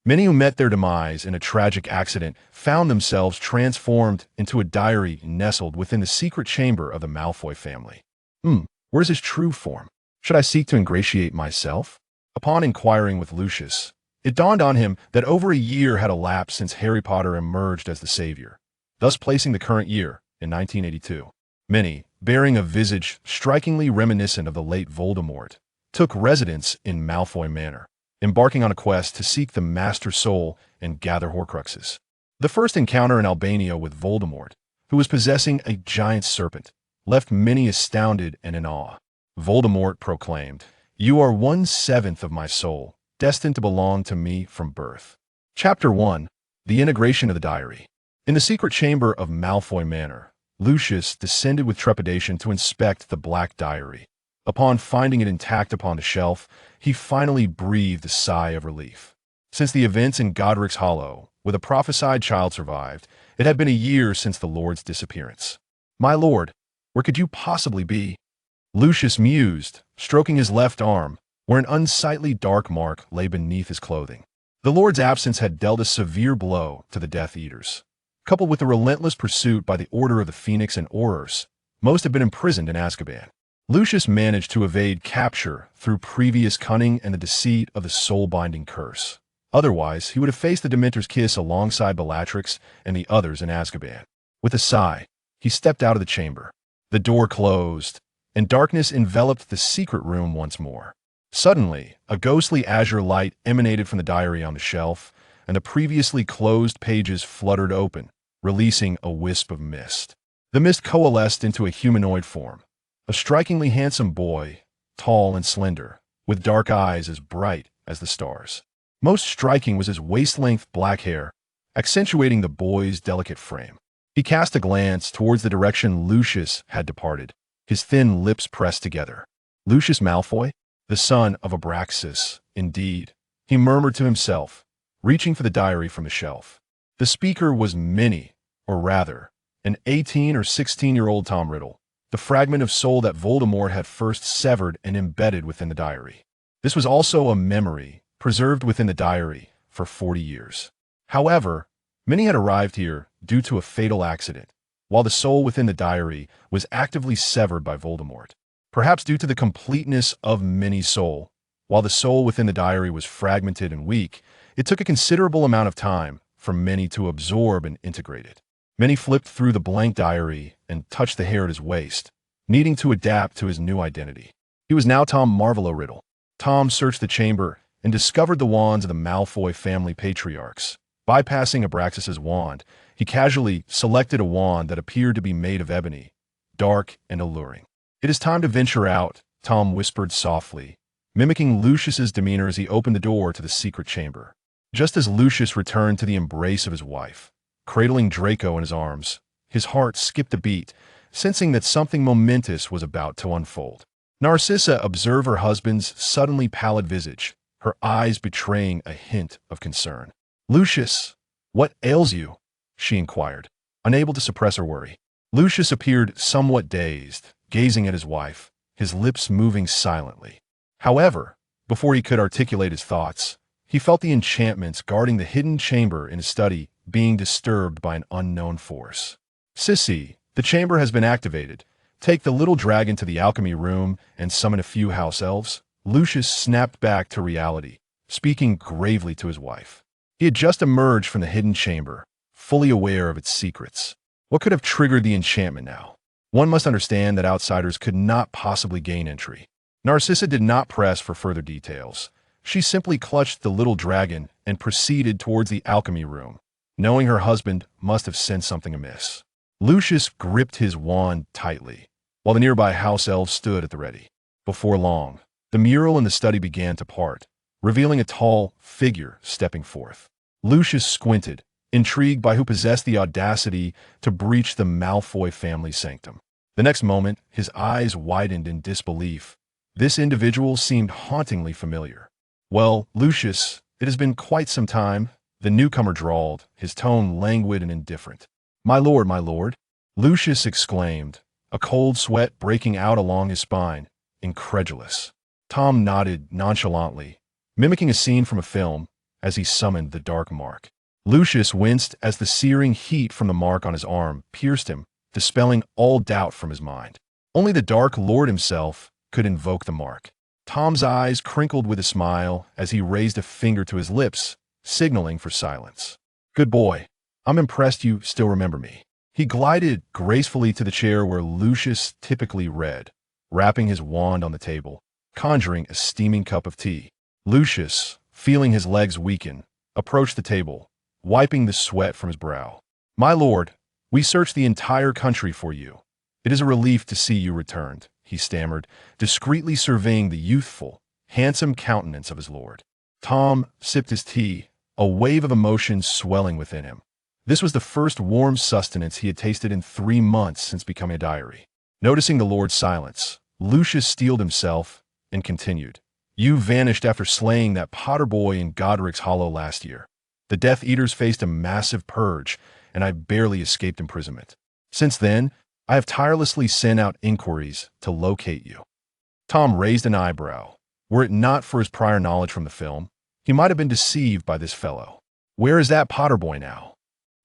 Many who met their demise in a tragic accident found themselves transformed into a diary nestled within the secret chamber of the Malfoy family. Where's his true form? Should I seek to ingratiate myself? Upon inquiring with Lucius, it dawned on him that over a year had elapsed since Harry Potter emerged as the savior, thus placing the current year in 1982. Many, bearing a visage strikingly reminiscent of the late Voldemort, took residence in Malfoy Manor, embarking on a quest to seek the Master Soul and gather Horcruxes. The first encounter in Albania with Voldemort, who was possessing a giant serpent, left many astounded and in awe. Voldemort proclaimed, "You are 1/7 of my soul, destined to belong to me from birth." Chapter 1. The Integration of the Diary. In the secret chamber of Malfoy Manor, Lucius descended with trepidation to inspect the black diary. Upon finding it intact upon the shelf, he finally breathed a sigh of relief. Since the events in Godric's Hollow, where the prophesied child survived, it had been a year since the Lord's disappearance. "My lord, where could you possibly be?" Lucius mused, stroking his left arm, where an unsightly dark mark lay beneath his clothing. The Lord's absence had dealt a severe blow to the Death Eaters. Coupled with the relentless pursuit by the Order of the Phoenix and Aurors, most had been imprisoned in Azkaban. Lucius managed to evade capture through previous cunning and the deceit of the soul-binding curse. Otherwise, he would have faced the Dementor's kiss alongside Bellatrix and the others in Azkaban. With a sigh, he stepped out of the chamber. The door closed, and darkness enveloped the secret room once more. Suddenly, a ghostly azure light emanated from the diary on the shelf, and the previously closed pages fluttered open, releasing a wisp of mist. The mist coalesced into a humanoid form, a strikingly handsome boy, tall and slender, with dark eyes as bright as the stars. Most striking was his waist-length black hair, accentuating the boy's delicate frame. He cast a glance towards the direction Lucius had departed, his thin lips pressed together. Lucius Malfoy? The son of Abraxas, indeed, he murmured to himself, reaching for the diary from the shelf. The speaker was Minnie, or rather, an 18 or 16-year-old Tom Riddle, the fragment of soul that Voldemort had first severed and embedded within the diary. This was also a memory, preserved within the diary for 40 years. However, Minnie had arrived here due to a fatal accident, while the soul within the diary was actively severed by Voldemort. Perhaps due to the completeness of Minnie's soul, while the soul within the diary was fragmented and weak, it took a considerable amount of time for Minnie to absorb and integrate it. Minnie flipped through the blank diary and touched the hair at his waist, needing to adapt to his new identity. He was now Tom Marvolo Riddle. Tom searched the chamber and discovered the wands of the Malfoy family patriarchs. Bypassing Abraxas's wand, he casually selected a wand that appeared to be made of ebony, dark and alluring. "It is time to venture out," Tom whispered softly, mimicking Lucius's demeanor as he opened the door to the secret chamber. Just as Lucius returned to the embrace of his wife, cradling Draco in his arms, his heart skipped a beat, sensing that something momentous was about to unfold. Narcissa observed her husband's suddenly pallid visage, her eyes betraying a hint of concern. "Lucius, what ails you?" she inquired, unable to suppress her worry. Lucius appeared somewhat dazed, gazing at his wife, his lips moving silently. However, before he could articulate his thoughts, he felt the enchantments guarding the hidden chamber in his study being disturbed by an unknown force. "Sissy, the chamber has been activated. Take the little dragon to the alchemy room and summon a few house elves." Lucius snapped back to reality, speaking gravely to his wife. He had just emerged from the hidden chamber, fully aware of its secrets. What could have triggered the enchantment now? One must understand that outsiders could not possibly gain entry. Narcissa did not press for further details. She simply clutched the little dragon and proceeded towards the alchemy room, knowing her husband must have sensed something amiss. Lucius gripped his wand tightly, while the nearby house elves stood at the ready. Before long, the mural in the study began to part, revealing a tall figure stepping forth. Lucius squinted, intrigued by who possessed the audacity to breach the Malfoy family sanctum. The next moment, his eyes widened in disbelief. This individual seemed hauntingly familiar. "Well, Lucius, it has been quite some time," the newcomer drawled, his tone languid and indifferent. My lord," Lucius exclaimed, a cold sweat breaking out along his spine, incredulous. Tom nodded nonchalantly, mimicking a scene from a film, as he summoned the dark mark. Lucius winced as the searing heat from the mark on his arm pierced him, dispelling all doubt from his mind. Only the Dark Lord himself could invoke the mark. Tom's eyes crinkled with a smile as he raised a finger to his lips, signaling for silence. "Good boy. I'm impressed you still remember me." He glided gracefully to the chair where Lucius typically read, rapping his wand on the table, conjuring a steaming cup of tea. Lucius, feeling his legs weaken, approached the table, wiping the sweat from his brow. "My lord, we searched the entire country for you. It is a relief to see you returned," he stammered, discreetly surveying the youthful, handsome countenance of his lord. Tom sipped his tea, a wave of emotion swelling within him. This was the first warm sustenance he had tasted in 3 months since becoming a diary. Noticing the lord's silence, Lucius steeled himself and continued. "You vanished after slaying that Potter boy in Godric's Hollow last year. The Death Eaters faced a massive purge, and I barely escaped imprisonment. Since then, I have tirelessly sent out inquiries to locate you." Tom raised an eyebrow. Were it not for his prior knowledge from the film, he might have been deceived by this fellow. Where is that Potter boy now?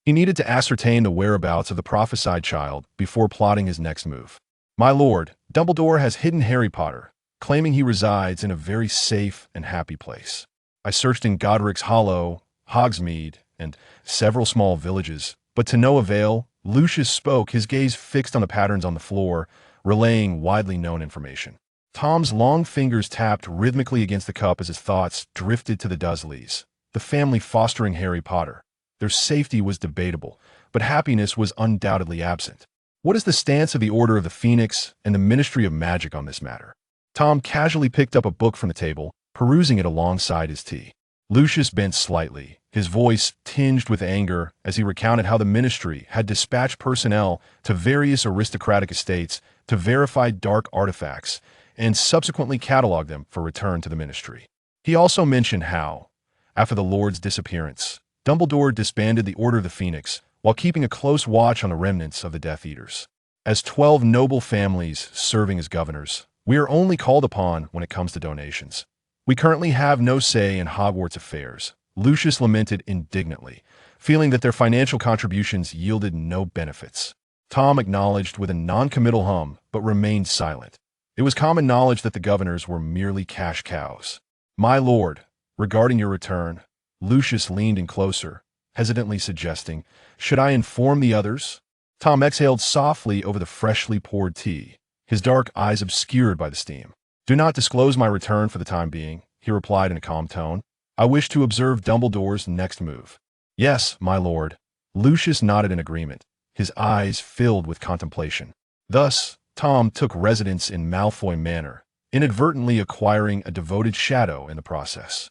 He needed to ascertain the whereabouts of the prophesied child before plotting his next move. "My lord, Dumbledore has hidden Harry Potter, claiming he resides in a very safe and happy place. I searched in Godric's Hollow, Hogsmeade, and several small villages, but to no avail." Lucius spoke, his gaze fixed on the patterns on the floor, relaying widely known information. Tom's long fingers tapped rhythmically against the cup as his thoughts drifted to the Dursleys, the family fostering Harry Potter. Their safety was debatable, but happiness was undoubtedly absent. What is the stance of the Order of the Phoenix and the Ministry of Magic on this matter? Tom casually picked up a book from the table, perusing it alongside his tea. Lucius bent slightly, his voice tinged with anger as he recounted how the ministry had dispatched personnel to various aristocratic estates to verify dark artifacts and subsequently catalog them for return to the ministry. He also mentioned how, after the Lord's disappearance, Dumbledore disbanded the Order of the Phoenix while keeping a close watch on the remnants of the Death Eaters. As 12 noble families serving as governors, we are only called upon when it comes to donations. We currently have no say in Hogwarts affairs, Lucius lamented indignantly, feeling that their financial contributions yielded no benefits. Tom acknowledged with a non-committal hum, but remained silent. It was common knowledge that the governors were merely cash cows. "My lord, regarding your return," Lucius leaned in closer, hesitantly suggesting, "should I inform the others?" Tom exhaled softly over the freshly poured tea, his dark eyes obscured by the steam. "Do not disclose my return for the time being," he replied in a calm tone. "I wish to observe Dumbledore's next move." "Yes, my lord." Lucius nodded in agreement, his eyes filled with contemplation. Thus, Tom took residence in Malfoy Manor, inadvertently acquiring a devoted shadow in the process.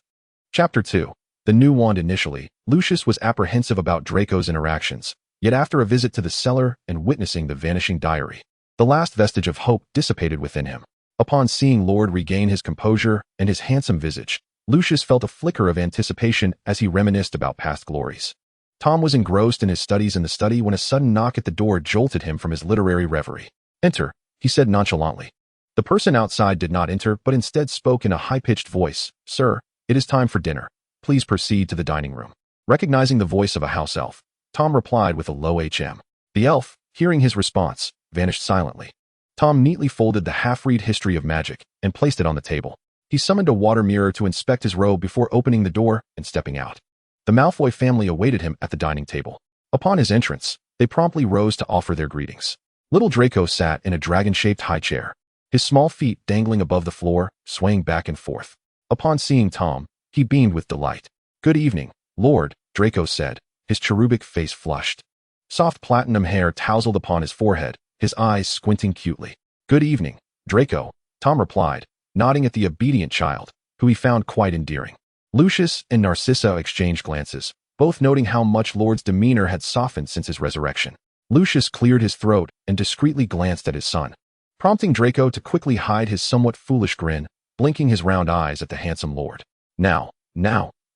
Chapter 2. The new wand. Initially, Lucius was apprehensive about Draco's interactions, yet after a visit to the cellar and witnessing the vanishing diary, the last vestige of hope dissipated within him. Upon seeing Lord regain his composure and his handsome visage, Lucius felt a flicker of anticipation as he reminisced about past glories. Tom was engrossed in his studies in the study when a sudden knock at the door jolted him from his literary reverie. "Enter," he said nonchalantly. The person outside did not enter, but instead spoke in a high-pitched voice. "Sir, it is time for dinner. Please proceed to the dining room." Recognizing the voice of a house elf, Tom replied with a low "hm." The elf, hearing his response, vanished silently. Tom neatly folded the half-read History of Magic and placed it on the table. He summoned a water mirror to inspect his robe before opening the door and stepping out. The Malfoy family awaited him at the dining table. Upon his entrance, they promptly rose to offer their greetings. Little Draco sat in a dragon-shaped high chair, his small feet dangling above the floor, swaying back and forth. Upon seeing Tom, he beamed with delight. "Good evening, Lord," Draco said, his cherubic face flushed. Soft platinum hair tousled upon his forehead, his eyes squinting cutely. "Good evening, Draco," Tom replied, nodding at the obedient child, who he found quite endearing. Lucius and Narcissa exchanged glances, both noting how much Lord's demeanor had softened since his resurrection. Lucius cleared his throat and discreetly glanced at his son, prompting Draco to quickly hide his somewhat foolish grin, blinking his round eyes at the handsome lord. Now,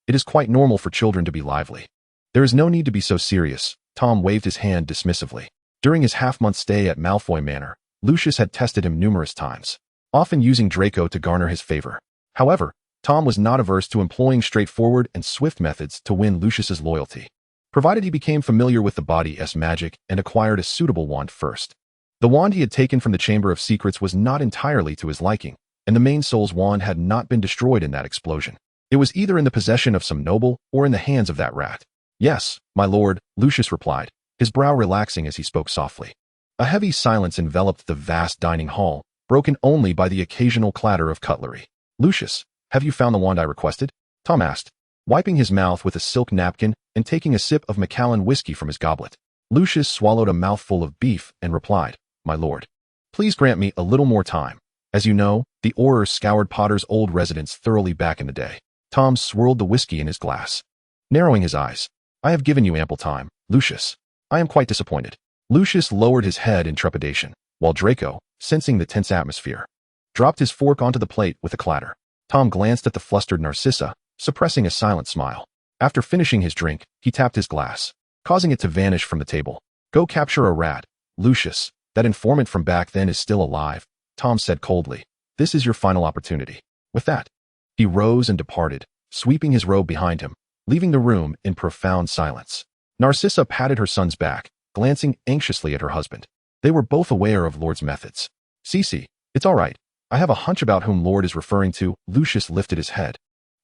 it is quite normal for children to be lively. There is no need to be so serious." Tom waved his hand dismissively. During his half-month stay at Malfoy Manor, Lucius had tested him numerous times, often using Draco to garner his favor. However, Tom was not averse to employing straightforward and swift methods to win Lucius's loyalty, provided he became familiar with the body's magic and acquired a suitable wand first. The wand he had taken from the Chamber of Secrets was not entirely to his liking, and the main soul's wand had not been destroyed in that explosion. It was either in the possession of some noble or in the hands of that rat. "Yes, my lord," Lucius replied, his brow relaxing as he spoke softly. A heavy silence enveloped the vast dining hall, broken only by the occasional clatter of cutlery. "Lucius, have you found the wand I requested?" Tom asked, wiping his mouth with a silk napkin and taking a sip of Macallan whiskey from his goblet. Lucius swallowed a mouthful of beef and replied, "My lord, please grant me a little more time. As you know, the Auror scoured Potter's old residence thoroughly back in the day." Tom swirled the whiskey in his glass, narrowing his eyes. "I have given you ample time, Lucius. I am quite disappointed." Lucius lowered his head in trepidation, while Draco, sensing the tense atmosphere, dropped his fork onto the plate with a clatter. Tom glanced at the flustered Narcissa, suppressing a silent smile. After finishing his drink, he tapped his glass, causing it to vanish from the table. "Go capture a rat, Lucius. That informant from back then is still alive," Tom said coldly. "This is your final opportunity." With that, he rose and departed, sweeping his robe behind him, leaving the room in profound silence. Narcissa patted her son's back, glancing anxiously at her husband. They were both aware of Lord's methods. "Cece, it's all right. I have a hunch about whom Lord is referring to." Lucius lifted his head,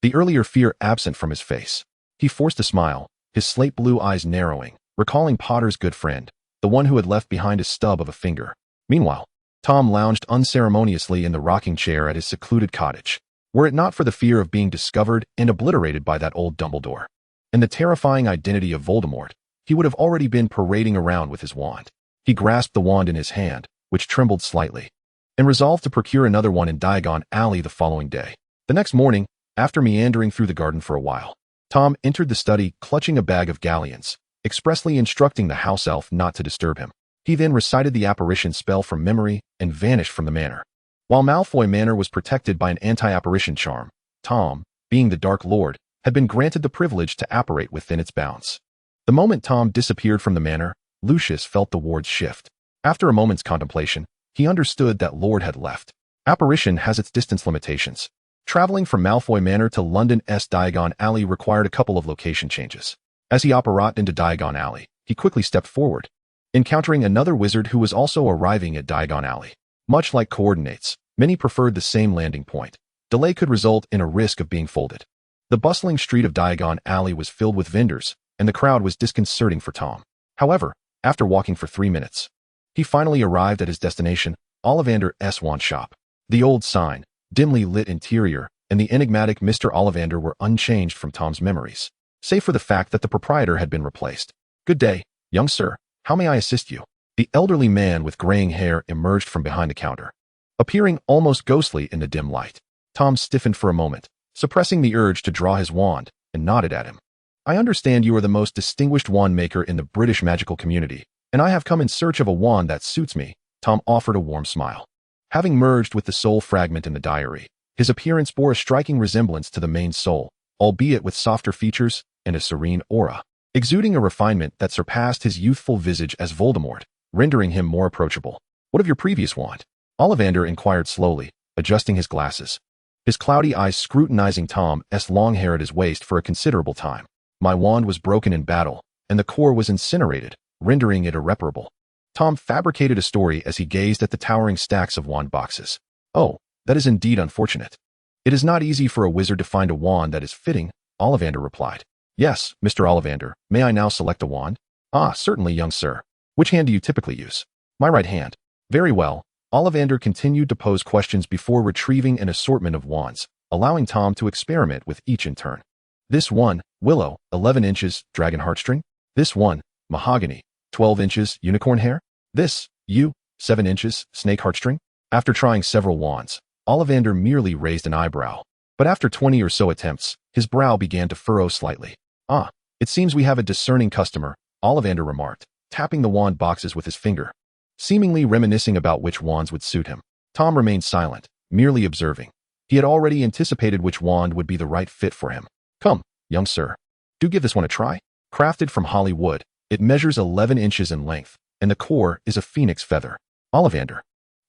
the earlier fear absent from his face. He forced a smile, his slate blue eyes narrowing, recalling Potter's good friend, the one who had left behind a stub of a finger. Meanwhile, Tom lounged unceremoniously in the rocking chair at his secluded cottage. Were it not for the fear of being discovered and obliterated by that old Dumbledore, and the terrifying identity of Voldemort, he would have already been parading around with his wand. He grasped the wand in his hand, which trembled slightly, and resolved to procure another one in Diagon Alley the following day. The next morning, after meandering through the garden for a while, Tom entered the study clutching a bag of galleons, expressly instructing the house elf not to disturb him. He then recited the apparition spell from memory and vanished from the manor. While Malfoy Manor was protected by an anti-apparition charm, Tom, being the Dark Lord, had been granted the privilege to apparate within its bounds. The moment Tom disappeared from the manor, Lucius felt the wards shift. After a moment's contemplation, he understood that Lord had left. Apparition has its distance limitations. Traveling from Malfoy Manor to London's Diagon Alley required a couple of location changes. As he apparated into Diagon Alley, he quickly stepped forward, encountering another wizard who was also arriving at Diagon Alley. Much like coordinates, many preferred the same landing point. Delay could result in a risk of being folded. The bustling street of Diagon Alley was filled with vendors, and the crowd was disconcerting for Tom. However, after walking for 3 minutes, he finally arrived at his destination, Ollivander's wand shop. The old sign, dimly lit interior, and the enigmatic Mr. Ollivander were unchanged from Tom's memories, save for the fact that the proprietor had been replaced. "Good day, young sir. How may I assist you?" The elderly man with graying hair emerged from behind the counter, appearing almost ghostly in the dim light. Tom stiffened for a moment, suppressing the urge to draw his wand, and nodded at him. "I understand you are the most distinguished wand maker in the British magical community, and I have come in search of a wand that suits me." Tom offered a warm smile. Having merged with the soul fragment in the diary, his appearance bore a striking resemblance to the main soul, albeit with softer features and a serene aura, exuding a refinement that surpassed his youthful visage as Voldemort, rendering him more approachable. "What of your previous wand?" Ollivander inquired slowly, adjusting his glasses, his cloudy eyes scrutinizing Tom's long hair at his waist for a considerable time. "My wand was broken in battle, and the core was incinerated, rendering it irreparable." Tom fabricated a story as he gazed at the towering stacks of wand boxes. "Oh, that is indeed unfortunate. It is not easy for a wizard to find a wand that is fitting," Ollivander replied. "Yes, Mr. Ollivander, may I now select a wand?" "Ah, certainly, young sir. Which hand do you typically use?" "My right hand." "Very well." Ollivander continued to pose questions before retrieving an assortment of wands, allowing Tom to experiment with each in turn. "This one, willow, 11 inches, dragon heartstring. This one, mahogany, 12 inches, unicorn hair. This, yew, 7 inches, snake heartstring." After trying several wands, Ollivander merely raised an eyebrow. But after 20 or so attempts, his brow began to furrow slightly. "Ah, it seems we have a discerning customer," Ollivander remarked, tapping the wand boxes with his finger, seemingly reminiscing about which wands would suit him. Tom remained silent, merely observing. He had already anticipated which wand would be the right fit for him. "Come, young sir, do give this one a try." Crafted from holly wood, it measures 11 inches in length, and the core is a phoenix feather. Ollivander,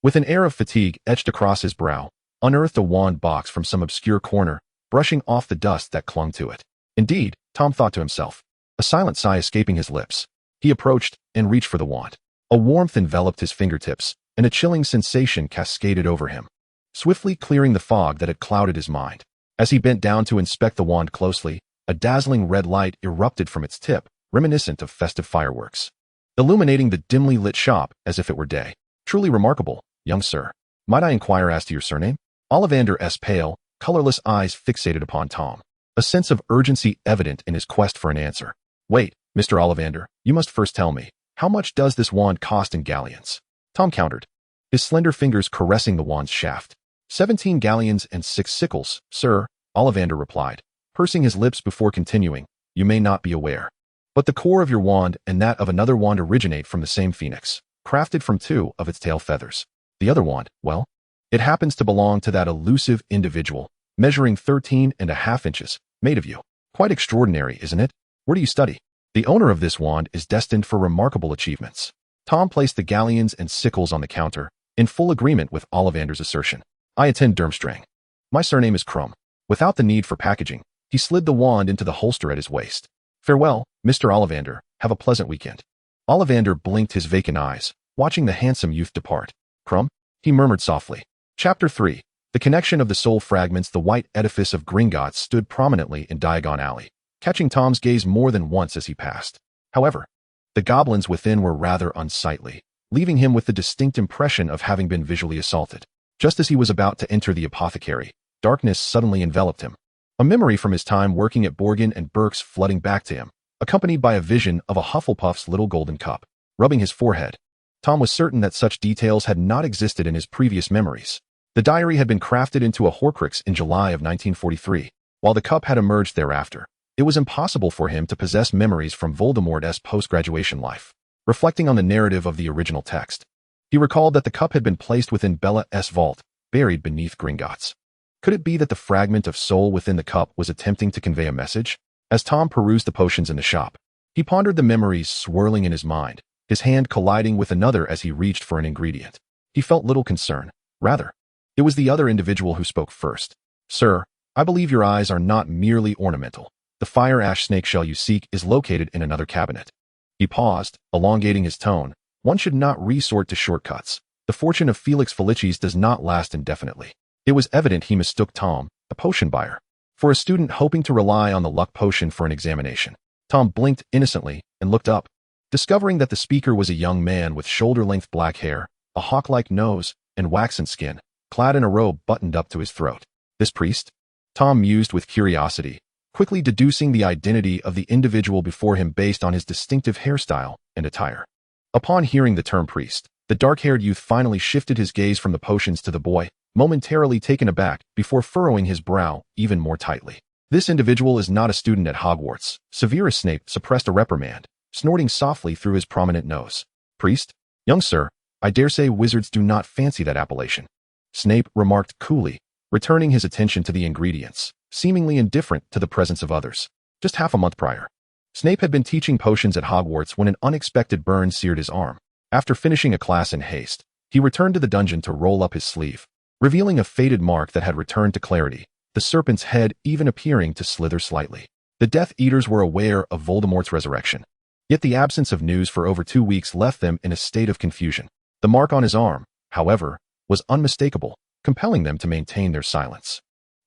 with an air of fatigue etched across his brow, unearthed a wand box from some obscure corner brushing off the dust that clung to it. Indeed, Tom thought to himself, a silent sigh escaping his lips. He approached and reached for the wand. A warmth enveloped his fingertips, and a chilling sensation cascaded over him, swiftly clearing the fog that had clouded his mind. As he bent down to inspect the wand closely, a dazzling red light erupted from its tip, reminiscent of festive fireworks, illuminating the dimly lit shop as if it were day. Truly remarkable, young sir. Might I inquire as to your surname? Ollivander's pale, colorless eyes fixated upon Tom, a sense of urgency evident in his quest for an answer. Wait, Mr. Ollivander, you must first tell me, how much does this wand cost in galleons? Tom countered, his slender fingers caressing the wand's shaft. 17 galleons and 6 sickles, sir, Ollivander replied, pursing his lips before continuing. You may not be aware, but the core of your wand and that of another wand originate from the same phoenix, crafted from 2 of its tail feathers. The other wand, well, it happens to belong to that elusive individual, measuring 13.5 inches, made of you. Quite extraordinary, isn't it? Where do you study? The owner of this wand is destined for remarkable achievements. Tom placed the galleons and sickles on the counter, in full agreement with Ollivander's assertion. I attend Durmstrang. My surname is Crumb. Without the need for packaging, he slid the wand into the holster at his waist. Farewell, Mr. Ollivander. Have a pleasant weekend. Ollivander blinked his vacant eyes, watching the handsome youth depart. Crumb? He murmured softly. Chapter 3. The connection of the soul fragments. The white edifice of Gringotts stood prominently in Diagon Alley, catching Tom's gaze more than once as he passed. However, the goblins within were rather unsightly, leaving him with the distinct impression of having been visually assaulted. Just as he was about to enter the apothecary, darkness suddenly enveloped him. A memory from his time working at Borgin and Burke's flooding back to him, accompanied by a vision of a Hufflepuff's little golden cup. Rubbing his forehead, Tom was certain that such details had not existed in his previous memories. The diary had been crafted into a Horcrux in July of 1943, while the cup had emerged thereafter. It was impossible for him to possess memories from Voldemort's post-graduation life. Reflecting on the narrative of the original text, he recalled that the cup had been placed within Bella's vault, buried beneath Gringotts. Could it be that the fragment of soul within the cup was attempting to convey a message? As Tom perused the potions in the shop, he pondered the memories swirling in his mind, his hand colliding with another as he reached for an ingredient. He felt little concern. Rather, it was the other individual who spoke first. Sir, I believe your eyes are not merely ornamental. The fire ash snake shell you seek is located in another cabinet. He paused, elongating his tone. One should not resort to shortcuts. The fortune of Felix Felicis does not last indefinitely. It was evident he mistook Tom, a potion buyer, for a student hoping to rely on the luck potion for an examination. Tom blinked innocently and looked up, discovering that the speaker was a young man with shoulder-length black hair, a hawk-like nose, and waxen skin, clad in a robe buttoned up to his throat. This priest? Tom mused with curiosity, quickly deducing the identity of the individual before him based on his distinctive hairstyle and attire. Upon hearing the term priest, the dark-haired youth finally shifted his gaze from the potions to the boy, momentarily taken aback before furrowing his brow even more tightly. This individual is not a student at Hogwarts. Severus Snape suppressed a reprimand, snorting softly through his prominent nose. Priest? Young sir, I dare say wizards do not fancy that appellation. Snape remarked coolly, returning his attention to the ingredients, seemingly indifferent to the presence of others. Just half a month prior, Snape had been teaching potions at Hogwarts when an unexpected burn seared his arm. After finishing a class in haste, he returned to the dungeon to roll up his sleeve, revealing a faded mark that had returned to clarity, the serpent's head even appearing to slither slightly. The Death Eaters were aware of Voldemort's resurrection, yet the absence of news for over 2 weeks left them in a state of confusion. The mark on his arm, however, was unmistakable, compelling them to maintain their silence.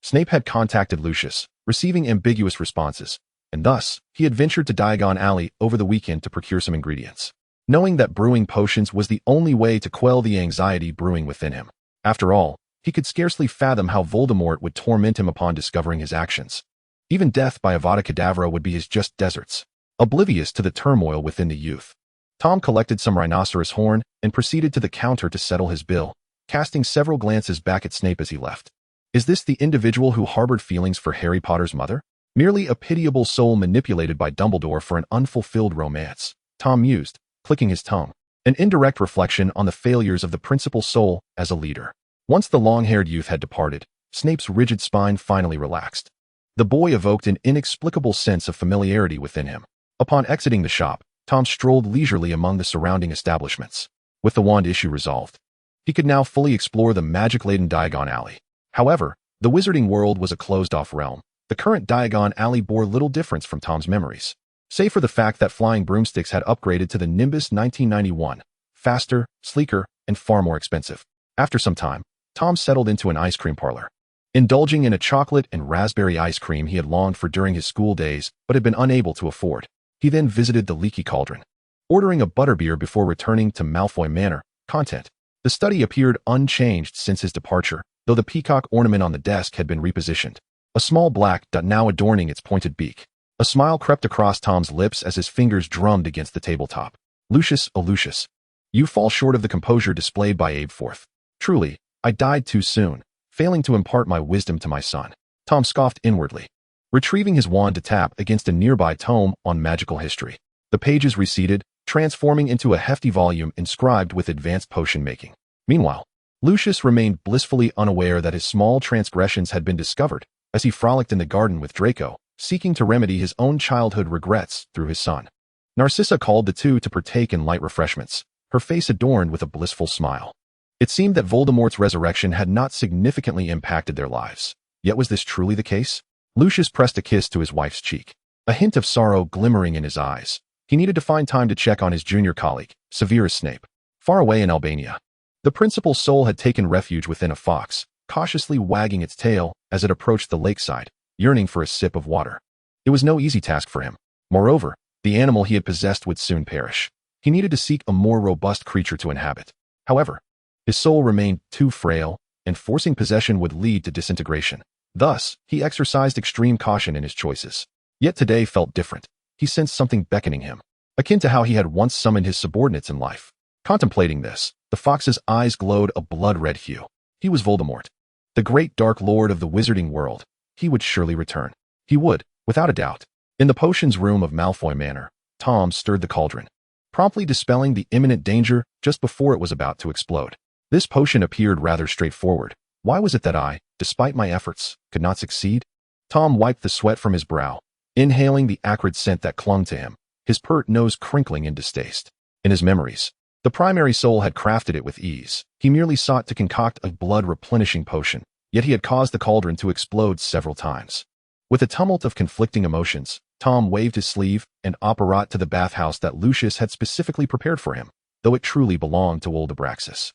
Snape had contacted Lucius, receiving ambiguous responses, and thus, he had ventured to Diagon Alley over the weekend to procure some ingredients, knowing that brewing potions was the only way to quell the anxiety brewing within him. After all, he could scarcely fathom how Voldemort would torment him upon discovering his actions. Even death by Avada Kedavra would be his just deserts, oblivious to the turmoil within the youth. Tom collected some rhinoceros horn and proceeded to the counter to settle his bill, casting several glances back at Snape as he left. Is this the individual who harbored feelings for Harry Potter's mother? Merely a pitiable soul manipulated by Dumbledore for an unfulfilled romance, Tom mused, clicking his tongue. An indirect reflection on the failures of the principal soul as a leader. Once the long-haired youth had departed, Snape's rigid spine finally relaxed. The boy evoked an inexplicable sense of familiarity within him. Upon exiting the shop, Tom strolled leisurely among the surrounding establishments. With the wand issue resolved, he could now fully explore the magic-laden Diagon Alley. However, The wizarding world was a closed-off realm. The current Diagon Alley bore little difference from Tom's memories, save for the fact that flying broomsticks had upgraded to the Nimbus 1991, faster, sleeker, and far more expensive. After some time, Tom settled into an ice cream parlor, indulging in a chocolate and raspberry ice cream he had longed for during his school days but had been unable to afford. He then visited the Leaky Cauldron, ordering a butterbeer before returning to Malfoy Manor. Content. The study appeared unchanged since his departure, though the peacock ornament on the desk had been repositioned, a small black dot now adorning its pointed beak. A smile crept across Tom's lips as his fingers drummed against the tabletop. Lucius, oh Lucius, you fall short of the composure displayed by Abeforth. Truly, I died too soon, failing to impart my wisdom to my son. Tom scoffed inwardly, retrieving his wand to tap against a nearby tome on magical history. The pages receded, transforming into a hefty volume inscribed with advanced potion making. Meanwhile, Lucius remained blissfully unaware that his small transgressions had been discovered as he frolicked in the garden with Draco, seeking to remedy his own childhood regrets through his son. Narcissa called the two to partake in light refreshments, her face adorned with a blissful smile. It seemed that Voldemort's resurrection had not significantly impacted their lives. Yet was this truly the case? Lucius pressed a kiss to his wife's cheek, a hint of sorrow glimmering in his eyes. He needed to find time to check on his junior colleague, Severus Snape, far away in Albania. The principal's soul had taken refuge within a fox, cautiously wagging its tail as it approached the lakeside, yearning for a sip of water. It was no easy task for him. Moreover, the animal he had possessed would soon perish. He needed to seek a more robust creature to inhabit. However, his soul remained too frail, and forcing possession would lead to disintegration. Thus, he exercised extreme caution in his choices. Yet today felt different. He sensed something beckoning him, akin to how he had once summoned his subordinates in life. Contemplating this, the fox's eyes glowed a blood-red hue. He was Voldemort, the great dark lord of the wizarding world. He would surely return. He would, without a doubt. In the potions room of Malfoy Manor, Tom stirred the cauldron, promptly dispelling the imminent danger just before it was about to explode. This potion appeared rather straightforward. Why was it that I, despite my efforts, could not succeed? Tom wiped the sweat from his brow, inhaling the acrid scent that clung to him, his pert nose crinkling in distaste. In his memories, the primary soul had crafted it with ease. He merely sought to concoct a blood-replenishing potion, yet he had caused the cauldron to explode several times. With a tumult of conflicting emotions, Tom waved his sleeve and apparat to the bathhouse that Lucius had specifically prepared for him, though it truly belonged to old Abraxas.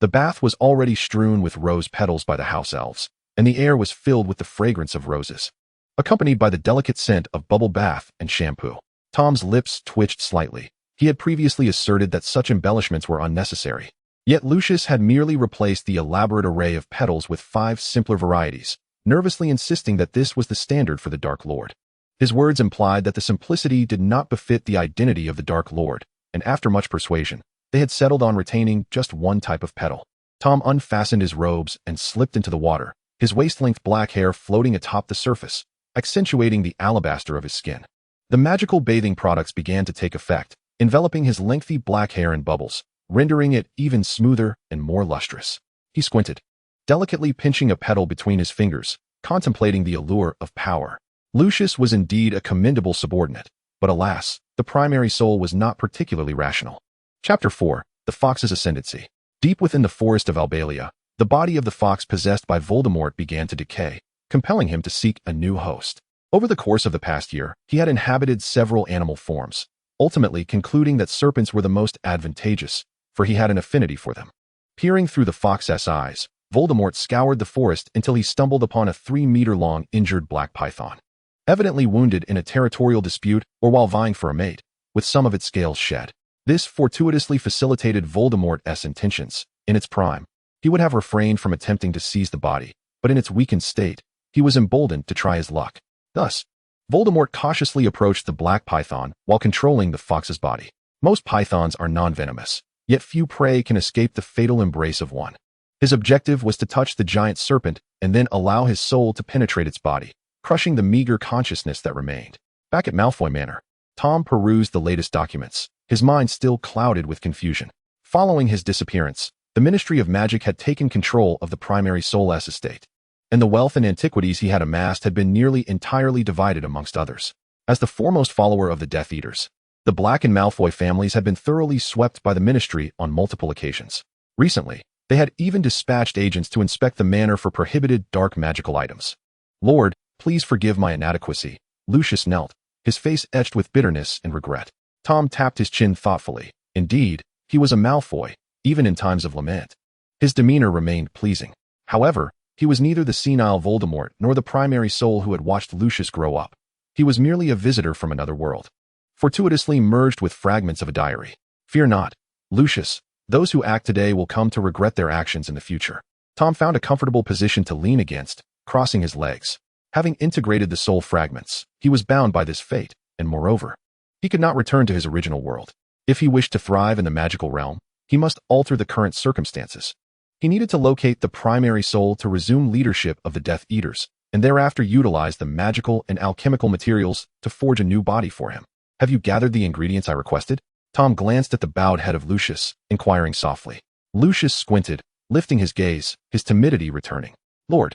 The bath was already strewn with rose petals by the house elves, and the air was filled with the fragrance of roses, accompanied by the delicate scent of bubble bath and shampoo. Tom's lips twitched slightly. He had previously asserted that such embellishments were unnecessary. Yet Lucius had merely replaced the elaborate array of petals with 5 simpler varieties, nervously insisting that this was the standard for the Dark Lord. His words implied that the simplicity did not befit the identity of the Dark Lord, and after much persuasion, they had settled on retaining just one type of petal. Tom unfastened his robes and slipped into the water, his waist-length black hair floating atop the surface, accentuating the alabaster of his skin. The magical bathing products began to take effect, enveloping his lengthy black hair in bubbles, rendering it even smoother and more lustrous. He squinted, delicately pinching a petal between his fingers, contemplating the allure of power. Lucius was indeed a commendable subordinate, but alas, the primary soul was not particularly rational. Chapter 4. The Fox's Ascendancy. Deep within the forest of Albania, the body of the fox possessed by Voldemort began to decay, compelling him to seek a new host. Over the course of the past year, he had inhabited several animal forms, ultimately concluding that serpents were the most advantageous, for he had an affinity for them. Peering through the fox's eyes, Voldemort scoured the forest until he stumbled upon a 3-meter-long injured black python, evidently wounded in a territorial dispute or while vying for a mate, with some of its scales shed. This fortuitously facilitated Voldemort's intentions. In its prime, he would have refrained from attempting to seize the body, but in its weakened state, he was emboldened to try his luck. Thus, Voldemort cautiously approached the black python while controlling the fox's body. Most pythons are non-venomous, yet few prey can escape the fatal embrace of one. His objective was to touch the giant serpent and then allow his soul to penetrate its body, crushing the meager consciousness that remained. Back at Malfoy Manor, Tom perused the latest documents, his mind still clouded with confusion. Following his disappearance, the Ministry of Magic had taken control of the primary soul's estate, and the wealth and antiquities he had amassed had been nearly entirely divided amongst others. As the foremost follower of the Death Eaters, the Black and Malfoy families had been thoroughly swept by the Ministry on multiple occasions. Recently, They had even dispatched agents to inspect the manor for prohibited dark magical items. Lord, please forgive my inadequacy. Lucius knelt, his face etched with bitterness and regret. Tom tapped his chin thoughtfully. Indeed, he was a Malfoy, even in times of lament. His demeanor remained pleasing. However, he was neither the senile Voldemort nor the primary soul who had watched Lucius grow up. He was merely a visitor from another world, fortuitously merged with fragments of a diary. Fear not, Lucius. Those who act today will come to regret their actions in the future. Tom found a comfortable position to lean against, crossing his legs. Having integrated the soul fragments, he was bound by this fate, and moreover, he could not return to his original world. If he wished to thrive in the magical realm, he must alter the current circumstances. He needed to locate the primary soul to resume leadership of the Death Eaters, and thereafter utilize the magical and alchemical materials to forge a new body for him. Have you gathered the ingredients I requested? Tom glanced at the bowed head of Lucius, inquiring softly. Lucius squinted, lifting his gaze, his timidity returning. Lord,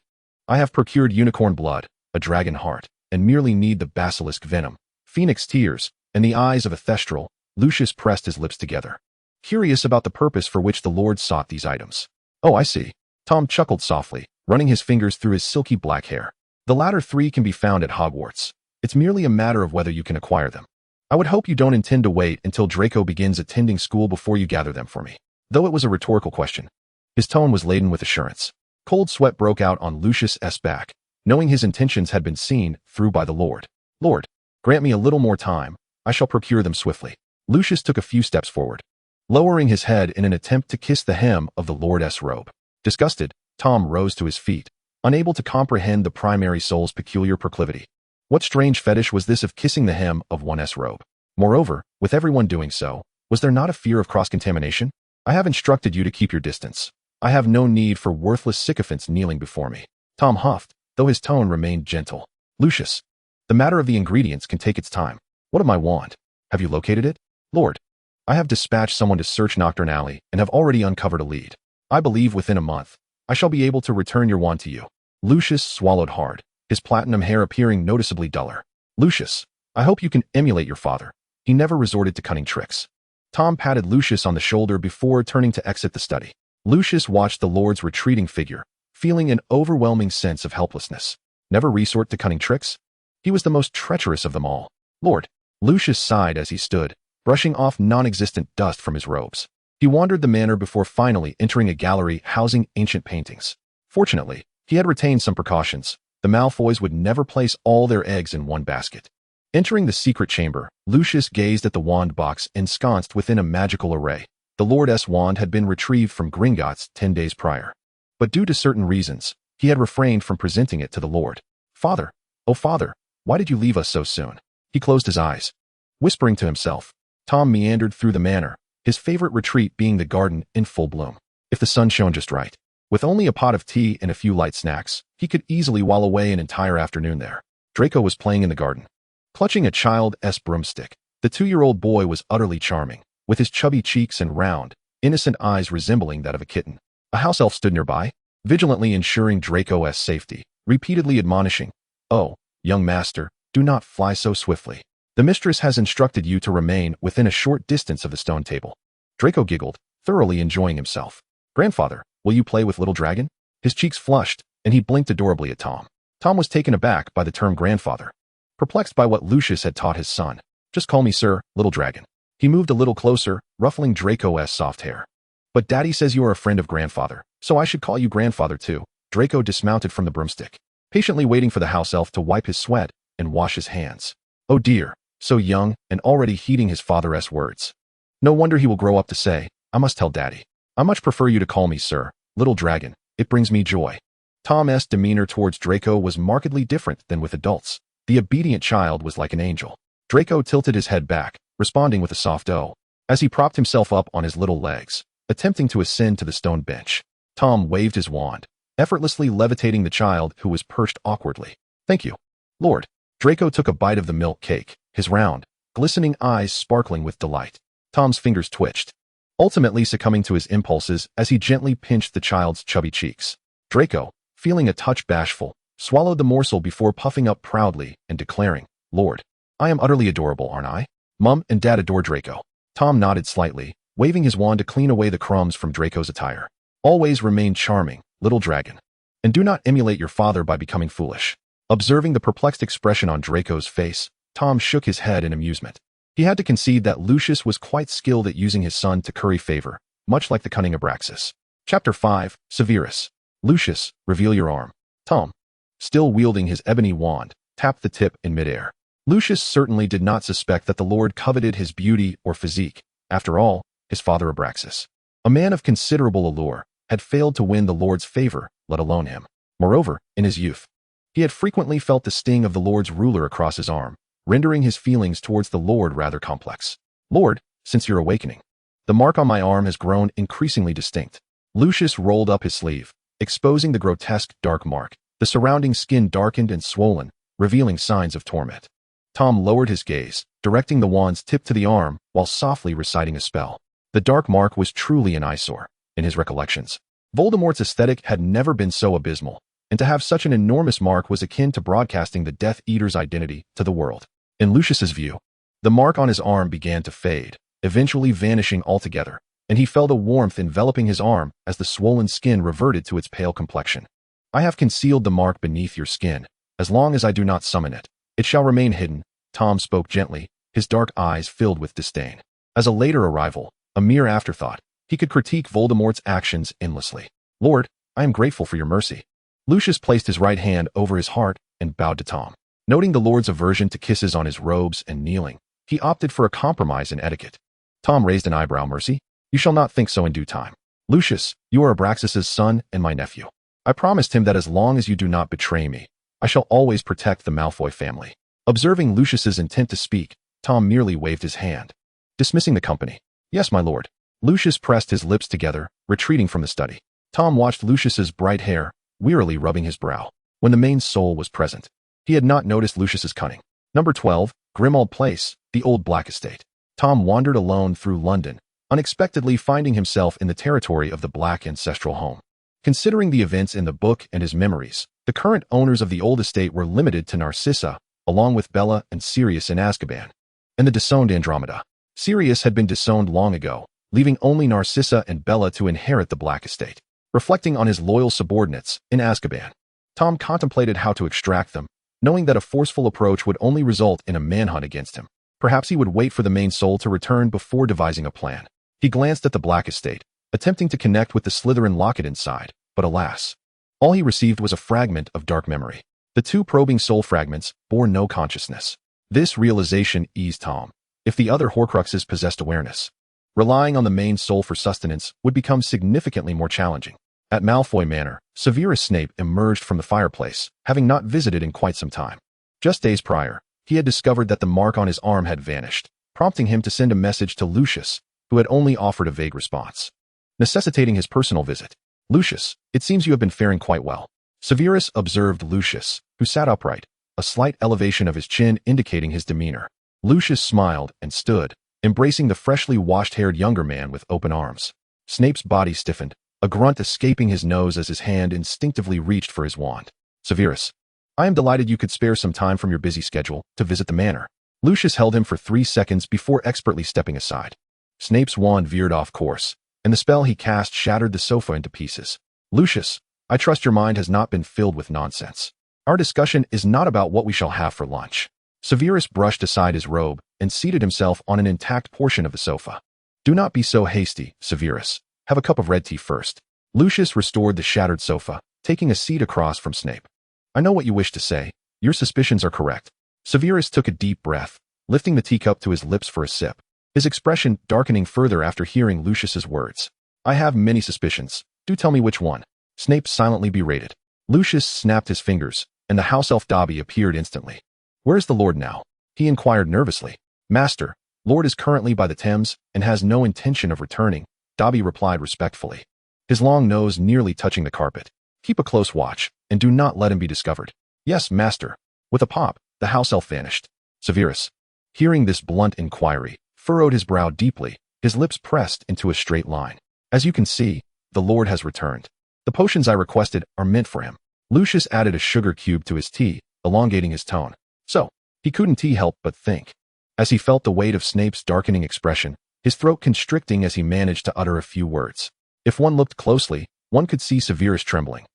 I have procured unicorn blood, a dragon heart, and merely need the basilisk venom, phoenix tears, and the eyes of a thestral. Lucius pressed his lips together, curious about the purpose for which the Lord sought these items. Oh, I see. Tom chuckled softly, running his fingers through his silky black hair. The latter three can be found at Hogwarts. It's merely a matter of whether you can acquire them. I would hope you don't intend to wait until Draco begins attending school before you gather them for me. Though it was a rhetorical question, his tone was laden with assurance. Cold sweat broke out on Lucius's back, knowing his intentions had been seen through by the Lord. Lord, grant me a little more time. I shall procure them swiftly. Lucius took a few steps forward, lowering his head in an attempt to kiss the hem of the Lord's robe. Disgusted, Tom rose to his feet, unable to comprehend the primary soul's peculiar proclivity. What strange fetish was this of kissing the hem of one's robe? Moreover, with everyone doing so, was there not a fear of cross-contamination? I have instructed you to keep your distance. I have no need for worthless sycophants kneeling before me. Tom huffed, though his tone remained gentle. Lucius, the matter of the ingredients can take its time. What of my wand? Have you located it? Lord, I have dispatched someone to search Nocturne Alley and have already uncovered a lead. I believe within a month, I shall be able to return your wand to you. Lucius swallowed hard, his platinum hair appearing noticeably duller. Lucius, I hope you can emulate your father. He never resorted to cunning tricks. Tom patted Lucius on the shoulder before turning to exit the study. Lucius watched the Lord's retreating figure, feeling an overwhelming sense of helplessness. Never resort to cunning tricks? He was the most treacherous of them all. Lord, Lucius sighed as he stood, brushing off non-existent dust from his robes. He wandered the manor before finally entering a gallery housing ancient paintings. Fortunately, he had retained some precautions. The Malfoys would never place all their eggs in one basket. Entering the secret chamber, Lucius gazed at the wand box ensconced within a magical array. The Lord's wand had been retrieved from Gringotts 10 days prior. But due to certain reasons, he had refrained from presenting it to the Lord. Father, oh father, why did you leave us so soon? He closed his eyes. Whispering to himself, Tom meandered through the manor, his favorite retreat being the garden in full bloom. If the sun shone just right, with only a pot of tea and a few light snacks, he could easily while away an entire afternoon there. Draco was playing in the garden, clutching a child's broomstick. The 2-year-old boy was utterly charming, with his chubby cheeks and round, innocent eyes resembling that of a kitten. A house elf stood nearby, vigilantly ensuring Draco's safety, repeatedly admonishing, "Oh, young master, do not fly so swiftly. The mistress has instructed you to remain within a short distance of the stone table." Draco giggled, thoroughly enjoying himself. "Grandfather, will you play with little dragon?" His cheeks flushed, and he blinked adorably at Tom. Tom was taken aback by the term grandfather, perplexed by what Lucius had taught his son. "Just call me sir, little dragon." He moved a little closer, ruffling Draco's soft hair. "But Daddy says you are a friend of grandfather, so I should call you grandfather too." Draco dismounted from the broomstick, patiently waiting for the house elf to wipe his sweat and wash his hands. Oh dear, so young and already heeding his father's words. No wonder he will grow up to say, "I must tell Daddy. I much prefer you to call me sir, little dragon. It brings me joy." Tom's demeanor towards Draco was markedly different than with adults. The obedient child was like an angel. Draco tilted his head back, responding with a soft "oh," as he propped himself up on his little legs, attempting to ascend to the stone bench. Tom waved his wand, effortlessly levitating the child who was perched awkwardly. "Thank you, Lord." Draco took a bite of the milk cake, his round, glistening eyes sparkling with delight. Tom's fingers twitched, ultimately succumbing to his impulses as he gently pinched the child's chubby cheeks. Draco, feeling a touch bashful, swallowed the morsel before puffing up proudly and declaring, "Lord, I am utterly adorable, aren't I? Mum and Dad adore Draco." Tom nodded slightly, waving his wand to clean away the crumbs from Draco's attire. Always remain charming, little dragon. And do not emulate your father by becoming foolish. Observing the perplexed expression on Draco's face, Tom shook his head in amusement. He had to concede that Lucius was quite skilled at using his son to curry favor, much like the cunning Abraxas. Chapter 5, Severus. Lucius, reveal your arm. Tom, still wielding his ebony wand, tapped the tip in midair. Lucius certainly did not suspect that the Lord coveted his beauty or physique. After all, his father Abraxas, a man of considerable allure, had failed to win the Lord's favor, let alone him. Moreover, in his youth, he had frequently felt the sting of the Lord's ruler across his arm, rendering his feelings towards the Lord rather complex. Lord, since your awakening, the mark on my arm has grown increasingly distinct. Lucius rolled up his sleeve, exposing the grotesque dark mark. The surrounding skin darkened and swollen, revealing signs of torment. Tom lowered his gaze, directing the wand's tip to the arm while softly reciting a spell. The dark mark was truly an eyesore, in his recollections. Voldemort's aesthetic had never been so abysmal, and to have such an enormous mark was akin to broadcasting the Death Eater's identity to the world. In Lucius's view, the mark on his arm began to fade, eventually vanishing altogether, and he felt a warmth enveloping his arm as the swollen skin reverted to its pale complexion. I have concealed the mark beneath your skin. As long as I do not summon it, it shall remain hidden. Tom spoke gently, his dark eyes filled with disdain. As a later arrival, a mere afterthought, he could critique Voldemort's actions endlessly. Lord, I am grateful for your mercy. Lucius placed his right hand over his heart and bowed to Tom. Noting the Lord's aversion to kisses on his robes and kneeling, he opted for a compromise in etiquette. Tom raised an eyebrow. Mercy? You shall not think so in due time. Lucius, you are Abraxas's son and my nephew. I promised him that as long as you do not betray me, I shall always protect the Malfoy family. Observing Lucius's intent to speak, Tom merely waved his hand, dismissing the company. Yes, my lord. Lucius pressed his lips together, retreating from the study. Tom watched Lucius's bright hair, wearily rubbing his brow. When the main soul was present, he had not noticed Lucius's cunning. Number 12, Grimmauld Place, the Old Black Estate. Tom wandered alone through London, unexpectedly finding himself in the territory of the Black ancestral home. Considering the events in the book and his memories, the current owners of the old estate were limited to Narcissa, along with Bella and Sirius in Azkaban, and the disowned Andromeda. Sirius had been disowned long ago, leaving only Narcissa and Bella to inherit the Black Estate. Reflecting on his loyal subordinates in Azkaban, Tom contemplated how to extract them, knowing that a forceful approach would only result in a manhunt against him. Perhaps he would wait for the main soul to return before devising a plan. He glanced at the Black Estate, attempting to connect with the Slytherin locket inside, but alas, all he received was a fragment of dark memory. The two probing soul fragments bore no consciousness. This realization eased Tom. If the other Horcruxes possessed awareness, relying on the main soul for sustenance would become significantly more challenging. At Malfoy Manor, Severus Snape emerged from the fireplace, having not visited in quite some time. Just days prior, he had discovered that the mark on his arm had vanished, prompting him to send a message to Lucius, who had only offered a vague response, necessitating his personal visit. Lucius, it seems you have been faring quite well. Severus observed Lucius, who sat upright, a slight elevation of his chin indicating his demeanor. Lucius smiled and stood, embracing the freshly washed-haired younger man with open arms. Snape's body stiffened, a grunt escaping his nose as his hand instinctively reached for his wand. Severus, I am delighted you could spare some time from your busy schedule to visit the manor. Lucius held him for 3 seconds before expertly stepping aside. Snape's wand veered off course, and the spell he cast shattered the sofa into pieces. Lucius, I trust your mind has not been filled with nonsense. Our discussion is not about what we shall have for lunch. Severus brushed aside his robe and seated himself on an intact portion of the sofa. Do not be so hasty, Severus. Have a cup of red tea first. Lucius restored the shattered sofa, taking a seat across from Snape. I know what you wish to say. Your suspicions are correct. Severus took a deep breath, lifting the teacup to his lips for a sip, his expression darkening further after hearing Lucius's words. I have many suspicions. Do tell me which one. Snape silently berated. Lucius snapped his fingers, and the house elf Dobby appeared instantly. Where is the Lord now? He inquired nervously. Master, Lord is currently by the Thames and has no intention of returning, Dobby replied respectfully, his long nose nearly touching the carpet. Keep a close watch, and do not let him be discovered. Yes, master. With a pop, the house elf vanished. Severus, hearing this blunt inquiry, furrowed his brow deeply, his lips pressed into a straight line. As you can see, the Lord has returned. The potions I requested are meant for him. Lucius added a sugar cube to his tea, elongating his tone. So, he couldn't help but think. As he felt the weight of Snape's darkening expression, his throat constricting as he managed to utter a few words. If one looked closely, one could see Severus trembling,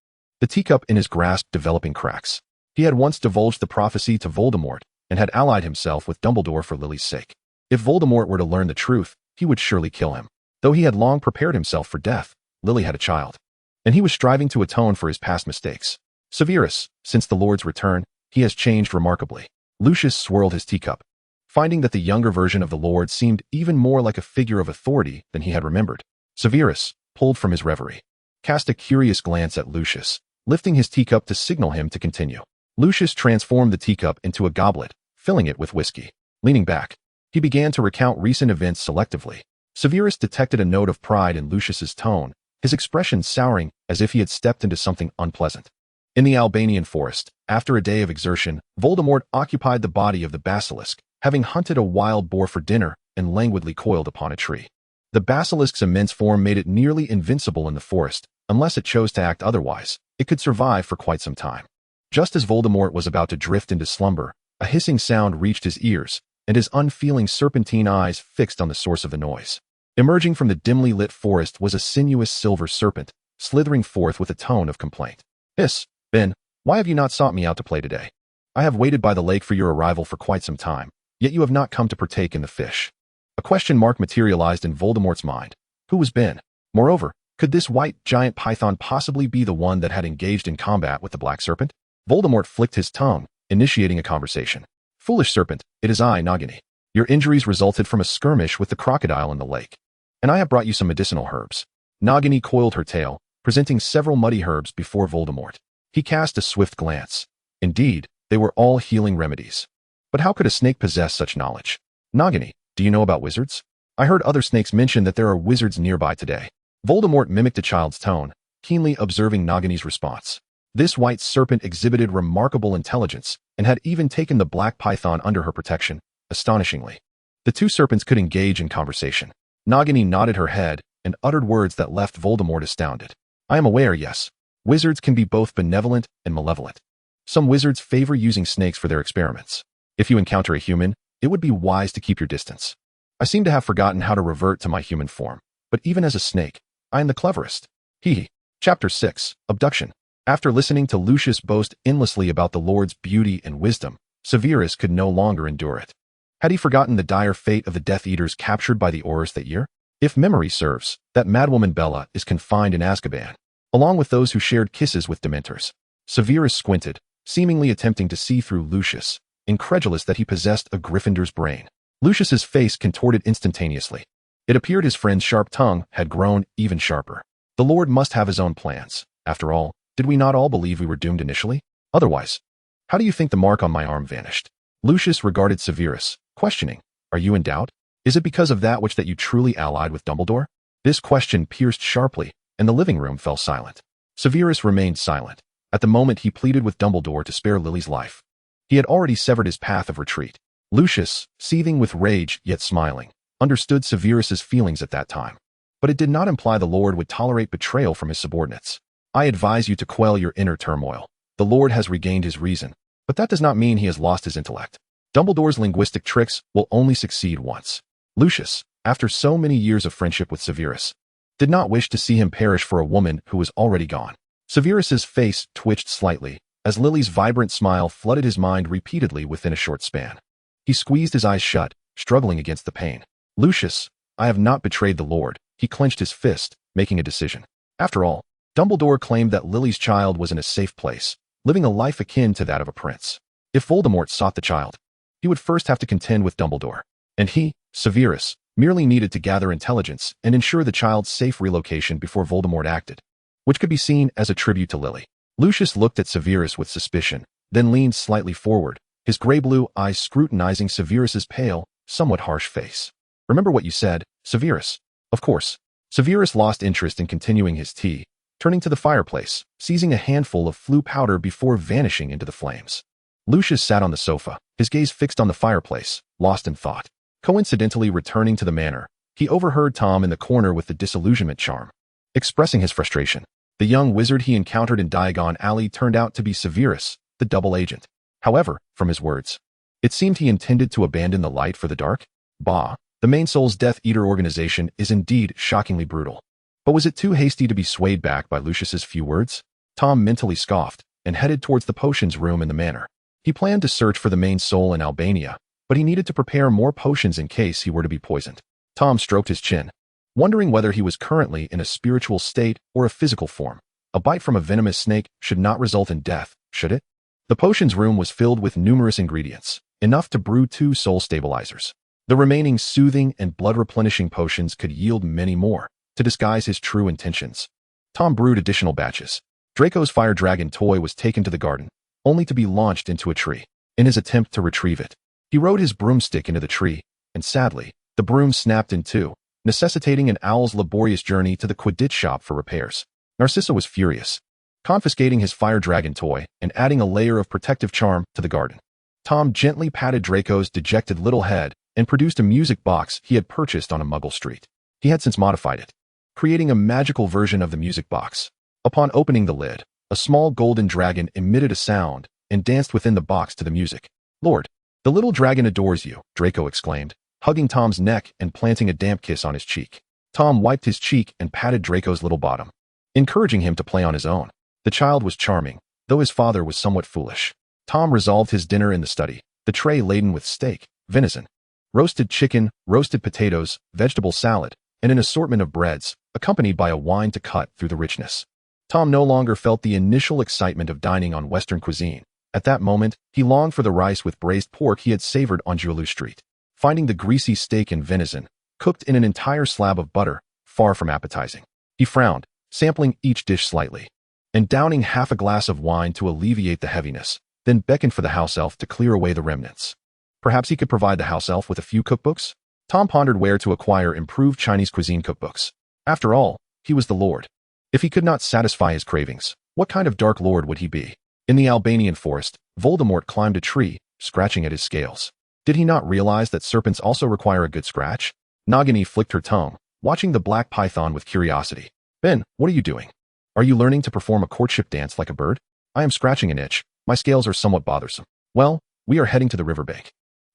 the teacup in his grasp developing cracks. He had once divulged the prophecy to Voldemort and had allied himself with Dumbledore for Lily's sake. If Voldemort were to learn the truth, he would surely kill him. Though he had long prepared himself for death, Lily had a child, and he was striving to atone for his past mistakes. Severus, since the Lord's return, he has changed remarkably. Lucius swirled his teacup, finding that the younger version of the Lord seemed even more like a figure of authority than he had remembered. Severus, pulled from his reverie, cast a curious glance at Lucius, lifting his teacup to signal him to continue. Lucius transformed the teacup into a goblet, filling it with whiskey. Leaning back, he began to recount recent events selectively. Severus detected a note of pride in Lucius's tone, his expression souring as if he had stepped into something unpleasant. In the Albanian forest, after a day of exertion, Voldemort occupied the body of the basilisk, having hunted a wild boar for dinner and languidly coiled upon a tree. The basilisk's immense form made it nearly invincible in the forest. Unless it chose to act otherwise, it could survive for quite some time. Just as Voldemort was about to drift into slumber, a hissing sound reached his ears, and his unfeeling serpentine eyes fixed on the source of the noise. Emerging from the dimly lit forest was a sinuous silver serpent, slithering forth with a tone of complaint. "Hiss, Ben, why have you not sought me out to play today? I have waited by the lake for your arrival for quite some time, yet you have not come to partake in the fish." A question mark materialized in Voldemort's mind. Who was Ben? Moreover, could this white giant python possibly be the one that had engaged in combat with the black serpent? Voldemort flicked his tongue, initiating a conversation. "Foolish serpent, it is I, Nagini. Your injuries resulted from a skirmish with the crocodile in the lake, and I have brought you some medicinal herbs." Nagini coiled her tail, presenting several muddy herbs before Voldemort. He cast a swift glance. Indeed, they were all healing remedies. But how could a snake possess such knowledge? "Nagini, do you know about wizards? I heard other snakes mention that there are wizards nearby today." Voldemort mimicked a child's tone, keenly observing Nagini's response. This white serpent exhibited remarkable intelligence and had even taken the black python under her protection, astonishingly. The two serpents could engage in conversation. Nagini nodded her head and uttered words that left Voldemort astounded. "I am aware, yes. Wizards can be both benevolent and malevolent. Some wizards favor using snakes for their experiments. If you encounter a human, it would be wise to keep your distance. I seem to have forgotten how to revert to my human form, but even as a snake, I am the cleverest." Hee. Chapter 6. Abduction. After listening to Lucius boast endlessly about the Lord's beauty and wisdom, Severus could no longer endure it. Had he forgotten the dire fate of the Death Eaters captured by the Aurors that year? If memory serves, that madwoman Bella is confined in Azkaban, along with those who shared kisses with Dementors. Severus squinted, seemingly attempting to see through Lucius, incredulous that he possessed a Gryffindor's brain. Lucius's face contorted instantaneously. It appeared his friend's sharp tongue had grown even sharper. The Lord must have his own plans. After all, did we not all believe we were doomed initially? Otherwise, how do you think the mark on my arm vanished? Lucius regarded Severus, questioning. Are you in doubt? Is it because of that which that you truly allied with Dumbledore? This question pierced sharply, and the living room fell silent. Severus remained silent. At the moment he pleaded with Dumbledore to spare Lily's life. He had already severed his path of retreat. Lucius, seething with rage yet smiling, understood Severus's feelings at that time. But it did not imply the Lord would tolerate betrayal from his subordinates. "I advise you to quell your inner turmoil. The Lord has regained his reason, but that does not mean he has lost his intellect. Dumbledore's linguistic tricks will only succeed once." Lucius, after so many years of friendship with Severus, did not wish to see him perish for a woman who was already gone. Severus's face twitched slightly, as Lily's vibrant smile flooded his mind repeatedly within a short span. He squeezed his eyes shut, struggling against the pain. "Lucius, I have not betrayed the Lord." He clenched his fist, making a decision. After all, Dumbledore claimed that Lily's child was in a safe place, living a life akin to that of a prince. If Voldemort sought the child, he would first have to contend with Dumbledore. And he, Severus, merely needed to gather intelligence and ensure the child's safe relocation before Voldemort acted, which could be seen as a tribute to Lily. Lucius looked at Severus with suspicion, then leaned slightly forward, his gray-blue eyes scrutinizing Severus's pale, somewhat harsh face. "Remember what you said, Severus?" "Of course." Severus lost interest in continuing his tea, turning to the fireplace, seizing a handful of flue powder before vanishing into the flames. Lucius sat on the sofa, his gaze fixed on the fireplace, lost in thought. Coincidentally returning to the manor, he overheard Tom in the corner with the disillusionment charm, expressing his frustration. The young wizard he encountered in Diagon Alley turned out to be Severus, the double agent. However, from his words, it seemed he intended to abandon the light for the dark. Bah, the main Soul's Death Eater organization is indeed shockingly brutal. But was it too hasty to be swayed back by Lucius's few words? Tom mentally scoffed and headed towards the potions room in the manor. He planned to search for the main soul in Albania, but he needed to prepare more potions in case he were to be poisoned. Tom stroked his chin, wondering whether he was currently in a spiritual state or a physical form. A bite from a venomous snake should not result in death, should it? The potions room was filled with numerous ingredients, enough to brew 2 soul stabilizers. The remaining soothing and blood-replenishing potions could yield many more, to disguise his true intentions. Tom brewed additional batches. Draco's fire dragon toy was taken to the garden, only to be launched into a tree. In his attempt to retrieve it, he rode his broomstick into the tree, and sadly, the broom snapped in two, necessitating an owl's laborious journey to the Quidditch shop for repairs. Narcissa was furious, confiscating his fire dragon toy and adding a layer of protective charm to the garden. Tom gently patted Draco's dejected little head and produced a music box he had purchased on a Muggle street. He had since modified it, creating a magical version of the music box. Upon opening the lid, a small golden dragon emitted a sound and danced within the box to the music. "Lord, the little dragon adores you," Draco exclaimed, hugging Tom's neck and planting a damp kiss on his cheek. Tom wiped his cheek and patted Draco's little bottom, encouraging him to play on his own. The child was charming, though his father was somewhat foolish. Tom resolved his dinner in the study, the tray laden with steak, venison, roasted chicken, roasted potatoes, vegetable salad, and an assortment of breads, accompanied by a wine to cut through the richness. Tom no longer felt the initial excitement of dining on Western cuisine. At that moment, he longed for the rice with braised pork he had savored on Juilliard Street. Finding the greasy steak and venison, cooked in an entire slab of butter, far from appetizing. He frowned, sampling each dish slightly, and downing half a glass of wine to alleviate the heaviness, then beckoned for the house elf to clear away the remnants. Perhaps he could provide the house elf with a few cookbooks? Tom pondered where to acquire improved Chinese cuisine cookbooks. After all, he was the Lord. If he could not satisfy his cravings, what kind of Dark Lord would he be? In the Albanian forest, Voldemort climbed a tree, scratching at his scales. Did he not realize that serpents also require a good scratch? Nagini flicked her tongue, watching the black python with curiosity. "Ben, what are you doing? Are you learning to perform a courtship dance like a bird?" "I am scratching an itch. My scales are somewhat bothersome." "Well, we are heading to the riverbank."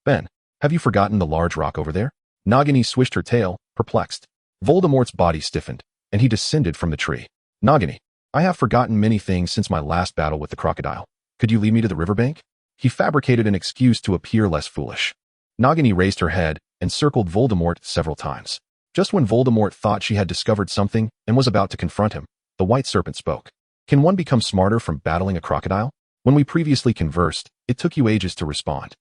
"Ben, have you forgotten the large rock over there?" Nagini swished her tail, perplexed. Voldemort's body stiffened, and he descended from the tree. "Nagini, I have forgotten many things since my last battle with the crocodile. Could you lead me to the riverbank?" He fabricated an excuse to appear less foolish. Nagini raised her head and circled Voldemort several times. Just when Voldemort thought she had discovered something and was about to confront him, the white serpent spoke. "Can one become smarter from battling a crocodile? When we previously conversed, it took you ages to respond."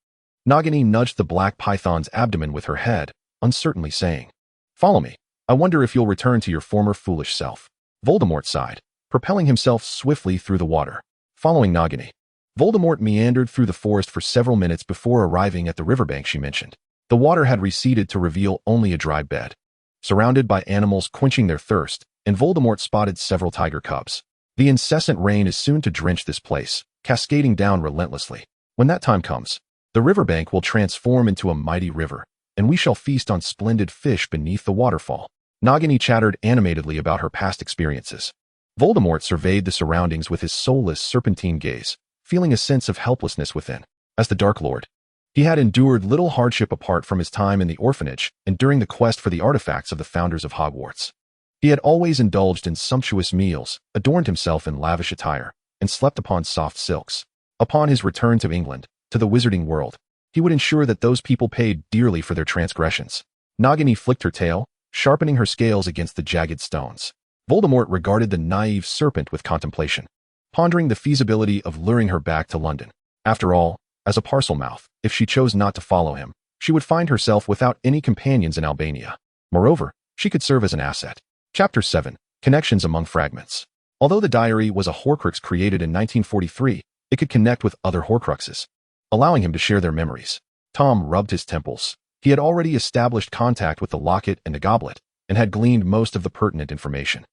Nagini nudged the black python's abdomen with her head, uncertainly saying, "Follow me. I wonder if you'll return to your former foolish self." Voldemort sighed, propelling himself swiftly through the water. Following Nagini, Voldemort meandered through the forest for several minutes before arriving at the riverbank she mentioned. The water had receded to reveal only a dry bed, surrounded by animals quenching their thirst, and Voldemort spotted several tiger cubs. The incessant rain is soon to drench this place, cascading down relentlessly. When that time comes, the riverbank will transform into a mighty river, and we shall feast on splendid fish beneath the waterfall. Nagini chattered animatedly about her past experiences. Voldemort surveyed the surroundings with his soulless serpentine gaze, feeling a sense of helplessness within. As the Dark Lord, he had endured little hardship apart from his time in the orphanage and during the quest for the artifacts of the founders of Hogwarts. He had always indulged in sumptuous meals, adorned himself in lavish attire, and slept upon soft silks. Upon his return to England, to the wizarding world, he would ensure that those people paid dearly for their transgressions. Nagini flicked her tail, sharpening her scales against the jagged stones. Voldemort regarded the naive serpent with contemplation, pondering the feasibility of luring her back to London. After all, as a Parselmouth, if she chose not to follow him, she would find herself without any companions in Albania. Moreover, she could serve as an asset. Chapter 7. Connections Among Fragments. Although the diary was a Horcrux created in 1943, it could connect with other Horcruxes, allowing him to share their memories. Tom rubbed his temples. He had already established contact with the locket and the goblet, and had gleaned most of the pertinent information.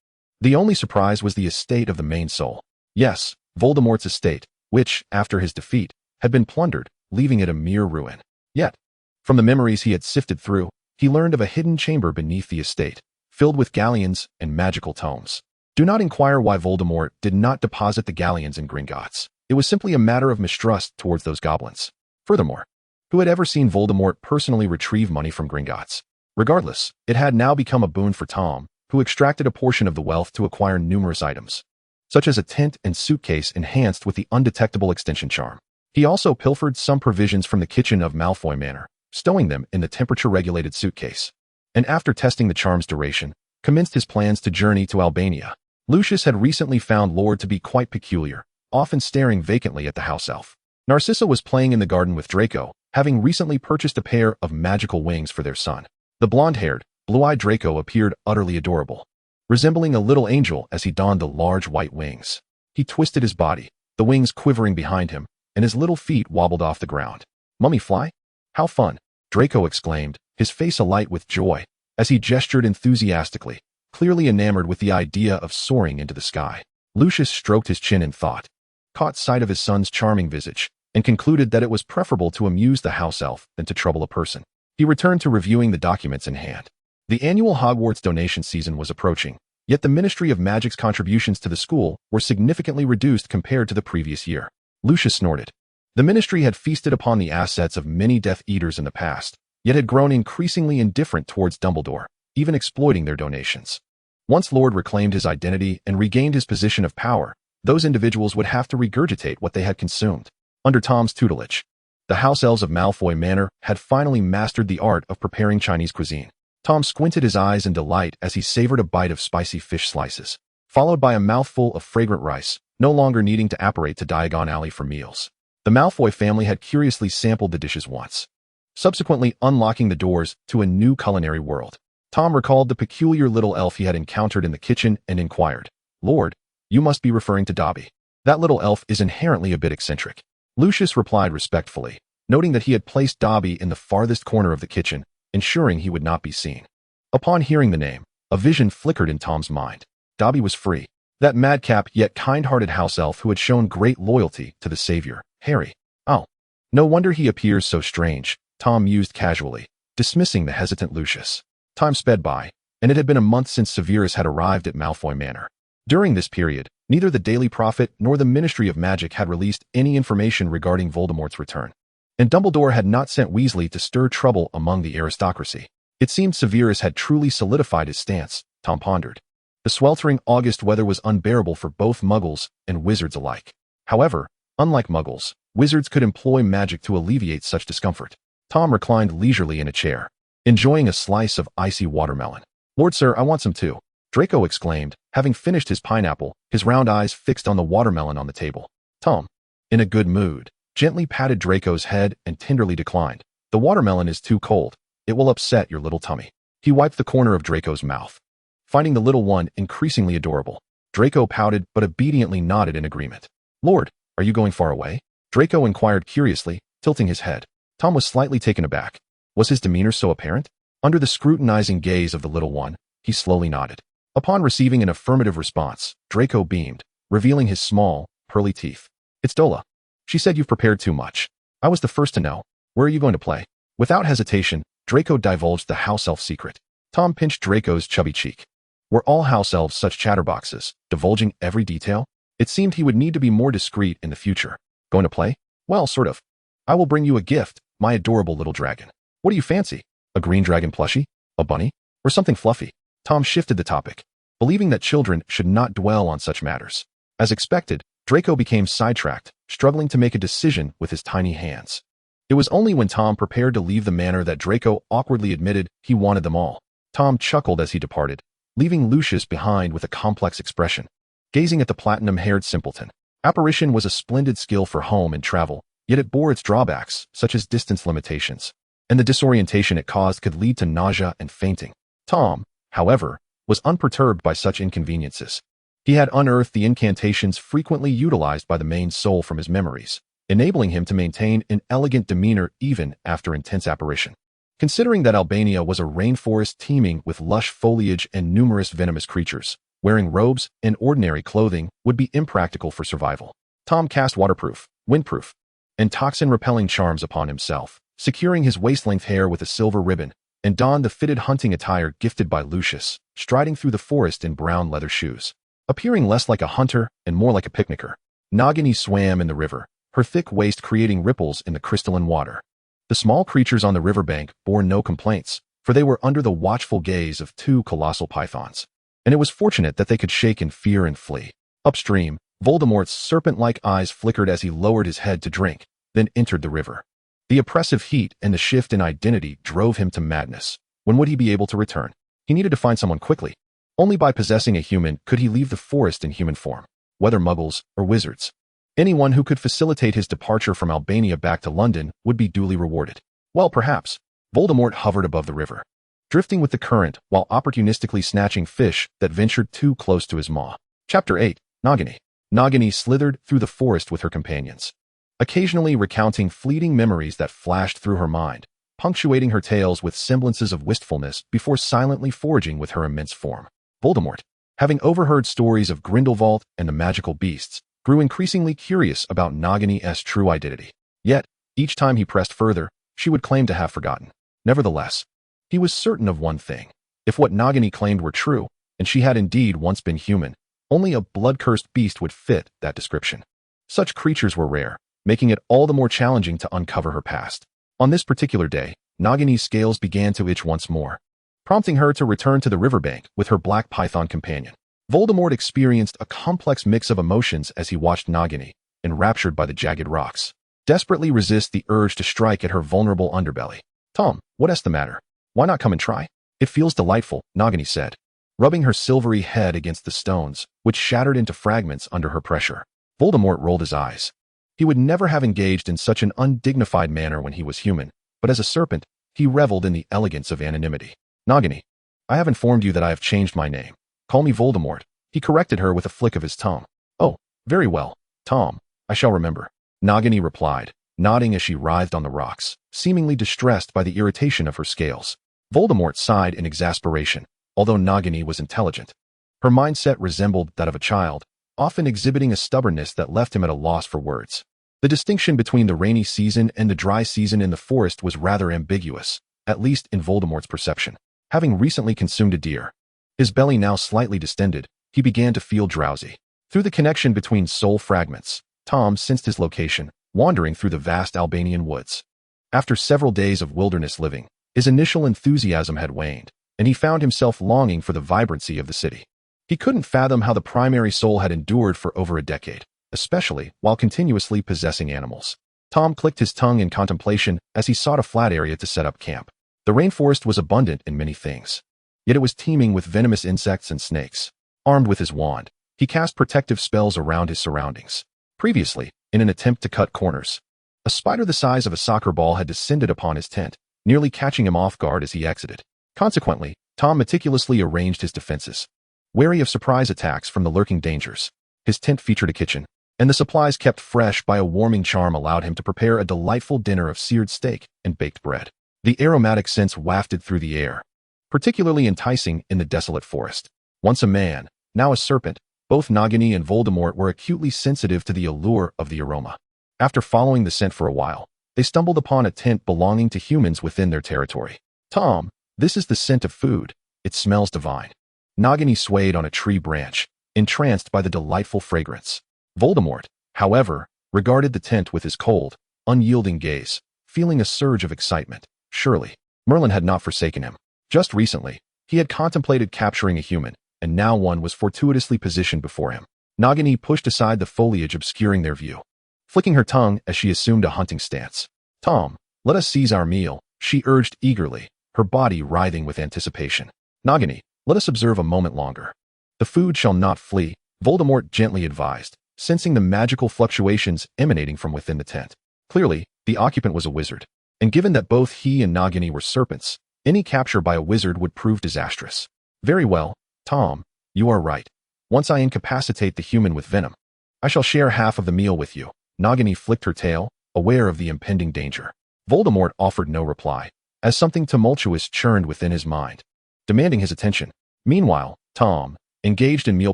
The only surprise was the estate of the main soul. Yes, Voldemort's estate, which, after his defeat, had been plundered, leaving it a mere ruin. Yet, from the memories he had sifted through, he learned of a hidden chamber beneath the estate, filled with galleons and magical tomes. Do not inquire why Voldemort did not deposit the galleons in Gringotts. It was simply a matter of mistrust towards those goblins. Furthermore, who had ever seen Voldemort personally retrieve money from Gringotts? Regardless, it had now become a boon for Tom, who extracted a portion of the wealth to acquire numerous items, such as a tent and suitcase enhanced with the undetectable extension charm. He also pilfered some provisions from the kitchen of Malfoy Manor, stowing them in the temperature-regulated suitcase, and after testing the charm's duration, commenced his plans to journey to Albania. Lucius had recently found Lord to be quite peculiar, often staring vacantly at the house elf. Narcissa was playing in the garden with Draco, having recently purchased a pair of magical wings for their son. The blonde-haired, blue-eyed Draco appeared utterly adorable, resembling a little angel as he donned the large white wings. He twisted his body, the wings quivering behind him, and his little feet wobbled off the ground. "Mummy fly? How fun!" Draco exclaimed, his face alight with joy, as he gestured enthusiastically, clearly enamored with the idea of soaring into the sky. Lucius stroked his chin in thought, caught sight of his son's charming visage, and concluded that it was preferable to amuse the house elf than to trouble a person. He returned to reviewing the documents in hand. The annual Hogwarts donation season was approaching, yet the Ministry of Magic's contributions to the school were significantly reduced compared to the previous year. Lucius snorted. The ministry had feasted upon the assets of many Death Eaters in the past, yet had grown increasingly indifferent towards Dumbledore, even exploiting their donations. Once Lord reclaimed his identity and regained his position of power, those individuals would have to regurgitate what they had consumed. Under Tom's tutelage, the house elves of Malfoy Manor had finally mastered the art of preparing Chinese cuisine. Tom squinted his eyes in delight as he savored a bite of spicy fish slices, followed by a mouthful of fragrant rice, no longer needing to apparate to Diagon Alley for meals. The Malfoy family had curiously sampled the dishes once, subsequently unlocking the doors to a new culinary world. Tom recalled the peculiar little elf he had encountered in the kitchen and inquired, "Lord, you must be referring to Dobby. That little elf is inherently a bit eccentric." Lucius replied respectfully, noting that he had placed Dobby in the farthest corner of the kitchen, ensuring he would not be seen. Upon hearing the name, a vision flickered in Tom's mind. Dobby was free, that madcap yet kind-hearted house elf who had shown great loyalty to the savior, Harry. Oh, no wonder he appears so strange, Tom mused casually, dismissing the hesitant Lucius. Time sped by, and it had been a month since Severus had arrived at Malfoy Manor. During this period, neither the Daily Prophet nor the Ministry of Magic had released any information regarding Voldemort's return, and Dumbledore had not sent Weasley to stir trouble among the aristocracy. It seemed Severus had truly solidified his stance, Tom pondered. The sweltering August weather was unbearable for both Muggles and wizards alike. However, unlike Muggles, wizards could employ magic to alleviate such discomfort. Tom reclined leisurely in a chair, enjoying a slice of icy watermelon. "Lord sir, I want some too," Draco exclaimed, having finished his pineapple, his round eyes fixed on the watermelon on the table. Tom, in a good mood, gently patted Draco's head and tenderly declined. "The watermelon is too cold. It will upset your little tummy." He wiped the corner of Draco's mouth, finding the little one increasingly adorable. Draco pouted but obediently nodded in agreement. "Lord, are you going far away?" Draco inquired curiously, tilting his head. Tom was slightly taken aback. Was his demeanor so apparent? Under the scrutinizing gaze of the little one, he slowly nodded. Upon receiving an affirmative response, Draco beamed, revealing his small, pearly teeth. "It's Dola. She said you've prepared too much. I was the first to know. Where are you going to play?" Without hesitation, Draco divulged the house elf secret. Tom pinched Draco's chubby cheek. Were all house elves such chatterboxes, divulging every detail? It seemed he would need to be more discreet in the future. "Going to play?" "Well, sort of. I will bring you a gift, my adorable little dragon." "What do you fancy? A green dragon plushie? A bunny? Or something fluffy?" Tom shifted the topic, believing that children should not dwell on such matters. As expected, Draco became sidetracked, struggling to make a decision with his tiny hands. It was only when Tom prepared to leave the manor that Draco awkwardly admitted he wanted them all. Tom chuckled as he departed, leaving Lucius behind with a complex expression, gazing at the platinum-haired simpleton. Apparition was a splendid skill for home and travel, yet it bore its drawbacks, such as distance limitations, and the disorientation it caused could lead to nausea and fainting. Tom, however, was unperturbed by such inconveniences. He had unearthed the incantations frequently utilized by the main soul from his memories, enabling him to maintain an elegant demeanor even after intense apparition. Considering that Albania was a rainforest teeming with lush foliage and numerous venomous creatures, wearing robes and ordinary clothing would be impractical for survival. Tom cast waterproof, windproof, and toxin-repelling charms upon himself, securing his waist-length hair with a silver ribbon, and donned the fitted hunting attire gifted by Lucius, striding through the forest in brown leather shoes. Appearing less like a hunter and more like a picnicker, Nagini swam in the river, her thick waist creating ripples in the crystalline water. The small creatures on the riverbank bore no complaints, for they were under the watchful gaze of two colossal pythons. and it was fortunate that they could shake in fear and flee. Upstream, Voldemort's serpent-like eyes flickered as he lowered his head to drink, then entered the river. The oppressive heat and the shift in identity drove him to madness. When would he be able to return? He needed to find someone quickly. Only by possessing a human could he leave the forest in human form, whether muggles or wizards. Anyone who could facilitate his departure from Albania back to London would be duly rewarded. Well, perhaps. Voldemort hovered above the river, drifting with the current while opportunistically snatching fish that ventured too close to his maw. Chapter 8. Nagini. Nagini slithered through the forest with her companions, occasionally recounting fleeting memories that flashed through her mind, punctuating her tales with semblances of wistfulness before silently foraging with her immense form. Voldemort, having overheard stories of Grindelwald and the magical beasts, grew increasingly curious about Nagini's true identity. Yet, each time he pressed further, she would claim to have forgotten. Nevertheless, he was certain of one thing. If what Nagini claimed were true, and she had indeed once been human, only a blood-cursed beast would fit that description. Such creatures were rare, making it all the more challenging to uncover her past. On this particular day, Nagini's scales began to itch once more, prompting her to return to the riverbank with her black python companion. Voldemort experienced a complex mix of emotions as he watched Nagini, enraptured by the jagged rocks, desperately resist the urge to strike at her vulnerable underbelly. Tom, what's the matter? Why not come and try? It feels delightful, Nagini said, rubbing her silvery head against the stones, which shattered into fragments under her pressure. Voldemort rolled his eyes. He would never have engaged in such an undignified manner when he was human, but as a serpent, he reveled in the elegance of anonymity. Nagini, I have informed you that I have changed my name. Call me Voldemort. He corrected her with a flick of his tongue. Oh, very well, Tom, I shall remember. Nagini replied, nodding as she writhed on the rocks, seemingly distressed by the irritation of her scales. Voldemort sighed in exasperation, although Nagini was intelligent. Her mindset resembled that of a child, often exhibiting a stubbornness that left him at a loss for words. The distinction between the rainy season and the dry season in the forest was rather ambiguous, at least in Voldemort's perception. Having recently consumed a deer, his belly now slightly distended, he began to feel drowsy. Through the connection between soul fragments, Tom sensed his location, wandering through the vast Albanian woods. After several days of wilderness living, his initial enthusiasm had waned, and he found himself longing for the vibrancy of the city. He couldn't fathom how the primary soul had endured for over a decade, especially while continuously possessing animals. Tom clicked his tongue in contemplation as he sought a flat area to set up camp. The rainforest was abundant in many things, yet it was teeming with venomous insects and snakes. Armed with his wand, he cast protective spells around his surroundings. Previously, in an attempt to cut corners, a spider the size of a soccer ball had descended upon his tent, nearly catching him off guard as he exited. Consequently, Tom meticulously arranged his defenses, wary of surprise attacks from the lurking dangers. His tent featured a kitchen, and the supplies kept fresh by a warming charm allowed him to prepare a delightful dinner of seared steak and baked bread. The aromatic scents wafted through the air, particularly enticing in the desolate forest. Once a man, now a serpent, both Nagini and Voldemort were acutely sensitive to the allure of the aroma. After following the scent for a while, they stumbled upon a tent belonging to humans within their territory. Tom, this is the scent of food. It smells divine. Nagini swayed on a tree branch, entranced by the delightful fragrance. Voldemort, however, regarded the tent with his cold, unyielding gaze, feeling a surge of excitement. Surely, Merlin had not forsaken him. Just recently, he had contemplated capturing a human, and now one was fortuitously positioned before him. Nagini pushed aside the foliage obscuring their view, flicking her tongue as she assumed a hunting stance. Tom, let us seize our meal, she urged eagerly, her body writhing with anticipation. Nagini, let us observe a moment longer. The food shall not flee, Voldemort gently advised, sensing the magical fluctuations emanating from within the tent. Clearly, the occupant was a wizard, and given that both he and Nagini were serpents, any capture by a wizard would prove disastrous. Very well, Tom, you are right. Once I incapacitate the human with venom, I shall share half of the meal with you. Nagini flicked her tail, aware of the impending danger. Voldemort offered no reply, as something tumultuous churned within his mind, demanding his attention. Meanwhile, Tom, engaged in meal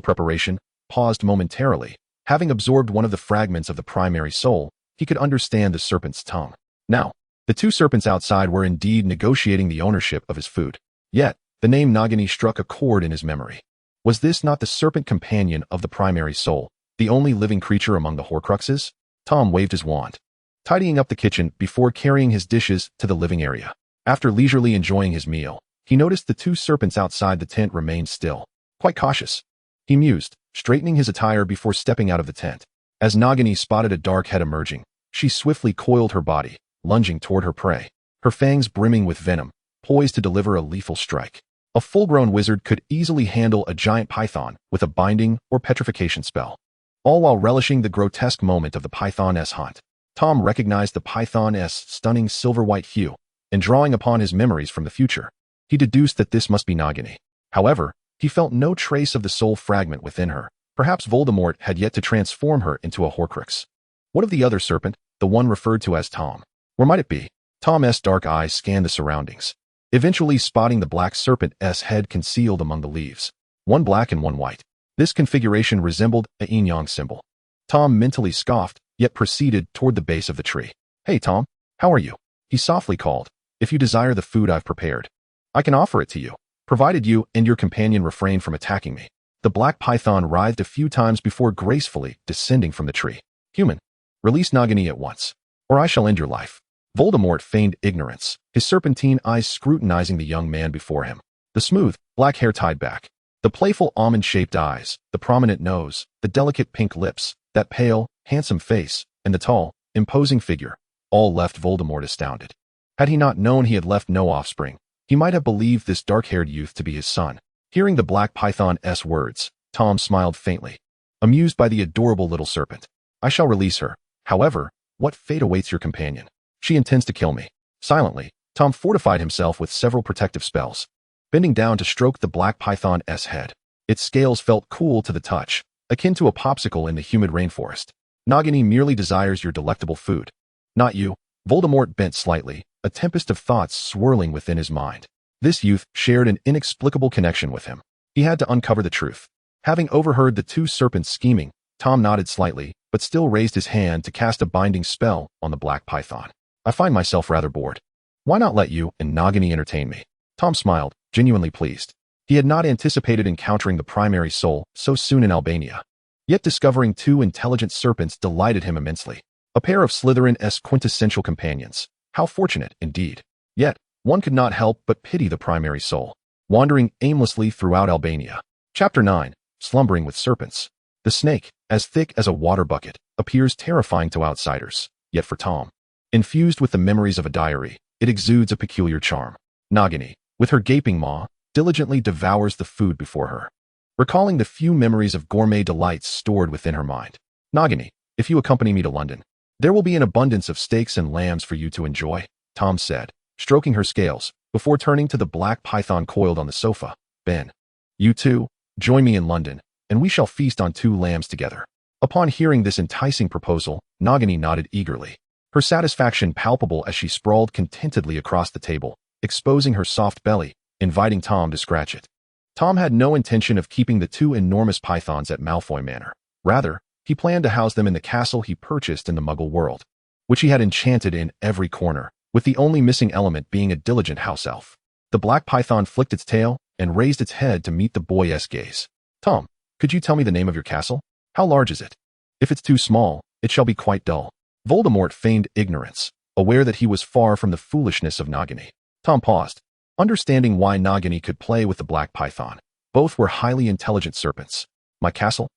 preparation, paused momentarily. Having absorbed one of the fragments of the primary soul, he could understand the serpent's tongue. Now, the two serpents outside were indeed negotiating the ownership of his food. Yet, the name Nagini struck a chord in his memory. Was this not the serpent companion of the primary soul, the only living creature among the Horcruxes? Tom waved his wand, tidying up the kitchen before carrying his dishes to the living area. After leisurely enjoying his meal, he noticed the two serpents outside the tent remained still, Quite cautious, he mused, straightening his attire before stepping out of the tent. As Nagini spotted a dark head emerging, she swiftly coiled her body, lunging toward her prey, her fangs brimming with venom, poised to deliver a lethal strike. A full-grown wizard could easily handle a giant python with a binding or petrification spell. All while relishing the grotesque moment of the python's hunt, Tom recognized the python's stunning silver-white hue, and drawing upon his memories from the future, he deduced that this must be Nagini. However, he felt no trace of the soul fragment within her. Perhaps Voldemort had yet to transform her into a Horcrux. What of the other serpent, the one referred to as Tom? Where might it be? Tom's dark eyes scanned the surroundings, eventually spotting the black serpent's head concealed among the leaves, one black and one white. This configuration resembled a yin-yang symbol. Tom mentally scoffed, yet proceeded toward the base of the tree. "Hey, Tom, how are you?" he softly called. "If you desire the food I've prepared, I can offer it to you, provided you and your companion refrain from attacking me." The black python writhed a few times before gracefully descending from the tree. "Human, release Nagini at once, or I shall end your life." Voldemort feigned ignorance, his serpentine eyes scrutinizing the young man before him. The smooth, black hair tied back, the playful almond-shaped eyes, the prominent nose, the delicate pink lips, that pale, handsome face, and the tall, imposing figure, all left Voldemort astounded. Had he not known he had left no offspring, he might have believed this dark-haired youth to be his son. Hearing the black python's words, Tom smiled faintly, amused by the adorable little serpent. "I shall release her. However, what fate awaits your companion? She intends to kill me." Silently, Tom fortified himself with several protective spells, bending down to stroke the black python's head. Its scales felt cool to the touch, akin to a popsicle in the humid rainforest. "Nagini merely desires your delectable food, not you." Voldemort bent slightly, a tempest of thoughts swirling within his mind. This youth shared an inexplicable connection with him. He had to uncover the truth. Having overheard the two serpents scheming, Tom nodded slightly, but still raised his hand to cast a binding spell on the black python. "I find myself rather bored. Why not let you and Nagini entertain me?" Tom smiled, genuinely pleased. He had not anticipated encountering the primary soul so soon in Albania. Yet discovering two intelligent serpents delighted him immensely. A pair of Slytherin's quintessential companions. How fortunate, indeed. Yet, one could not help but pity the primary soul, wandering aimlessly throughout Albania. Chapter 9. Slumbering with Serpents. The snake, as thick as a water bucket, appears terrifying to outsiders. Yet for Tom, infused with the memories of a diary, it exudes a peculiar charm. Nagini, with her gaping maw, diligently devours the food before her, recalling the few memories of gourmet delights stored within her mind. "Nagini, if you accompany me to London, there will be an abundance of steaks and lambs for you to enjoy," Tom said, stroking her scales, before turning to the black python coiled on the sofa. "Ben, you too, join me in London, and we shall feast on 2 lambs together." Upon hearing this enticing proposal, Nagini nodded eagerly, her satisfaction palpable as she sprawled contentedly across the table, exposing her soft belly, inviting Tom to scratch it. Tom had no intention of keeping the 2 enormous pythons at Malfoy Manor. Rather, he planned to house them in the castle he purchased in the Muggle world, which he had enchanted in every corner, with the only missing element being a diligent house elf. The black python flicked its tail and raised its head to meet the boy's gaze. "Tom, could you tell me the name of your castle? How large is it? If it's too small, it shall be quite dull." Voldemort feigned ignorance, aware that he was far from the foolishness of Nagini. Tom paused, understanding why Nagini could play with the black python. Both were highly intelligent serpents. "My castle?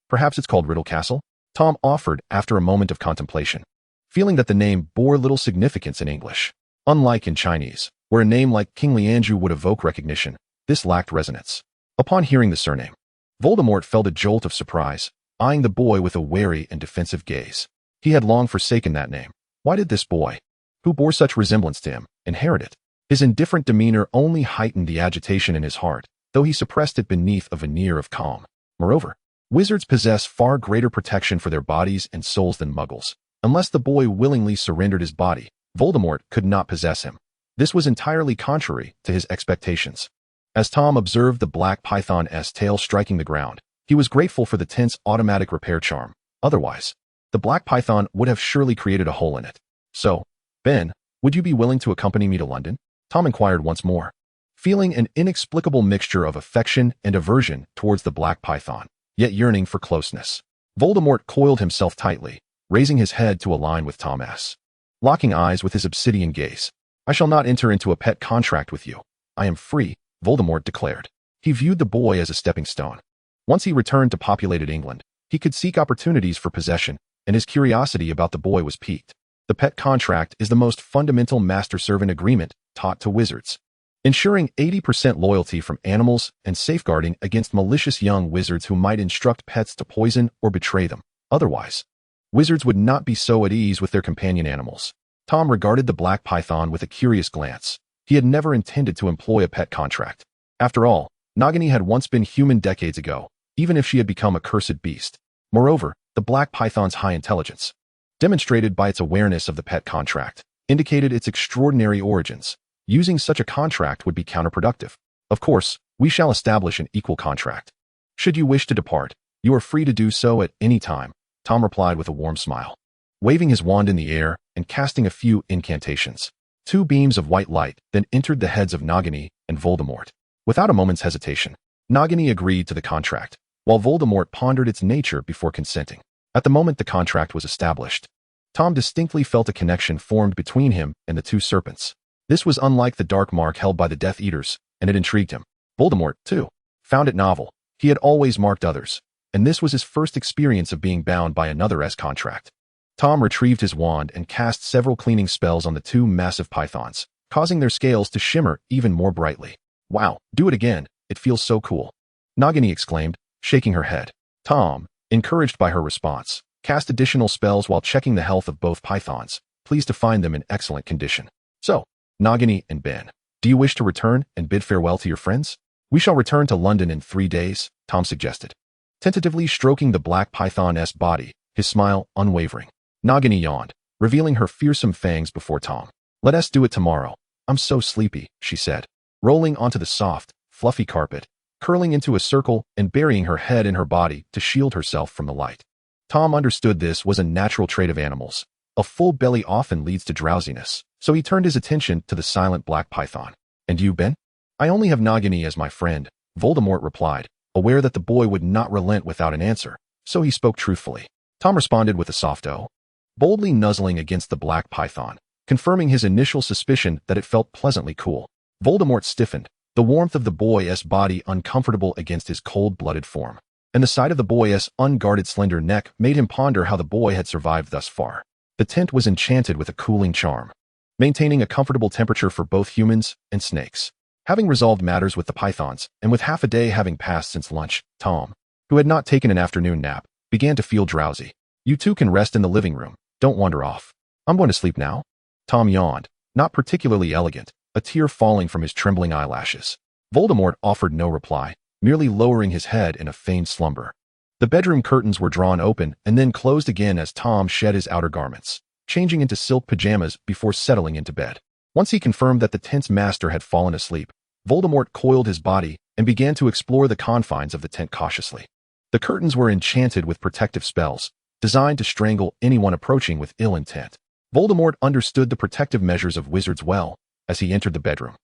Perhaps it's called Riddle Castle?" Tom offered after a moment of contemplation, feeling that the name bore little significance in English. Unlike in Chinese, where a name like King Lianju would evoke recognition, this lacked resonance. Upon hearing the surname, Voldemort felt a jolt of surprise, eyeing the boy with a wary and defensive gaze. He had long forsaken that name. Why did this boy, who bore such resemblance to him, inherit it? His indifferent demeanor only heightened the agitation in his heart, though he suppressed it beneath a veneer of calm. Moreover, wizards possess far greater protection for their bodies and souls than muggles. Unless the boy willingly surrendered his body, Voldemort could not possess him. This was entirely contrary to his expectations. As Tom observed the black python's tail striking the ground, he was grateful for the tense automatic repair charm. Otherwise, the black python would have surely created a hole in it. "So, Ben, would you be willing to accompany me to London?" Tom inquired once more, feeling an inexplicable mixture of affection and aversion towards the black python, yet yearning for closeness. Voldemort coiled himself tightly, raising his head to align with Tom's, locking eyes with his obsidian gaze. "I shall not enter into a pet contract with you. I am free," Voldemort declared. He viewed the boy as a stepping stone. Once he returned to populated England, he could seek opportunities for possession, and his curiosity about the boy was piqued. The pet contract is the most fundamental master-servant agreement taught to wizards, ensuring 80% loyalty from animals and safeguarding against malicious young wizards who might instruct pets to poison or betray them. Otherwise, wizards would not be so at ease with their companion animals. Tom regarded the black python with a curious glance. He had never intended to employ a pet contract. After all, Nagini had once been human decades ago, even if she had become a cursed beast. Moreover, the black python's high intelligence, demonstrated by its awareness of the pet contract, indicated its extraordinary origins. Using such a contract would be counterproductive. Of course, we shall establish an equal contract. Should you wish to depart, you are free to do so at any time, Tom replied with a warm smile. Waving his wand in the air and casting a few incantations, 2 beams of white light then entered the heads of Nagini and Voldemort. Without a moment's hesitation, Nagini agreed to the contract, while Voldemort pondered its nature before consenting. At the moment the contract was established, Tom distinctly felt a connection formed between him and the 2 serpents. This was unlike the dark mark held by the Death Eaters, and it intrigued him. Voldemort, too, found it novel. He had always marked others, and this was his first experience of being bound by another's contract. Tom retrieved his wand and cast several cleaning spells on the 2 massive pythons, causing their scales to shimmer even more brightly. Wow, do it again, it feels so cool, Nagini exclaimed, shaking her head. Tom, encouraged by her response, cast additional spells while checking the health of both pythons, pleased to find them in excellent condition. So, Nagini and Ben, do you wish to return and bid farewell to your friends? We shall return to London in 3 days, Tom suggested, tentatively stroking the black python's body, his smile unwavering. Nagini yawned, revealing her fearsome fangs before Tom. Let us do it tomorrow. I'm so sleepy, she said, rolling onto the soft, fluffy carpet, curling into a circle and burying her head in her body to shield herself from the light. Tom understood this was a natural trait of animals. A full belly often leads to drowsiness, so he turned his attention to the silent black python. And you, Ben? I only have Nagini as my friend, Voldemort replied, aware that the boy would not relent without an answer, so he spoke truthfully. Tom responded with a soft "oh," boldly nuzzling against the black python, confirming his initial suspicion that it felt pleasantly cool. Voldemort stiffened, the warmth of the boy's body uncomfortable against his cold-blooded form, and the sight of the boy's unguarded slender neck made him ponder how the boy had survived thus far. The tent was enchanted with a cooling charm, maintaining a comfortable temperature for both humans and snakes. Having resolved matters with the pythons, and with half a day having passed since lunch, Tom, who had not taken an afternoon nap, began to feel drowsy. You 2 can rest in the living room. Don't wander off. I'm going to sleep now. Tom yawned, not particularly elegant, a tear falling from his trembling eyelashes. Voldemort offered no reply, merely lowering his head in a feigned slumber. The bedroom curtains were drawn open and then closed again as Tom shed his outer garments, changing into silk pajamas before settling into bed. Once he confirmed that the tent's master had fallen asleep, Voldemort coiled his body and began to explore the confines of the tent cautiously. The curtains were enchanted with protective spells, designed to strangle anyone approaching with ill intent. Voldemort understood the protective measures of wizards well as he entered the bedroom.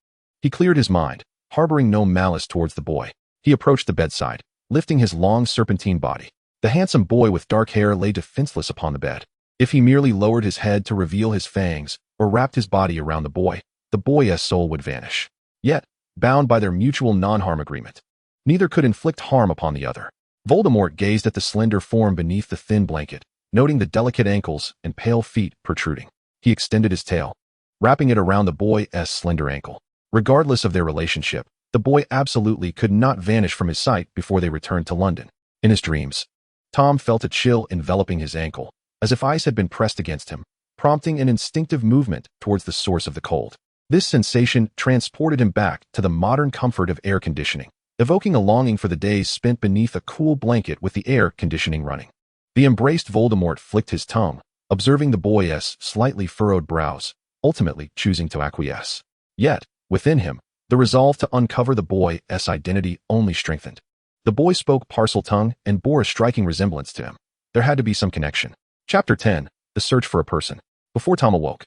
He cleared his mind, harboring no malice towards the boy. He approached the bedside, lifting his long serpentine body. The handsome boy with dark hair lay defenseless upon the bed. If he merely lowered his head to reveal his fangs or wrapped his body around the boy's soul would vanish. Yet, bound by their mutual non-harm agreement, neither could inflict harm upon the other. Voldemort gazed at the slender form beneath the thin blanket, noting the delicate ankles and pale feet protruding. He extended his tail, wrapping it around the boy's slender ankle. Regardless of their relationship, the boy absolutely could not vanish from his sight before they returned to London. In his dreams, Tom felt a chill enveloping his ankle, as if ice had been pressed against him, prompting an instinctive movement towards the source of the cold. This sensation transported him back to the modern comfort of air conditioning, evoking a longing for the days spent beneath a cool blanket with the air conditioning running. The embraced Voldemort flicked his tongue, observing the boy's slightly furrowed brows, ultimately choosing to acquiesce. Yet, within him, the resolve to uncover the boy's identity only strengthened. The boy spoke Parseltongue and bore a striking resemblance to him. There had to be some connection. Chapter 10, The Search for a Person. Before Tom awoke,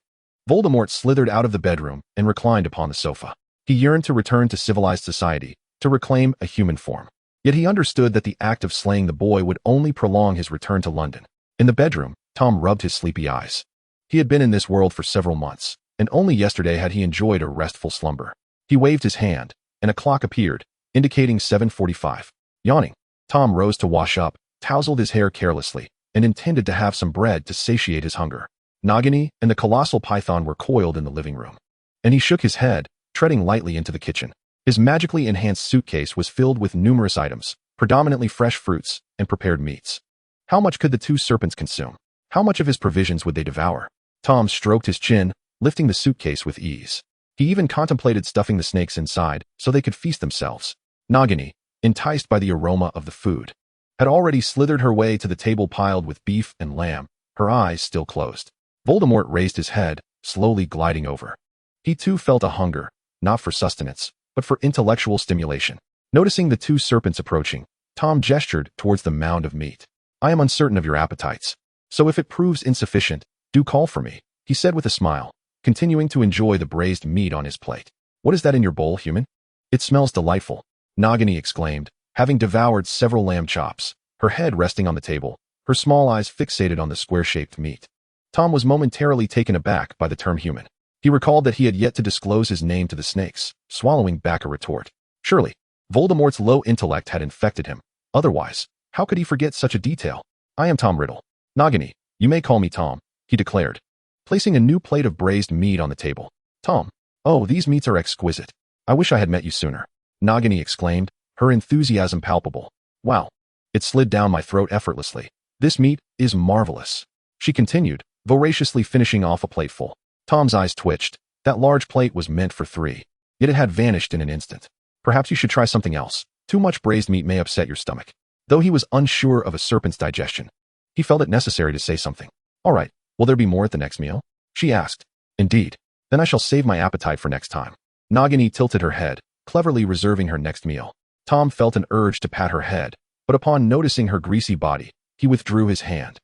Voldemort slithered out of the bedroom and reclined upon the sofa. He yearned to return to civilized society, to reclaim a human form. Yet he understood that the act of slaying the boy would only prolong his return to London. In the bedroom, Tom rubbed his sleepy eyes. He had been in this world for several months, and only yesterday had he enjoyed a restful slumber. He waved his hand, and a clock appeared, indicating 7:45. Yawning, Tom rose to wash up, tousled his hair carelessly, and intended to have some bread to satiate his hunger. Nagini and the colossal python were coiled in the living room, and he shook his head, treading lightly into the kitchen. His magically enhanced suitcase was filled with numerous items, predominantly fresh fruits and prepared meats. How much could the two serpents consume? How much of his provisions would they devour? Tom stroked his chin, lifting the suitcase with ease. He even contemplated stuffing the snakes inside so they could feast themselves. Nagini, enticed by the aroma of the food, had already slithered her way to the table piled with beef and lamb, her eyes still closed. Voldemort raised his head, slowly gliding over. He too felt a hunger, not for sustenance, but for intellectual stimulation. Noticing the two serpents approaching, Tom gestured towards the mound of meat. I am uncertain of your appetites, so if it proves insufficient, do call for me, he said with a smile, continuing to enjoy the braised meat on his plate. What is that in your bowl, human? It smells delightful, Nagini exclaimed, having devoured several lamb chops, her head resting on the table, her small eyes fixated on the square-shaped meat. Tom was momentarily taken aback by the term human. He recalled that he had yet to disclose his name to the snakes, swallowing back a retort. Surely, Voldemort's low intellect had infected him. Otherwise, how could he forget such a detail? I am Tom Riddle. Nagini, you may call me Tom, he declared, placing a new plate of braised meat on the table. Tom, oh, these meats are exquisite. I wish I had met you sooner, Nagini exclaimed, her enthusiasm palpable. Wow. It slid down my throat effortlessly. This meat is marvelous, she continued, voraciously finishing off a plateful. Tom's eyes twitched. That large plate was meant for 3, yet it had vanished in an instant. Perhaps you should try something else. Too much braised meat may upset your stomach. Though he was unsure of a serpent's digestion, he felt it necessary to say something. All right, will there be more at the next meal? She asked. Indeed. Then I shall save my appetite for next time. Nagini tilted her head, cleverly reserving her next meal. Tom felt an urge to pat her head, but upon noticing her greasy body, he withdrew his hand.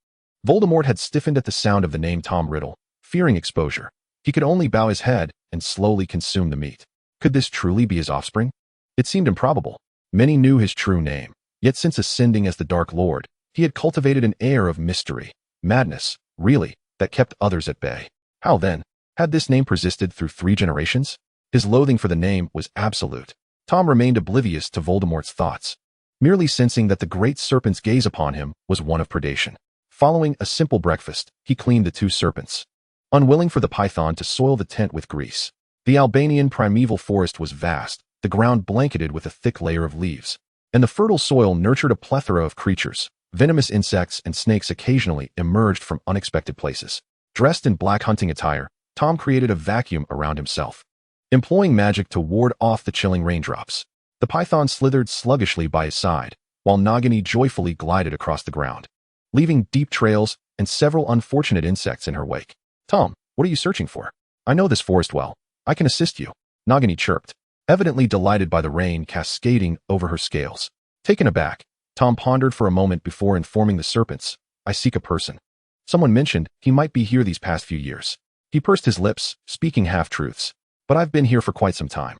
Voldemort had stiffened at the sound of the name Tom Riddle, fearing exposure. He could only bow his head and slowly consume the meat. Could this truly be his offspring? It seemed improbable. Many knew his true name, yet since ascending as the Dark Lord, he had cultivated an air of mystery, madness, really, that kept others at bay. How then had this name persisted through 3 generations? His loathing for the name was absolute. Tom remained oblivious to Voldemort's thoughts, merely sensing that the great serpent's gaze upon him was one of predation. Following a simple breakfast, he cleaned the 2 serpents, unwilling for the python to soil the tent with grease. The Albanian primeval forest was vast, the ground blanketed with a thick layer of leaves, and the fertile soil nurtured a plethora of creatures. Venomous insects and snakes occasionally emerged from unexpected places. Dressed in black hunting attire, Tom created a vacuum around himself, employing magic to ward off the chilling raindrops. The python slithered sluggishly by his side, while Nagini joyfully glided across the ground, leaving deep trails and several unfortunate insects in her wake. Tom, what are you searching for? I know this forest well. I can assist you, Nagini chirped, evidently delighted by the rain cascading over her scales. Taken aback, Tom pondered for a moment before informing the serpents. I seek a person. Someone mentioned he might be here these past few years. He pursed his lips, speaking half-truths. But I've been here for quite some time.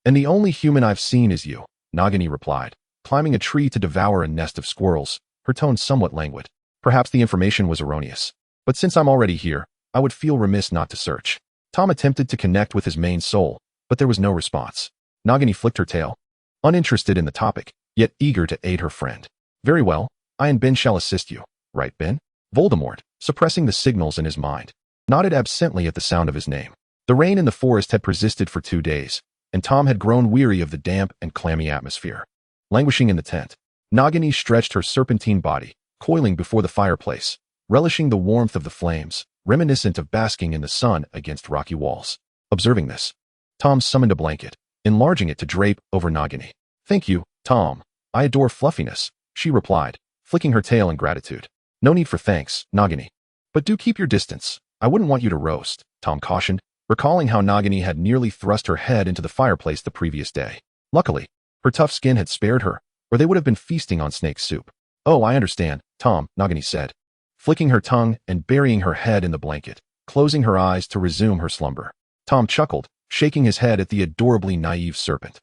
And the only human I've seen is you, Nagini replied, climbing a tree to devour a nest of squirrels, her tone somewhat languid. Perhaps the information was erroneous. But since I'm already here, I would feel remiss not to search. Tom attempted to connect with his main soul, but there was no response. Nagini flicked her tail, uninterested in the topic, yet eager to aid her friend. Very well, I and Ben shall assist you. Right, Ben? Voldemort, suppressing the signals in his mind, nodded absently at the sound of his name. The rain in the forest had persisted for 2 days, and Tom had grown weary of the damp and clammy atmosphere. Languishing in the tent, Nagini stretched her serpentine body, coiling before the fireplace, relishing the warmth of the flames, reminiscent of basking in the sun against rocky walls. Observing this, Tom summoned a blanket, enlarging it to drape over Nagini. Thank you, Tom. I adore fluffiness, she replied, flicking her tail in gratitude. No need for thanks, Nagini. But do keep your distance. I wouldn't want you to roast, Tom cautioned, recalling how Nagini had nearly thrust her head into the fireplace the previous day. Luckily, her tough skin had spared her, or they would have been feasting on snake soup. Oh, I understand, Tom, Nagini said, flicking her tongue and burying her head in the blanket, closing her eyes to resume her slumber. Tom chuckled, shaking his head at the adorably naive serpent.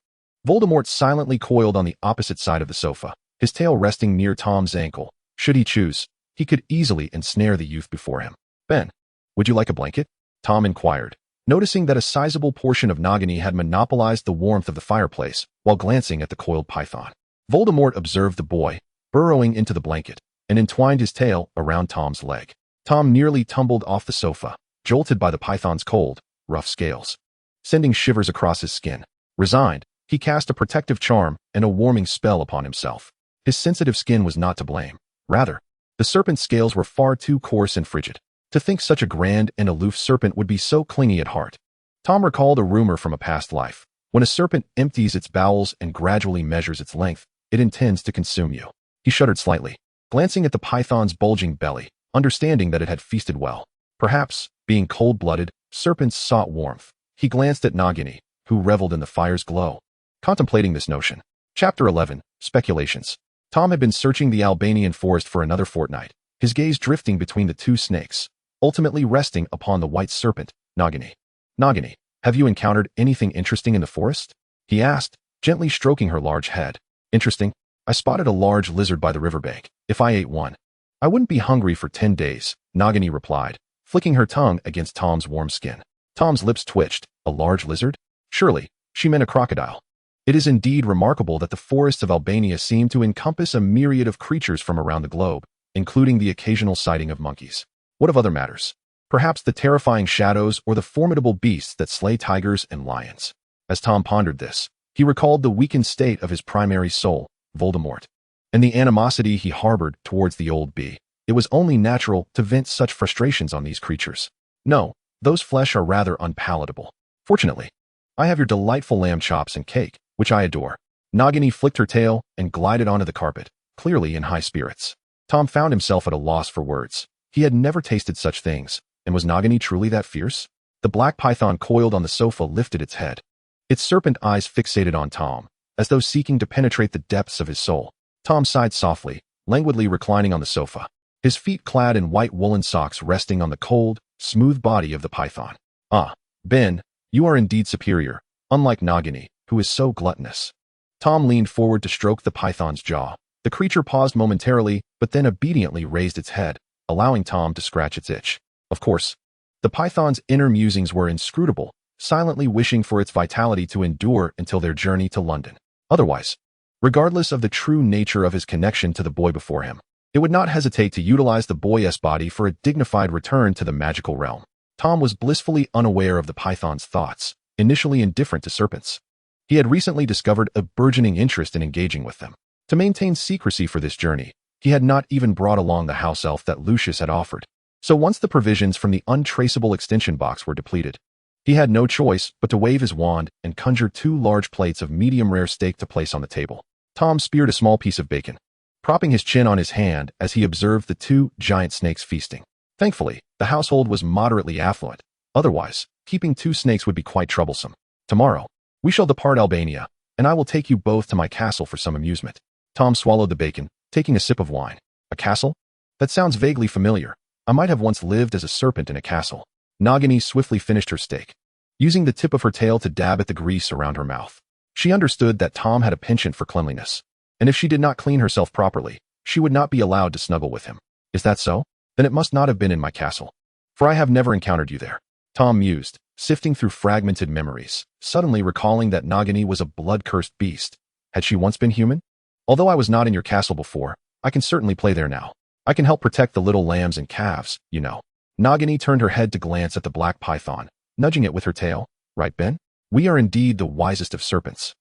Voldemort silently coiled on the opposite side of the sofa, his tail resting near Tom's ankle. Should he choose, he could easily ensnare the youth before him. Ben, would you like a blanket? Tom inquired, noticing that a sizable portion of Nagini had monopolized the warmth of the fireplace while glancing at the coiled python. Voldemort observed the boy, burrowing into the blanket, and entwined his tail around Tom's leg. Tom nearly tumbled off the sofa, jolted by the python's cold, rough scales, sending shivers across his skin. Resigned, he cast a protective charm and a warming spell upon himself. His sensitive skin was not to blame. Rather, the serpent's scales were far too coarse and frigid. To think such a grand and aloof serpent would be so clingy at heart. Tom recalled a rumor from a past life. When a serpent empties its bowels and gradually measures its length, it intends to consume you. He shuddered slightly, glancing at the python's bulging belly, understanding that it had feasted well. Perhaps, being cold-blooded, serpents sought warmth. He glanced at Nagini, who reveled in the fire's glow, contemplating this notion. Chapter 11, Speculations. Tom had been searching the Albanian forest for another fortnight, his gaze drifting between the two snakes, ultimately resting upon the white serpent, Nagini. Nagini, have you encountered anything interesting in the forest? He asked, gently stroking her large head. Interesting? I spotted a large lizard by the riverbank. If I ate one, I wouldn't be hungry for 10 days, Nagini replied, flicking her tongue against Tom's warm skin. Tom's lips twitched. A large lizard? Surely, she meant a crocodile. It is indeed remarkable that the forests of Albania seem to encompass a myriad of creatures from around the globe, including the occasional sighting of monkeys. What of other matters? Perhaps the terrifying shadows or the formidable beasts that slay tigers and lions. As Tom pondered this, he recalled the weakened state of his primary soul, Voldemort, and the animosity he harbored towards the old bee. It was only natural to vent such frustrations on these creatures. No, those flesh are rather unpalatable. Fortunately, I have your delightful lamb chops and cake, which I adore. Nagini flicked her tail and glided onto the carpet, clearly in high spirits. Tom found himself at a loss for words. He had never tasted such things, and was Nagini truly that fierce? The black python coiled on the sofa lifted its head, its serpent eyes fixated on Tom, as though seeking to penetrate the depths of his soul. Tom sighed softly, languidly reclining on the sofa, his feet clad in white woolen socks resting on the cold, smooth body of the python. Ah, Ben, you are indeed superior, unlike Nagini, who is so gluttonous. Tom leaned forward to stroke the python's jaw. The creature paused momentarily, but then obediently raised its head, allowing Tom to scratch its itch. Of course, the python's inner musings were inscrutable, silently wishing for its vitality to endure until their journey to London. Otherwise, regardless of the true nature of his connection to the boy before him, it would not hesitate to utilize the boy's body for a dignified return to the magical realm. Tom was blissfully unaware of the python's thoughts, initially indifferent to serpents. He had recently discovered a burgeoning interest in engaging with them. To maintain secrecy for this journey, he had not even brought along the house elf that Lucius had offered. So once the provisions from the untraceable extension box were depleted, he had no choice but to wave his wand and conjure 2 large plates of medium-rare steak to place on the table. Tom speared a small piece of bacon, propping his chin on his hand as he observed the 2 giant snakes feasting. Thankfully, the household was moderately affluent. Otherwise, keeping 2 snakes would be quite troublesome. Tomorrow, we shall depart Albania, and I will take you both to my castle for some amusement. Tom swallowed the bacon, taking a sip of wine. A castle? That sounds vaguely familiar. I might have once lived as a serpent in a castle. Nagini swiftly finished her steak, using the tip of her tail to dab at the grease around her mouth. She understood that Tom had a penchant for cleanliness, and if she did not clean herself properly, she would not be allowed to snuggle with him. Is that so? Then it must not have been in my castle, for I have never encountered you there. Tom mused, sifting through fragmented memories, suddenly recalling that Nagini was a blood-cursed beast. Had she once been human? Although I was not in your castle before, I can certainly play there now. I can help protect the little lambs and calves, you know. Nagini turned her head to glance at the black python, nudging it with her tail. Right, Ben? We are indeed the wisest of serpents.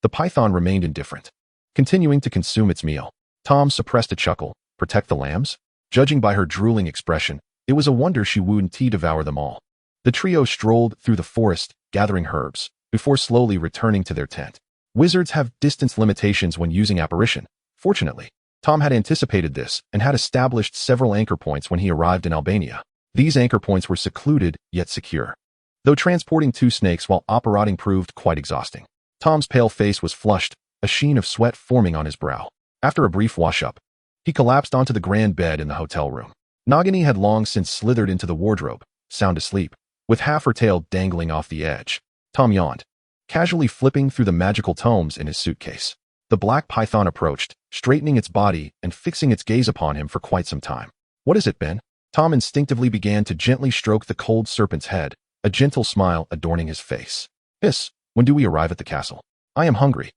The python remained indifferent, continuing to consume its meal. Tom suppressed a chuckle. Protect the lambs? Judging by her drooling expression, it was a wonder she wouldn't devour them all. The trio strolled through the forest, gathering herbs, before slowly returning to their tent. Wizards have distance limitations when using apparition. Fortunately, Tom had anticipated this and had established several anchor points when he arrived in Albania. These anchor points were secluded, yet secure, though transporting 2 snakes while operating proved quite exhausting. Tom's pale face was flushed, a sheen of sweat forming on his brow. After a brief wash-up, he collapsed onto the grand bed in the hotel room. Nagini had long since slithered into the wardrobe, sound asleep, with half her tail dangling off the edge. Tom yawned, casually flipping through the magical tomes in his suitcase. The black python approached, straightening its body and fixing its gaze upon him for quite some time. What is it, Ben? Tom instinctively began to gently stroke the cold serpent's head, a gentle smile adorning his face. "Hiss, when do we arrive at the castle? I am hungry."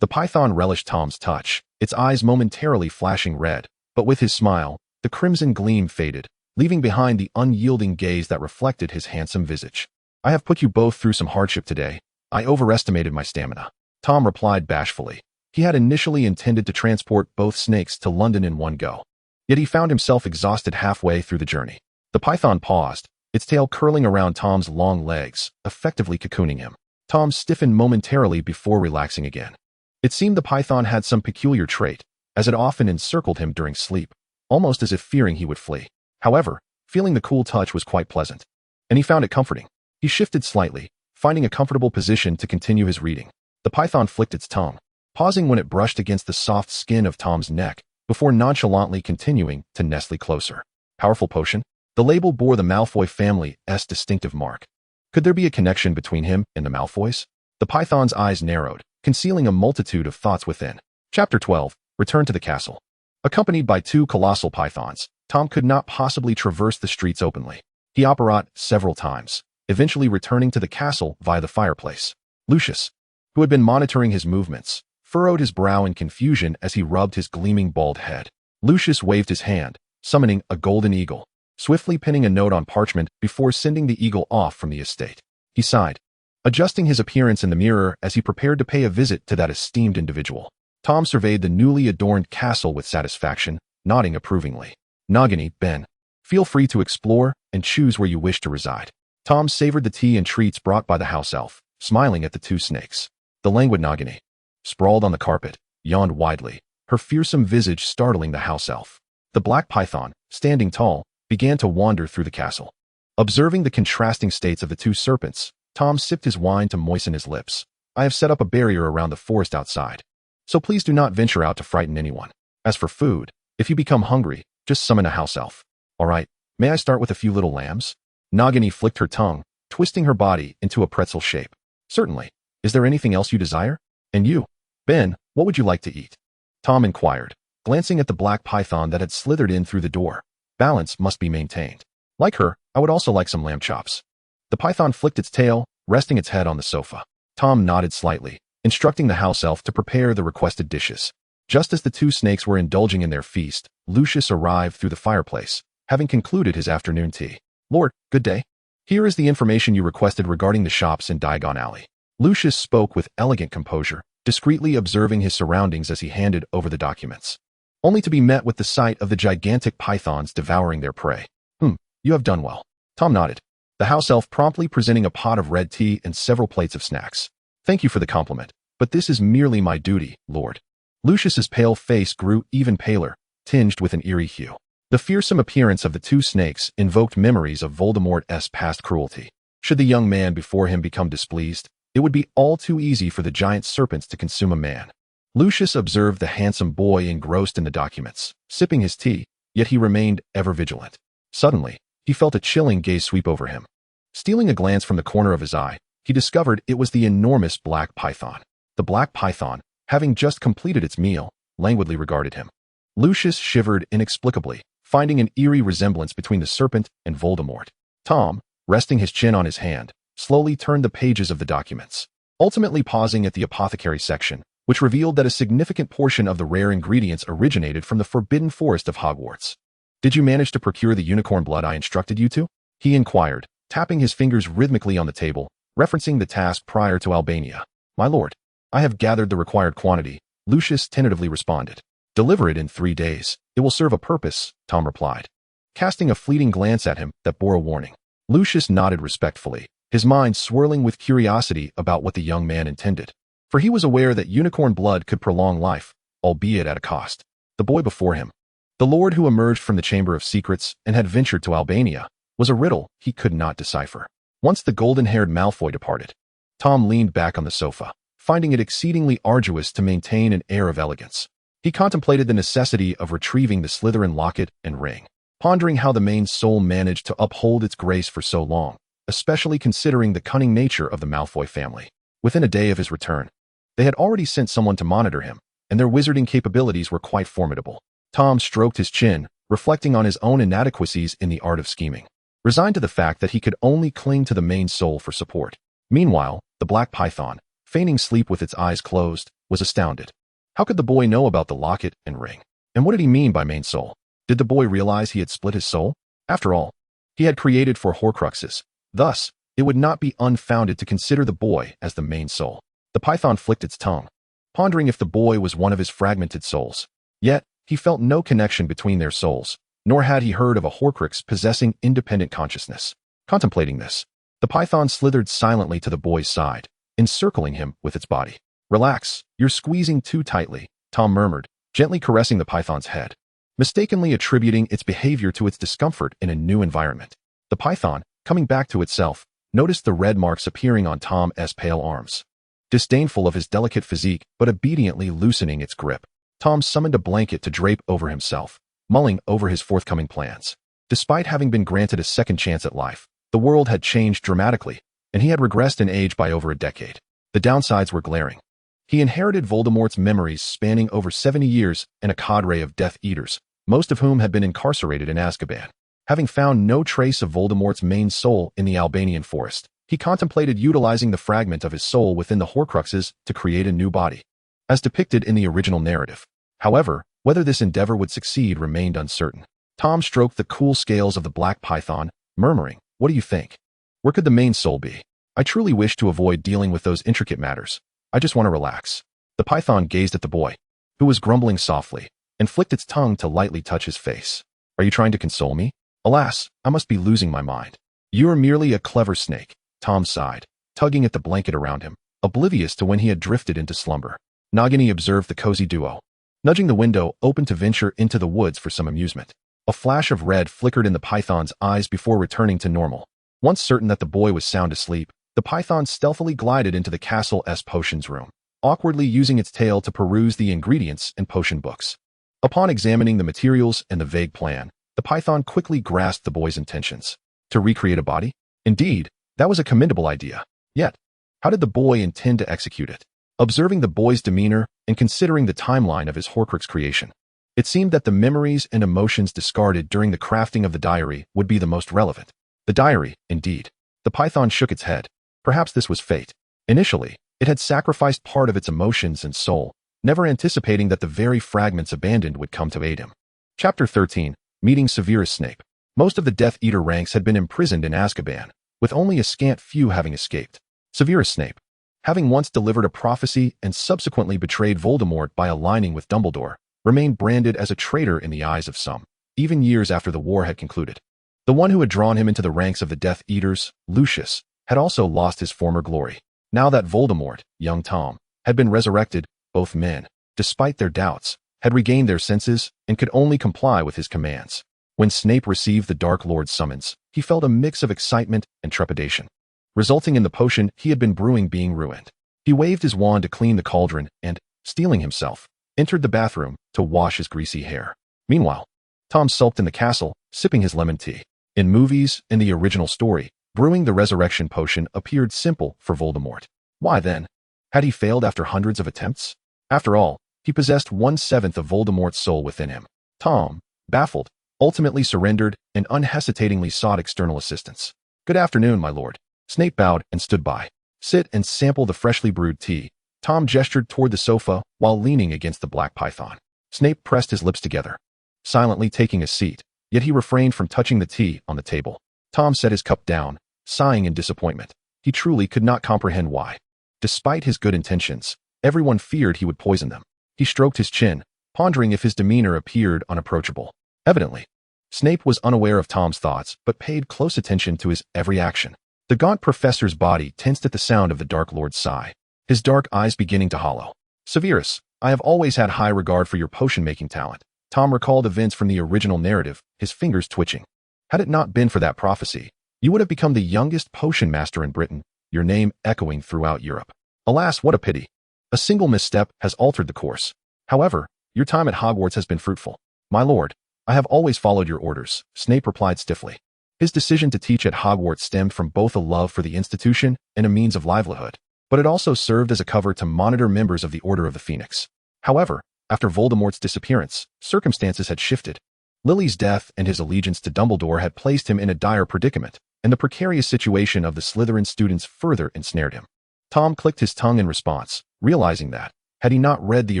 The python relished Tom's touch, its eyes momentarily flashing red, but with his smile, the crimson gleam faded, leaving behind the unyielding gaze that reflected his handsome visage. "I have put you both through some hardship today. I overestimated my stamina," Tom replied bashfully. He had initially intended to transport both snakes to London in one go. Yet he found himself exhausted halfway through the journey. The python paused, its tail curling around Tom's long legs, effectively cocooning him. Tom stiffened momentarily before relaxing again. It seemed the python had some peculiar trait, as it often encircled him during sleep, almost as if fearing he would flee. However, feeling the cool touch was quite pleasant, and he found it comforting. He shifted slightly, finding a comfortable position to continue his reading. The python flicked its tongue, pausing when it brushed against the soft skin of Tom's neck, before nonchalantly continuing to nestle closer. Powerful potion? The label bore the Malfoy family's distinctive mark. Could there be a connection between him and the Malfoys? The python's eyes narrowed, concealing a multitude of thoughts within. Chapter 12. Return to the castle. Accompanied by two colossal pythons, Tom could not possibly traverse the streets openly. He operated several times, eventually returning to the castle via the fireplace. Lucius, who had been monitoring his movements, furrowed his brow in confusion as he rubbed his gleaming bald head. Lucius waved his hand, summoning a golden eagle, swiftly pinning a note on parchment before sending the eagle off from the estate. He sighed, adjusting his appearance in the mirror as he prepared to pay a visit to that esteemed individual. Tom surveyed the newly adorned castle with satisfaction, nodding approvingly. "Nagini, Ben, feel free to explore and choose where you wish to reside." Tom savored the tea and treats brought by the house elf, smiling at the two snakes. The languid Nagini, sprawled on the carpet, yawned widely, her fearsome visage startling the house elf. The black python, standing tall, began to wander through the castle. Observing the contrasting states of the two serpents, Tom sipped his wine to moisten his lips. "I have set up a barrier around the forest outside, so please do not venture out to frighten anyone. As for food, if you become hungry, just summon a house elf." "All right, may I start with a few little lambs?" Nagini flicked her tongue, twisting her body into a pretzel shape. "Certainly. Is there anything else you desire? And you, Ben, what would you like to eat?" Tom inquired, glancing at the black python that had slithered in through the door. Balance must be maintained. "Like her, I would also like some lamb chops." The python flicked its tail, resting its head on the sofa. Tom nodded slightly, instructing the house elf to prepare the requested dishes. Just as the two snakes were indulging in their feast, Lucius arrived through the fireplace, having concluded his afternoon tea. "Lord, good day. Here is the information you requested regarding the shops in Diagon Alley." Lucius spoke with elegant composure, discreetly observing his surroundings as he handed over the documents, only to be met with the sight of the gigantic pythons devouring their prey. You have done well." Tom nodded, the house elf promptly presenting a pot of red tea and several plates of snacks. "Thank you for the compliment, but this is merely my duty, Lord." Lucius's pale face grew even paler, tinged with an eerie hue. The fearsome appearance of the two snakes invoked memories of Voldemort's past cruelty. Should the young man before him become displeased, it would be all too easy for the giant serpents to consume a man. Lucius observed the handsome boy engrossed in the documents, sipping his tea, yet he remained ever vigilant. Suddenly, he felt a chilling gaze sweep over him. Stealing a glance from the corner of his eye, he discovered it was the enormous black python. The black python, having just completed its meal, languidly regarded him. Lucius shivered inexplicably, finding an eerie resemblance between the serpent and Voldemort. Tom, resting his chin on his hand, slowly turned the pages of the documents, ultimately pausing at the apothecary section, which revealed that a significant portion of the rare ingredients originated from the forbidden forest of Hogwarts. "Did you manage to procure the unicorn blood I instructed you to?" he inquired, tapping his fingers rhythmically on the table, referencing the task prior to Albania. "My lord, I have gathered the required quantity," Lucius tentatively responded. "Deliver it in 3 days. It will serve a purpose," Tom replied, casting a fleeting glance at him that bore a warning. Lucius nodded respectfully, his mind swirling with curiosity about what the young man intended. For he was aware that unicorn blood could prolong life, albeit at a cost. The boy before him, the lord who emerged from the Chamber of Secrets and had ventured to Albania, was a riddle he could not decipher. Once the golden-haired Malfoy departed, Tom leaned back on the sofa, finding it exceedingly arduous to maintain an air of elegance. He contemplated the necessity of retrieving the Slytherin locket and ring, pondering how the main soul managed to uphold its grace for so long, especially considering the cunning nature of the Malfoy family. Within a day of his return, they had already sent someone to monitor him, and their wizarding capabilities were quite formidable. Tom stroked his chin, reflecting on his own inadequacies in the art of scheming. resigned to the fact that he could only cling to the main soul for support. Meanwhile, the black python, feigning sleep with its eyes closed, was astounded. How could the boy know about the locket and ring? And what did he mean by main soul? Did the boy realize he had split his soul? After all, he had created 4 Horcruxes. Thus, it would not be unfounded to consider the boy as the main soul. The python flicked its tongue, pondering if the boy was one of his fragmented souls. Yet, he felt no connection between their souls, nor had he heard of a Horcrux possessing independent consciousness. Contemplating this, the python slithered silently to the boy's side, encircling him with its body. "Relax, you're squeezing too tightly," Tom murmured, gently caressing the python's head, mistakenly attributing its behavior to its discomfort in a new environment. The python, coming back to itself, noticed the red marks appearing on Tom's pale arms. Disdainful of his delicate physique but obediently loosening its grip, Tom summoned a blanket to drape over himself, mulling over his forthcoming plans. Despite having been granted a second chance at life, the world had changed dramatically, and he had regressed in age by over a decade. The downsides were glaring. He inherited Voldemort's memories spanning over 70 years and a cadre of Death Eaters, most of whom had been incarcerated in Azkaban. Having found no trace of Voldemort's main soul in the Albanian forest, he contemplated utilizing the fragment of his soul within the Horcruxes to create a new body, as depicted in the original narrative. However, whether this endeavor would succeed remained uncertain. Tom stroked the cool scales of the black python, murmuring, "What do you think? Where could the main soul be? I truly wish to avoid dealing with those intricate matters. I just want to relax." The python gazed at the boy, who was grumbling softly, and flicked its tongue to lightly touch his face. "Are you trying to console me? Alas, I must be losing my mind." "You are merely a clever snake," Tom sighed, tugging at the blanket around him, oblivious to when he had drifted into slumber. Nagini observed the cozy duo, nudging the window open to venture into the woods for some amusement. A flash of red flickered in the python's eyes before returning to normal. Once certain that the boy was sound asleep, the python stealthily glided into the castle's potions room, awkwardly using its tail to peruse the ingredients and potion books. Upon examining the materials and the vague plan, the python quickly grasped the boy's intentions. To recreate a body? Indeed, that was a commendable idea. Yet, how did the boy intend to execute it? Observing the boy's demeanor and considering the timeline of his Horcrux creation, it seemed that the memories and emotions discarded during the crafting of the diary would be the most relevant. The diary, indeed. The python shook its head. Perhaps this was fate. Initially, it had sacrificed part of its emotions and soul, never anticipating that the very fragments abandoned would come to aid him. Chapter 13. Meeting Severus Snape. Most of the Death Eater ranks had been imprisoned in Azkaban, with only a scant few having escaped. Severus Snape, having once delivered a prophecy and subsequently betrayed Voldemort by aligning with Dumbledore, remained branded as a traitor in the eyes of some, even years after the war had concluded. The one who had drawn him into the ranks of the Death Eaters, Lucius, had also lost his former glory. Now that Voldemort, young Tom, had been resurrected, both men, despite their doubts, had regained their senses and could only comply with his commands. When Snape received the Dark Lord's summons, he felt a mix of excitement and trepidation, resulting in the potion he had been brewing being ruined. He waved his wand to clean the cauldron and, steeling himself, entered the bathroom to wash his greasy hair. Meanwhile, Tom sulked in the castle, sipping his lemon tea. In movies, in the original story, brewing the resurrection potion appeared simple for Voldemort. Why then? Had he failed after hundreds of attempts? After all, he possessed 1/7 of Voldemort's soul within him. Tom, baffled, ultimately surrendered and unhesitatingly sought external assistance. "Good afternoon, my lord." Snape bowed and stood by. "Sit and sample the freshly brewed tea." Tom gestured toward the sofa while leaning against the black python. Snape pressed his lips together, silently taking a seat, yet he refrained from touching the tea on the table. Tom set his cup down, sighing in disappointment. He truly could not comprehend why. Despite his good intentions, everyone feared he would poison them. He stroked his chin, pondering if his demeanor appeared unapproachable. Evidently, Snape was unaware of Tom's thoughts but paid close attention to his every action. The gaunt professor's body tensed at the sound of the Dark Lord's sigh, his dark eyes beginning to hollow. "Severus, I have always had high regard for your potion-making talent." Tom recalled events from the original narrative, his fingers twitching. Had it not been for that prophecy, you would have become the youngest potion master in Britain, your name echoing throughout Europe. Alas, what a pity. A single misstep has altered the course. However, your time at Hogwarts has been fruitful. "My lord, I have always followed your orders," Snape replied stiffly. His decision to teach at Hogwarts stemmed from both a love for the institution and a means of livelihood, but it also served as a cover to monitor members of the Order of the Phoenix. However, after Voldemort's disappearance, circumstances had shifted. Lily's death and his allegiance to Dumbledore had placed him in a dire predicament, and the precarious situation of the Slytherin students further ensnared him. Tom clicked his tongue in response, realizing that, had he not read the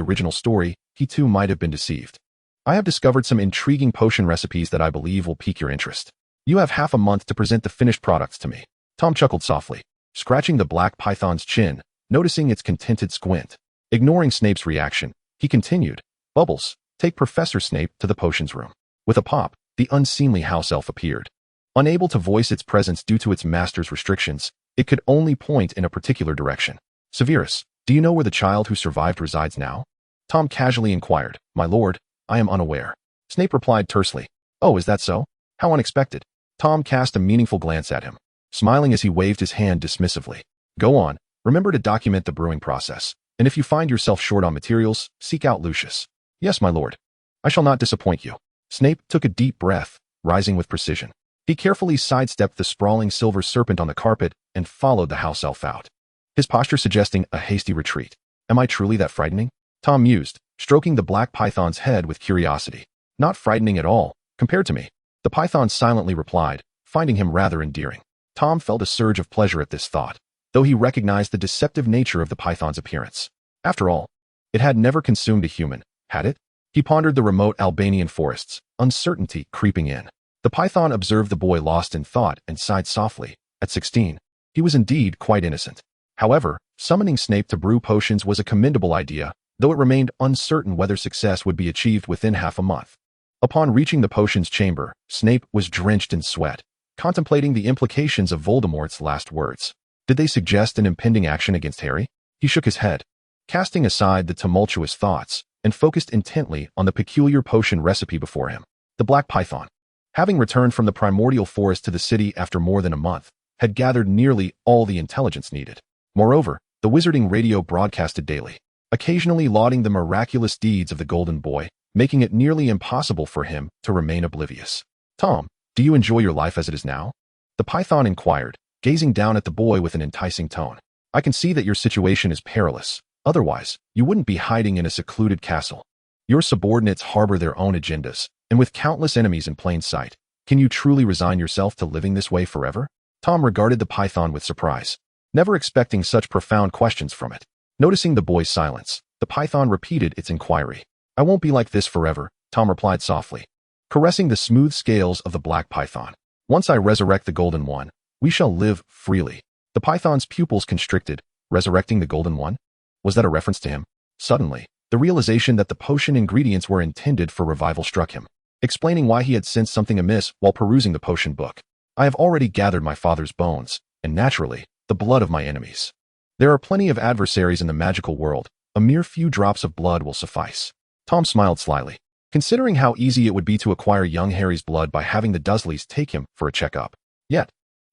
original story, he too might have been deceived. I have discovered some intriguing potion recipes that I believe will pique your interest. You have half a month to present the finished products to me. Tom chuckled softly, scratching the black python's chin, noticing its contented squint. Ignoring Snape's reaction, he continued, Bubbles, take Professor Snape to the potions room. With a pop, the unseemly house elf appeared. Unable to voice its presence due to its master's restrictions, it could only point in a particular direction. Severus, do you know where the child who survived resides now? Tom casually inquired. My lord, I am unaware. Snape replied tersely. Oh, is that so? How unexpected. Tom cast a meaningful glance at him, smiling as he waved his hand dismissively. Go on, remember to document the brewing process, and if you find yourself short on materials, seek out Lucius. Yes, my lord. I shall not disappoint you. Snape took a deep breath, rising with precision. He carefully sidestepped the sprawling silver serpent on the carpet and followed the house elf out, his posture suggesting a hasty retreat. Am I truly that frightening? Tom mused, stroking the black python's head with curiosity. Not frightening at all, compared to me. The python silently replied, finding him rather endearing. Tom felt a surge of pleasure at this thought, though he recognized the deceptive nature of the python's appearance. After all, it had never consumed a human, had it? He pondered the remote Albanian forests, uncertainty creeping in. The python observed the boy lost in thought and sighed softly. At 16, he was indeed quite innocent. However, summoning Snape to brew potions was a commendable idea, though it remained uncertain whether success would be achieved within half a month. Upon reaching the potions chamber, Snape was drenched in sweat, contemplating the implications of Voldemort's last words. Did they suggest an impending action against Harry? He shook his head, casting aside the tumultuous thoughts, and focused intently on the peculiar potion recipe before him. The black python, having returned from the primordial forest to the city after more than a month, had gathered nearly all the intelligence needed. Moreover, the wizarding radio broadcasted daily, occasionally lauding the miraculous deeds of the Golden Boy, making it nearly impossible for him to remain oblivious. Tom, do you enjoy your life as it is now? The python inquired, gazing down at the boy with an enticing tone. I can see that your situation is perilous. Otherwise, you wouldn't be hiding in a secluded castle. Your subordinates harbor their own agendas, and with countless enemies in plain sight, can you truly resign yourself to living this way forever? Tom regarded the python with surprise, never expecting such profound questions from it. Noticing the boy's silence, the python repeated its inquiry. I won't be like this forever, Tom replied softly, caressing the smooth scales of the black python. Once I resurrect the Golden One, we shall live freely. The python's pupils constricted. Resurrecting the Golden One? Was that a reference to him? Suddenly, the realization that the potion ingredients were intended for revival struck him, explaining why he had sensed something amiss while perusing the potion book. I have already gathered my father's bones, and naturally, the blood of my enemies. There are plenty of adversaries in the magical world. A mere few drops of blood will suffice. Tom smiled slyly, considering how easy it would be to acquire young Harry's blood by having the Dursleys take him for a checkup. Yet,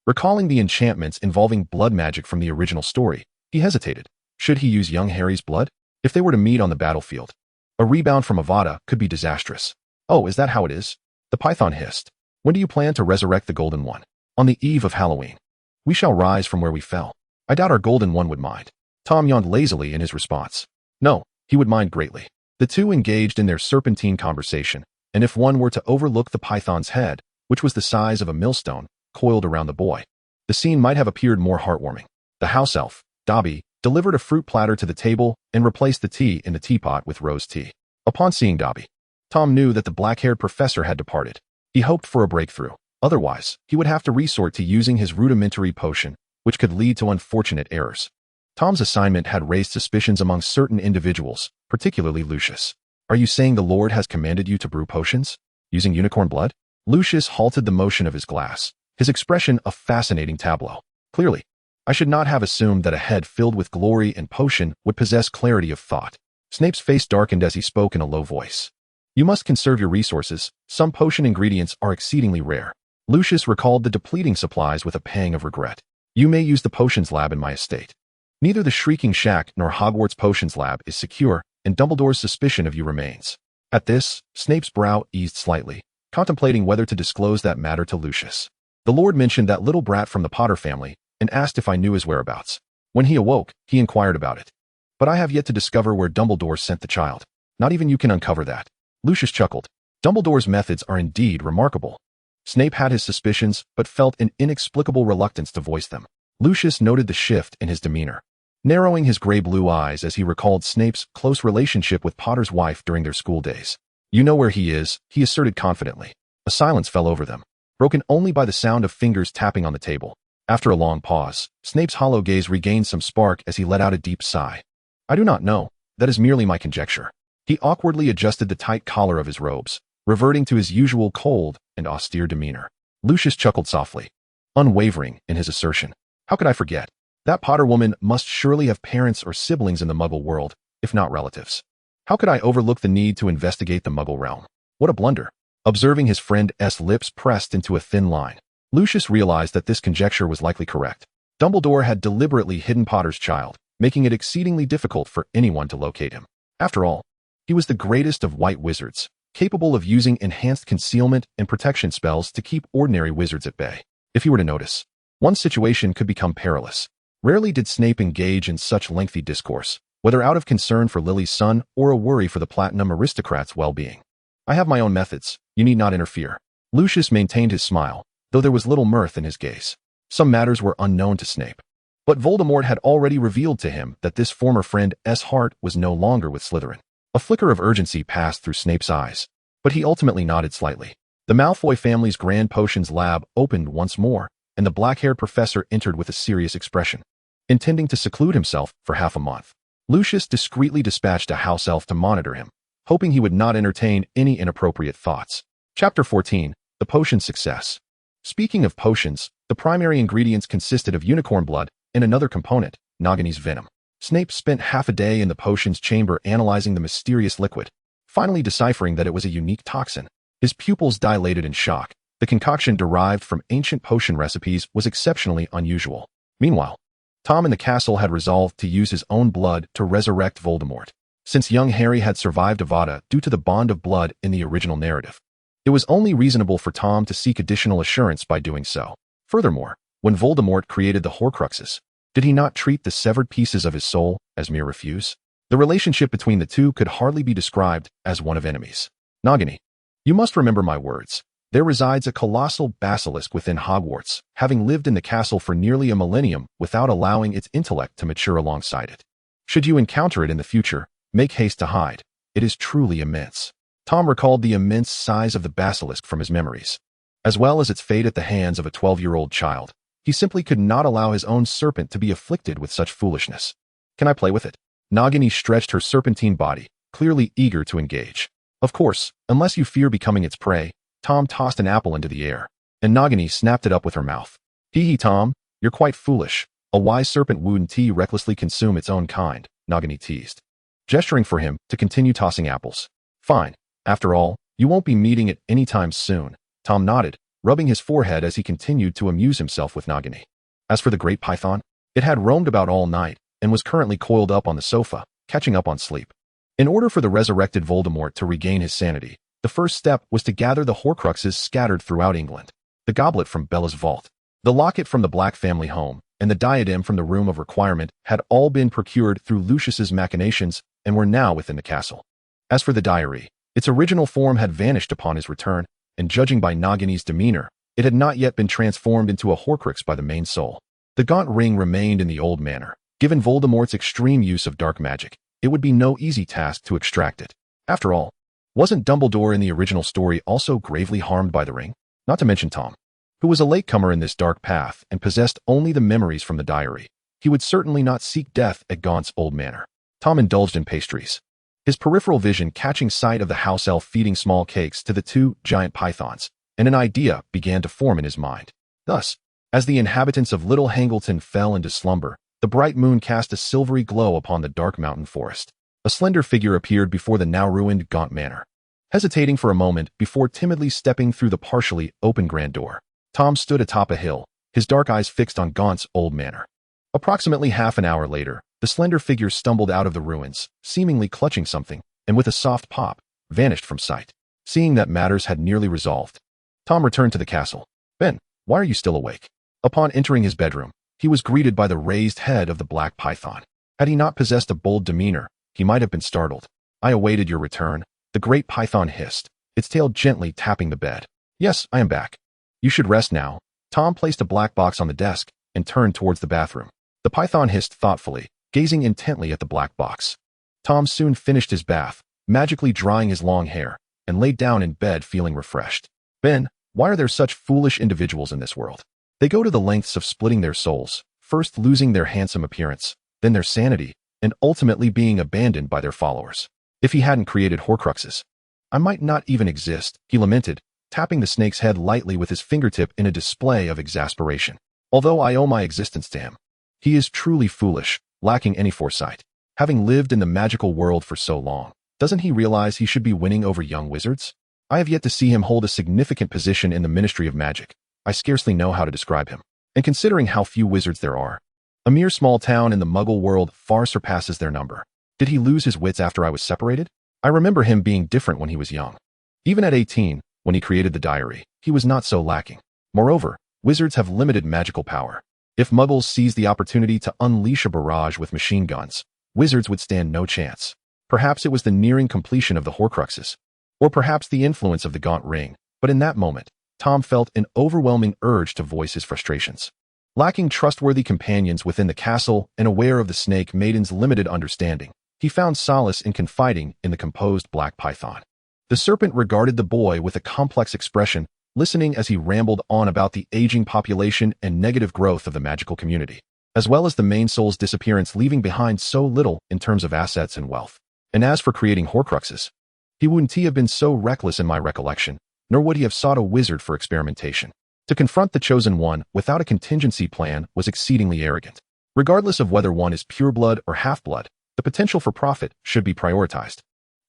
recalling the enchantments involving blood magic from the original story, he hesitated. Should he use young Harry's blood? If they were to meet on the battlefield, a rebound from Avada could be disastrous. Oh, is that how it is? The python hissed. When do you plan to resurrect the Golden One? On the eve of Halloween. We shall rise from where we fell. I doubt our Golden One would mind. Tom yawned lazily in his response. No, he would mind greatly. The two engaged in their serpentine conversation, and if one were to overlook the python's head, which was the size of a millstone, coiled around the boy, the scene might have appeared more heartwarming. The house elf, Dobby, delivered a fruit platter to the table and replaced the tea in the teapot with rose tea. Upon seeing Dobby, Tom knew that the black-haired professor had departed. He hoped for a breakthrough. Otherwise, he would have to resort to using his rudimentary potion, which could lead to unfortunate errors. Tom's assignment had raised suspicions among certain individuals, particularly Lucius. Are you saying the Lord has commanded you to brew potions? Using unicorn blood? Lucius halted the motion of his glass, his expression a fascinating tableau. Clearly, I should not have assumed that a head filled with glory and potion would possess clarity of thought. Snape's face darkened as he spoke in a low voice. You must conserve your resources. Some potion ingredients are exceedingly rare. Lucius recalled the depleting supplies with a pang of regret. You may use the potions lab in my estate. Neither the Shrieking Shack nor Hogwarts Potions Lab is secure, and Dumbledore's suspicion of you remains. At this, Snape's brow eased slightly, contemplating whether to disclose that matter to Lucius. The Lord mentioned that little brat from the Potter family and asked if I knew his whereabouts. When he awoke, he inquired about it. But I have yet to discover where Dumbledore sent the child. Not even you can uncover that. Lucius chuckled. Dumbledore's methods are indeed remarkable. Snape had his suspicions, but felt an inexplicable reluctance to voice them. Lucius noted the shift in his demeanor, narrowing his gray-blue eyes as he recalled Snape's close relationship with Potter's wife during their school days. "You know where he is," he asserted confidently. A silence fell over them, broken only by the sound of fingers tapping on the table. After a long pause, Snape's hollow gaze regained some spark as he let out a deep sigh. "I do not know. That is merely my conjecture." He awkwardly adjusted the tight collar of his robes, reverting to his usual cold and austere demeanor. Lucius chuckled softly, unwavering in his assertion. "How could I forget? That Potter woman must surely have parents or siblings in the Muggle world, if not relatives. How could I overlook the need to investigate the Muggle realm? What a blunder." Observing his friend's lips pressed into a thin line, Lucius realized that this conjecture was likely correct. Dumbledore had deliberately hidden Potter's child, making it exceedingly difficult for anyone to locate him. After all, he was the greatest of white wizards, capable of using enhanced concealment and protection spells to keep ordinary wizards at bay. If he were to notice, one situation could become perilous. Rarely did Snape engage in such lengthy discourse, whether out of concern for Lily's son or a worry for the Platinum aristocrat's well-being. "I have my own methods. You need not interfere." Lucius maintained his smile, though there was little mirth in his gaze. Some matters were unknown to Snape, but Voldemort had already revealed to him that this former friend's heart was no longer with Slytherin. A flicker of urgency passed through Snape's eyes, but he ultimately nodded slightly. The Malfoy family's grand potions lab opened once more, and the black-haired professor entered with a serious expression. Intending to seclude himself for half a month, Lucius discreetly dispatched a house elf to monitor him, hoping he would not entertain any inappropriate thoughts. Chapter 14. The Potion Success. Speaking of potions, the primary ingredients consisted of unicorn blood and another component, Nagini's venom. Snape spent half a day in the potions chamber analyzing the mysterious liquid, finally deciphering that it was a unique toxin. His pupils dilated in shock. The concoction derived from ancient potion recipes was exceptionally unusual. Meanwhile, Tom in the castle had resolved to use his own blood to resurrect Voldemort, since young Harry had survived Avada due to the bond of blood in the original narrative. It was only reasonable for Tom to seek additional assurance by doing so. Furthermore, when Voldemort created the Horcruxes, did he not treat the severed pieces of his soul as mere refuse? The relationship between the two could hardly be described as one of enemies. "Nagini, you must remember my words. There resides a colossal basilisk within Hogwarts, having lived in the castle for nearly a millennium without allowing its intellect to mature alongside it. Should you encounter it in the future, make haste to hide. It is truly immense." Tom recalled the immense size of the basilisk from his memories, as well as its fate at the hands of a 12-year-old child. He simply could not allow his own serpent to be afflicted with such foolishness. "Can I play with it?" Nagini stretched her serpentine body, clearly eager to engage. "Of course, unless you fear becoming its prey." Tom tossed an apple into the air, and Nagini snapped it up with her mouth. "Hee, Tom, you're quite foolish. A wise serpent wouldn't recklessly consume its own kind," Nagini teased, gesturing for him to continue tossing apples. "Fine. After all, you won't be meeting it anytime soon." Tom nodded, rubbing his forehead as he continued to amuse himself with Nagini. As for the great python, it had roamed about all night and was currently coiled up on the sofa, catching up on sleep. In order for the resurrected Voldemort to regain his sanity, the first step was to gather the Horcruxes scattered throughout England. The goblet from Bella's vault, the locket from the Black family home, and the diadem from the Room of Requirement had all been procured through Lucius's machinations and were now within the castle. As for the diary, its original form had vanished upon his return, and judging by Nagini's demeanor, it had not yet been transformed into a Horcrux by the main soul. The gaunt ring remained in the old manor. Given Voldemort's extreme use of dark magic, it would be no easy task to extract it. After all, wasn't Dumbledore in the original story also gravely harmed by the ring? Not to mention Tom, who was a latecomer in this dark path and possessed only the memories from the diary. He would certainly not seek death at Gaunt's old manor. Tom indulged in pastries, his peripheral vision catching sight of the house elf feeding small cakes to the two giant pythons, and an idea began to form in his mind. Thus, as the inhabitants of Little Hangleton fell into slumber, the bright moon cast a silvery glow upon the dark mountain forest. A slender figure appeared before the now-ruined Gaunt manor. Hesitating for a moment before timidly stepping through the partially open grand door, Tom stood atop a hill, his dark eyes fixed on Gaunt's old manor. Approximately half an hour later, the slender figure stumbled out of the ruins, seemingly clutching something, and with a soft pop, vanished from sight. Seeing that matters had nearly resolved, Tom returned to the castle. "Ben, why are you still awake?" Upon entering his bedroom, he was greeted by the raised head of the black python. Had he not possessed a bold demeanor, he might have been startled. "I awaited your return," the great python hissed, its tail gently tapping the bed. Yes, I am back. You should rest now. Tom placed a black box on the desk and turned towards the bathroom. The python hissed thoughtfully, gazing intently at the black box. Tom soon finished his bath, magically drying his long hair, and laid down in bed feeling refreshed. Ben, why are there such foolish individuals in this world? They go to the lengths of splitting their souls, first losing their handsome appearance, then their sanity, and ultimately being abandoned by their followers. If he hadn't created Horcruxes, I might not even exist, he lamented, tapping the snake's head lightly with his fingertip in a display of exasperation. Although I owe my existence to him, he is truly foolish, lacking any foresight. Having lived in the magical world for so long, doesn't he realize he should be winning over young wizards? I have yet to see him hold a significant position in the Ministry of Magic. I scarcely know how to describe him. And considering how few wizards there are, a mere small town in the Muggle world far surpasses their number. Did he lose his wits after I was separated? I remember him being different when he was young. Even at 18, when he created the diary, he was not so lacking. Moreover, wizards have limited magical power. If Muggles seized the opportunity to unleash a barrage with machine guns, wizards would stand no chance. Perhaps it was the nearing completion of the Horcruxes, or perhaps the influence of the Gaunt Ring, but in that moment, Tom felt an overwhelming urge to voice his frustrations. Lacking trustworthy companions within the castle and aware of the Snake Maiden's limited understanding, he found solace in confiding in the composed black python. The serpent regarded the boy with a complex expression, listening as he rambled on about the aging population and negative growth of the magical community, as well as the main soul's disappearance, leaving behind so little in terms of assets and wealth. And as for creating Horcruxes, he wouldn't have been so reckless in my recollection, nor would he have sought a wizard for experimentation. To confront the chosen one without a contingency plan was exceedingly arrogant. Regardless of whether one is pureblood or half-blood, the potential for profit should be prioritized.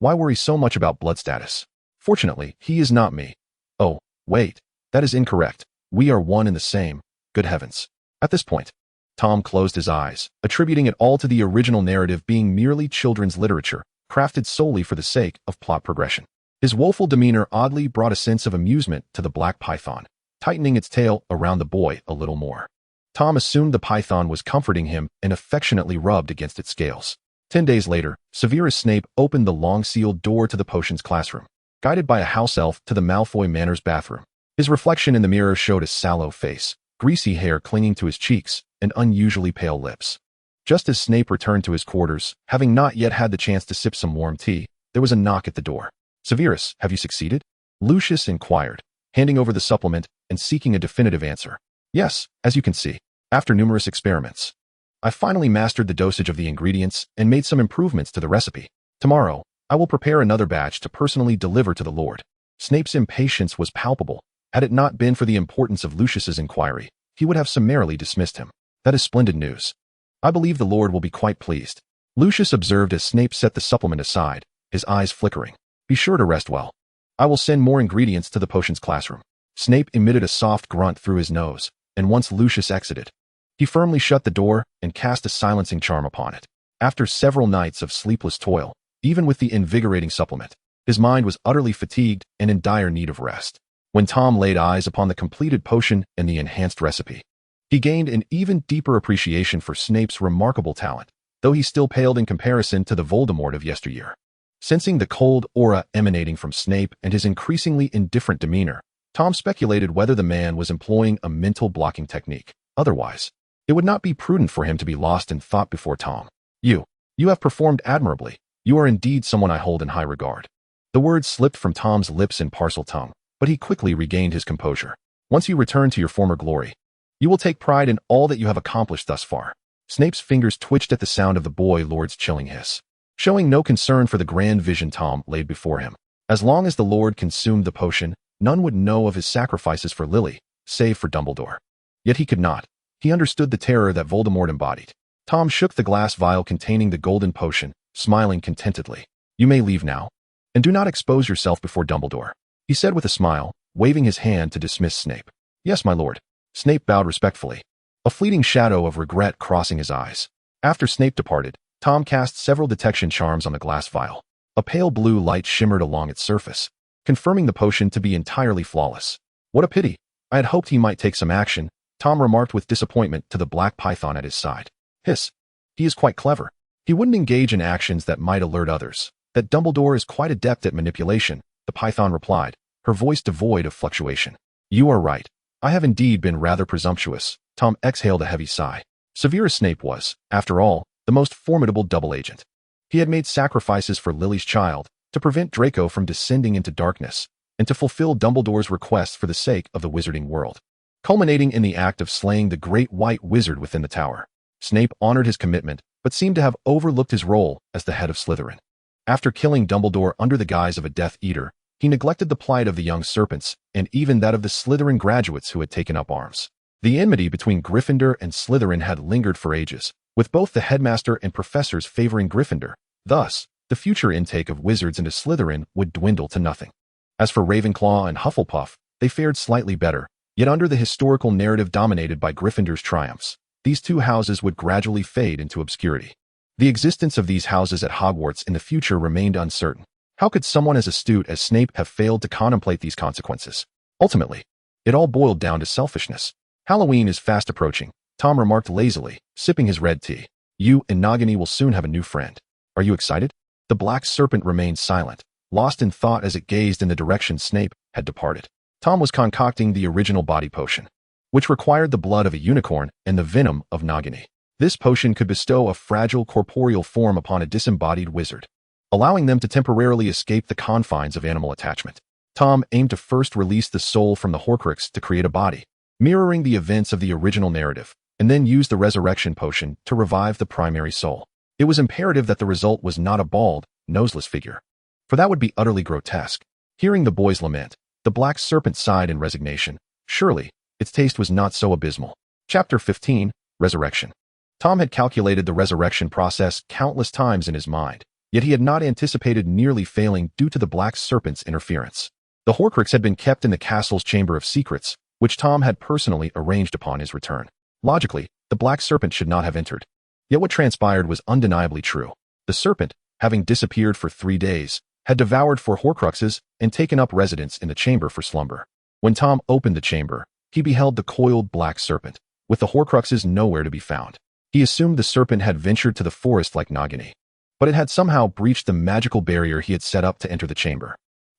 Why worry so much about blood status? Fortunately, he is not me. Oh, wait, that is incorrect. We are one and the same. Good heavens. At this point, Tom closed his eyes, attributing it all to the original narrative being merely children's literature, crafted solely for the sake of plot progression. His woeful demeanor oddly brought a sense of amusement to the black python, tightening its tail around the boy a little more. Tom assumed the python was comforting him and affectionately rubbed against its scales. 10 days later, Severus Snape opened the long-sealed door to the potions classroom, guided by a house elf to the Malfoy Manor's bathroom. His reflection in the mirror showed a sallow face, greasy hair clinging to his cheeks, and unusually pale lips. Just as Snape returned to his quarters, having not yet had the chance to sip some warm tea, there was a knock at the door. "Severus, have you succeeded?" Lucius inquired, handing over the supplement and seeking a definitive answer. "Yes, as you can see, after numerous experiments, I finally mastered the dosage of the ingredients and made some improvements to the recipe. Tomorrow, I will prepare another batch to personally deliver to the Lord." Snape's impatience was palpable. Had it not been for the importance of Lucius's inquiry, he would have summarily dismissed him. "That is splendid news. I believe the Lord will be quite pleased," Lucius observed as Snape set the supplement aside, his eyes flickering. "Be sure to rest well. I will send more ingredients to the potions classroom." Snape emitted a soft grunt through his nose, and once Lucius exited, he firmly shut the door and cast a silencing charm upon it. After several nights of sleepless toil, even with the invigorating supplement, his mind was utterly fatigued and in dire need of rest. When Tom laid eyes upon the completed potion and the enhanced recipe, he gained an even deeper appreciation for Snape's remarkable talent, though he still paled in comparison to the Voldemort of yesteryear. Sensing the cold aura emanating from Snape and his increasingly indifferent demeanor, Tom speculated whether the man was employing a mental blocking technique. Otherwise, it would not be prudent for him to be lost in thought before Tom. You have performed admirably. You are indeed someone I hold in high regard." The words slipped from Tom's lips in parcel tongue, but he quickly regained his composure. "Once you return to your former glory, you will take pride in all that you have accomplished thus far." Snape's fingers twitched at the sound of the boy lord's chilling hiss, showing no concern for the grand vision Tom laid before him. As long as the Lord consumed the potion, none would know of his sacrifices for Lily, save for Dumbledore. Yet he could not. He understood the terror that Voldemort embodied. Tom shook the glass vial containing the golden potion, smiling contentedly. "You may leave now, and do not expose yourself before Dumbledore," he said with a smile, waving his hand to dismiss Snape. "Yes, my lord." Snape bowed respectfully, a fleeting shadow of regret crossing his eyes. After Snape departed, Tom cast several detection charms on the glass vial. A pale blue light shimmered along its surface, confirming the potion to be entirely flawless. "What a pity. I had hoped he might take some action," Tom remarked with disappointment to the black python at his side. "Hiss. He is quite clever. He wouldn't engage in actions that might alert others that Dumbledore is quite adept at manipulation, the python replied, her voice devoid of fluctuation. You are right. I have indeed been rather presumptuous. Tom exhaled a heavy sigh. Severus Snape was, after all, the most formidable double agent. He had made sacrifices for Lily's child, to prevent Draco from descending into darkness, and to fulfill Dumbledore's request for the sake of the wizarding world, culminating in the act of slaying the great white wizard within the tower. Snape honored his commitment, but seemed to have overlooked his role as the head of Slytherin. After killing Dumbledore under the guise of a Death Eater, he neglected the plight of the young serpents, and even that of the Slytherin graduates who had taken up arms. The enmity between Gryffindor and Slytherin had lingered for ages, with both the headmaster and professors favoring Gryffindor. Thus, the future intake of wizards into Slytherin would dwindle to nothing. As for Ravenclaw and Hufflepuff, they fared slightly better, yet under the historical narrative dominated by Gryffindor's triumphs, these two houses would gradually fade into obscurity. The existence of these houses at Hogwarts in the future remained uncertain. How could someone as astute as Snape have failed to contemplate these consequences? Ultimately, it all boiled down to selfishness. Halloween is fast approaching, Tom remarked lazily, sipping his red tea. You and Nagini will soon have a new friend. Are you excited? The black serpent remained silent, lost in thought as it gazed in the direction Snape had departed. Tom was concocting the original body potion, which required the blood of a unicorn and the venom of Nagini. This potion could bestow a fragile corporeal form upon a disembodied wizard, allowing them to temporarily escape the confines of animal attachment. Tom aimed to first release the soul from the Horcrux to create a body, mirroring the events of the original narrative, and then use the resurrection potion to revive the primary soul. It was imperative that the result was not a bald, noseless figure, for that would be utterly grotesque. Hearing the boy's lament, the black serpent sighed in resignation. Surely, its taste was not so abysmal. Chapter 15, Resurrection. Tom had calculated the resurrection process countless times in his mind, yet he had not anticipated nearly failing due to the black serpent's interference. The Horcrux had been kept in the castle's Chamber of Secrets, which Tom had personally arranged upon his return. Logically, the black serpent should not have entered. Yet what transpired was undeniably true. The serpent, having disappeared for 3 days, had devoured 4 Horcruxes and taken up residence in the chamber for slumber. When Tom opened the chamber, he beheld the coiled black serpent, with the Horcruxes nowhere to be found. He assumed the serpent had ventured to the forest like Nagini, but it had somehow breached the magical barrier he had set up to enter the chamber.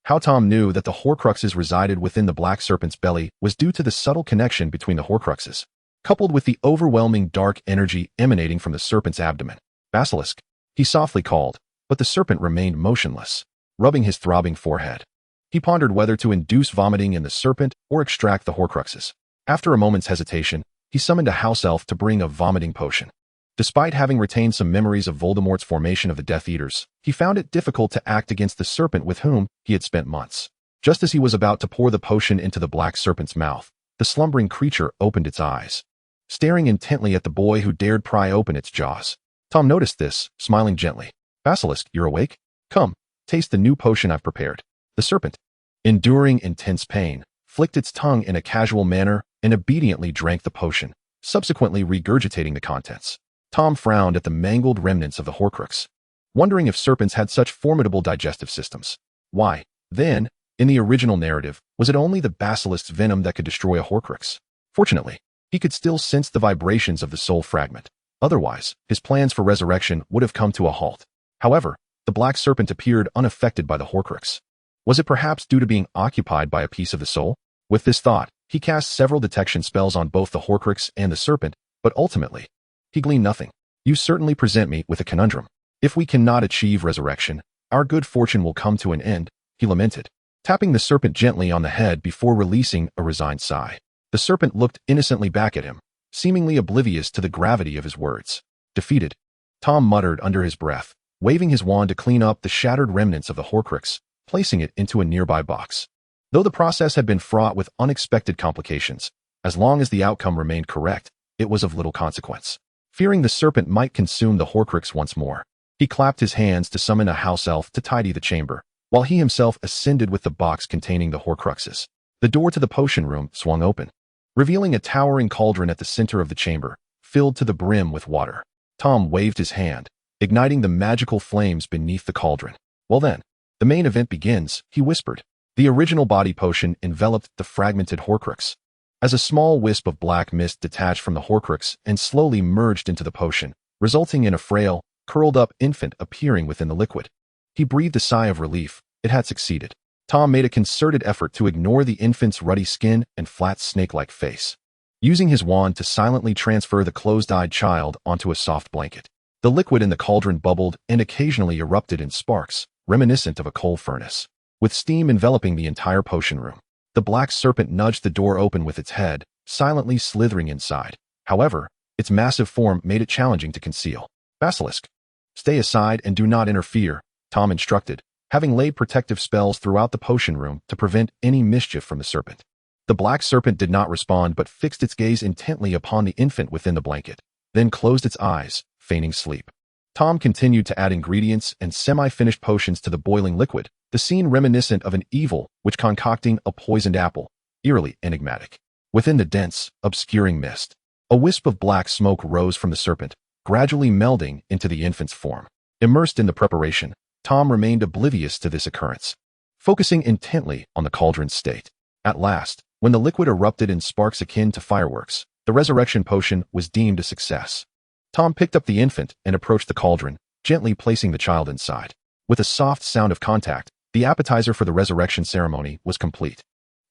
How Tom knew that the Horcruxes resided within the black serpent's belly was due to the subtle connection between the Horcruxes, coupled with the overwhelming dark energy emanating from the serpent's abdomen. Basilisk, he softly called, but the serpent remained motionless, rubbing his throbbing forehead. He pondered whether to induce vomiting in the serpent or extract the Horcruxes. After a moment's hesitation, he summoned a house elf to bring a vomiting potion. Despite having retained some memories of Voldemort's formation of the Death Eaters, he found it difficult to act against the serpent with whom he had spent months. Just as he was about to pour the potion into the black serpent's mouth, the slumbering creature opened its eyes, staring intently at the boy who dared pry open its jaws. Tom noticed this, smiling gently. Basilisk, you're awake? Come, taste the new potion I've prepared. The serpent, enduring intense pain, flicked its tongue in a casual manner and obediently drank the potion, subsequently regurgitating the contents. Tom frowned at the mangled remnants of the Horcrux, wondering if serpents had such formidable digestive systems. Why, then, in the original narrative, was it only the basilisk's venom that could destroy a Horcrux? Fortunately, he could still sense the vibrations of the soul fragment. Otherwise, his plans for resurrection would have come to a halt. However, the black serpent appeared unaffected by the Horcrux. Was it perhaps due to being occupied by a piece of the soul? With this thought, he cast several detection spells on both the Horcrux and the serpent, but ultimately, he gleaned nothing. You certainly present me with a conundrum. If we cannot achieve resurrection, our good fortune will come to an end, he lamented, tapping the serpent gently on the head before releasing a resigned sigh. The serpent looked innocently back at him, seemingly oblivious to the gravity of his words. Defeated, Tom muttered under his breath, waving his wand to clean up the shattered remnants of the Horcrux, placing it into a nearby box. Though the process had been fraught with unexpected complications, as long as the outcome remained correct, it was of little consequence. Fearing the serpent might consume the Horcrux once more, he clapped his hands to summon a house elf to tidy the chamber, while he himself ascended with the box containing the Horcruxes. The door to the potion room swung open, revealing a towering cauldron at the center of the chamber, filled to the brim with water. Tom waved his hand, igniting the magical flames beneath the cauldron. Well then, the main event begins, he whispered. The original body potion enveloped the fragmented Horcrux, as a small wisp of black mist detached from the Horcrux and slowly merged into the potion, resulting in a frail, curled-up infant appearing within the liquid. He breathed a sigh of relief. It had succeeded. Tom made a concerted effort to ignore the infant's ruddy skin and flat snake-like face, using his wand to silently transfer the closed-eyed child onto a soft blanket. The liquid in the cauldron bubbled and occasionally erupted in sparks, reminiscent of a coal furnace, with steam enveloping the entire potion room. The black serpent nudged the door open with its head, silently slithering inside. However, its massive form made it challenging to conceal. Basilisk, stay aside and do not interfere, Tom instructed, having laid protective spells throughout the potion room to prevent any mischief from the serpent. The black serpent did not respond but fixed its gaze intently upon the infant within the blanket, then closed its eyes, feigning sleep. Tom continued to add ingredients and semi-finished potions to the boiling liquid, the scene reminiscent of an evil witch concocting a poisoned apple, eerily enigmatic. Within the dense, obscuring mist, a wisp of black smoke rose from the serpent, gradually melding into the infant's form. Immersed in the preparation, Tom remained oblivious to this occurrence, focusing intently on the cauldron's state. At last, when the liquid erupted in sparks akin to fireworks, the resurrection potion was deemed a success. Tom picked up the infant and approached the cauldron, gently placing the child inside. With a soft sound of contact, the appetizer for the resurrection ceremony was complete.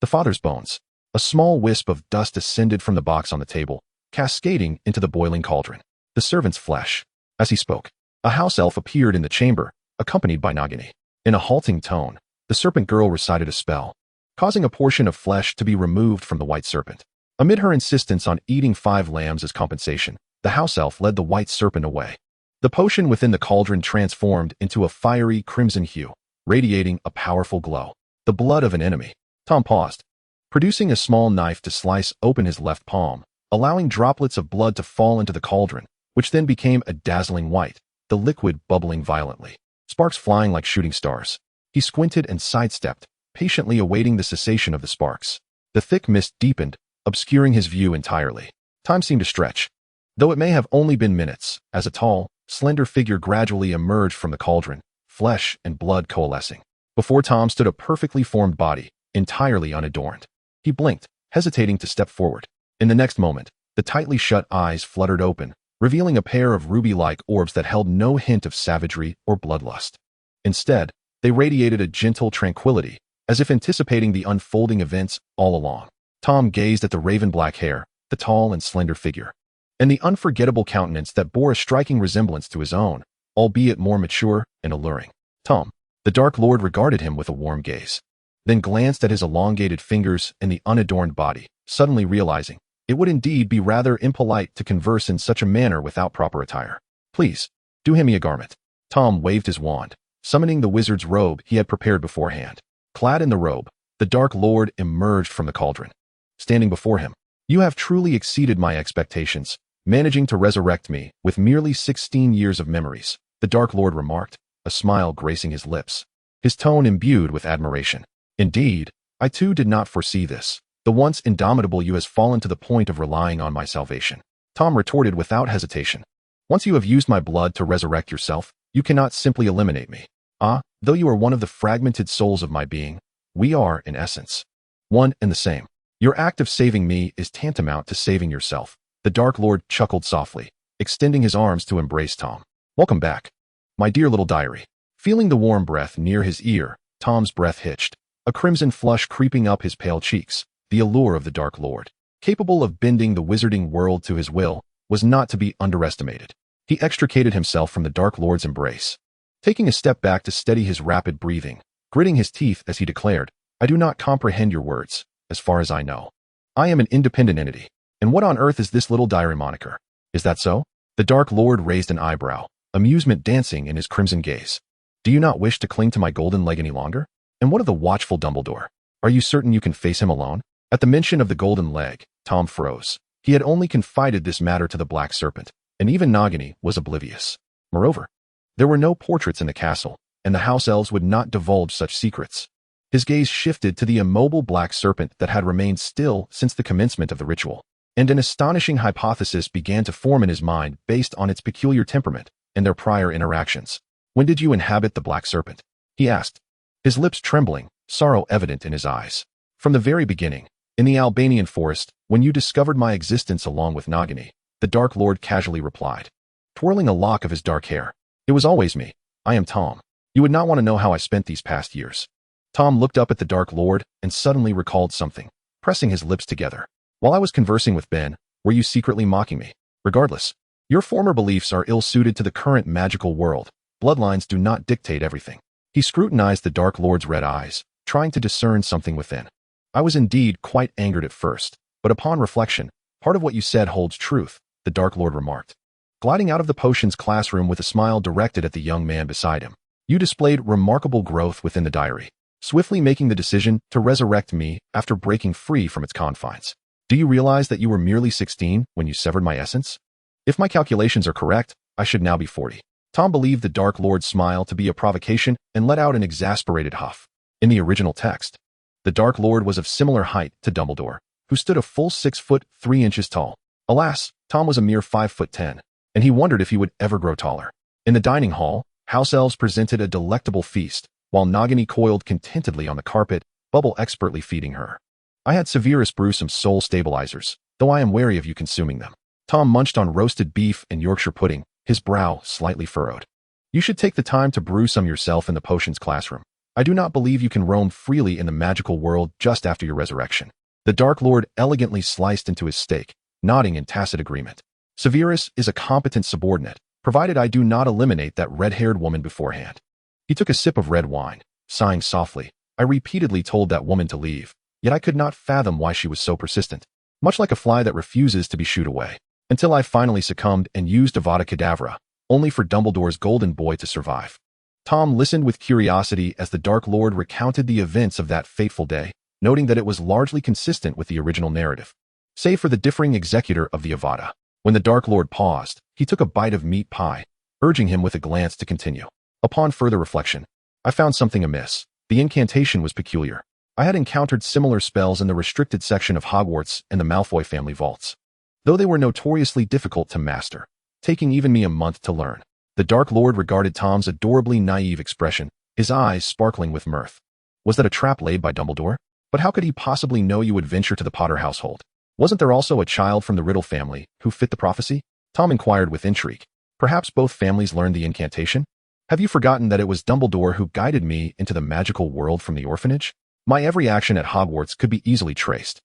The father's bones. A small wisp of dust ascended from the box on the table, cascading into the boiling cauldron. The servant's flesh. As he spoke, a house elf appeared in the chamber, accompanied by Nagini. In a halting tone, the serpent girl recited a spell, causing a portion of flesh to be removed from the white serpent. Amid her insistence on eating 5 lambs as compensation, the house elf led the white serpent away. The potion within the cauldron transformed into a fiery crimson hue, radiating a powerful glow. The blood of an enemy. Tom paused, producing a small knife to slice open his left palm, allowing droplets of blood to fall into the cauldron, which then became a dazzling white, the liquid bubbling violently, sparks flying like shooting stars. He squinted and sidestepped, patiently awaiting the cessation of the sparks. The thick mist deepened, obscuring his view entirely. Time seemed to stretch, though it may have only been minutes, as a tall, slender figure gradually emerged from the cauldron, flesh and blood coalescing. Before Tom stood a perfectly formed body, entirely unadorned. He blinked, hesitating to step forward. In the next moment, the tightly shut eyes fluttered open, revealing a pair of ruby-like orbs that held no hint of savagery or bloodlust. Instead, they radiated a gentle tranquility, as if anticipating the unfolding events all along. Tom gazed at the raven-black hair, the tall and slender figure, and the unforgettable countenance that bore a striking resemblance to his own, albeit more mature and alluring. Tom, the Dark Lord regarded him with a warm gaze, then glanced at his elongated fingers and the unadorned body, suddenly realizing it would indeed be rather impolite to converse in such a manner without proper attire. Please, do hand me a garment. Tom waved his wand, summoning the wizard's robe he had prepared beforehand. Clad in the robe, the Dark Lord emerged from the cauldron. Standing before him, you have truly exceeded my expectations, managing to resurrect me with merely 16 years of memories, the Dark Lord remarked, a smile gracing his lips, his tone imbued with admiration. Indeed, I too did not foresee this. The once indomitable you has fallen to the point of relying on my salvation. Tom retorted without hesitation. Once you have used my blood to resurrect yourself, you cannot simply eliminate me. Though you are one of the fragmented souls of my being, we are, in essence, one and the same. Your act of saving me is tantamount to saving yourself. The Dark Lord chuckled softly, extending his arms to embrace Tom. Welcome back, my dear little diary. Feeling the warm breath near his ear, Tom's breath hitched, a crimson flush creeping up his pale cheeks. The allure of the Dark Lord, capable of bending the wizarding world to his will, was not to be underestimated. He extricated himself from the Dark Lord's embrace, taking a step back to steady his rapid breathing, gritting his teeth as he declared, I do not comprehend your words, as far as I know. I am an independent entity, and what on earth is this little diary moniker? Is that so? The Dark Lord raised an eyebrow, amusement dancing in his crimson gaze. Do you not wish to cling to my golden leg any longer? And what of the watchful Dumbledore? Are you certain you can face him alone? At the mention of the golden leg, Tom froze. He had only confided this matter to the black serpent, and even Nagini was oblivious. Moreover, there were no portraits in the castle, and the house elves would not divulge such secrets. His gaze shifted to the immobile black serpent that had remained still since the commencement of the ritual, and an astonishing hypothesis began to form in his mind based on its peculiar temperament and their prior interactions. When did you inhabit the black serpent? He asked, his lips trembling, sorrow evident in his eyes. From the very beginning, in the Albanian forest, when you discovered my existence along with Nagini, the Dark Lord casually replied, twirling a lock of his dark hair. It was always me. I am Tom. You would not want to know how I spent these past years. Tom looked up at the Dark Lord and suddenly recalled something, pressing his lips together. While I was conversing with Ben, were you secretly mocking me? Regardless, your former beliefs are ill-suited to the current magical world. Bloodlines do not dictate everything. He scrutinized the Dark Lord's red eyes, trying to discern something within. I was indeed quite angered at first, but upon reflection, part of what you said holds truth, the Dark Lord remarked, gliding out of the potions classroom with a smile directed at the young man beside him. You displayed remarkable growth within the diary, swiftly making the decision to resurrect me after breaking free from its confines. Do you realize that you were merely 16 when you severed my essence? If my calculations are correct, I should now be 40. Tom believed the Dark Lord's smile to be a provocation and let out an exasperated huff. In the original text, the Dark Lord was of similar height to Dumbledore, who stood a full 6 foot 3 inches tall. Alas, Tom was a mere 5 foot 10, and he wondered if he would ever grow taller. In the dining hall, house elves presented a delectable feast, while Nagini coiled contentedly on the carpet, Bubble expertly feeding her. I had Severus brew some soul stabilizers, though I am wary of you consuming them. Tom munched on roasted beef and Yorkshire pudding, his brow slightly furrowed. You should take the time to brew some yourself in the potions classroom. I do not believe you can roam freely in the magical world just after your resurrection. The Dark Lord elegantly sliced into his steak, nodding in tacit agreement. Severus is a competent subordinate, provided I do not eliminate that red-haired woman beforehand. He took a sip of red wine, sighing softly. I repeatedly told that woman to leave, yet I could not fathom why she was so persistent, much like a fly that refuses to be shooed away, until I finally succumbed and used Avada Kedavra, only for Dumbledore's golden boy to survive. Tom listened with curiosity as the Dark Lord recounted the events of that fateful day, noting that it was largely consistent with the original narrative, save for the differing executor of the Avada. When the Dark Lord paused, he took a bite of meat pie, urging him with a glance to continue. Upon further reflection, I found something amiss. The incantation was peculiar. I had encountered similar spells in the restricted section of Hogwarts and the Malfoy family vaults, though they were notoriously difficult to master, taking even me a month to learn. The Dark Lord regarded Tom's adorably naive expression, his eyes sparkling with mirth. Was that a trap laid by Dumbledore? But how could he possibly know you would venture to the Potter household? Wasn't there also a child from the Riddle family who fit the prophecy? Tom inquired with intrigue. Perhaps both families learned the incantation? Have you forgotten that it was Dumbledore who guided me into the magical world from the orphanage? My every action at Hogwarts could be easily traced.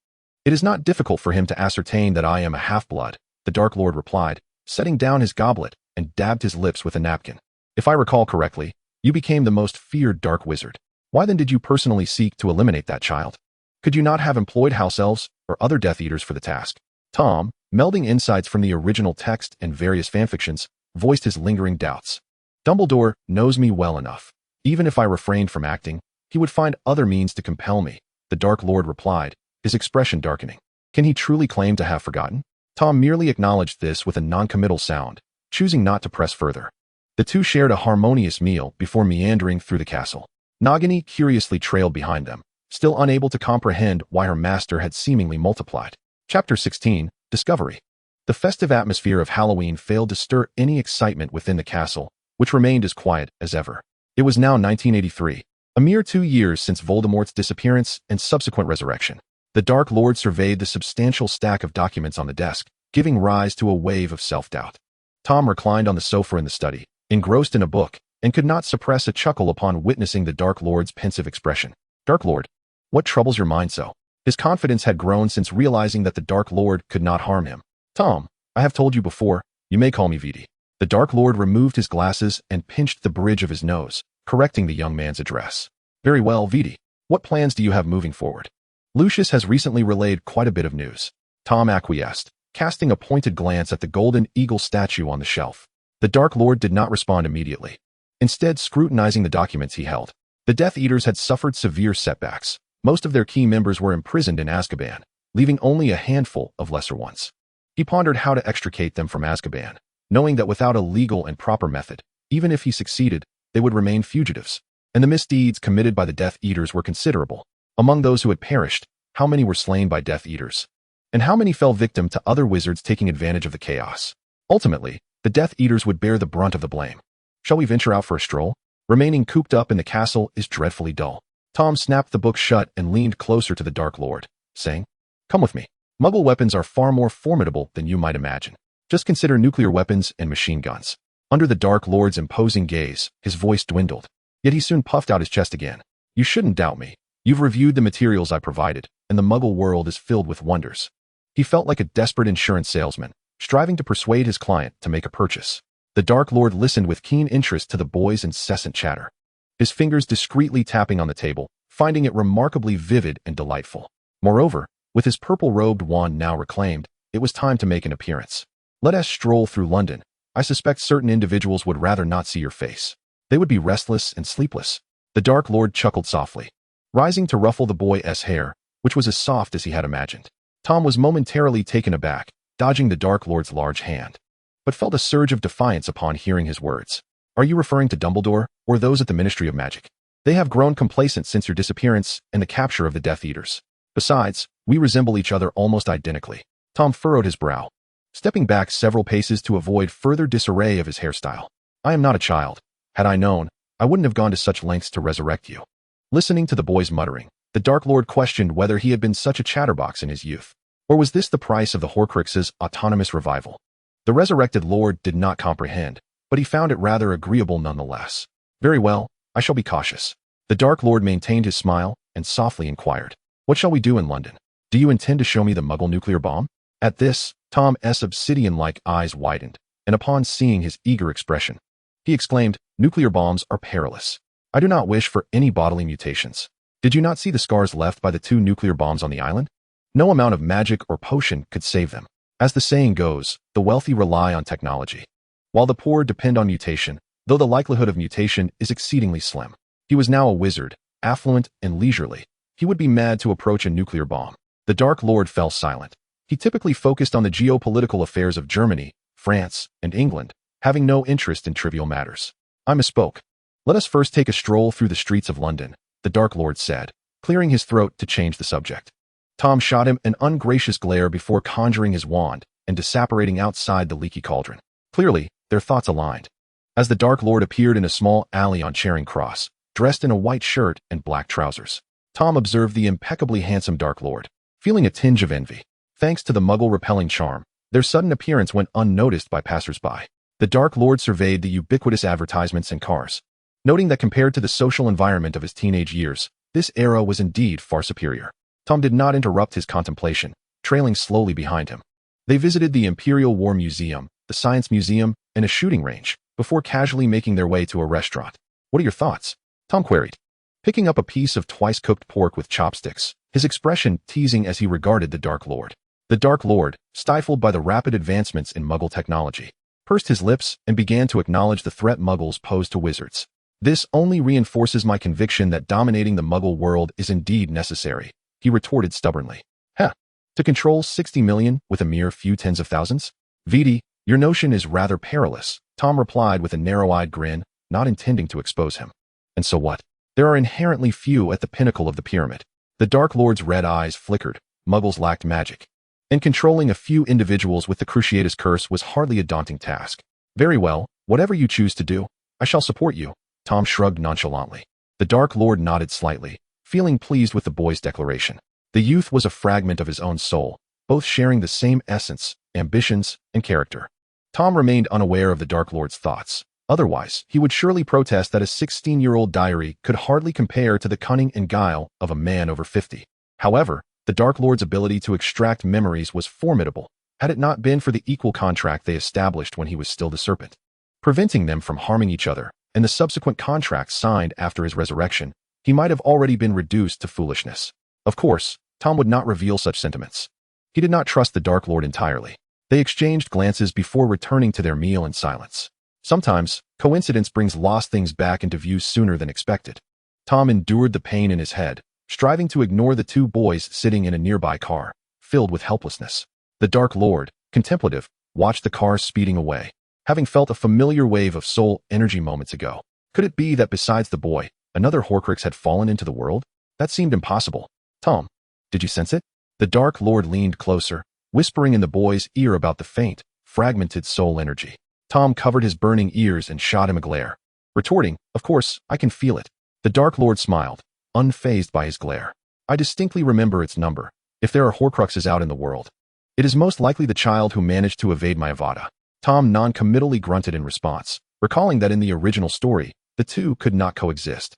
It is not difficult for him to ascertain that I am a half-blood, the Dark Lord replied, setting down his goblet and dabbed his lips with a napkin. If I recall correctly, you became the most feared dark wizard. Why then did you personally seek to eliminate that child? Could you not have employed house elves or other Death Eaters for the task? Tom, melding insights from the original text and various fanfictions, voiced his lingering doubts. Dumbledore knows me well enough. Even if I refrained from acting, he would find other means to compel me, the Dark Lord replied, his expression darkening. Can he truly claim to have forgotten? Tom merely acknowledged this with a non-committal sound, choosing not to press further. The two shared a harmonious meal before meandering through the castle. Nagini curiously trailed behind them, still unable to comprehend why her master had seemingly multiplied. Chapter 16, Discovery. The festive atmosphere of Halloween failed to stir any excitement within the castle, which remained as quiet as ever. It was now 1983, a mere 2 years since Voldemort's disappearance and subsequent resurrection. The Dark Lord surveyed the substantial stack of documents on the desk, giving rise to a wave of self-doubt. Tom reclined on the sofa in the study, engrossed in a book, and could not suppress a chuckle upon witnessing the Dark Lord's pensive expression. Dark Lord, what troubles your mind so? His confidence had grown since realizing that the Dark Lord could not harm him. Tom, I have told you before, you may call me Viti. The Dark Lord removed his glasses and pinched the bridge of his nose, correcting the young man's address. Very well, Viti. What plans do you have moving forward? Lucius has recently relayed quite a bit of news. Tom acquiesced, casting a pointed glance at the golden eagle statue on the shelf. The Dark Lord did not respond immediately, instead scrutinizing the documents he held. The Death Eaters had suffered severe setbacks. Most of their key members were imprisoned in Azkaban, leaving only a handful of lesser ones. He pondered how to extricate them from Azkaban, knowing that without a legal and proper method, even if he succeeded, they would remain fugitives. And the misdeeds committed by the Death Eaters were considerable. Among those who had perished, how many were slain by Death Eaters? And how many fell victim to other wizards taking advantage of the chaos? Ultimately, the Death Eaters would bear the brunt of the blame. Shall we venture out for a stroll? Remaining cooped up in the castle is dreadfully dull. Tom snapped the book shut and leaned closer to the Dark Lord, saying, Come with me. Muggle weapons are far more formidable than you might imagine. Just consider nuclear weapons and machine guns. Under the Dark Lord's imposing gaze, his voice dwindled. Yet he soon puffed out his chest again. You shouldn't doubt me. You've reviewed the materials I provided, and the Muggle world is filled with wonders. He felt like a desperate insurance salesman, striving to persuade his client to make a purchase. The Dark Lord listened with keen interest to the boy's incessant chatter, his fingers discreetly tapping on the table, finding it remarkably vivid and delightful. Moreover, with his purple-robed wand now reclaimed, it was time to make an appearance. Let us stroll through London. I suspect certain individuals would rather not see your face. They would be restless and sleepless. The Dark Lord chuckled softly, rising to ruffle the boy's hair, which was as soft as he had imagined. Tom was momentarily taken aback, dodging the Dark Lord's large hand, but felt a surge of defiance upon hearing his words. Are you referring to Dumbledore, or those at the Ministry of Magic? They have grown complacent since your disappearance and the capture of the Death Eaters. Besides, we resemble each other almost identically. Tom furrowed his brow, stepping back several paces to avoid further disarray of his hairstyle. I am not a child. Had I known, I wouldn't have gone to such lengths to resurrect you. Listening to the boy's muttering, the Dark Lord questioned whether he had been such a chatterbox in his youth. Or was this the price of the Horcrux's autonomous revival? The resurrected Lord did not comprehend, but he found it rather agreeable nonetheless. Very well, I shall be cautious. The Dark Lord maintained his smile and softly inquired, what shall we do in London? Do you intend to show me the Muggle nuclear bomb? At this, Tom's obsidian-like eyes widened, and upon seeing his eager expression, he exclaimed, nuclear bombs are perilous. I do not wish for any bodily mutations. Did you not see the scars left by the 2 nuclear bombs on the island? No amount of magic or potion could save them. As the saying goes, the wealthy rely on technology, while the poor depend on mutation, though the likelihood of mutation is exceedingly slim. He was now a wizard, affluent and leisurely. He would be mad to approach a nuclear bomb. The Dark Lord fell silent. He typically focused on the geopolitical affairs of Germany, France, and England, having no interest in trivial matters. I misspoke. Let us first take a stroll through the streets of London, the Dark Lord said, clearing his throat to change the subject. Tom shot him an ungracious glare before conjuring his wand and disapparating outside the leaky cauldron. Clearly, their thoughts aligned. As the Dark Lord appeared in a small alley on Charing Cross, dressed in a white shirt and black trousers, Tom observed the impeccably handsome Dark Lord, feeling a tinge of envy. Thanks to the Muggle-repelling charm, their sudden appearance went unnoticed by passers-by. The Dark Lord surveyed the ubiquitous advertisements and cars, noting that compared to the social environment of his teenage years, this era was indeed far superior. Tom did not interrupt his contemplation, trailing slowly behind him. They visited the Imperial War Museum, the Science Museum, and a shooting range, before casually making their way to a restaurant. What are your thoughts? Tom queried, picking up a piece of twice-cooked pork with chopsticks, his expression teasing as he regarded the Dark Lord. The Dark Lord, stifled by the rapid advancements in Muggle technology, pursed his lips and began to acknowledge the threat Muggles pose to wizards. This only reinforces my conviction that dominating the Muggle world is indeed necessary, he retorted stubbornly. To control 60 million with a mere few tens of thousands? VD, your notion is rather perilous, Tom replied with a narrow-eyed grin, not intending to expose him. And so what? There are inherently few at the pinnacle of the pyramid. The Dark Lord's red eyes flickered. Muggles lacked magic, and controlling a few individuals with the Cruciatus Curse was hardly a daunting task. Very well, whatever you choose to do, I shall support you, Tom shrugged nonchalantly. The Dark Lord nodded slightly, feeling pleased with the boy's declaration. The youth was a fragment of his own soul, both sharing the same essence, ambitions, and character. Tom remained unaware of the Dark Lord's thoughts. Otherwise, he would surely protest that a 16-year-old diary could hardly compare to the cunning and guile of a man over 50. However, the Dark Lord's ability to extract memories was formidable, had it not been for the equal contract they established when he was still the Serpent, preventing them from harming each other, and the subsequent contracts signed after his resurrection. He might have already been reduced to foolishness. Of course, Tom would not reveal such sentiments. He did not trust the Dark Lord entirely. They exchanged glances before returning to their meal in silence. Sometimes, coincidence brings lost things back into view sooner than expected. Tom endured the pain in his head, striving to ignore the 2 boys sitting in a nearby car, filled with helplessness. The Dark Lord, contemplative, watched the car speeding away, having felt a familiar wave of soul energy moments ago. Could it be that besides the boy, another Horcrux had fallen into the world? That seemed impossible. Tom, did you sense it? The Dark Lord leaned closer, whispering in the boy's ear about the faint, fragmented soul energy. Tom covered his burning ears and shot him a glare, retorting, of course, I can feel it. The Dark Lord smiled, unfazed by his glare. I distinctly remember its number. If there are Horcruxes out in the world, it is most likely the child who managed to evade my Avada. Tom non-committally grunted in response, recalling that in the original story, the two could not coexist.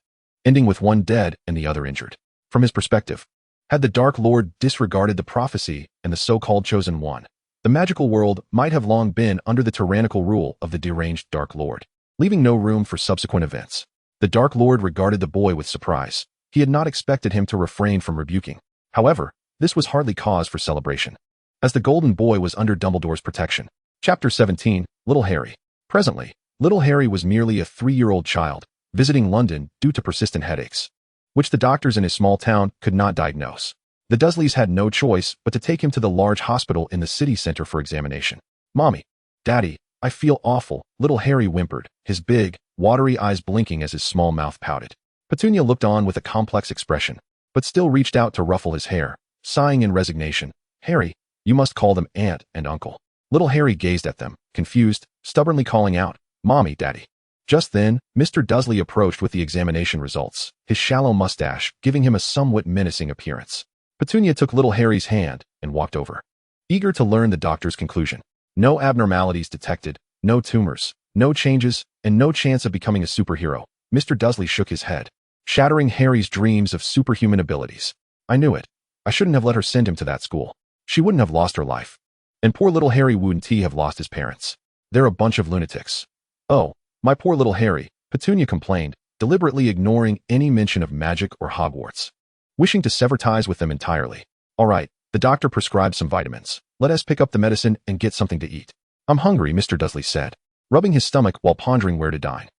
ending with one dead and the other injured. From his perspective, had the Dark Lord disregarded the prophecy and the so-called Chosen One, the magical world might have long been under the tyrannical rule of the deranged Dark Lord, leaving no room for subsequent events. The Dark Lord regarded the boy with surprise. He had not expected him to refrain from rebuking. However, this was hardly cause for celebration, as the Golden Boy was under Dumbledore's protection. Chapter 17, Little Harry. Presently, little Harry was merely a 3-year-old child, visiting London due to persistent headaches, which the doctors in his small town could not diagnose. The Dursleys had no choice but to take him to the large hospital in the city center for examination. "Mommy, Daddy, I feel awful," little Harry whimpered, his big, watery eyes blinking as his small mouth pouted. Petunia looked on with a complex expression, but still reached out to ruffle his hair, sighing in resignation. "Harry, you must call them Aunt and Uncle." Little Harry gazed at them, confused, stubbornly calling out, "Mommy, Daddy." Just then, Mr. Dursley approached with the examination results, his shallow mustache giving him a somewhat menacing appearance. Petunia took little Harry's hand and walked over, eager to learn the doctor's conclusion. No abnormalities detected, no tumors, no changes, and no chance of becoming a superhero. Mr. Dursley shook his head, shattering Harry's dreams of superhuman abilities. "I knew it. I shouldn't have let her send him to that school. She wouldn't have lost her life. And poor little Harry wouldn't have lost his parents. They're a bunch of lunatics." "Oh, my poor little Harry," Petunia complained, deliberately ignoring any mention of magic or Hogwarts, wishing to sever ties with them entirely. "All right, the doctor prescribed some vitamins. Let us pick up the medicine and get something to eat." "I'm hungry," Mr. Dursley said, rubbing his stomach while pondering where to dine.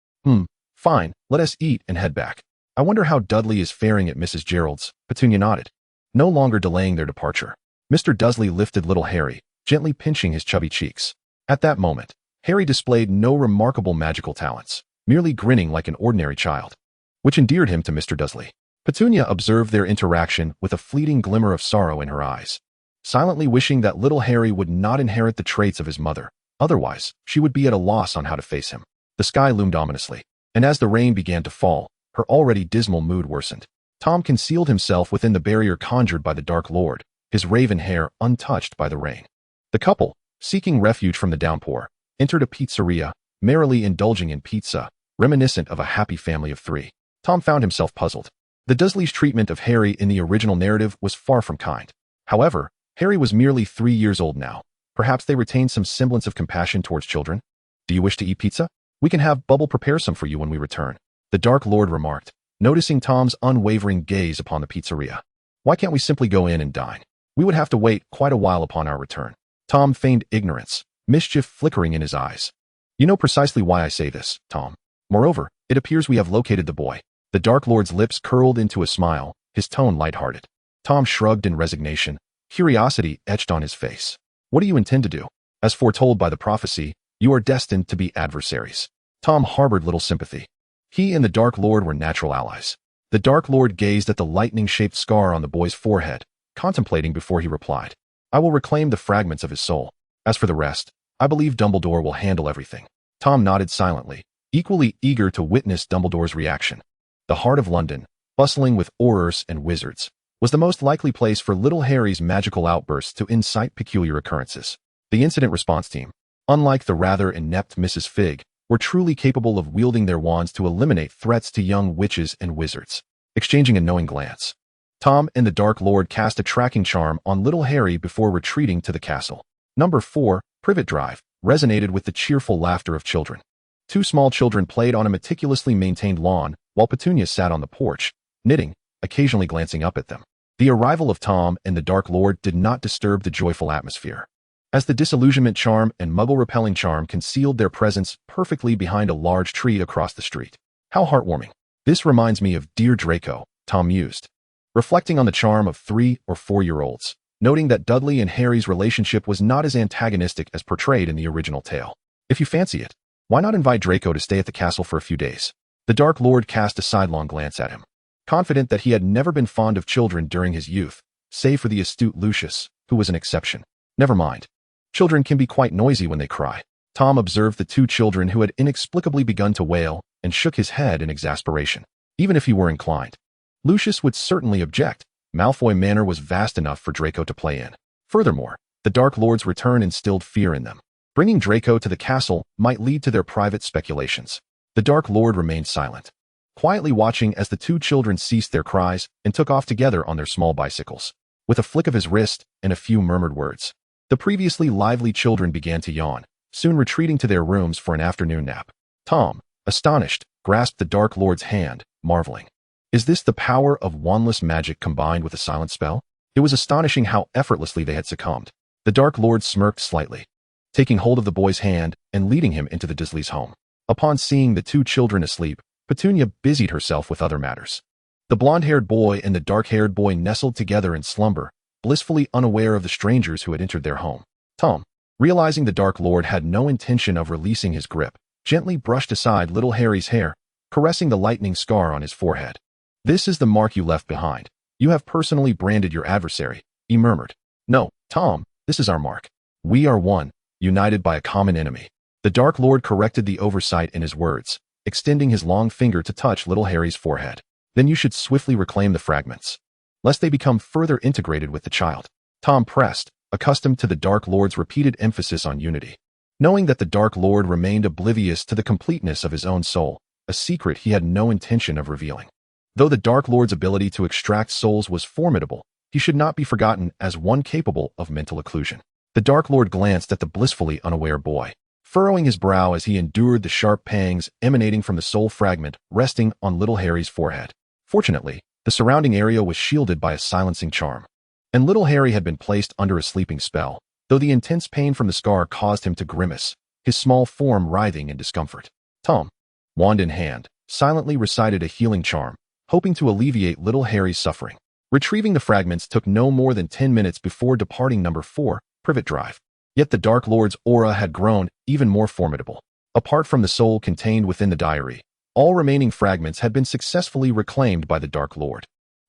Fine, let us eat and head back. I wonder how Dudley is faring at Mrs. Gerald's." Petunia nodded, no longer delaying their departure. Mr. Dursley lifted little Harry, gently pinching his chubby cheeks. At that moment, Harry displayed no remarkable magical talents, merely grinning like an ordinary child, which endeared him to Mr. Dursley. Petunia observed their interaction with a fleeting glimmer of sorrow in her eyes, silently wishing that little Harry would not inherit the traits of his mother. Otherwise, she would be at a loss on how to face him. The sky loomed ominously, and as the rain began to fall, her already dismal mood worsened. Tom concealed himself within the barrier conjured by the Dark Lord, his raven hair untouched by the rain. The couple, seeking refuge from the downpour, entered a pizzeria, merrily indulging in pizza, reminiscent of a happy family of 3. Tom found himself puzzled. The Dursleys' treatment of Harry in the original narrative was far from kind. However, Harry was merely 3 years old now. Perhaps they retained some semblance of compassion towards children. "Do you wish to eat pizza? We can have Bubble prepare some for you when we return," the Dark Lord remarked, noticing Tom's unwavering gaze upon the pizzeria. "Why can't we simply go in and dine? We would have to wait quite a while upon our return." Tom feigned ignorance, mischief flickering in his eyes. "You know precisely why I say this, Tom. Moreover, it appears we have located the boy." The Dark Lord's lips curled into a smile, his tone lighthearted. Tom shrugged in resignation, curiosity etched on his face. "What do you intend to do? As foretold by the prophecy, you are destined to be adversaries." Tom harbored little sympathy. He and the Dark Lord were natural allies. The Dark Lord gazed at the lightning-shaped scar on the boy's forehead, contemplating before he replied. "I will reclaim the fragments of his soul. As for the rest, I believe Dumbledore will handle everything." Tom nodded silently, equally eager to witness Dumbledore's reaction. The heart of London, bustling with Aurors and wizards, was the most likely place for little Harry's magical outbursts to incite peculiar occurrences. The incident response team, unlike the rather inept Mrs. Fig, were truly capable of wielding their wands to eliminate threats to young witches and wizards. Exchanging a knowing glance, Tom and the Dark Lord cast a tracking charm on little Harry before retreating to the castle. Number 4, Privet Drive, resonated with the cheerful laughter of children. 2 small children played on a meticulously maintained lawn, while Petunia sat on the porch, knitting, occasionally glancing up at them. The arrival of Tom and the Dark Lord did not disturb the joyful atmosphere, as the disillusionment charm and muggle-repelling charm concealed their presence perfectly behind a large tree across the street. "How heartwarming. This reminds me of dear Draco," Tom mused, reflecting on the charm of 3 or 4-year-olds, noting that Dudley and Harry's relationship was not as antagonistic as portrayed in the original tale. "If you fancy it, why not invite Draco to stay at the castle for a few days?" The Dark Lord cast a sidelong glance at him, confident that he had never been fond of children during his youth, save for the astute Lucius, who was an exception. "Never mind. Children can be quite noisy when they cry." Tom observed the 2 children who had inexplicably begun to wail and shook his head in exasperation. Even if he were inclined, Lucius would certainly object. Malfoy Manor was vast enough for Draco to play in. Furthermore, the Dark Lord's return instilled fear in them. Bringing Draco to the castle might lead to their private speculations. The Dark Lord remained silent, quietly watching as the two children ceased their cries and took off together on their small bicycles. With a flick of his wrist and a few murmured words, the previously lively children began to yawn, soon retreating to their rooms for an afternoon nap. Tom, astonished, grasped the Dark Lord's hand, marveling. Is this the power of wandless magic combined with a silent spell? It was astonishing how effortlessly they had succumbed. The Dark Lord smirked slightly, taking hold of the boy's hand and leading him into the Disley's home. Upon seeing the two children asleep, Petunia busied herself with other matters. The blonde-haired boy and the dark-haired boy nestled together in slumber, blissfully unaware of the strangers who had entered their home. Tom, realizing the Dark Lord had no intention of releasing his grip, gently brushed aside little Harry's hair, caressing the lightning scar on his forehead. This is the mark you left behind. You have personally branded your adversary, he murmured. No, Tom, this is our mark. We are one, united by a common enemy. The Dark Lord corrected the oversight in his words, extending his long finger to touch little Harry's forehead. Then you should swiftly reclaim the fragments, lest they become further integrated with the child. Tom pressed, accustomed to the Dark Lord's repeated emphasis on unity. Knowing that the Dark Lord remained oblivious to the completeness of his own soul, a secret he had no intention of revealing. Though the Dark Lord's ability to extract souls was formidable, he should not be forgotten as one capable of mental occlusion. The Dark Lord glanced at the blissfully unaware boy, furrowing his brow as he endured the sharp pangs emanating from the soul fragment resting on little Harry's forehead. Fortunately, the surrounding area was shielded by a silencing charm, and little Harry had been placed under a sleeping spell, though the intense pain from the scar caused him to grimace, his small form writhing in discomfort. Tom, wand in hand, silently recited a healing charm, hoping to alleviate little Harry's suffering. Retrieving the fragments took no more than 10 minutes before departing number 4, Privet Drive. Yet the Dark Lord's aura had grown even more formidable. Apart from the soul contained within the diary, all remaining fragments had been successfully reclaimed by the Dark Lord.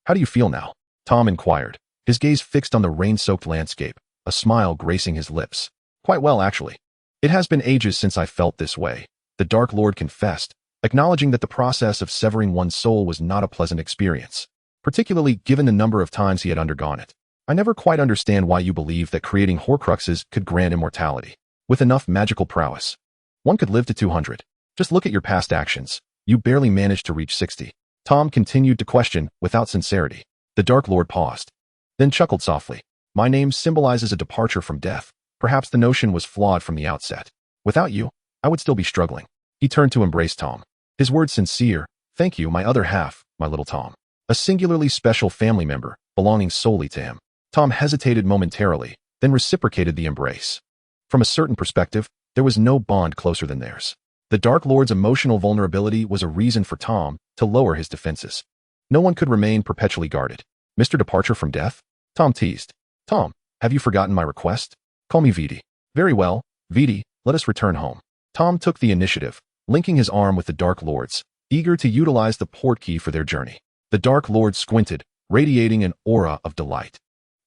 How do you feel now? Tom inquired, his gaze fixed on the rain-soaked landscape, a smile gracing his lips. Quite well, actually. It has been ages since I felt this way, the Dark Lord confessed, acknowledging that the process of severing one's soul was not a pleasant experience, particularly given the number of times he had undergone it. I never quite understand why you believe that creating Horcruxes could grant immortality. With enough magical prowess, one could live to 200. Just look at your past actions. You barely managed to reach 60. Tom continued to question without sincerity. The Dark Lord paused, then chuckled softly. My name symbolizes a departure from death. Perhaps the notion was flawed from the outset. Without you, I would still be struggling. He turned to embrace Tom, his words sincere. Thank you, my other half, my little Tom. A singularly special family member, belonging solely to him. Tom hesitated momentarily, then reciprocated the embrace. From a certain perspective, there was no bond closer than theirs. The Dark Lord's emotional vulnerability was a reason for Tom to lower his defenses. No one could remain perpetually guarded. Mr. Departure from Death? Tom teased. Tom, have you forgotten my request? Call me Vidi. Very well, Vidi, let us return home. Tom took the initiative, linking his arm with the Dark Lord's, eager to utilize the portkey for their journey. The Dark Lord squinted, radiating an aura of delight.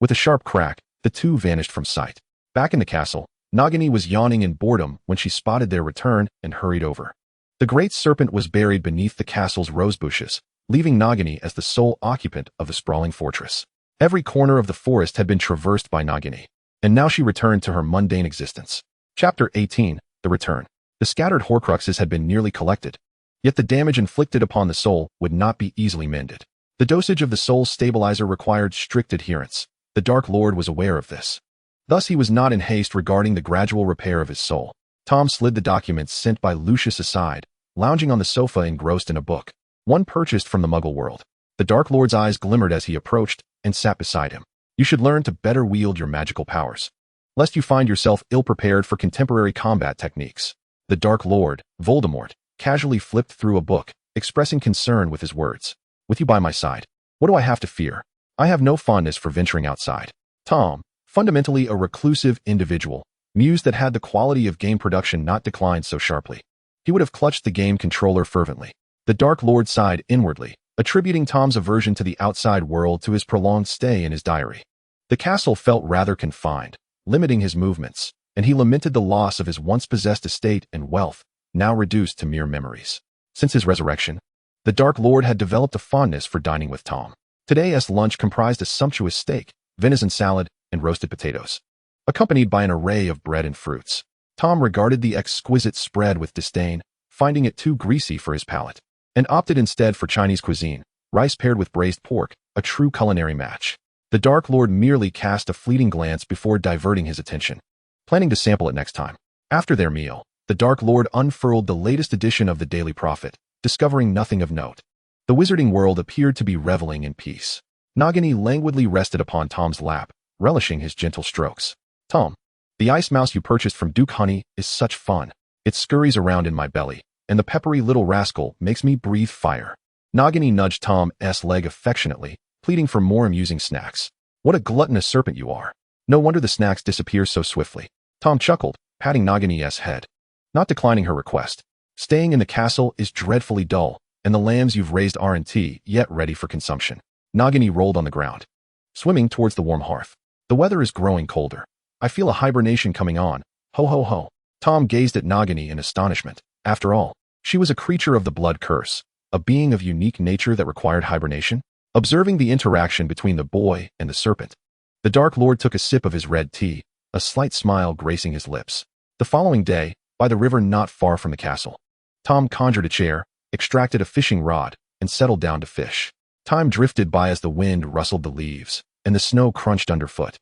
With a sharp crack, the two vanished from sight. Back in the castle, Nagini was yawning in boredom when she spotted their return and hurried over. The great serpent was buried beneath the castle's rose bushes, leaving Nagini as the sole occupant of the sprawling fortress. Every corner of the forest had been traversed by Nagini, and now she returned to her mundane existence. Chapter 18, The Return. The scattered Horcruxes had been nearly collected, yet the damage inflicted upon the soul would not be easily mended. The dosage of the soul stabilizer required strict adherence. The Dark Lord was aware of this. Thus he was not in haste regarding the gradual repair of his soul. Tom slid the documents sent by Lucius aside, lounging on the sofa engrossed in a book, one purchased from the Muggle world. The Dark Lord's eyes glimmered as he approached and sat beside him. You should learn to better wield your magical powers, lest you find yourself ill-prepared for contemporary combat techniques. The Dark Lord, Voldemort, casually flipped through a book, expressing concern with his words. With you by my side, what do I have to fear? I have no fondness for venturing outside. Tom, fundamentally a reclusive individual, mused that had the quality of game production not declined so sharply, he would have clutched the game controller fervently. The Dark Lord sighed inwardly, attributing Tom's aversion to the outside world to his prolonged stay in his diary. The castle felt rather confined, limiting his movements, and he lamented the loss of his once possessed estate and wealth, now reduced to mere memories. Since his resurrection, the Dark Lord had developed a fondness for dining with Tom. Today's lunch comprised a sumptuous steak, venison salad, and roasted potatoes, accompanied by an array of bread and fruits. Tom regarded the exquisite spread with disdain, finding it too greasy for his palate. and opted instead for Chinese cuisine, rice paired with braised pork, a true culinary match. The Dark Lord merely cast a fleeting glance before diverting his attention, planning to sample it next time. After their meal, the Dark Lord unfurled the latest edition of the Daily Prophet, discovering nothing of note. The wizarding world appeared to be reveling in peace. Nagini languidly rested upon Tom's lap, relishing his gentle strokes. Tom, the ice mouse you purchased from Duke Honey is such fun. It scurries around in my belly, and the peppery little rascal makes me breathe fire. Nagini nudged Tom's leg affectionately, pleading for more amusing snacks. What a gluttonous serpent you are. No wonder the snacks disappear so swiftly. Tom chuckled, patting Nagini's head, not declining her request. Staying in the castle is dreadfully dull, and the lambs you've raised aren't yet ready for consumption. Nagini rolled on the ground, swimming towards the warm hearth. The weather is growing colder. I feel a hibernation coming on. Ho ho ho. Tom gazed at Nagini in astonishment. After all, she was a creature of the blood curse, a being of unique nature that required hibernation. Observing the interaction between the boy and the serpent, the Dark Lord took a sip of his red tea, a slight smile gracing his lips. The following day, by the river not far from the castle, Tom conjured a chair, extracted a fishing rod, and settled down to fish. Time drifted by as the wind rustled the leaves, and the snow crunched underfoot.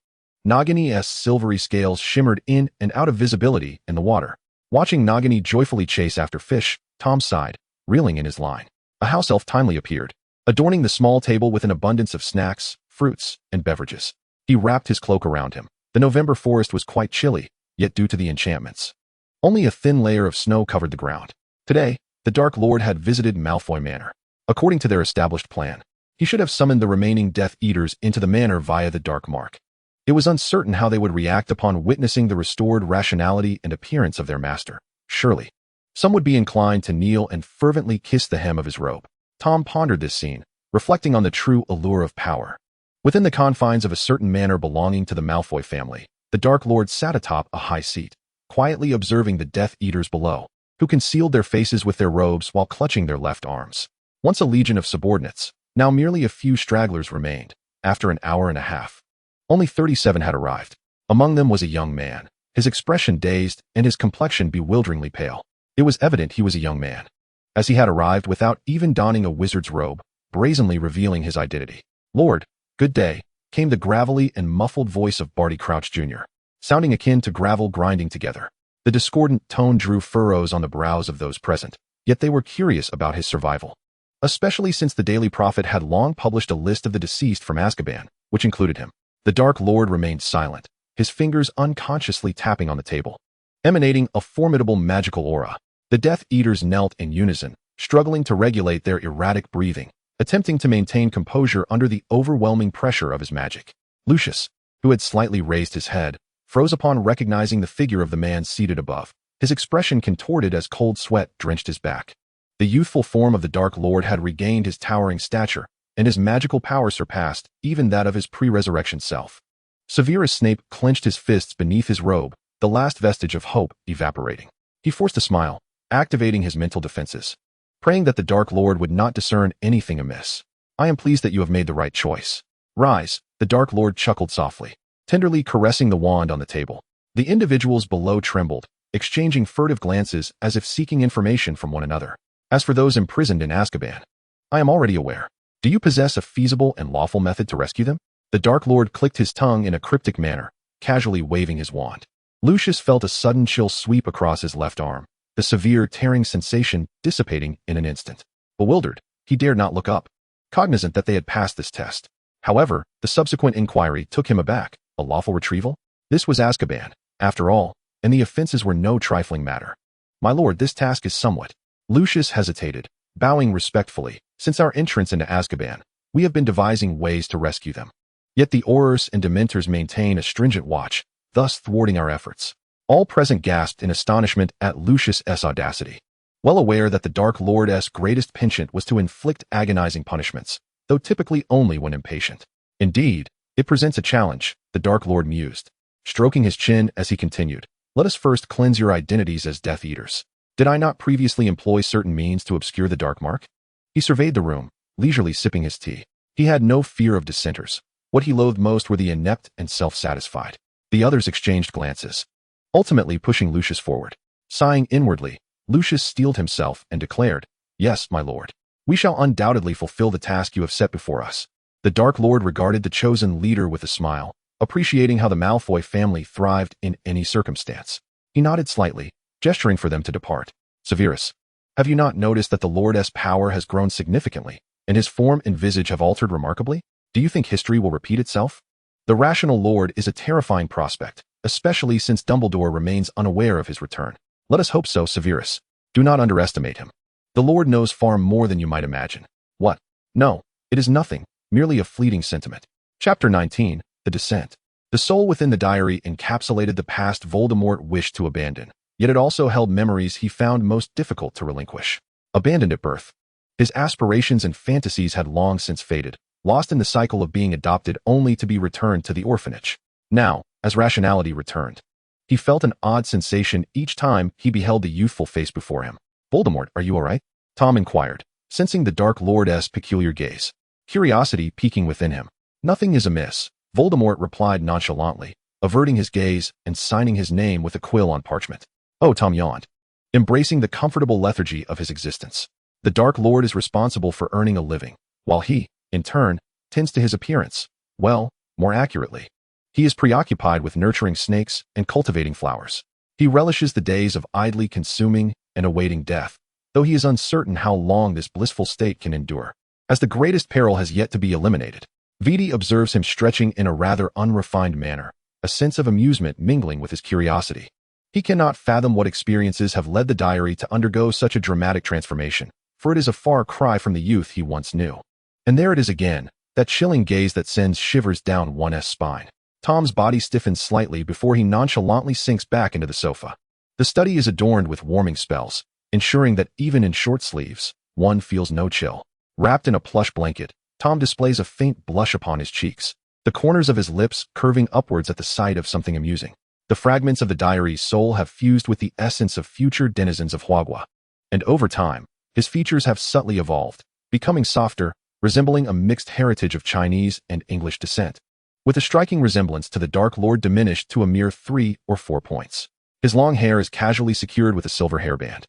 Nagini's silvery scales shimmered in and out of visibility in the water. Watching Nagini joyfully chase after fish, Tom sighed, reeling in his line. A house elf timely appeared, adorning the small table with an abundance of snacks, fruits, and beverages. He wrapped his cloak around him. The November forest was quite chilly, yet due to the enchantments, only a thin layer of snow covered the ground. Today, the Dark Lord had visited Malfoy Manor. According to their established plan, he should have summoned the remaining Death Eaters into the manor via the Dark Mark. It was uncertain how they would react upon witnessing the restored rationality and appearance of their master. Surely, some would be inclined to kneel and fervently kiss the hem of his robe. Tom pondered this scene, reflecting on the true allure of power. Within the confines of a certain manor belonging to the Malfoy family, the Dark Lord sat atop a high seat, quietly observing the Death Eaters below, who concealed their faces with their robes while clutching their left arms. Once a legion of subordinates, now merely a few stragglers remained. After an hour and a half, only 37 had arrived. Among them was a young man, his expression dazed and his complexion bewilderingly pale. It was evident he was a young man, as he had arrived without even donning a wizard's robe, brazenly revealing his identity. Lord, good day, came the gravelly and muffled voice of Barty Crouch Jr., sounding akin to gravel grinding together. The discordant tone drew furrows on the brows of those present, yet they were curious about his survival, especially since the Daily Prophet had long published a list of the deceased from Azkaban, which included him. The Dark Lord remained silent, his fingers unconsciously tapping on the table, emanating a formidable magical aura. The Death Eaters knelt in unison, struggling to regulate their erratic breathing, attempting to maintain composure under the overwhelming pressure of his magic. Lucius, who had slightly raised his head, froze upon recognizing the figure of the man seated above. His expression contorted as cold sweat drenched his back. The youthful form of the Dark Lord had regained his towering stature, and his magical power surpassed even that of his pre-resurrection self. Severus Snape clenched his fists beneath his robe, the last vestige of hope evaporating. He forced a smile, activating his mental defenses, praying that the Dark Lord would not discern anything amiss. I am pleased that you have made the right choice. Rise, the Dark Lord chuckled softly, tenderly caressing the wand on the table. The individuals below trembled, exchanging furtive glances as if seeking information from one another. As for those imprisoned in Azkaban, I am already aware. Do you possess a feasible and lawful method to rescue them? The Dark Lord clicked his tongue in a cryptic manner, casually waving his wand. Lucius felt a sudden chill sweep across his left arm, the severe tearing sensation dissipating in an instant. Bewildered, he dared not look up, cognizant that they had passed this test. However, the subsequent inquiry took him aback. A lawful retrieval? This was Azkaban, after all, and the offenses were no trifling matter. My lord, this task is somewhat. Lucius hesitated, bowing respectfully. Since our entrance into Azkaban, we have been devising ways to rescue them. Yet the Aurors and Dementors maintain a stringent watch, thus thwarting our efforts. All present gasped in astonishment at Lucius's audacity, well aware that the Dark Lord's greatest penchant was to inflict agonizing punishments, though typically only when impatient. Indeed, it presents a challenge, the Dark Lord mused, stroking his chin as he continued. Let us first cleanse your identities as Death Eaters. Did I not previously employ certain means to obscure the Dark Mark? He surveyed the room, leisurely sipping his tea. He had no fear of dissenters. What he loathed most were the inept and self-satisfied. The others exchanged glances, ultimately pushing Lucius forward. Sighing inwardly, Lucius steeled himself and declared, Yes, my lord. We shall undoubtedly fulfill the task you have set before us. The Dark Lord regarded the chosen leader with a smile, appreciating how the Malfoy family thrived in any circumstance. He nodded slightly, gesturing for them to depart. Severus, have you not noticed that the Lord's power has grown significantly, and his form and visage have altered remarkably? Do you think history will repeat itself? The rational Lord is a terrifying prospect, especially since Dumbledore remains unaware of his return. Let us hope so, Severus. Do not underestimate him. The Lord knows far more than you might imagine. What? No, it is nothing, merely a fleeting sentiment. Chapter 19, The Descent. The soul within the diary encapsulated the past Voldemort wished to abandon, yet it also held memories he found most difficult to relinquish. Abandoned at birth. His aspirations and fantasies had long since faded, lost in the cycle of being adopted only to be returned to the orphanage. Now, as rationality returned, he felt an odd sensation each time he beheld the youthful face before him. Voldemort, are you all right? Tom inquired, sensing the Dark Lord's peculiar gaze, curiosity peeking within him. Nothing is amiss, Voldemort replied nonchalantly, averting his gaze and signing his name with a quill on parchment. Oh, Tom yawned, embracing the comfortable lethargy of his existence. The Dark Lord is responsible for earning a living, while he, in turn, tends to his appearance. Well, more accurately, he is preoccupied with nurturing snakes and cultivating flowers. He relishes the days of idly consuming and awaiting death, though he is uncertain how long this blissful state can endure. As the greatest peril has yet to be eliminated, Viti observes him stretching in a rather unrefined manner, a sense of amusement mingling with his curiosity. He cannot fathom what experiences have led the diary to undergo such a dramatic transformation, for it is a far cry from the youth he once knew. And there it is again, that chilling gaze that sends shivers down one's spine. Tom's body stiffens slightly before he nonchalantly sinks back into the sofa. The study is adorned with warming spells, ensuring that even in short sleeves, one feels no chill. Wrapped in a plush blanket, Tom displays a faint blush upon his cheeks, the corners of his lips curving upwards at the sight of something amusing. The fragments of the diary's soul have fused with the essence of future denizens of Hogwarts, and over time, his features have subtly evolved, becoming softer, resembling a mixed heritage of Chinese and English descent, with a striking resemblance to the Dark Lord diminished to a mere 3 or 4 points. His long hair is casually secured with a silver hairband,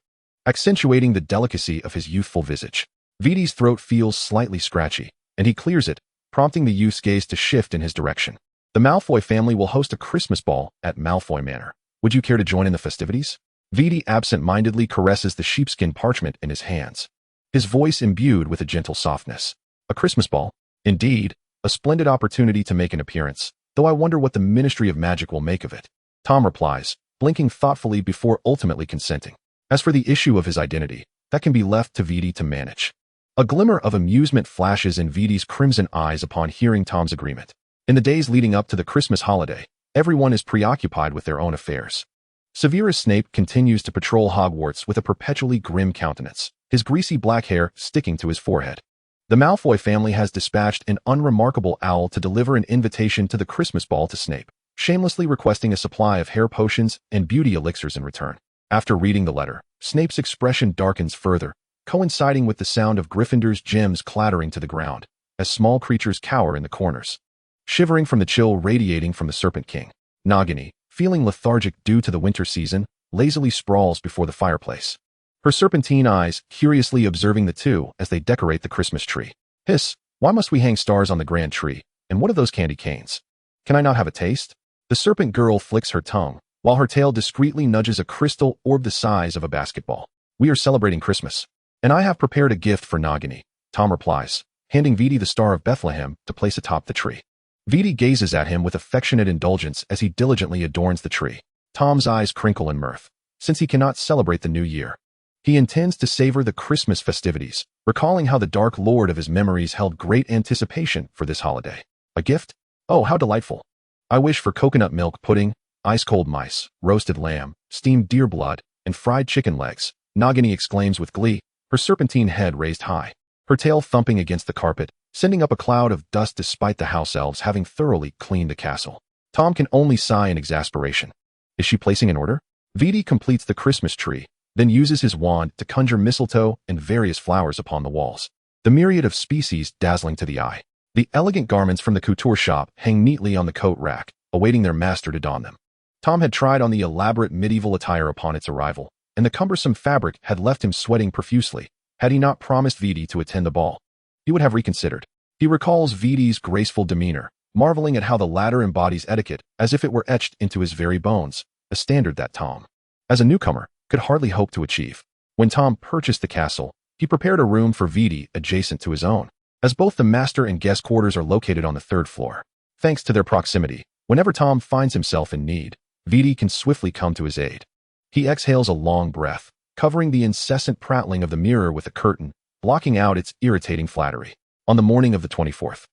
accentuating the delicacy of his youthful visage. Viti's throat feels slightly scratchy, and he clears it, prompting the youth's gaze to shift in his direction. The Malfoy family will host a Christmas ball at Malfoy Manor. Would you care to join in the festivities? Viti absent-mindedly caresses the sheepskin parchment in his hands, his voice imbued with a gentle softness. A Christmas ball? Indeed, a splendid opportunity to make an appearance, though I wonder what the Ministry of Magic will make of it. Tom replies, blinking thoughtfully before ultimately consenting. As for the issue of his identity, that can be left to Viti to manage. A glimmer of amusement flashes in Viti's crimson eyes upon hearing Tom's agreement. In the days leading up to the Christmas holiday, everyone is preoccupied with their own affairs. Severus Snape continues to patrol Hogwarts with a perpetually grim countenance, his greasy black hair sticking to his forehead. The Malfoy family has dispatched an unremarkable owl to deliver an invitation to the Christmas ball to Snape, shamelessly requesting a supply of hair potions and beauty elixirs in return. After reading the letter, Snape's expression darkens further, coinciding with the sound of Gryffindor's gems clattering to the ground, as small creatures cower in the corners. Shivering from the chill radiating from the Serpent King, Nagini, feeling lethargic due to the winter season, lazily sprawls before the fireplace, her serpentine eyes curiously observing the two as they decorate the Christmas tree. Hiss, why must we hang stars on the grand tree, and what are those candy canes? Can I not have a taste? The serpent girl flicks her tongue, while her tail discreetly nudges a crystal orb the size of a basketball. We are celebrating Christmas, and I have prepared a gift for Nagini, Tom replies, handing Viti the Star of Bethlehem to place atop the tree. Viti gazes at him with affectionate indulgence as he diligently adorns the tree. Tom's eyes crinkle in mirth. Since he cannot celebrate the new year, he intends to savor the Christmas festivities, recalling how the Dark Lord of his memories held great anticipation for this holiday. A gift? Oh, how delightful. I wish for coconut milk pudding, ice-cold mice, roasted lamb, steamed deer blood, and fried chicken legs, Nagini exclaims with glee, her serpentine head raised high, her tail thumping against the carpet, sending up a cloud of dust despite the house elves having thoroughly cleaned the castle. Tom can only sigh in exasperation. Is she placing an order? Viti completes the Christmas tree, then uses his wand to conjure mistletoe and various flowers upon the walls, the myriad of species dazzling to the eye. The elegant garments from the couture shop hang neatly on the coat rack, awaiting their master to don them. Tom had tried on the elaborate medieval attire upon its arrival, and the cumbersome fabric had left him sweating profusely, Had he not promised Vidi to attend the ball, he would have reconsidered. He recalls Vidi's graceful demeanor, marveling at how the latter embodies etiquette as if it were etched into his very bones, a standard that Tom, as a newcomer, could hardly hope to achieve. When Tom purchased the castle, he prepared a room for Vidi adjacent to his own, as both the master and guest quarters are located on the third floor. Thanks to their proximity, whenever Tom finds himself in need, Vidi can swiftly come to his aid. He exhales a long breath, covering the incessant prattling of the mirror with a curtain, blocking out its irritating flattery. On the morning of the 24th,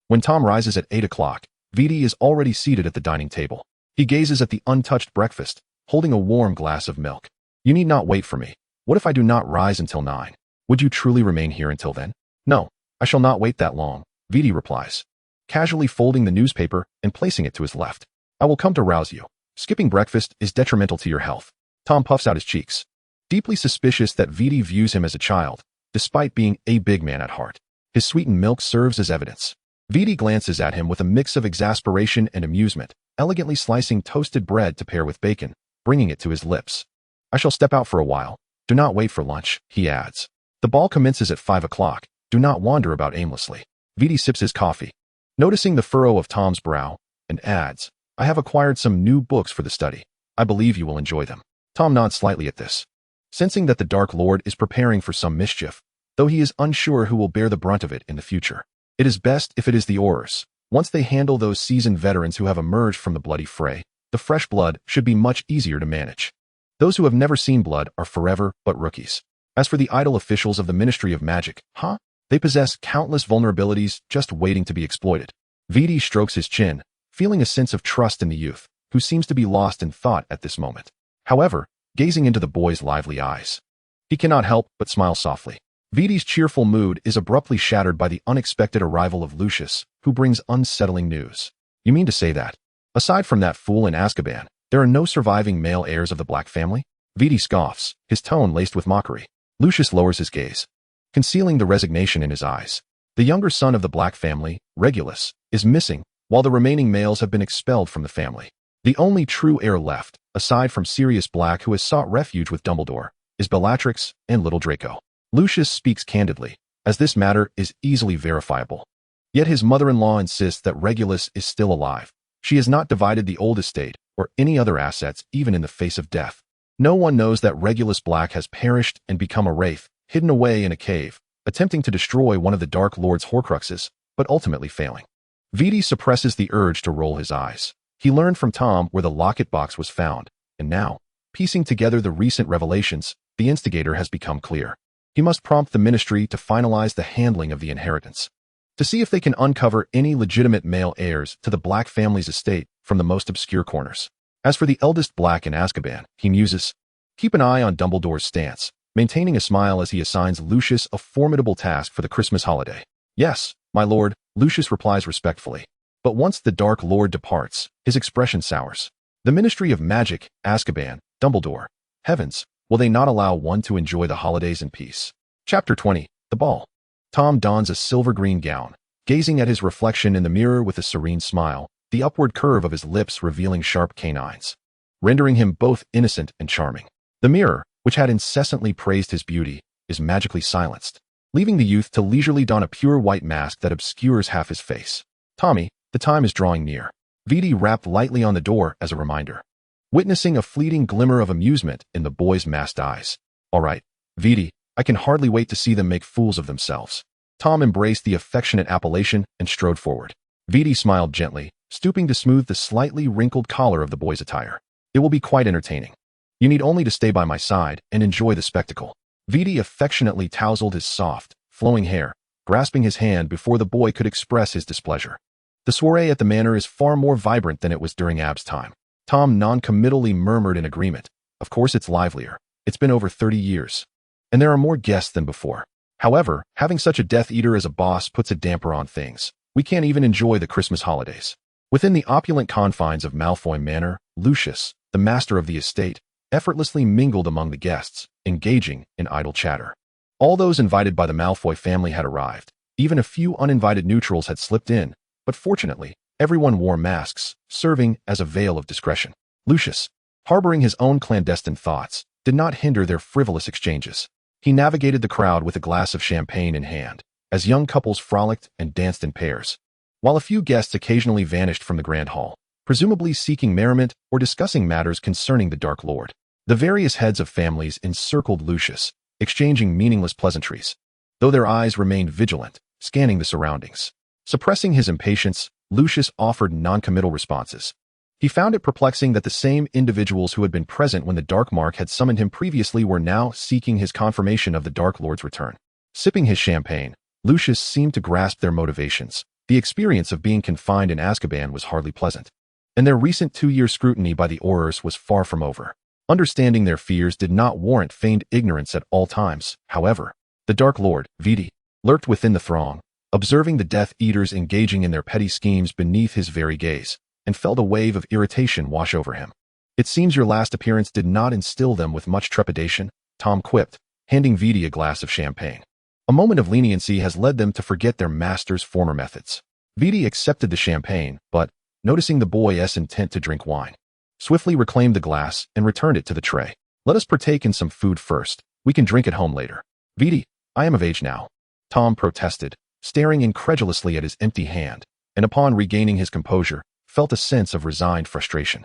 when Tom rises at 8 o'clock, Vidi is already seated at the dining table. He gazes at the untouched breakfast, holding a warm glass of milk. You need not wait for me. What if I do not rise until 9? Would you truly remain here until then? No, I shall not wait that long, Vidi replies, casually folding the newspaper and placing it to his left. I will come to rouse you. Skipping breakfast is detrimental to your health. Tom puffs out his cheeks, deeply suspicious that Vidi views him as a child, despite being a big man at heart. His sweetened milk serves as evidence. Vidi glances at him with a mix of exasperation and amusement, elegantly slicing toasted bread to pair with bacon, bringing it to his lips. I shall step out for a while. Do not wait for lunch, he adds. The ball commences at 5 o'clock. Do not wander about aimlessly. Vidi sips his coffee, noticing the furrow of Tom's brow, and adds, I have acquired some new books for the study. I believe you will enjoy them. Tom nods slightly at this, sensing that the Dark Lord is preparing for some mischief, though he is unsure who will bear the brunt of it in the future. It is best if it is the Aurors. Once they handle those seasoned veterans who have emerged from the bloody fray, the fresh blood should be much easier to manage. Those who have never seen blood are forever but rookies. As for the idle officials of the Ministry of Magic, they possess countless vulnerabilities just waiting to be exploited. Vidi strokes his chin, feeling a sense of trust in the youth, who seems to be lost in thought at this moment. However, gazing into the boy's lively eyes, he cannot help but smile softly. Vidi's cheerful mood is abruptly shattered by the unexpected arrival of Lucius, who brings unsettling news. You mean to say that, aside from that fool in Azkaban, there are no surviving male heirs of the Black family? Vidi scoffs, his tone laced with mockery. Lucius lowers his gaze, concealing the resignation in his eyes. The younger son of the Black family, Regulus, is missing, while the remaining males have been expelled from the family. The only true heir left, aside from Sirius Black who has sought refuge with Dumbledore, is Bellatrix and little Draco. Lucius speaks candidly, as this matter is easily verifiable. Yet his mother-in-law insists that Regulus is still alive. She has not divided the old estate or any other assets even in the face of death. No one knows that Regulus Black has perished and become a wraith, hidden away in a cave, attempting to destroy one of the Dark Lord's Horcruxes, but ultimately failing. Vidi suppresses the urge to roll his eyes. He learned from Tom where the locket box was found, and now, piecing together the recent revelations, the instigator has become clear. He must prompt the ministry to finalize the handling of the inheritance, to see if they can uncover any legitimate male heirs to the Black family's estate from the most obscure corners. As for the eldest Black in Azkaban, he muses, keep an eye on Dumbledore's stance, maintaining a smile as he assigns Lucius a formidable task for the Christmas holiday. Yes, my lord, Lucius replies respectfully. But once the Dark Lord departs, his expression sours. The Ministry of Magic, Azkaban, Dumbledore. Heavens, will they not allow one to enjoy the holidays in peace? Chapter 20, The Ball. Tom dons a silver-green gown, gazing at his reflection in the mirror with a serene smile, the upward curve of his lips revealing sharp canines, rendering him both innocent and charming. The mirror, which had incessantly praised his beauty, is magically silenced, leaving the youth to leisurely don a pure white mask that obscures half his face. Tommy, the time is drawing near. Vidi rapped lightly on the door as a reminder, witnessing a fleeting glimmer of amusement in the boy's masked eyes. All right, Vidi, I can hardly wait to see them make fools of themselves. Tom embraced the affectionate appellation and strode forward. Vidi smiled gently, stooping to smooth the slightly wrinkled collar of the boy's attire. It will be quite entertaining. You need only to stay by my side and enjoy the spectacle. Vidi affectionately tousled his soft, flowing hair, grasping his hand before the boy could express his displeasure. The soiree at the manor is far more vibrant than it was during Ab's time. Tom non-committally murmured in agreement. Of course it's livelier. It's been over 30 years. And there are more guests than before. However, having such a Death Eater as a boss puts a damper on things. We can't even enjoy the Christmas holidays. Within the opulent confines of Malfoy Manor, Lucius, the master of the estate, effortlessly mingled among the guests, engaging in idle chatter. All those invited by the Malfoy family had arrived. Even a few uninvited neutrals had slipped in, but fortunately, everyone wore masks, serving as a veil of discretion. Lucius, harboring his own clandestine thoughts, did not hinder their frivolous exchanges. He navigated the crowd with a glass of champagne in hand, as young couples frolicked and danced in pairs, while a few guests occasionally vanished from the grand hall, presumably seeking merriment or discussing matters concerning the Dark Lord. The various heads of families encircled Lucius, exchanging meaningless pleasantries, though their eyes remained vigilant, scanning the surroundings. Suppressing his impatience, Lucius offered non-committal responses. He found it perplexing that the same individuals who had been present when the Dark Mark had summoned him previously were now seeking his confirmation of the Dark Lord's return. Sipping his champagne, Lucius seemed to grasp their motivations. The experience of being confined in Azkaban was hardly pleasant, and their recent 2-year scrutiny by the Aurors was far from over. Understanding their fears did not warrant feigned ignorance at all times, however. The Dark Lord, Viti, lurked within the throng, observing the Death Eaters engaging in their petty schemes beneath his very gaze, and felt a wave of irritation wash over him. "It seems your last appearance did not instill them with much trepidation," Tom quipped, handing Viti a glass of champagne. "A moment of leniency has led them to forget their master's former methods." Viti accepted the champagne, but, noticing the boy's intent to drink wine, swiftly reclaimed the glass and returned it to the tray. "Let us partake in some food first. We can drink at home later." "Viti, I am of age now," Tom protested, staring incredulously at his empty hand, and upon regaining his composure, felt a sense of resigned frustration.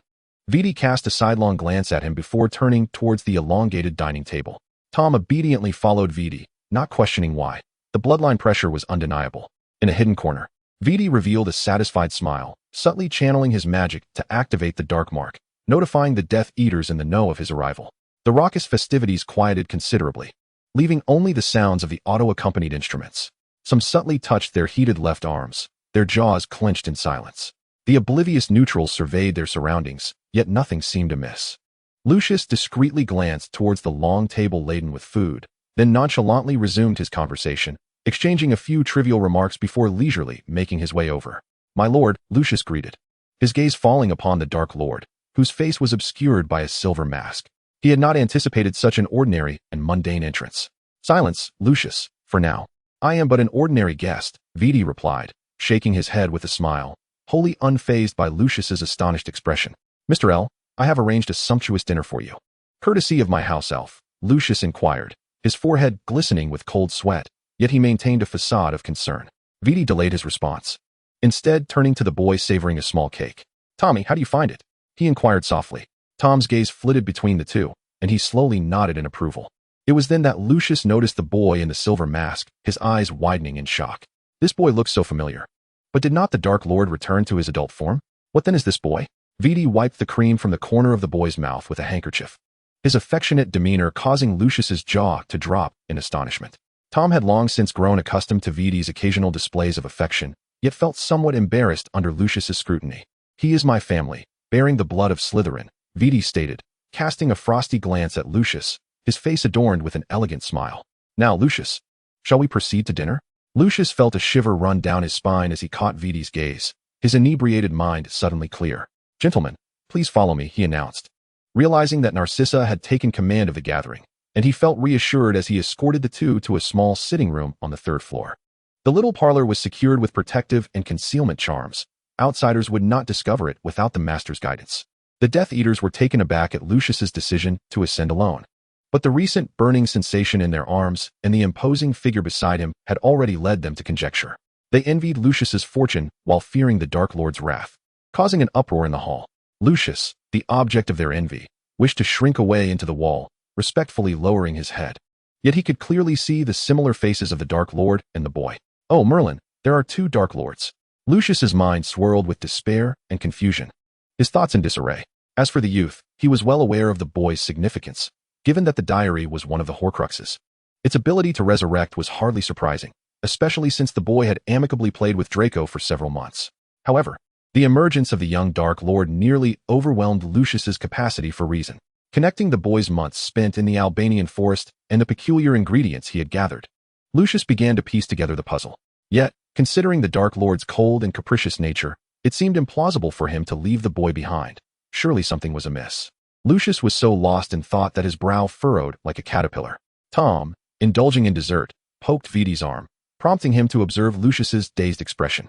Viti cast a sidelong glance at him before turning towards the elongated dining table. Tom obediently followed Viti, not questioning why. The bloodline pressure was undeniable. In a hidden corner, Viti revealed a satisfied smile, subtly channeling his magic to activate the Dark Mark, notifying the Death Eaters in the know of his arrival. The raucous festivities quieted considerably, leaving only the sounds of the auto-accompanied instruments. Some subtly touched their heated left arms, their jaws clenched in silence. The oblivious neutrals surveyed their surroundings, yet nothing seemed amiss. Lucius discreetly glanced towards the long table laden with food, then nonchalantly resumed his conversation, exchanging a few trivial remarks before leisurely making his way over. "My lord," Lucius greeted, his gaze falling upon the Dark Lord, whose face was obscured by a silver mask. He had not anticipated such an ordinary and mundane entrance. "Silence, Lucius, for now. I am but an ordinary guest," Viti replied, shaking his head with a smile, wholly unfazed by Lucius's astonished expression. "Mr. L, I have arranged a sumptuous dinner for you." "Courtesy of my house elf?" Lucius inquired, his forehead glistening with cold sweat, yet he maintained a facade of concern. Viti delayed his response, instead turning to the boy savoring a small cake. "Tommy, how do you find it?" he inquired softly. Tom's gaze flitted between the two, and he slowly nodded in approval. It was then that Lucius noticed the boy in the silver mask, his eyes widening in shock. This boy looked so familiar. But did not the Dark Lord return to his adult form? What then is this boy? Viti wiped the cream from the corner of the boy's mouth with a handkerchief, his affectionate demeanor causing Lucius's jaw to drop in astonishment. Tom had long since grown accustomed to Viti's occasional displays of affection, yet felt somewhat embarrassed under Lucius's scrutiny. "He is my family, bearing the blood of Slytherin," Viti stated, casting a frosty glance at Lucius, his face adorned with an elegant smile. "Now, Lucius, shall we proceed to dinner?" Lucius felt a shiver run down his spine as he caught Viti's gaze, his inebriated mind suddenly clear. "Gentlemen, please follow me," he announced, realizing that Narcissa had taken command of the gathering, and he felt reassured as he escorted the two to a small sitting room on the 3rd floor. The little parlor was secured with protective and concealment charms. Outsiders would not discover it without the master's guidance. The Death Eaters were taken aback at Lucius's decision to ascend alone. But the recent burning sensation in their arms and the imposing figure beside him had already led them to conjecture. They envied Lucius's fortune while fearing the Dark Lord's wrath, causing an uproar in the hall. Lucius, the object of their envy, wished to shrink away into the wall, respectfully lowering his head. Yet he could clearly see the similar faces of the Dark Lord and the boy. "Oh, Merlin, there are 2 Dark Lords." Lucius's mind swirled with despair and confusion, his thoughts in disarray. As for the youth, he was well aware of the boy's significance, given that the diary was one of the Horcruxes. Its ability to resurrect was hardly surprising, especially since the boy had amicably played with Draco for several months. However, the emergence of the young Dark Lord nearly overwhelmed Lucius's capacity for reason. Connecting the boy's months spent in the Albanian forest and the peculiar ingredients he had gathered, Lucius began to piece together the puzzle. Yet, considering the Dark Lord's cold and capricious nature, it seemed implausible for him to leave the boy behind. Surely something was amiss. Lucius was so lost in thought that his brow furrowed like a caterpillar. Tom, indulging in dessert, poked Viti's arm, prompting him to observe Lucius's dazed expression.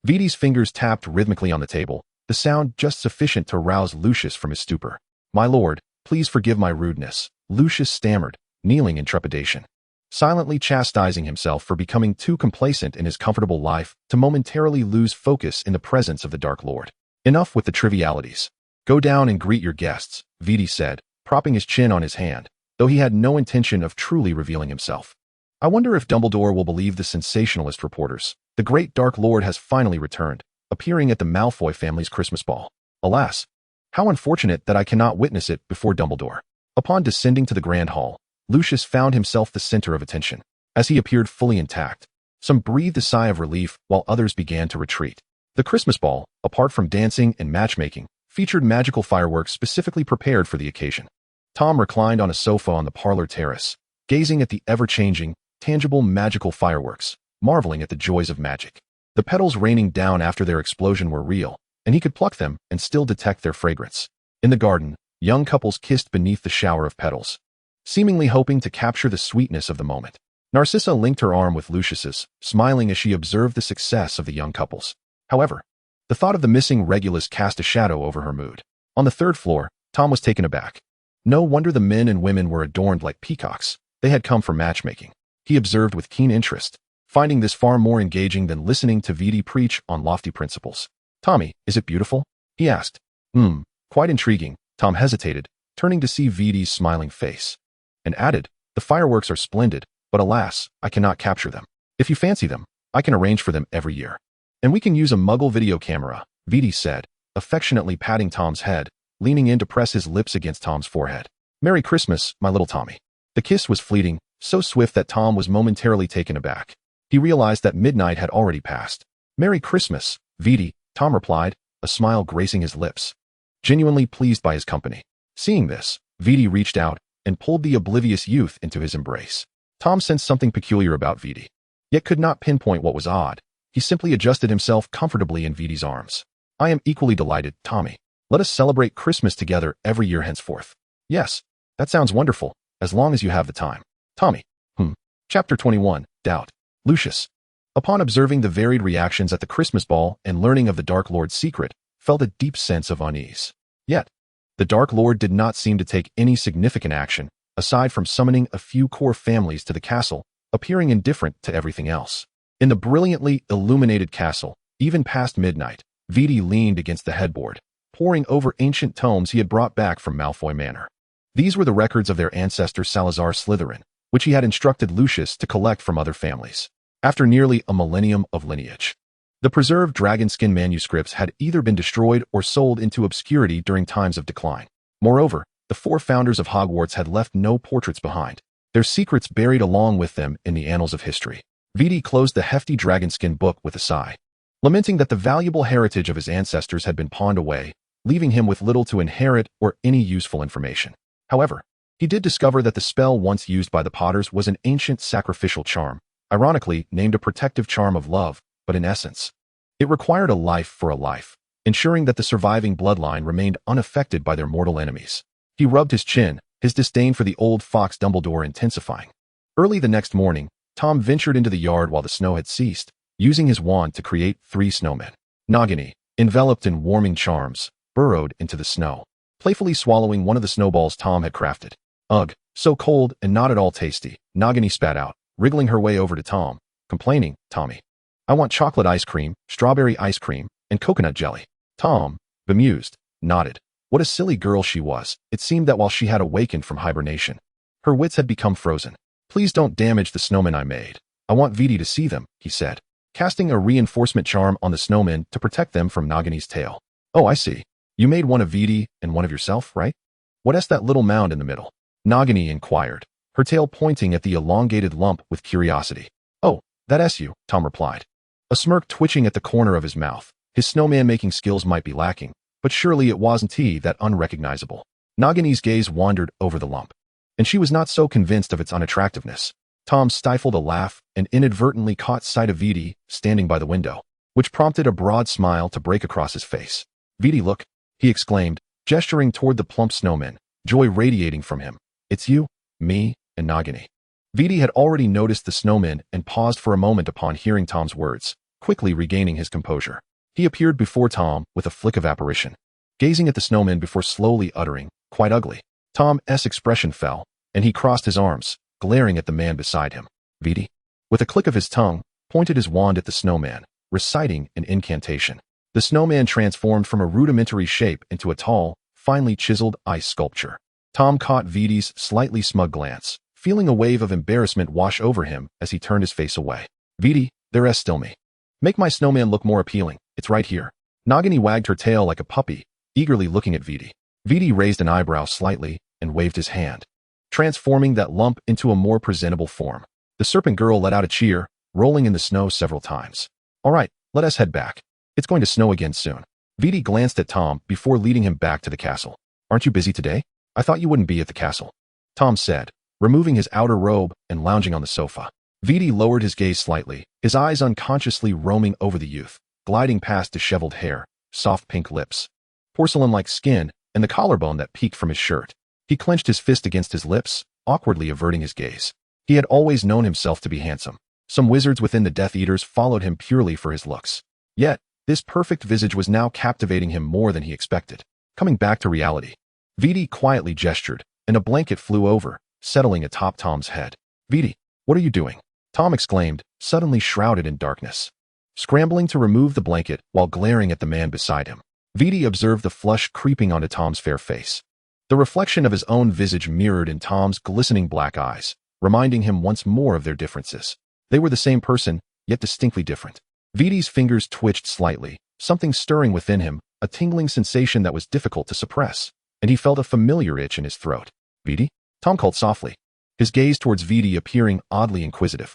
Viti's fingers tapped rhythmically on the table, the sound just sufficient to rouse Lucius from his stupor. "My lord, please forgive my rudeness," Lucius stammered, kneeling in trepidation. silently chastising himself for becoming too complacent in his comfortable life to momentarily lose focus in the presence of the Dark Lord. Enough with the trivialities. Go down and greet your guests, Viti said, propping his chin on his hand, though he had no intention of truly revealing himself. I wonder if Dumbledore will believe the sensationalist reporters. The great Dark Lord has finally returned, appearing at the Malfoy family's Christmas ball. Alas, how unfortunate that I cannot witness it before Dumbledore. Upon descending to the Grand Hall, Lucius found himself the center of attention. As he appeared fully intact, some breathed a sigh of relief while others began to retreat. The Christmas ball, apart from dancing and matchmaking, featured magical fireworks specifically prepared for the occasion. Tom reclined on a sofa on the parlor terrace, gazing at the ever-changing, tangible magical fireworks, marveling at the joys of magic. The petals raining down after their explosion were real, and he could pluck them and still detect their fragrance. In the garden, young couples kissed beneath the shower of petals, seemingly hoping to capture the sweetness of the moment. Narcissa linked her arm with Lucius's, smiling as she observed the success of the young couples. However, the thought of the missing Regulus cast a shadow over her mood. On the third floor, Tom was taken aback. No wonder the men and women were adorned like peacocks. They had come for matchmaking. He observed with keen interest, finding this far more engaging than listening to Viti preach on lofty principles. Tommy, is it beautiful? He asked. Quite intriguing. Tom hesitated, turning to see Viti's smiling face, and added, the fireworks are splendid, but alas, I cannot capture them. If you fancy them, I can arrange for them every year. And we can use a Muggle video camera, Viti said, affectionately patting Tom's head, leaning in to press his lips against Tom's forehead. Merry Christmas, my little Tommy. The kiss was fleeting, so swift that Tom was momentarily taken aback. He realized that midnight had already passed. Merry Christmas, Viti, Tom replied, a smile gracing his lips, genuinely pleased by his company. Seeing this, Viti reached out and pulled the oblivious youth into his embrace. Tom sensed something peculiar about Viti, yet could not pinpoint what was odd. He simply adjusted himself comfortably in Viti's arms. I am equally delighted, Tommy. Let us celebrate Christmas together every year henceforth. Yes, that sounds wonderful, as long as you have the time. Tommy. Chapter 21, Doubt. Lucius, upon observing the varied reactions at the Christmas ball and learning of the Dark Lord's secret, felt a deep sense of unease. Yet, the Dark Lord did not seem to take any significant action, aside from summoning a few core families to the castle, appearing indifferent to everything else. In the brilliantly illuminated castle, even past midnight, Viti leaned against the headboard, poring over ancient tomes he had brought back from Malfoy Manor. These were the records of their ancestor Salazar Slytherin, which he had instructed Lucius to collect from other families. After nearly a millennium of lineage, the preserved dragonskin manuscripts had either been destroyed or sold into obscurity during times of decline. Moreover, the four founders of Hogwarts had left no portraits behind, their secrets buried along with them in the annals of history. Viti closed the hefty dragonskin book with a sigh, lamenting that the valuable heritage of his ancestors had been pawned away, leaving him with little to inherit or any useful information. However, he did discover that the spell once used by the Potters was an ancient sacrificial charm, ironically named a protective charm of love, but in essence, it required a life for a life, ensuring that the surviving bloodline remained unaffected by their mortal enemies. He rubbed his chin, his disdain for the old fox Dumbledore intensifying. Early the next morning, Tom ventured into the yard while the snow had ceased, using his wand to create 3 snowmen. Nagini, enveloped in warming charms, burrowed into the snow, playfully swallowing one of the snowballs Tom had crafted. Ugh, so cold and not at all tasty, Nagini spat out, wriggling her way over to Tom, complaining, Tommy, I want chocolate ice cream, strawberry ice cream, and coconut jelly. Tom, bemused, nodded. What a silly girl she was. It seemed that while she had awakened from hibernation, her wits had become frozen. Please don't damage the snowmen I made. I want Viti to see them, he said, casting a reinforcement charm on the snowmen to protect them from Nagini's tail. Oh, I see. You made one of Viti and one of yourself, right? What's that little mound in the middle? Nagini inquired, her tail pointing at the elongated lump with curiosity. Oh, that's you, Tom replied, a smirk twitching at the corner of his mouth. His snowman-making skills might be lacking, but surely it wasn't he that unrecognizable. Nagini's gaze wandered over the lump, and she was not so convinced of its unattractiveness. Tom stifled a laugh and inadvertently caught sight of Viti standing by the window, which prompted a broad smile to break across his face. Viti, look, he exclaimed, gesturing toward the plump snowman, joy radiating from him. It's you, me, and Nagini. Viti had already noticed the snowman and paused for a moment upon hearing Tom's words, quickly regaining his composure. He appeared before Tom with a flick of apparition, gazing at the snowman before slowly uttering, quite ugly. Tom's expression fell, and he crossed his arms, glaring at the man beside him. Vidi, with a click of his tongue, pointed his wand at the snowman, reciting an incantation. The snowman transformed from a rudimentary shape into a tall, finely chiseled ice sculpture. Tom caught Vidi's slightly smug glance, feeling a wave of embarrassment wash over him as he turned his face away. Vidi, there's still me. Make my snowman look more appealing. It's right here. Nagini wagged her tail like a puppy, eagerly looking at Vidi. Vidi raised an eyebrow slightly and waved his hand, transforming that lump into a more presentable form. The serpent girl let out a cheer, rolling in the snow several times. All right, let us head back. It's going to snow again soon. Vidi glanced at Tom before leading him back to the castle. Aren't you busy today? I thought you wouldn't be at the castle, Tom said, removing his outer robe and lounging on the sofa. Vidi lowered his gaze slightly, his eyes unconsciously roaming over the youth, gliding past disheveled hair, soft pink lips, porcelain-like skin, and the collarbone that peeked from his shirt. He clenched his fist against his lips, awkwardly averting his gaze. He had always known himself to be handsome. Some wizards within the Death Eaters followed him purely for his looks. Yet, this perfect visage was now captivating him more than he expected. Coming back to reality, Vidi quietly gestured, and a blanket flew over, settling atop Tom's head. Vidi, what are you doing? Tom exclaimed, suddenly shrouded in darkness. Scrambling to remove the blanket while glaring at the man beside him, Vidi observed the flush creeping onto Tom's fair face. The reflection of his own visage mirrored in Tom's glistening black eyes, reminding him once more of their differences. They were the same person, yet distinctly different. Vidi's fingers twitched slightly, something stirring within him, a tingling sensation that was difficult to suppress, and he felt a familiar itch in his throat. Vidi? Tom called softly, his gaze towards Vidi appearing oddly inquisitive.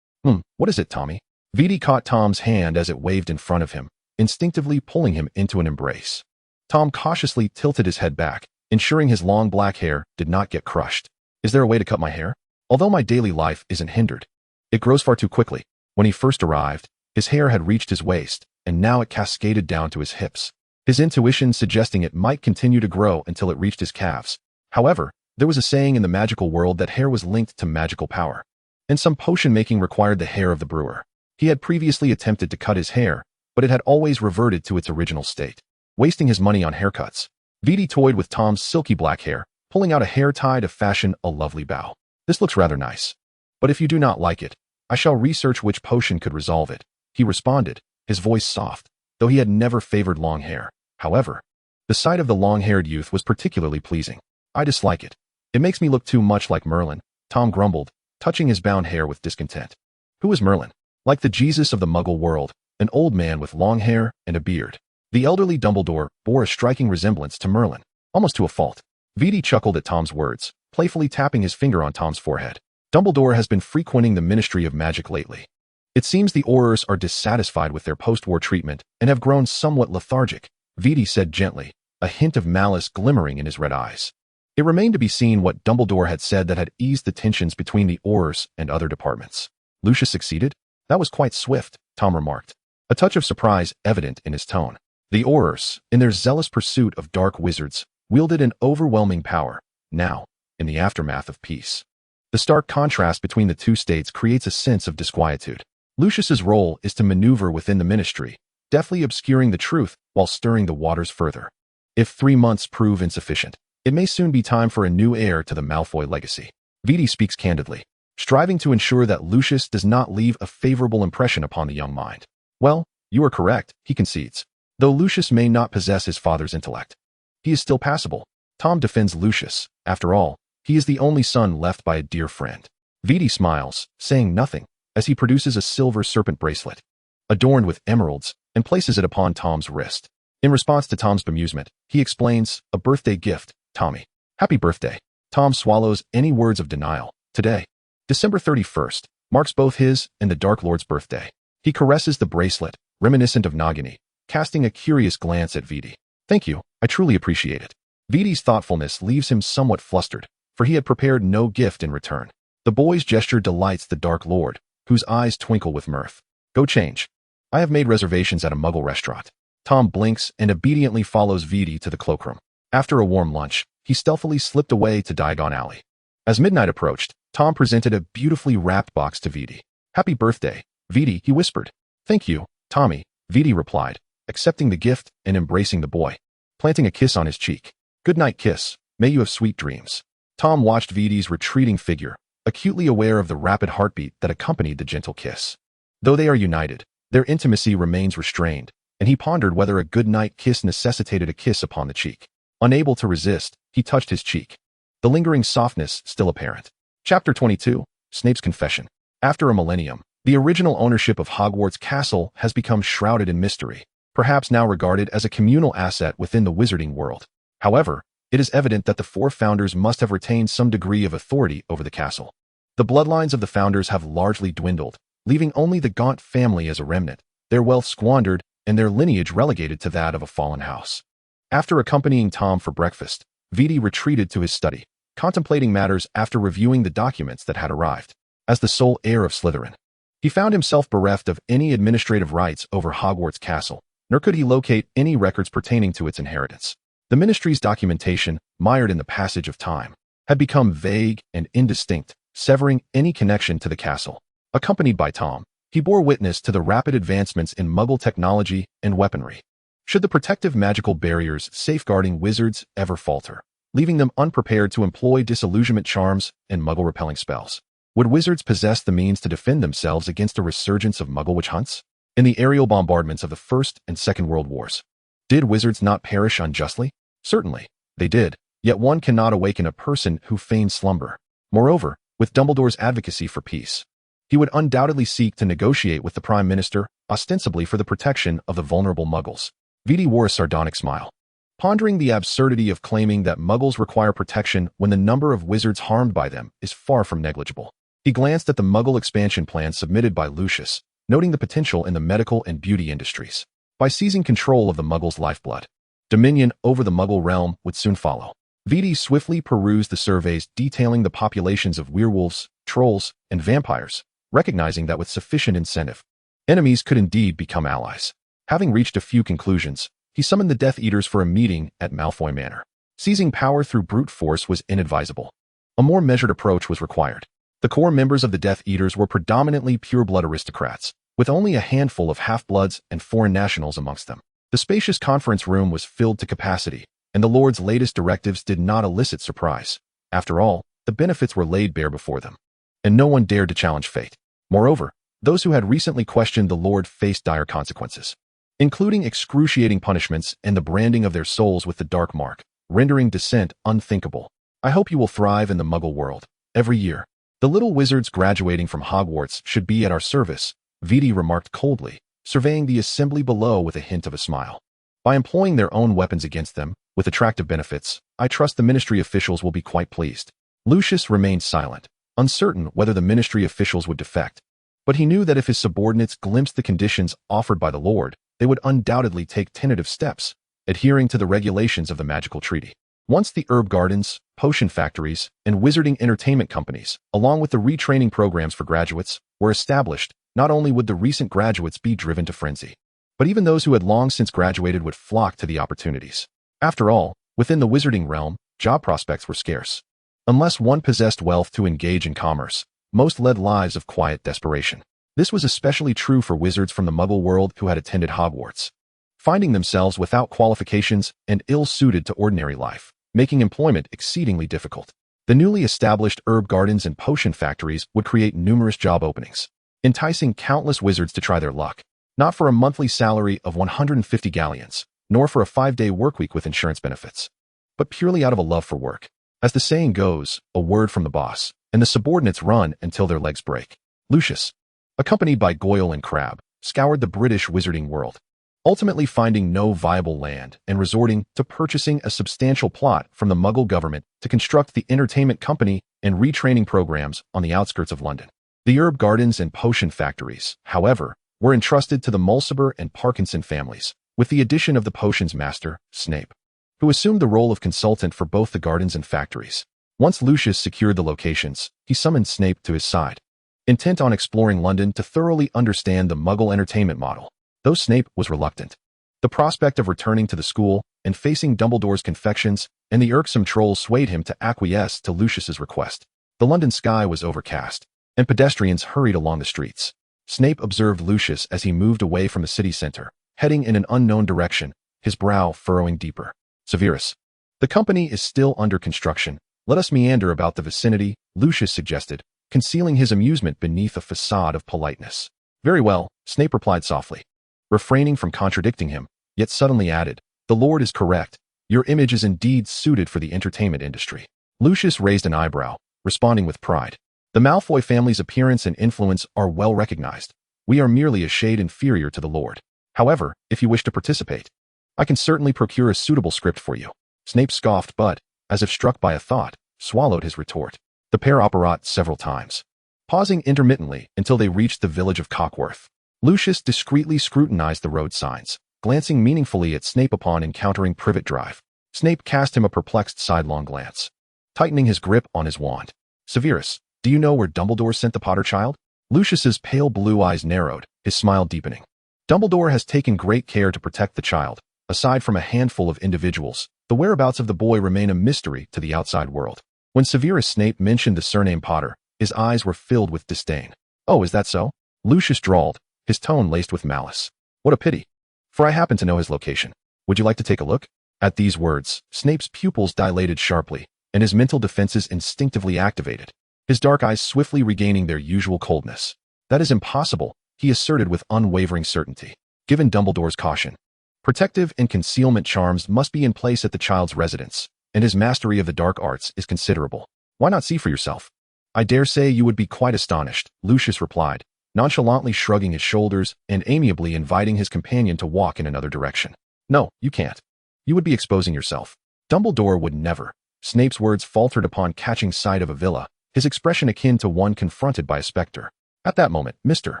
What is it, Tommy? Vidi caught Tom's hand as it waved in front of him, instinctively pulling him into an embrace. Tom cautiously tilted his head back, ensuring his long black hair did not get crushed. Is there a way to cut my hair? Although my daily life isn't hindered, it grows far too quickly. When he first arrived, his hair had reached his waist, and now it cascaded down to his hips, his intuition suggesting it might continue to grow until it reached his calves. However, there was a saying in the magical world that hair was linked to magical power, and some potion making required the hair of the brewer. He had previously attempted to cut his hair, but it had always reverted to its original state, wasting his money on haircuts. Vidi toyed with Tom's silky black hair, pulling out a hair tie to fashion a lovely bow. This looks rather nice, but if you do not like it, I shall research which potion could resolve it, he responded, his voice soft, though he had never favored long hair. However, the sight of the long-haired youth was particularly pleasing. I dislike it. It makes me look too much like Merlin, Tom grumbled, touching his bound hair with discontent. Who is Merlin? Like the Jesus of the Muggle world, an old man with long hair and a beard. The elderly Dumbledore bore a striking resemblance to Merlin, almost to a fault. Vidi chuckled at Tom's words, playfully tapping his finger on Tom's forehead. Dumbledore has been frequenting the Ministry of Magic lately. It seems the Aurors are dissatisfied with their post-war treatment and have grown somewhat lethargic, Vidi said gently, a hint of malice glimmering in his red eyes. It remained to be seen what Dumbledore had said that had eased the tensions between the Aurors and other departments. Lucius succeeded? That was quite swift, Tom remarked, a touch of surprise evident in his tone. The Aurors, in their zealous pursuit of dark wizards, wielded an overwhelming power, now, in the aftermath of peace. The stark contrast between the two states creates a sense of disquietude. Lucius's role is to maneuver within the ministry, deftly obscuring the truth while stirring the waters further. If 3 months prove insufficient, it may soon be time for a new heir to the Malfoy legacy. Vidi speaks candidly, striving to ensure that Lucius does not leave a favorable impression upon the young mind. Well, you are correct, he concedes. Though Lucius may not possess his father's intellect, he is still passable. Tom defends Lucius. After all, he is the only son left by a dear friend. Vidi smiles, saying nothing, as he produces a silver serpent bracelet, adorned with emeralds, and places it upon Tom's wrist. In response to Tom's bemusement, he explains, a birthday gift, Tommy. Happy birthday. Tom swallows any words of denial. Today, December 31st, marks both his and the Dark Lord's birthday. He caresses the bracelet, reminiscent of Nagini, casting a curious glance at Vidi. Thank you, I truly appreciate it. Vidi's thoughtfulness leaves him somewhat flustered, for he had prepared no gift in return. The boy's gesture delights the Dark Lord, whose eyes twinkle with mirth. Go change. I have made reservations at a Muggle restaurant. Tom blinks and obediently follows Vidi to the cloakroom. After a warm lunch, he stealthily slipped away to Diagon Alley. As midnight approached, Tom presented a beautifully wrapped box to Vidi. Happy birthday, Vidi, he whispered. Thank you, Tommy, Vidi replied, accepting the gift and embracing the boy, planting a kiss on his cheek. Good night kiss, may you have sweet dreams. Tom watched Vidi's retreating figure, acutely aware of the rapid heartbeat that accompanied the gentle kiss. Though they are united, their intimacy remains restrained, and he pondered whether a good-night kiss necessitated a kiss upon the cheek. Unable to resist, he touched his cheek, the lingering softness still apparent. Chapter 22, Snape's Confession. After a millennium, the original ownership of Hogwarts Castle has become shrouded in mystery, perhaps now regarded as a communal asset within the wizarding world. However, it is evident that the four founders must have retained some degree of authority over the castle. The bloodlines of the founders have largely dwindled, leaving only the Gaunt family as a remnant, their wealth squandered and their lineage relegated to that of a fallen house. After accompanying Tom for breakfast, Viti retreated to his study, contemplating matters after reviewing the documents that had arrived. As the sole heir of Slytherin, he found himself bereft of any administrative rights over Hogwarts Castle, nor could he locate any records pertaining to its inheritance. The ministry's documentation, mired in the passage of time, had become vague and indistinct, severing any connection to the castle. Accompanied by Tom, he bore witness to the rapid advancements in Muggle technology and weaponry. Should the protective magical barriers safeguarding wizards ever falter, leaving them unprepared to employ disillusionment charms and Muggle-repelling spells, would wizards possess the means to defend themselves against a resurgence of Muggle witch hunts? In the aerial bombardments of the First and Second World Wars, did wizards not perish unjustly? Certainly, they did, yet one cannot awaken a person who feigns slumber. Moreover, with Dumbledore's advocacy for peace, he would undoubtedly seek to negotiate with the Prime Minister, ostensibly for the protection of the vulnerable Muggles. Viti wore a sardonic smile, pondering the absurdity of claiming that Muggles require protection when the number of wizards harmed by them is far from negligible. He glanced at the Muggle expansion plan submitted by Lucius, noting the potential in the medical and beauty industries. By seizing control of the Muggles' lifeblood, dominion over the Muggle realm would soon follow. Viti swiftly perused the surveys detailing the populations of werewolves, trolls, and vampires, recognizing that with sufficient incentive, enemies could indeed become allies. Having reached a few conclusions, he summoned the Death Eaters for a meeting at Malfoy Manor. Seizing power through brute force was inadvisable. A more measured approach was required. The core members of the Death Eaters were predominantly pure-blood aristocrats, with only a handful of half-bloods and foreign nationals amongst them. The spacious conference room was filled to capacity, and the Lord's latest directives did not elicit surprise. After all, the benefits were laid bare before them, and no one dared to challenge fate. Moreover, those who had recently questioned the Lord faced dire consequences, including excruciating punishments and the branding of their souls with the dark mark, rendering dissent unthinkable. I hope you will thrive in the Muggle world. Every year, the little wizards graduating from Hogwarts should be at our service, Viti remarked coldly, surveying the assembly below with a hint of a smile. By employing their own weapons against them, with attractive benefits, I trust the ministry officials will be quite pleased. Lucius remained silent, uncertain whether the ministry officials would defect, but he knew that if his subordinates glimpsed the conditions offered by the Lord, they would undoubtedly take tentative steps, adhering to the regulations of the magical treaty. Once the herb gardens, potion factories, and wizarding entertainment companies, along with the retraining programs for graduates, were established, not only would the recent graduates be driven to frenzy, but even those who had long since graduated would flock to the opportunities. After all, within the wizarding realm, job prospects were scarce. Unless one possessed wealth to engage in commerce, most led lives of quiet desperation. This was especially true for wizards from the Muggle world who had attended Hogwarts, finding themselves without qualifications and ill-suited to ordinary life, making employment exceedingly difficult. The newly established herb gardens and potion factories would create numerous job openings, enticing countless wizards to try their luck, not for a monthly salary of 150 galleons, nor for a 5-day workweek with insurance benefits, but purely out of a love for work. As the saying goes, a word from the boss, and the subordinates run until their legs break. Lucius, accompanied by Goyle and Crabbe, scoured the British wizarding world, ultimately finding no viable land and resorting to purchasing a substantial plot from the Muggle government to construct the entertainment company and retraining programs on the outskirts of London. The herb gardens and potion factories, however, were entrusted to the Mulciber and Parkinson families, with the addition of the potions master, Snape, who assumed the role of consultant for both the gardens and factories. Once Lucius secured the locations, he summoned Snape to his side, intent on exploring London to thoroughly understand the Muggle entertainment model. Though Snape was reluctant, the prospect of returning to the school and facing Dumbledore's confections and the irksome trolls swayed him to acquiesce to Lucius's request. The London sky was overcast, and pedestrians hurried along the streets. Snape observed Lucius as he moved away from the city center, heading in an unknown direction, his brow furrowing deeper. Severus, the company is still under construction. Let us meander about the vicinity, Lucius suggested, concealing his amusement beneath a facade of politeness. Very well, Snape replied softly, refraining from contradicting him, yet suddenly added, the Lord is correct. Your image is indeed suited for the entertainment industry. Lucius raised an eyebrow, responding with pride. The Malfoy family's appearance and influence are well recognized. We are merely a shade inferior to the Lord. However, if you wish to participate, I can certainly procure a suitable script for you. Snape scoffed but, as if struck by a thought, swallowed his retort. The pair operated several times, pausing intermittently until they reached the village of Cockworth. Lucius discreetly scrutinized the road signs, glancing meaningfully at Snape upon encountering Privet Drive. Snape cast him a perplexed sidelong glance, tightening his grip on his wand. Severus, do you know where Dumbledore sent the Potter child? Lucius's pale blue eyes narrowed, his smile deepening. Dumbledore has taken great care to protect the child. Aside from a handful of individuals, the whereabouts of the boy remain a mystery to the outside world. When Severus Snape mentioned the surname Potter, his eyes were filled with disdain. Oh, is that so? Lucius drawled, his tone laced with malice. What a pity. For I happen to know his location. Would you like to take a look? At these words, Snape's pupils dilated sharply, and his mental defenses instinctively activated, his dark eyes swiftly regaining their usual coldness. That is impossible, he asserted with unwavering certainty. Given Dumbledore's caution, protective and concealment charms must be in place at the child's residence, and his mastery of the dark arts is considerable. Why not see for yourself? I dare say you would be quite astonished, Lucius replied, nonchalantly shrugging his shoulders and amiably inviting his companion to walk in another direction. No, you can't. You would be exposing yourself. Dumbledore would never. Snape's words faltered upon catching sight of a villa, his expression akin to one confronted by a specter. At that moment, Mr.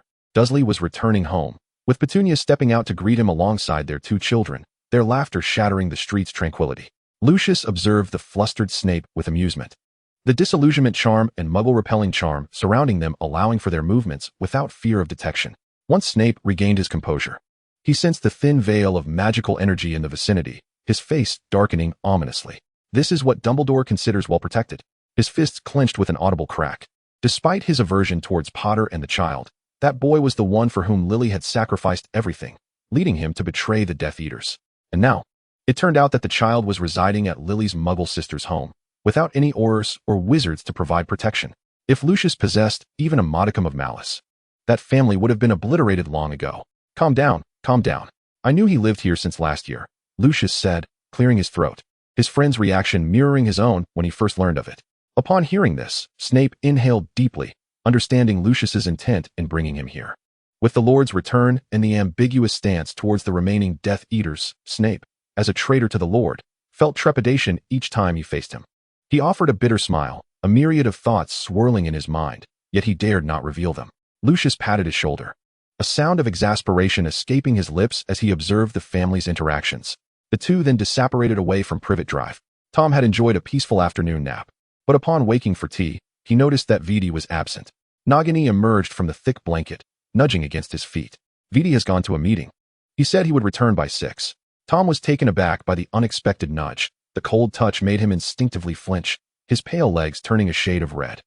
Dursley was returning home, with Petunia stepping out to greet him alongside their two children, their laughter shattering the street's tranquility. Lucius observed the flustered Snape with amusement, the disillusionment charm and muggle-repelling charm surrounding them allowing for their movements without fear of detection. Once Snape regained his composure, he sensed the thin veil of magical energy in the vicinity, his face darkening ominously. This is what Dumbledore considers well protected. His fists clenched with an audible crack. Despite his aversion towards Potter and the child, that boy was the one for whom Lily had sacrificed everything, leading him to betray the Death Eaters. And now, it turned out that the child was residing at Lily's Muggle sister's home, without any Aurors or wizards to provide protection. If Lucius possessed even a modicum of malice, that family would have been obliterated long ago. Calm down, calm down. I knew he lived here since last year, Lucius said, clearing his throat, his friend's reaction mirroring his own when he first learned of it. Upon hearing this, Snape inhaled deeply, understanding Lucius's intent in bringing him here. With the Lord's return and the ambiguous stance towards the remaining Death Eaters, Snape, as a traitor to the Lord, felt trepidation each time he faced him. He offered a bitter smile, a myriad of thoughts swirling in his mind, yet he dared not reveal them. Lucius patted his shoulder, a sound of exasperation escaping his lips as he observed the family's interactions. The two then disapparated away from Privet Drive. Tom had enjoyed a peaceful afternoon nap, but upon waking for tea, he noticed that Vidi was absent. Nagini emerged from the thick blanket, nudging against his feet. Vidi has gone to a meeting. He said he would return by 6. Tom was taken aback by the unexpected nudge. The cold touch made him instinctively flinch, his pale legs turning a shade of red.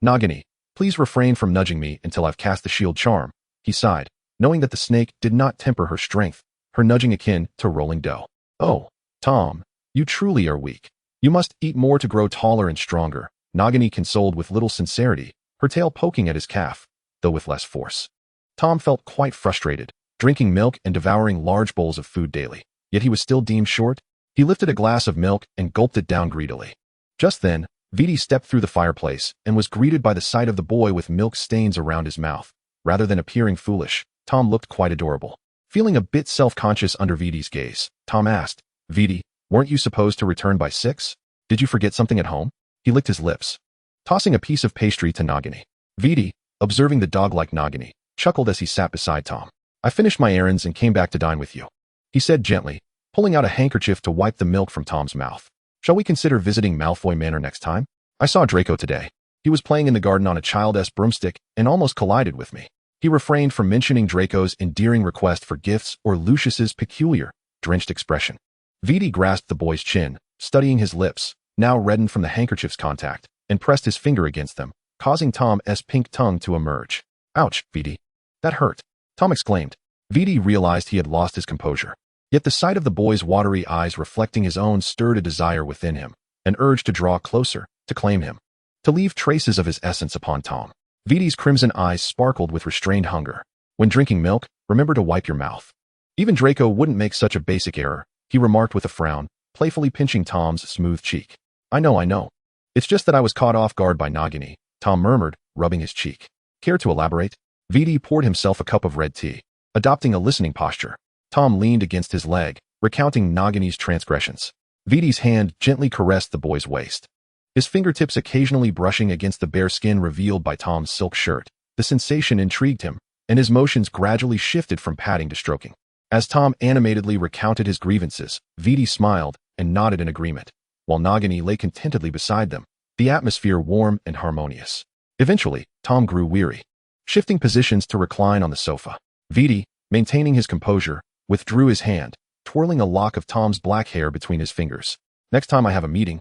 Nagini, please refrain from nudging me until I've cast the shield charm, he sighed, knowing that the snake did not temper her strength, her nudging akin to rolling dough. Oh, Tom, you truly are weak. You must eat more to grow taller and stronger, Nagini consoled with little sincerity, her tail poking at his calf, though with less force. Tom felt quite frustrated, drinking milk and devouring large bowls of food daily, yet he was still deemed short. He lifted a glass of milk and gulped it down greedily. Just then, Vidi stepped through the fireplace and was greeted by the sight of the boy with milk stains around his mouth. Rather than appearing foolish, Tom looked quite adorable. Feeling a bit self-conscious under Vidi's gaze, Tom asked, Vidi, weren't you supposed to return by 6? Did you forget something at home? He licked his lips, tossing a piece of pastry to Nagini. Vidi, observing the dog-like Nagini, chuckled as he sat beside Tom. I finished my errands and came back to dine with you, he said gently, pulling out a handkerchief to wipe the milk from Tom's mouth. Shall we consider visiting Malfoy Manor next time? I saw Draco today. He was playing in the garden on a childish broomstick and almost collided with me. He refrained from mentioning Draco's endearing request for gifts or Lucius's peculiar, drenched expression. Vidi grasped the boy's chin, studying his lips, now reddened from the handkerchief's contact, and pressed his finger against them, causing Tom's pink tongue to emerge. Ouch, Vidi. That hurt, Tom exclaimed. Vidi realized he had lost his composure. Yet the sight of the boy's watery eyes reflecting his own stirred a desire within him, an urge to draw closer, to claim him. to leave traces of his essence upon Tom. Vidi's crimson eyes sparkled with restrained hunger. When drinking milk, remember to wipe your mouth. Even Draco wouldn't make such a basic error, he remarked with a frown, playfully pinching Tom's smooth cheek. I know. It's just that I was caught off guard by Nagini, Tom murmured, rubbing his cheek. Care to elaborate? Vidi poured himself a cup of red tea, adopting a listening posture. Tom leaned against his leg, recounting Nagini's transgressions. Vidi's hand gently caressed the boy's waist, his fingertips occasionally brushing against the bare skin revealed by Tom's silk shirt. The sensation intrigued him, and his motions gradually shifted from patting to stroking. As Tom animatedly recounted his grievances, Vidi smiled and nodded in agreement, while Nagini lay contentedly beside them, the atmosphere warm and harmonious. Eventually, Tom grew weary, shifting positions to recline on the sofa. Vidi, maintaining his composure, withdrew his hand, twirling a lock of Tom's black hair between his fingers. Next time I have a meeting,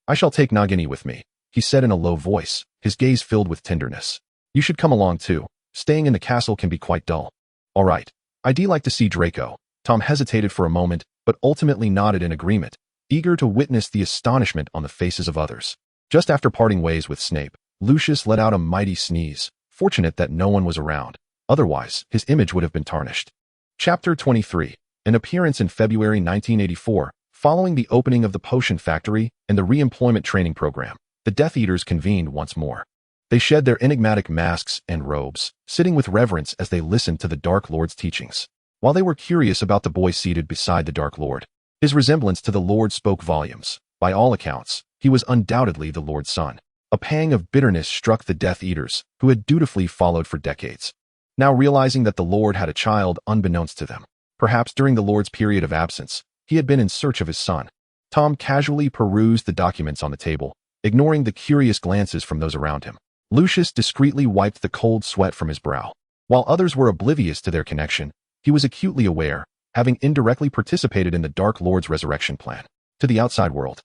I shall take Nagini with me, he said in a low voice, his gaze filled with tenderness. You should come along too. Staying in the castle can be quite dull. All right. I'd like to see Draco. Tom hesitated for a moment, but ultimately nodded in agreement, eager to witness the astonishment on the faces of others. Just after parting ways with Snape, Lucius let out a mighty sneeze, fortunate that no one was around. Otherwise, his image would have been tarnished. Chapter 23. An appearance in February 1984, following the opening of the potion factory and the re-employment training program, the Death Eaters convened once more. They shed their enigmatic masks and robes, sitting with reverence as they listened to the Dark Lord's teachings. While they were curious about the boy seated beside the Dark Lord, his resemblance to the Lord spoke volumes. By all accounts, he was undoubtedly the Lord's son. A pang of bitterness struck the Death Eaters, who had dutifully followed for decades, now realizing that the Lord had a child unbeknownst to them. Perhaps during the Lord's period of absence, he had been in search of his son. Tom casually perused the documents on the table, ignoring the curious glances from those around him. Lucius discreetly wiped the cold sweat from his brow. While others were oblivious to their connection, he was acutely aware, having indirectly participated in the Dark Lord's resurrection plan. To the outside world,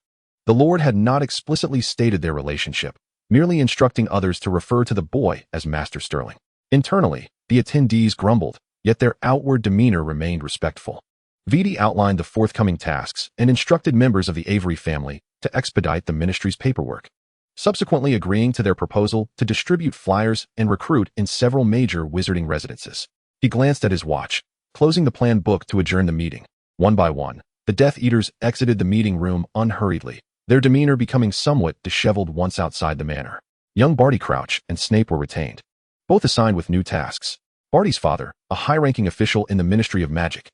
the Lord had not explicitly stated their relationship, merely instructing others to refer to the boy as Master Sterling. Internally, the attendees grumbled, yet their outward demeanor remained respectful. Vidi outlined the forthcoming tasks and instructed members of the Avery family to expedite the ministry's paperwork, subsequently agreeing to their proposal to distribute flyers and recruit in several major wizarding residences. He glanced at his watch, closing the planned book to adjourn the meeting. One by one, the Death Eaters exited the meeting room unhurriedly, their demeanor becoming somewhat disheveled once outside the manor. Young Barty Crouch and Snape were retained, both assigned with new tasks. Barty's father, a high-ranking official in the Ministry of Magic,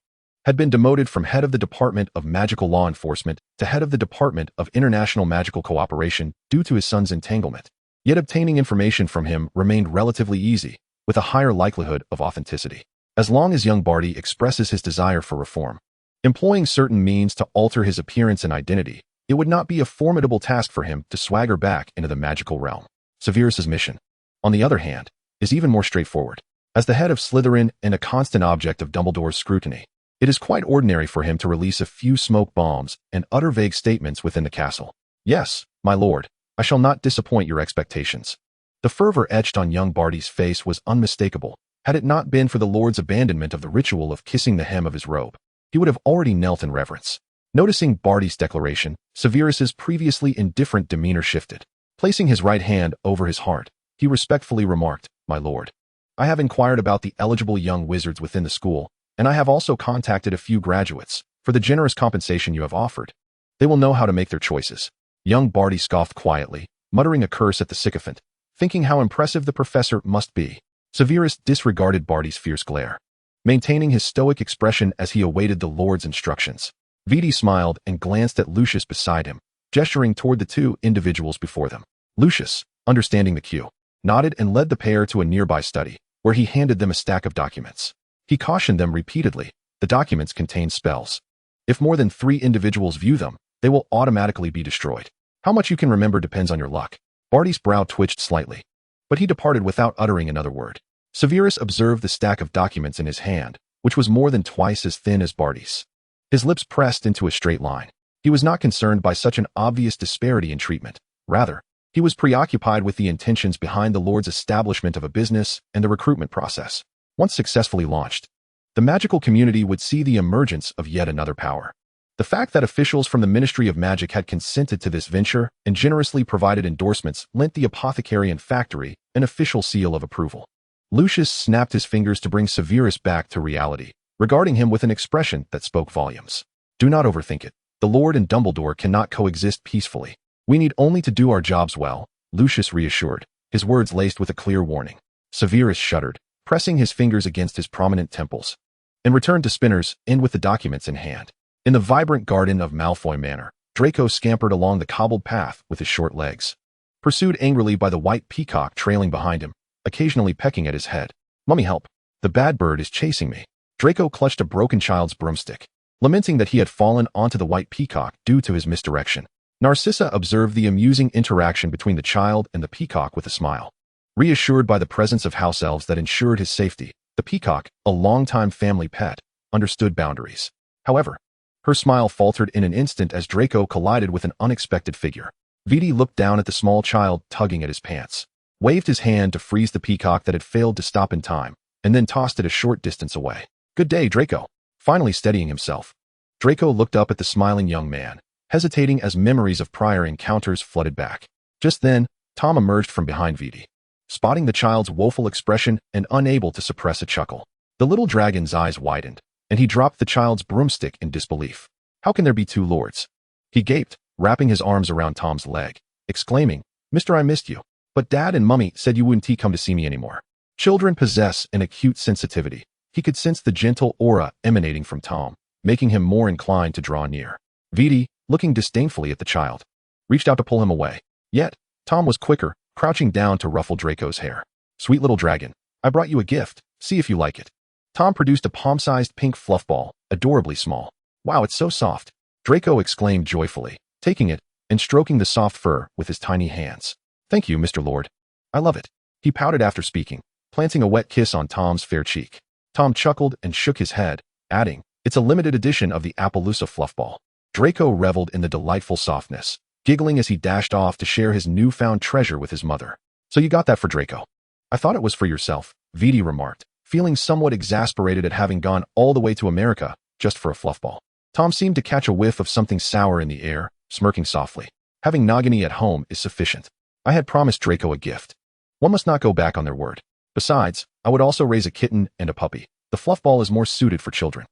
had been demoted from head of the Department of Magical Law Enforcement to head of the Department of International Magical Cooperation due to his son's entanglement. Yet obtaining information from him remained relatively easy, with a higher likelihood of authenticity. As long as young Barty expresses his desire for reform, employing certain means to alter his appearance and identity, it would not be a formidable task for him to swagger back into the magical realm. Severus's mission, on the other hand, is even more straightforward. As the head of Slytherin and a constant object of Dumbledore's scrutiny, it is quite ordinary for him to release a few smoke bombs and utter vague statements within the castle. Yes, my lord, I shall not disappoint your expectations. The fervor etched on young Barty's face was unmistakable. Had it not been for the Lord's abandonment of the ritual of kissing the hem of his robe, he would have already knelt in reverence. Noticing Barty's declaration, Severus's previously indifferent demeanor shifted. Placing his right hand over his heart, he respectfully remarked, "My lord, I have inquired about the eligible young wizards within the school, and I have also contacted a few graduates for the generous compensation you have offered. They will know how to make their choices." Young Barty scoffed quietly, muttering a curse at the sycophant, thinking how impressive the professor must be. Severus disregarded Barty's fierce glare, maintaining his stoic expression as he awaited the Lord's instructions. Vidi smiled and glanced at Lucius beside him, gesturing toward the two individuals before them. Lucius, understanding the cue, nodded and led the pair to a nearby study, where he handed them a stack of documents. He cautioned them repeatedly, the documents contain spells. If more than 3 individuals view them, they will automatically be destroyed. How much you can remember depends on your luck. Barty's brow twitched slightly, but he departed without uttering another word. Severus observed the stack of documents in his hand, which was more than twice as thin as Barty's. His lips pressed into a straight line. He was not concerned by such an obvious disparity in treatment. Rather, he was preoccupied with the intentions behind the Lord's establishment of a business and the recruitment process. Once successfully launched, the magical community would see the emergence of yet another power. The fact that officials from the Ministry of Magic had consented to this venture and generously provided endorsements lent the apothecary and factory an official seal of approval. Lucius snapped his fingers to bring Severus back to reality, regarding him with an expression that spoke volumes. Do not overthink it. The Lord and Dumbledore cannot coexist peacefully. We need only to do our jobs well, Lucius reassured, his words laced with a clear warning. Severus shuddered, pressing his fingers against his prominent temples, and returned to Spinner's Inn with the documents in hand. In the vibrant garden of Malfoy Manor, Draco scampered along the cobbled path with his short legs, pursued angrily by the white peacock trailing behind him, occasionally pecking at his head. Mummy, help! The bad bird is chasing me. Draco clutched a broken child's broomstick, lamenting that he had fallen onto the white peacock due to his misdirection. Narcissa observed the amusing interaction between the child and the peacock with a smile. Reassured by the presence of house elves that ensured his safety, the peacock, a longtime family pet, understood boundaries. However, her smile faltered in an instant as Draco collided with an unexpected figure. Viti looked down at the small child tugging at his pants, waved his hand to freeze the peacock that had failed to stop in time, and then tossed it a short distance away. Good day, Draco. Finally steadying himself, Draco looked up at the smiling young man, hesitating as memories of prior encounters flooded back. Just then, Tom emerged from behind Viti, spotting the child's woeful expression and unable to suppress a chuckle. The little dragon's eyes widened, and he dropped the child's broomstick in disbelief. How can there be two lords? He gaped, wrapping his arms around Tom's leg, exclaiming, Mister, I missed you. But Dad and Mummy said you wouldn't come to see me anymore. Children possess an acute sensitivity. He could sense the gentle aura emanating from Tom, making him more inclined to draw near. Viti, looking disdainfully at the child, reached out to pull him away. Yet, Tom was quicker, crouching down to ruffle Draco's hair. Sweet little dragon, I brought you a gift. See if you like it. Tom produced a palm-sized pink fluff ball, adorably small. Wow, it's so soft, Draco exclaimed joyfully, taking it and stroking the soft fur with his tiny hands. Thank you, Mr. Lord. I love it. He pouted after speaking, planting a wet kiss on Tom's fair cheek. Tom chuckled and shook his head, adding, It's a limited edition of the Appaloosa fluff ball. Draco reveled in the delightful softness, giggling as he dashed off to share his newfound treasure with his mother. So you got that for Draco? I thought it was for yourself, Viti remarked, feeling somewhat exasperated at having gone all the way to America just for a fluff ball. Tom seemed to catch a whiff of something sour in the air, smirking softly. Having Nagini at home is sufficient. I had promised Draco a gift. One must not go back on their word. Besides, I would also raise a kitten and a puppy. The fluff ball is more suited for children.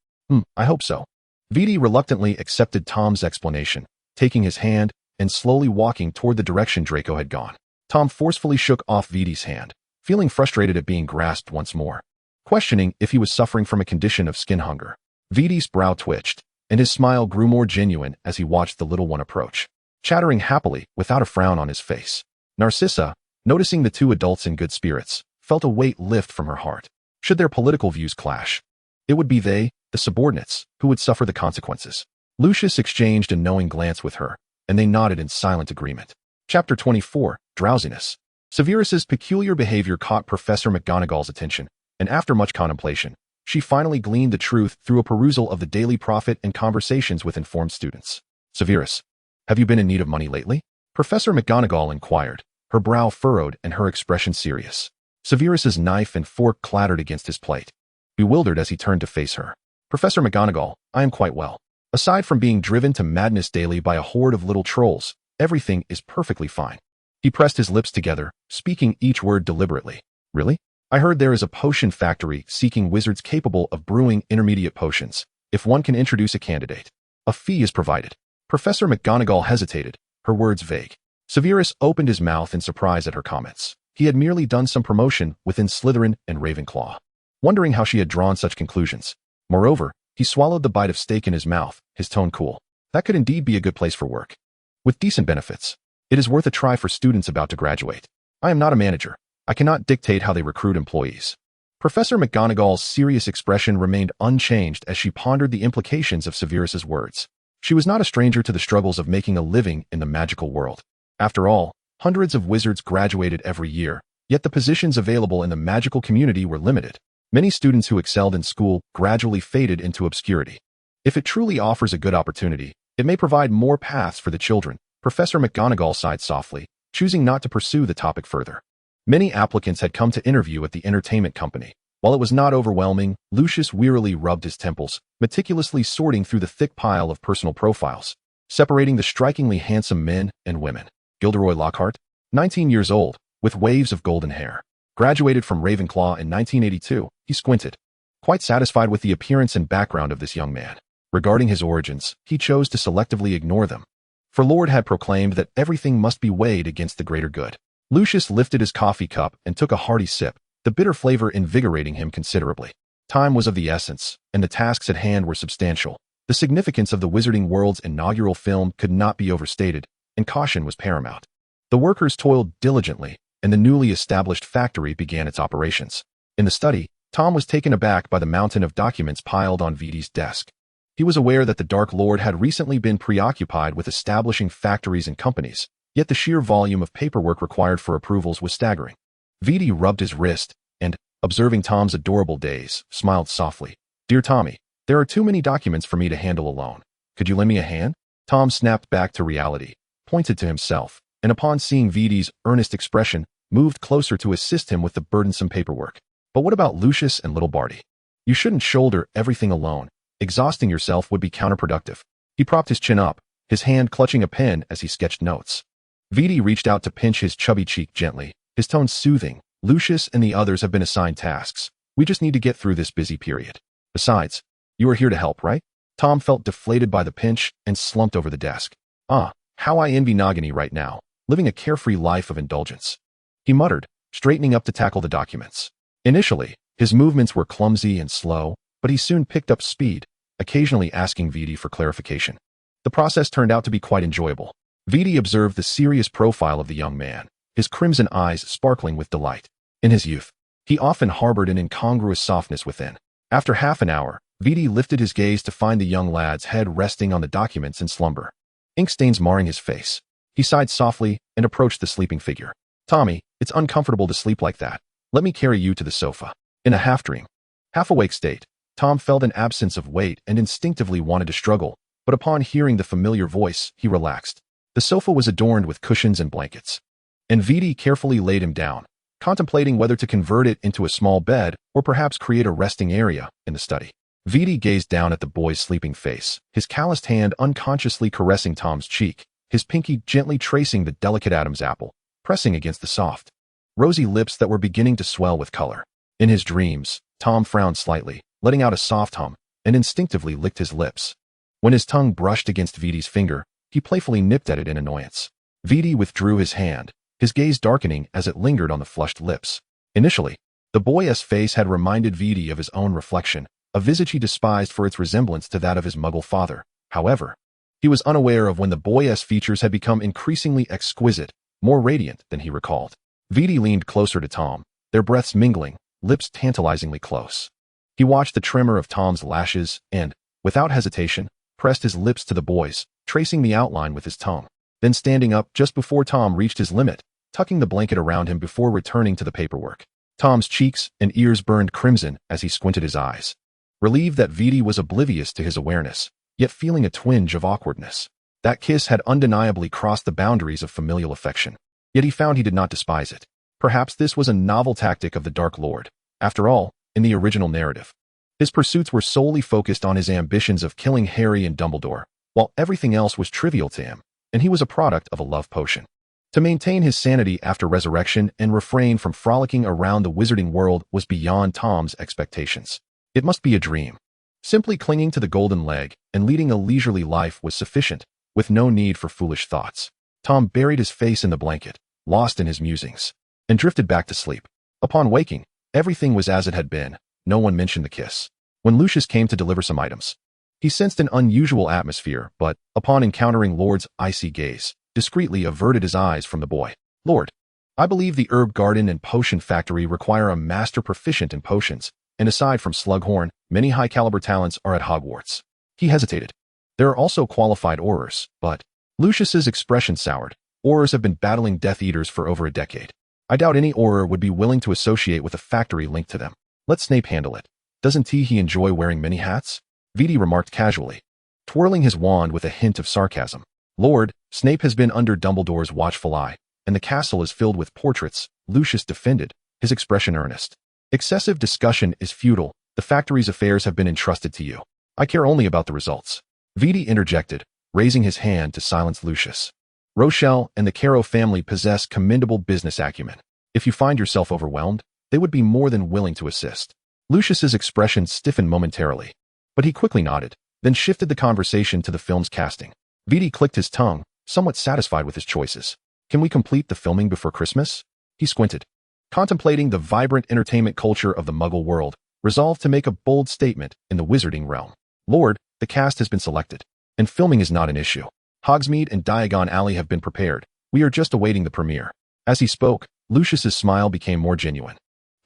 I hope so. Viti reluctantly accepted Tom's explanation, taking his hand and slowly walking toward the direction Draco had gone. Tom forcefully shook off Viti's hand, feeling frustrated at being grasped once more, questioning if he was suffering from a condition of skin hunger. Viti's brow twitched, and his smile grew more genuine as he watched the little one approach, chattering happily without a frown on his face. Narcissa, noticing the two adults in good spirits, felt a weight lift from her heart. Should their political views clash, it would be they, the subordinates, who would suffer the consequences. Lucius exchanged a knowing glance with her, and they nodded in silent agreement. Chapter 24, Drowsiness. Severus's peculiar behavior caught Professor McGonagall's attention, and after much contemplation, she finally gleaned the truth through a perusal of the Daily Prophet and conversations with informed students. Severus, have you been in need of money lately? Professor McGonagall inquired, her brow furrowed and her expression serious. Severus's knife and fork clattered against his plate, bewildered as he turned to face her. Professor McGonagall, I am quite well. Aside from being driven to madness daily by a horde of little trolls, everything is perfectly fine. He pressed his lips together, speaking each word deliberately. Really? I heard there is a potion factory seeking wizards capable of brewing intermediate potions. If one can introduce a candidate, a fee is provided. Professor McGonagall hesitated, her words vague. Severus opened his mouth in surprise at her comments. He had merely done some promotion within Slytherin and Ravenclaw, wondering how she had drawn such conclusions. Moreover, he swallowed the bite of steak in his mouth, his tone cool. That could indeed be a good place for work, with decent benefits. It is worth a try for students about to graduate. I am not a manager. I cannot dictate how they recruit employees. Professor McGonagall's serious expression remained unchanged as she pondered the implications of Severus's words. She was not a stranger to the struggles of making a living in the magical world. After all, hundreds of wizards graduated every year, yet the positions available in the magical community were limited. Many students who excelled in school gradually faded into obscurity. If it truly offers a good opportunity, it may provide more paths for the children. Professor McGonagall sighed softly, choosing not to pursue the topic further. Many applicants had come to interview at the entertainment company, While it was not overwhelming, Lucius wearily rubbed his temples, meticulously sorting through the thick pile of personal profiles, separating the strikingly handsome men and women. Gilderoy Lockhart, 19 years old, with waves of golden hair. Graduated from Ravenclaw in 1982, he squinted, quite satisfied with the appearance and background of this young man. Regarding his origins, he chose to selectively ignore them, for Lord had proclaimed that everything must be weighed against the greater good. Lucius lifted his coffee cup and took a hearty sip, the bitter flavor invigorating him considerably. Time was of the essence, and the tasks at hand were substantial. The significance of the Wizarding World's inaugural film could not be overstated, and caution was paramount. The workers toiled diligently, and the newly established factory began its operations. In the study, Tom was taken aback by the mountain of documents piled on Vidi's desk. He was aware that the Dark Lord had recently been preoccupied with establishing factories and companies, yet the sheer volume of paperwork required for approvals was staggering. Vidi rubbed his wrist and, observing Tom's adorable days, smiled softly. "Dear Tommy, there are too many documents for me to handle alone. Could you lend me a hand?" Tom snapped back to reality, pointed to himself, and upon seeing Vidi's earnest expression, moved closer to assist him with the burdensome paperwork. "But what about Lucius and little Barty? You shouldn't shoulder everything alone. Exhausting yourself would be counterproductive." He propped his chin up, his hand clutching a pen as he sketched notes. Vidi reached out to pinch his chubby cheek gently, his tone soothing. "Lucius and the others have been assigned tasks. We just need to get through this busy period. Besides, you are here to help, right?" Tom felt deflated by the pinch and slumped over the desk. How I envy Nagini right now, living a carefree life of indulgence," he muttered, straightening up to tackle the documents. Initially, his movements were clumsy and slow, but he soon picked up speed, occasionally asking Vidi for clarification. The process turned out to be quite enjoyable. Vidi observed the serious profile of the young man, his crimson eyes sparkling with delight. In his youth, he often harbored an incongruous softness within. After half an hour, Vidi lifted his gaze to find the young lad's head resting on the documents in slumber, ink stains marring his face. He sighed softly and approached the sleeping figure. "Tommy, it's uncomfortable to sleep like that. Let me carry you to the sofa." In a half-dream, half-awake state, Tom felt an absence of weight and instinctively wanted to struggle, but upon hearing the familiar voice, he relaxed. The sofa was adorned with cushions and blankets, and Vidi carefully laid him down, contemplating whether to convert it into a small bed or perhaps create a resting area in the study. Vidi gazed down at the boy's sleeping face, his calloused hand unconsciously caressing Tom's cheek, his pinky gently tracing the delicate Adam's apple, pressing against the soft, rosy lips that were beginning to swell with color. In his dreams, Tom frowned slightly, letting out a soft hum, and instinctively licked his lips. When his tongue brushed against Vidi's finger, he playfully nipped at it in annoyance. Vidi withdrew his hand, his gaze darkening as it lingered on the flushed lips. Initially, the boy's face had reminded Vidi of his own reflection, a visage he despised for its resemblance to that of his Muggle father. However, he was unaware of when the boy's features had become increasingly exquisite, more radiant than he recalled. Vidi leaned closer to Tom, their breaths mingling, lips tantalizingly close. He watched the tremor of Tom's lashes and, without hesitation, pressed his lips to the boy's, tracing the outline with his tongue. Then standing up just before Tom reached his limit, tucking the blanket around him before returning to the paperwork. Tom's cheeks and ears burned crimson as he squinted his eyes, relieved that Vidi was oblivious to his awareness, yet feeling a twinge of awkwardness. That kiss had undeniably crossed the boundaries of familial affection, yet he found he did not despise it. Perhaps this was a novel tactic of the Dark Lord. After all, in the original narrative, his pursuits were solely focused on his ambitions of killing Harry and Dumbledore, while everything else was trivial to him, and he was a product of a love potion. To maintain his sanity after resurrection and refrain from frolicking around the wizarding world was beyond Tom's expectations. It must be a dream. Simply clinging to the golden leg and leading a leisurely life was sufficient, with no need for foolish thoughts. Tom buried his face in the blanket, lost in his musings, and drifted back to sleep. Upon waking, everything was as it had been. No one mentioned the kiss. When Lucius came to deliver some items, he sensed an unusual atmosphere, but, upon encountering Lord's icy gaze, discreetly averted his eyes from the boy. "Lord, I believe the herb garden and potion factory require a master proficient in potions, and aside from Slughorn, many high-caliber talents are at Hogwarts." He hesitated. "There are also qualified Aurors, but..." Lucius's expression soured. "Aurors have been battling Death Eaters for over a decade. I doubt any Auror would be willing to associate with a factory linked to them. Let Snape handle it. Doesn't he enjoy wearing many hats?" Vidi remarked casually, twirling his wand with a hint of sarcasm. "Lord, Snape has been under Dumbledore's watchful eye, and the castle is filled with portraits," Lucius defended, his expression earnest. Excessive discussion is futile. The factory's affairs have been entrusted to you. I care only about the results. Viti interjected, raising his hand to silence Lucius. Rochelle and the Caro family possess commendable business acumen. If you find yourself overwhelmed, they would be more than willing to assist. Lucius's expression stiffened momentarily, but he quickly nodded, then shifted the conversation to the film's casting. Viti clicked his tongue, somewhat satisfied with his choices. Can we complete the filming before Christmas? He squinted, contemplating the vibrant entertainment culture of the Muggle world, resolved to make a bold statement in the wizarding realm. Lord, the cast has been selected, and filming is not an issue. Hogsmeade and Diagon Alley have been prepared. We are just awaiting the premiere. As he spoke, Lucius's smile became more genuine.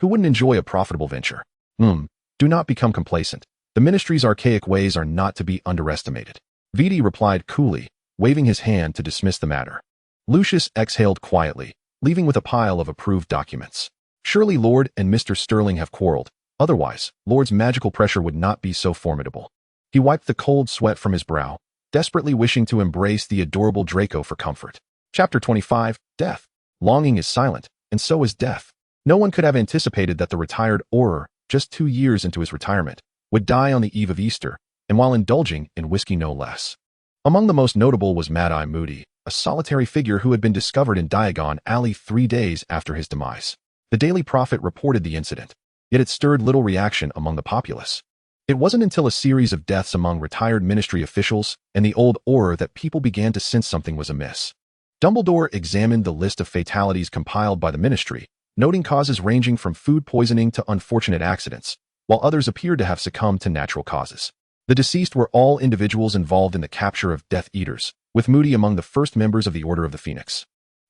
Who wouldn't enjoy a profitable venture? Do not become complacent. The ministry's archaic ways are not to be underestimated. Viti replied coolly, waving his hand to dismiss the matter. Lucius exhaled quietly, leaving with a pile of approved documents. Surely Lord and Mr. Sterling have quarreled. Otherwise, Lord's magical pressure would not be so formidable. He wiped the cold sweat from his brow, desperately wishing to embrace the adorable Draco for comfort. Chapter 25, Death. Longing is silent, and so is death. No one could have anticipated that the retired Auror, just 2 years into his retirement, would die on the eve of Easter, and while indulging in whiskey no less. Among the most notable was Mad-Eye Moody, a solitary figure who had been discovered in Diagon Alley 3 days after his demise. The Daily Prophet reported the incident, yet it stirred little reaction among the populace. It wasn't until a series of deaths among retired ministry officials and the old Auror that people began to sense something was amiss. Dumbledore examined the list of fatalities compiled by the ministry, noting causes ranging from food poisoning to unfortunate accidents, while others appeared to have succumbed to natural causes. The deceased were all individuals involved in the capture of Death Eaters, with Moody among the first members of the Order of the Phoenix.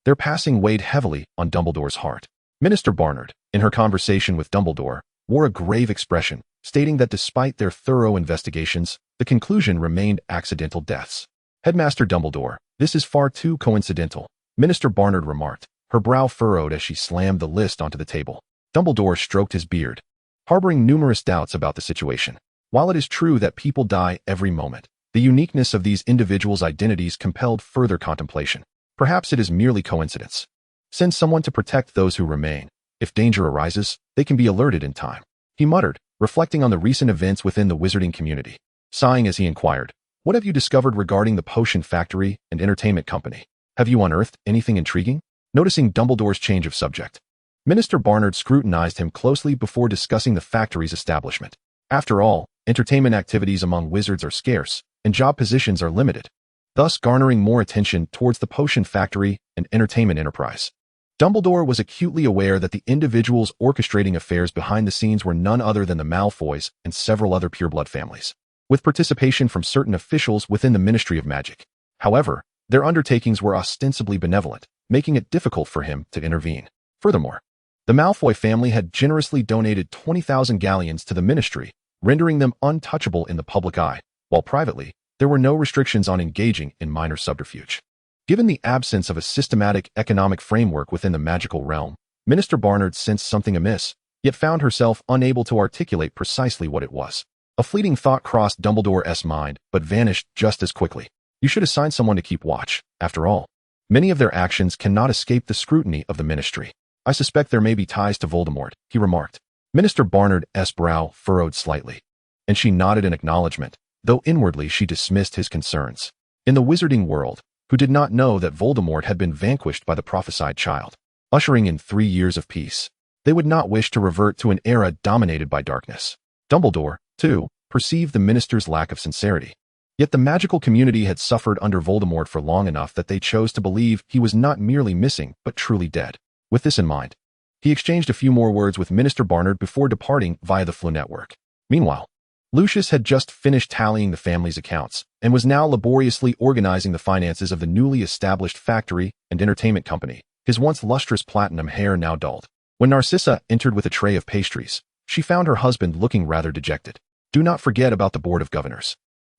Their passing weighed heavily on Dumbledore's heart. Minister Barnard, in her conversation with Dumbledore, wore a grave expression, stating that despite their thorough investigations, the conclusion remained accidental deaths. Headmaster Dumbledore, this is far too coincidental, Minister Barnard remarked, her brow furrowed as she slammed the list onto the table. Dumbledore stroked his beard, harboring numerous doubts about the situation. While it is true that people die every moment, the uniqueness of these individuals' identities compelled further contemplation. Perhaps it is merely coincidence. Send someone to protect those who remain. If danger arises, they can be alerted in time. He muttered, reflecting on the recent events within the wizarding community. Sighing as he inquired, what have you discovered regarding the potion factory and entertainment company? Have you unearthed anything intriguing? Noticing Dumbledore's change of subject, Minister Barnard scrutinized him closely before discussing the factory's establishment. After all, entertainment activities among wizards are scarce, and job positions are limited, thus garnering more attention towards the potion factory and entertainment enterprise. Dumbledore was acutely aware that the individuals orchestrating affairs behind the scenes were none other than the Malfoys and several other pureblood families, with participation from certain officials within the Ministry of Magic. However, their undertakings were ostensibly benevolent, making it difficult for him to intervene. Furthermore, the Malfoy family had generously donated 20,000 galleons to the ministry, rendering them untouchable in the public eye, while privately, there were no restrictions on engaging in minor subterfuge. Given the absence of a systematic economic framework within the magical realm, Minister Barnard sensed something amiss, yet found herself unable to articulate precisely what it was. A fleeting thought crossed Dumbledore's mind, but vanished just as quickly. You should assign someone to keep watch. After all, many of their actions cannot escape the scrutiny of the ministry. I suspect there may be ties to Voldemort, he remarked. Minister Barnard's brow furrowed slightly, and she nodded in acknowledgement, though inwardly she dismissed his concerns. In the wizarding world, who did not know that Voldemort had been vanquished by the prophesied child, ushering in 3 years of peace, they would not wish to revert to an era dominated by darkness. Dumbledore, too, perceived the minister's lack of sincerity. Yet the magical community had suffered under Voldemort for long enough that they chose to believe he was not merely missing, but truly dead. With this in mind, he exchanged a few more words with Minister Barnard before departing via the Flu network. Meanwhile, Lucius had just finished tallying the family's accounts and was now laboriously organizing the finances of the newly established factory and entertainment company, his once lustrous platinum hair now dulled. When Narcissa entered with a tray of pastries, she found her husband looking rather dejected. Do not forget about the Board of Governors.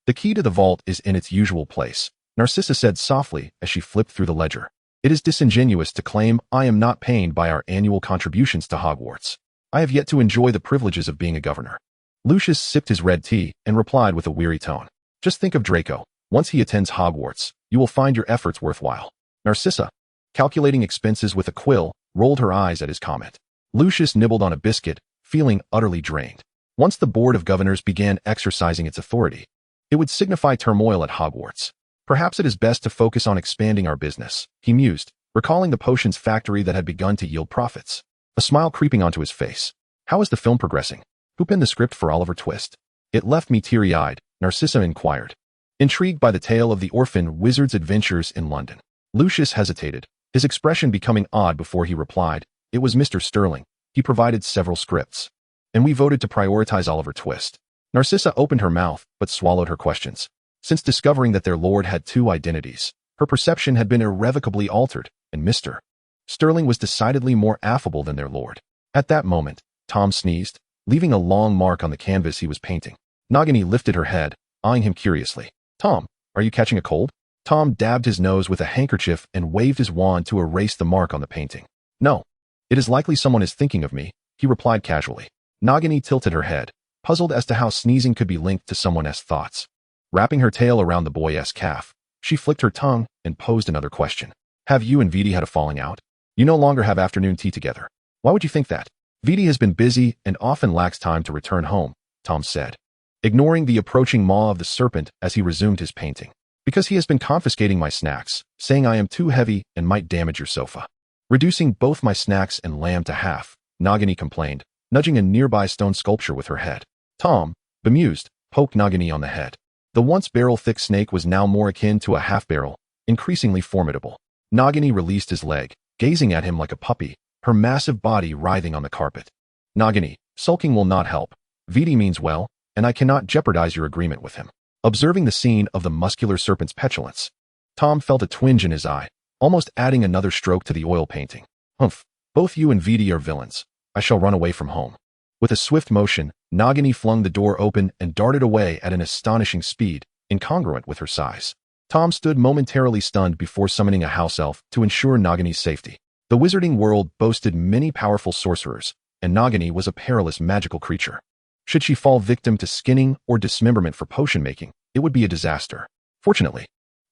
The key to the vault is in its usual place, Narcissa said softly as she flipped through the ledger. It is disingenuous to claim I am not paying by our annual contributions to Hogwarts. I have yet to enjoy the privileges of being a governor. Lucius sipped his red tea and replied with a weary tone. Just think of Draco. Once he attends Hogwarts, you will find your efforts worthwhile. Narcissa, calculating expenses with a quill, rolled her eyes at his comment. Lucius nibbled on a biscuit, feeling utterly drained. Once the Board of Governors began exercising its authority, it would signify turmoil at Hogwarts. Perhaps it is best to focus on expanding our business, he mused, recalling the potions factory that had begun to yield profits. A smile creeping onto his face. How is the film progressing? Who penned the script for Oliver Twist? It left me teary-eyed, Narcissa inquired, intrigued by the tale of the orphan wizard's adventures in London. Lucius hesitated, his expression becoming odd before he replied. It was Mr. Sterling. He provided several scripts, and we voted to prioritize Oliver Twist. Narcissa opened her mouth, but swallowed her questions. Since discovering that their lord had two identities, her perception had been irrevocably altered, and Mr. Sterling was decidedly more affable than their lord. At that moment, Tom sneezed, leaving a long mark on the canvas he was painting. Nagini lifted her head, eyeing him curiously. Tom, are you catching a cold? Tom dabbed his nose with a handkerchief and waved his wand to erase the mark on the painting. No. It is likely someone is thinking of me, he replied casually. Nagini tilted her head, puzzled as to how sneezing could be linked to someone's thoughts. Wrapping her tail around the boy's calf, she flicked her tongue and posed another question. Have you and Vidi had a falling out? You no longer have afternoon tea together. Why would you think that? Vidi has been busy and often lacks time to return home, Tom said, ignoring the approaching maw of the serpent as he resumed his painting. Because he has been confiscating my snacks, saying I am too heavy and might damage your sofa. Reducing both my snacks and lamb to half, Nagini complained, nudging a nearby stone sculpture with her head. Tom, bemused, poked Nagini on the head. The once barrel-thick snake was now more akin to a half-barrel, increasingly formidable. Nagini released his leg, gazing at him like a puppy, her massive body writhing on the carpet. Nagini, sulking will not help. Vidi means well, and I cannot jeopardize your agreement with him. Observing the scene of the muscular serpent's petulance, Tom felt a twinge in his eye, almost adding another stroke to the oil painting. Humph, both you and Vidi are villains. I shall run away from home. With a swift motion, Nagini flung the door open and darted away at an astonishing speed, incongruent with her size. Tom stood momentarily stunned before summoning a house elf to ensure Nagini's safety. The wizarding world boasted many powerful sorcerers, and Nagini was a perilous magical creature. Should she fall victim to skinning or dismemberment for potion making, it would be a disaster. Fortunately,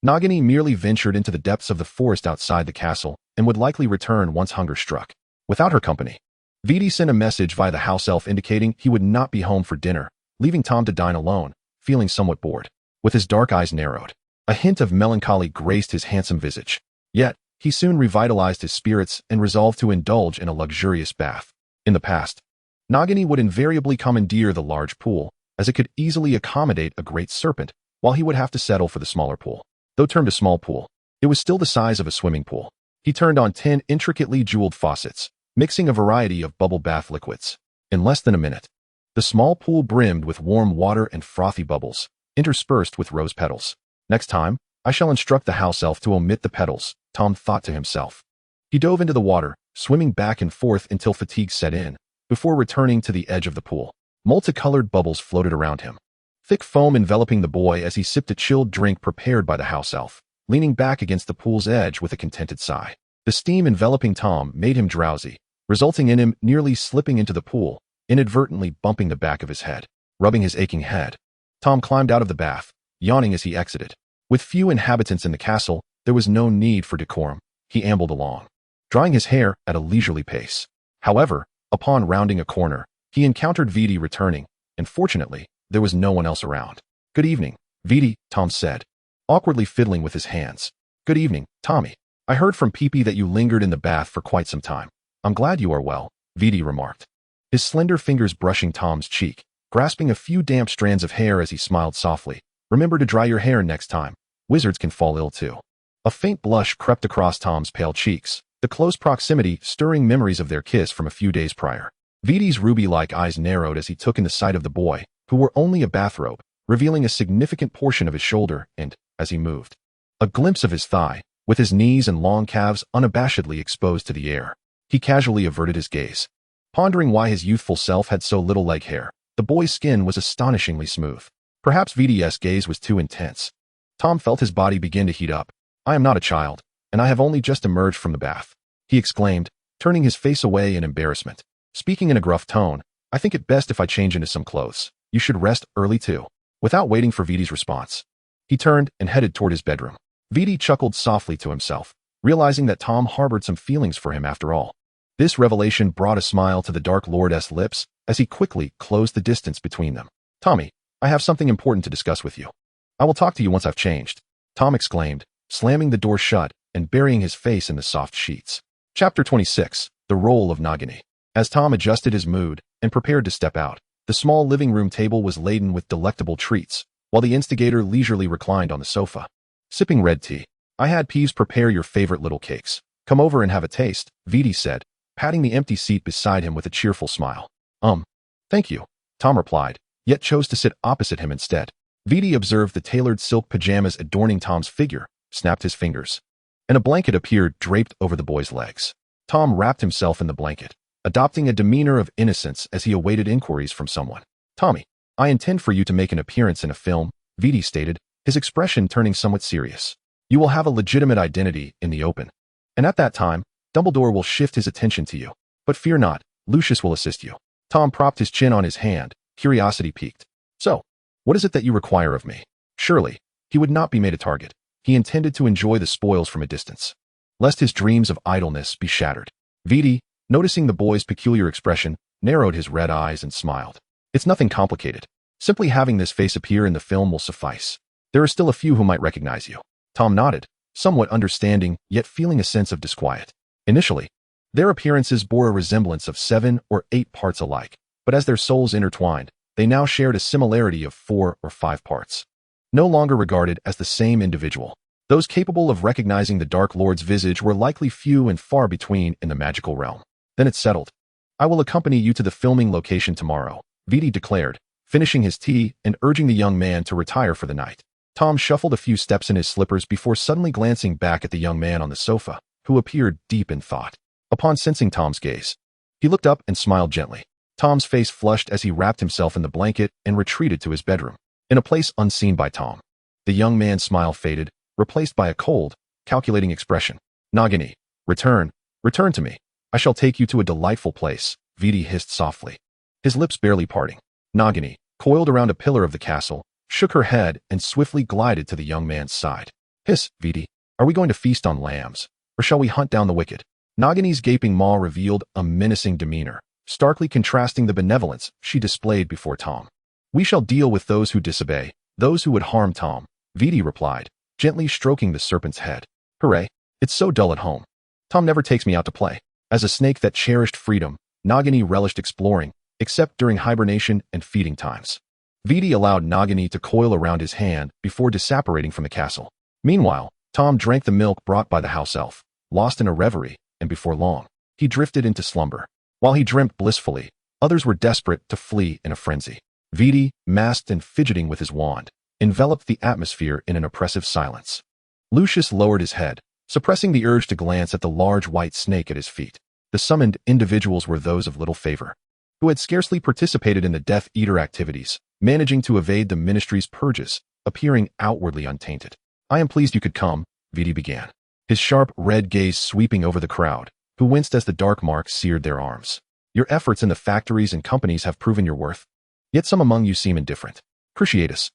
Nagini merely ventured into the depths of the forest outside the castle and would likely return once hunger struck. Without her company, Vidi sent a message via the house elf indicating he would not be home for dinner, leaving Tom to dine alone, feeling somewhat bored. With his dark eyes narrowed, a hint of melancholy graced his handsome visage. Yet, he soon revitalized his spirits and resolved to indulge in a luxurious bath. In the past, Nagini would invariably commandeer the large pool, as it could easily accommodate a great serpent, while he would have to settle for the smaller pool. Though termed a small pool, it was still the size of a swimming pool. He turned on 10 intricately jeweled faucets, mixing a variety of bubble bath liquids. In less than a minute, the small pool brimmed with warm water and frothy bubbles, interspersed with rose petals. Next time, I shall instruct the house elf to omit the petals, Tom thought to himself. He dove into the water, swimming back and forth until fatigue set in, before returning to the edge of the pool. Multicolored bubbles floated around him, thick foam enveloping the boy as he sipped a chilled drink prepared by the house elf, leaning back against the pool's edge with a contented sigh. The steam enveloping Tom made him drowsy, resulting in him nearly slipping into the pool, inadvertently bumping the back of his head. Rubbing his aching head, Tom climbed out of the bath, yawning as he exited. With few inhabitants in the castle, there was no need for decorum. He ambled along, drying his hair at a leisurely pace. However, upon rounding a corner, he encountered Vidi returning, and fortunately, there was no one else around. Good evening, Vidi, Tom said, awkwardly fiddling with his hands. Good evening, Tommy. I heard from Peepee that you lingered in the bath for quite some time. I'm glad you are well, Vidi remarked, his slender fingers brushing Tom's cheek, grasping a few damp strands of hair as he smiled softly. Remember to dry your hair next time. Wizards can fall ill too. A faint blush crept across Tom's pale cheeks, the close proximity stirring memories of their kiss from a few days prior. Vidi's ruby-like eyes narrowed as he took in the sight of the boy, who wore only a bathrobe, revealing a significant portion of his shoulder and, as he moved, a glimpse of his thigh, with his knees and long calves unabashedly exposed to the air. He casually averted his gaze, pondering why his youthful self had so little leg hair. The boy's skin was astonishingly smooth. Perhaps Vidi's gaze was too intense. Tom felt his body begin to heat up. I am not a child, and I have only just emerged from the bath, he exclaimed, turning his face away in embarrassment. Speaking in a gruff tone, I think it best if I change into some clothes. You should rest early too. Without waiting for Vidi's response, he turned and headed toward his bedroom. Vidi chuckled softly to himself, realizing that Tom harbored some feelings for him after all. This revelation brought a smile to the Dark Lord's lips as he quickly closed the distance between them. Tommy, I have something important to discuss with you. I will talk to you once I've changed, Tom exclaimed, slamming the door shut and burying his face in the soft sheets. Chapter 26, The Role of Nagini. As Tom adjusted his mood and prepared to step out, the small living room table was laden with delectable treats, while the instigator leisurely reclined on the sofa, sipping red tea. I had Peeves prepare your favorite little cakes. Come over and have a taste, Vidi said, patting the empty seat beside him with a cheerful smile. Thank you, Tom replied, yet chose to sit opposite him instead. Vidi observed the tailored silk pajamas adorning Tom's figure, snapped his fingers, and a blanket appeared draped over the boy's legs. Tom wrapped himself in the blanket, adopting a demeanor of innocence as he awaited inquiries from someone. Tommy, I intend for you to make an appearance in a film, Vidi stated, his expression turning somewhat serious. You will have a legitimate identity in the open, and at that time, Dumbledore will shift his attention to you. But fear not, Lucius will assist you. Tom propped his chin on his hand, curiosity piqued. So, what is it that you require of me? Surely, he would not be made a target. He intended to enjoy the spoils from a distance, lest his dreams of idleness be shattered. Vidi, noticing the boy's peculiar expression, narrowed his red eyes and smiled. It's nothing complicated. Simply having this face appear in the film will suffice. There are still a few who might recognize you. Tom nodded, somewhat understanding, yet feeling a sense of disquiet. Initially, their appearances bore a resemblance of 7 or 8 parts alike, but as their souls intertwined, they now shared a similarity of 4 or 5 parts. No longer regarded as the same individual, those capable of recognizing the Dark Lord's visage were likely few and far between in the magical realm. Then it's settled. I will accompany you to the filming location tomorrow, Vidi declared, finishing his tea and urging the young man to retire for the night. Tom shuffled a few steps in his slippers before suddenly glancing back at the young man on the sofa, who appeared deep in thought. Upon sensing Tom's gaze, he looked up and smiled gently. Tom's face flushed as he wrapped himself in the blanket and retreated to his bedroom, in a place unseen by Tom. The young man's smile faded, replaced by a cold, calculating expression. Nagini, return to me. I shall take you to a delightful place, Vidi hissed softly, his lips barely parting. Nagini, coiled around a pillar of the castle, shook her head and swiftly glided to the young man's side. Hiss, Vidi, are we going to feast on lambs, or shall we hunt down the wicked? Nagini's gaping maw revealed a menacing demeanor, starkly contrasting the benevolence she displayed before Tom. We shall deal with those who disobey, those who would harm Tom, Vidi replied, gently stroking the serpent's head. Hooray, it's so dull at home. Tom never takes me out to play. As a snake that cherished freedom, Nagini relished exploring, except during hibernation and feeding times. Vidi allowed Nagini to coil around his hand before disapparating from the castle. Meanwhile, Tom drank the milk brought by the house elf, lost in a reverie, and before long, he drifted into slumber. While he dreamt blissfully, others were desperate to flee in a frenzy. Vidi, masked and fidgeting with his wand, enveloped the atmosphere in an oppressive silence. Lucius lowered his head, suppressing the urge to glance at the large white snake at his feet. The summoned individuals were those of little favor, who had scarcely participated in the Death Eater activities, managing to evade the ministry's purges, appearing outwardly untainted. I am pleased you could come, Vidi began, his sharp red gaze sweeping over the crowd, who winced as the dark mark seared their arms. Your efforts in the factories and companies have proven your worth, yet some among you seem indifferent. Cruciatus.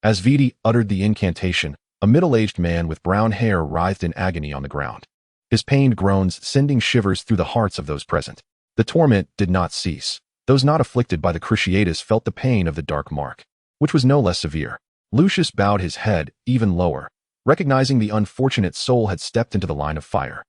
As Vidi uttered the incantation, a middle-aged man with brown hair writhed in agony on the ground, his pained groans sending shivers through the hearts of those present. The torment did not cease. Those not afflicted by the Cruciatus felt the pain of the dark mark, which was no less severe. Lucius bowed his head even lower, recognizing the unfortunate soul had stepped into the line of fire.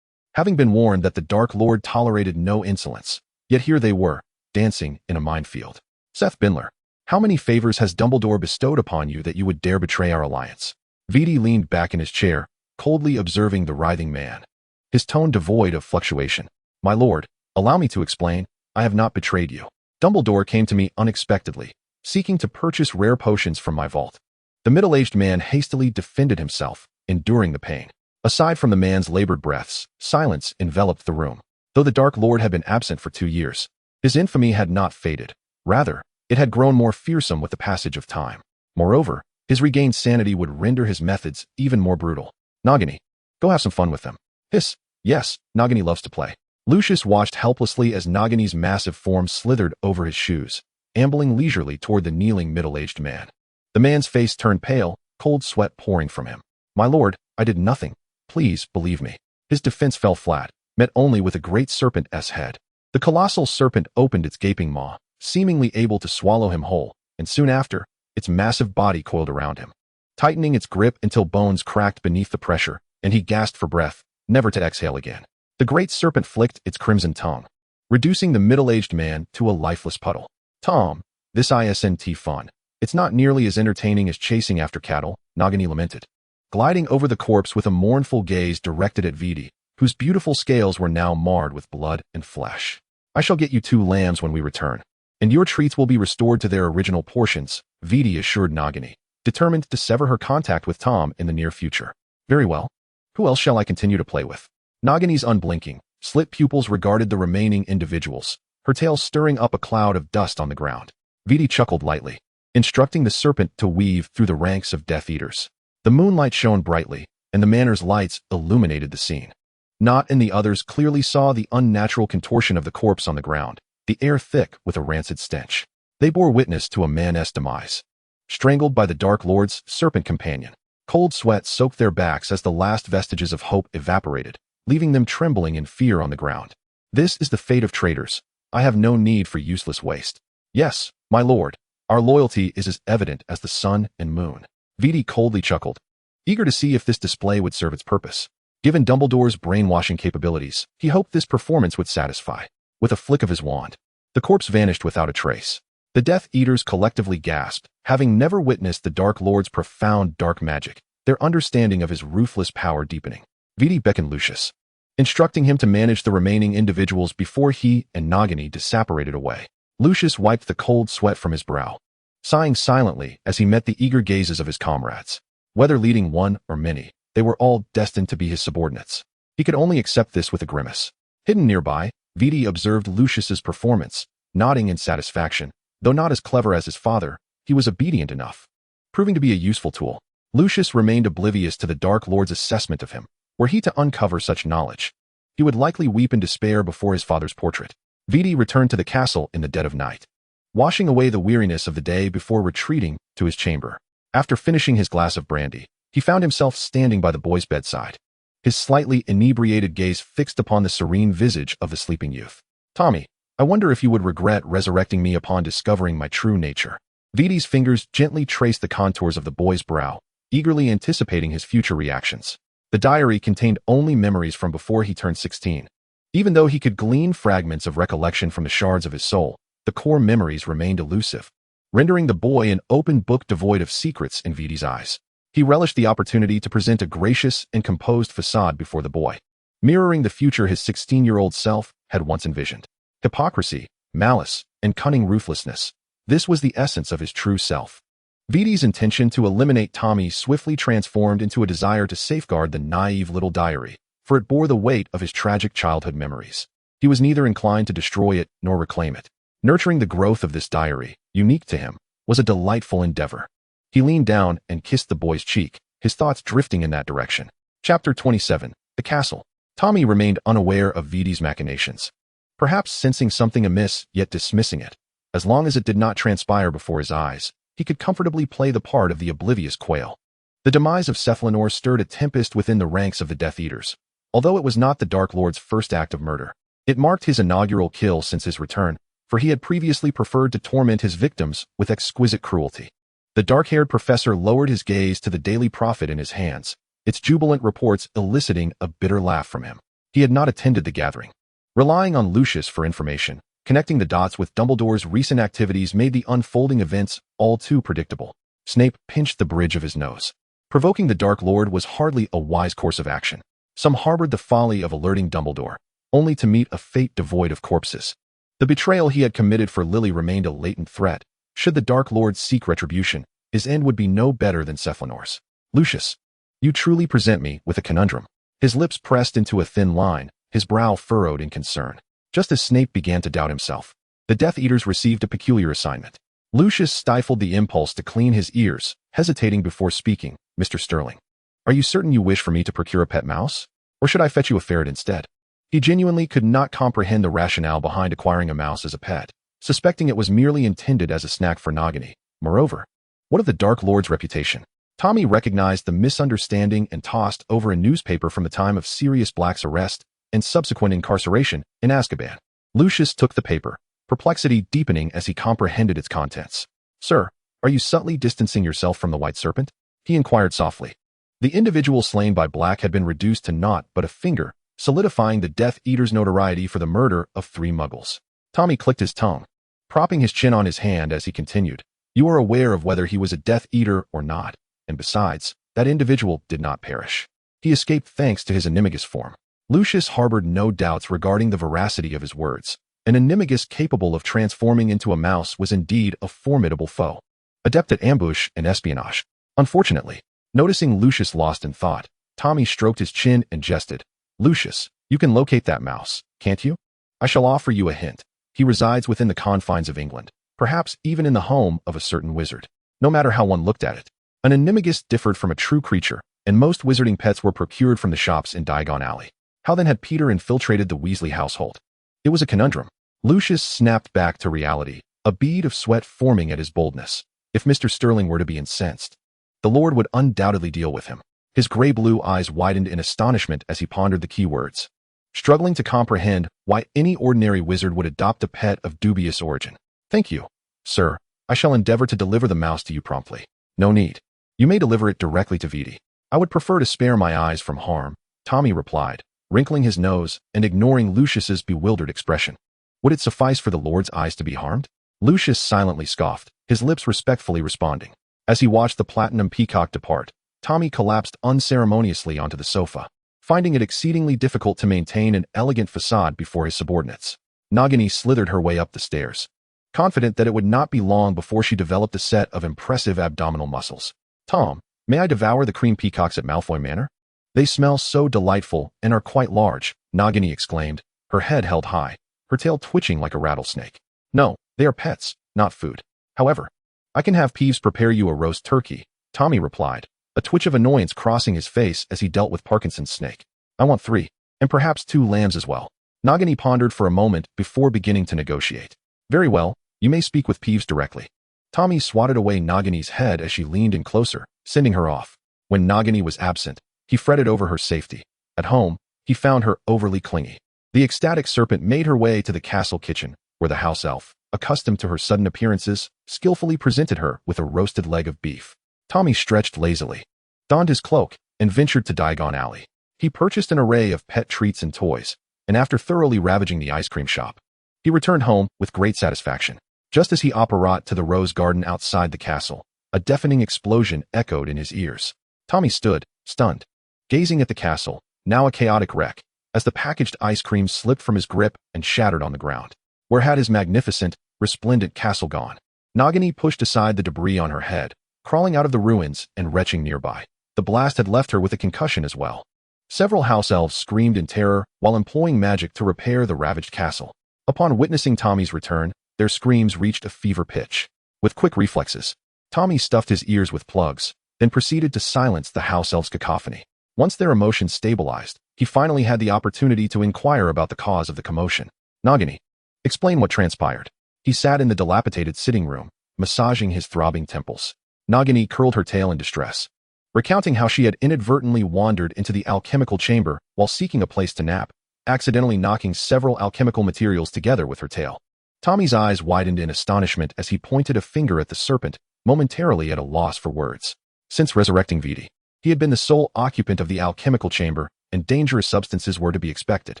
Having been warned that the Dark Lord tolerated no insolence, yet here they were, dancing in a minefield. Seth Bindler, how many favors has Dumbledore bestowed upon you that you would dare betray our alliance? Vidi leaned back in his chair, coldly observing the writhing man, his tone devoid of fluctuation. My lord, allow me to explain, I have not betrayed you. Dumbledore came to me unexpectedly, seeking to purchase rare potions from my vault. The middle-aged man hastily defended himself, enduring the pain. Aside from the man's labored breaths, silence enveloped the room. Though the Dark Lord had been absent for 2 years, his infamy had not faded. Rather, it had grown more fearsome with the passage of time. Moreover, his regained sanity would render his methods even more brutal. Nagini, go have some fun with them. Hiss, yes, Nagini loves to play. Lucius watched helplessly as Nagini's massive form slithered over his shoes, ambling leisurely toward the kneeling middle-aged man. The man's face turned pale, cold sweat pouring from him. My lord, I did nothing. Please believe me. His defense fell flat, met only with a great serpent's head. The colossal serpent opened its gaping maw, seemingly able to swallow him whole, and soon after, its massive body coiled around him, tightening its grip until bones cracked beneath the pressure, and he gasped for breath, never to exhale again. The great serpent flicked its crimson tongue, reducing the middle-aged man to a lifeless puddle. Tom, this isn't fun. It's not nearly as entertaining as chasing after cattle, Nagini lamented, gliding over the corpse with a mournful gaze directed at Vidi, whose beautiful scales were now marred with blood and flesh. I shall get you 2 lambs when we return, and your treats will be restored to their original portions, Vidi assured Nagini, determined to sever her contact with Tom in the near future. Very well. Who else shall I continue to play with? Nagini's unblinking, slit pupils regarded the remaining individuals, her tail stirring up a cloud of dust on the ground. Vidi chuckled lightly, instructing the serpent to weave through the ranks of Death Eaters. The moonlight shone brightly, and the manor's lights illuminated the scene. Not and the others clearly saw the unnatural contortion of the corpse on the ground, the air thick with a rancid stench. They bore witness to a man's demise. Strangled by the Dark Lord's serpent companion, cold sweat soaked their backs as the last vestiges of hope evaporated, leaving them trembling in fear on the ground. This is the fate of traitors. I have no need for useless waste. Yes, my lord, our loyalty is as evident as the sun and moon. Vidi coldly chuckled, eager to see if this display would serve its purpose. Given Dumbledore's brainwashing capabilities, he hoped this performance would satisfy. With a flick of his wand, the corpse vanished without a trace. The Death Eaters collectively gasped, having never witnessed the Dark Lord's profound dark magic, their understanding of his ruthless power deepening. Vidi beckoned Lucius, instructing him to manage the remaining individuals before he and Nagini disapparated away. Lucius wiped the cold sweat from his brow, sighing silently as he met the eager gazes of his comrades. Whether leading one or many, they were all destined to be his subordinates. He could only accept this with a grimace. Hidden nearby, Vidi observed Lucius's performance, nodding in satisfaction. Though not as clever as his father, he was obedient enough, proving to be a useful tool. Lucius remained oblivious to the Dark Lord's assessment of him. Were he to uncover such knowledge, he would likely weep in despair before his father's portrait. Vidi returned to the castle in the dead of night, washing away the weariness of the day before retreating to his chamber. After finishing his glass of brandy, he found himself standing by the boy's bedside, his slightly inebriated gaze fixed upon the serene visage of the sleeping youth. Tommy, I wonder if you would regret resurrecting me upon discovering my true nature. Vidi's fingers gently traced the contours of the boy's brow, eagerly anticipating his future reactions. The diary contained only memories from before he turned 16. Even though he could glean fragments of recollection from the shards of his soul, the core memories remained elusive, rendering the boy an open book devoid of secrets in Vidi's eyes. He relished the opportunity to present a gracious and composed facade before the boy, mirroring the future his 16-year-old self had once envisioned. Hypocrisy, malice, and cunning ruthlessness. This was the essence of his true self. Vidi's intention to eliminate Tommy swiftly transformed into a desire to safeguard the naive little diary, for it bore the weight of his tragic childhood memories. He was neither inclined to destroy it nor reclaim it. Nurturing the growth of this diary, unique to him, was a delightful endeavor. He leaned down and kissed the boy's cheek, his thoughts drifting in that direction. Chapter 27. The Castle. Tommy remained unaware of Vidi's machinations, perhaps sensing something amiss yet dismissing it. As long as it did not transpire before his eyes, he could comfortably play the part of the oblivious quail. The demise of Cephalanor stirred a tempest within the ranks of the Death Eaters. Although it was not the Dark Lord's first act of murder, it marked his inaugural kill since his return, for he had previously preferred to torment his victims with exquisite cruelty. The dark-haired professor lowered his gaze to the Daily Prophet in his hands, its jubilant reports eliciting a bitter laugh from him. He had not attended the gathering. Relying on Lucius for information, connecting the dots with Dumbledore's recent activities made the unfolding events all too predictable. Snape pinched the bridge of his nose. Provoking the Dark Lord was hardly a wise course of action. Some harbored the folly of alerting Dumbledore, only to meet a fate devoid of corpses. The betrayal he had committed for Lily remained a latent threat. Should the Dark Lord seek retribution, his end would be no better than Cephalanor's. Lucius, you truly present me with a conundrum. His lips pressed into a thin line, his brow furrowed in concern. Just as Snape began to doubt himself, the Death Eaters received a peculiar assignment. Lucius stifled the impulse to clean his ears, hesitating before speaking. Mr. Sterling, are you certain you wish for me to procure a pet mouse? Or should I fetch you a ferret instead? He genuinely could not comprehend the rationale behind acquiring a mouse as a pet, suspecting it was merely intended as a snack for Nagini. Moreover, what of the Dark Lord's reputation? Tommy recognized the misunderstanding and tossed over a newspaper from the time of Sirius Black's arrest and subsequent incarceration in Azkaban. Lucius took the paper, perplexity deepening as he comprehended its contents. "Sir, are you subtly distancing yourself from the White Serpent?" he inquired softly. The individual slain by Black had been reduced to naught but a finger, solidifying the Death Eater's notoriety for the murder of 3 muggles. Tommy clicked his tongue, propping his chin on his hand as he continued. "You are aware of whether he was a Death Eater or not, and besides, that individual did not perish. He escaped thanks to his animagus form." Lucius harbored no doubts regarding the veracity of his words. An animagus capable of transforming into a mouse was indeed a formidable foe, adept at ambush and espionage. Unfortunately, noticing Lucius lost in thought, Tommy stroked his chin and jested. "Lucius, you can locate that mouse, can't you? I shall offer you a hint. He resides within the confines of England, perhaps even in the home of a certain wizard. No matter how one looked at it, an animagus differed from a true creature, and most wizarding pets were procured from the shops in Diagon Alley. How then had Peter infiltrated the Weasley household? It was a conundrum." Lucius snapped back to reality, a bead of sweat forming at his boldness. If Mr. Sterling were to be incensed, the Lord would undoubtedly deal with him. His gray-blue eyes widened in astonishment as he pondered the key words, struggling to comprehend why any ordinary wizard would adopt a pet of dubious origin. "Thank you, sir. I shall endeavor to deliver the mouse to you promptly." "No need. You may deliver it directly to Viti. I would prefer to spare my eyes from harm," Tommy replied, wrinkling his nose and ignoring Lucius's bewildered expression. "Would it suffice for the Lord's eyes to be harmed?" Lucius silently scoffed, his lips respectfully responding. As he watched the platinum peacock depart, Tommy collapsed unceremoniously onto the sofa, finding it exceedingly difficult to maintain an elegant facade before his subordinates. Nagini slithered her way up the stairs, confident that it would not be long before she developed a set of impressive abdominal muscles. "Tom, may I devour the cream peacocks at Malfoy Manor? They smell so delightful and are quite large," Nagini exclaimed, her head held high, her tail twitching like a rattlesnake. "No, they are pets, not food. However, I can have Peeves prepare you a roast turkey," Tommy replied, a twitch of annoyance crossing his face as he dealt with Parkinson's snake. "I want 3, and perhaps 2 lambs as well." Nagini pondered for a moment before beginning to negotiate. "Very well, you may speak with Peeves directly." Tommy swatted away Nagini's head as she leaned in closer, sending her off. When Nagini was absent, he fretted over her safety. At home, he found her overly clingy. The ecstatic serpent made her way to the castle kitchen, where the house elf, accustomed to her sudden appearances, skillfully presented her with a roasted leg of beef. Tommy stretched lazily, donned his cloak, and ventured to Diagon Alley. He purchased an array of pet treats and toys, and after thoroughly ravaging the ice cream shop, he returned home with great satisfaction. Just as he apparat to the rose garden outside the castle, a deafening explosion echoed in his ears. Tommy stood, stunned, gazing at the castle, now a chaotic wreck, as the packaged ice cream slipped from his grip and shattered on the ground. Where had his magnificent, resplendent castle gone? Nagini pushed aside the debris on her head, crawling out of the ruins and retching nearby. The blast had left her with a concussion as well. Several house elves screamed in terror while employing magic to repair the ravaged castle. Upon witnessing Tommy's return, their screams reached a fever pitch. With quick reflexes, Tommy stuffed his ears with plugs, then proceeded to silence the house elves' cacophony. Once their emotions stabilized, he finally had the opportunity to inquire about the cause of the commotion. "Nagini, explain what transpired." He sat in the dilapidated sitting room, massaging his throbbing temples. Nagini curled her tail in distress, recounting how she had inadvertently wandered into the alchemical chamber while seeking a place to nap, accidentally knocking several alchemical materials together with her tail. Tommy's eyes widened in astonishment as he pointed a finger at the serpent, momentarily at a loss for words. Since resurrecting Viti, he had been the sole occupant of the alchemical chamber, and dangerous substances were to be expected.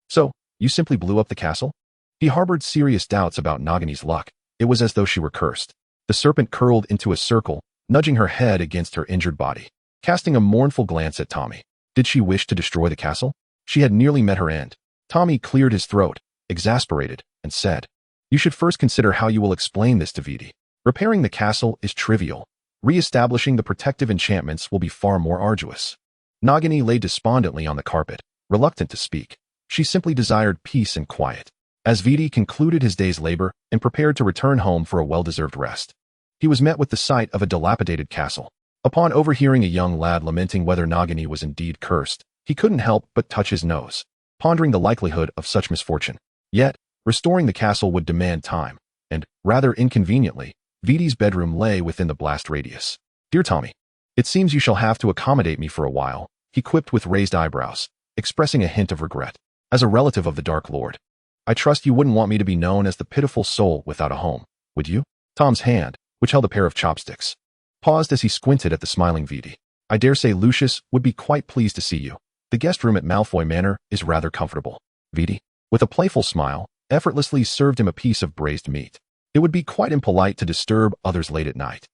"So, you simply blew up the castle?" He harbored serious doubts about Nagini's luck. It was as though she were cursed. The serpent curled into a circle, nudging her head against her injured body, casting a mournful glance at Tommy. Did she wish to destroy the castle? She had nearly met her end. Tommy cleared his throat, exasperated, and said, "You should first consider how you will explain this to Viti. Repairing the castle is trivial. Re-establishing the protective enchantments will be far more arduous." Nagini lay despondently on the carpet, reluctant to speak. She simply desired peace and quiet. As Viti concluded his day's labor and prepared to return home for a well-deserved rest, he was met with the sight of a dilapidated castle. Upon overhearing a young lad lamenting whether Nagini was indeed cursed, he couldn't help but touch his nose, pondering the likelihood of such misfortune. Yet, restoring the castle would demand time, and, rather inconveniently, Viti's bedroom lay within the blast radius. "Dear Tommy, it seems you shall have to accommodate me for a while," he quipped with raised eyebrows, expressing a hint of regret. "As a relative of the Dark Lord, I trust you wouldn't want me to be known as the pitiful soul without a home, would you? Tom's hand, which held a pair of chopsticks, paused as he squinted at the smiling Viti. I dare say Lucius would be quite pleased to see you. The guest room at Malfoy Manor is rather comfortable. Viti, with a playful smile, effortlessly served him a piece of braised meat. It would be quite impolite to disturb others late at night,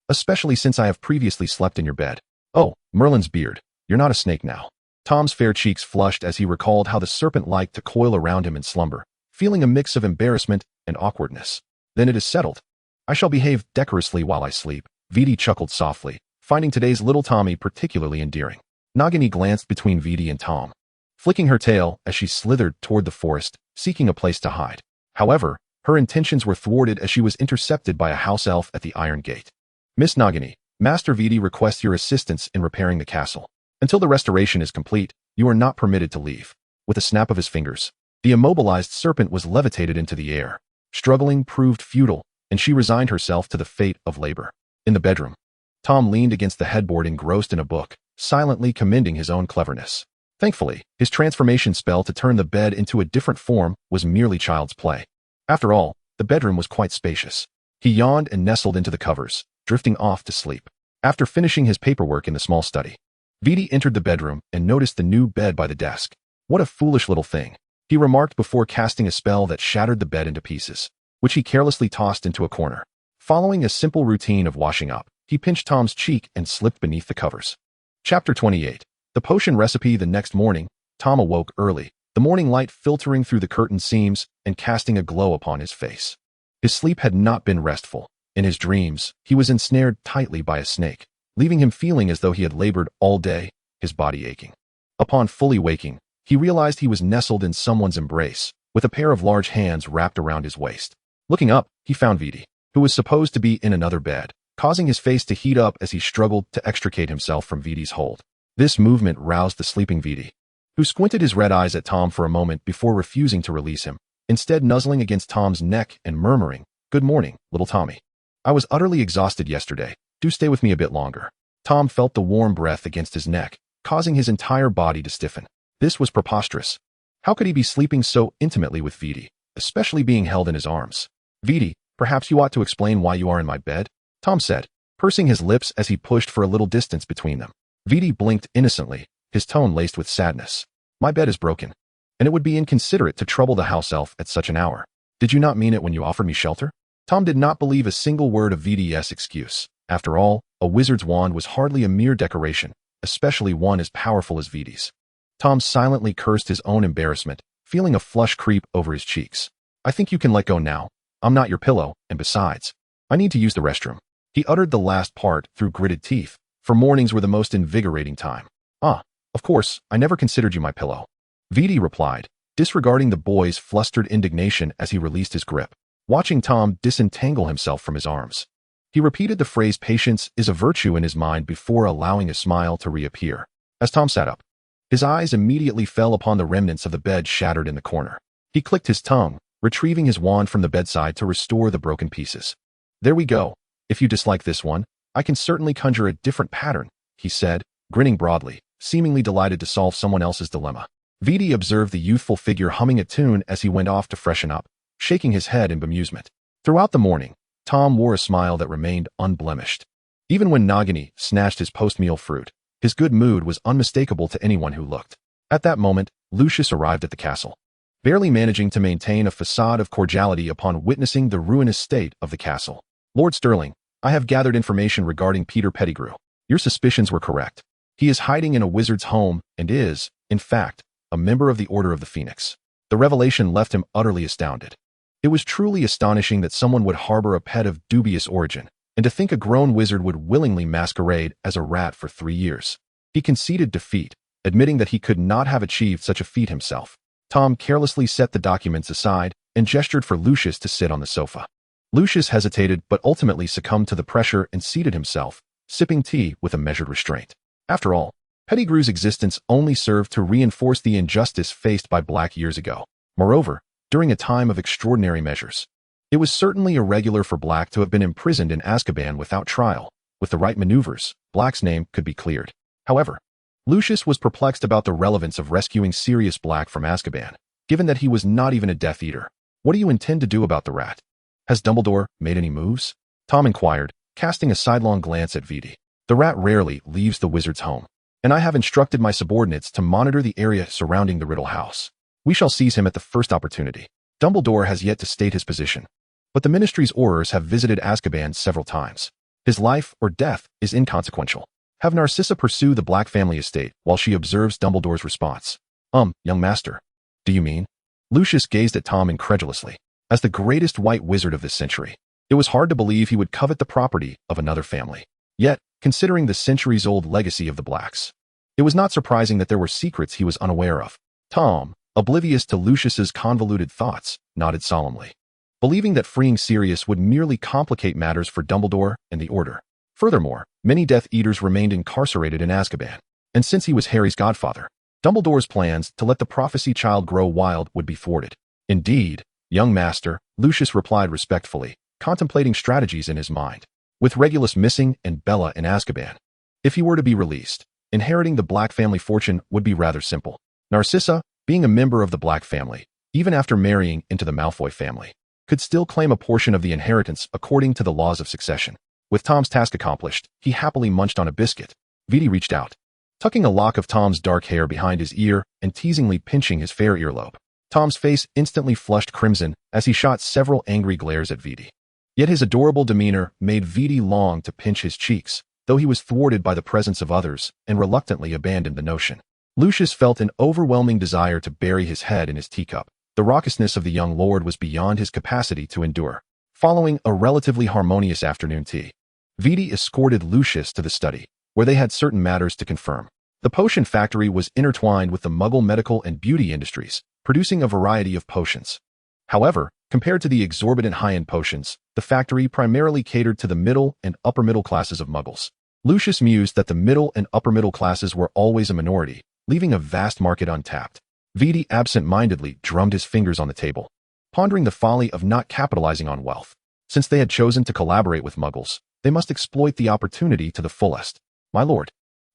especially since I have previously slept in your bed. Oh, Merlin's beard, you're not a snake now. Tom's fair cheeks flushed as he recalled how the serpent liked to coil around him in slumber, feeling a mix of embarrassment and awkwardness. Then it is settled. I shall behave decorously while I sleep. Viti chuckled softly, finding today's little Tommy particularly endearing. Nagini glanced between Viti and Tom, flicking her tail as she slithered toward the forest, seeking a place to hide. However, her intentions were thwarted as she was intercepted by a house elf at the iron gate. Miss Nagini, Master Viti requests your assistance in repairing the castle. Until the restoration is complete, you are not permitted to leave. With a snap of his fingers, the immobilized serpent was levitated into the air. Struggling proved futile, and she resigned herself to the fate of labor. In the bedroom, Tom leaned against the headboard engrossed in a book, silently commending his own cleverness. Thankfully, his transformation spell to turn the bed into a different form was merely child's play. After all, the bedroom was quite spacious. He yawned and nestled into the covers, drifting off to sleep. After finishing his paperwork in the small study, Viti entered the bedroom and noticed the new bed by the desk. What a foolish little thing, he remarked before casting a spell that shattered the bed into pieces, which he carelessly tossed into a corner. Following a simple routine of washing up, he pinched Tom's cheek and slipped beneath the covers. Chapter 28. The potion recipe. The next morning, Tom awoke early, the morning light filtering through the curtain seams and casting a glow upon his face. His sleep had not been restful. In his dreams, he was ensnared tightly by a snake, leaving him feeling as though he had labored all day, his body aching. Upon fully waking, he realized he was nestled in someone's embrace, with a pair of large hands wrapped around his waist. Looking up, he found Viti, who was supposed to be in another bed, causing his face to heat up as he struggled to extricate himself from Viti's hold. This movement roused the sleeping Viti, who squinted his red eyes at Tom for a moment before refusing to release him, instead nuzzling against Tom's neck and murmuring, "Good morning, little Tommy. I was utterly exhausted yesterday. Do stay with me a bit longer." Tom felt the warm breath against his neck, causing his entire body to stiffen. This was preposterous. How could he be sleeping so intimately with Viti, especially being held in his arms? "Viti, perhaps you ought to explain why you are in my bed," Tom said, pursing his lips as he pushed for a little distance between them. Viti blinked innocently, his tone laced with sadness. "My bed is broken, and it would be inconsiderate to trouble the house elf at such an hour. Did you not mean it when you offered me shelter?" Tom did not believe a single word of Viti's excuse. After all, a wizard's wand was hardly a mere decoration, especially one as powerful as Viti's. Tom silently cursed his own embarrassment, feeling a flush creep over his cheeks. "I think you can let go now. I'm not your pillow, and besides, I need to use the restroom." He uttered the last part through gritted teeth, for mornings were the most invigorating time. "Ah, of course, I never considered you my pillow," Viti replied, disregarding the boy's flustered indignation as he released his grip. Watching Tom disentangle himself from his arms, he repeated the phrase "patience is a virtue" in his mind before allowing a smile to reappear. As Tom sat up, his eyes immediately fell upon the remnants of the bed shattered in the corner. He clicked his tongue, retrieving his wand from the bedside to restore the broken pieces. "There we go. If you dislike this one, I can certainly conjure a different pattern," he said, grinning broadly, seemingly delighted to solve someone else's dilemma. Viti observed the youthful figure humming a tune as he went off to freshen up, shaking his head in bemusement. Throughout the morning, Tom wore a smile that remained unblemished. Even when Nagini snatched his post-meal fruit, his good mood was unmistakable to anyone who looked. At that moment, Lucius arrived at the castle, barely managing to maintain a facade of cordiality upon witnessing the ruinous state of the castle. "Lord Sterling, I have gathered information regarding Peter Pettigrew. Your suspicions were correct. He is hiding in a wizard's home and is, in fact, a member of the Order of the Phoenix." The revelation left him utterly astounded. It was truly astonishing that someone would harbor a pet of dubious origin, and to think a grown wizard would willingly masquerade as a rat for 3 years. He conceded defeat, admitting that he could not have achieved such a feat himself. Tom carelessly set the documents aside and gestured for Lucius to sit on the sofa. Lucius hesitated but ultimately succumbed to the pressure and seated himself, sipping tea with a measured restraint. After all, Pettigrew's existence only served to reinforce the injustice faced by Black years ago. Moreover, during a time of extraordinary measures, it was certainly irregular for Black to have been imprisoned in Azkaban without trial. With the right maneuvers, Black's name could be cleared. However, Lucius was perplexed about the relevance of rescuing Sirius Black from Azkaban, given that he was not even a Death Eater. What do you intend to do about the rat? Has Dumbledore made any moves? Tom inquired, casting a sidelong glance at Viti. The rat rarely leaves the wizard's home, and I have instructed my subordinates to monitor the area surrounding the Riddle House. We shall seize him at the first opportunity. Dumbledore has yet to state his position, but the Ministry's Aurors have visited Azkaban several times. His life or death is inconsequential. Have Narcissa pursue the Black family estate while she observes Dumbledore's response. Young master. Do you mean? Lucius gazed at Tom incredulously. As the greatest white wizard of this century, it was hard to believe he would covet the property of another family. Yet, considering the centuries-old legacy of the Blacks, it was not surprising that there were secrets he was unaware of. Tom, oblivious to Lucius's convoluted thoughts, nodded solemnly, believing that freeing Sirius would merely complicate matters for Dumbledore and the Order. Furthermore, many Death Eaters remained incarcerated in Azkaban, and since he was Harry's godfather, Dumbledore's plans to let the prophecy child grow wild would be thwarted. Indeed, young master, Lucius replied respectfully, contemplating strategies in his mind. With Regulus missing and Bella in Azkaban, if he were to be released, inheriting the Black family fortune would be rather simple. Narcissa, being a member of the Black family, even after marrying into the Malfoy family, could still claim a portion of the inheritance according to the laws of succession. With Tom's task accomplished, he happily munched on a biscuit. Viti reached out, tucking a lock of Tom's dark hair behind his ear and teasingly pinching his fair earlobe. Tom's face instantly flushed crimson as he shot several angry glares at Viti. Yet his adorable demeanor made Viti long to pinch his cheeks, though he was thwarted by the presence of others and reluctantly abandoned the notion. Lucius felt an overwhelming desire to bury his head in his teacup. The raucousness of the young lord was beyond his capacity to endure. Following a relatively harmonious afternoon tea, Viti escorted Lucius to the study, where they had certain matters to confirm. The potion factory was intertwined with the Muggle medical and beauty industries, producing a variety of potions. However, compared to the exorbitant high-end potions, the factory primarily catered to the middle and upper middle classes of Muggles. Lucius mused that the middle and upper middle classes were always a minority, leaving a vast market untapped. Viti absent-mindedly drummed his fingers on the table, pondering the folly of not capitalizing on wealth. Since they had chosen to collaborate with Muggles, they must exploit the opportunity to the fullest. My lord,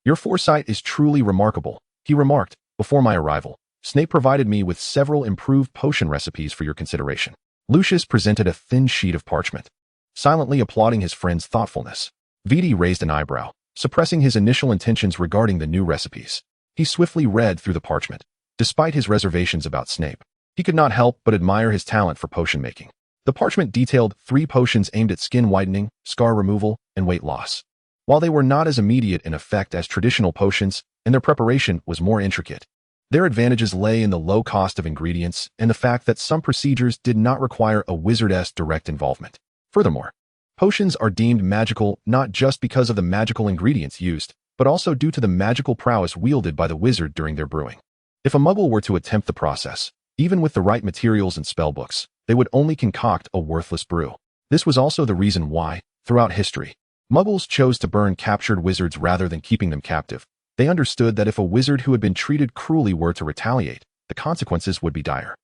your foresight is truly remarkable, he remarked. Before my arrival, Snape provided me with several improved potion recipes for your consideration. Lucius presented a thin sheet of parchment, silently applauding his friend's thoughtfulness. Viti raised an eyebrow, suppressing his initial intentions regarding the new recipes. He swiftly read through the parchment. Despite his reservations about Snape, he could not help but admire his talent for potion making. The parchment detailed 3 potions aimed at skin whitening, scar removal, and weight loss. While they were not as immediate in effect as traditional potions, and their preparation was more intricate, their advantages lay in the low cost of ingredients and the fact that some procedures did not require a wizard's direct involvement. Furthermore, potions are deemed magical not just because of the magical ingredients used, but also due to the magical prowess wielded by the wizard during their brewing. If a Muggle were to attempt the process, even with the right materials and spellbooks, they would only concoct a worthless brew. This was also the reason why, throughout history, Muggles chose to burn captured wizards rather than keeping them captive. They understood that if a wizard who had been treated cruelly were to retaliate, the consequences would be dire.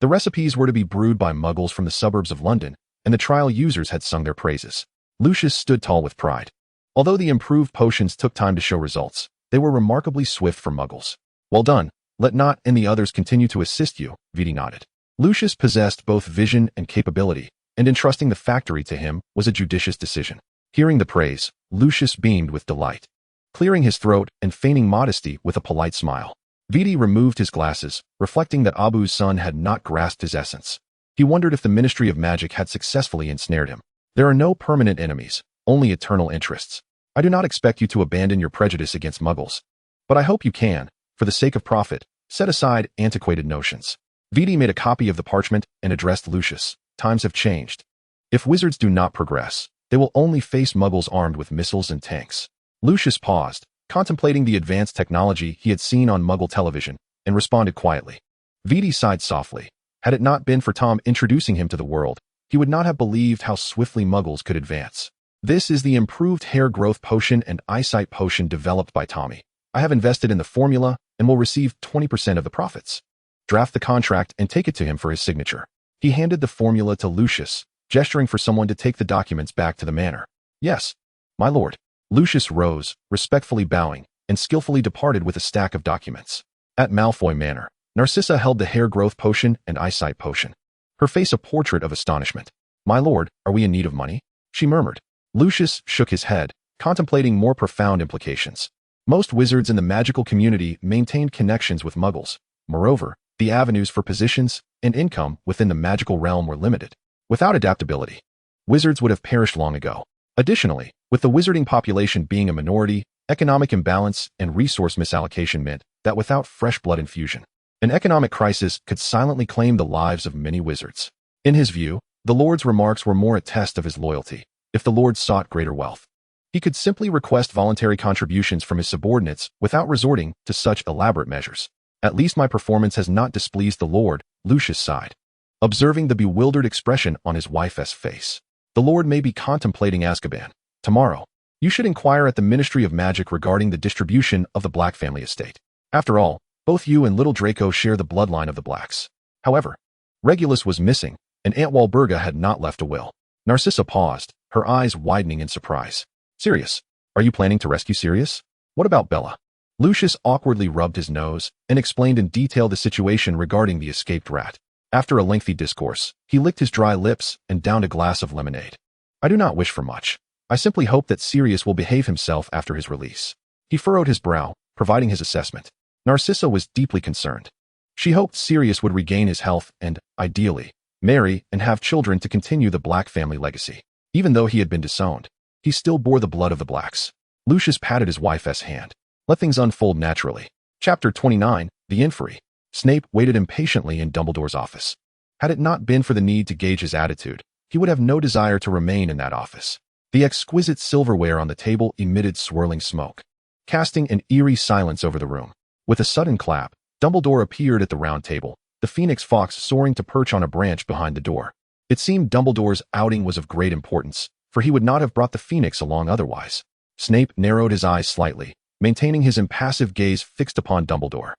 The recipes were to be brewed by Muggles from the suburbs of London, and the trial users had sung their praises. Lucius stood tall with pride. Although the improved potions took time to show results, they were remarkably swift for Muggles. Well done. Let Not and the others continue to assist you, Viti nodded. Lucius possessed both vision and capability, and entrusting the factory to him was a judicious decision. Hearing the praise, Lucius beamed with delight, clearing his throat and feigning modesty with a polite smile. Viti removed his glasses, reflecting that Abu's son had not grasped his essence. He wondered if the Ministry of Magic had successfully ensnared him. There are no permanent enemies, only eternal interests. I do not expect you to abandon your prejudice against Muggles, but I hope you can, for the sake of profit, set aside antiquated notions. Viti made a copy of the parchment and addressed Lucius. Times have changed. If wizards do not progress, they will only face Muggles armed with missiles and tanks. Lucius paused, contemplating the advanced technology he had seen on Muggle television, and responded quietly. Viti sighed softly. Had it not been for Tom introducing him to the world, he would not have believed how swiftly Muggles could advance. This is the improved hair growth potion and eyesight potion developed by Tommy. I have invested in the formula and will receive 20% of the profits. Draft the contract and take it to him for his signature. He handed the formula to Lucius, gesturing for someone to take the documents back to the manor. Yes, my lord. Lucius rose, respectfully bowing, and skillfully departed with a stack of documents. At Malfoy Manor, Narcissa held the hair growth potion and eyesight potion, her face a portrait of astonishment. "My lord, are we in need of money?" she murmured. Lucius shook his head, contemplating more profound implications. Most wizards in the magical community maintained connections with muggles. Moreover, the avenues for positions and income within the magical realm were limited. Without adaptability, wizards would have perished long ago. Additionally, with the wizarding population being a minority, economic imbalance and resource misallocation meant that without fresh blood infusion, an economic crisis could silently claim the lives of many wizards. In his view, the Lord's remarks were more a test of his loyalty. If the Lord sought greater wealth, he could simply request voluntary contributions from his subordinates without resorting to such elaborate measures. "At least my performance has not displeased the Lord," Lucius sighed, observing the bewildered expression on his wife's face. "The Lord may be contemplating Azkaban. Tomorrow, you should inquire at the Ministry of Magic regarding the distribution of the Black family estate. After all, both you and little Draco share the bloodline of the Blacks." However, Regulus was missing, and Aunt Walburga had not left a will. Narcissa paused, her eyes widening in surprise. "Sirius, are you planning to rescue Sirius? What about Bella?" Lucius awkwardly rubbed his nose and explained in detail the situation regarding the escaped rat. After a lengthy discourse, he licked his dry lips and downed a glass of lemonade. "I do not wish for much. I simply hope that Sirius will behave himself after his release." He furrowed his brow, providing his assessment. Narcissa was deeply concerned. She hoped Sirius would regain his health and, ideally, marry and have children to continue the Black family legacy. Even though he had been disowned, he still bore the blood of the Blacks. Lucius patted his wife's hand. Let things unfold naturally. Chapter 29, The Inquiry. Snape waited impatiently in Dumbledore's office. Had it not been for the need to gauge his attitude, he would have no desire to remain in that office. The exquisite silverware on the table emitted swirling smoke, casting an eerie silence over the room. With a sudden clap, Dumbledore appeared at the round table, the phoenix fox soaring to perch on a branch behind the door. It seemed Dumbledore's outing was of great importance, for he would not have brought the phoenix along otherwise. Snape narrowed his eyes slightly, maintaining his impassive gaze fixed upon Dumbledore.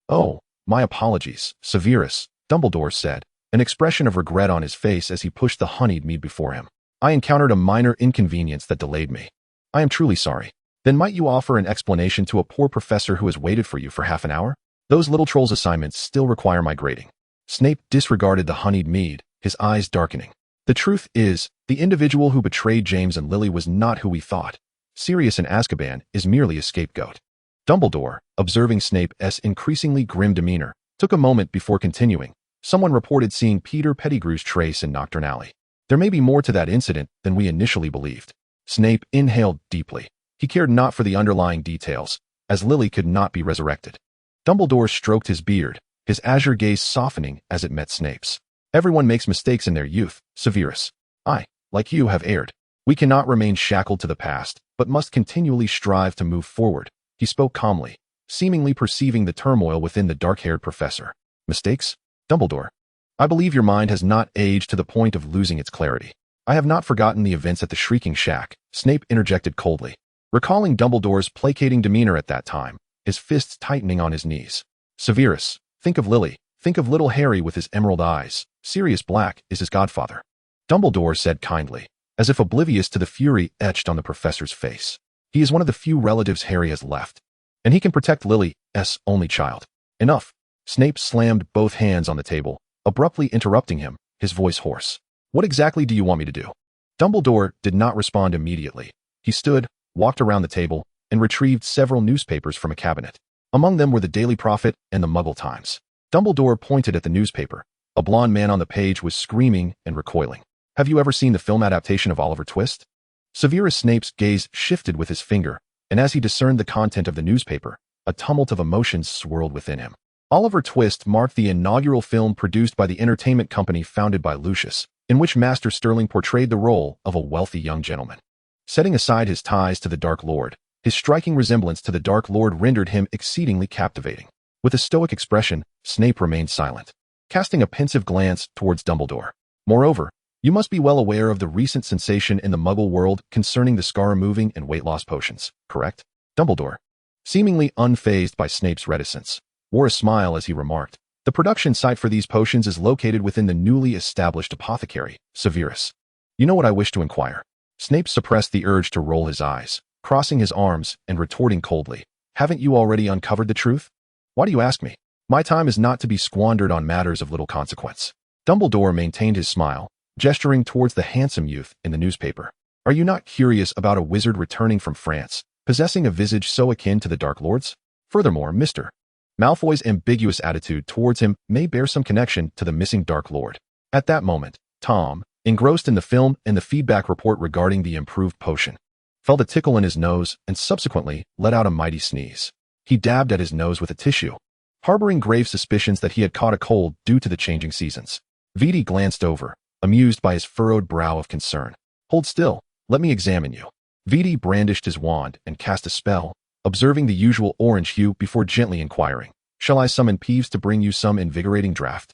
"Oh, my apologies, Severus," Dumbledore said, an expression of regret on his face as he pushed the honeyed mead before him. "I encountered a minor inconvenience that delayed me. I am truly sorry." "Then might you offer an explanation to a poor professor who has waited for you for half an hour? Those little trolls' assignments still require my grading." Snape disregarded the honeyed mead, his eyes darkening. "The truth is, the individual who betrayed James and Lily was not who we thought. Sirius in Azkaban is merely a scapegoat." Dumbledore, observing Snape's increasingly grim demeanor, took a moment before continuing. "Someone reported seeing Peter Pettigrew's trace in Knockturn Alley. There may be more to that incident than we initially believed." Snape inhaled deeply. He cared not for the underlying details, as Lily could not be resurrected. Dumbledore stroked his beard, his azure gaze softening as it met Snape's. "Everyone makes mistakes in their youth, Severus. I, like you, have erred. We cannot remain shackled to the past, but must continually strive to move forward." He spoke calmly, seemingly perceiving the turmoil within the dark-haired professor. "Mistakes? Dumbledore, I believe your mind has not aged to the point of losing its clarity." "I have not forgotten the events at the Shrieking Shack," Snape interjected coldly, recalling Dumbledore's placating demeanor at that time, his fists tightening on his knees. "Severus, think of Lily. Think of little Harry with his emerald eyes. Sirius Black is his godfather," Dumbledore said kindly, as if oblivious to the fury etched on the professor's face. "He is one of the few relatives Harry has left, and he can protect Lily's only child." "Enough." Snape slammed both hands on the table, abruptly interrupting him, his voice hoarse. "What exactly do you want me to do?" Dumbledore did not respond immediately. He stood, walked around the table, and retrieved several newspapers from a cabinet. Among them were the Daily Prophet and the Muggle Times. Dumbledore pointed at the newspaper. A blond man on the page was screaming and recoiling. "Have you ever seen the film adaptation of Oliver Twist?" Severus Snape's gaze shifted with his finger, and as he discerned the content of the newspaper, a tumult of emotions swirled within him. Oliver Twist marked the inaugural film produced by the entertainment company founded by Lucius, in which Master Sterling portrayed the role of a wealthy young gentleman. Setting aside his ties to the Dark Lord, his striking resemblance to the Dark Lord rendered him exceedingly captivating. With a stoic expression, Snape remained silent, casting a pensive glance towards Dumbledore. "Moreover, you must be well aware of the recent sensation in the Muggle world concerning the scar-removing and weight-loss potions, correct?" Dumbledore, seemingly unfazed by Snape's reticence, wore a smile as he remarked, "The production site for these potions is located within the newly established apothecary, Severus. You know what I wish to inquire?" Snape suppressed the urge to roll his eyes, crossing his arms and retorting coldly, "Haven't you already uncovered the truth? Why do you ask me?" My time is not to be squandered on matters of little consequence. Dumbledore maintained his smile, gesturing towards the handsome youth in the newspaper. Are you not curious about a wizard returning from France, possessing a visage so akin to the Dark Lord's? Furthermore, Mr. Malfoy's ambiguous attitude towards him may bear some connection to the missing Dark Lord. At that moment, Tom, engrossed in the film and the feedback report regarding the improved potion, felt a tickle in his nose and subsequently let out a mighty sneeze. He dabbed at his nose with a tissue, harboring grave suspicions that he had caught a cold due to the changing seasons. Viti glanced over, amused by his furrowed brow of concern. Hold still, let me examine you. Viti brandished his wand and cast a spell, observing the usual orange hue before gently inquiring, shall I summon Peeves to bring you some invigorating draught?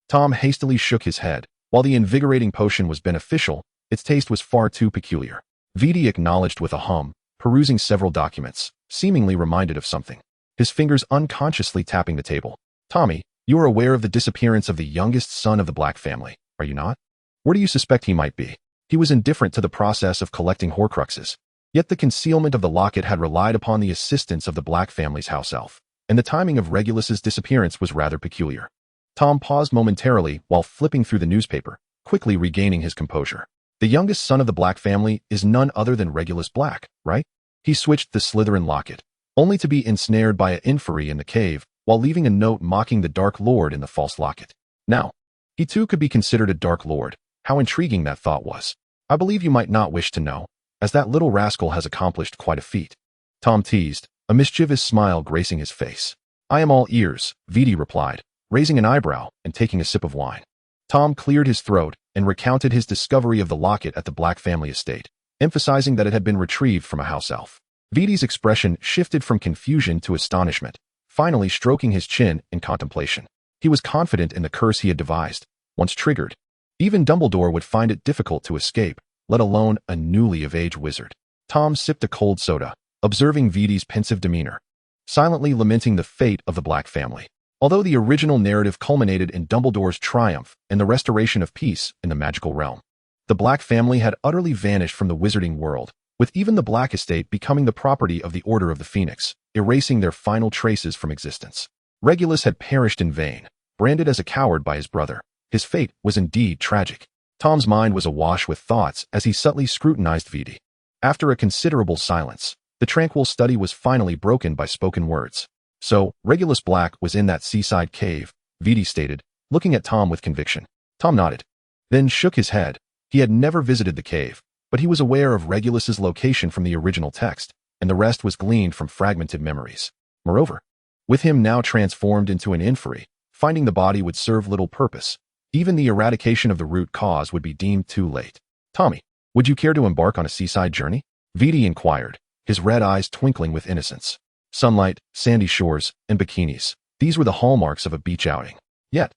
Tom hastily shook his head. While the invigorating potion was beneficial, its taste was far too peculiar. Viti acknowledged with a hum, perusing several documents, seemingly reminded of something, his fingers unconsciously tapping the table. Tommy, you are aware of the disappearance of the youngest son of the Black family, are you not? Where do you suspect he might be? He was indifferent to the process of collecting Horcruxes, yet the concealment of the locket had relied upon the assistance of the Black family's house elf, and the timing of Regulus's disappearance was rather peculiar. Tom paused momentarily while flipping through the newspaper, quickly regaining his composure. The youngest son of the Black family is none other than Regulus Black, right? He switched the Slytherin locket, only to be ensnared by an inferi in the cave, while leaving a note mocking the Dark Lord in the false locket. Now, he too could be considered a Dark Lord. How intriguing that thought was. I believe you might not wish to know, as that little rascal has accomplished quite a feat. Tom teased, a mischievous smile gracing his face. I am all ears, Viti replied, raising an eyebrow and taking a sip of wine. Tom cleared his throat and recounted his discovery of the locket at the Black family estate, emphasizing that it had been retrieved from a house elf. Viti's expression shifted from confusion to astonishment, finally stroking his chin in contemplation. He was confident in the curse he had devised. Once triggered, even Dumbledore would find it difficult to escape, let alone a newly of age wizard. Tom sipped a cold soda, observing Viti's pensive demeanor, silently lamenting the fate of the Black family. Although the original narrative culminated in Dumbledore's triumph and the restoration of peace in the magical realm, the Black family had utterly vanished from the wizarding world, with even the Black estate becoming the property of the Order of the Phoenix, erasing their final traces from existence. Regulus had perished in vain, branded as a coward by his brother. His fate was indeed tragic. Tom's mind was awash with thoughts as he subtly scrutinized Viti. After a considerable silence, the tranquil study was finally broken by spoken words. So, Regulus Black was in that seaside cave, Viti stated, looking at Tom with conviction. Tom nodded, then shook his head. He had never visited the cave, but he was aware of Regulus's location from the original text, and the rest was gleaned from fragmented memories. Moreover, with him now transformed into an inferi, finding the body would serve little purpose. Even the eradication of the root cause would be deemed too late. Tommy, would you care to embark on a seaside journey? Viti inquired, his red eyes twinkling with innocence. Sunlight, sandy shores, and bikinis. These were the hallmarks of a beach outing. Yet,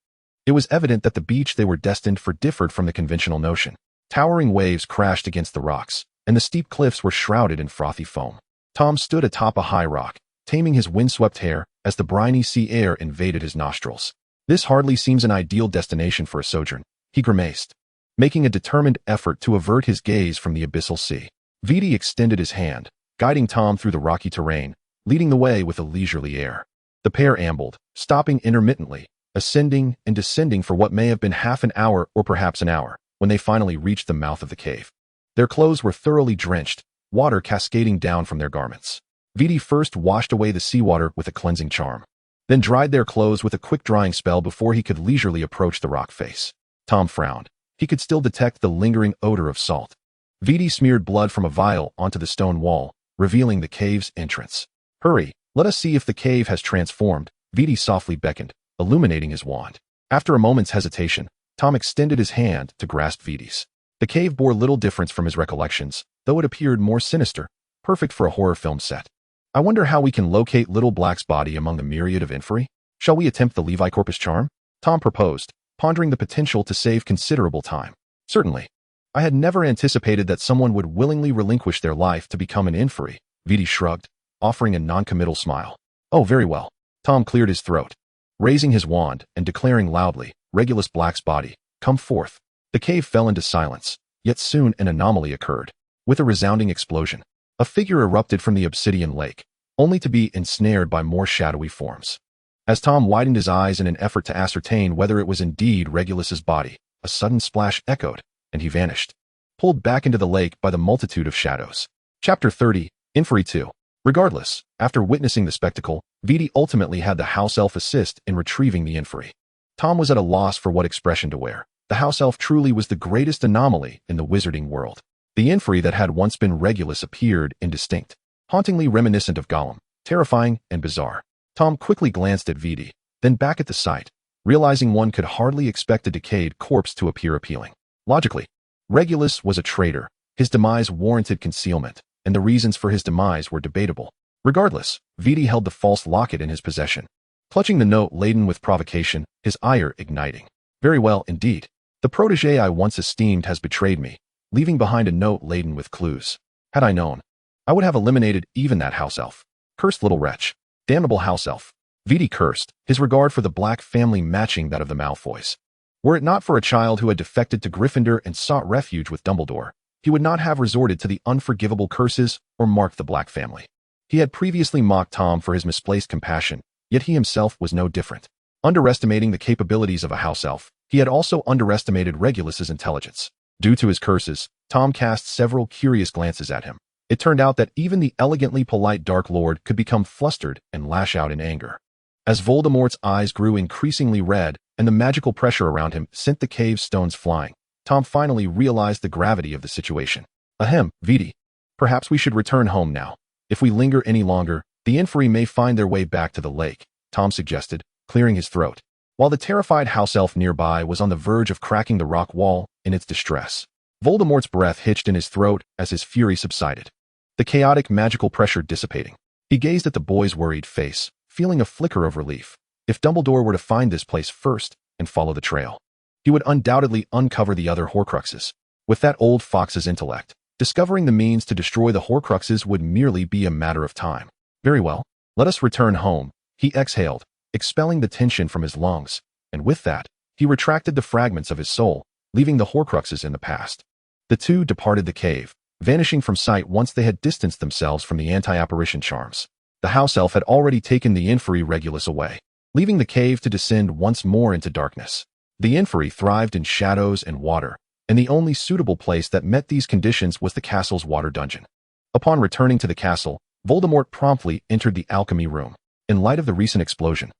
it was evident that the beach they were destined for differed from the conventional notion. Towering waves crashed against the rocks, and the steep cliffs were shrouded in frothy foam. Tom stood atop a high rock, taming his windswept hair as the briny sea air invaded his nostrils. This hardly seems an ideal destination for a sojourn, he grimaced, making a determined effort to avert his gaze from the abyssal sea. Viti extended his hand, guiding Tom through the rocky terrain, leading the way with a leisurely air. The pair ambled, stopping intermittently, ascending and descending for what may have been half an hour or perhaps an hour, when they finally reached the mouth of the cave. Their clothes were thoroughly drenched, water cascading down from their garments. Viti first washed away the seawater with a cleansing charm, then dried their clothes with a quick drying spell before he could leisurely approach the rock face. Tom frowned. He could still detect the lingering odor of salt. Viti smeared blood from a vial onto the stone wall, revealing the cave's entrance. Hurry, let us see if the cave has transformed, Viti softly beckoned, illuminating his wand. After a moment's hesitation, Tom extended his hand to grasp Viti's. The cave bore little difference from his recollections, though it appeared more sinister, perfect for a horror film set. I wonder how we can locate Little Black's body among the myriad of inferi? Shall we attempt the Levi Corpus charm? Tom proposed, pondering the potential to save considerable time. Certainly. I had never anticipated that someone would willingly relinquish their life to become an inferi, Viti shrugged, offering a non-committal smile. Oh, very well. Tom cleared his throat, raising his wand and declaring loudly, Regulus Black's body, come forth. The cave fell into silence, yet soon an anomaly occurred. With a resounding explosion, a figure erupted from the obsidian lake, only to be ensnared by more shadowy forms. As Tom widened his eyes in an effort to ascertain whether it was indeed Regulus's body, a sudden splash echoed, and he vanished, pulled back into the lake by the multitude of shadows. Chapter 30, Intrigue 2. Regardless, after witnessing the spectacle, Vidi ultimately had the house elf assist in retrieving the intrigue. Tom was at a loss for what expression to wear. The house elf truly was the greatest anomaly in the wizarding world. The intrigue that had once been Regulus appeared indistinct, hauntingly reminiscent of Gollum, terrifying and bizarre. Tom quickly glanced at Vidi, then back at the sight, realizing one could hardly expect a decayed corpse to appear appealing. Logically, Regulus was a traitor. His demise warranted concealment, and the reasons for his demise were debatable. Regardless, Vidi held the false locket in his possession, clutching the note laden with provocation, his ire igniting. Very well, indeed. The protégé I once esteemed has betrayed me, leaving behind a note laden with clues. Had I known, I would have eliminated even that house elf. Cursed little wretch. Damnable house elf. Vidi cursed, his regard for the Black family matching that of the Malfoys. Were it not for a child who had defected to Gryffindor and sought refuge with Dumbledore, he would not have resorted to the unforgivable curses or marked the Black family. He had previously mocked Tom for his misplaced compassion, yet he himself was no different. Underestimating the capabilities of a house elf, he had also underestimated Regulus's intelligence. Due to his curses, Tom cast several curious glances at him. It turned out that even the elegantly polite Dark Lord could become flustered and lash out in anger. As Voldemort's eyes grew increasingly red and the magical pressure around him sent the cave's stones flying, Tom finally realized the gravity of the situation. Ahem, Vidi. Perhaps we should return home now. If we linger any longer, the intrigue may find their way back to the lake, Tom suggested, clearing his throat, while the terrified house elf nearby was on the verge of cracking the rock wall in its distress. Voldemort's breath hitched in his throat as his fury subsided, the chaotic magical pressure dissipating. He gazed at the boy's worried face, feeling a flicker of relief. If Dumbledore were to find this place first and follow the trail, he would undoubtedly uncover the other Horcruxes. With that old fox's intellect, discovering the means to destroy the Horcruxes would merely be a matter of time. Very well, let us return home, he exhaled, expelling the tension from his lungs, and with that, he retracted the fragments of his soul, leaving the Horcruxes in the past. The two departed the cave, vanishing from sight once they had distanced themselves from the anti-apparition charms. The house elf had already taken the intrigue Regulus away, leaving the cave to descend once more into darkness. The intrigue thrived in shadows and water, and the only suitable place that met these conditions was the castle's water dungeon. Upon returning to the castle, Voldemort promptly entered the alchemy room. In light of the recent explosion,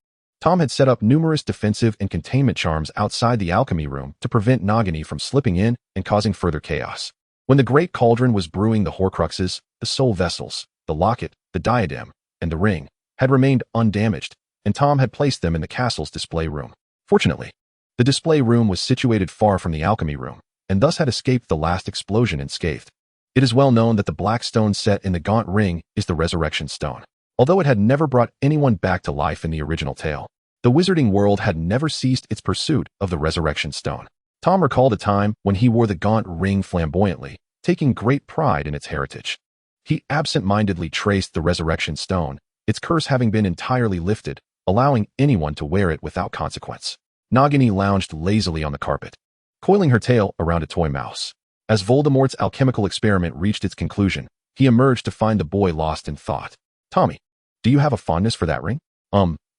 Tom had set up numerous defensive and containment charms outside the alchemy room to prevent Nagini from slipping in and causing further chaos. When the great cauldron was brewing the Horcruxes, the soul vessels, the locket, the diadem, and the ring had remained undamaged, and Tom had placed them in the castle's display room. Fortunately, the display room was situated far from the alchemy room, and thus had escaped the last explosion unscathed. It is well known that the black stone set in the gaunt ring is the Resurrection Stone. Although it had never brought anyone back to life in the original tale, the wizarding world had never ceased its pursuit of the Resurrection Stone. Tom recalled a time when he wore the gaunt ring flamboyantly, taking great pride in its heritage. He absent-mindedly traced the Resurrection Stone, its curse having been entirely lifted, allowing anyone to wear it without consequence. Nagini lounged lazily on the carpet, coiling her tail around a toy mouse. As Voldemort's alchemical experiment reached its conclusion, he emerged to find the boy lost in thought. Tommy, do you have a fondness for that ring?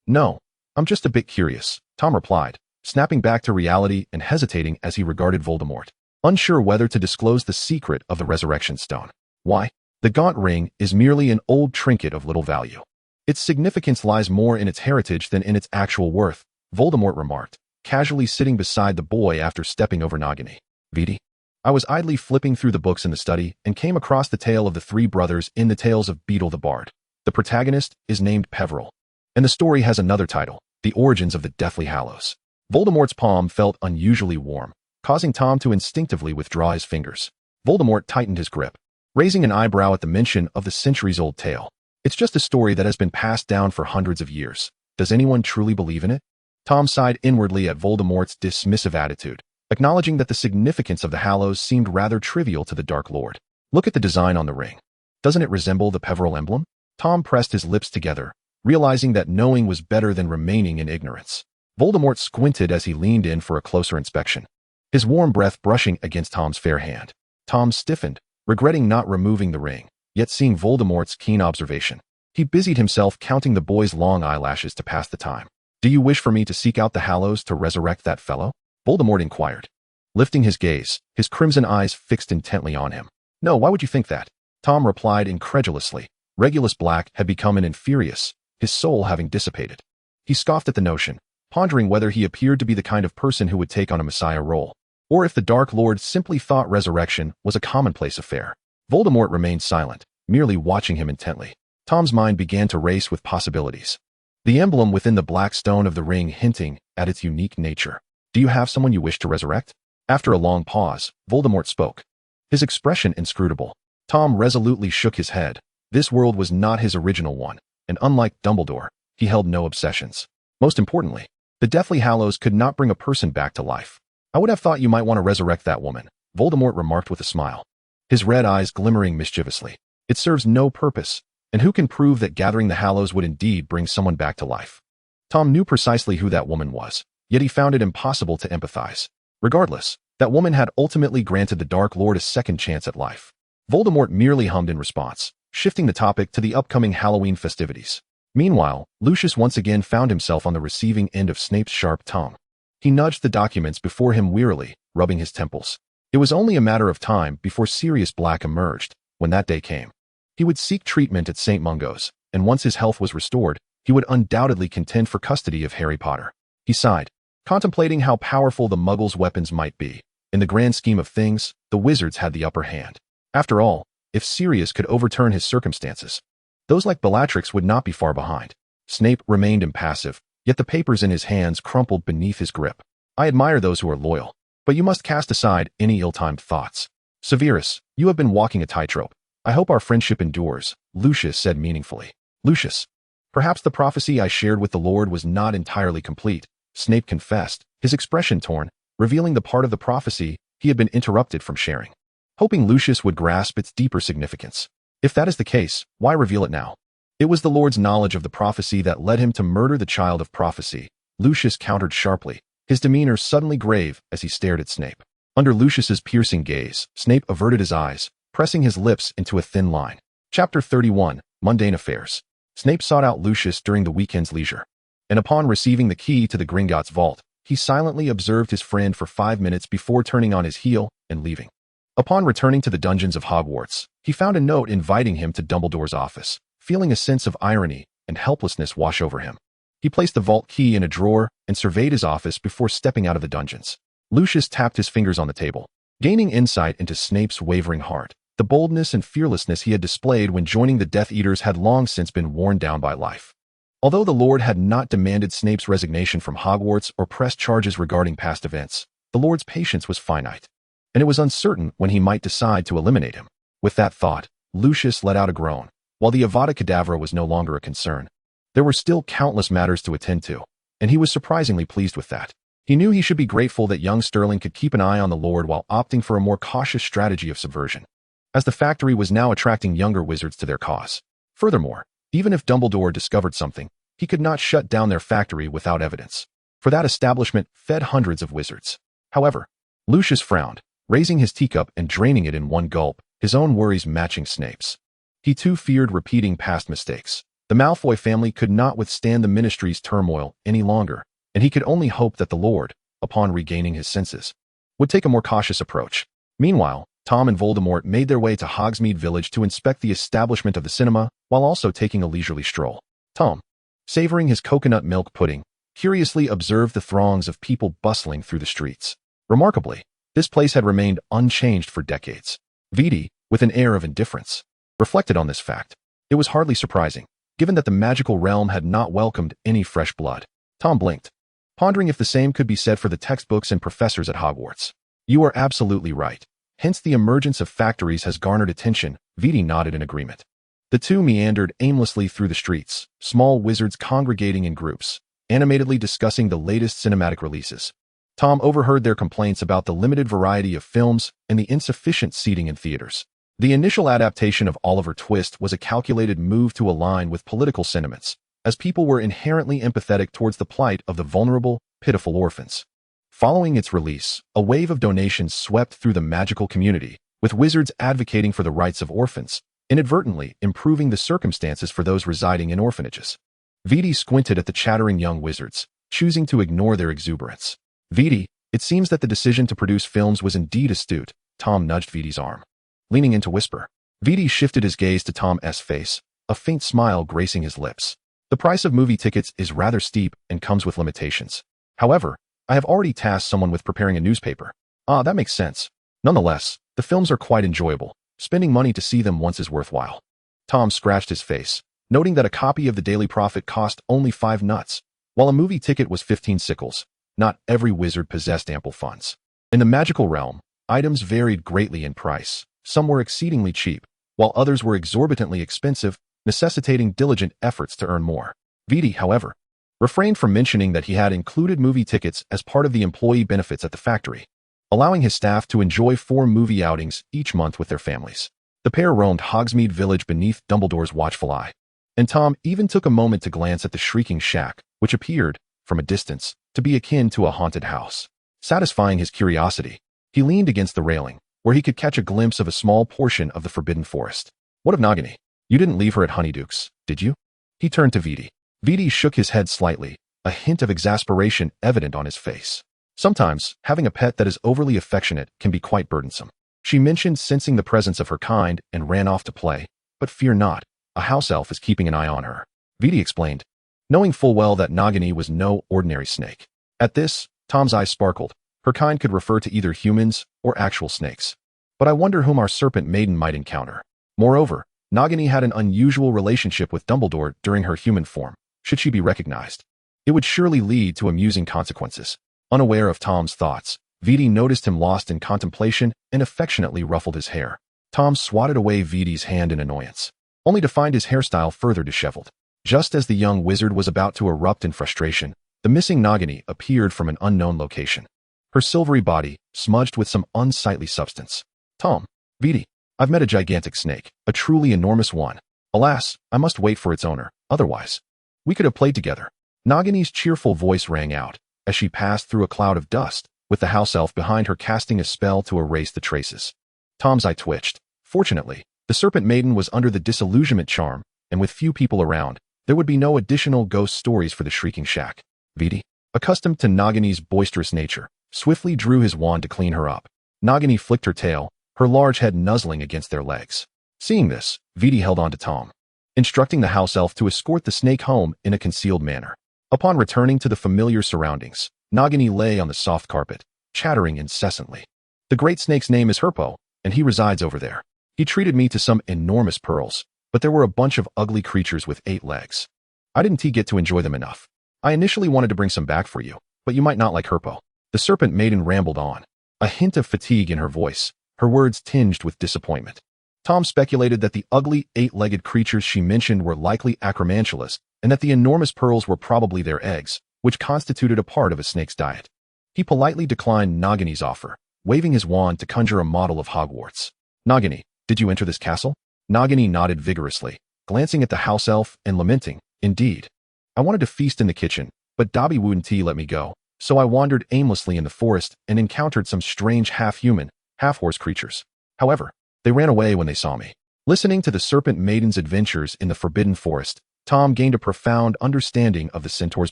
No. I'm just a bit curious, Tom replied, snapping back to reality and hesitating as he regarded Voldemort, unsure whether to disclose the secret of the Resurrection Stone. Why? The gaunt ring is merely an old trinket of little value. Its significance lies more in its heritage than in its actual worth, Voldemort remarked, casually sitting beside the boy after stepping over Nagini. Vidi? I was idly flipping through the books in the study and came across the tale of the three brothers in the Tales of Beetle the Bard. The protagonist is named Peveril, and the story has another title, The Origins of the Deathly Hallows. Voldemort's palm felt unusually warm, causing Tom to instinctively withdraw his fingers. Voldemort tightened his grip, raising an eyebrow at the mention of the centuries-old tale. It's just a story that has been passed down for hundreds of years. Does anyone truly believe in it? Tom sighed inwardly at Voldemort's dismissive attitude, acknowledging that the significance of the Hallows seemed rather trivial to the Dark Lord. Look at the design on the ring. Doesn't it resemble the Peveril emblem? Tom pressed his lips together, realizing that knowing was better than remaining in ignorance. Voldemort squinted as he leaned in for a closer inspection, his warm breath brushing against Tom's fair hand. Tom stiffened, regretting not removing the ring, yet seeing Voldemort's keen observation. He busied himself counting the boy's long eyelashes to pass the time. Do you wish for me to seek out the Hallows to resurrect that fellow? Voldemort inquired, lifting his gaze, his crimson eyes fixed intently on him. No, why would you think that? Tom replied incredulously. Regulus Black had become an inferius, his soul having dissipated. He scoffed at the notion, pondering whether he appeared to be the kind of person who would take on a messiah role, or if the Dark Lord simply thought resurrection was a commonplace affair. Voldemort remained silent, merely watching him intently. Tom's mind began to race with possibilities. The emblem within the black stone of the ring hinting at its unique nature. Do you have someone you wish to resurrect? After a long pause, Voldemort spoke, his expression inscrutable. Tom resolutely shook his head. This world was not his original one, and unlike Dumbledore, he held no obsessions. Most importantly, the Deathly Hallows could not bring a person back to life. I would have thought you might want to resurrect that woman, Voldemort remarked with a smile, his red eyes glimmering mischievously. It serves no purpose, and who can prove that gathering the Hallows would indeed bring someone back to life? Tom knew precisely who that woman was, yet he found it impossible to empathize. Regardless, that woman had ultimately granted the Dark Lord a second chance at life. Voldemort merely hummed in response, shifting the topic to the upcoming Halloween festivities. Meanwhile, Lucius once again found himself on the receiving end of Snape's sharp tongue. He nudged the documents before him wearily, rubbing his temples. It was only a matter of time before Sirius Black emerged. When that day came, he would seek treatment at St. Mungo's, and once his health was restored, he would undoubtedly contend for custody of Harry Potter. He sighed, contemplating how powerful the Muggles' weapons might be. In the grand scheme of things, the wizards had the upper hand. After all, if Sirius could overturn his circumstances, those like Bellatrix would not be far behind. Snape remained impassive, yet the papers in his hands crumpled beneath his grip. I admire those who are loyal, but you must cast aside any ill-timed thoughts. Severus, you have been walking a tightrope. I hope our friendship endures, Lucius said meaningfully. Lucius, perhaps the prophecy I shared with the Lord was not entirely complete, Snape confessed, his expression torn, revealing the part of the prophecy he had been interrupted from sharing, hoping Lucius would grasp its deeper significance. If that is the case, why reveal it now? It was the Lord's knowledge of the prophecy that led him to murder the child of prophecy, Lucius countered sharply, his demeanor suddenly grave as he stared at Snape. Under Lucius's piercing gaze, Snape averted his eyes, pressing his lips into a thin line. Chapter 31, Mundane Affairs. Snape sought out Lucius during the weekend's leisure, and upon receiving the key to the Gringotts vault, he silently observed his friend for 5 minutes before turning on his heel and leaving. Upon returning to the dungeons of Hogwarts, he found a note inviting him to Dumbledore's office, feeling a sense of irony and helplessness wash over him. He placed the vault key in a drawer and surveyed his office before stepping out of the dungeons. Lucius tapped his fingers on the table, gaining insight into Snape's wavering heart. The boldness and fearlessness he had displayed when joining the Death Eaters had long since been worn down by life. Although the Lord had not demanded Snape's resignation from Hogwarts or pressed charges regarding past events, the Lord's patience was finite, and it was uncertain when he might decide to eliminate him. With that thought, Lucius let out a groan. While the Avada Kedavra was no longer a concern, there were still countless matters to attend to, and he was surprisingly pleased with that. He knew he should be grateful that young Sterling could keep an eye on the Lord while opting for a more cautious strategy of subversion, as the factory was now attracting younger wizards to their cause. Furthermore, even if Dumbledore discovered something, he could not shut down their factory without evidence, for that establishment fed hundreds of wizards. However, Lucius frowned, raising his teacup and draining it in one gulp, his own worries matching Snape's. He too feared repeating past mistakes. The Malfoy family could not withstand the Ministry's turmoil any longer, and he could only hope that the Lord, upon regaining his senses, would take a more cautious approach. Meanwhile, Tom and Voldemort made their way to Hogsmeade Village to inspect the establishment of the cinema, while also taking a leisurely stroll. Tom, savoring his coconut milk pudding, curiously observed the throngs of people bustling through the streets. Remarkably, this place had remained unchanged for decades. Viti, with an air of indifference, reflected on this fact. It was hardly surprising, given that the magical realm had not welcomed any fresh blood. Tom blinked, pondering if the same could be said for the textbooks and professors at Hogwarts. You are absolutely right. Hence the emergence of factories has garnered attention, Viti nodded in agreement. The two meandered aimlessly through the streets, small wizards congregating in groups, animatedly discussing the latest cinematic releases. Tom overheard their complaints about the limited variety of films and the insufficient seating in theaters. The initial adaptation of Oliver Twist was a calculated move to align with political sentiments, as people were inherently empathetic towards the plight of the vulnerable, pitiful orphans. Following its release, a wave of donations swept through the magical community, with wizards advocating for the rights of orphans, inadvertently improving the circumstances for those residing in orphanages. Viti squinted at the chattering young wizards, choosing to ignore their exuberance. Viti, it seems that the decision to produce films was indeed astute. Tom nudged Viti's arm, leaning in to whisper. Viti shifted his gaze to Tom's face, a faint smile gracing his lips. The price of movie tickets is rather steep and comes with limitations. However, I have already tasked someone with preparing a newspaper. Ah, that makes sense. Nonetheless, the films are quite enjoyable. Spending money to see them once is worthwhile. Tom scratched his face, noting that a copy of the Daily Prophet cost only 5 nuts, while a movie ticket was 15 sickles. Not every wizard possessed ample funds. In the magical realm, items varied greatly in price. Some were exceedingly cheap, while others were exorbitantly expensive, necessitating diligent efforts to earn more. Viti, however, refrained from mentioning that he had included movie tickets as part of the employee benefits at the factory, allowing his staff to enjoy 4 movie outings each month with their families. The pair roamed Hogsmeade Village beneath Dumbledore's watchful eye, and Tom even took a moment to glance at the Shrieking Shack, which appeared, from a distance, to be akin to a haunted house. Satisfying his curiosity, he leaned against the railing, where he could catch a glimpse of a small portion of the Forbidden Forest. What of Nagini? You didn't leave her at Honeyduke's, did you? He turned to Viti. Viti shook his head slightly, a hint of exasperation evident on his face. Sometimes, having a pet that is overly affectionate can be quite burdensome. She mentioned sensing the presence of her kind and ran off to play, but fear not, a house elf is keeping an eye on her. Viti explained, knowing full well that Nagini was no ordinary snake. At this, Tom's eyes sparkled. Her kind could refer to either humans or actual snakes. But I wonder whom our serpent maiden might encounter. Moreover, Nagini had an unusual relationship with Dumbledore during her human form. Should she be recognized, it would surely lead to amusing consequences. Unaware of Tom's thoughts, Viti noticed him lost in contemplation and affectionately ruffled his hair. Tom swatted away Viti's hand in annoyance, only to find his hairstyle further disheveled. Just as the young wizard was about to erupt in frustration, the missing Nagini appeared from an unknown location, her silvery body smudged with some unsightly substance. Tom, Viti, I've met a gigantic snake, a truly enormous one. Alas, I must wait for its owner, otherwise we could have played together. Nagini's cheerful voice rang out as she passed through a cloud of dust, with the house elf behind her casting a spell to erase the traces. Tom's eye twitched. Fortunately, the serpent maiden was under the disillusionment charm, and with few people around, there would be no additional ghost stories for the Shrieking Shack. Viti, accustomed to Nagini's boisterous nature, swiftly drew his wand to clean her up. Nagini flicked her tail, her large head nuzzling against their legs. Seeing this, Viti held on to Tom, instructing the house elf to escort the snake home in a concealed manner. Upon returning to the familiar surroundings, Nagini lay on the soft carpet, chattering incessantly. The great snake's name is Herpo, and he resides over there. He treated me to some enormous pearls, but there were a bunch of ugly creatures with 8 legs. I didn't get to enjoy them enough. I initially wanted to bring some back for you, but you might not like Herpo. The serpent maiden rambled on, a hint of fatigue in her voice, her words tinged with disappointment. Tom speculated that the ugly 8-legged creatures she mentioned were likely acromantulas, and that the enormous pearls were probably their eggs, which constituted a part of a snake's diet. He politely declined Nagini's offer, waving his wand to conjure a model of Hogwarts. Nagini, did you enter this castle? Nagini nodded vigorously, glancing at the house elf and lamenting, indeed. I wanted to feast in the kitchen, but Dobby wouldn't let me go, so I wandered aimlessly in the forest and encountered some strange half-human, half-horse creatures. However, they ran away when they saw me. Listening to the serpent maiden's adventures in the Forbidden Forest, Tom gained a profound understanding of the centaur's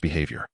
behavior.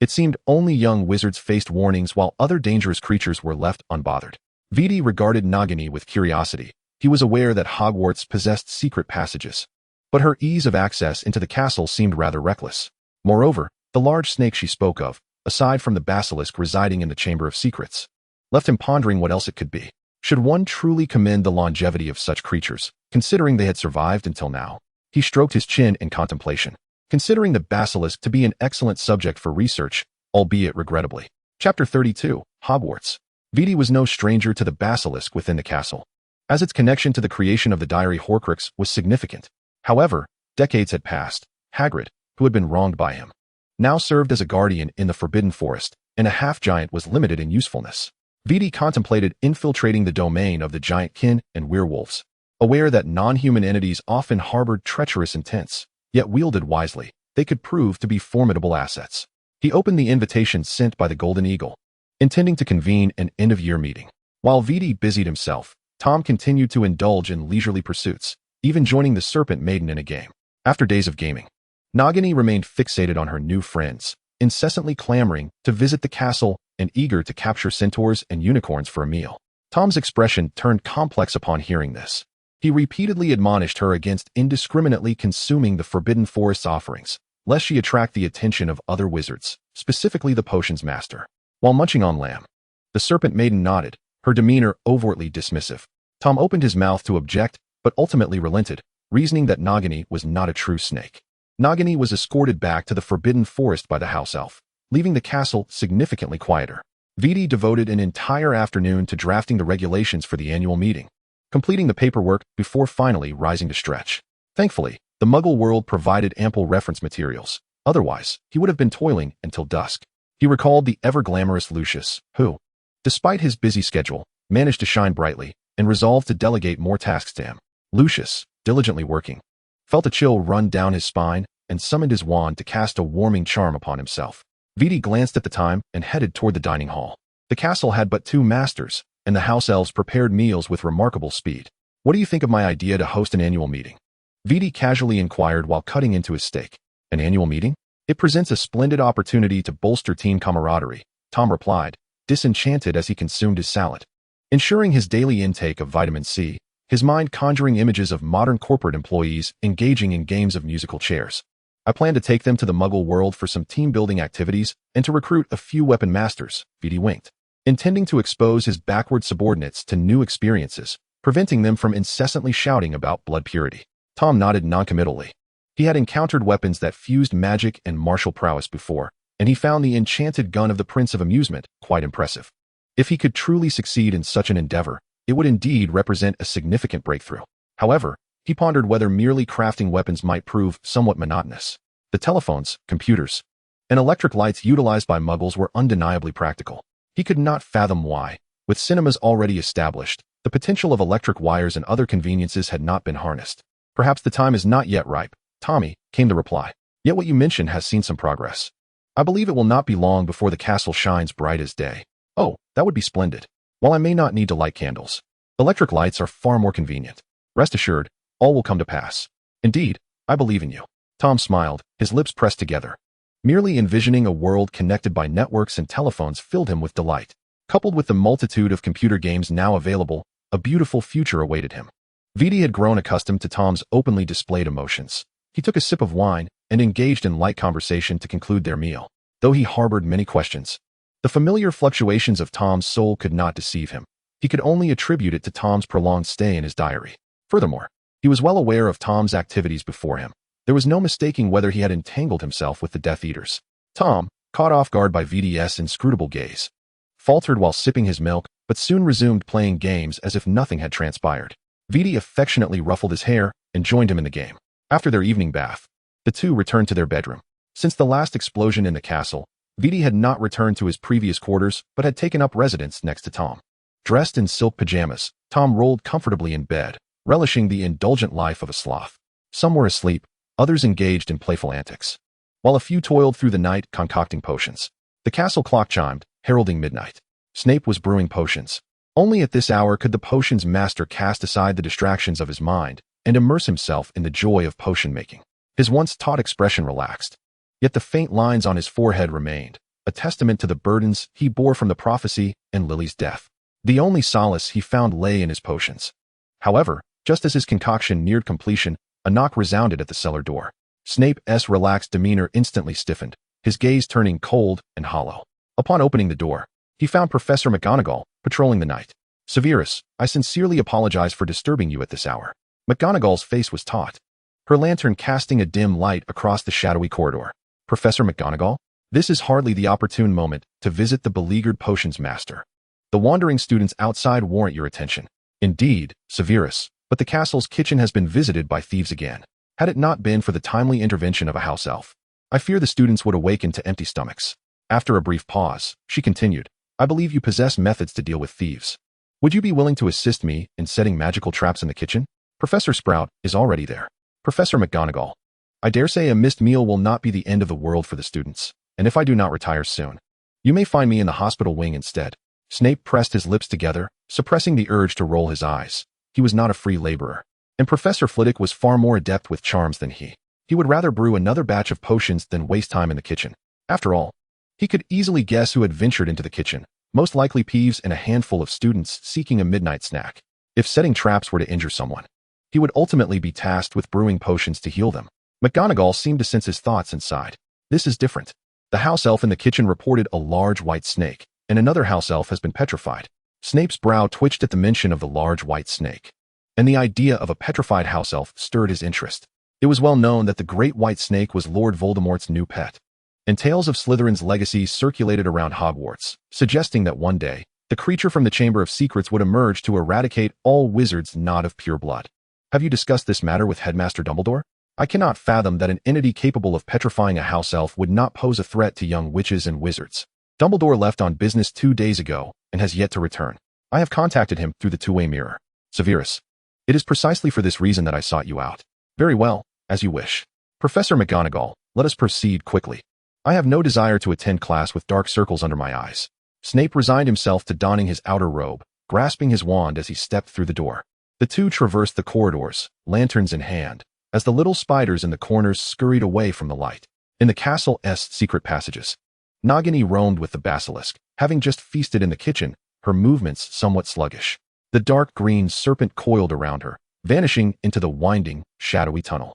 It seemed only young wizards faced warnings while other dangerous creatures were left unbothered. Viti regarded Nagini with curiosity. He was aware that Hogwarts possessed secret passages, but her ease of access into the castle seemed rather reckless. Moreover, the large snake she spoke of, aside from the basilisk residing in the Chamber of Secrets, left him pondering what else it could be. Should one truly commend the longevity of such creatures, considering they had survived until now? He stroked his chin in contemplation, considering the basilisk to be an excellent subject for research, albeit regrettably. Chapter 32, Hogwarts. Viti was no stranger to the basilisk within the castle, as its connection to the creation of the diary Horcrux was significant. However, decades had passed. Hagrid, who had been wronged by him, now served as a guardian in the Forbidden Forest, and a half-giant was limited in usefulness. Viti contemplated infiltrating the domain of the giant kin and werewolves, aware that non-human entities often harbored treacherous intents, yet wielded wisely, they could prove to be formidable assets. He opened the invitation sent by the Golden Eagle, intending to convene an end-of-year meeting. While Viti busied himself, Tom continued to indulge in leisurely pursuits, even joining the serpent maiden in a game. After days of gaming, Nagini remained fixated on her new friends, incessantly clamoring to visit the castle and eager to capture centaurs and unicorns for a meal. Tom's expression turned complex upon hearing this. He repeatedly admonished her against indiscriminately consuming the Forbidden Forest's offerings, lest she attract the attention of other wizards, specifically the potions master. While munching on lamb, the serpent maiden nodded, her demeanor overtly dismissive. Tom opened his mouth to object, but ultimately relented, reasoning that Nagini was not a true snake. Nagini was escorted back to the Forbidden Forest by the house elf, leaving the castle significantly quieter. Viti devoted an entire afternoon to drafting the regulations for the annual meeting, completing the paperwork before finally rising to stretch. Thankfully, the Muggle world provided ample reference materials. Otherwise, he would have been toiling until dusk. He recalled the ever-glamorous Lucius, who, despite his busy schedule, managed to shine brightly and resolved to delegate more tasks to him. Lucius, diligently working, felt a chill run down his spine and summoned his wand to cast a warming charm upon himself. Viti glanced at the time and headed toward the dining hall. The castle had but 2 masters, and the house elves prepared meals with remarkable speed. "What do you think of my idea to host an annual meeting?" Viti casually inquired while cutting into his steak. "An annual meeting? It presents a splendid opportunity to bolster team camaraderie," Tom replied, disenchanted as he consumed his salad. Ensuring his daily intake of vitamin C, his mind conjuring images of modern corporate employees engaging in games of musical chairs. "I plan to take them to the Muggle world for some team-building activities and to recruit a few weapon masters," Viti winked, intending to expose his backward subordinates to new experiences, preventing them from incessantly shouting about blood purity. Tom nodded noncommittally. He had encountered weapons that fused magic and martial prowess before, and he found the enchanted gun of the Prince of Amusement quite impressive. If he could truly succeed in such an endeavor, it would indeed represent a significant breakthrough. However, he pondered whether merely crafting weapons might prove somewhat monotonous. The telephones, computers, and electric lights utilized by Muggles were undeniably practical. He could not fathom why, with cinemas already established, the potential of electric wires and other conveniences had not been harnessed. "Perhaps the time is not yet ripe, Tommy," came the reply. "Yet what you mentioned has seen some progress. I believe it will not be long before the castle shines bright as day." "Oh, that would be splendid. While I may not need to light candles, electric lights are far more convenient. Rest assured, all will come to pass. Indeed, I believe in you." Tom smiled, his lips pressed together. Merely envisioning a world connected by networks and telephones filled him with delight. Coupled with the multitude of computer games now available, a beautiful future awaited him. Viti had grown accustomed to Tom's openly displayed emotions. He took a sip of wine and engaged in light conversation to conclude their meal, though he harbored many questions. The familiar fluctuations of Tom's soul could not deceive him. He could only attribute it to Tom's prolonged stay in his diary. Furthermore, he was well aware of Tom's activities before him. There was no mistaking whether he had entangled himself with the Death Eaters. Tom, caught off guard by VD's inscrutable gaze, faltered while sipping his milk, but soon resumed playing games as if nothing had transpired. Viti affectionately ruffled his hair and joined him in the game. After their evening bath, the two returned to their bedroom. Since the last explosion in the castle, Viti had not returned to his previous quarters but had taken up residence next to Tom. Dressed in silk pajamas, Tom rolled comfortably in bed, relishing the indulgent life of a sloth. Some were asleep, others engaged in playful antics, while a few toiled through the night concocting potions. The castle clock chimed, heralding midnight. Snape was brewing potions. Only at this hour could the potions master cast aside the distractions of his mind and immerse himself in the joy of potion making. His once taut expression relaxed, yet the faint lines on his forehead remained, a testament to the burdens he bore from the prophecy and Lily's death. The only solace he found lay in his potions. However, just as his concoction neared completion, a knock resounded at the cellar door. Snape's relaxed demeanor instantly stiffened, his gaze turning cold and hollow. Upon opening the door, he found Professor McGonagall patrolling the night. "Severus, I sincerely apologize for disturbing you at this hour." McGonagall's face was taut, her lantern casting a dim light across the shadowy corridor. "Professor McGonagall, this is hardly the opportune moment to visit the beleaguered potions master. The wandering students outside warrant your attention." "Indeed, Severus, but the castle's kitchen has been visited by thieves again. Had it not been for the timely intervention of a house elf, I fear the students would awaken to empty stomachs." After a brief pause, she continued, "I believe you possess methods to deal with thieves. Would you be willing to assist me in setting magical traps in the kitchen? Professor Sprout is already there." "Professor McGonagall, I dare say a missed meal will not be the end of the world for the students, and if I do not retire soon, you may find me in the hospital wing instead." Snape pressed his lips together, suppressing the urge to roll his eyes. He was not a free laborer, and Professor Flitwick was far more adept with charms than he. He would rather brew another batch of potions than waste time in the kitchen. After all, he could easily guess who had ventured into the kitchen, most likely Peeves and a handful of students seeking a midnight snack. If setting traps were to injure someone, he would ultimately be tasked with brewing potions to heal them. McGonagall seemed to sense his thoughts and sighed. This is different. The house elf in the kitchen reported a large white snake, and another house elf has been petrified. Snape's brow twitched at the mention of the large white snake, and the idea of a petrified house elf stirred his interest. It was well known that the great white snake was Lord Voldemort's new pet, and tales of Slytherin's legacy circulated around Hogwarts, suggesting that one day, the creature from the Chamber of Secrets would emerge to eradicate all wizards not of pure blood. Have you discussed this matter with Headmaster Dumbledore? I cannot fathom that an entity capable of petrifying a house elf would not pose a threat to young witches and wizards. Dumbledore left on business 2 days ago and has yet to return. I have contacted him through the two-way mirror. Severus. It is precisely for this reason that I sought you out. Very well, as you wish. Professor McGonagall, let us proceed quickly. I have no desire to attend class with dark circles under my eyes. Snape resigned himself to donning his outer robe, grasping his wand as he stepped through the door. The two traversed the corridors, lanterns in hand, as the little spiders in the corners scurried away from the light. In the castle's secret passages, Nagini roamed with the basilisk, having just feasted in the kitchen, her movements somewhat sluggish. The dark green serpent coiled around her, vanishing into the winding, shadowy tunnel.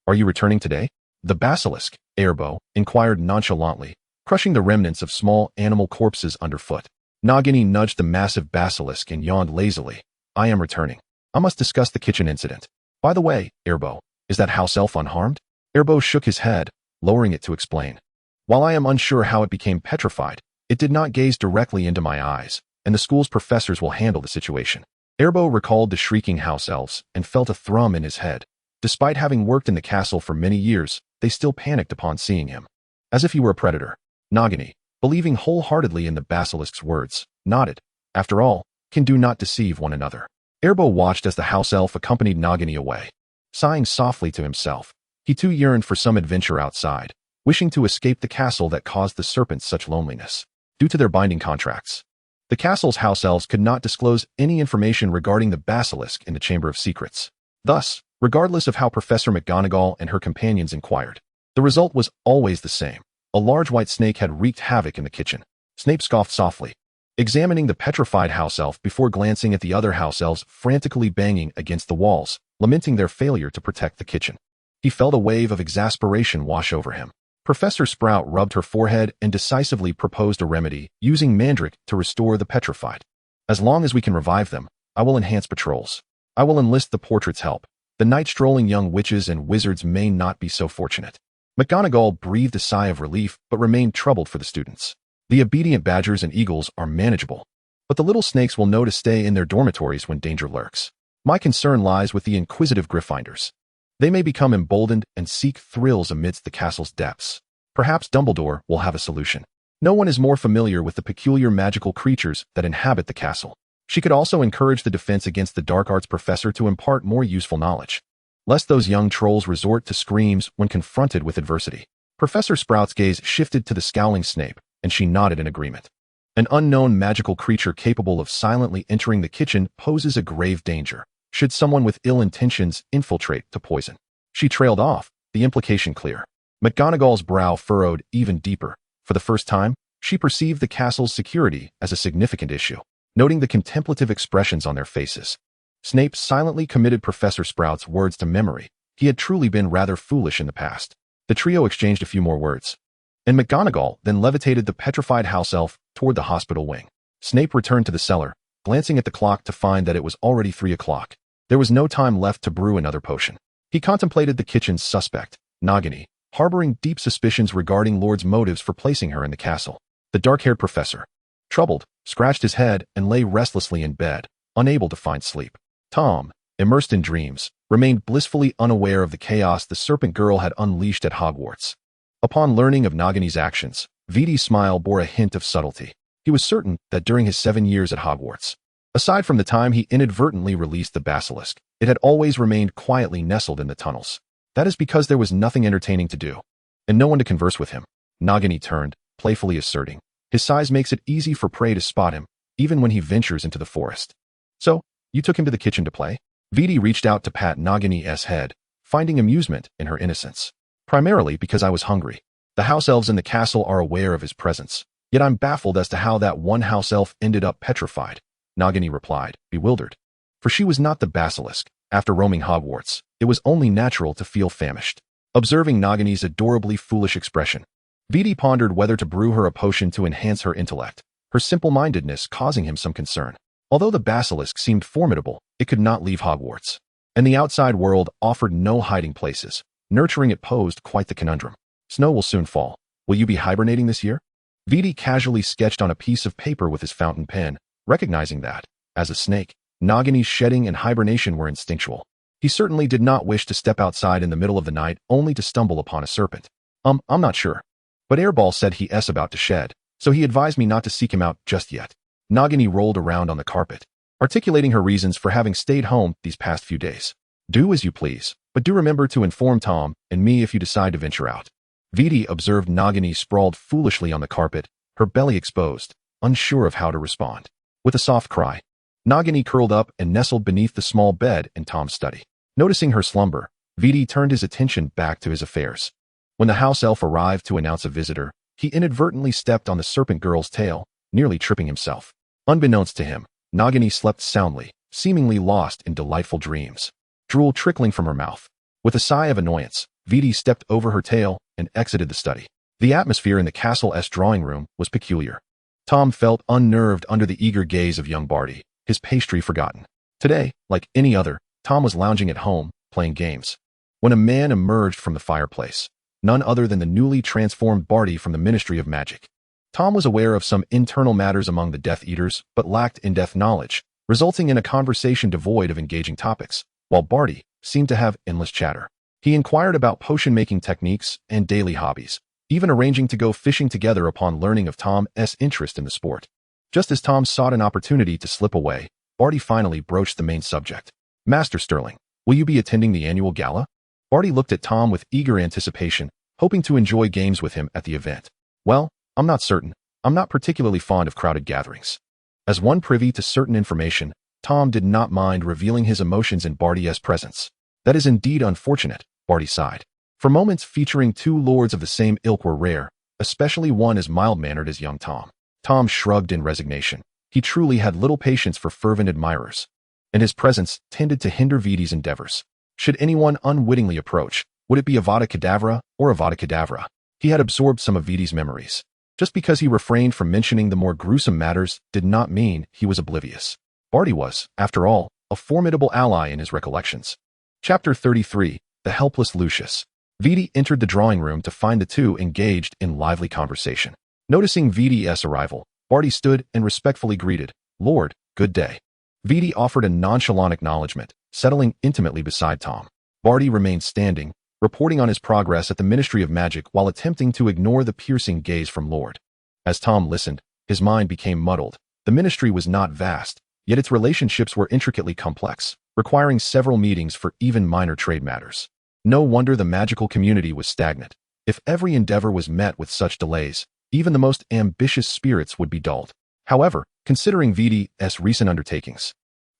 Are you returning today? The basilisk, Airbo, inquired nonchalantly, crushing the remnants of small animal corpses underfoot. Nagini nudged the massive basilisk and yawned lazily. I am returning. I must discuss the kitchen incident. By the way, Airbo, is that house elf unharmed? Airbo shook his head, lowering it to explain. While I am unsure how it became petrified, it did not gaze directly into my eyes, and the school's professors will handle the situation. Airbo recalled the shrieking house elves and felt a thrum in his head. Despite having worked in the castle for many years, they still panicked upon seeing him. As if he were a predator. Nagini, believing wholeheartedly in the basilisk's words, nodded. After all, can do not deceive one another. Airbo watched as the house elf accompanied Nagini away. Sighing softly to himself, he too yearned for some adventure outside, wishing to escape the castle that caused the serpents such loneliness. Due to their binding contracts, the castle's house elves could not disclose any information regarding the basilisk in the Chamber of Secrets. Thus, regardless of how Professor McGonagall and her companions inquired, the result was always the same. A large white snake had wreaked havoc in the kitchen. Snape scoffed softly, examining the petrified house elf before glancing at the other house elves frantically banging against the walls, lamenting their failure to protect the kitchen. He felt a wave of exasperation wash over him. Professor Sprout rubbed her forehead and decisively proposed a remedy, using Mandrake to restore the petrified. As long as we can revive them, I will enhance patrols. I will enlist the portrait's help. The night-strolling young witches and wizards may not be so fortunate. McGonagall breathed a sigh of relief but remained troubled for the students. The obedient badgers and eagles are manageable, but the little snakes will know to stay in their dormitories when danger lurks. My concern lies with the inquisitive Gryffindors. They may become emboldened and seek thrills amidst the castle's depths. Perhaps Dumbledore will have a solution. No one is more familiar with the peculiar magical creatures that inhabit the castle. She could also encourage the defense against the dark arts professor to impart more useful knowledge, lest those young trolls resort to screams when confronted with adversity. Professor Sprout's gaze shifted to the scowling Snape, and she nodded in agreement. An unknown magical creature capable of silently entering the kitchen poses a grave danger should someone with ill intentions infiltrate to poison. She trailed off, the implication clear. McGonagall's brow furrowed even deeper. For the first time, she perceived the castle's security as a significant issue, noting the contemplative expressions on their faces. Snape silently committed Professor Sprout's words to memory. He had truly been rather foolish in the past. The trio exchanged a few more words, and McGonagall then levitated the petrified house elf toward the hospital wing. Snape returned to the cellar, glancing at the clock to find that it was already 3 o'clock. There was no time left to brew another potion. He contemplated the kitchen's suspect, Nagini, harboring deep suspicions regarding Lord's motives for placing her in the castle. The dark-haired professor, troubled, scratched his head and lay restlessly in bed, unable to find sleep. Tom, immersed in dreams, remained blissfully unaware of the chaos the serpent girl had unleashed at Hogwarts. Upon learning of Nagini's actions, Vidi's smile bore a hint of subtlety. He was certain that during his 7 years at Hogwarts, aside from the time he inadvertently released the basilisk, it had always remained quietly nestled in the tunnels. That is because there was nothing entertaining to do, and no one to converse with him. Nagini turned, playfully asserting, his size makes it easy for prey to spot him, even when he ventures into the forest. So, you took him to the kitchen to play? Vidi reached out to pat Nagini's head, finding amusement in her innocence. Primarily because I was hungry. The house elves in the castle are aware of his presence, yet I'm baffled as to how that one house elf ended up petrified, Nagini replied, bewildered. For she was not the basilisk. After roaming Hogwarts, it was only natural to feel famished. Observing Nagini's adorably foolish expression, Viti pondered whether to brew her a potion to enhance her intellect, her simple-mindedness causing him some concern. Although the basilisk seemed formidable, it could not leave Hogwarts, and the outside world offered no hiding places. Nurturing it posed quite the conundrum. Snow will soon fall. Will you be hibernating this year? Viti casually sketched on a piece of paper with his fountain pen, recognizing that, as a snake, Nagini's shedding and hibernation were instinctual. He certainly did not wish to step outside in the middle of the night only to stumble upon a serpent. I'm not sure. But Airball said he's about to shed, so he advised me not to seek him out just yet. Nagini rolled around on the carpet, articulating her reasons for having stayed home these past few days. Do as you please, but do remember to inform Tom and me if you decide to venture out. Viti observed Nagini sprawled foolishly on the carpet, her belly exposed, unsure of how to respond. With a soft cry, Nagini curled up and nestled beneath the small bed in Tom's study. Noticing her slumber, Viti turned his attention back to his affairs. When the house elf arrived to announce a visitor, he inadvertently stepped on the serpent girl's tail, nearly tripping himself. Unbeknownst to him, Nagini slept soundly, seemingly lost in delightful dreams. Drool trickling from her mouth. With a sigh of annoyance, Viti stepped over her tail and exited the study. The atmosphere in the castle's drawing room was peculiar. Tom felt unnerved under the eager gaze of young Barty, his pastry forgotten. Today, like any other, Tom was lounging at home, playing games, when a man emerged from the fireplace, none other than the newly transformed Barty from the Ministry of Magic. Tom was aware of some internal matters among the Death Eaters, but lacked in-depth knowledge, resulting in a conversation devoid of engaging topics, while Barty seemed to have endless chatter. He inquired about potion-making techniques and daily hobbies, even arranging to go fishing together upon learning of Tom's interest in the sport. Just as Tom sought an opportunity to slip away, Barty finally broached the main subject. Master Sterling, will you be attending the annual gala? Barty looked at Tom with eager anticipation, hoping to enjoy games with him at the event. Well, I'm not certain. I'm not particularly fond of crowded gatherings. As one privy to certain information, Tom did not mind revealing his emotions in Barty's presence. That is indeed unfortunate, Barty sighed. For moments featuring two lords of the same ilk were rare, especially one as mild-mannered as young Tom. Tom shrugged in resignation. He truly had little patience for fervent admirers, and his presence tended to hinder Viti's endeavors. Should anyone unwittingly approach, would it be Avada Kedavra or Avada Kedavra? He had absorbed some of Viti's memories. Just because he refrained from mentioning the more gruesome matters did not mean he was oblivious. Barty was, after all, a formidable ally in his recollections. Chapter 33, The Helpless Lucius. Viti entered the drawing room to find the two engaged in lively conversation. Noticing Viti's arrival, Barty stood and respectfully greeted, Lord, good day. Viti offered a nonchalant acknowledgement, settling intimately beside Tom. Barty remained standing, reporting on his progress at the Ministry of Magic while attempting to ignore the piercing gaze from Lord. As Tom listened, his mind became muddled. The ministry was not vast, yet its relationships were intricately complex, requiring several meetings for even minor trade matters. No wonder the magical community was stagnant. If every endeavor was met with such delays, even the most ambitious spirits would be dulled. However, considering Viti's recent undertakings,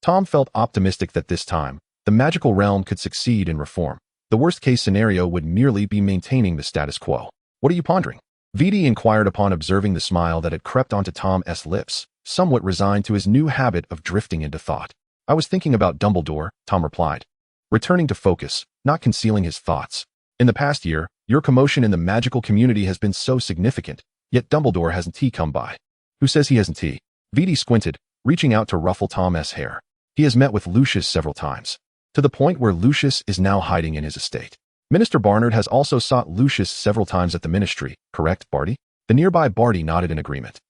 Tom felt optimistic that this time, the magical realm could succeed in reform. The worst-case scenario would merely be maintaining the status quo. What are you pondering? Viti inquired upon observing the smile that had crept onto Tom's lips, somewhat resigned to his new habit of drifting into thought. I was thinking about Dumbledore, Tom replied, returning to focus, not concealing his thoughts. In the past year, your commotion in the magical community has been so significant, yet Dumbledore hasn't come by. Who says he hasn't? Viti squinted, reaching out to ruffle Tom's hair. He has met with Lucius several times, to the point where Lucius is now hiding in his estate. Minister Barnard has also sought Lucius several times at the ministry, correct, Barty? The nearby Barty nodded in agreement.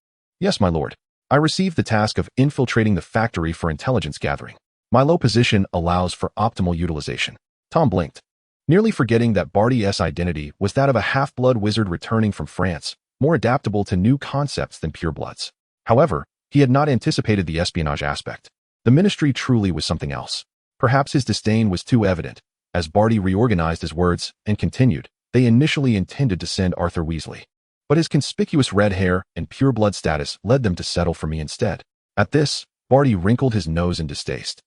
Yes, my lord. I received the task of infiltrating the factory for intelligence gathering. My low position allows for optimal utilization. Tom blinked, nearly forgetting that Barty's identity was that of a half-blood wizard returning from France, more adaptable to new concepts than purebloods. However, he had not anticipated the espionage aspect. The ministry truly was something else. Perhaps his disdain was too evident. As Barty reorganized his words and continued, they initially intended to send Arthur Weasley. But his conspicuous red hair and pureblood status led them to settle for me instead. At this, Barty wrinkled his nose in distaste.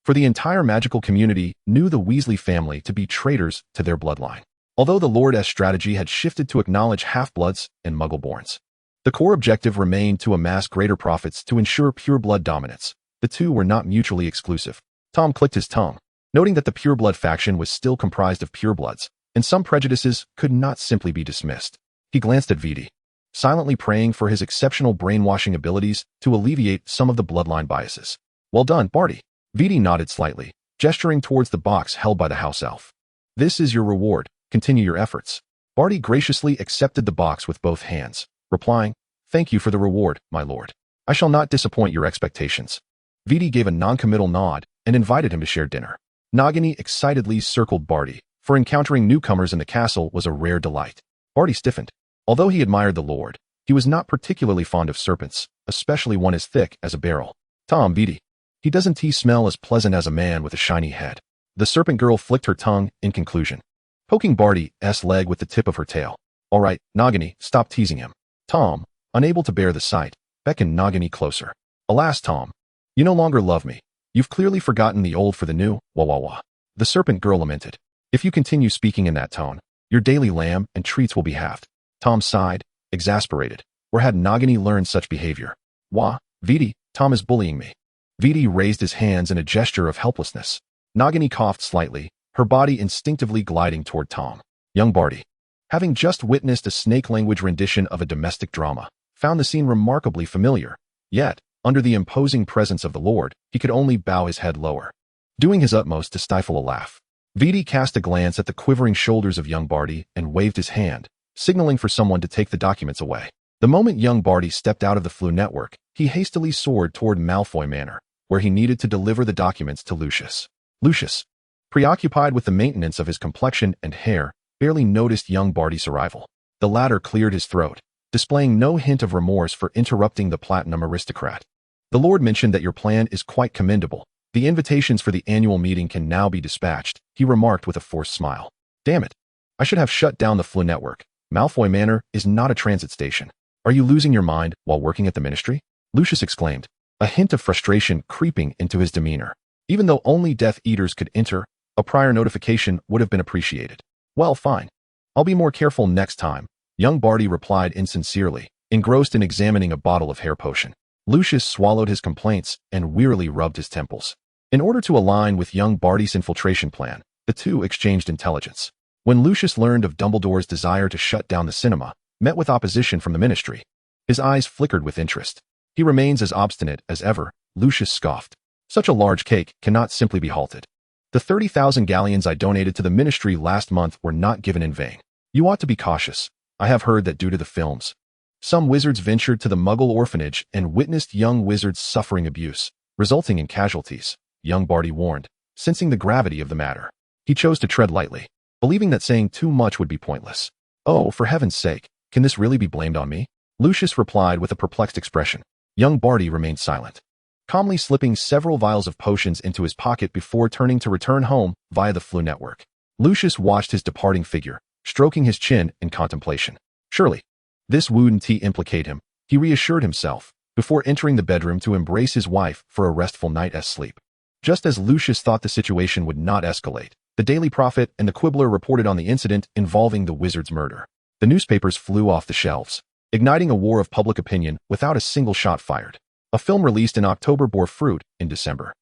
For the entire magical community knew the Weasley family to be traitors to their bloodline. Although the Lord's strategy had shifted to acknowledge half-bloods and muggle-borns, the core objective remained to amass greater profits to ensure pure-blood dominance. The two were not mutually exclusive. Tom clicked his tongue, noting that the pure-blood faction was still comprised of purebloods, and some prejudices could not simply be dismissed. He glanced at Viti, silently praying for his exceptional brainwashing abilities to alleviate some of the bloodline biases. Well done, Barty. Viti nodded slightly, gesturing towards the box held by the house elf. This is your reward. Continue your efforts. Barty graciously accepted the box with both hands, replying, "Thank you for the reward, my lord. I shall not disappoint your expectations." Viti gave a non-committal nod and invited him to share dinner. Nagini excitedly circled Barty, for encountering newcomers in the castle was a rare delight. Barty stiffened. Although he admired the lord, he was not particularly fond of serpents, especially one as thick as a barrel. Tom, Viti. Doesn't he smell as pleasant as a man with a shiny head? The serpent girl flicked her tongue in conclusion, poking Barty's leg with the tip of her tail. All right, Nagini, stop teasing him. Tom, unable to bear the sight, beckoned Nagini closer. Alas, Tom, you no longer love me. You've clearly forgotten the old for the new, wah wah wah. The serpent girl lamented. If you continue speaking in that tone, your daily lamb and treats will be halved. Tom sighed, exasperated. Where had Nagini learned such behavior? Wah, Viti, Tom is bullying me. Viti raised his hands in a gesture of helplessness. Nagini coughed slightly, her body instinctively gliding toward Tom. Young Barty, having just witnessed a snake-language rendition of a domestic drama, found the scene remarkably familiar. Yet, under the imposing presence of the Lord, he could only bow his head lower, doing his utmost to stifle a laugh. Viti cast a glance at the quivering shoulders of young Barty and waved his hand, signaling for someone to take the documents away. The moment young Barty stepped out of the Flu network, he hastily soared toward Malfoy Manor, where he needed to deliver the documents to Lucius. Lucius, preoccupied with the maintenance of his complexion and hair, barely noticed young Barty's arrival. The latter cleared his throat, displaying no hint of remorse for interrupting the platinum aristocrat. The Lord mentioned that your plan is quite commendable. The invitations for the annual meeting can now be dispatched, he remarked with a forced smile. Damn it. I should have shut down the Flu network. Malfoy Manor is not a transit station. Are you losing your mind while working at the ministry? Lucius exclaimed, a hint of frustration creeping into his demeanor. Even though only Death Eaters could enter, a prior notification would have been appreciated. Well, fine. I'll be more careful next time, young Barty replied insincerely, engrossed in examining a bottle of hair potion. Lucius swallowed his complaints and wearily rubbed his temples. In order to align with young Barty's infiltration plan, the two exchanged intelligence. When Lucius learned of Dumbledore's desire to shut down the cinema, met with opposition from the ministry, his eyes flickered with interest. He remains as obstinate as ever, Lucius scoffed. Such a large cake cannot simply be halted. The 30,000 galleons I donated to the ministry last month were not given in vain. You ought to be cautious. I have heard that due to the films, some wizards ventured to the Muggle orphanage and witnessed young wizards suffering abuse, resulting in casualties, young Barty warned, sensing the gravity of the matter. He chose to tread lightly, believing that saying too much would be pointless. Oh, for heaven's sake, can this really be blamed on me? Lucius replied with a perplexed expression. Young Barty remained silent, calmly slipping several vials of potions into his pocket before turning to return home via the Flu network. Lucius watched his departing figure, stroking his chin in contemplation. Surely, this wouldn't implicate him, he reassured himself, before entering the bedroom to embrace his wife for a restful night's sleep. Just as Lucius thought the situation would not escalate, the Daily Prophet and the Quibbler reported on the incident involving the wizard's murder. The newspapers flew off the shelves, igniting a war of public opinion without a single shot fired. A film released in October bore fruit in December.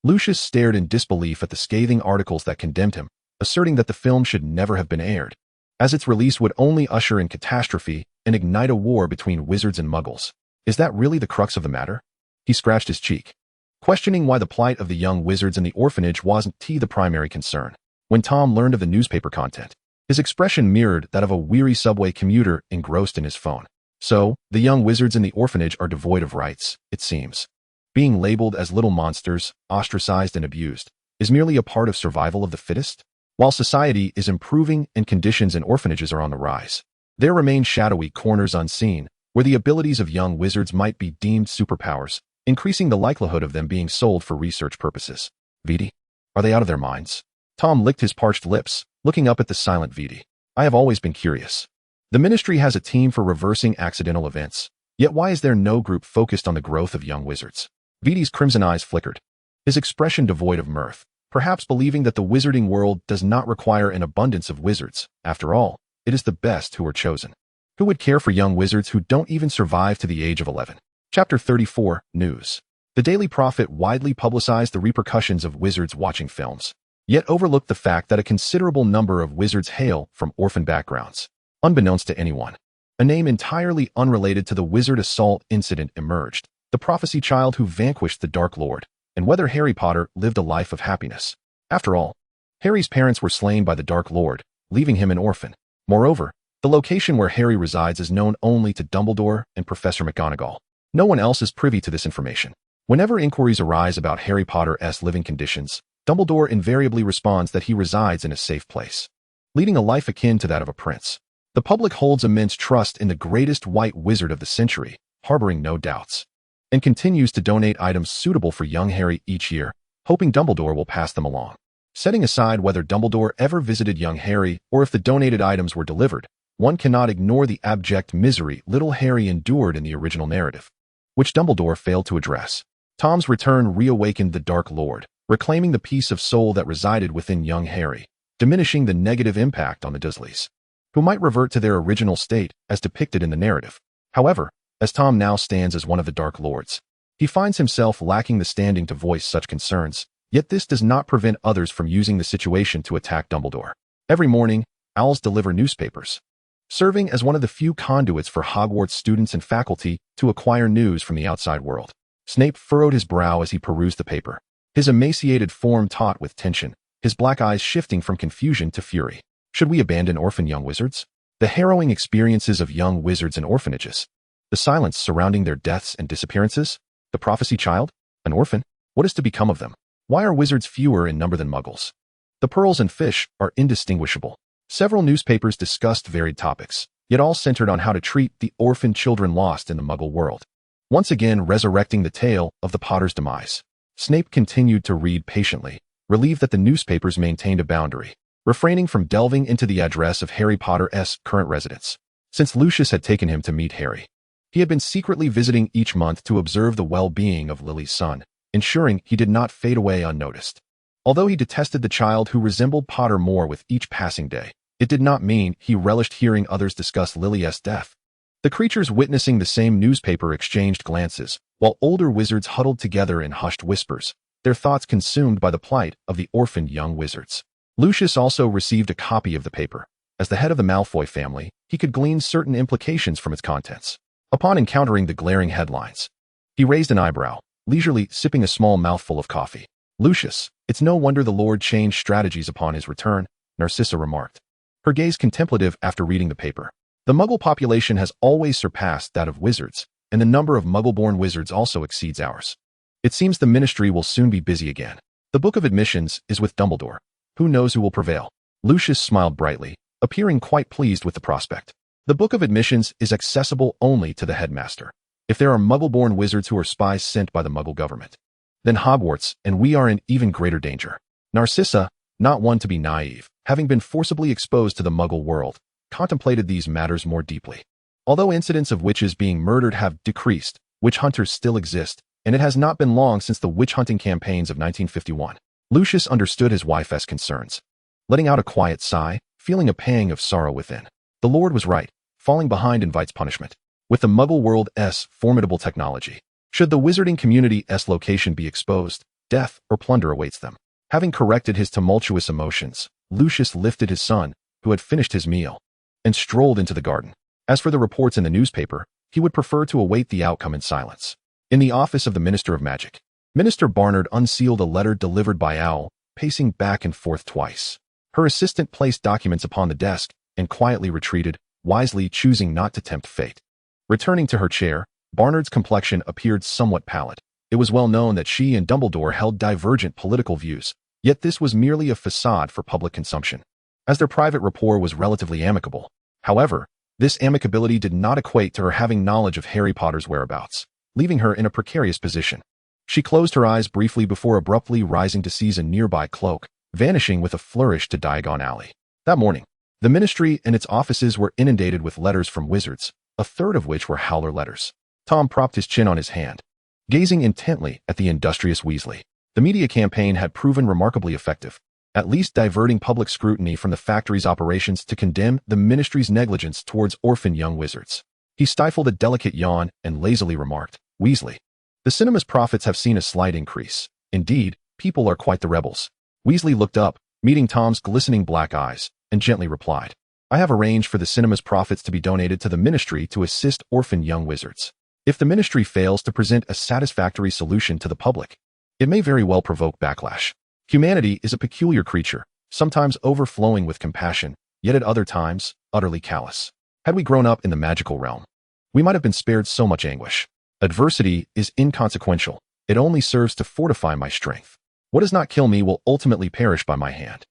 Lucius stared in disbelief at the scathing articles that condemned him, asserting that the film should never have been aired, as its release would only usher in catastrophe and ignite a war between wizards and muggles. Is that really the crux of the matter? He scratched his cheek, questioning why the plight of the young wizards in the orphanage wasn't the primary concern. When Tom learned of the newspaper content, his expression mirrored that of a weary subway commuter engrossed in his phone. So, the young wizards in the orphanage are devoid of rights, it seems. Being labeled as little monsters, ostracized and abused, is merely a part of survival of the fittest? While society is improving and conditions in orphanages are on the rise, there remain shadowy corners unseen, where the abilities of young wizards might be deemed superpowers, increasing the likelihood of them being sold for research purposes. Viti? Are they out of their minds? Tom licked his parched lips, looking up at the silent Viti. I have always been curious. The ministry has a team for reversing accidental events, yet why is there no group focused on the growth of young wizards? Viti's crimson eyes flickered, his expression devoid of mirth. perhaps believing that the wizarding world does not require an abundance of wizards. After all, it is the best who are chosen. Who would care for young wizards who don't even survive to the age of 11? Chapter 34, News. The Daily Prophet widely publicized the repercussions of wizards watching films, yet overlooked the fact that a considerable number of wizards hail from orphan backgrounds. Unbeknownst to anyone, a name entirely unrelated to the wizard assault incident emerged, the prophecy child who vanquished the Dark Lord, and whether Harry Potter lived a life of happiness. After all, Harry's parents were slain by the Dark Lord, leaving him an orphan. Moreover, the location where Harry resides is known only to Dumbledore and Professor McGonagall. No one else is privy to this information. Whenever inquiries arise about Harry Potter's living conditions, Dumbledore invariably responds that he resides in a safe place, leading a life akin to that of a prince. The public holds immense trust in the greatest white wizard of the century, harboring no doubts, and continues to donate items suitable for young Harry each year, hoping Dumbledore will pass them along. Setting aside whether Dumbledore ever visited young Harry or if the donated items were delivered, one cannot ignore the abject misery little Harry endured in the original narrative, which Dumbledore failed to address. Tom's return reawakened the Dark Lord, reclaiming the peace of soul that resided within young Harry, diminishing the negative impact on the Dursleys, who might revert to their original state as depicted in the narrative. However, as Tom now stands as one of the Dark Lords, he finds himself lacking the standing to voice such concerns, yet this does not prevent others from using the situation to attack Dumbledore. Every morning, owls deliver newspapers, serving as one of the few conduits for Hogwarts students and faculty to acquire news from the outside world. Snape furrowed his brow as he perused the paper, his emaciated form taut with tension, his black eyes shifting from confusion to fury. Should we abandon orphan young wizards? The harrowing experiences of young wizards in orphanages, the silence surrounding their deaths and disappearances, the prophecy child, an orphan, what is to become of them? Why are wizards fewer in number than muggles? The pearls and fish are indistinguishable. Several newspapers discussed varied topics, yet all centered on how to treat the orphan children lost in the muggle world, once again resurrecting the tale of the Potter's demise. Snape continued to read patiently, relieved that the newspapers maintained a boundary, refraining from delving into the address of Harry Potter's current residence. Since Lucius had taken him to meet Harry, he had been secretly visiting each month to observe the well-being of Lily's son, ensuring he did not fade away unnoticed. Although he detested the child who resembled Potter more with each passing day, it did not mean he relished hearing others discuss Lily's death. The creatures witnessing the same newspaper exchanged glances, while older wizards huddled together in hushed whispers, their thoughts consumed by the plight of the orphaned young wizards. Lucius also received a copy of the paper. As the head of the Malfoy family, he could glean certain implications from its contents. Upon encountering the glaring headlines, he raised an eyebrow, leisurely sipping a small mouthful of coffee. Lucius, it's no wonder the Lord changed strategies upon his return, Narcissa remarked, her gaze contemplative after reading the paper. The Muggle population has always surpassed that of wizards, and the number of Muggle-born wizards also exceeds ours. It seems the Ministry will soon be busy again. The Book of Admissions is with Dumbledore. Who knows who will prevail? Lucius smiled brightly, appearing quite pleased with the prospect. The Book of Admissions is accessible only to the headmaster. If there are Muggle-born wizards who are spies sent by the Muggle government, then Hogwarts and we are in even greater danger. Narcissa, not one to be naive, having been forcibly exposed to the Muggle world, contemplated these matters more deeply. Although incidents of witches being murdered have decreased, witch hunters still exist, and it has not been long since the witch-hunting campaigns of 1951. Lucius understood his wife's concerns, letting out a quiet sigh, feeling a pang of sorrow within. The Lord was right. Falling behind invites punishment. With the Muggle world's formidable technology, should the wizarding community's location be exposed, death or plunder awaits them. Having corrected his tumultuous emotions, Lucius lifted his son, who had finished his meal, and strolled into the garden. As for the reports in the newspaper, he would prefer to await the outcome in silence. In the office of the Minister of Magic, Minister Barnard unsealed a letter delivered by Owl, pacing back and forth twice. Her assistant placed documents upon the desk and quietly retreated, wisely choosing not to tempt fate. Returning to her chair, Barnard's complexion appeared somewhat pallid. It was well known that she and Dumbledore held divergent political views, yet this was merely a facade for public consumption, as their private rapport was relatively amicable. However, this amicability did not equate to her having knowledge of Harry Potter's whereabouts, leaving her in a precarious position. She closed her eyes briefly before abruptly rising to seize a nearby cloak, vanishing with a flourish to Diagon Alley. That morning, the Ministry and its offices were inundated with letters from wizards, a third of which were Howler letters. Tom propped his chin on his hand, gazing intently at the industrious Weasley. The media campaign had proven remarkably effective, at least diverting public scrutiny from the factory's operations to condemn the ministry's negligence towards orphan young wizards. He stifled a delicate yawn and lazily remarked, "Weasley, the cinema's profits have seen a slight increase. Indeed, people are quite the rebels." Weasley looked up, meeting Tom's glistening black eyes, and gently replied, "I have arranged for the cinema's profits to be donated to the ministry to assist orphan young wizards. If the ministry fails to present a satisfactory solution to the public, it may very well provoke backlash. Humanity is a peculiar creature, sometimes overflowing with compassion, yet at other times, utterly callous. Had we grown up in the magical realm, we might have been spared so much anguish. Adversity is inconsequential. It only serves to fortify my strength. What does not kill me will ultimately perish by my hand."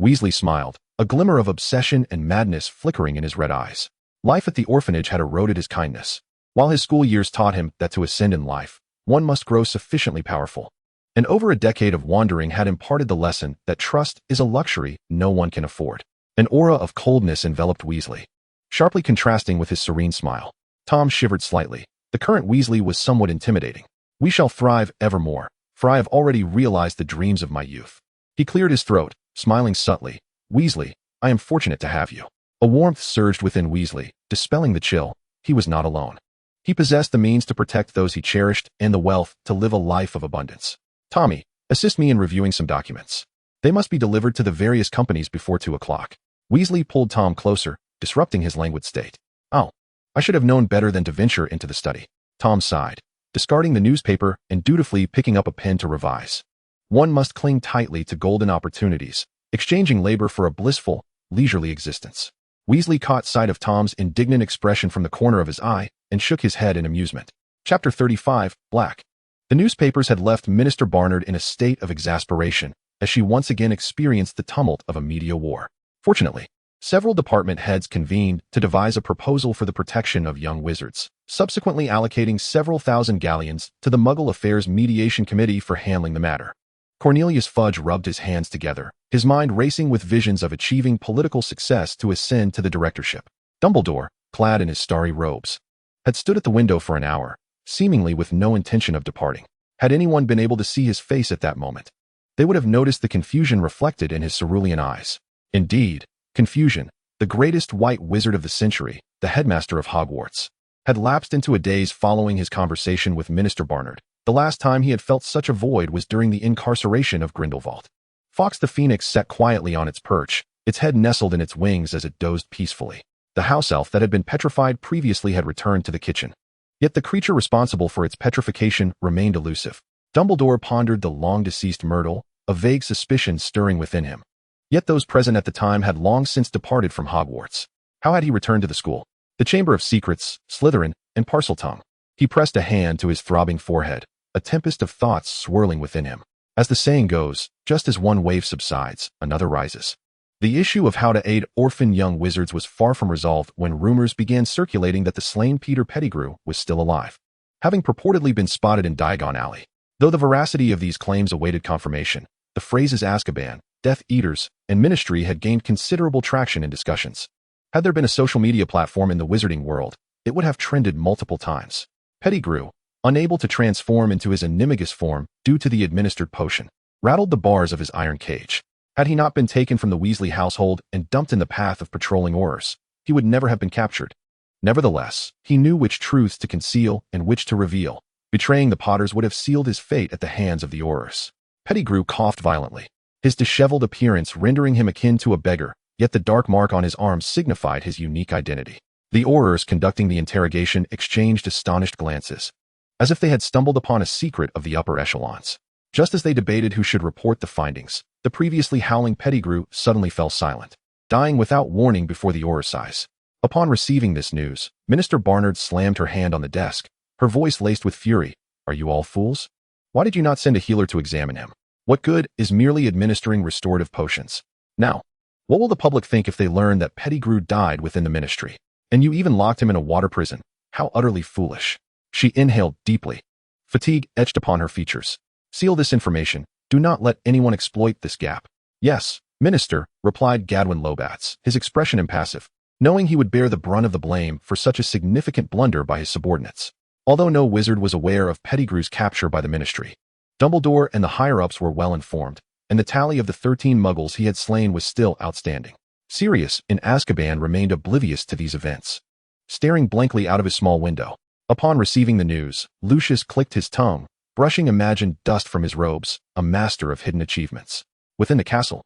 Weasley smiled, a glimmer of obsession and madness flickering in his red eyes. Life at the orphanage had eroded his kindness, while his school years taught him that to ascend in life, one must grow sufficiently powerful. And over a decade of wandering had imparted the lesson that trust is a luxury no one can afford. An aura of coldness enveloped Weasley, sharply contrasting with his serene smile. Tom shivered slightly. The current Weasley was somewhat intimidating. "We shall thrive evermore, for I have already realized the dreams of my youth." He cleared his throat, smiling subtly. "Weasley, I am fortunate to have you." A warmth surged within Weasley, dispelling the chill. He was not alone. He possessed the means to protect those he cherished and the wealth to live a life of abundance. "Tommy, assist me in reviewing some documents. They must be delivered to the various companies before 2 o'clock. Weasley pulled Tom closer, disrupting his languid state. "Oh, I should have known better than to venture into the study." Tom sighed, discarding the newspaper and dutifully picking up a pen to revise. One must cling tightly to golden opportunities, exchanging labor for a blissful, leisurely existence. Weasley caught sight of Tom's indignant expression from the corner of his eye and shook his head in amusement. Chapter 35, Black. The newspapers had left Minister Barnard in a state of exasperation as she once again experienced the tumult of a media war. Fortunately, several department heads convened to devise a proposal for the protection of young wizards, subsequently allocating several thousand galleons to the Muggle Affairs Mediation Committee for handling the matter. Cornelius Fudge rubbed his hands together, his mind racing with visions of achieving political success to ascend to the directorship. Dumbledore, clad in his starry robes, had stood at the window for an hour, seemingly with no intention of departing. Had anyone been able to see his face at that moment, they would have noticed the confusion reflected in his cerulean eyes. Indeed, confusion, the greatest white wizard of the century, the headmaster of Hogwarts, had lapsed into a daze following his conversation with Minister Barnard. The last time he had felt such a void was during the incarceration of Grindelwald. Fawkes the Phoenix sat quietly on its perch, its head nestled in its wings as it dozed peacefully. The house elf that had been petrified previously had returned to the kitchen. Yet the creature responsible for its petrification remained elusive. Dumbledore pondered the long-deceased Myrtle, a vague suspicion stirring within him. Yet those present at the time had long since departed from Hogwarts. How had he returned to the school? The Chamber of Secrets, Slytherin, and Parseltongue. He pressed a hand to his throbbing forehead, a tempest of thoughts swirling within him. As the saying goes, just as one wave subsides, another rises. The issue of how to aid orphan young wizards was far from resolved when rumors began circulating that the slain Peter Pettigrew was still alive, having purportedly been spotted in Diagon Alley. Though the veracity of these claims awaited confirmation, the phrases Azkaban, Death Eaters, and Ministry had gained considerable traction in discussions. Had there been a social media platform in the wizarding world, it would have trended multiple times. Pettigrew, unable to transform into his animagus form due to the administered potion, rattled the bars of his iron cage. Had he not been taken from the Weasley household and dumped in the path of patrolling Aurors, he would never have been captured. Nevertheless, he knew which truths to conceal and which to reveal. Betraying the Potters would have sealed his fate at the hands of the Aurors. Pettigrew coughed violently, his disheveled appearance rendering him akin to a beggar, yet the dark mark on his arm signified his unique identity. The Aurors conducting the interrogation exchanged astonished glances, as if they had stumbled upon a secret of the upper echelons. Just as they debated who should report the findings, the previously howling Pettigrew suddenly fell silent, dying without warning before the Auror's eyes. Upon receiving this news, Minister Barnard slammed her hand on the desk, her voice laced with fury. "Are you all fools? Why did you not send a healer to examine him? What good is merely administering restorative potions? Now, what will the public think if they learn that Pettigrew died within the ministry, and you even locked him in a water prison? How utterly foolish." She inhaled deeply. Fatigue etched upon her features. "Seal this information. Do not let anyone exploit this gap." "Yes, Minister," replied Gadwin Lobats, his expression impassive, knowing he would bear the brunt of the blame for such a significant blunder by his subordinates. Although no wizard was aware of Pettigrew's capture by the ministry, Dumbledore and the higher-ups were well informed, and the tally of the 13 muggles he had slain was still outstanding. Sirius, in Azkaban, remained oblivious to these events, staring blankly out of his small window. Upon receiving the news, Lucius clicked his tongue, brushing imagined dust from his robes, a master of hidden achievements. Within the castle,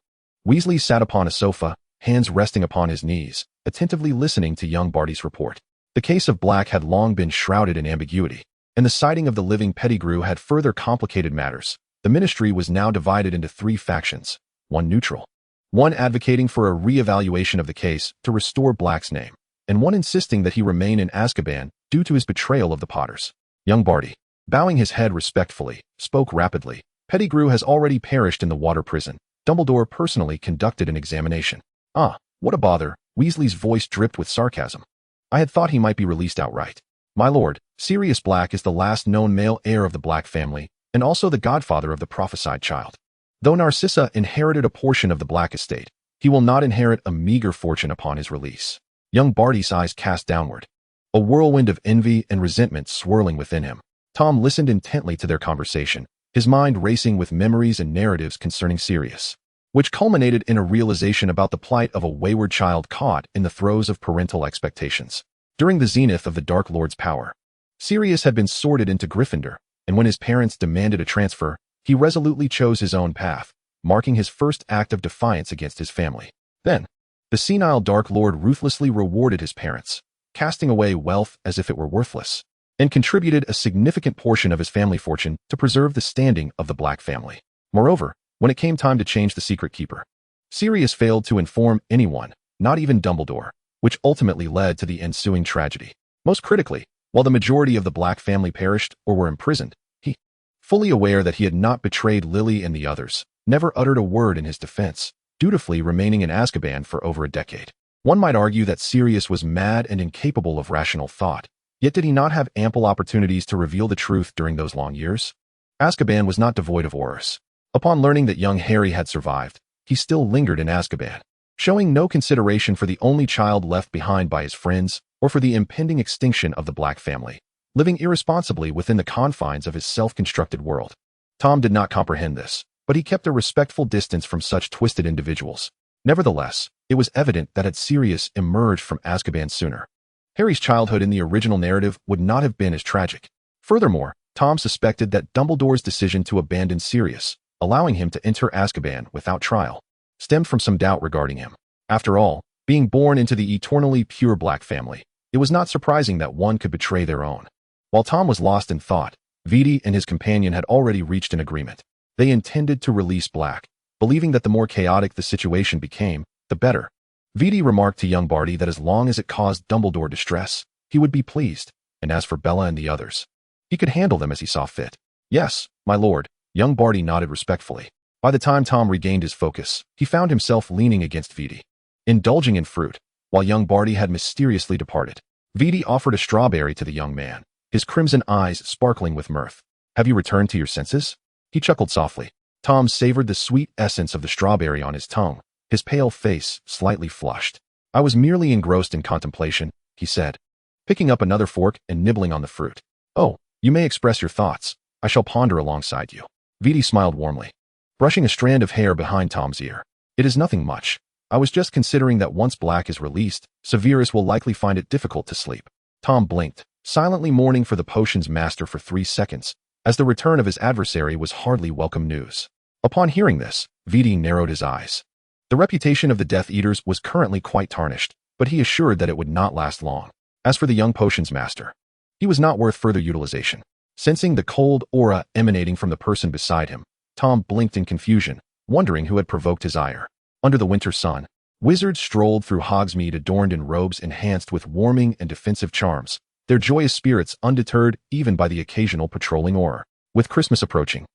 Weasley sat upon a sofa, hands resting upon his knees, attentively listening to young Barty's report. The case of Black had long been shrouded in ambiguity, and the sighting of the living Pettigrew had further complicated matters. The ministry was now divided into 3 factions, one neutral, one advocating for a re-evaluation of the case to restore Black's name, and one insisting that he remain in Azkaban due to his betrayal of the Potters. Young Barty, bowing his head respectfully, spoke rapidly. Pettigrew has already perished in the water prison. Dumbledore personally conducted an examination. Ah, what a bother. Weasley's voice dripped with sarcasm. I had thought he might be released outright. My lord, Sirius Black is the last known male heir of the Black family, and also the godfather of the prophesied child. Though Narcissa inherited a portion of the Black estate, he will not inherit a meager fortune upon his release. Young Barty's eyes cast downward, a whirlwind of envy and resentment swirling within him. Tom listened intently to their conversation, his mind racing with memories and narratives concerning Sirius, which culminated in a realization about the plight of a wayward child caught in the throes of parental expectations. During the zenith of the Dark Lord's power, Sirius had been sorted into Gryffindor, and when his parents demanded a transfer, he resolutely chose his own path, marking his first act of defiance against his family. Then, the senile Dark Lord ruthlessly rewarded his parents, casting away wealth as if it were worthless, and contributed a significant portion of his family fortune to preserve the standing of the Black family. Moreover, when it came time to change the secret keeper, Sirius failed to inform anyone, not even Dumbledore, which ultimately led to the ensuing tragedy. Most critically, while the majority of the Black family perished or were imprisoned, he, fully aware that he had not betrayed Lily and the others, never uttered a word in his defense, dutifully remaining in Azkaban for over a decade. One might argue that Sirius was mad and incapable of rational thought, yet did he not have ample opportunities to reveal the truth during those long years? Azkaban was not devoid of horrors. Upon learning that young Harry had survived, he still lingered in Azkaban, showing no consideration for the only child left behind by his friends or for the impending extinction of the Black family, living irresponsibly within the confines of his self-constructed world. Tom did not comprehend this, but he kept a respectful distance from such twisted individuals. Nevertheless, it was evident that had Sirius emerged from Azkaban sooner, Harry's childhood in the original narrative would not have been as tragic. Furthermore, Tom suspected that Dumbledore's decision to abandon Sirius, allowing him to enter Azkaban without trial, stemmed from some doubt regarding him. After all, being born into the eternally pure Black family, it was not surprising that one could betray their own. While Tom was lost in thought, Viti and his companion had already reached an agreement. They intended to release Black, believing that the more chaotic the situation became, the better. Viti remarked to young Barty that as long as it caused Dumbledore distress, he would be pleased, and as for Bella and the others, he could handle them as he saw fit. Yes, my lord, young Barty nodded respectfully. By the time Tom regained his focus, he found himself leaning against Viti, indulging in fruit, while young Barty had mysteriously departed. Viti offered a strawberry to the young man, his crimson eyes sparkling with mirth. Have you returned to your senses? He chuckled softly. Tom savored the sweet essence of the strawberry on his tongue, his pale face slightly flushed. I was merely engrossed in contemplation, he said, picking up another fork and nibbling on the fruit. Oh, you may express your thoughts. I shall ponder alongside you. Viti smiled warmly, brushing a strand of hair behind Tom's ear. It is nothing much. I was just considering that once Black is released, Severus will likely find it difficult to sleep. Tom blinked, silently mourning for the potion's master for 3 seconds, as the return of his adversary was hardly welcome news. Upon hearing this, Viti narrowed his eyes. The reputation of the Death Eaters was currently quite tarnished, but he assured that it would not last long. As for the young potion's master, he was not worth further utilization. Sensing the cold aura emanating from the person beside him, Tom blinked in confusion, wondering who had provoked his ire. Under the winter sun, wizards strolled through Hogsmeade adorned in robes enhanced with warming and defensive charms, their joyous spirits undeterred even by the occasional patrolling aura. With Christmas approaching,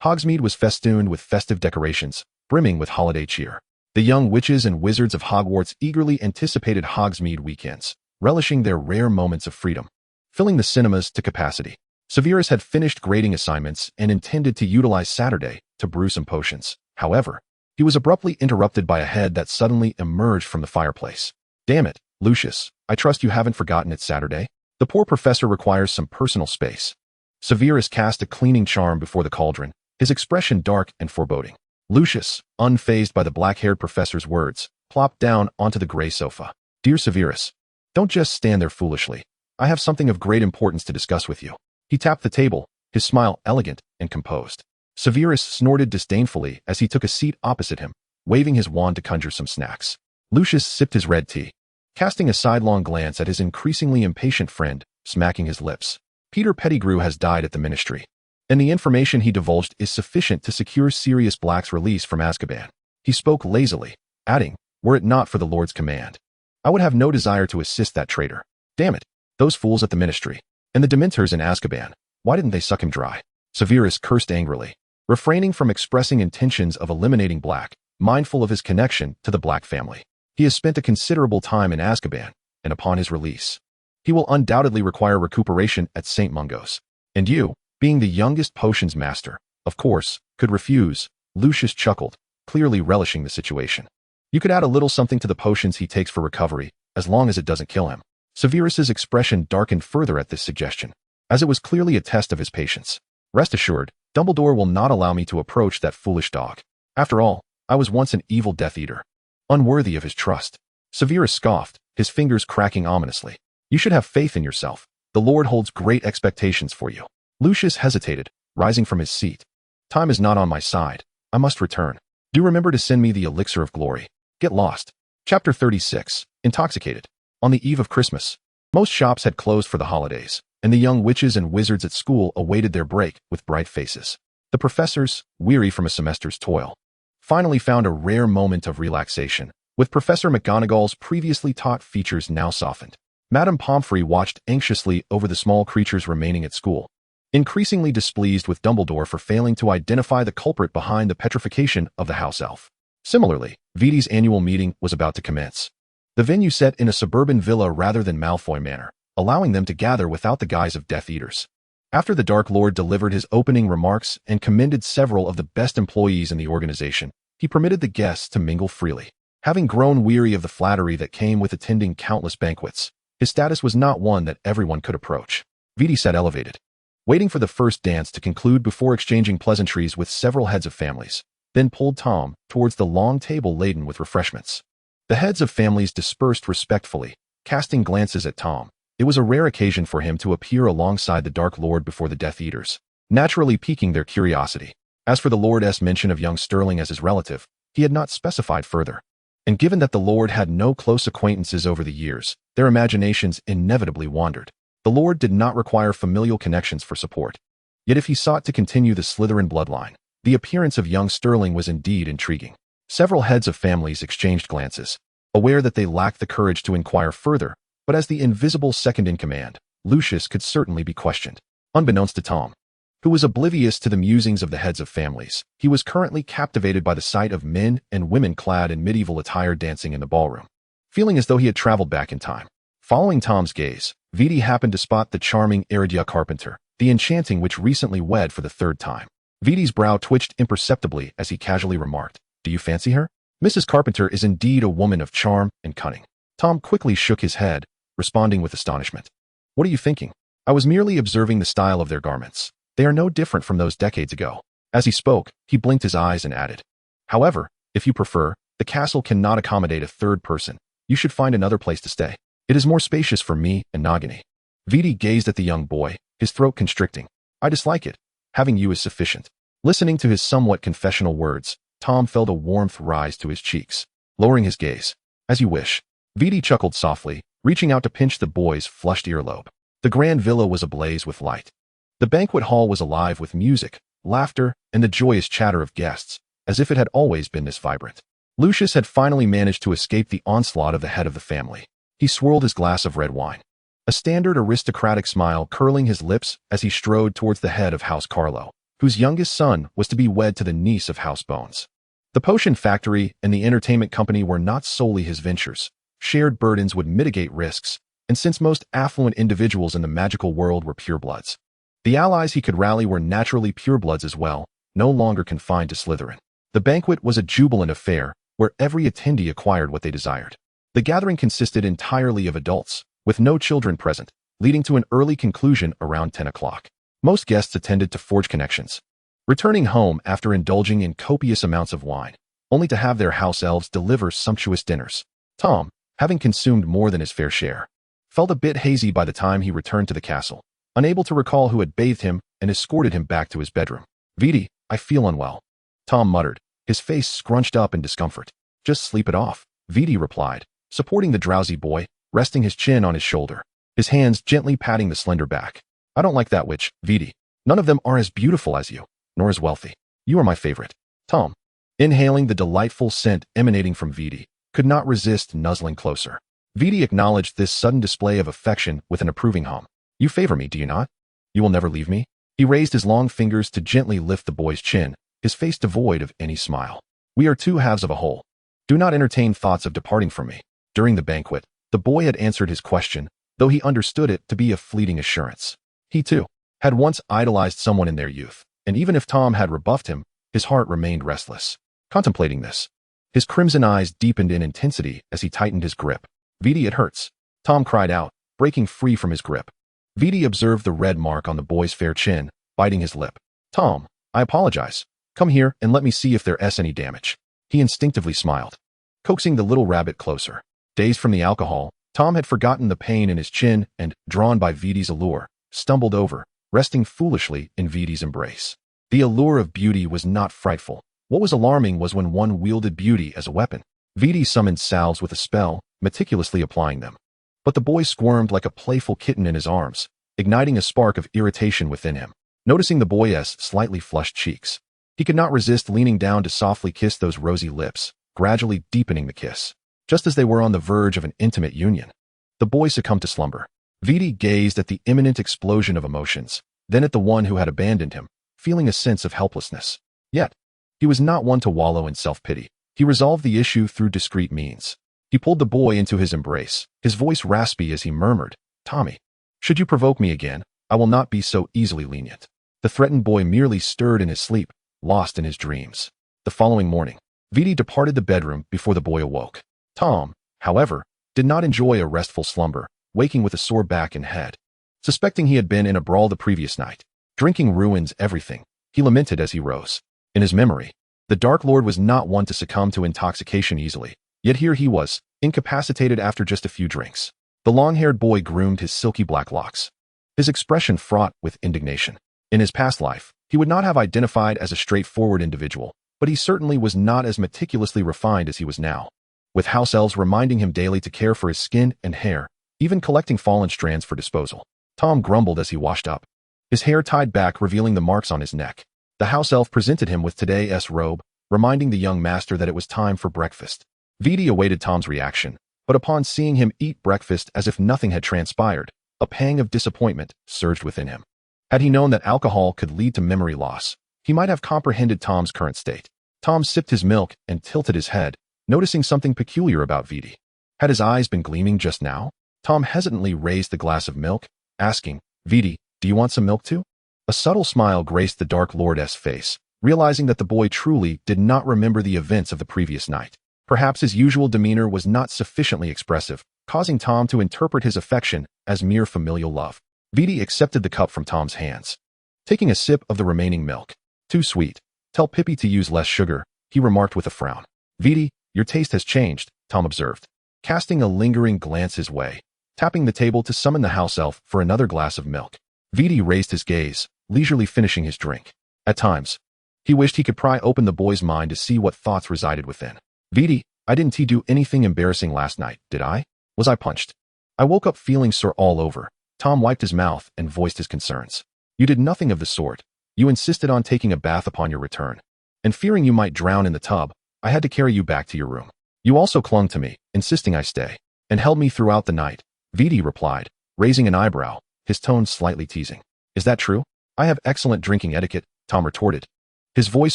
Hogsmeade was festooned with festive decorations, brimming with holiday cheer. The young witches and wizards of Hogwarts eagerly anticipated Hogsmeade weekends, relishing their rare moments of freedom, filling the cinemas to capacity. Severus had finished grading assignments and intended to utilize Saturday to brew some potions. However, he was abruptly interrupted by a head that suddenly emerged from the fireplace. Damn it, Lucius, I trust you haven't forgotten it's Saturday? The poor professor requires some personal space. Severus cast a cleaning charm before the cauldron, his expression dark and foreboding. Lucius, unfazed by the black-haired professor's words, plopped down onto the gray sofa. Dear Severus, don't just stand there foolishly. I have something of great importance to discuss with you. He tapped the table, his smile elegant and composed. Severus snorted disdainfully as he took a seat opposite him, waving his wand to conjure some snacks. Lucius sipped his red tea, casting a sidelong glance at his increasingly impatient friend, smacking his lips. Peter Pettigrew has died at the ministry, and the information he divulged is sufficient to secure Sirius Black's release from Azkaban. He spoke lazily, adding, were it not for the Lord's command, I would have no desire to assist that traitor. Damn it, those fools at the ministry, and the Dementors in Azkaban, why didn't they suck him dry? Severus cursed angrily, refraining from expressing intentions of eliminating Black, mindful of his connection to the Black family. He has spent a considerable time in Azkaban, and upon his release, he will undoubtedly require recuperation at St. Mungo's. And you, being the youngest potions master, of course, could refuse. Lucius chuckled, clearly relishing the situation. You could add a little something to the potions he takes for recovery, as long as it doesn't kill him. Severus's expression darkened further at this suggestion, as it was clearly a test of his patience. Rest assured, Dumbledore will not allow me to approach that foolish dog. After all, I was once an evil Death Eater, unworthy of his trust. Severus scoffed, his fingers cracking ominously. You should have faith in yourself. The Lord holds great expectations for you. Lucius hesitated, rising from his seat. Time is not on my side. I must return. Do remember to send me the elixir of glory. Get lost. Chapter 36. Intoxicated. On the eve of Christmas, most shops had closed for the holidays, and the young witches and wizards at school awaited their break with bright faces. The professors, weary from a semester's toil, finally found a rare moment of relaxation, with Professor McGonagall's previously taught features now softened. Madame Pomfrey watched anxiously over the small creatures remaining at school, increasingly displeased with Dumbledore for failing to identify the culprit behind the petrification of the house elf. Similarly, Vidi's annual meeting was about to commence. The venue set in a suburban villa rather than Malfoy Manor, allowing them to gather without the guise of Death Eaters. After the Dark Lord delivered his opening remarks and commended several of the best employees in the organization, he permitted the guests to mingle freely. Having grown weary of the flattery that came with attending countless banquets, his status was not one that everyone could approach. Vidi sat elevated, waiting for the first dance to conclude before exchanging pleasantries with several heads of families, then pulled Tom towards the long table laden with refreshments. The heads of families dispersed respectfully, casting glances at Tom. It was a rare occasion for him to appear alongside the Dark Lord before the Death Eaters, naturally piquing their curiosity. As for the Lord's mention of young Sterling as his relative, he had not specified further. And given that the Lord had no close acquaintances over the years, their imaginations inevitably wandered. The Lord did not require familial connections for support. Yet if he sought to continue the Slytherin bloodline, the appearance of young Sterling was indeed intriguing. Several heads of families exchanged glances, aware that they lacked the courage to inquire further, but as the invisible second-in-command, Lucius could certainly be questioned. Unbeknownst to Tom, who was oblivious to the musings of the heads of families, he was currently captivated by the sight of men and women clad in medieval attire dancing in the ballroom, feeling as though he had traveled back in time. Following Tom's gaze, Vidi happened to spot the charming Iridia Carpenter, the enchanting witch recently wed for the third time. Vidi's brow twitched imperceptibly as he casually remarked, "Do you fancy her? Mrs. Carpenter is indeed a woman of charm and cunning." Tom quickly shook his head, responding with astonishment. "What are you thinking? I was merely observing the style of their garments. They are no different from those decades ago." As he spoke, he blinked his eyes and added, "However, if you prefer, the castle cannot accommodate a third person. You should find another place to stay. It is more spacious for me and Nagini." Vidi gazed at the young boy, his throat constricting. "I dislike it. Having you is sufficient." Listening to his somewhat confessional words, Tom felt a warmth rise to his cheeks, lowering his gaze. "As you wish." Vidi chuckled softly, reaching out to pinch the boy's flushed earlobe. The grand villa was ablaze with light. The banquet hall was alive with music, laughter, and the joyous chatter of guests, as if it had always been this vibrant. Lucius had finally managed to escape the onslaught of the head of the family. He swirled his glass of red wine, a standard aristocratic smile curling his lips as he strode towards the head of House Carlo, whose youngest son was to be wed to the niece of House Bones. The potion factory and the entertainment company were not solely his ventures. Shared burdens would mitigate risks, and since most affluent individuals in the magical world were purebloods, the allies he could rally were naturally purebloods as well, no longer confined to Slytherin. The banquet was a jubilant affair, where every attendee acquired what they desired. The gathering consisted entirely of adults, with no children present, leading to an early conclusion around 10 o'clock. Most guests attended to forge connections, returning home after indulging in copious amounts of wine, only to have their house elves deliver sumptuous dinners. Tom, having consumed more than his fair share, felt a bit hazy by the time he returned to the castle, unable to recall who had bathed him and escorted him back to his bedroom. "Viti, I feel unwell," Tom muttered, his face scrunched up in discomfort. "Just sleep it off," Viti replied, supporting the drowsy boy, resting his chin on his shoulder, his hands gently patting the slender back. "I don't like that witch, Viti. None of them are as beautiful as you, nor as wealthy. You are my favorite." Tom, inhaling the delightful scent emanating from Viti, could not resist nuzzling closer. Viti acknowledged this sudden display of affection with an approving hum. "You favor me, do you not? You will never leave me?" He raised his long fingers to gently lift the boy's chin, his face devoid of any smile. "We are two halves of a whole. Do not entertain thoughts of departing from me." During the banquet, the boy had answered his question, though he understood it to be a fleeting assurance. He, too, had once idolized someone in their youth, and even if Tom had rebuffed him, his heart remained restless. Contemplating this, his crimson eyes deepened in intensity as he tightened his grip. "Viti, it hurts," Tom cried out, breaking free from his grip. Viti observed the red mark on the boy's fair chin, biting his lip. "Tom, I apologize. Come here and let me see if there's any damage." He instinctively smiled, coaxing the little rabbit closer. Dazed from the alcohol, Tom had forgotten the pain in his chin and, drawn by Viti's allure, stumbled over, resting foolishly in Viti's embrace. The allure of beauty was not frightful. What was alarming was when one wielded beauty as a weapon. Viti summoned salves with a spell, meticulously applying them. But the boy squirmed like a playful kitten in his arms, igniting a spark of irritation within him. Noticing the boy's slightly flushed cheeks, he could not resist leaning down to softly kiss those rosy lips, gradually deepening the kiss. Just as they were on the verge of an intimate union, the boy succumbed to slumber. Viti gazed at the imminent explosion of emotions, then at the one who had abandoned him, feeling a sense of helplessness. Yet, he was not one to wallow in self-pity. He resolved the issue through discreet means. He pulled the boy into his embrace, his voice raspy as he murmured, "Tommy, should you provoke me again, I will not be so easily lenient." The threatened boy merely stirred in his sleep, lost in his dreams. The following morning, Viti departed the bedroom before the boy awoke. Tom, however, did not enjoy a restful slumber, waking with a sore back and head. Suspecting he had been in a brawl the previous night, drinking ruins everything, he lamented as he rose. In his memory, the Dark Lord was not one to succumb to intoxication easily, yet here he was, incapacitated after just a few drinks. The long-haired boy groomed his silky black locks, his expression fraught with indignation. In his past life, he would not have identified as a straightforward individual, but he certainly was not as meticulously refined as he was now. With house elves reminding him daily to care for his skin and hair, even collecting fallen strands for disposal, Tom grumbled as he washed up, his hair tied back revealing the marks on his neck. The house elf presented him with today's robe, reminding the young master that it was time for breakfast. Viti awaited Tom's reaction, but upon seeing him eat breakfast as if nothing had transpired, a pang of disappointment surged within him. Had he known that alcohol could lead to memory loss, he might have comprehended Tom's current state. Tom sipped his milk and tilted his head, noticing something peculiar about Viti. Had his eyes been gleaming just now? Tom hesitantly raised the glass of milk, asking, "Viti, do you want some milk too?" A subtle smile graced the Dark Lord's face, realizing that the boy truly did not remember the events of the previous night. Perhaps his usual demeanor was not sufficiently expressive, causing Tom to interpret his affection as mere familial love. Viti accepted the cup from Tom's hands, taking a sip of the remaining milk. "Too sweet. Tell Pippi to use less sugar," he remarked with a frown. "Viti, your taste has changed," Tom observed, casting a lingering glance his way, tapping the table to summon the house elf for another glass of milk. Viti raised his gaze, leisurely finishing his drink. At times, he wished he could pry open the boy's mind to see what thoughts resided within. "Viti, I didn't do anything embarrassing last night, did I? Was I punched? I woke up feeling sore all over." Tom wiped his mouth and voiced his concerns. "You did nothing of the sort. You insisted on taking a bath upon your return, and fearing you might drown in the tub, I had to carry you back to your room. You also clung to me, insisting I stay, and held me throughout the night," Viti replied, raising an eyebrow, his tone slightly teasing. "Is that true?" "I have excellent drinking etiquette," Tom retorted, his voice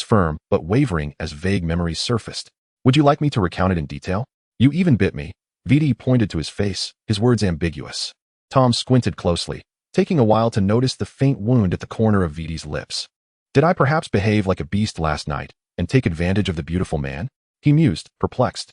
firm but wavering as vague memories surfaced. "Would you like me to recount it in detail?" "You even bit me." Viti pointed to his face, his words ambiguous. Tom squinted closely, taking a while to notice the faint wound at the corner of Viti's lips. "Did I perhaps behave like a beast last night and take advantage of the beautiful man?" he mused, perplexed,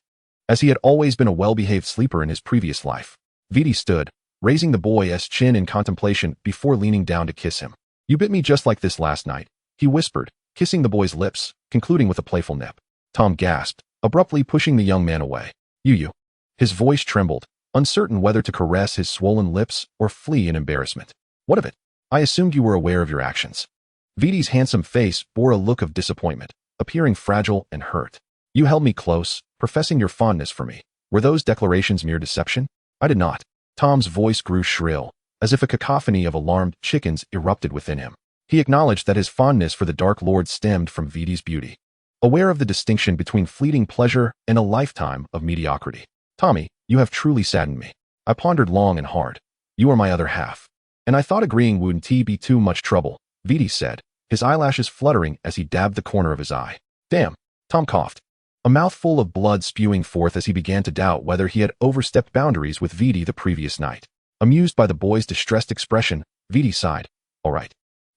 as he had always been a well-behaved sleeper in his previous life. Viti stood, raising the boy's chin in contemplation before leaning down to kiss him. "You bit me just like this last night," he whispered, kissing the boy's lips, concluding with a playful nip. Tom gasped, abruptly pushing the young man away. You. His voice trembled, uncertain whether to caress his swollen lips or flee in embarrassment. What of it? I assumed you were aware of your actions. Vidi's handsome face bore a look of disappointment, appearing fragile and hurt. You held me close, professing your fondness for me. Were those declarations mere deception? I did not. Tom's voice grew shrill, as if a cacophony of alarmed chickens erupted within him. He acknowledged that his fondness for the Dark Lord stemmed from Vidi's beauty, aware of the distinction between fleeting pleasure and a lifetime of mediocrity. Tommy, you have truly saddened me. I pondered long and hard. You are my other half. And I thought agreeing wouldn't be too much trouble, Vidi said, his eyelashes fluttering as he dabbed the corner of his eye. Damn, Tom coughed, a mouthful of blood spewing forth as he began to doubt whether he had overstepped boundaries with Vidi the previous night. Amused by the boy's distressed expression, Vidi sighed. All right.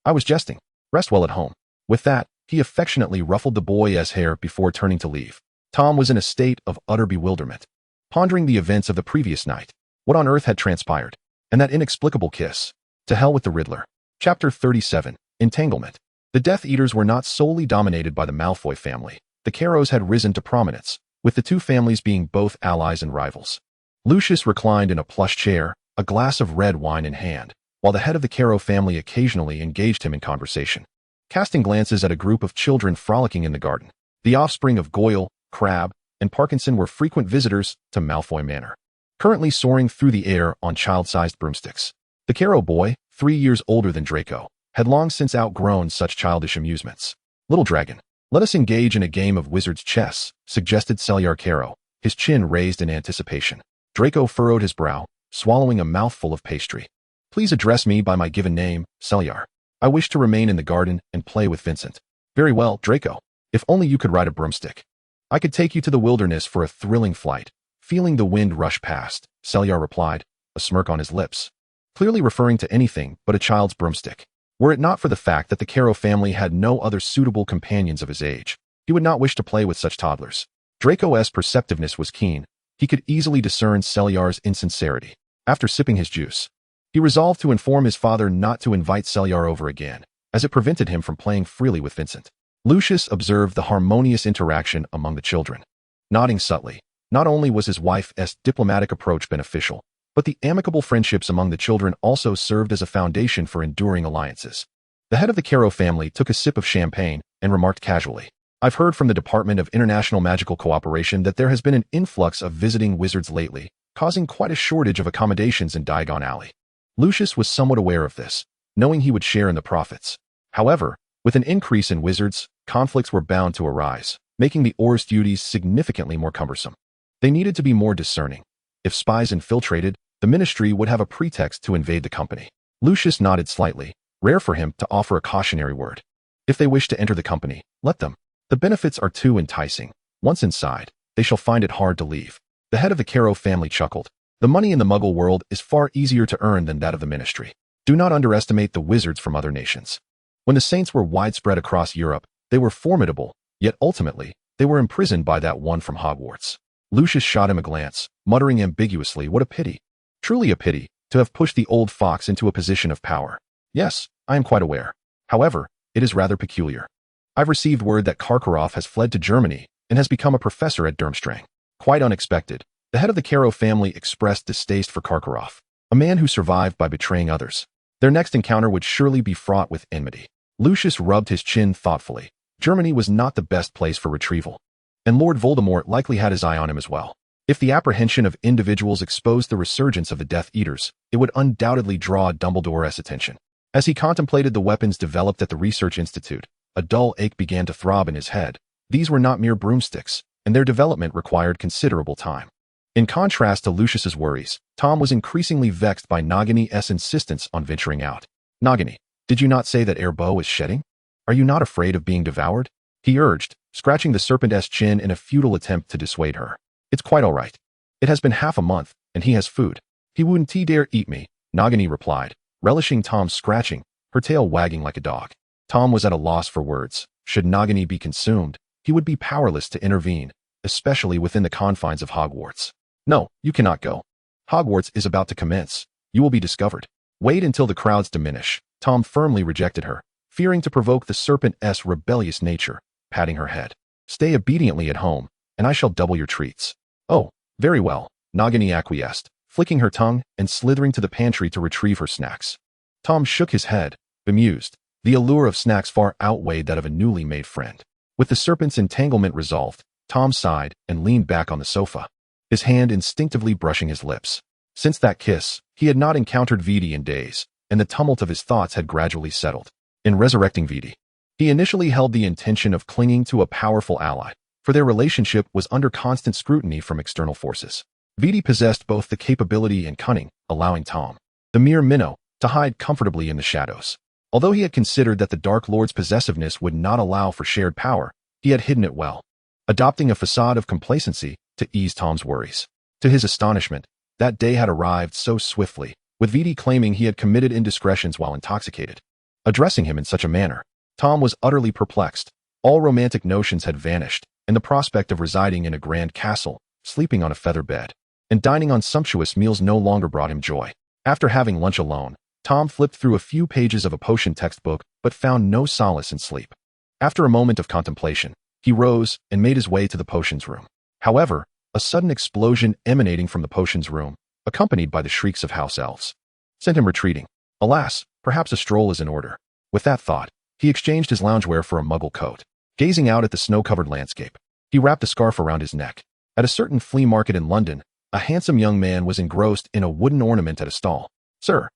I was jesting. Rest well at home. With that, he affectionately ruffled the boy's hair before turning to leave. Tom was in a state of utter bewilderment, pondering the events of the previous night. What on earth had transpired? And that inexplicable kiss. To hell with the Riddler. Chapter 37. Entanglement. The Death Eaters were not solely dominated by the Malfoy family. The Carrows had risen to prominence, with the two families being both allies and rivals. Lucius reclined in a plush chair, a glass of red wine in hand, while the head of the Carrow family occasionally engaged him in conversation, casting glances at a group of children frolicking in the garden. The offspring of Goyle, Crabbe, and Parkinson were frequent visitors to Malfoy Manor, currently soaring through the air on child-sized broomsticks. The Carrow boy, 3 years older than Draco, had long since outgrown such childish amusements. Little dragon, let us engage in a game of wizard's chess, suggested Celyar Carrow, his chin raised in anticipation. Draco furrowed his brow, swallowing a mouthful of pastry. Please address me by my given name, Celyar. I wish to remain in the garden and play with Vincent. Very well, Draco. If only you could ride a broomstick. I could take you to the wilderness for a thrilling flight. Feeling the wind rush past, Celyar replied, a smirk on his lips, clearly referring to anything but a child's broomstick. Were it not for the fact that the Carrow family had no other suitable companions of his age, he would not wish to play with such toddlers. Draco's perceptiveness was keen. He could easily discern Celyar's insincerity. After sipping his juice, he resolved to inform his father not to invite Celyar over again, as it prevented him from playing freely with Vincent. Lucius observed the harmonious interaction among the children. Nodding subtly, not only was his wife's diplomatic approach beneficial, but the amicable friendships among the children also served as a foundation for enduring alliances. The head of the Carrow family took a sip of champagne and remarked casually, I've heard from the Department of International Magical Cooperation that there has been an influx of visiting wizards lately, causing quite a shortage of accommodations in Diagon Alley. Lucius was somewhat aware of this, knowing he would share in the profits. However, with an increase in wizards, conflicts were bound to arise, making the Auror's duties significantly more cumbersome. They needed to be more discerning. If spies infiltrated, the ministry would have a pretext to invade the company. Lucius nodded slightly, rare for him to offer a cautionary word. If they wish to enter the company, let them. The benefits are too enticing. Once inside, they shall find it hard to leave. The head of the Carrow family chuckled. The money in the Muggle world is far easier to earn than that of the ministry. Do not underestimate the wizards from other nations. When the Saints were widespread across Europe, they were formidable, yet ultimately, they were imprisoned by that one from Hogwarts. Lucius shot him a glance, muttering ambiguously, what a pity. Truly a pity, to have pushed the old fox into a position of power. Yes, I am quite aware. However, it is rather peculiar. I've received word that Karkaroff has fled to Germany and has become a professor at Durmstrang. Quite unexpected, the head of the Carrow family expressed distaste for Karkaroff, a man who survived by betraying others. Their next encounter would surely be fraught with enmity. Lucius rubbed his chin thoughtfully. Germany was not the best place for retrieval, and Lord Voldemort likely had his eye on him as well. If the apprehension of individuals exposed the resurgence of the Death Eaters, it would undoubtedly draw Dumbledore's attention. As he contemplated the weapons developed at the Research Institute, a dull ache began to throb in his head. These were not mere broomsticks, and their development required considerable time. In contrast to Lucius's worries, Tom was increasingly vexed by Nagini's insistence on venturing out. Nagini, did you not say that Erbo is shedding? Are you not afraid of being devoured? He urged, scratching the serpent's chin in a futile attempt to dissuade her. It's quite all right. It has been half a month, and he has food. He wouldn't dare eat me, Nagini replied, relishing Tom's scratching, her tail wagging like a dog. Tom was at a loss for words. Should Nagini be consumed, he would be powerless to intervene, especially within the confines of Hogwarts. No, you cannot go. Hogwarts is about to commence. You will be discovered. Wait until the crowds diminish. Tom firmly rejected her, fearing to provoke the serpent's rebellious nature, patting her head. Stay obediently at home, and I shall double your treats. Oh, very well, Nagini acquiesced, flicking her tongue and slithering to the pantry to retrieve her snacks. Tom shook his head, bemused. The allure of snacks far outweighed that of a newly made friend. With the serpent's entanglement resolved, Tom sighed and leaned back on the sofa, his hand instinctively brushing his lips. Since that kiss, he had not encountered Vidi in days, and the tumult of his thoughts had gradually settled. In resurrecting Vidi, he initially held the intention of clinging to a powerful ally, for their relationship was under constant scrutiny from external forces. Vidi possessed both the capability and cunning, allowing Tom, the mere minnow, to hide comfortably in the shadows. Although he had considered that the Dark Lord's possessiveness would not allow for shared power, he had hidden it well, adopting a facade of complacency to ease Tom's worries. To his astonishment, that day had arrived so swiftly, with Vidi claiming he had committed indiscretions while intoxicated. Addressing him in such a manner, Tom was utterly perplexed. All romantic notions had vanished, and the prospect of residing in a grand castle, sleeping on a feather bed, and dining on sumptuous meals no longer brought him joy. After having lunch alone, Tom flipped through a few pages of a potion textbook but found no solace in sleep. After a moment of contemplation, he rose and made his way to the potions room. However, a sudden explosion emanating from the potions room, accompanied by the shrieks of house elves, sent him retreating. Alas, perhaps a stroll is in order. With that thought, he exchanged his loungewear for a muggle coat. Gazing out at the snow-covered landscape, he wrapped a scarf around his neck. At a certain flea market in London, a handsome young man was engrossed in a wooden ornament at a stall. "Sir,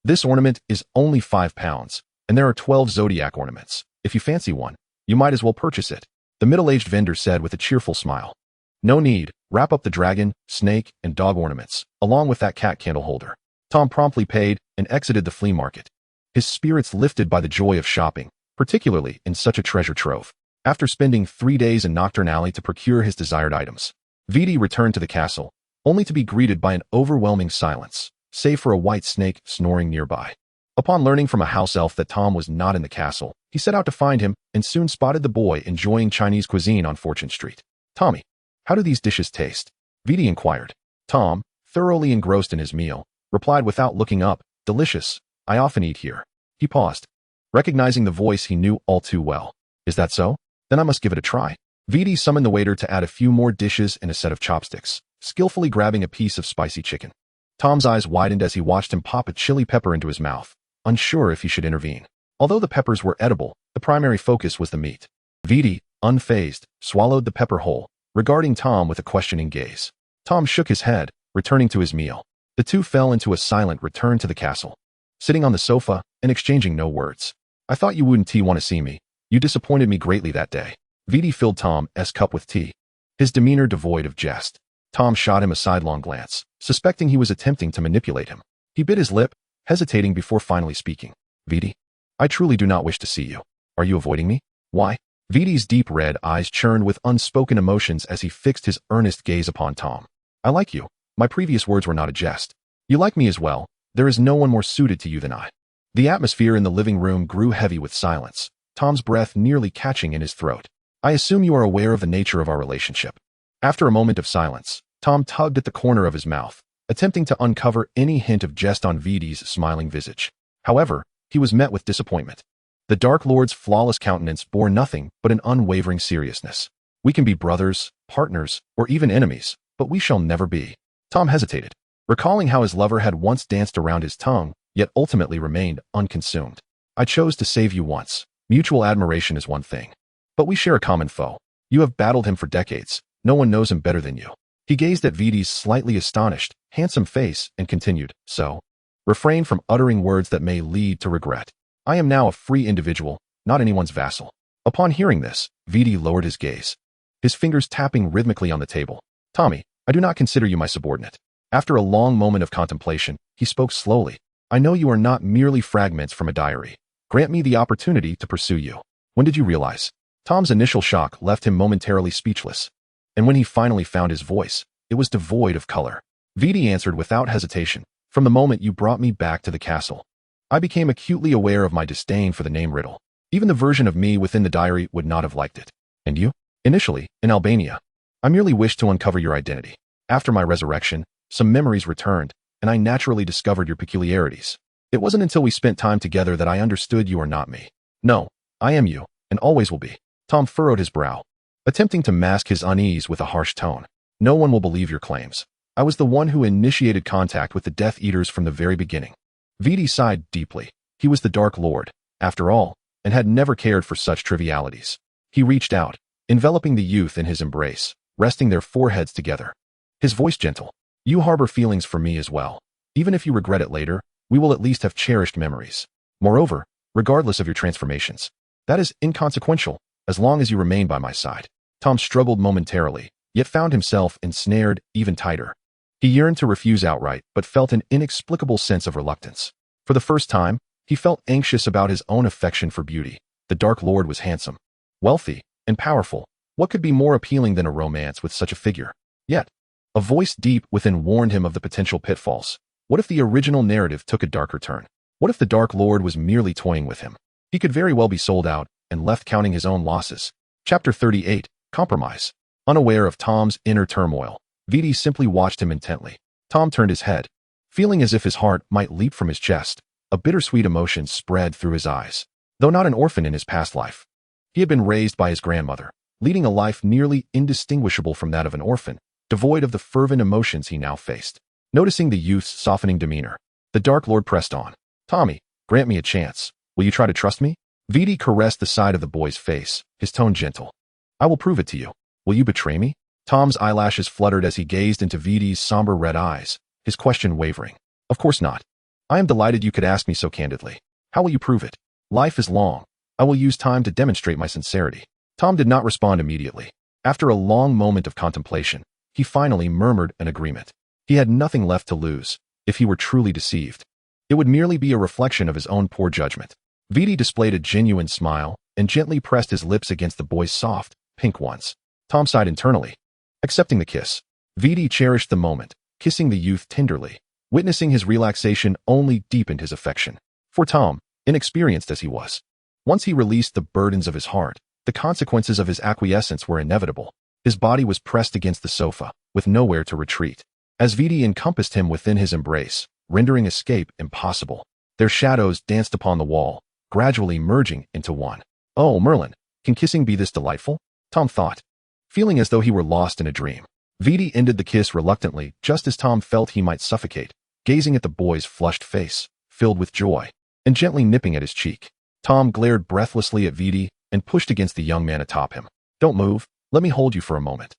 this ornament is only £5, and there are 12 zodiac ornaments. If you fancy one, you might as well purchase it," the middle-aged vendor said with a cheerful smile. "No need, wrap up the dragon, snake, and dog ornaments, along with that cat candle holder." Tom promptly paid and exited the flea market, his spirits lifted by the joy of shopping, particularly in such a treasure trove. After spending 3 days in Nocturne Alley to procure his desired items, Vidi returned to the castle, only to be greeted by an overwhelming silence, save for a white snake snoring nearby. Upon learning from a house elf that Tom was not in the castle, he set out to find him and soon spotted the boy enjoying Chinese cuisine on Fortune Street. "Tommy, how do these dishes taste?" Vidi inquired. Tom, thoroughly engrossed in his meal, replied without looking up, "Delicious. I often eat here." He paused, recognizing the voice he knew all too well. "Is that so? Then I must give it a try." Vidi summoned the waiter to add a few more dishes and a set of chopsticks, skillfully grabbing a piece of spicy chicken. Tom's eyes widened as he watched him pop a chili pepper into his mouth, unsure if he should intervene. Although the peppers were edible, the primary focus was the meat. Vidi, unfazed, swallowed the pepper whole, regarding Tom with a questioning gaze. Tom shook his head, returning to his meal. The two fell into a silent return to the castle, sitting on the sofa and exchanging no words. "I thought you wouldn't want to see me. You disappointed me greatly that day." Vidi filled Tom's cup with tea, his demeanor devoid of jest. Tom shot him a sidelong glance, suspecting he was attempting to manipulate him. He bit his lip, hesitating before finally speaking. "Vidi, I truly do not wish to see you. Are you avoiding me?" "Why?" Vidi's deep red eyes churned with unspoken emotions as he fixed his earnest gaze upon Tom. "I like you. My previous words were not a jest. You like me as well. There is no one more suited to you than I." The atmosphere in the living room grew heavy with silence, Tom's breath nearly catching in his throat. "I assume you are aware of the nature of our relationship." After a moment of silence, Tom tugged at the corner of his mouth, attempting to uncover any hint of jest on Vidi's smiling visage. However, he was met with disappointment. The Dark Lord's flawless countenance bore nothing but an unwavering seriousness. "We can be brothers, partners, or even enemies, but we shall never be." Tom hesitated, recalling how his lover had once danced around his tongue, yet ultimately remained unconsumed. "I chose to save you once. Mutual admiration is one thing. But we share a common foe. You have battled him for decades. No one knows him better than you." He gazed at Vidi's slightly astonished, handsome face and continued, "So, refrain from uttering words that may lead to regret. I am now a free individual, not anyone's vassal." Upon hearing this, Vidi lowered his gaze, his fingers tapping rhythmically on the table. "Tommy, I do not consider you my subordinate." After a long moment of contemplation, he spoke slowly. "I know you are not merely fragments from a diary. Grant me the opportunity to pursue you." "When did you realize?" Tom's initial shock left him momentarily speechless, and when he finally found his voice, it was devoid of color. Vidi answered without hesitation, "From the moment you brought me back to the castle. I became acutely aware of my disdain for the name Riddle. Even the version of me within the diary would not have liked it." "And you?" "Initially, in Albania. I merely wished to uncover your identity. After my resurrection, some memories returned, and I naturally discovered your peculiarities. It wasn't until we spent time together that I understood you are not me." No, I am you, and always will be. Tom furrowed his brow, attempting to mask his unease with a harsh tone. No one will believe your claims. I was the one who initiated contact with the Death Eaters from the very beginning. Viti sighed deeply. He was the Dark Lord, after all, and had never cared for such trivialities. He reached out, enveloping the youth in his embrace, resting their foreheads together. His voice gentle. You harbor feelings for me as well. Even if you regret it later, we will at least have cherished memories. Moreover, regardless of your transformations, that is inconsequential, as long as you remain by my side. Tom struggled momentarily, yet found himself ensnared even tighter. He yearned to refuse outright, but felt an inexplicable sense of reluctance. For the first time, he felt anxious about his own affection for beauty. The Dark Lord was handsome, wealthy, and powerful. What could be more appealing than a romance with such a figure? Yet, a voice deep within warned him of the potential pitfalls. What if the original narrative took a darker turn? What if the Dark Lord was merely toying with him? He could very well be sold out and left counting his own losses. Chapter 38, Compromise. Unaware of Tom's inner turmoil, Viti simply watched him intently. Tom turned his head, feeling as if his heart might leap from his chest. A bittersweet emotion spread through his eyes. Though not an orphan in his past life, he had been raised by his grandmother, leading a life nearly indistinguishable from that of an orphan, devoid of the fervent emotions he now faced. Noticing the youth's softening demeanor, the Dark Lord pressed on. Tommy, grant me a chance. Will you try to trust me? Viti caressed the side of the boy's face, his tone gentle. I will prove it to you. Will you betray me? Tom's eyelashes fluttered as he gazed into Viti's somber red eyes, his question wavering. Of course not. I am delighted you could ask me so candidly. How will you prove it? Life is long. I will use time to demonstrate my sincerity. Tom did not respond immediately. After a long moment of contemplation, he finally murmured an agreement. He had nothing left to lose. If he were truly deceived, it would merely be a reflection of his own poor judgment. Viti displayed a genuine smile and gently pressed his lips against the boy's soft, pink ones. Tom sighed internally, accepting the kiss. Viti cherished the moment, kissing the youth tenderly. Witnessing his relaxation only deepened his affection. For Tom, inexperienced as he was, once he released the burdens of his heart, the consequences of his acquiescence were inevitable. His body was pressed against the sofa, with nowhere to retreat. As Viti encompassed him within his embrace, rendering escape impossible, their shadows danced upon the wall, gradually merging into one. Oh, Merlin, can kissing be this delightful? Tom thought, feeling as though he were lost in a dream. Viti ended the kiss reluctantly, just as Tom felt he might suffocate, gazing at the boy's flushed face, filled with joy, and gently nipping at his cheek. Tom glared breathlessly at Viti and pushed against the young man atop him. Don't move, let me hold you for a moment.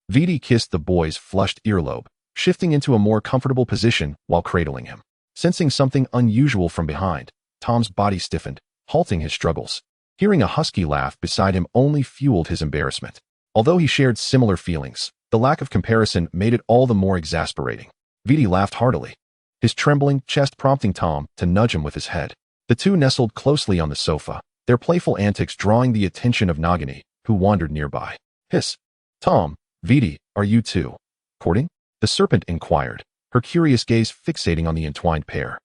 Viti kissed the boy's flushed earlobe, shifting into a more comfortable position while cradling him. Sensing something unusual from behind, Tom's body stiffened, halting his struggles. Hearing a husky laugh beside him only fueled his embarrassment. Although he shared similar feelings, the lack of comparison made it all the more exasperating. Viti laughed heartily, his trembling chest prompting Tom to nudge him with his head. The two nestled closely on the sofa, their playful antics drawing the attention of Nagini, who wandered nearby. Hiss. Tom, Viti, are you two courting? The serpent inquired, her curious gaze fixating on the entwined pair.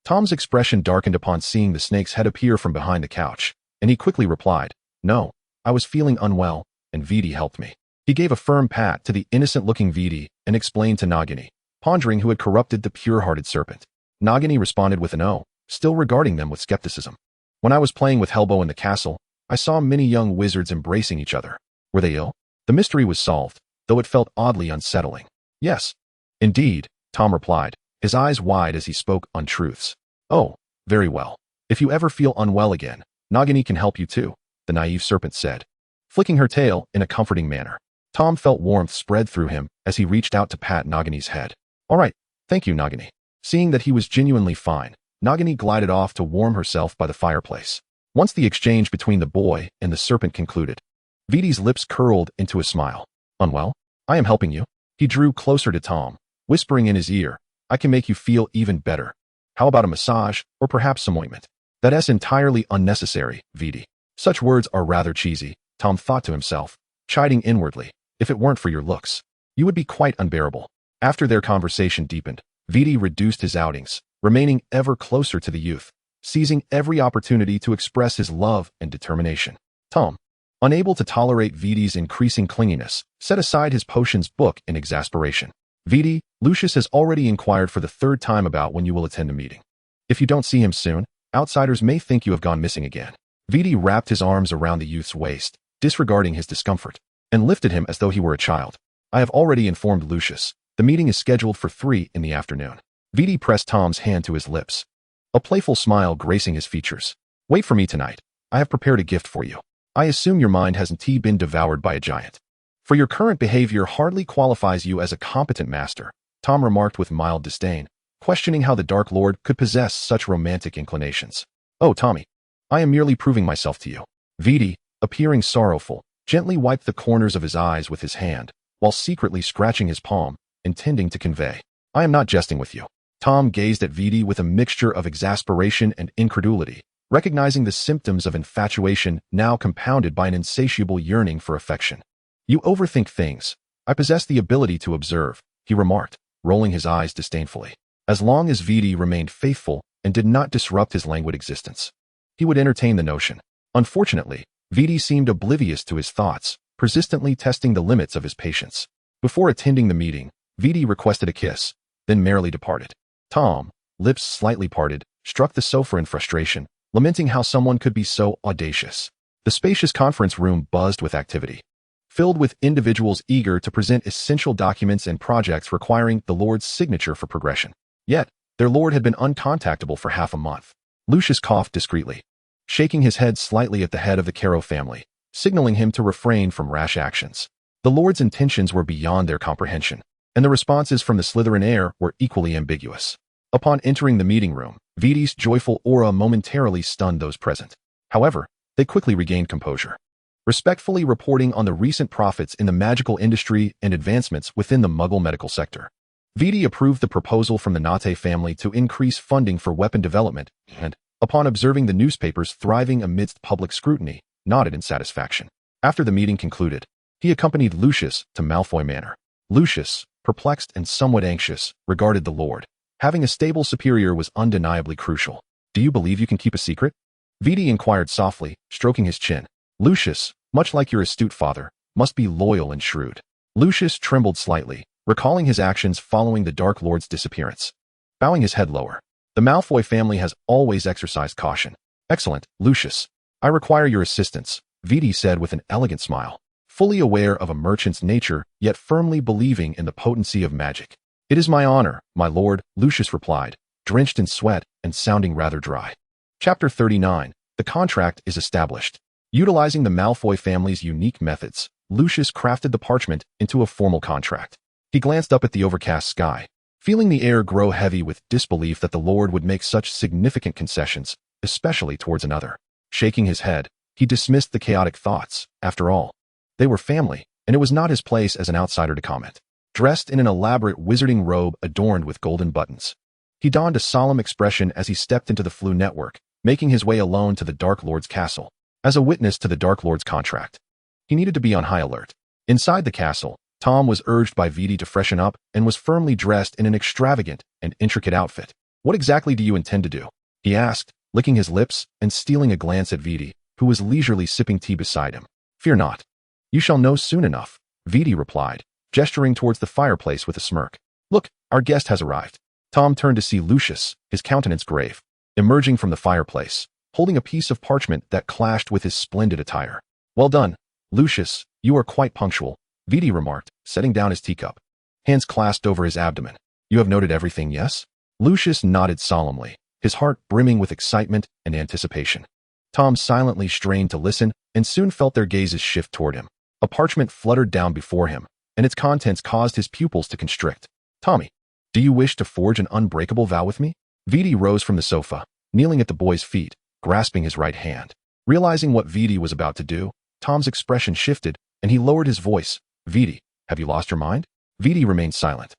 Tom's expression darkened upon seeing the snake's head appear from behind the couch, and he quickly replied, No, I was feeling unwell, and Viti helped me. He gave a firm pat to the innocent-looking Viti and explained to Nagini, pondering who had corrupted the pure-hearted serpent. Nagini responded with an "Oh," still regarding them with skepticism. When I was playing with Helbo in the castle, I saw many young wizards embracing each other. Were they ill? The mystery was solved, though it felt oddly unsettling. Yes. Indeed, Tom replied, his eyes wide as he spoke untruths. Oh, very well. If you ever feel unwell again, Nagini can help you too, the naive serpent said, flicking her tail in a comforting manner. Tom felt warmth spread through him as he reached out to pat Nagini's head. All right, thank you, Nagini. Seeing that he was genuinely fine, Nagini glided off to warm herself by the fireplace. Once the exchange between the boy and the serpent concluded, Viti's lips curled into a smile. Unwell? I am helping you. He drew closer to Tom, whispering in his ear, I can make you feel even better. How about a massage, or perhaps some ointment? That's entirely unnecessary, Viti. Such words are rather cheesy, Tom thought to himself, chiding inwardly. If it weren't for your looks, you would be quite unbearable. After their conversation deepened, Viti reduced his outings, remaining ever closer to the youth, seizing every opportunity to express his love and determination. Tom, unable to tolerate Viti's increasing clinginess, set aside his potions book in exasperation. Viti, Lucius has already inquired for the third time about when you will attend a meeting. If you don't see him soon, outsiders may think you have gone missing again. Vidi wrapped his arms around the youth's waist, disregarding his discomfort, and lifted him as though he were a child. I have already informed Lucius. The meeting is scheduled for 3 in the afternoon. Vidi pressed Tom's hand to his lips, a playful smile gracing his features. Wait for me tonight. I have prepared a gift for you. I assume your mind hasn't been devoured by a giant. For your current behavior hardly qualifies you as a competent master, Tom remarked with mild disdain, questioning how the Dark Lord could possess such romantic inclinations. Oh, Tommy, I am merely proving myself to you. Vidi, appearing sorrowful, gently wiped the corners of his eyes with his hand, while secretly scratching his palm, intending to convey, I am not jesting with you. Tom gazed at Vidi with a mixture of exasperation and incredulity, recognizing the symptoms of infatuation now compounded by an insatiable yearning for affection. You overthink things. I possess the ability to observe, he remarked, rolling his eyes disdainfully. As long as Vidi remained faithful and did not disrupt his languid existence, he would entertain the notion. Unfortunately, Vidi seemed oblivious to his thoughts, persistently testing the limits of his patience. Before attending the meeting, Vidi requested a kiss, then merrily departed. Tom, lips slightly parted, struck the sofa in frustration, lamenting how someone could be so audacious. The spacious conference room buzzed with activity, filled with individuals eager to present essential documents and projects requiring the Lord's signature for progression. Yet, their Lord had been uncontactable for half a month. Lucius coughed discreetly, shaking his head slightly at the head of the Caro family, signaling him to refrain from rash actions. The Lord's intentions were beyond their comprehension, and the responses from the Slytherin heir were equally ambiguous. Upon entering the meeting room, Vidi's joyful aura momentarily stunned those present. However, they quickly regained composure, respectfully reporting on the recent profits in the magical industry and advancements within the Muggle medical sector. Vidi approved the proposal from the Nate family to increase funding for weapon development and, upon observing the newspapers thriving amidst public scrutiny, nodded in satisfaction. After the meeting concluded, he accompanied Lucius to Malfoy Manor. Lucius, perplexed and somewhat anxious, regarded the Lord. Having a stable superior was undeniably crucial. Do you believe you can keep a secret? Vidi inquired softly, stroking his chin. Lucius, much like your astute father, must be loyal and shrewd. Lucius trembled slightly, recalling his actions following the Dark Lord's disappearance. Bowing his head lower, the Malfoy family has always exercised caution. Excellent, Lucius. I require your assistance, Vidi said with an elegant smile, fully aware of a merchant's nature, yet firmly believing in the potency of magic. It is my honor, my lord, Lucius replied, drenched in sweat and sounding rather dry. Chapter 39. The contract is established. Utilizing the Malfoy family's unique methods, Lucius crafted the parchment into a formal contract. He glanced up at the overcast sky, feeling the air grow heavy with disbelief that the Lord would make such significant concessions, especially towards another. Shaking his head, he dismissed the chaotic thoughts. After all, they were family, and it was not his place as an outsider to comment. Dressed in an elaborate wizarding robe adorned with golden buttons, he donned a solemn expression as he stepped into the Floo network, making his way alone to the Dark Lord's castle. As a witness to the Dark Lord's contract, he needed to be on high alert. Inside the castle, Tom was urged by Vidi to freshen up and was firmly dressed in an extravagant and intricate outfit. What exactly do you intend to do? He asked, licking his lips and stealing a glance at Vidi, who was leisurely sipping tea beside him. Fear not. You shall know soon enough, Vidi replied, gesturing towards the fireplace with a smirk. Look, our guest has arrived. Tom turned to see Lucius, his countenance grave, emerging from the fireplace, holding a piece of parchment that clashed with his splendid attire. Well done, Lucius, you are quite punctual, Vidi remarked, setting down his teacup, hands clasped over his abdomen. You have noted everything, yes? Lucius nodded solemnly, his heart brimming with excitement and anticipation. Tom silently strained to listen and soon felt their gazes shift toward him. A parchment fluttered down before him, and its contents caused his pupils to constrict. Tommy, do you wish to forge an unbreakable vow with me? Vidi rose from the sofa, kneeling at the boy's feet, grasping his right hand. Realizing what Vidi was about to do, Tom's expression shifted, and he lowered his voice. Vidi, have you lost your mind? Vidi remained silent,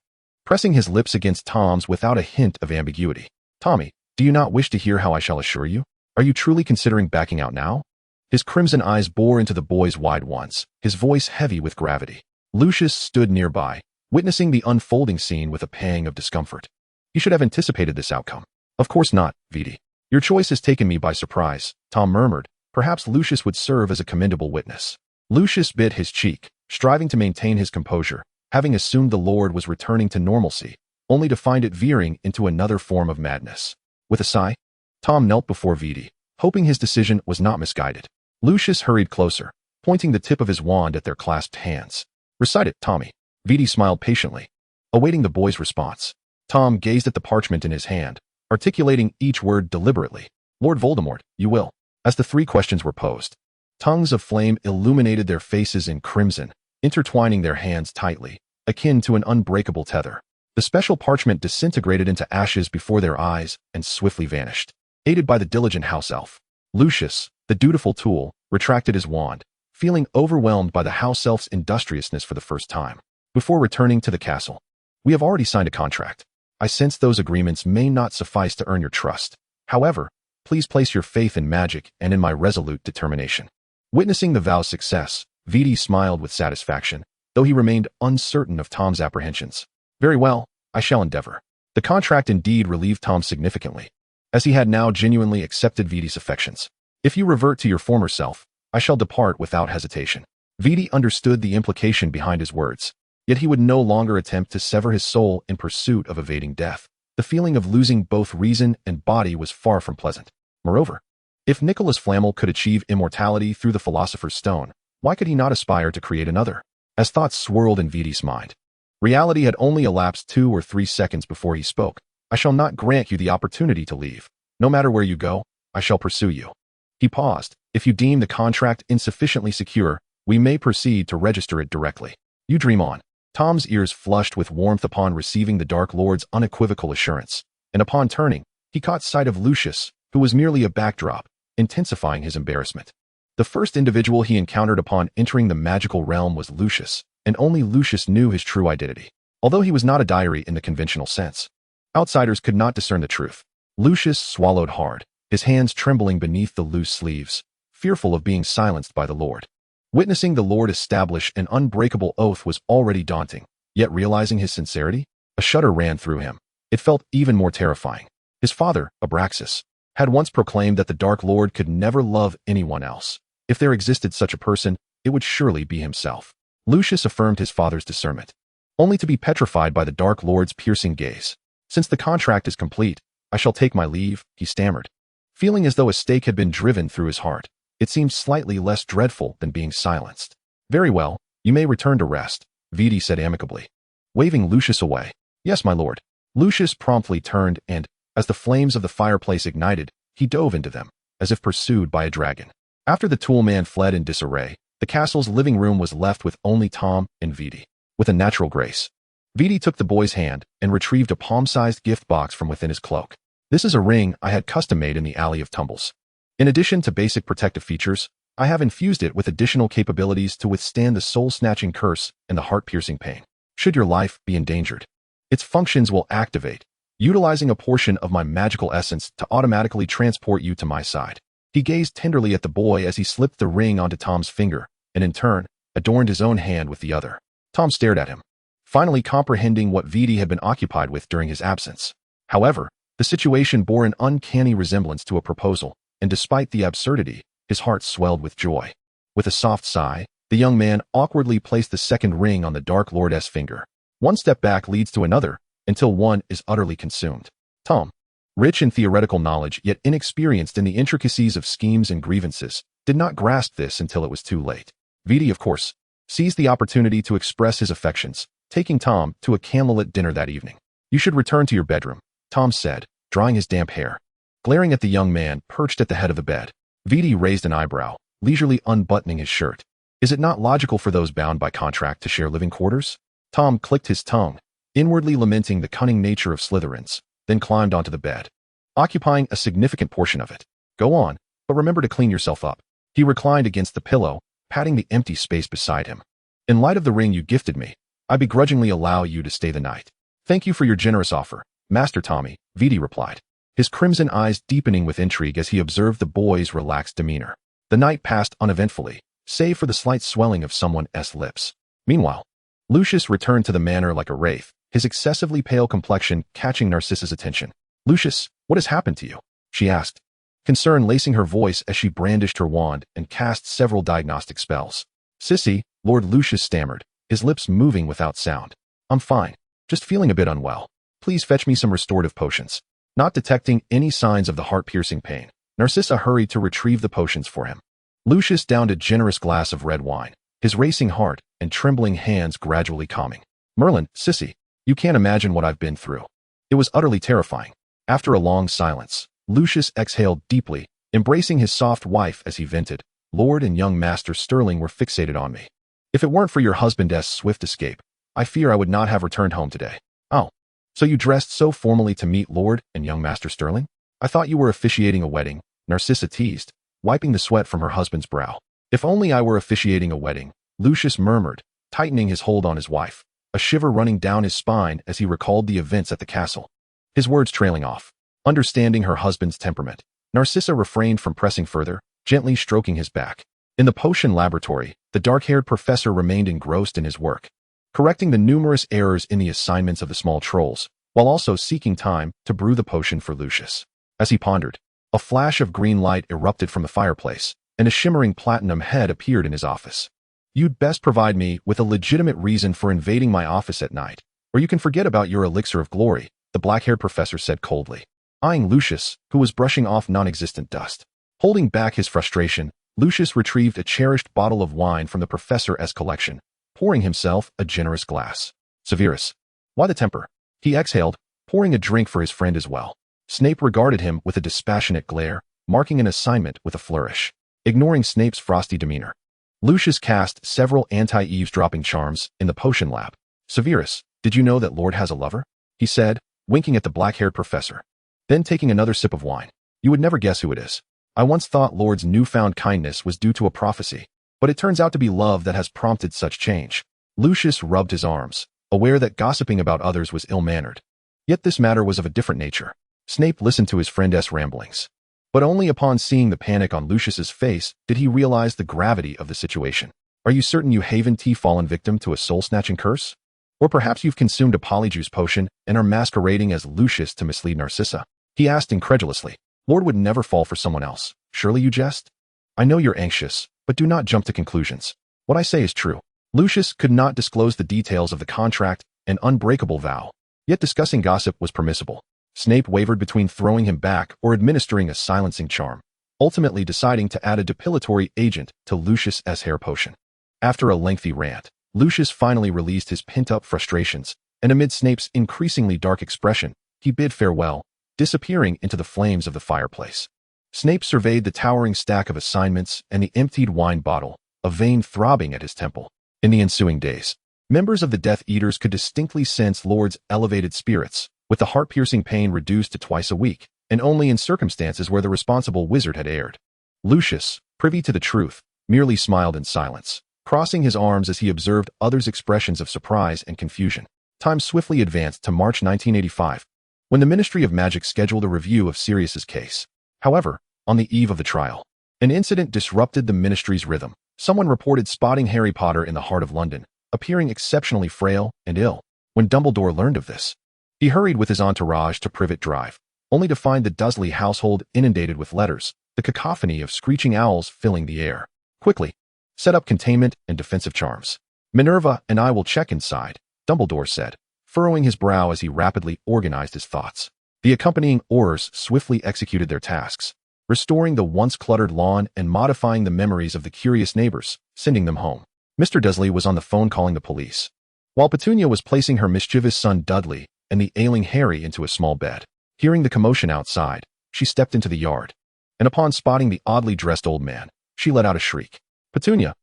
pressing his lips against Tom's without a hint of ambiguity. Tommy, do you not wish to hear how I shall assure you? Are you truly considering backing out now? His crimson eyes bore into the boy's wide ones, his voice heavy with gravity. Lucius stood nearby, witnessing the unfolding scene with a pang of discomfort. He should have anticipated this outcome. Of course not, Vidi. Your choice has taken me by surprise, Tom murmured. Perhaps Lucius would serve as a commendable witness. Lucius bit his cheek, striving to maintain his composure, having assumed the Lord was returning to normalcy, only to find it veering into another form of madness. With a sigh, Tom knelt before Vidi, hoping his decision was not misguided. Lucius hurried closer, pointing the tip of his wand at their clasped hands. "Recite it, Tommy." Viti smiled patiently, awaiting the boy's response. Tom gazed at the parchment in his hand, articulating each word deliberately. "Lord Voldemort, you will." As the 3 questions were posed, tongues of flame illuminated their faces in crimson, intertwining their hands tightly, akin to an unbreakable tether. The special parchment disintegrated into ashes before their eyes and swiftly vanished. Aided by the diligent house elf, Lucius, the dutiful tool, retracted his wand, feeling overwhelmed by the house elf's industriousness for the first time. Before returning to the castle, "We have already signed a contract. I sense those agreements may not suffice to earn your trust. However, please place your faith in magic and in my resolute determination." Witnessing the vow's success, Viti smiled with satisfaction, though he remained uncertain of Tom's apprehensions. "Very well, I shall endeavor." The contract indeed relieved Tom significantly, as he had now genuinely accepted Viti's affections. "If you revert to your former self, I shall depart without hesitation." Viti understood the implication behind his words, yet he would no longer attempt to sever his soul in pursuit of evading death. The feeling of losing both reason and body was far from pleasant. Moreover, if Nicholas Flamel could achieve immortality through the Philosopher's Stone, why could he not aspire to create another? As thoughts swirled in Viti's mind, reality had only elapsed 2 or 3 seconds before he spoke. "I shall not grant you the opportunity to leave. No matter where you go, I shall pursue you." He paused. "If you deem the contract insufficiently secure, we may proceed to register it directly. You dream on." Tom's ears flushed with warmth upon receiving the Dark Lord's unequivocal assurance, and upon turning, he caught sight of Lucius, who was merely a backdrop, intensifying his embarrassment. The first individual he encountered upon entering the magical realm was Lucius, and only Lucius knew his true identity. Although he was not a diary in the conventional sense, outsiders could not discern the truth. Lucius swallowed hard, his hands trembling beneath the loose sleeves, fearful of being silenced by the Lord. Witnessing the Lord establish an unbreakable oath was already daunting, yet realizing his sincerity, a shudder ran through him. It felt even more terrifying. His father, Abraxas, had once proclaimed that the Dark Lord could never love anyone else. If there existed such a person, it would surely be himself. Lucius affirmed his father's discernment, only to be petrified by the Dark Lord's piercing gaze. "Since the contract is complete, I shall take my leave," he stammered, feeling as though a stake had been driven through his heart. It seemed slightly less dreadful than being silenced. "Very well, you may return to rest," Viti said amicably, waving Lucius away. "Yes, my lord." Lucius promptly turned and, as the flames of the fireplace ignited, he dove into them, as if pursued by a dragon. After the toolman fled in disarray, the castle's living room was left with only Tom and Viti. With a natural grace, Viti took the boy's hand and retrieved a palm-sized gift box from within his cloak. "This is a ring I had custom-made in the Alley of Tumbles. In addition to basic protective features, I have infused it with additional capabilities to withstand the soul-snatching curse and the heart-piercing pain. Should your life be endangered, its functions will activate, utilizing a portion of my magical essence to automatically transport you to my side." He gazed tenderly at the boy as he slipped the ring onto Tom's finger, and in turn, adorned his own hand with the other. Tom stared at him, finally comprehending what Viti had been occupied with during his absence. However, the situation bore an uncanny resemblance to a proposal, and despite the absurdity, his heart swelled with joy. With a soft sigh, the young man awkwardly placed the second ring on the Dark Lord's finger. One step back leads to another, until one is utterly consumed. Tom, rich in theoretical knowledge yet inexperienced in the intricacies of schemes and grievances, did not grasp this until it was too late. Viti, of course, seized the opportunity to express his affections, taking Tom to a candlelit dinner that evening. "You should return to your bedroom," Tom said, drying his damp hair. Glaring at the young man perched at the head of the bed, Viti raised an eyebrow, leisurely unbuttoning his shirt. "Is it not logical for those bound by contract to share living quarters?" Tom clicked his tongue, inwardly lamenting the cunning nature of Slytherins, then climbed onto the bed, occupying a significant portion of it. "Go on, but remember to clean yourself up." He reclined against the pillow, patting the empty space beside him. "In light of the ring you gifted me, I begrudgingly allow you to stay the night." "Thank you for your generous offer, Master Tommy," Viti replied, his crimson eyes deepening with intrigue as he observed the boy's relaxed demeanor. The night passed uneventfully, save for the slight swelling of someone's lips. Meanwhile, Lucius returned to the manor like a wraith, his excessively pale complexion catching Narcissa's attention. "Lucius, what has happened to you?" she asked, concern lacing her voice as she brandished her wand and cast several diagnostic spells. "Sissy," Lord Lucius stammered, his lips moving without sound. "I'm fine, just feeling a bit unwell. Please fetch me some restorative potions." Not detecting any signs of the heart-piercing pain, Narcissa hurried to retrieve the potions for him. Lucius downed a generous glass of red wine, his racing heart and trembling hands gradually calming. Merlin, sissy, you can't imagine what I've been through. It was utterly terrifying. After a long silence, Lucius exhaled deeply, embracing his soft wife as he vented. Lord and young Master Sterling were fixated on me. If it weren't for your husband's swift escape, I fear I would not have returned home today. Oh, so you dressed so formally to meet Lord and young Master Sterling? I thought you were officiating a wedding, Narcissa teased, wiping the sweat from her husband's brow. If only I were officiating a wedding, Lucius murmured, tightening his hold on his wife, a shiver running down his spine as he recalled the events at the castle. His words trailing off. Understanding her husband's temperament, Narcissa refrained from pressing further, gently stroking his back. In the potion laboratory, the dark-haired professor remained engrossed in his work, correcting the numerous errors in the assignments of the small trolls, while also seeking time to brew the potion for Lucius. As he pondered, a flash of green light erupted from the fireplace, and a shimmering platinum head appeared in his office. You'd best provide me with a legitimate reason for invading my office at night, or you can forget about your elixir of glory, the black-haired professor said coldly, eyeing Lucius, who was brushing off non-existent dust. Holding back his frustration, Lucius retrieved a cherished bottle of wine from the professor's collection, pouring himself a generous glass. Severus. Why the temper? He exhaled, pouring a drink for his friend as well. Snape regarded him with a dispassionate glare, marking an assignment with a flourish. Ignoring Snape's frosty demeanor, Lucius cast several anti-eavesdropping charms in the potion lab. Severus, did you know that Lord has a lover? He said, winking at the black-haired professor. Then taking another sip of wine. You would never guess who it is. I once thought Lord's newfound kindness was due to a prophecy, but it turns out to be love that has prompted such change. Lucius rubbed his arms, aware that gossiping about others was ill-mannered. Yet this matter was of a different nature. Snape listened to his friend's ramblings, but only upon seeing the panic on Lucius's face did he realize the gravity of the situation. Are you certain you haven't fallen victim to a soul-snatching curse? Or perhaps you've consumed a polyjuice potion and are masquerading as Lucius to mislead Narcissa? He asked incredulously. Lord would never fall for someone else. Surely you jest? I know you're anxious, but do not jump to conclusions. What I say is true. Lucius could not disclose the details of the contract and unbreakable vow, yet discussing gossip was permissible. Snape wavered between throwing him back or administering a silencing charm, ultimately deciding to add a depilatory agent to Lucius's hair potion. After a lengthy rant, Lucius finally released his pent-up frustrations, and amid Snape's increasingly dark expression, he bid farewell, disappearing into the flames of the fireplace. Snape surveyed the towering stack of assignments and the emptied wine bottle, a vein throbbing at his temple. In the ensuing days, members of the Death Eaters could distinctly sense Lord's elevated spirits, with the heart-piercing pain reduced to twice a week, and only in circumstances where the responsible wizard had erred. Lucius, privy to the truth, merely smiled in silence, crossing his arms as he observed others' expressions of surprise and confusion. Time swiftly advanced to March 1985, when the Ministry of Magic scheduled a review of Sirius's case. However, on the eve of the trial, an incident disrupted the ministry's rhythm. Someone reported spotting Harry Potter in the heart of London, appearing exceptionally frail and ill. When Dumbledore learned of this, he hurried with his entourage to Privet Drive, only to find the Dursley household inundated with letters, the cacophony of screeching owls filling the air. Quickly, set up containment and defensive charms. Minerva and I will check inside, Dumbledore said, furrowing his brow as he rapidly organized his thoughts. The accompanying Aurors swiftly executed their tasks, restoring the once cluttered lawn and modifying the memories of the curious neighbors, sending them home. Mr. Dursley was on the phone calling the police, while Petunia was placing her mischievous son Dudley and the ailing Harry into a small bed. Hearing the commotion outside, she stepped into the yard, and upon spotting the oddly dressed old man, she let out a shriek. Petunia,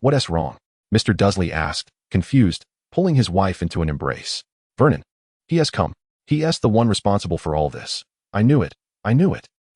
what's wrong? Mr. Dursley asked, confused, pulling his wife into an embrace. Vernon. He has come. He is the one responsible for all this. I knew it.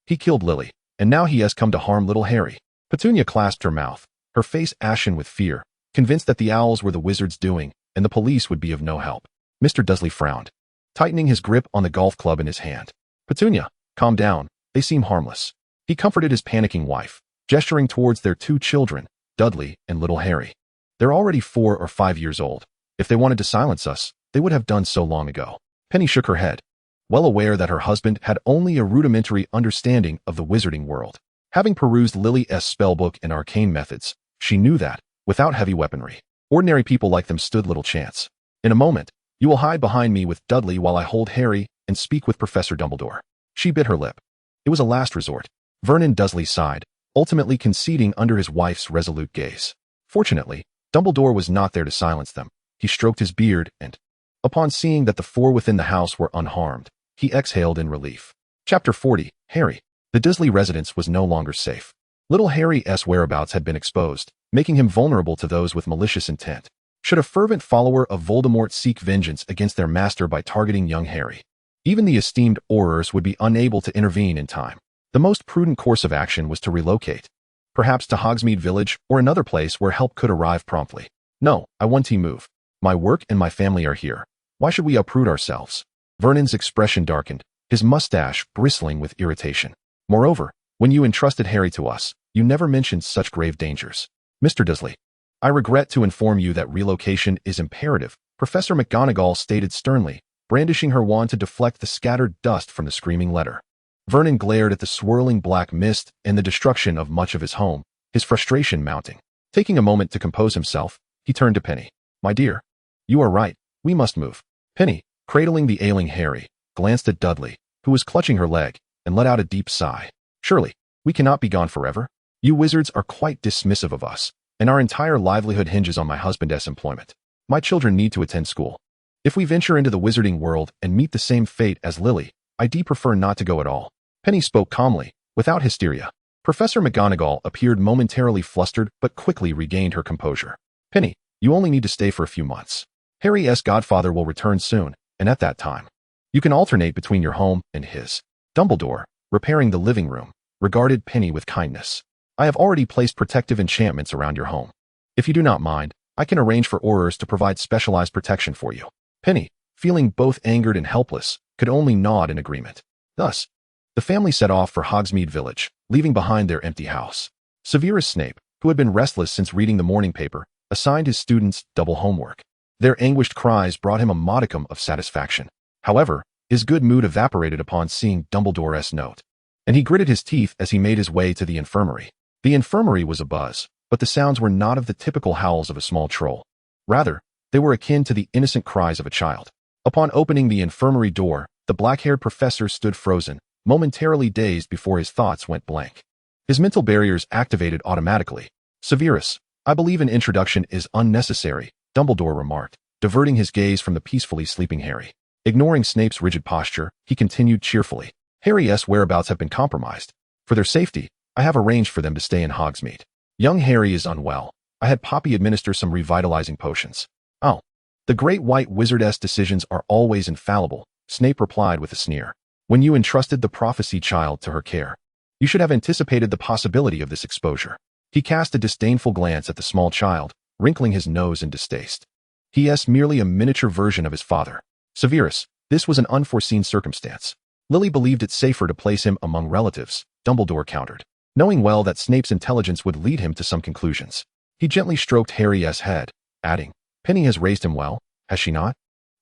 He killed Lily, and now he has come to harm little Harry. Petunia clasped her mouth, her face ashen with fear, convinced that the owls were the wizard's doing, and the police would be of no help. Mr. Dursley frowned, tightening his grip on the golf club in his hand. Petunia, calm down. They seem harmless. He comforted his panicking wife, gesturing towards their two children, Dudley and little Harry. They're already 4 or 5 years old. If they wanted to silence us, they would have done so long ago. Penny shook her head, well aware that her husband had only a rudimentary understanding of the wizarding world. Having perused Lily's spellbook and arcane methods, she knew that, without heavy weaponry, ordinary people like them stood little chance. In a moment, you will hide behind me with Dudley while I hold Harry and speak with Professor Dumbledore. She bit her lip. It was a last resort. Vernon Dursley sighed, ultimately conceding under his wife's resolute gaze. Fortunately, Dumbledore was not there to silence them. He stroked his beard and, upon seeing that the four within the house were unharmed, he exhaled in relief. Chapter 40, Harry. The Dursley residence was no longer safe. Little Harry's whereabouts had been exposed, making him vulnerable to those with malicious intent. Should a fervent follower of Voldemort seek vengeance against their master by targeting young Harry, even the esteemed Aurors would be unable to intervene in time. The most prudent course of action was to relocate, perhaps to Hogsmeade Village or another place where help could arrive promptly. No, I want to move. My work and my family are here. Why should we uproot ourselves? Vernon's expression darkened, his mustache bristling with irritation. Moreover, when you entrusted Harry to us, you never mentioned such grave dangers. Mr. Dursley, I regret to inform you that relocation is imperative, Professor McGonagall stated sternly, brandishing her wand to deflect the scattered dust from the screaming letter. Vernon glared at the swirling black mist and the destruction of much of his home, his frustration mounting. Taking a moment to compose himself, he turned to Penny. My dear, you are right, we must move. Penny, cradling the ailing Harry, glanced at Dudley, who was clutching her leg, and let out a deep sigh. Surely, we cannot be gone forever. You wizards are quite dismissive of us, and our entire livelihood hinges on my husband's employment. My children need to attend school. If we venture into the wizarding world and meet the same fate as Lily, I'd prefer not to go at all. Penny spoke calmly, without hysteria. Professor McGonagall appeared momentarily flustered but quickly regained her composure. Penny, you only need to stay for a few months. Harry's godfather will return soon, and at that time, you can alternate between your home and his. Dumbledore, repairing the living room, regarded Penny with kindness. I have already placed protective enchantments around your home. If you do not mind, I can arrange for Aurors to provide specialized protection for you. Penny, feeling both angered and helpless, could only nod in agreement. Thus, the family set off for Hogsmeade Village, leaving behind their empty house. Severus Snape, who had been restless since reading the morning paper, assigned his students double homework. Their anguished cries brought him a modicum of satisfaction. However, his good mood evaporated upon seeing Dumbledore's note, and he gritted his teeth as he made his way to the infirmary. The infirmary was abuzz, but the sounds were not of the typical howls of a small troll. Rather, they were akin to the innocent cries of a child. Upon opening the infirmary door, the black-haired professor stood frozen, momentarily dazed before his thoughts went blank. His mental barriers activated automatically. Severus, I believe an introduction is unnecessary, Dumbledore remarked, diverting his gaze from the peacefully sleeping Harry. Ignoring Snape's rigid posture, he continued cheerfully. Harry's whereabouts have been compromised. For their safety, I have arranged for them to stay in Hogsmeade. Young Harry is unwell. I had Poppy administer some revitalizing potions. Oh, the great white wizardess decisions are always infallible, Snape replied with a sneer. When you entrusted the prophecy child to her care, you should have anticipated the possibility of this exposure. He cast a disdainful glance at the small child, wrinkling his nose in distaste. He is merely a miniature version of his father. Severus, this was an unforeseen circumstance. Lily believed it safer to place him among relatives, Dumbledore countered, knowing well that Snape's intelligence would lead him to some conclusions. He gently stroked Harry's head, adding, Penny has raised him well, has she not?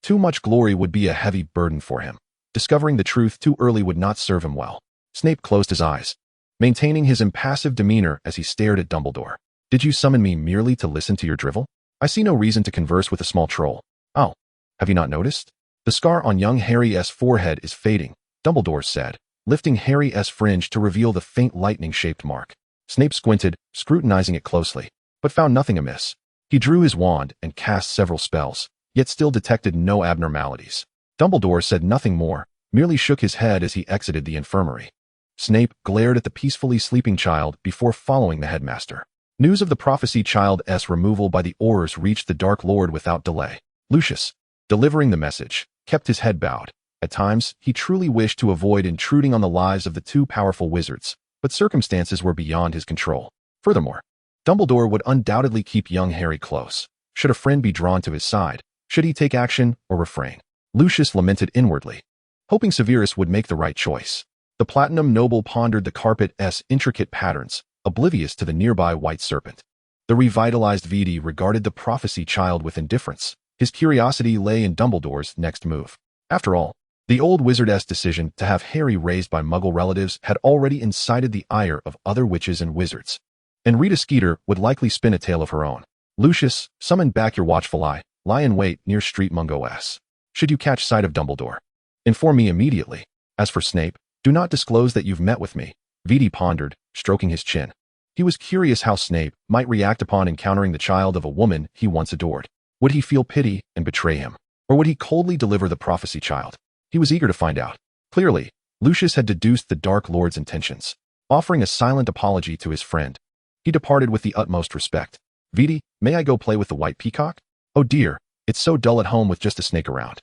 Too much glory would be a heavy burden for him. Discovering the truth too early would not serve him well. Snape closed his eyes, maintaining his impassive demeanor as he stared at Dumbledore. Did you summon me merely to listen to your drivel? I see no reason to converse with a small troll. Oh, have you not noticed? The scar on young Harry's forehead is fading, Dumbledore said, lifting Harry's fringe to reveal the faint lightning-shaped mark. Snape squinted, scrutinizing it closely, but found nothing amiss. He drew his wand and cast several spells, yet still detected no abnormalities. Dumbledore said nothing more, merely shook his head as he exited the infirmary. Snape glared at the peacefully sleeping child before following the headmaster. News of the prophecy child's removal by the Aurors reached the Dark Lord without delay. Lucius, delivering the message, kept his head bowed. At times, he truly wished to avoid intruding on the lives of the two powerful wizards, but circumstances were beyond his control. Furthermore, Dumbledore would undoubtedly keep young Harry close. Should a friend be drawn to his side, should he take action or refrain? Lucius lamented inwardly, hoping Severus would make the right choice. The platinum noble pondered the carpet's intricate patterns, oblivious to the nearby white serpent. The revitalized Vidi regarded the prophecy child with indifference. His curiosity lay in Dumbledore's next move. After all, the old wizardess decision to have Harry raised by Muggle relatives had already incited the ire of other witches and wizards, and Rita Skeeter would likely spin a tale of her own. Lucius, summon back your watchful eye, lie in wait near Street Mungo S. Should you catch sight of Dumbledore, inform me immediately. As for Snape, do not disclose that you've met with me. Viti pondered, stroking his chin. He was curious how Snape might react upon encountering the child of a woman he once adored. Would he feel pity and betray him? Or would he coldly deliver the prophecy child? He was eager to find out. Clearly, Lucius had deduced the Dark Lord's intentions. Offering a silent apology to his friend, he departed with the utmost respect. Viti, may I go play with the white peacock? Oh dear, it's so dull at home with just a snake around.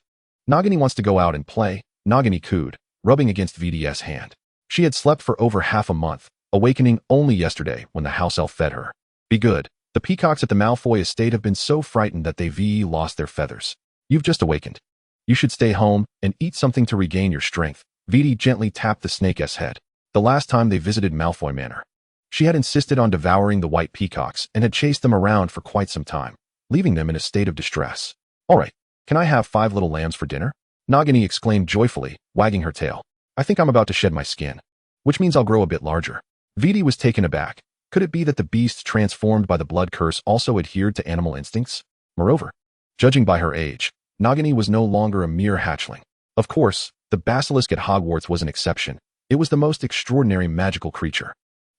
Nagini wants to go out and play, Nagini cooed, rubbing against Viti's hand. She had slept for over half a month, awakening only yesterday when the house elf fed her. Be good. The peacocks at the Malfoy estate have been so frightened that they've lost their feathers. You've just awakened. You should stay home and eat something to regain your strength. Viti gently tapped the snake's head. The last time they visited Malfoy Manor, she had insisted on devouring the white peacocks and had chased them around for quite some time, leaving them in a state of distress. All right, can I have 5 little lambs for dinner? Nagini exclaimed joyfully, wagging her tail. I think I'm about to shed my skin, which means I'll grow a bit larger. Viti was taken aback. Could it be that the beasts transformed by the blood curse also adhered to animal instincts? Moreover, judging by her age, Nagini was no longer a mere hatchling. Of course, the basilisk at Hogwarts was an exception. It was the most extraordinary magical creature.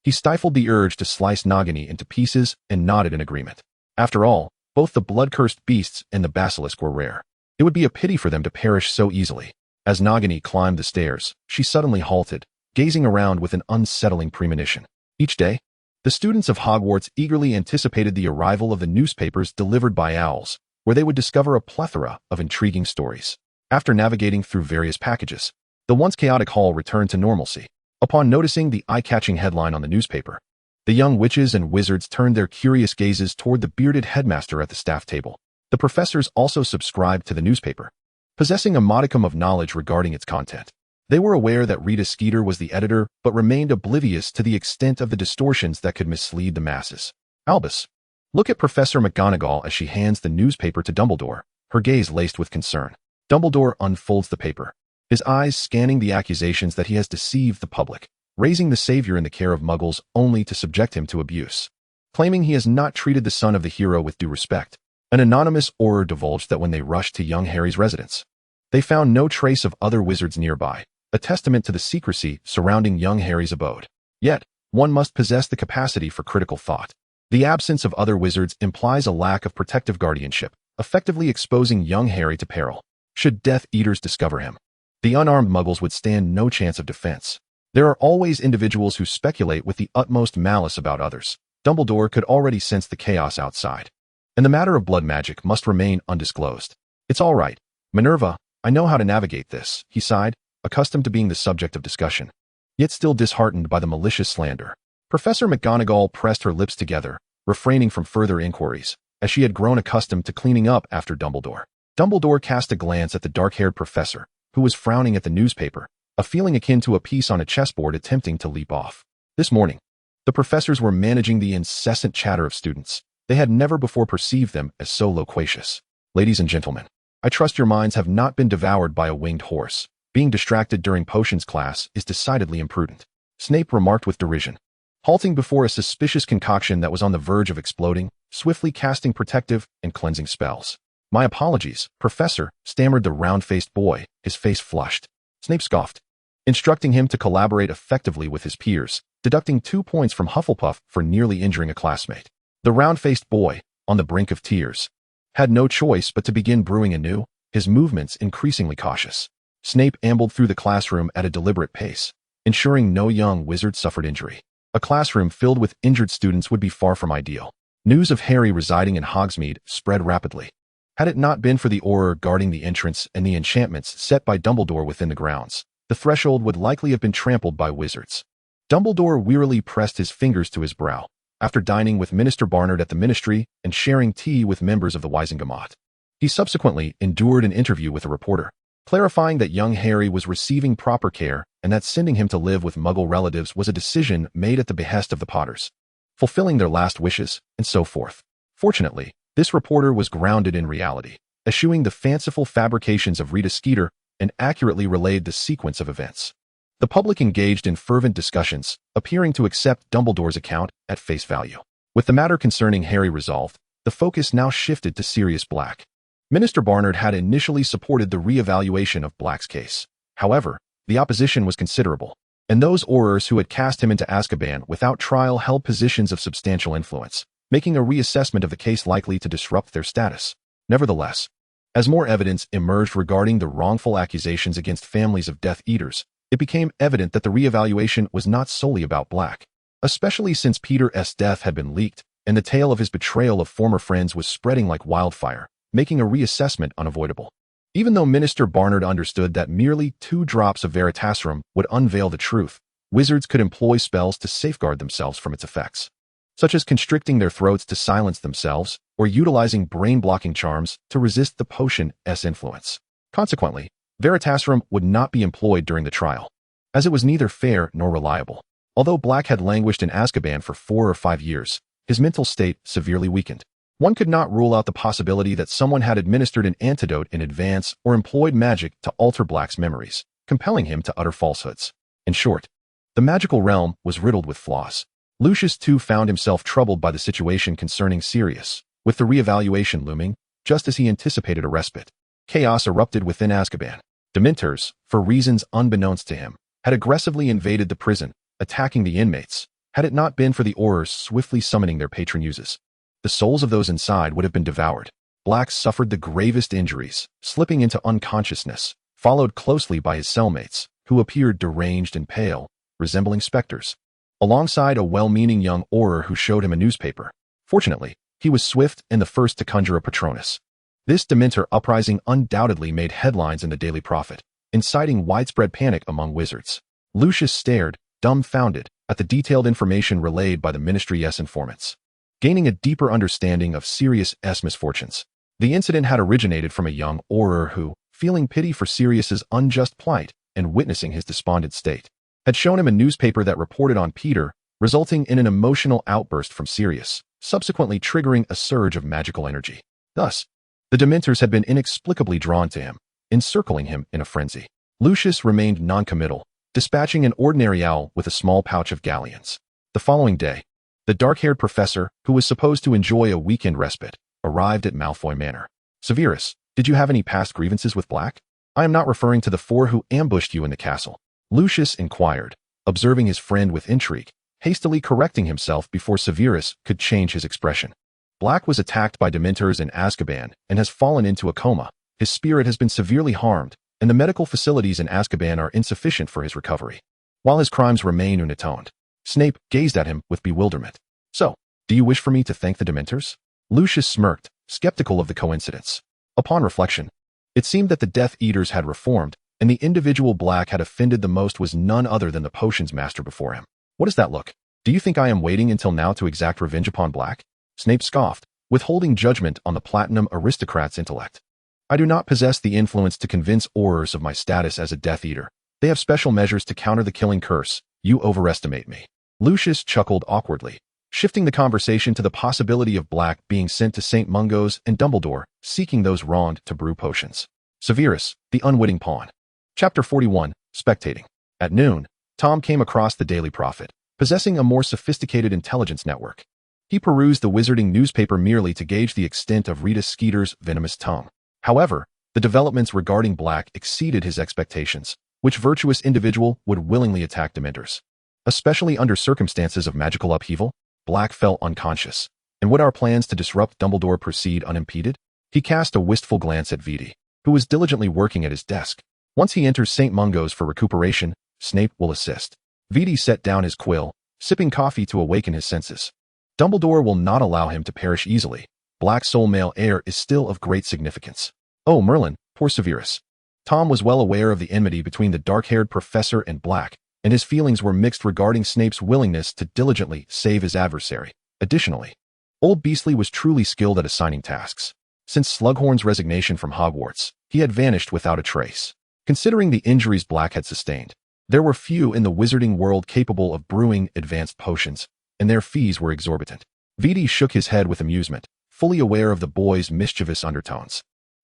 He stifled the urge to slice Nagini into pieces and nodded in agreement. After all, both the blood-cursed beasts and the basilisk were rare. It would be a pity for them to perish so easily. As Nagini climbed the stairs, she suddenly halted, gazing around with an unsettling premonition. Each day, the students of Hogwarts eagerly anticipated the arrival of the newspapers delivered by owls, where they would discover a plethora of intriguing stories. After navigating through various packages, the once chaotic hall returned to normalcy. Upon noticing the eye-catching headline on the newspaper, the young witches and wizards turned their curious gazes toward the bearded headmaster at the staff table. The professors also subscribed to the newspaper, possessing a modicum of knowledge regarding its content. They were aware that Rita Skeeter was the editor, but remained oblivious to the extent of the distortions that could mislead the masses. Albus, look at Professor McGonagall as she hands the newspaper to Dumbledore, her gaze laced with concern. Dumbledore unfolds the paper, his eyes scanning the accusations that he has deceived the public, raising the savior in the care of muggles only to subject him to abuse. Claiming he has not treated the son of the hero with due respect, an anonymous Auror divulged that when they rushed to young Harry's residence, they found no trace of other wizards nearby, a testament to the secrecy surrounding young Harry's abode. Yet, one must possess the capacity for critical thought. The absence of other wizards implies a lack of protective guardianship, effectively exposing young Harry to peril. Should Death Eaters discover him, the unarmed muggles would stand no chance of defense. There are always individuals who speculate with the utmost malice about others. Dumbledore could already sense the chaos outside, and the matter of blood magic must remain undisclosed. It's all right, Minerva, I know how to navigate this, he sighed, accustomed to being the subject of discussion, yet still disheartened by the malicious slander. Professor McGonagall pressed her lips together, refraining from further inquiries, as she had grown accustomed to cleaning up after Dumbledore. Dumbledore cast a glance at the dark-haired professor, who was frowning at the newspaper, a feeling akin to a piece on a chessboard attempting to leap off. This morning, the professors were managing the incessant chatter of students. They had never before perceived them as so loquacious. Ladies and gentlemen, I trust your minds have not been devoured by a winged horse. Being distracted during potions class is decidedly imprudent, Snape remarked with derision. Halting before a suspicious concoction that was on the verge of exploding, swiftly casting protective and cleansing spells. My apologies, Professor, stammered the round-faced boy, his face flushed. Snape scoffed, instructing him to collaborate effectively with his peers, deducting 2 points from Hufflepuff for nearly injuring a classmate. The round-faced boy, on the brink of tears, had no choice but to begin brewing anew, his movements increasingly cautious. Snape ambled through the classroom at a deliberate pace, ensuring no young wizard suffered injury. A classroom filled with injured students would be far from ideal. News of Harry residing in Hogsmeade spread rapidly. Had it not been for the Auror guarding the entrance and the enchantments set by Dumbledore within the grounds, the threshold would likely have been trampled by wizards. Dumbledore wearily pressed his fingers to his brow, after dining with Minister Barnard at the Ministry and sharing tea with members of the Wisengamot. He subsequently endured an interview with a reporter, clarifying that young Harry was receiving proper care and that sending him to live with Muggle relatives was a decision made at the behest of the Potters, fulfilling their last wishes, and so forth. Fortunately, this reporter was grounded in reality, eschewing the fanciful fabrications of Rita Skeeter and accurately relayed the sequence of events. The public engaged in fervent discussions, appearing to accept Dumbledore's account at face value. With the matter concerning Harry resolved, the focus now shifted to Sirius Black. Minister Barnard had initially supported the re-evaluation of Black's case. However, the opposition was considerable, and those Aurors who had cast him into Azkaban without trial held positions of substantial influence, making a reassessment of the case likely to disrupt their status. Nevertheless, as more evidence emerged regarding the wrongful accusations against families of Death Eaters, it became evident that the reevaluation was not solely about Black, especially since Peter's death had been leaked, and the tale of his betrayal of former friends was spreading like wildfire, making a reassessment unavoidable. Even though Minister Barnard understood that merely 2 drops of Veritaserum would unveil the truth, wizards could employ spells to safeguard themselves from its effects, such as constricting their throats to silence themselves or utilizing brain-blocking charms to resist the potion's influence. Consequently, Veritaserum would not be employed during the trial, as it was neither fair nor reliable. Although Black had languished in Azkaban for 4 or 5 years, his mental state severely weakened. One could not rule out the possibility that someone had administered an antidote in advance or employed magic to alter Black's memories, compelling him to utter falsehoods. In short, the magical realm was riddled with flaws. Lucius too found himself troubled by the situation concerning Sirius, with the reevaluation looming, just as he anticipated a respite. Chaos erupted within Azkaban. Dementors, for reasons unbeknownst to him, had aggressively invaded the prison, attacking the inmates. Had it not been for the Aurors swiftly summoning their patron uses, the souls of those inside would have been devoured. Black suffered the gravest injuries, slipping into unconsciousness, followed closely by his cellmates, who appeared deranged and pale, resembling specters, alongside a well-meaning young Auror who showed him a newspaper. Fortunately, he was swift and the first to conjure a Patronus. This Dementor uprising undoubtedly made headlines in the Daily Prophet, inciting widespread panic among wizards. Lucius stared, dumbfounded, at the detailed information relayed by the Ministry's informants, gaining a deeper understanding of Sirius's misfortunes. The incident had originated from a young Auror who, feeling pity for Sirius's unjust plight and witnessing his despondent state, had shown him a newspaper that reported on Peter, resulting in an emotional outburst from Sirius, subsequently triggering a surge of magical energy. Thus, the Dementors had been inexplicably drawn to him, encircling him in a frenzy. Lucius remained noncommittal, dispatching an ordinary owl with a small pouch of galleons. The following day, the dark-haired professor, who was supposed to enjoy a weekend respite, arrived at Malfoy Manor. Severus, did you have any past grievances with Black? I am not referring to the 4 who ambushed you in the castle. Lucius inquired, observing his friend with intrigue, hastily correcting himself before Severus could change his expression. Black was attacked by Dementors in Azkaban and has fallen into a coma. His spirit has been severely harmed, and the medical facilities in Azkaban are insufficient for his recovery. While his crimes remain unatoned, Snape gazed at him with bewilderment. So, do you wish for me to thank the Dementors? Lucius smirked, skeptical of the coincidence. Upon reflection, it seemed that the Death Eaters had reformed, and the individual Black had offended the most was none other than the potions master before him. What does that look? Do you think I am waiting until now to exact revenge upon Black? Snape scoffed, withholding judgment on the platinum aristocrat's intellect. I do not possess the influence to convince Aurors of my status as a Death Eater. They have special measures to counter the killing curse. You overestimate me. Lucius chuckled awkwardly, shifting the conversation to the possibility of Black being sent to St. Mungo's and Dumbledore, seeking those wronged to brew potions. Severus, the unwitting pawn. Chapter 41, Spectating. At noon, Tom came across the Daily Prophet, possessing a more sophisticated intelligence network. He perused the wizarding newspaper merely to gauge the extent of Rita Skeeter's venomous tongue. However, the developments regarding Black exceeded his expectations. Which virtuous individual would willingly attack Dementors? Especially under circumstances of magical upheaval? Black fell unconscious. And would our plans to disrupt Dumbledore proceed unimpeded? He cast a wistful glance at Viti, who was diligently working at his desk. Once he enters St. Mungo's for recuperation, Snape will assist. Viti set down his quill, sipping coffee to awaken his senses. Dumbledore will not allow him to perish easily. Black's sole male heir is still of great significance. Oh, Merlin, poor Severus. Tom was well aware of the enmity between the dark-haired professor and Black, and his feelings were mixed regarding Snape's willingness to diligently save his adversary. Additionally, Old Beastly was truly skilled at assigning tasks. Since Slughorn's resignation from Hogwarts, he had vanished without a trace. Considering the injuries Black had sustained, there were few in the wizarding world capable of brewing advanced potions, and their fees were exorbitant. Viti shook his head with amusement, fully aware of the boy's mischievous undertones.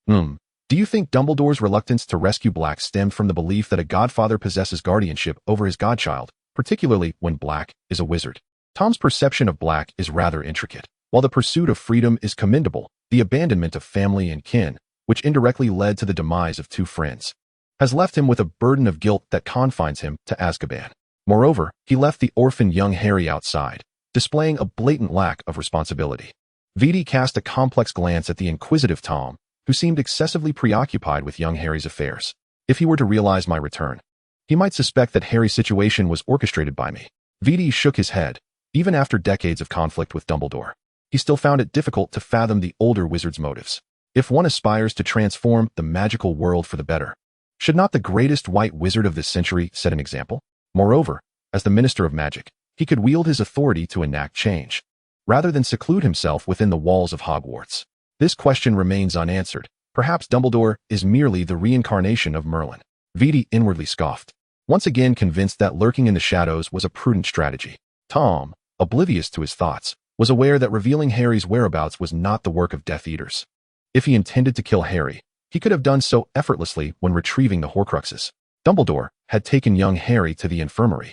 Do you think Dumbledore's reluctance to rescue Black stemmed from the belief that a godfather possesses guardianship over his godchild, particularly when Black is a wizard? Tom's perception of Black is rather intricate. While the pursuit of freedom is commendable, the abandonment of family and kin, which indirectly led to the demise of 2 friends, has left him with a burden of guilt that confines him to Azkaban. Moreover, he left the orphaned young Harry outside, displaying a blatant lack of responsibility. Vidi cast a complex glance at the inquisitive Tom, who seemed excessively preoccupied with young Harry's affairs. If he were to realize my return, he might suspect that Harry's situation was orchestrated by me. Vidi shook his head. Even after decades of conflict with Dumbledore, he still found it difficult to fathom the older wizard's motives. If one aspires to transform the magical world for the better, should not the greatest white wizard of this century set an example? Moreover, as the Minister of Magic, he could wield his authority to enact change, rather than seclude himself within the walls of Hogwarts. This question remains unanswered. Perhaps Dumbledore is merely the reincarnation of Merlin. Vidi inwardly scoffed, once again convinced that lurking in the shadows was a prudent strategy. Tom, oblivious to his thoughts, was aware that revealing Harry's whereabouts was not the work of Death Eaters. If he intended to kill Harry, he could have done so effortlessly when retrieving the Horcruxes. Dumbledore had taken young Harry to the infirmary,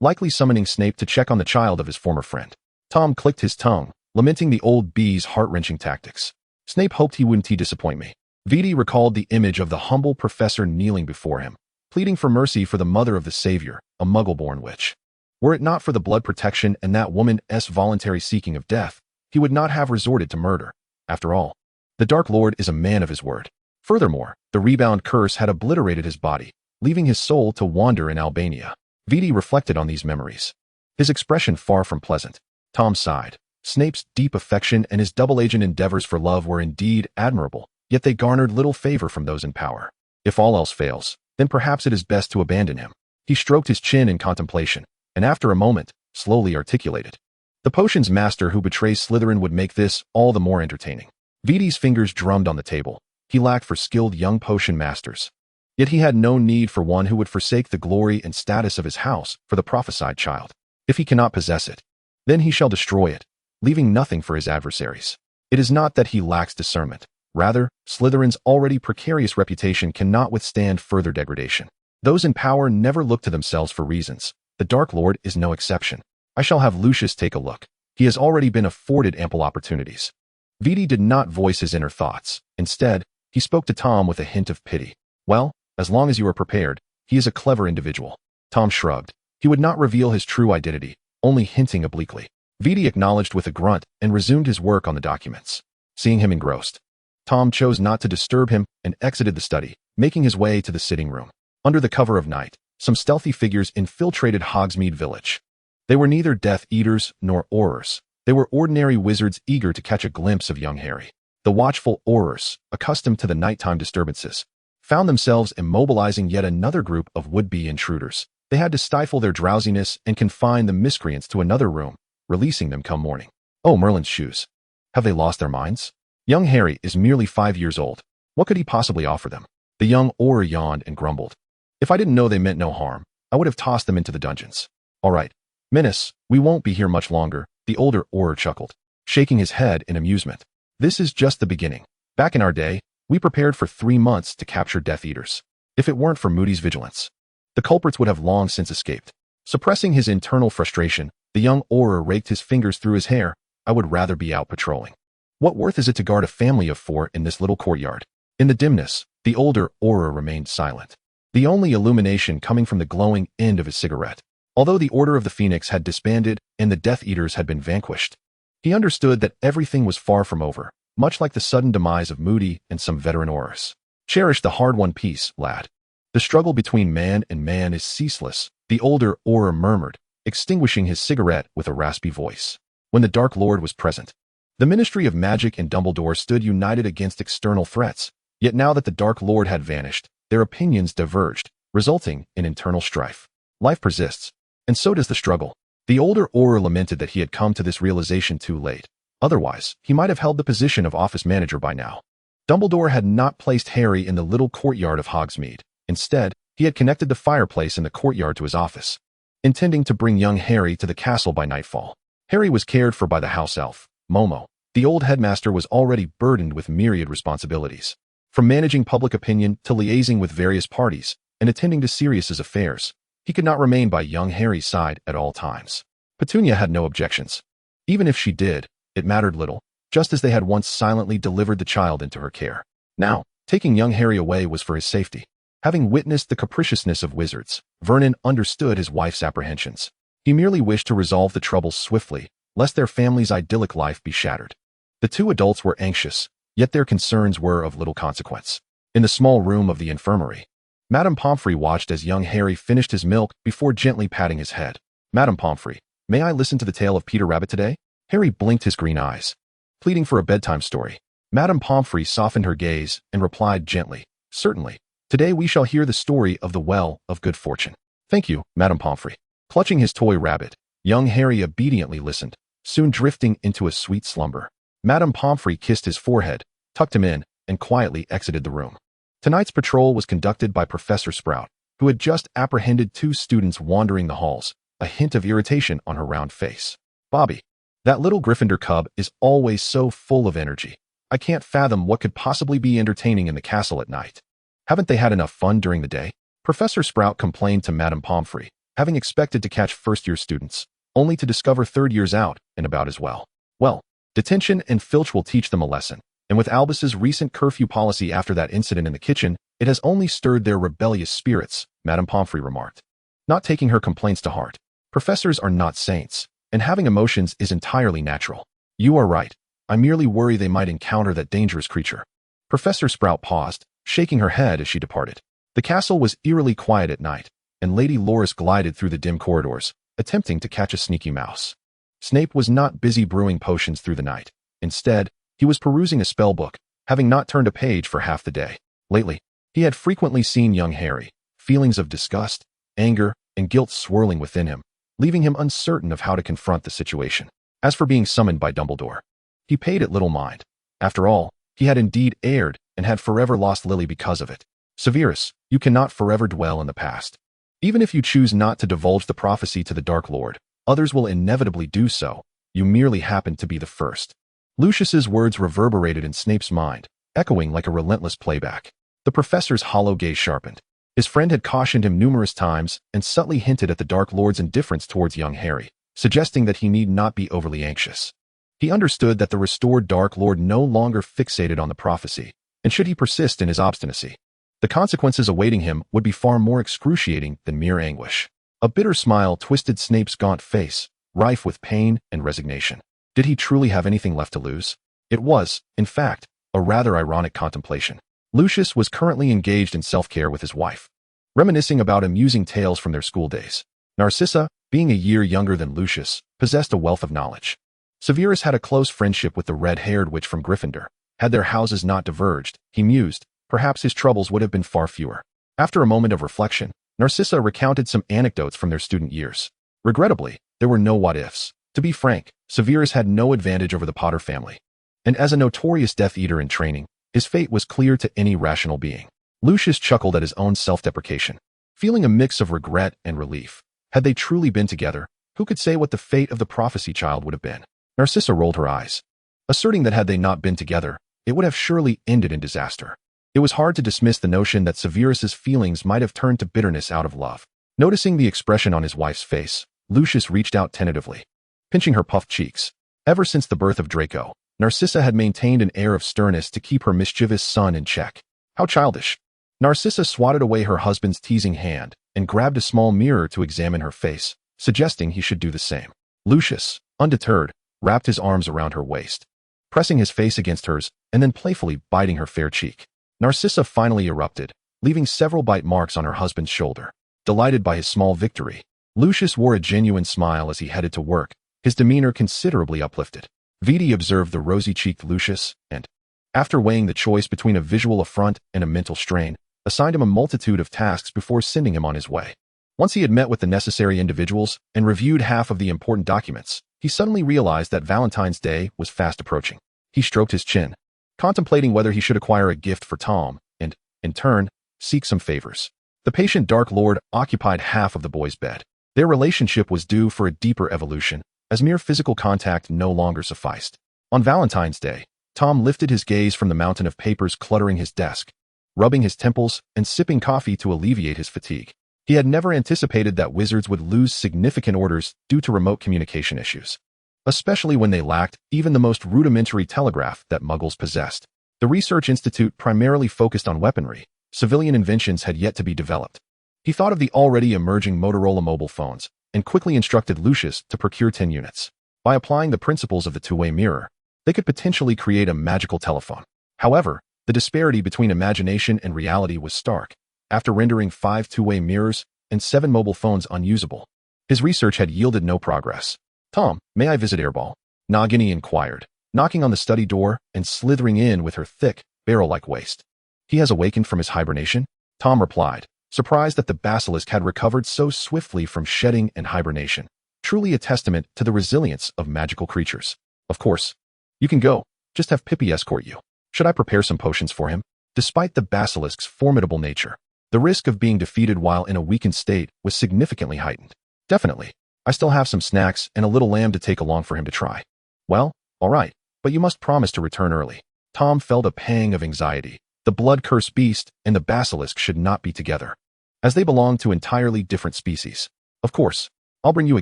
likely summoning Snape to check on the child of his former friend. Tom clicked his tongue, lamenting the old bee's heart-wrenching tactics. Snape hoped he wouldn't disappoint me. Vidi recalled the image of the humble professor kneeling before him, pleading for mercy for the mother of the Savior, a Muggle-born witch. Were it not for the blood protection and that woman's voluntary seeking of death, he would not have resorted to murder. After all, the Dark Lord is a man of his word. Furthermore, the rebound curse had obliterated his body, leaving his soul to wander in Albania. Vidi reflected on these memories, his expression far from pleasant. Tom sighed. Snape's deep affection and his double-agent endeavors for love were indeed admirable, yet they garnered little favor from those in power. If all else fails, then perhaps it is best to abandon him. He stroked his chin in contemplation, and after a moment, slowly articulated. The potion's master who betrays Slytherin would make this all the more entertaining. Vidi's fingers drummed on the table. He lacked for skilled young potion masters. Yet he had no need for one who would forsake the glory and status of his house for the prophesied child. If he cannot possess it, then he shall destroy it, leaving nothing for his adversaries. It is not that he lacks discernment. Rather, Slytherin's already precarious reputation cannot withstand further degradation. Those in power never look to themselves for reasons. The Dark Lord is no exception. I shall have Lucius take a look. He has already been afforded ample opportunities. Vidi did not voice his inner thoughts. Instead, he spoke to Tom with a hint of pity. Well, as long as you are prepared, he is a clever individual. Tom shrugged. He would not reveal his true identity, only hinting obliquely. Vidi acknowledged with a grunt and resumed his work on the documents. Seeing him engrossed, Tom chose not to disturb him and exited the study, making his way to the sitting room. Under the cover of night, some stealthy figures infiltrated Hogsmeade Village. They were neither Death Eaters nor Aurors. They were ordinary wizards eager to catch a glimpse of young Harry. The watchful Aurors, accustomed to the nighttime disturbances, found themselves immobilizing yet another group of would-be intruders. They had to stifle their drowsiness and confine the miscreants to another room, releasing them come morning. Oh, Merlin's shoes. Have they lost their minds? Young Harry is merely 5 years old. What could he possibly offer them? The young Auror yawned and grumbled. If I didn't know they meant no harm, I would have tossed them into the dungeons. All right, Menace, we won't be here much longer, the older Auror chuckled, shaking his head in amusement. This is just the beginning. Back in our day, we prepared for 3 months to capture Death Eaters. If it weren't for Moody's vigilance, the culprits would have long since escaped. Suppressing his internal frustration, the young Auror raked his fingers through his hair. I would rather be out patrolling. What worth is it to guard a family of 4 in this little courtyard? In the dimness, the older Auror remained silent, the only illumination coming from the glowing end of his cigarette. Although the Order of the Phoenix had disbanded and the Death Eaters had been vanquished, he understood that everything was far from over, much like the sudden demise of Moody and some veteran Aurors. Cherish the hard-won peace, lad. The struggle between man and man is ceaseless, the older Auror murmured, extinguishing his cigarette with a raspy voice. When the Dark Lord was present, the Ministry of Magic and Dumbledore stood united against external threats, yet now that the Dark Lord had vanished, their opinions diverged, resulting in internal strife. Life persists, and so does the struggle. The older Auror lamented that he had come to this realization too late. Otherwise, he might have held the position of office manager by now. Dumbledore had not placed Harry in the little courtyard of Hogsmeade. Instead, he had connected the fireplace in the courtyard to his office, intending to bring young Harry to the castle by nightfall. Harry was cared for by the house elf, Momo. The old headmaster was already burdened with myriad responsibilities. From managing public opinion to liaising with various parties and attending to Sirius's affairs, he could not remain by young Harry's side at all times. Petunia had no objections. Even if she did, it mattered little, just as they had once silently delivered the child into her care. Now, taking young Harry away was for his safety. Having witnessed the capriciousness of wizards, Vernon understood his wife's apprehensions. He merely wished to resolve the troubles swiftly, lest their family's idyllic life be shattered. The two adults were anxious, yet their concerns were of little consequence. In the small room of the infirmary, Madame Pomfrey watched as young Harry finished his milk before gently patting his head. "Madame Pomfrey, may I listen to the tale of Peter Rabbit today?" Harry blinked his green eyes, pleading for a bedtime story. Madame Pomfrey softened her gaze and replied gently, "Certainly. Today we shall hear the story of the Well of Good Fortune." "Thank you, Madame Pomfrey." Clutching his toy rabbit, young Harry obediently listened, soon drifting into a sweet slumber. Madame Pomfrey kissed his forehead, tucked him in, and quietly exited the room. Tonight's patrol was conducted by Professor Sprout, who had just apprehended two students wandering the halls, a hint of irritation on her round face. "Bobby, that little Gryffindor cub is always so full of energy. I can't fathom what could possibly be entertaining in the castle at night. Haven't they had enough fun during the day?" Professor Sprout complained to Madame Pomfrey, having expected to catch first-year students, only to discover third years out and about as well. "Well, detention and Filch will teach them a lesson, and with Albus's recent curfew policy after that incident in the kitchen, it has only stirred their rebellious spirits," Madame Pomfrey remarked, not taking her complaints to heart. "Professors are not saints, and having emotions is entirely natural. You are right. I merely worry they might encounter that dangerous creature." Professor Sprout paused, shaking her head as she departed. The castle was eerily quiet at night, and Lady Loris glided through the dim corridors, attempting to catch a sneaky mouse. Snape was not busy brewing potions through the night. Instead, he was perusing a spell book, having not turned a page for half the day. Lately, he had frequently seen young Harry, feelings of disgust, anger, and guilt swirling within him, leaving him uncertain of how to confront the situation. As for being summoned by Dumbledore, he paid it little mind. After all, he had indeed erred and had forever lost Lily because of it. "Severus, you cannot forever dwell in the past. Even if you choose not to divulge the prophecy to the Dark Lord, others will inevitably do so. You merely happen to be the first." Lucius's words reverberated in Snape's mind, echoing like a relentless playback. The professor's hollow gaze sharpened. His friend had cautioned him numerous times and subtly hinted at the Dark Lord's indifference towards young Harry, suggesting that he need not be overly anxious. He understood that the restored Dark Lord no longer fixated on the prophecy, and should he persist in his obstinacy, the consequences awaiting him would be far more excruciating than mere anguish. A bitter smile twisted Snape's gaunt face, rife with pain and resignation. Did he truly have anything left to lose? It was, in fact, a rather ironic contemplation. Lucius was currently engaged in self-care with his wife, reminiscing about amusing tales from their school days. Narcissa, being a year younger than Lucius, possessed a wealth of knowledge. Severus had a close friendship with the red-haired witch from Gryffindor. Had their houses not diverged, he mused, perhaps his troubles would have been far fewer. After a moment of reflection, Narcissa recounted some anecdotes from their student years. Regrettably, there were no what-ifs. To be frank, Severus had no advantage over the Potter family, and as a notorious Death Eater in training, his fate was clear to any rational being. Lucius chuckled at his own self-deprecation, feeling a mix of regret and relief. Had they truly been together, who could say what the fate of the prophecy child would have been? Narcissa rolled her eyes, asserting that had they not been together, it would have surely ended in disaster. It was hard to dismiss the notion that Severus's feelings might have turned to bitterness out of love. Noticing the expression on his wife's face, Lucius reached out tentatively, pinching her puffed cheeks. Ever since the birth of Draco, Narcissa had maintained an air of sternness to keep her mischievous son in check. How childish. Narcissa swatted away her husband's teasing hand and grabbed a small mirror to examine her face, suggesting he should do the same. Lucius, undeterred, wrapped his arms around her waist, pressing his face against hers and then playfully biting her fair cheek. Narcissa finally erupted, leaving several bite marks on her husband's shoulder. Delighted by his small victory, Lucius wore a genuine smile as he headed to work, his demeanor considerably uplifted. Viti observed the rosy-cheeked Lucius and, after weighing the choice between a visual affront and a mental strain, assigned him a multitude of tasks before sending him on his way. Once he had met with the necessary individuals and reviewed half of the important documents, he suddenly realized that Valentine's Day was fast approaching. He stroked his chin, contemplating whether he should acquire a gift for Tom and, in turn, seek some favors. The patient Dark Lord occupied half of the boy's bed. Their relationship was due for a deeper evolution, as mere physical contact no longer sufficed. On Valentine's Day, Tom lifted his gaze from the mountain of papers cluttering his desk, rubbing his temples and sipping coffee to alleviate his fatigue. He had never anticipated that wizards would lose significant orders due to remote communication issues, especially when they lacked even the most rudimentary telegraph that Muggles possessed. The Research Institute primarily focused on weaponry, Civilian inventions had yet to be developed. He thought of the already emerging Motorola mobile phones and quickly instructed Lucius to procure 10 units. By applying the principles of the two-way mirror, they could potentially create a magical telephone. However, the disparity between imagination and reality was stark. After rendering 5 two-way mirrors and 7 mobile phones unusable, his research had yielded no progress. "Tom, may I visit Airball?" Nagini inquired, knocking on the study door and slithering in with her thick, barrel-like waist. "He has awakened from his hibernation?" Tom replied, surprised that the basilisk had recovered so swiftly from shedding and hibernation. Truly a testament to the resilience of magical creatures. "Of course. You can go. Just have Pippi escort you. Should I prepare some potions for him?" Despite the basilisk's formidable nature, the risk of being defeated while in a weakened state was significantly heightened. "Definitely. I still have some snacks and a little lamb to take along for him to try." "Well, all right, but you must promise to return early." Tom felt a pang of anxiety. The blood-cursed beast and the basilisk should not be together, as they belonged to entirely different species. "Of course, I'll bring you a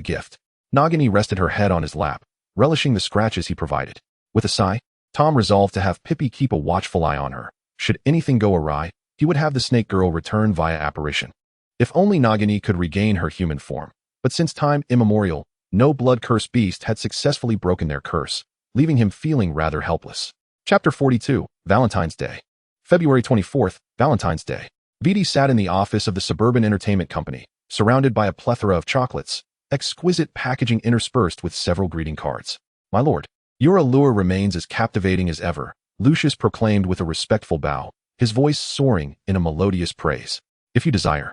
gift." Nagini rested her head on his lap, relishing the scratches he provided. With a sigh, Tom resolved to have Pippi keep a watchful eye on her. Should anything go awry, he would have the snake girl return via apparition. If only Nagini could regain her human form. But since time immemorial, no blood-cursed beast had successfully broken their curse, leaving him feeling rather helpless. Chapter 42, Valentine's Day. February 24th, Valentine's Day. Vidi sat in the office of the Suburban Entertainment Company, surrounded by a plethora of chocolates, exquisite packaging interspersed with several greeting cards. "My lord, your allure remains as captivating as ever," Lucius proclaimed with a respectful bow, his voice soaring in a melodious praise. "If you desire,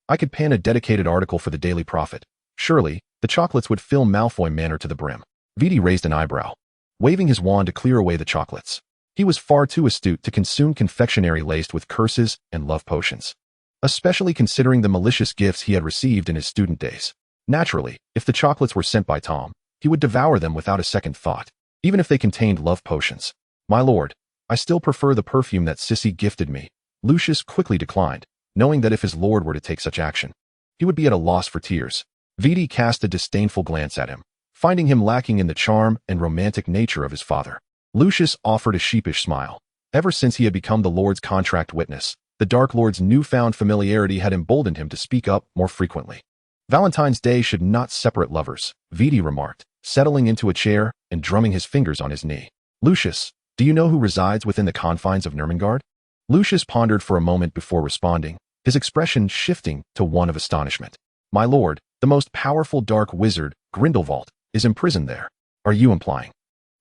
I could pen a dedicated article for the Daily Prophet. Surely, the chocolates would fill Malfoy Manor to the brim." Vidi raised an eyebrow, waving his wand to clear away the chocolates. He was far too astute to consume confectionery laced with curses and love potions, especially considering the malicious gifts he had received in his student days. Naturally, if the chocolates were sent by Tom, he would devour them without a second thought, even if they contained love potions. "My lord, I still prefer the perfume that Sissy gifted me." Lucius quickly declined, knowing that if his lord were to take such action, he would be at a loss for tears. Vidi cast a disdainful glance at him, finding him lacking in the charm and romantic nature of his father. Lucius offered a sheepish smile. Ever since he had become the Lord's contract witness, the Dark Lord's newfound familiarity had emboldened him to speak up more frequently. "Valentine's Day should not separate lovers," Vidi remarked, settling into a chair and drumming his fingers on his knee. "Lucius, do you know who resides within the confines of Nurmengard?" Lucius pondered for a moment before responding, his expression shifting to one of astonishment. "My lord, the most powerful dark wizard, Grindelwald, is imprisoned there." "Are you implying?"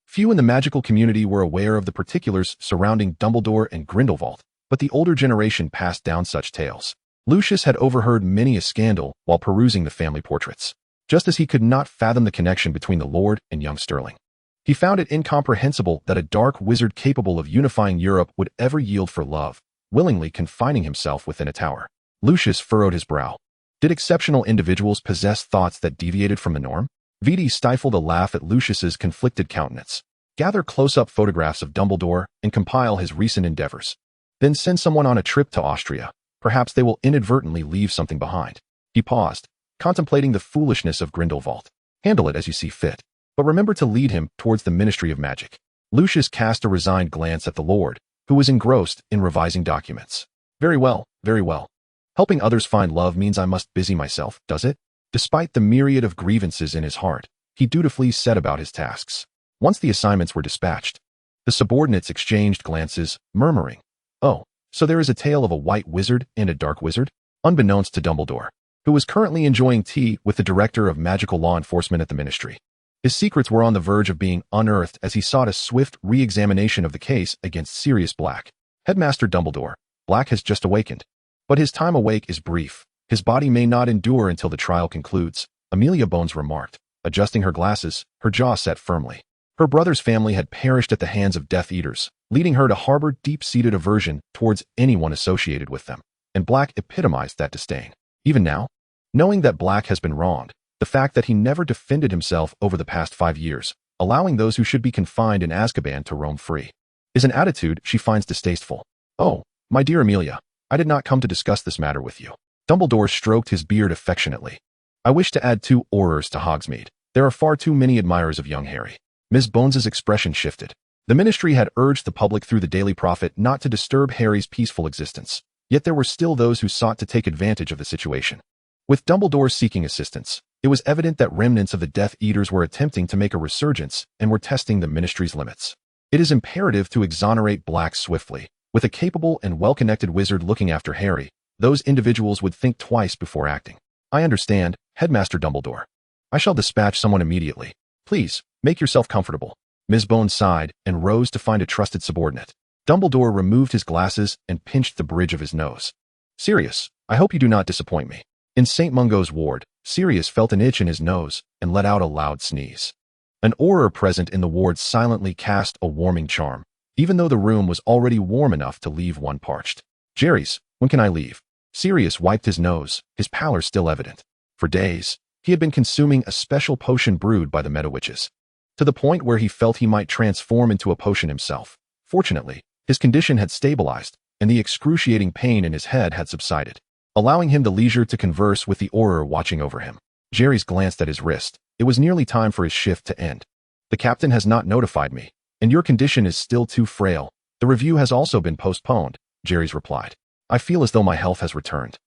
Few in the magical community were aware of the particulars surrounding Dumbledore and Grindelwald, but the older generation passed down such tales. Lucius had overheard many a scandal while perusing the family portraits, just as he could not fathom the connection between the Lord and young Sterling. He found it incomprehensible that a dark wizard capable of unifying Europe would ever yield for love, willingly confining himself within a tower. Lucius furrowed his brow. Did exceptional individuals possess thoughts that deviated from the norm? Vidi stifled a laugh at Lucius's conflicted countenance. "Gather close-up photographs of Dumbledore and compile his recent endeavors. Then send someone on a trip to Austria. Perhaps they will inadvertently leave something behind." He paused, contemplating the foolishness of Grindelwald. "Handle it as you see fit, but remember to lead him towards the Ministry of Magic." Lucius cast a resigned glance at the Lord, who was engrossed in revising documents. "Very well, very well. Helping others find love means I must busy myself, does it?" Despite the myriad of grievances in his heart, he dutifully set about his tasks. Once the assignments were dispatched, the subordinates exchanged glances, murmuring, "Oh, so there is a tale of a white wizard and a dark wizard?" Unbeknownst to Dumbledore, who was currently enjoying tea with the director of magical law enforcement at the ministry. His secrets were on the verge of being unearthed as he sought a swift re-examination of the case against Sirius Black. "Headmaster Dumbledore, Black has just awakened. But his time awake is brief. His body may not endure until the trial concludes," Amelia Bones remarked, adjusting her glasses, her jaw set firmly. Her brother's family had perished at the hands of Death Eaters, leading her to harbor deep-seated aversion towards anyone associated with them, and Black epitomized that disdain. Even now, knowing that Black has been wronged, the fact that he never defended himself over the past 5 years, allowing those who should be confined in Azkaban to roam free, is an attitude she finds distasteful. "Oh, my dear Amelia, I did not come to discuss this matter with you." Dumbledore stroked his beard affectionately. "I wish to add 2 Aurors to Hogsmeade. There are far too many admirers of young Harry." Miss Bones's expression shifted. The ministry had urged the public through the Daily Prophet not to disturb Harry's peaceful existence. Yet there were still those who sought to take advantage of the situation. With Dumbledore seeking assistance, it was evident that remnants of the Death Eaters were attempting to make a resurgence and were testing the Ministry's limits. It is imperative to exonerate Black swiftly. With a capable and well-connected wizard looking after Harry, those individuals would think twice before acting. I understand, Headmaster Dumbledore. I shall dispatch someone immediately. Please, make yourself comfortable. Ms. Bones sighed and rose to find a trusted subordinate. Dumbledore removed his glasses and pinched the bridge of his nose. Sirius, I hope you do not disappoint me. In St. Mungo's ward, Sirius felt an itch in his nose and let out a loud sneeze. An aura present in the ward silently cast a warming charm, even though the room was already warm enough to leave one parched. Jerry's, when can I leave? Sirius wiped his nose, his pallor still evident. For days, he had been consuming a special potion brewed by the Meta-Witches, to the point where he felt he might transform into a potion himself. Fortunately, his condition had stabilized, and the excruciating pain in his head had subsided, allowing him the leisure to converse with the Auror watching over him. Jerry's glanced at his wrist. It was nearly time for his shift to end. The captain has not notified me, and your condition is still too frail. The review has also been postponed, Jerry's replied. I feel as though my health has returned.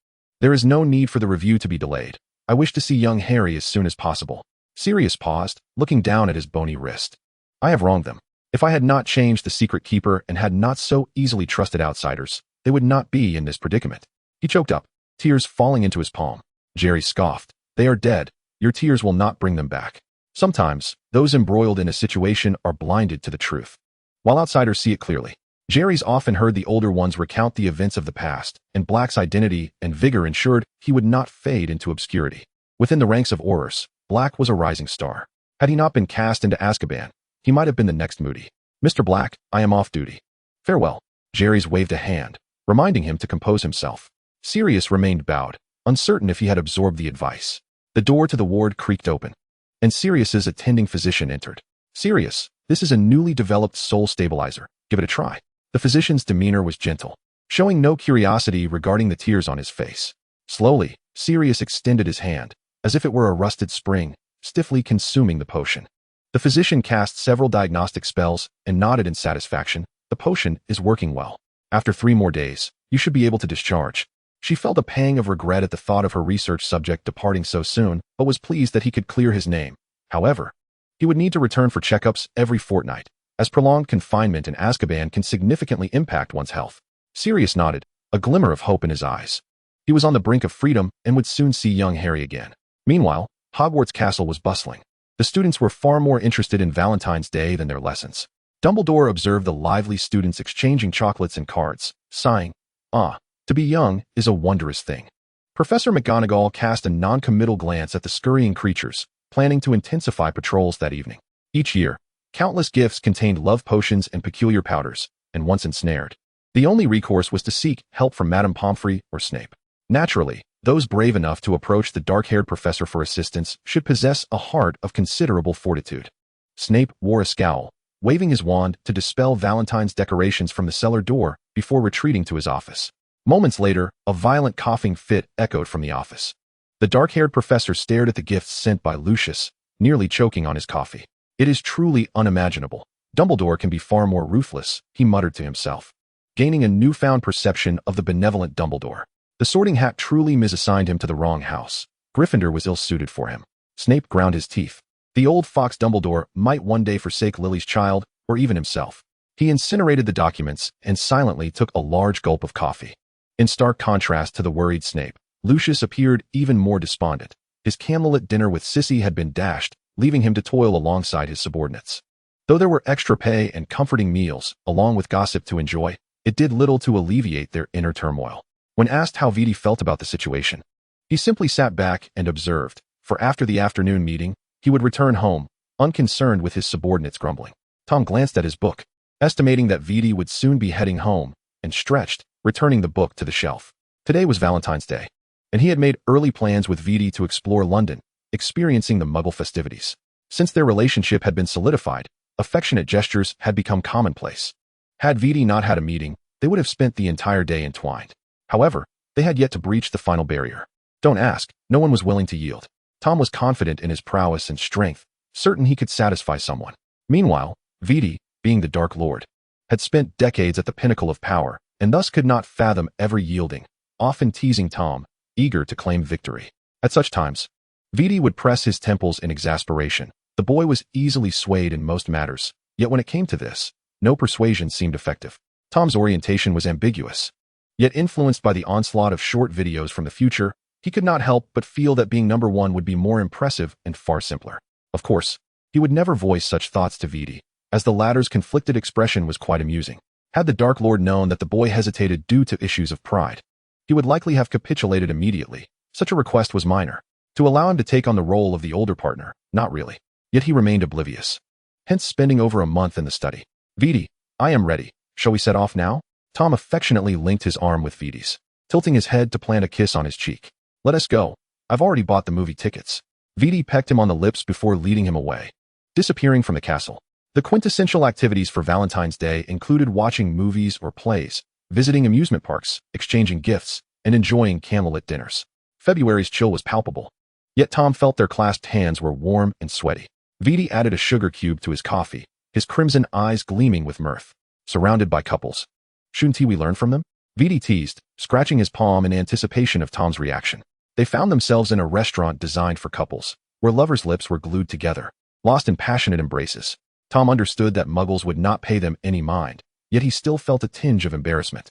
There is no need for the review to be delayed. I wish to see young Harry as soon as possible. Sirius paused, looking down at his bony wrist. I have wronged them. If I had not changed the secret keeper and had not so easily trusted outsiders, they would not be in this predicament. He choked up, tears falling into his palm. Jerry scoffed. They are dead. Your tears will not bring them back. Sometimes, those embroiled in a situation are blinded to the truth, while outsiders see it clearly. Jerry's often heard the older ones recount the events of the past, and Black's identity and vigor ensured he would not fade into obscurity. Within the ranks of Aurors, Black was a rising star. Had he not been cast into Azkaban, he might have been the next Moody. Mr. Black, I am off duty. Farewell. Jerry's waved a hand, reminding him to compose himself. Sirius remained bowed, uncertain if he had absorbed the advice. The door to the ward creaked open, and Sirius's attending physician entered. Sirius, this is a newly developed soul stabilizer. Give it a try. The physician's demeanor was gentle, showing no curiosity regarding the tears on his face. Slowly, Sirius extended his hand, as if it were a rusted spring, stiffly consuming the potion. The physician cast several diagnostic spells and nodded in satisfaction. The potion is working well. After 3 more days, you should be able to discharge. She felt a pang of regret at the thought of her research subject departing so soon, but was pleased that he could clear his name. However, he would need to return for checkups every fortnight, as prolonged confinement in Azkaban can significantly impact one's health. Sirius nodded, a glimmer of hope in his eyes. He was on the brink of freedom and would soon see young Harry again. Meanwhile, Hogwarts Castle was bustling. The students were far more interested in Valentine's Day than their lessons. Dumbledore observed the lively students exchanging chocolates and cards, sighing, "Ah, to be young is a wondrous thing." Professor McGonagall cast a non-committal glance at the scurrying creatures, planning to intensify patrols that evening. Each year, countless gifts contained love potions and peculiar powders, and once ensnared, the only recourse was to seek help from Madame Pomfrey or Snape. Naturally, those brave enough to approach the dark-haired professor for assistance should possess a heart of considerable fortitude. Snape wore a scowl, waving his wand to dispel Valentine's decorations from the cellar door before retreating to his office. Moments later, a violent coughing fit echoed from the office. The dark-haired professor stared at the gifts sent by Lucius, nearly choking on his coffee. It is truly unimaginable. Dumbledore can be far more ruthless, he muttered to himself, gaining a newfound perception of the benevolent Dumbledore. The Sorting Hat truly misassigned him to the wrong house. Gryffindor was ill-suited for him. Snape ground his teeth. The old fox Dumbledore might one day forsake Lily's child, or even himself. He incinerated the documents and silently took a large gulp of coffee. In stark contrast to the worried Snape, Lucius appeared even more despondent. His candlelit dinner with Sissy had been dashed, leaving him to toil alongside his subordinates. Though there were extra pay and comforting meals, along with gossip to enjoy, it did little to alleviate their inner turmoil. When asked how Viti felt about the situation, he simply sat back and observed, for after the afternoon meeting, he would return home, unconcerned with his subordinates grumbling. Tom glanced at his book, estimating that Viti would soon be heading home, and stretched, returning the book to the shelf. Today was Valentine's Day, and he had made early plans with Viti to explore London, experiencing the Muggle festivities. Since their relationship had been solidified, affectionate gestures had become commonplace. Had Viti not had a meeting, they would have spent the entire day entwined. However, they had yet to breach the final barrier. Don't ask, no one was willing to yield. Tom was confident in his prowess and strength, certain he could satisfy someone. Meanwhile, Viti, being the Dark Lord, had spent decades at the pinnacle of power and thus could not fathom ever yielding, often teasing Tom, eager to claim victory. At such times, Viti would press his temples in exasperation. The boy was easily swayed in most matters, yet when it came to this, no persuasion seemed effective. Tom's orientation was ambiguous. Yet influenced by the onslaught of short videos from the future, he could not help but feel that being number one would be more impressive and far simpler. Of course, he would never voice such thoughts to Viti, as the latter's conflicted expression was quite amusing. Had the Dark Lord known that the boy hesitated due to issues of pride, he would likely have capitulated immediately. Such a request was minor, to allow him to take on the role of the older partner, not really. Yet he remained oblivious, hence spending over a month in the study. Viti, I am ready. Shall we set off now? Tom affectionately linked his arm with Viti's, tilting his head to plant a kiss on his cheek. Let us go. I've already bought the movie tickets. Viti pecked him on the lips before leading him away, disappearing from the castle. The quintessential activities for Valentine's Day included watching movies or plays, visiting amusement parks, exchanging gifts, and enjoying candlelit dinners. February's chill was palpable, yet Tom felt their clasped hands were warm and sweaty. Viti added a sugar cube to his coffee, his crimson eyes gleaming with mirth. Surrounded by couples. Shouldn't we learn from them? Viti teased, scratching his palm in anticipation of Tom's reaction. They found themselves in a restaurant designed for couples, where lovers' lips were glued together, lost in passionate embraces. Tom understood that muggles would not pay them any mind, yet he still felt a tinge of embarrassment.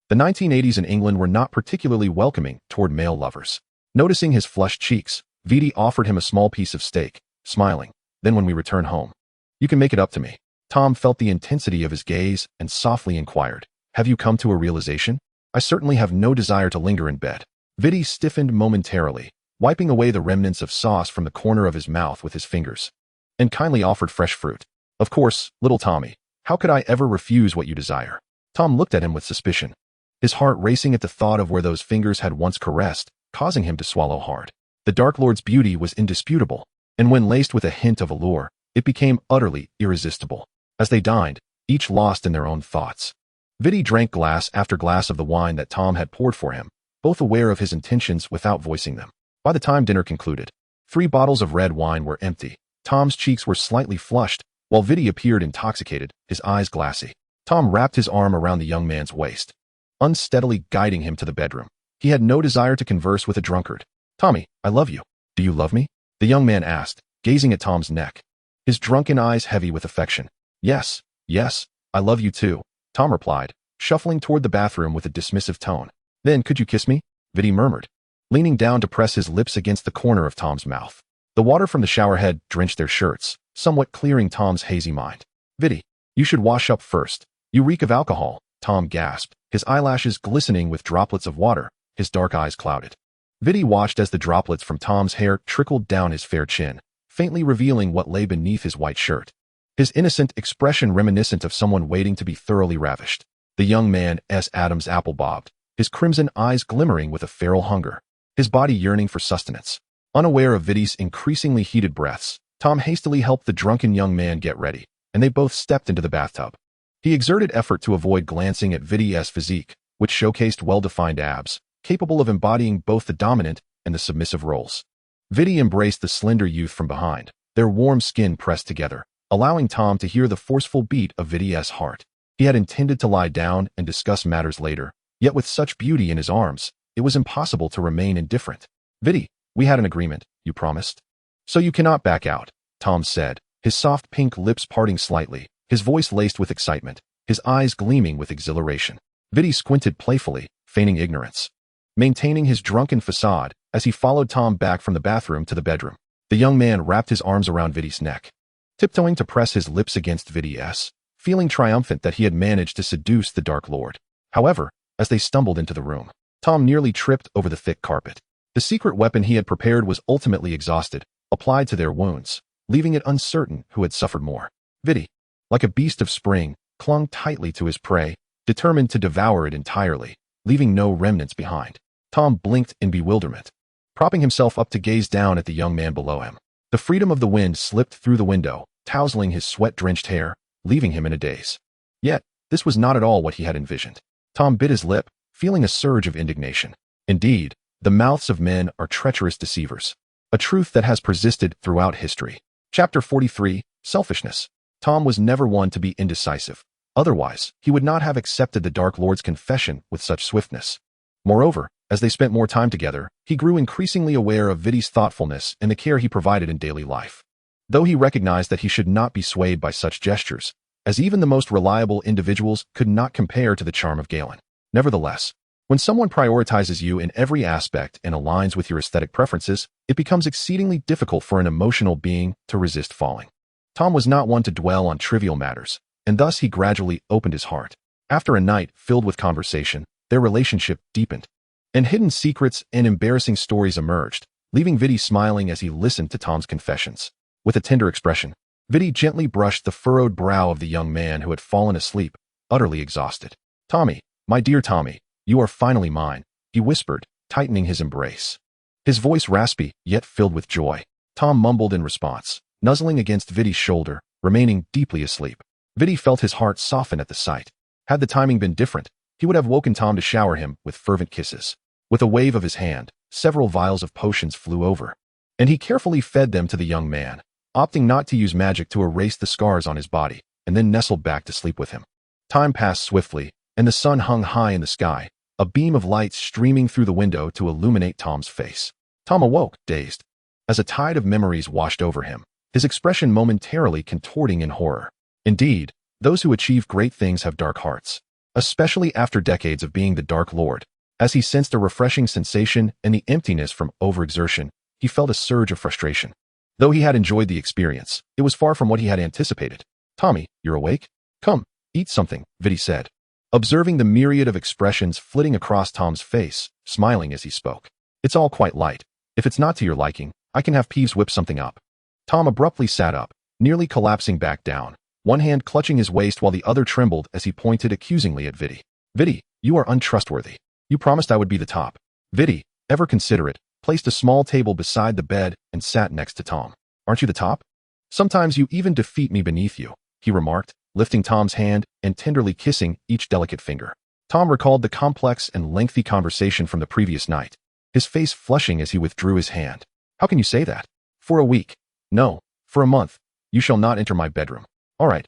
The 1980s in England were not particularly welcoming toward male lovers. Noticing his flushed cheeks, Viti offered him a small piece of steak, smiling. Then when we return home, you can make it up to me. Tom felt the intensity of his gaze and softly inquired, have you come to a realization? I certainly have no desire to linger in bed. Viti stiffened momentarily, wiping away the remnants of sauce from the corner of his mouth with his fingers, and kindly offered fresh fruit. Of course, little Tommy, how could I ever refuse what you desire? Tom looked at him with suspicion, his heart racing at the thought of where those fingers had once caressed, causing him to swallow hard. The Dark Lord's beauty was indisputable, and when laced with a hint of allure, it became utterly irresistible. As they dined, each lost in their own thoughts. Viti drank glass after glass of the wine that Tom had poured for him, both aware of his intentions without voicing them. By the time dinner concluded, 3 bottles of red wine were empty. Tom's cheeks were slightly flushed, while Viti appeared intoxicated, his eyes glassy. Tom wrapped his arm around the young man's waist, unsteadily guiding him to the bedroom. He had no desire to converse with a drunkard. Tommy, I love you. Do you love me? The young man asked, gazing at Tom's neck, his drunken eyes heavy with affection. Yes, I love you too, Tom replied, shuffling toward the bathroom with a dismissive tone. Then could you kiss me? Viti murmured, leaning down to press his lips against the corner of Tom's mouth. The water from the shower head drenched their shirts, somewhat clearing Tom's hazy mind. Viti, you should wash up first. You reek of alcohol, Tom gasped, his eyelashes glistening with droplets of water, his dark eyes clouded. Viti watched as the droplets from Tom's hair trickled down his fair chin, faintly revealing what lay beneath his white shirt. His innocent expression reminiscent of someone waiting to be thoroughly ravished. The young man's Adam's apple bobbed, his crimson eyes glimmering with a feral hunger, his body yearning for sustenance. Unaware of Viti's increasingly heated breaths, Tom hastily helped the drunken young man get ready, and they both stepped into the bathtub. He exerted effort to avoid glancing at Viti's physique, which showcased well-defined abs, capable of embodying both the dominant and the submissive roles. Viti embraced the slender youth from behind, their warm skin pressed together, allowing Tom to hear the forceful beat of Viti's heart. He had intended to lie down and discuss matters later, yet with such beauty in his arms, it was impossible to remain indifferent. Viti, we had an agreement, you promised. So you cannot back out, Tom said, his soft pink lips parting slightly, his voice laced with excitement, his eyes gleaming with exhilaration. Viti squinted playfully, feigning ignorance, maintaining his drunken facade as he followed Tom back from the bathroom to the bedroom. The young man wrapped his arms around Viti's neck, tiptoeing to press his lips against Viti's, feeling triumphant that he had managed to seduce the Dark Lord. However, as they stumbled into the room, Tom nearly tripped over the thick carpet. The secret weapon he had prepared was ultimately exhausted, applied to their wounds, leaving it uncertain who had suffered more. Viti, like a beast of spring, clung tightly to his prey, determined to devour it entirely, leaving no remnants behind. Tom blinked in bewilderment, propping himself up to gaze down at the young man below him. The freedom of the wind slipped through the window, tousling his sweat-drenched hair, leaving him in a daze. Yet, this was not at all what he had envisioned. Tom bit his lip, feeling a surge of indignation. Indeed, the mouths of men are treacherous deceivers, a truth that has persisted throughout history. Chapter 43, Selfishness. Tom was never one to be indecisive, Otherwise, he would not have accepted the Dark Lord's confession with such swiftness. Moreover, as they spent more time together, he grew increasingly aware of Vidi's thoughtfulness and the care he provided in daily life. Though he recognized that he should not be swayed by such gestures, as even the most reliable individuals could not compare to the charm of Galen. Nevertheless, when someone prioritizes you in every aspect and aligns with your aesthetic preferences, it becomes exceedingly difficult for an emotional being to resist falling. Tom was not one to dwell on trivial matters, and thus he gradually opened his heart. After a night filled with conversation, their relationship deepened, and hidden secrets and embarrassing stories emerged, leaving Vidi smiling as he listened to Tom's confessions. With a tender expression, Vidi gently brushed the furrowed brow of the young man who had fallen asleep, utterly exhausted. "Tommy, my dear Tommy, you are finally mine," he whispered, tightening his embrace. His voice raspy, yet filled with joy. Tom mumbled in response, nuzzling against Vidi's shoulder, remaining deeply asleep. Vidi felt his heart soften at the sight. Had the timing been different, he would have woken Tom to shower him with fervent kisses. With a wave of his hand, several vials of potions flew over, and he carefully fed them to the young man, opting not to use magic to erase the scars on his body, and then nestled back to sleep with him. Time passed swiftly, and the sun hung high in the sky, a beam of light streaming through the window to illuminate Tom's face. Tom awoke, dazed, as a tide of memories washed over him, his expression momentarily contorting in horror. Indeed, those who achieve great things have dark hearts, especially after decades of being the Dark Lord. As he sensed a refreshing sensation and the emptiness from overexertion, he felt a surge of frustration. Though he had enjoyed the experience, it was far from what he had anticipated. "Tommy, you're awake? Come, eat something," Vidi said, observing the myriad of expressions flitting across Tom's face, smiling as he spoke. "It's all quite light. If it's not to your liking, I can have Peeves whip something up." Tom abruptly sat up, nearly collapsing back down, one hand clutching his waist while the other trembled as he pointed accusingly at Vidi. "Vidi, you are untrustworthy. You promised I would be the top." Vidi, ever considerate, placed a small table beside the bed and sat next to Tom. "Aren't you the top? Sometimes you even defeat me beneath you," he remarked, lifting Tom's hand and tenderly kissing each delicate finger. Tom recalled the complex and lengthy conversation from the previous night, his face flushing as he withdrew his hand. "How can you say that? For a week? No, for a month. You shall not enter my bedroom." All right,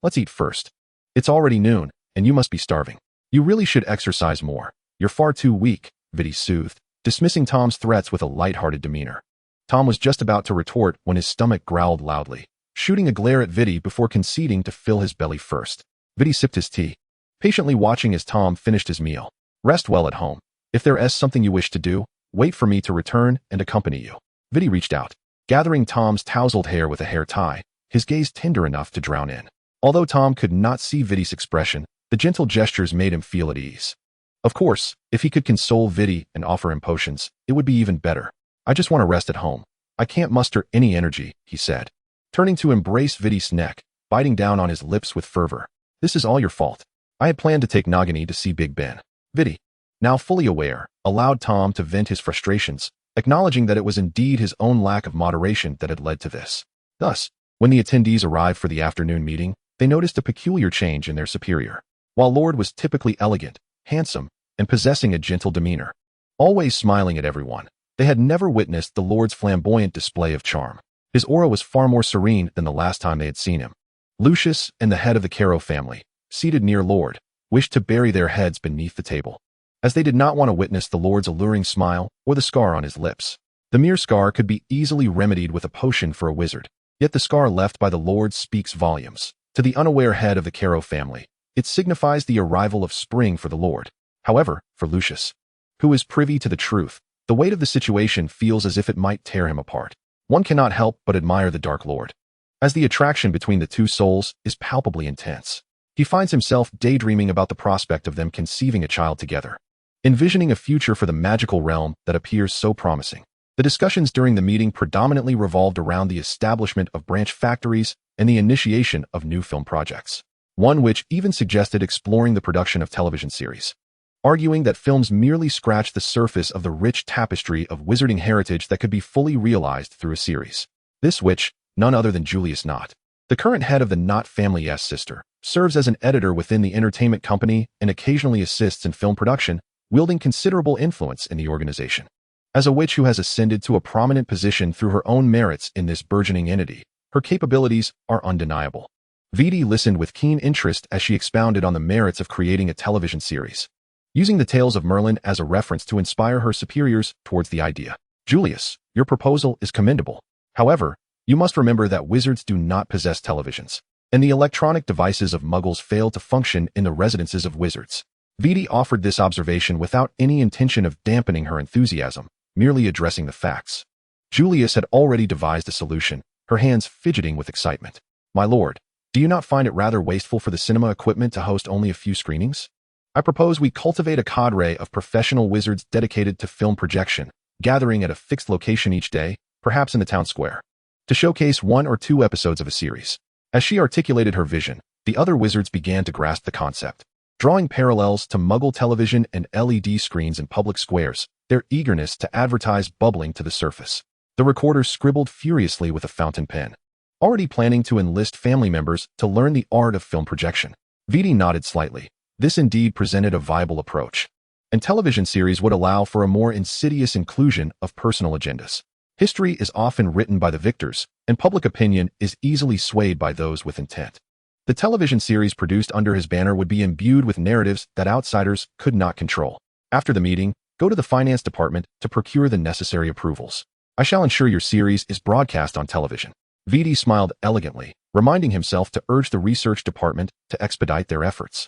let's eat first. It's already noon, and you must be starving. You really should exercise more. You're far too weak," Vidi soothed, dismissing Tom's threats with a light-hearted demeanor. Tom was just about to retort when his stomach growled loudly, shooting a glare at Vidi before conceding to fill his belly first. Vidi sipped his tea, patiently watching as Tom finished his meal. "Rest well at home. If there is something you wish to do, wait for me to return and accompany you." Vidi reached out, gathering Tom's tousled hair with a hair tie, his gaze tender enough to drown in. Although Tom could not see Vidi's expression, the gentle gestures made him feel at ease. Of course, if he could console Vidi and offer him potions, it would be even better. "I just want to rest at home. I can't muster any energy," he said, turning to embrace Vidi's neck, biting down on his lips with fervor. "This is all your fault. I had planned to take Nagini to see Big Ben." Vidi, now fully aware, allowed Tom to vent his frustrations, acknowledging that it was indeed his own lack of moderation that had led to this. Thus, when the attendees arrived for the afternoon meeting, they noticed a peculiar change in their superior. While Lord was typically elegant, handsome, and possessing a gentle demeanor, always smiling at everyone, they had never witnessed the Lord's flamboyant display of charm. His aura was far more serene than the last time they had seen him. Lucius and the head of the Caro family, seated near Lord, wished to bury their heads beneath the table, as they did not want to witness the Lord's alluring smile or the scar on his lips. The mere scar could be easily remedied with a potion for a wizard, yet the scar left by the Lord speaks volumes. To the unaware head of the Caro family, it signifies the arrival of spring for the Lord. However, for Lucius, who is privy to the truth, the weight of the situation feels as if it might tear him apart. One cannot help but admire the Dark Lord, as the attraction between the two souls is palpably intense. He finds himself daydreaming about the prospect of them conceiving a child together, envisioning a future for the magical realm that appears so promising. The discussions during the meeting predominantly revolved around the establishment of branch factories and the initiation of new film projects, one which even suggested exploring the production of television series, arguing that films merely scratch the surface of the rich tapestry of wizarding heritage that could be fully realized through a series. This witch, none other than Julius Knott, the current head of the Knott family's sister, serves as an editor within the entertainment company and occasionally assists in film production, wielding considerable influence in the organization. As a witch who has ascended to a prominent position through her own merits in this burgeoning entity, her capabilities are undeniable. Vidi listened with keen interest as she expounded on the merits of creating a television series, using the tales of Merlin as a reference to inspire her superiors towards the idea. Julius, your proposal is commendable. However, you must remember that wizards do not possess televisions, and the electronic devices of muggles fail to function in the residences of wizards. Vidi offered this observation without any intention of dampening her enthusiasm, merely addressing the facts. Julius had already devised a solution, her hands fidgeting with excitement. My lord, do you not find it rather wasteful for the cinema equipment to host only a few screenings? I propose we cultivate a cadre of professional wizards dedicated to film projection, gathering at a fixed location each day, perhaps in the town square, to showcase 1 or 2 episodes of a series. As she articulated her vision, the other wizards began to grasp the concept. Drawing parallels to Muggle television and LED screens in public squares, their eagerness to advertise bubbling to the surface. The recorder scribbled furiously with a fountain pen, already planning to enlist family members to learn the art of film projection. Vidi nodded slightly. This indeed presented a viable approach. And television series would allow for a more insidious inclusion of personal agendas. History is often written by the victors, and public opinion is easily swayed by those with intent. The television series produced under his banner would be imbued with narratives that outsiders could not control. After the meeting, go to the finance department to procure the necessary approvals. I shall ensure your series is broadcast on television. Vidi smiled elegantly, reminding himself to urge the research department to expedite their efforts.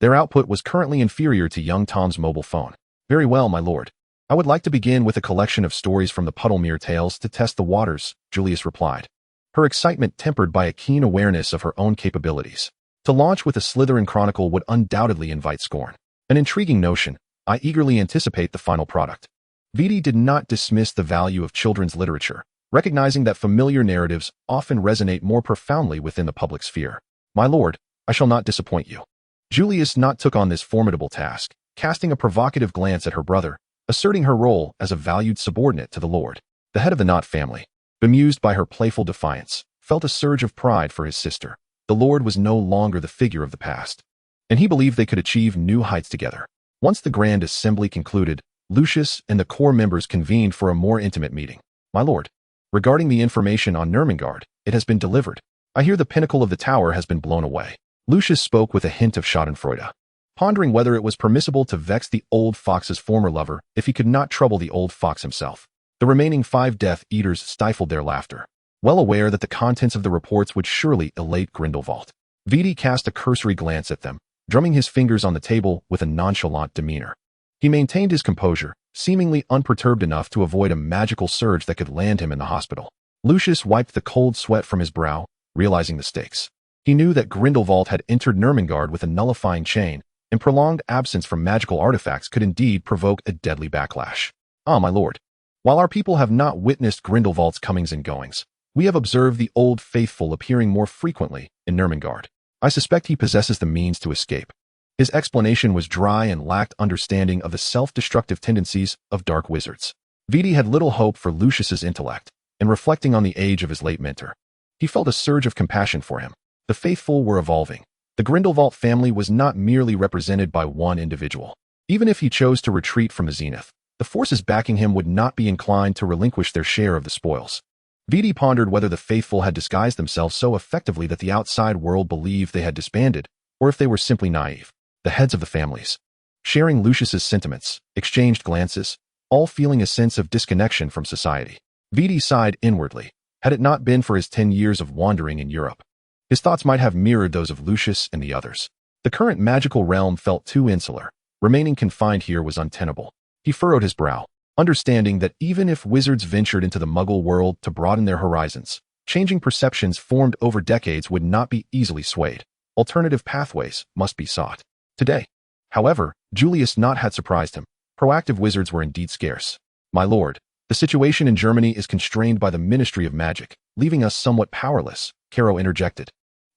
Their output was currently inferior to young Tom's mobile phone. Very well, my lord. I would like to begin with a collection of stories from the Puddlemere tales to test the waters, Julius replied, her excitement tempered by a keen awareness of her own capabilities. To launch with a Slytherin chronicle would undoubtedly invite scorn. An intriguing notion. I eagerly anticipate the final product. Vidi did not dismiss the value of children's literature, recognizing that familiar narratives often resonate more profoundly within the public sphere. My lord, I shall not disappoint you. Julius not took on this formidable task, casting a provocative glance at her brother, asserting her role as a valued subordinate to the lord. The head of the Knott family, bemused by her playful defiance, felt a surge of pride for his sister. The lord was no longer the figure of the past, and he believed they could achieve new heights together. Once the grand assembly concluded, Lucius and the core members convened for a more intimate meeting. My lord, regarding the information on Nurmengard, it has been delivered. I hear the pinnacle of the tower has been blown away. Lucius spoke with a hint of schadenfreude, pondering whether it was permissible to vex the old fox's former lover if he could not trouble the old fox himself. The remaining 5 Death Eaters stifled their laughter, well aware that the contents of the reports would surely elate Grindelwald. Vidi cast a cursory glance at them, drumming his fingers on the table with a nonchalant demeanor. He maintained his composure, seemingly unperturbed enough to avoid a magical surge that could land him in the hospital. Lucius wiped the cold sweat from his brow, realizing the stakes. He knew that Grindelwald had entered Nurmengard with a nullifying chain, and prolonged absence from magical artifacts could indeed provoke a deadly backlash. Ah, my lord. While our people have not witnessed Grindelwald's comings and goings, we have observed the old faithful appearing more frequently in Nurmengard. I suspect he possesses the means to escape. His explanation was dry and lacked understanding of the self-destructive tendencies of dark wizards. Vidi had little hope for Lucius's intellect, and reflecting on the age of his late mentor, he felt a surge of compassion for him. The faithful were evolving. The Grindelwald family was not merely represented by one individual. Even if he chose to retreat from the zenith, the forces backing him would not be inclined to relinquish their share of the spoils. Vidi pondered whether the faithful had disguised themselves so effectively that the outside world believed they had disbanded, or if they were simply naive. The heads of the families, sharing Lucius's sentiments, exchanged glances, all feeling a sense of disconnection from society. Vidi sighed inwardly. Had it not been for his 10 years of wandering in Europe, his thoughts might have mirrored those of Lucius and the others. The current magical realm felt too insular. Remaining confined here was untenable. He furrowed his brow, understanding that even if wizards ventured into the Muggle world to broaden their horizons, changing perceptions formed over decades would not be easily swayed. Alternative pathways must be sought. Today, however, Julius not had surprised him. Proactive wizards were indeed scarce. My lord, the situation in Germany is constrained by the Ministry of Magic, leaving us somewhat powerless, Caro interjected,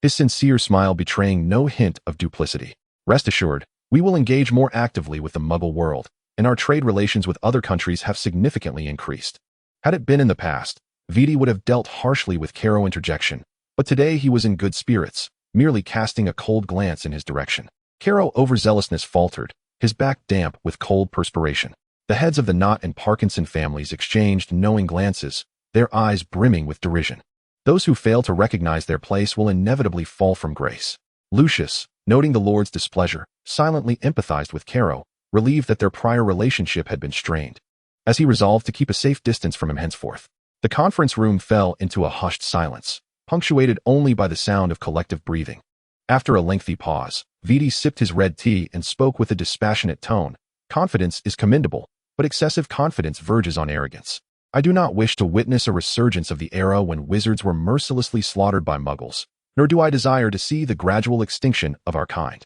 his sincere smile betraying no hint of duplicity. Rest assured, we will engage more actively with the Muggle world, and our trade relations with other countries have significantly increased. Had it been in the past, Vidi would have dealt harshly with Caro interjection, but today he was in good spirits, merely casting a cold glance in his direction. Caro overzealousness faltered, his back damp with cold perspiration. The heads of the Knott and Parkinson families exchanged knowing glances, their eyes brimming with derision. Those who fail to recognize their place will inevitably fall from grace. Lucius, noting the Lord's displeasure, silently empathized with Caro, relieved that their prior relationship had been strained, as he resolved to keep a safe distance from him henceforth. The conference room fell into a hushed silence, punctuated only by the sound of collective breathing. After a lengthy pause, Vidi sipped his red tea and spoke with a dispassionate tone. Confidence is commendable, but excessive confidence verges on arrogance. I do not wish to witness a resurgence of the era when wizards were mercilessly slaughtered by muggles, nor do I desire to see the gradual extinction of our kind.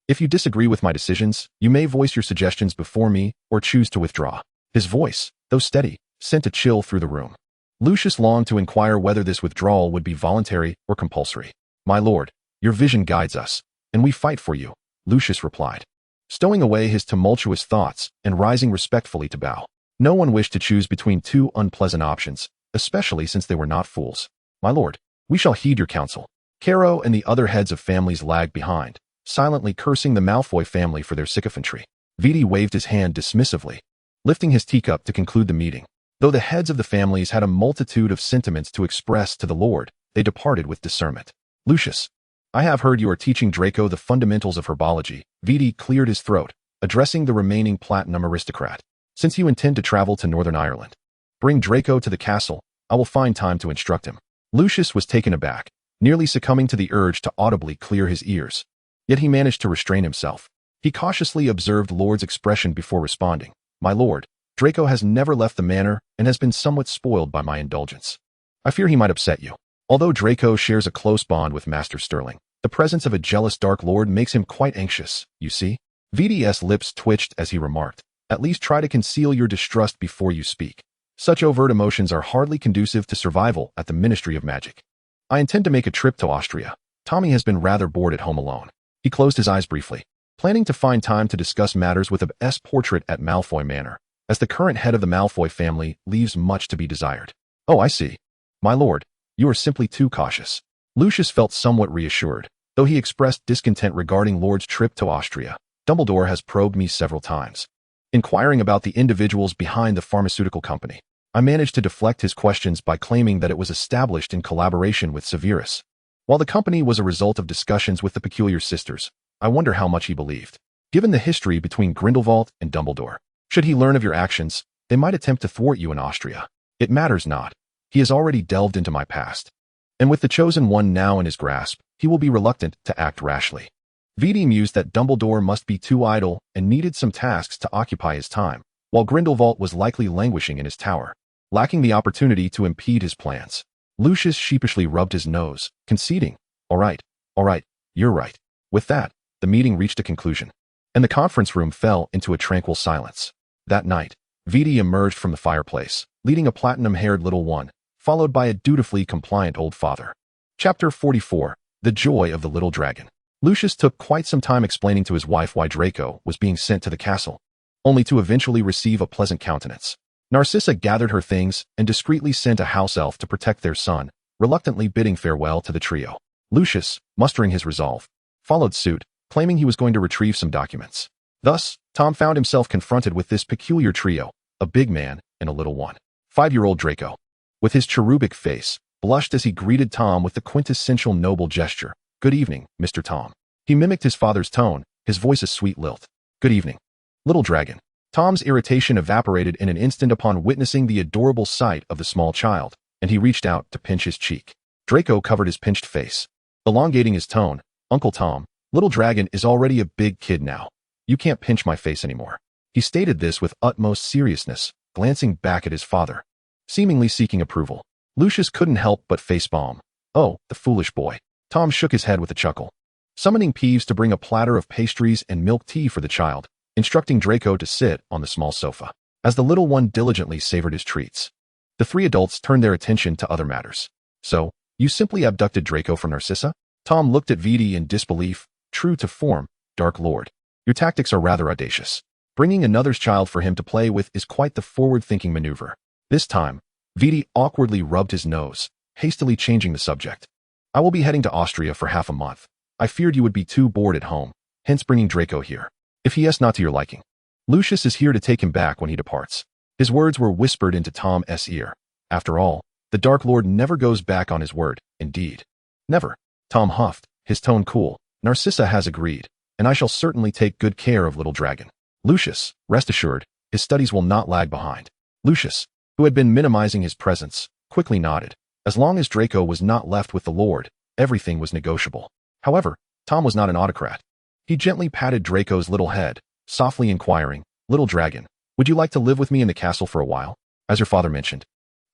If you disagree with my decisions, you may voice your suggestions before me or choose to withdraw. His voice, though steady, sent a chill through the room. Lucius longed to inquire whether this withdrawal would be voluntary or compulsory. My lord, your vision guides us, and we fight for you, Lucius replied, stowing away his tumultuous thoughts and rising respectfully to bow. No one wished to choose between two unpleasant options, especially since they were not fools. My lord, we shall heed your counsel. Caro and the other heads of families lagged behind, silently cursing the Malfoy family for their sycophantry. Vidi waved his hand dismissively, lifting his teacup to conclude the meeting. Though the heads of the families had a multitude of sentiments to express to the Lord, they departed with discernment. Lucius, I have heard you are teaching Draco the fundamentals of herbology. Vidi cleared his throat, addressing the remaining platinum aristocrat. Since you intend to travel to Northern Ireland, bring Draco to the castle. I will find time to instruct him. Lucius was taken aback, nearly succumbing to the urge to audibly clear his ears. Yet he managed to restrain himself. He cautiously observed Lord's expression before responding. My lord, Draco has never left the manor and has been somewhat spoiled by my indulgence. I fear he might upset you. Although Draco shares a close bond with Master Sterling, the presence of a jealous Dark Lord makes him quite anxious, you see. VD's lips twitched as he remarked, at least try to conceal your distrust before you speak. Such overt emotions are hardly conducive to survival at the Ministry of Magic. I intend to make a trip to Austria. Tommy has been rather bored at home alone. He closed his eyes briefly, planning to find time to discuss matters with a portrait at Malfoy Manor, as the current head of the Malfoy family leaves much to be desired. Oh, I see. My lord, you are simply too cautious. Lucius felt somewhat reassured, though he expressed discontent regarding Lord's trip to Austria. Dumbledore has probed me several times, inquiring about the individuals behind the pharmaceutical company. I managed to deflect his questions by claiming that it was established in collaboration with Severus. While the company was a result of discussions with the Peculiar Sisters, I wonder how much he believed. Given the history between Grindelwald and Dumbledore, should he learn of your actions, they might attempt to thwart you in Austria. It matters not. He has already delved into my past. And with the Chosen One now in his grasp, he will be reluctant to act rashly. Vidi mused that Dumbledore must be too idle and needed some tasks to occupy his time, while Grindelwald was likely languishing in his tower, lacking the opportunity to impede his plans. Lucius sheepishly rubbed his nose, conceding, all right, you're right. With that, the meeting reached a conclusion, and the conference room fell into a tranquil silence. That night, Vidi emerged from the fireplace, leading a platinum-haired little one, followed by a dutifully compliant old father. Chapter 44, The Joy of the Little Dragon. Lucius took quite some time explaining to his wife why Draco was being sent to the castle, only to eventually receive a pleasant countenance. Narcissa gathered her things and discreetly sent a house elf to protect their son, reluctantly bidding farewell to the trio. Lucius, mustering his resolve, followed suit, claiming he was going to retrieve some documents. Thus, Tom found himself confronted with this peculiar trio, a big man and a little one. 5-year-old Draco, with his cherubic face, blushed as he greeted Tom with the quintessential noble gesture. Good evening, Mr. Tom. He mimicked his father's tone, his voice a sweet lilt. Good evening, little dragon. Tom's irritation evaporated in an instant upon witnessing the adorable sight of the small child, and he reached out to pinch his cheek. Draco covered his pinched face, elongating his tone. Uncle Tom, little dragon is already a big kid now. You can't pinch my face anymore. He stated this with utmost seriousness, glancing back at his father, seemingly seeking approval. Lucius couldn't help but facepalm. Oh, the foolish boy. Tom shook his head with a chuckle, summoning Peeves to bring a platter of pastries and milk tea for the child, instructing Draco to sit on the small sofa, as the little one diligently savored his treats. The three adults turned their attention to other matters. So, you simply abducted Draco from Narcissa? Tom looked at Vidi in disbelief. True to form, Dark Lord, your tactics are rather audacious. Bringing another's child for him to play with is quite the forward-thinking maneuver. This time, Vidi awkwardly rubbed his nose, hastily changing the subject. I will be heading to Austria for half a month. I feared you would be too bored at home, hence bringing Draco here. If he is not to your liking, Lucius is here to take him back when he departs. His words were whispered into Tom's ear. After all, The Dark Lord never goes back on his word, indeed. Never. Tom huffed, his tone cool. Narcissa has agreed, and I shall certainly take good care of little dragon. Lucius, rest assured, his studies will not lag behind. Lucius, who had been minimizing his presence, quickly nodded. As long as Draco was not left with the Lord, everything was negotiable. However, Tom was not an autocrat. He gently patted Draco's little head, softly inquiring, "Little dragon, would you like to live with me in the castle for a while? As your father mentioned,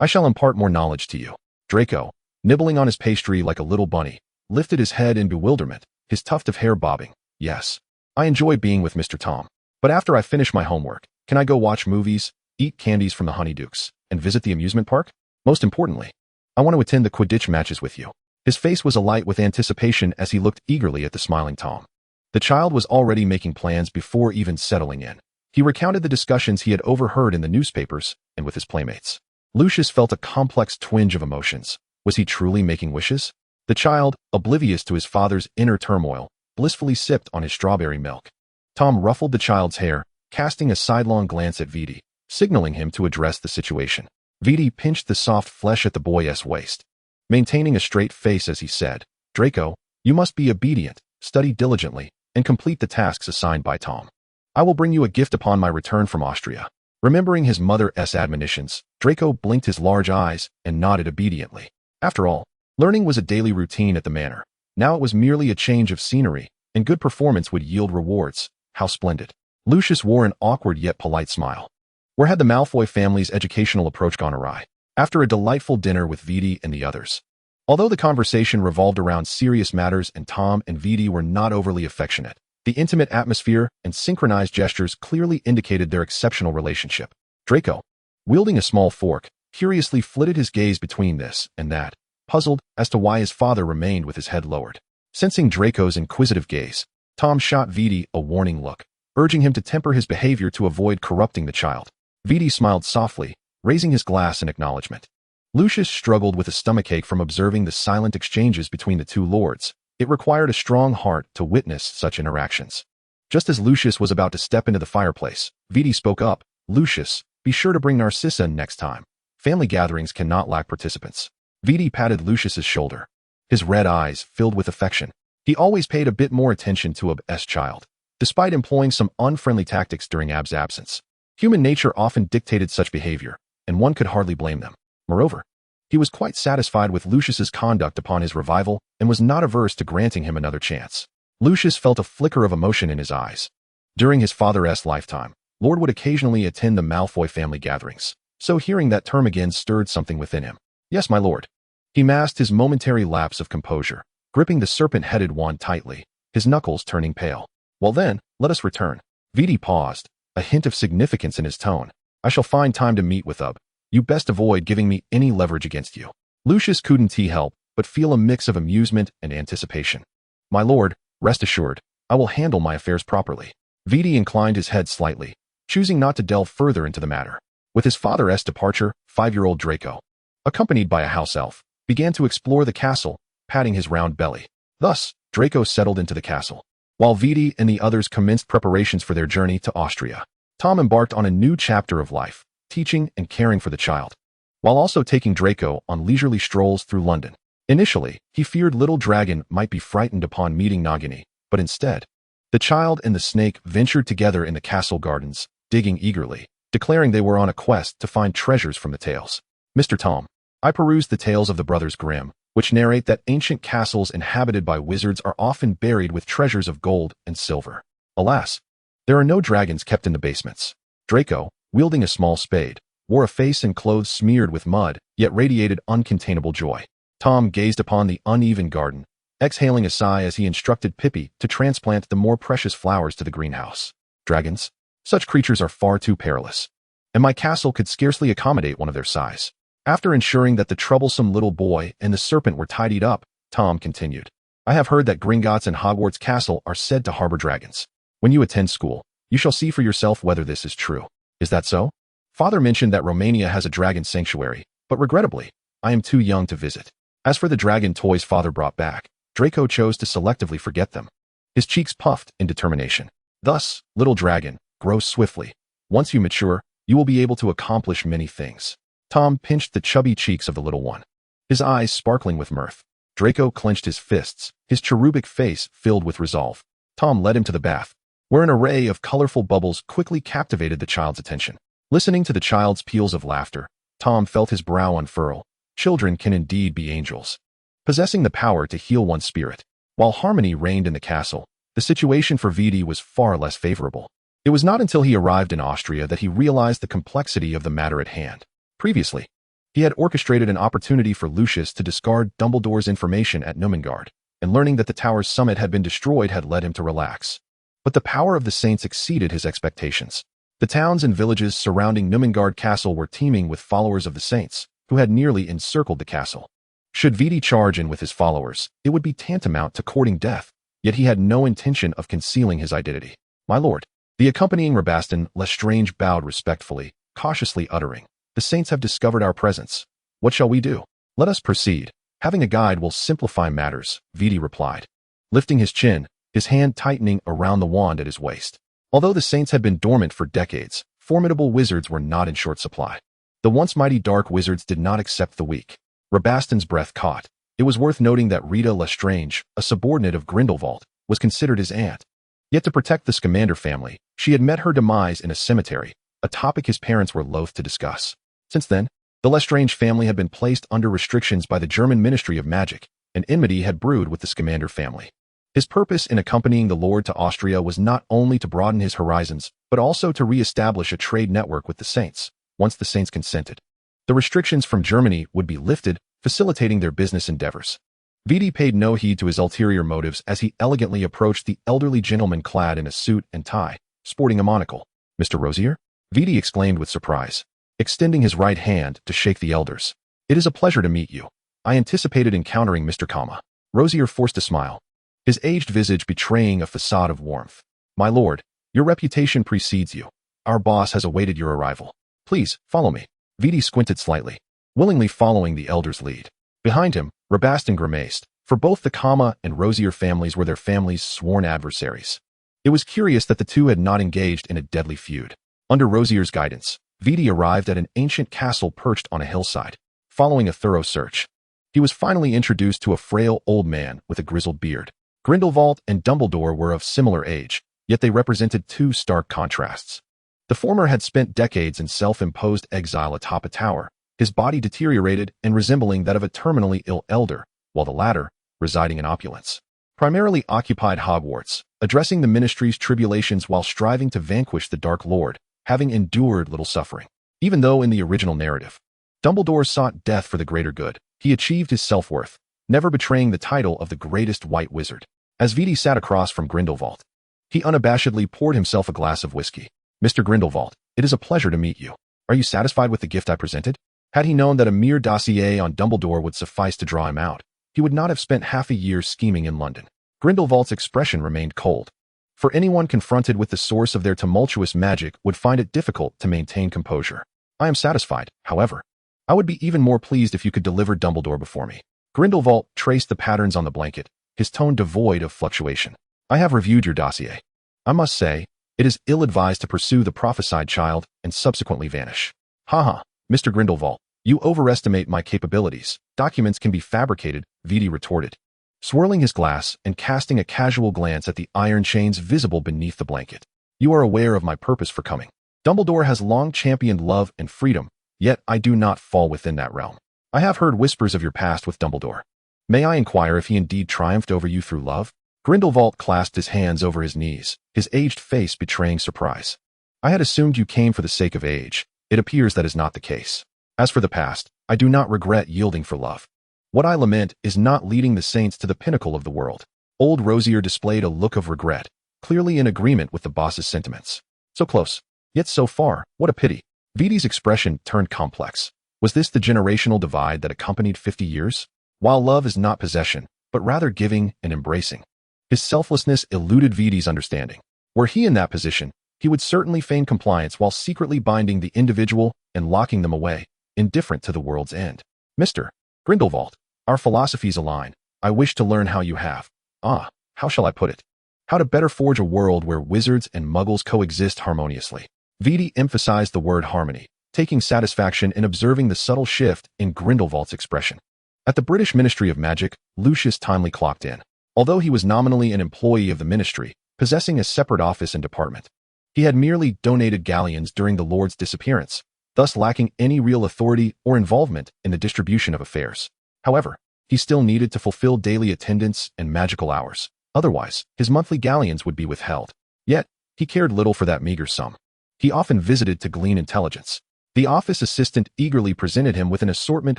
I shall impart more knowledge to you." Draco, nibbling on his pastry like a little bunny, lifted his head in bewilderment, his tuft of hair bobbing. "Yes, I enjoy being with Mr. Tom. But after I finish my homework, can I go watch movies, eat candies from the Honeydukes, and visit the amusement park? Most importantly, I want to attend the Quidditch matches with you." His face was alight with anticipation as he looked eagerly at the smiling Tom. The child was already making plans before even settling in. He recounted the discussions he had overheard in the newspapers and with his playmates. Lucius felt a complex twinge of emotions. Was he truly making wishes? The child, oblivious to his father's inner turmoil, blissfully sipped on his strawberry milk. Tom ruffled the child's hair, casting a sidelong glance at Vidi, signaling him to address the situation. Vidi pinched the soft flesh at the boy's waist, maintaining a straight face as he said, "Draco, you must be obedient, study diligently, and complete the tasks assigned by Tom. I will bring you a gift upon my return from Austria." Remembering his mother's admonitions, Draco blinked his large eyes and nodded obediently. After all, learning was a daily routine at the manor. Now it was merely a change of scenery, and good performance would yield rewards. How splendid. Lucius wore an awkward yet polite smile. Where had the Malfoy family's educational approach gone awry? After a delightful dinner with Vidi and the others. Although the conversation revolved around serious matters and Tom and Vidi were not overly affectionate, the intimate atmosphere and synchronized gestures clearly indicated their exceptional relationship. Draco, wielding a small fork, curiously flitted his gaze between this and that, puzzled as to why his father remained with his head lowered. Sensing Draco's inquisitive gaze, Tom shot Vidi a warning look, urging him to temper his behavior to avoid corrupting the child. Vidi smiled softly, raising his glass in acknowledgement. Lucius struggled with a stomachache from observing the silent exchanges between the two lords. It required a strong heart to witness such interactions. Just as Lucius was about to step into the fireplace, Vidi spoke up, "Lucius, be sure to bring Narcissa next time. Family gatherings cannot lack participants." Vidi patted Lucius's shoulder. His red eyes filled with affection. He always paid a bit more attention to Ab's child, despite employing some unfriendly tactics during Ab's absence. Human nature often dictated such behavior, and one could hardly blame them. Moreover, he was quite satisfied with Lucius's conduct upon his revival and was not averse to granting him another chance. Lucius felt a flicker of emotion in his eyes. During his father's lifetime, Lord would occasionally attend the Malfoy family gatherings, so hearing that term again stirred something within him. "Yes, my lord." He masked his momentary lapse of composure, gripping the serpent-headed wand tightly, his knuckles turning pale. "Well then, let us return." Vidi paused, a hint of significance in his tone. "I shall find time to meet with Ub. You best avoid giving me any leverage against you." Lucius couldn't help but feel a mix of amusement and anticipation. "My lord, rest assured, I will handle my affairs properly." Vidi inclined his head slightly, choosing not to delve further into the matter. With his father's departure, 5-year-old Draco, accompanied by a house elf, began to explore the castle, patting his round belly. Thus, Draco settled into the castle. While Vidi and the others commenced preparations for their journey to Austria, Tom embarked on a new chapter of life, teaching and caring for the child, while also taking Draco on leisurely strolls through London. Initially, he feared little dragon might be frightened upon meeting Nagini, but instead, the child and the snake ventured together in the castle gardens, digging eagerly, declaring they were on a quest to find treasures from the tales. "Mr. Tom, I perused the tales of the Brothers Grimm, which narrate that ancient castles inhabited by wizards are often buried with treasures of gold and silver. Alas, there are no dragons kept in the basements." Draco, wielding a small spade, wore a face and clothes smeared with mud, yet radiated uncontainable joy. Tom gazed upon the uneven garden, exhaling a sigh as he instructed Pippi to transplant the more precious flowers to the greenhouse. "Dragons? Such creatures are far too perilous, and my castle could scarcely accommodate one of their size." After ensuring that the troublesome little boy and the serpent were tidied up, Tom continued, "I have heard that Gringotts and Hogwarts Castle are said to harbor dragons. When you attend school, you shall see for yourself whether this is true. Is that so? Father mentioned that Romania has a dragon sanctuary, but regrettably, I am too young to visit." As for the dragon toys father brought back, Draco chose to selectively forget them. His cheeks puffed in determination. "Thus, little dragon, grow swiftly. Once you mature, you will be able to accomplish many things." Tom pinched the chubby cheeks of the little one, his eyes sparkling with mirth. Draco clenched his fists, his cherubic face filled with resolve. Tom led him to the bath, where an array of colorful bubbles quickly captivated the child's attention. Listening to the child's peals of laughter, Tom felt his brow unfurl. Children can indeed be angels, possessing the power to heal one's spirit. While harmony reigned in the castle, the situation for Vidi was far less favorable. It was not until he arrived in Austria that he realized the complexity of the matter at hand. Previously, he had orchestrated an opportunity for Lucius to discard Dumbledore's information at Numengard, and learning that the tower's summit had been destroyed had led him to relax. But the power of the saints exceeded his expectations. The towns and villages surrounding Numengard Castle were teeming with followers of the saints, who had nearly encircled the castle. Should Vidi charge in with his followers, it would be tantamount to courting death, yet he had no intention of concealing his identity. "My lord." The accompanying Rabastan Lestrange bowed respectfully, cautiously uttering, "The saints have discovered our presence. What shall we do?" "Let us proceed. Having a guide will simplify matters," Vidi replied, lifting his chin, his hand tightening around the wand at his waist. Although the saints had been dormant for decades, formidable wizards were not in short supply. The once mighty dark wizards did not accept the weak. Rabastan's breath caught. It was worth noting that Rita Lestrange, a subordinate of Grindelwald, was considered his aunt. Yet to protect the Scamander family, she had met her demise in a cemetery, a topic his parents were loath to discuss. Since then, the Lestrange family had been placed under restrictions by the German Ministry of Magic, and enmity had brewed with the Scamander family. His purpose in accompanying the Lord to Austria was not only to broaden his horizons, but also to re-establish a trade network with the saints, once the saints consented. The restrictions from Germany would be lifted, facilitating their business endeavors. Vidi paid no heed to his ulterior motives as he elegantly approached the elderly gentleman clad in a suit and tie, sporting a monocle. "Mr. Rosier?" Vidi exclaimed with surprise, extending his right hand to shake the elder's. "It is a pleasure to meet you. I anticipated encountering Mr. Kama." Rosier forced a smile, his aged visage betraying a facade of warmth. "My lord, your reputation precedes you. Our boss has awaited your arrival. Please, follow me." Vidi squinted slightly, willingly following the elder's lead. Behind him, Rabastan grimaced, for both the Kama and Rosier families were their family's sworn adversaries. It was curious that the two had not engaged in a deadly feud. Under Rosier's guidance, Vidi arrived at an ancient castle perched on a hillside. Following a thorough search, he was finally introduced to a frail old man with a grizzled beard. Grindelwald and Dumbledore were of similar age, yet they represented two stark contrasts. The former had spent decades in self-imposed exile atop a tower, his body deteriorated and resembling that of a terminally ill elder, while the latter, residing in opulence, primarily occupied Hogwarts, addressing the ministry's tribulations while striving to vanquish the Dark Lord, having endured little suffering. Even though in the original narrative, Dumbledore sought death for the greater good, he achieved his self-worth, never betraying the title of the greatest white wizard. As Vidi sat across from Grindelwald, he unabashedly poured himself a glass of whiskey. "Mr. Grindelwald, it is a pleasure to meet you. Are you satisfied with the gift I presented?" Had he known that a mere dossier on Dumbledore would suffice to draw him out, he would not have spent half a year scheming in London. Grindelwald's expression remained cold. For anyone confronted with the source of their tumultuous magic would find it difficult to maintain composure. "I am satisfied, however. I would be even more pleased if you could deliver Dumbledore before me." Grindelwald traced the patterns on the blanket, his tone devoid of fluctuation. "I have reviewed your dossier. I must say, it is ill-advised to pursue the prophesied child and subsequently vanish." "Haha, Mr. Grindelwald, you overestimate my capabilities. Documents can be fabricated," Vidi retorted, swirling his glass and casting a casual glance at the iron chains visible beneath the blanket. "You are aware of my purpose for coming. Dumbledore has long championed love and freedom, yet I do not fall within that realm. I have heard whispers of your past with Dumbledore. May I inquire if he indeed triumphed over you through love?" Grindelwald clasped his hands over his knees, his aged face betraying surprise. "I had assumed you came for the sake of age. It appears that is not the case. As for the past, I do not regret yielding for love. What I lament is not leading the saints to the pinnacle of the world." Old Rosier displayed a look of regret, clearly in agreement with the boss's sentiments. "So close, yet so far, what a pity." Vidi's expression turned complex. Was this the generational divide that accompanied 50 years? While love is not possession, but rather giving and embracing, his selflessness eluded Vidi's understanding. Were he in that position, he would certainly feign compliance while secretly binding the individual and locking them away, indifferent to the world's end. "Mr. Grindelwald, our philosophies align. I wish to learn how you have. How shall I put it? How to better forge a world where wizards and muggles coexist harmoniously." Vidi emphasized the word harmony, taking satisfaction in observing the subtle shift in Grindelwald's expression. At the British Ministry of Magic, Lucius timely clocked in. Although he was nominally an employee of the ministry, possessing a separate office and department, he had merely donated galleons during the Lord's disappearance, thus lacking any real authority or involvement in the distribution of affairs. However, he still needed to fulfill daily attendance and magical hours. Otherwise, his monthly galleons would be withheld. Yet, he cared little for that meager sum. He often visited to glean intelligence. The office assistant eagerly presented him with an assortment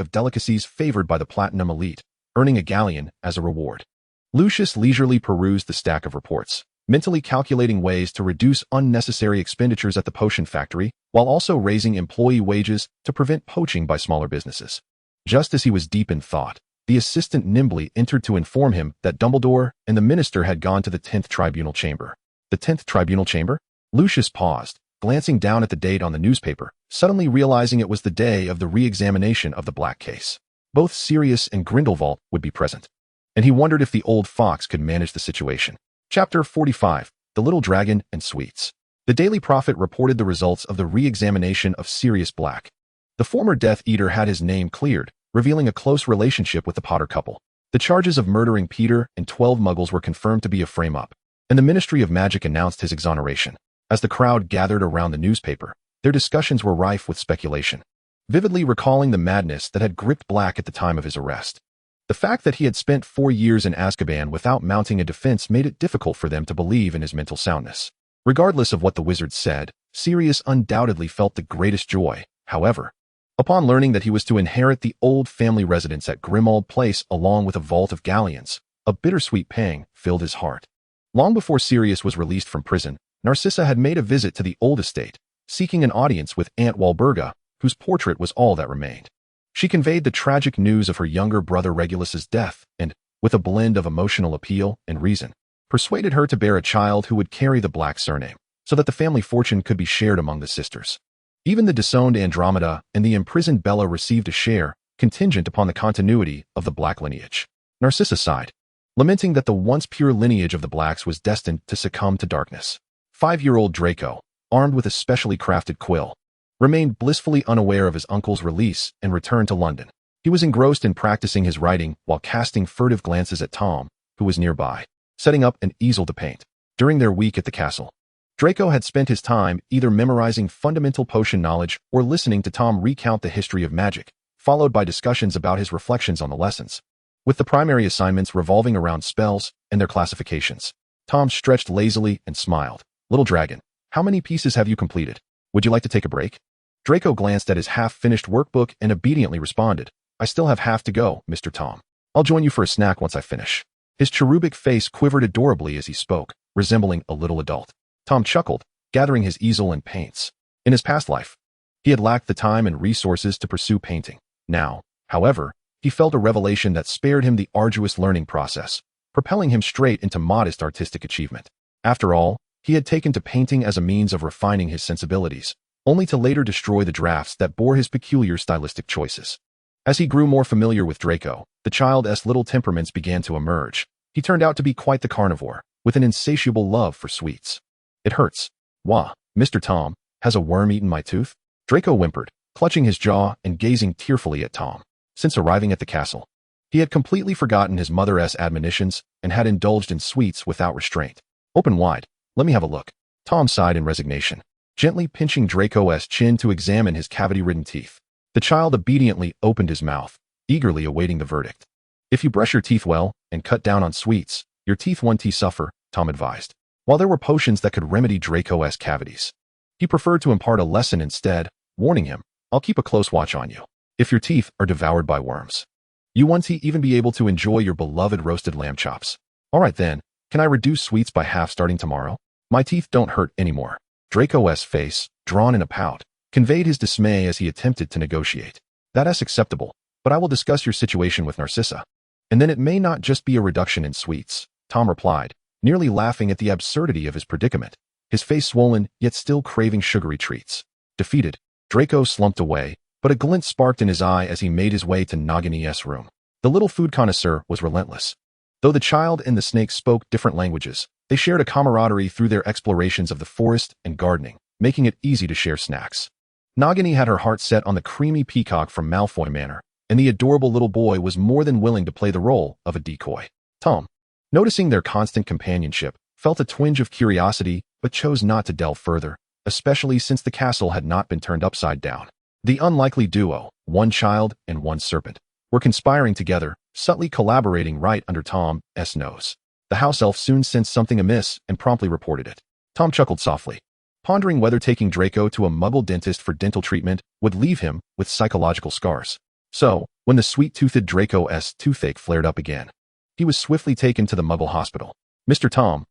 of delicacies favored by the platinum elite, earning a galleon as a reward. Lucius leisurely perused the stack of reports, mentally calculating ways to reduce unnecessary expenditures at the potion factory, while also raising employee wages to prevent poaching by smaller businesses. Just as he was deep in thought, the assistant nimbly entered to inform him that Dumbledore and the minister had gone to the 10th Tribunal Chamber. The 10th Tribunal Chamber? Lucius paused, glancing down at the date on the newspaper, suddenly realizing it was the day of the re-examination of the Black case. Both Sirius and Grindelwald would be present, and he wondered if the old fox could manage the situation. Chapter 45, The Little Dragon and Sweets. The Daily Prophet reported the results of the re-examination of Sirius Black. The former Death Eater had his name cleared, revealing a close relationship with the Potter couple. The charges of murdering Peter and 12 muggles were confirmed to be a frame-up, and the Ministry of Magic announced his exoneration. As the crowd gathered around the newspaper, their discussions were rife with speculation, vividly recalling the madness that had gripped Black at the time of his arrest. The fact that he had spent 4 years in Azkaban without mounting a defense made it difficult for them to believe in his mental soundness. Regardless of what the wizard said, Sirius undoubtedly felt the greatest joy, however, upon learning that he was to inherit the old family residence at Grimmauld Place along with a vault of galleons. A bittersweet pang filled his heart. Long before Sirius was released from prison, Narcissa had made a visit to the old estate, seeking an audience with Aunt Walburga, whose portrait was all that remained. She conveyed the tragic news of her younger brother Regulus's death and, with a blend of emotional appeal and reason, persuaded her to bear a child who would carry the Black surname, so that the family fortune could be shared among the sisters. Even the disowned Andromeda and the imprisoned Bella received a share, contingent upon the continuity of the Black lineage. Narcissa sighed, lamenting that the once pure lineage of the Blacks was destined to succumb to darkness. 5-year-old Draco, armed with a specially crafted quill, remained blissfully unaware of his uncle's release and return to London. He was engrossed in practicing his writing while casting furtive glances at Tom, who was nearby, setting up an easel to paint. During their week at the castle, Draco had spent his time either memorizing fundamental potion knowledge or listening to Tom recount the history of magic, followed by discussions about his reflections on the lessons, with the primary assignments revolving around spells and their classifications. Tom stretched lazily and smiled. "Little dragon, how many pieces have you completed? Would you like to take a break?" Draco glanced at his half-finished workbook and obediently responded, "I still have half to go, Mr. Tom. I'll join you for a snack once I finish." His cherubic face quivered adorably as he spoke, resembling a little adult. Tom chuckled, gathering his easel and paints. In his past life, he had lacked the time and resources to pursue painting. Now, however, he felt a revelation that spared him the arduous learning process, propelling him straight into modest artistic achievement. After all, he had taken to painting as a means of refining his sensibilities, only to later destroy the drafts that bore his peculiar stylistic choices. As he grew more familiar with Draco, the child's little temperaments began to emerge. He turned out to be quite the carnivore, with an insatiable love for sweets. "It hurts. Wah, Mr. Tom, has a worm eaten my tooth?" Draco whimpered, clutching his jaw and gazing tearfully at Tom. Since arriving at the castle, he had completely forgotten his mother's admonitions and had indulged in sweets without restraint. "Open wide. Let me have a look." Tom sighed in resignation, gently pinching Draco's chin to examine his cavity-ridden teeth. The child obediently opened his mouth, eagerly awaiting the verdict. "If you brush your teeth well and cut down on sweets, your teeth won't suffer," Tom advised. While there were potions that could remedy Draco's cavities, he preferred to impart a lesson instead, warning him, "I'll keep a close watch on you. If your teeth are devoured by worms, you won't even be able to enjoy your beloved roasted lamb chops." "All right then, can I reduce sweets by half starting tomorrow? My teeth don't hurt anymore." Draco's face, drawn in a pout, conveyed his dismay as he attempted to negotiate. "That's acceptable, but I will discuss your situation with Narcissa. And then it may not just be a reduction in sweets," Tom replied, nearly laughing at the absurdity of his predicament, his face swollen yet still craving sugary treats. Defeated, Draco slumped away, but a glint sparked in his eye as he made his way to Nagini's room. The little food connoisseur was relentless. Though the child and the snake spoke different languages, they shared a camaraderie through their explorations of the forest and gardening, making it easy to share snacks. Nagini had her heart set on the creamy peacock from Malfoy Manor, and the adorable little boy was more than willing to play the role of a decoy. Tom, noticing their constant companionship, felt a twinge of curiosity but chose not to delve further, especially since the castle had not been turned upside down. The unlikely duo, one child and one serpent, were conspiring together, subtly collaborating right under Tom's nose. The house elf soon sensed something amiss and promptly reported it. Tom chuckled softly, pondering whether taking Draco to a muggle dentist for dental treatment would leave him with psychological scars. So, when the sweet-toothed Draco's toothache flared up again, he was swiftly taken to the muggle hospital. Mr. Tom,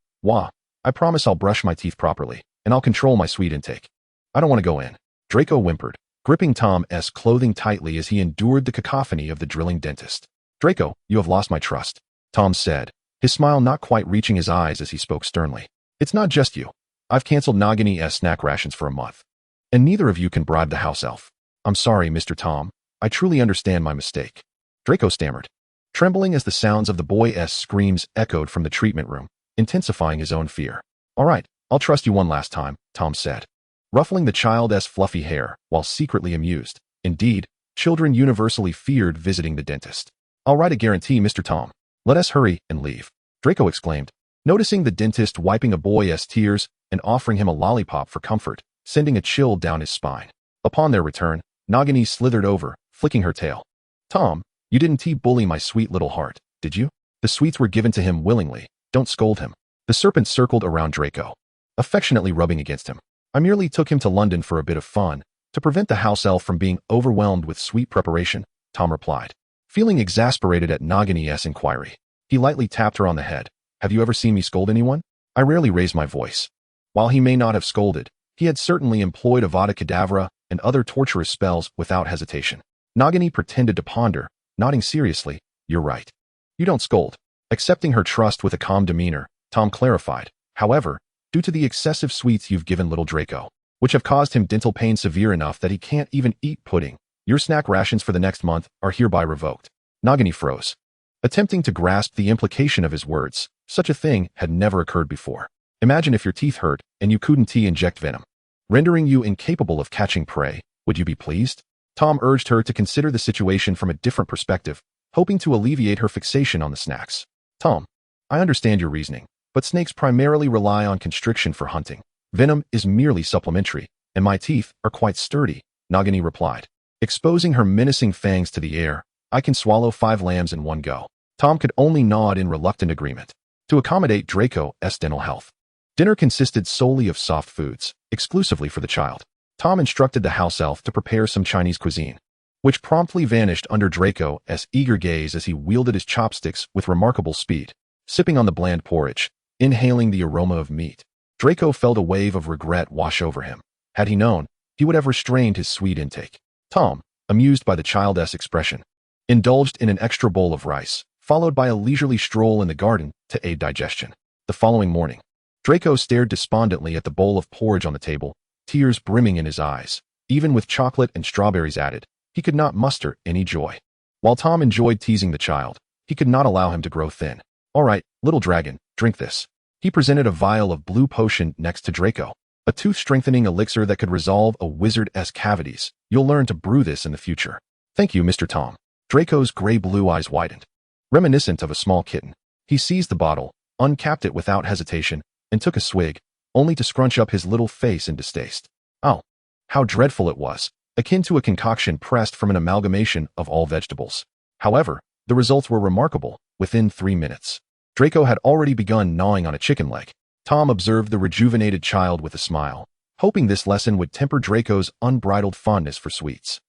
I promise I'll brush my teeth properly, and I'll control my sweet intake. I don't want to go in. Draco whimpered, gripping Tom's clothing tightly as he endured the cacophony of the drilling dentist. Draco, you have lost my trust, Tom said, his smile not quite reaching his eyes as he spoke sternly. It's not just you. I've canceled Nagini's snack rations for a month. And neither of you can bribe the house elf. I'm sorry, Mr. Tom. I truly understand my mistake. Draco stammered, trembling as the sounds of the boy's screams echoed from the treatment room, intensifying his own fear. All right, I'll trust you one last time, Tom said, ruffling the child's fluffy hair while secretly amused. Indeed, children universally feared visiting the dentist. I'll write a guarantee, Mr. Tom. Let us hurry and leave, Draco exclaimed, noticing the dentist wiping a boy's tears and offering him a lollipop for comfort, sending a chill down his spine. Upon their return, Nagini slithered over, flicking her tail. Tom, you didn't bully my sweet little heart, did you? The sweets were given to him willingly. Don't scold him. The serpent circled around Draco, affectionately rubbing against him. I merely took him to London for a bit of fun, to prevent the house elf from being overwhelmed with sweet preparation, Tom replied. Feeling exasperated at Nagini's inquiry, he lightly tapped her on the head. Have you ever seen me scold anyone? I rarely raise my voice. While he may not have scolded, he had certainly employed Avada Kedavra and other torturous spells without hesitation. Nagini pretended to ponder, nodding seriously. You're right. You don't scold. Accepting her trust with a calm demeanor, Tom clarified. However, due to the excessive sweets you've given little Draco, which have caused him dental pain severe enough that he can't even eat pudding, your snack rations for the next month are hereby revoked. Nagini froze, attempting to grasp the implication of his words. Such a thing had never occurred before. Imagine if your teeth hurt and you couldn't inject venom, rendering you incapable of catching prey. Would you be pleased? Tom urged her to consider the situation from a different perspective, hoping to alleviate her fixation on the snacks. Tom, I understand your reasoning, but snakes primarily rely on constriction for hunting. Venom is merely supplementary, and my teeth are quite sturdy, Nagini replied, exposing her menacing fangs to the air. I can swallow 5 lambs in one go. Tom could only nod in reluctant agreement. To accommodate Draco's dental health, dinner consisted solely of soft foods, exclusively for the child. Tom instructed the house elf to prepare some Chinese cuisine, which promptly vanished under Draco's eager gaze as he wielded his chopsticks with remarkable speed, sipping on the bland porridge, inhaling the aroma of meat. Draco felt a wave of regret wash over him. Had he known, he would have restrained his sweet intake. Tom, amused by the child's expression, indulged in an extra bowl of rice, followed by a leisurely stroll in the garden to aid digestion. The following morning, Draco stared despondently at the bowl of porridge on the table, tears brimming in his eyes. Even with chocolate and strawberries added, he could not muster any joy. While Tom enjoyed teasing the child, he could not allow him to grow thin. All right, little dragon, drink this. He presented a vial of blue potion next to Draco, a tooth-strengthening elixir that could resolve a wizard's cavities. You'll learn to brew this in the future. Thank you, Mr. Tom. Draco's gray-blue eyes widened, reminiscent of a small kitten. He seized the bottle, uncapped it without hesitation, and took a swig, only to scrunch up his little face in distaste. Oh, how dreadful it was, akin to a concoction pressed from an amalgamation of all vegetables. However, the results were remarkable. Within 3 minutes, Draco had already begun gnawing on a chicken leg. Tom observed the rejuvenated child with a smile, hoping this lesson would temper Draco's unbridled fondness for sweets.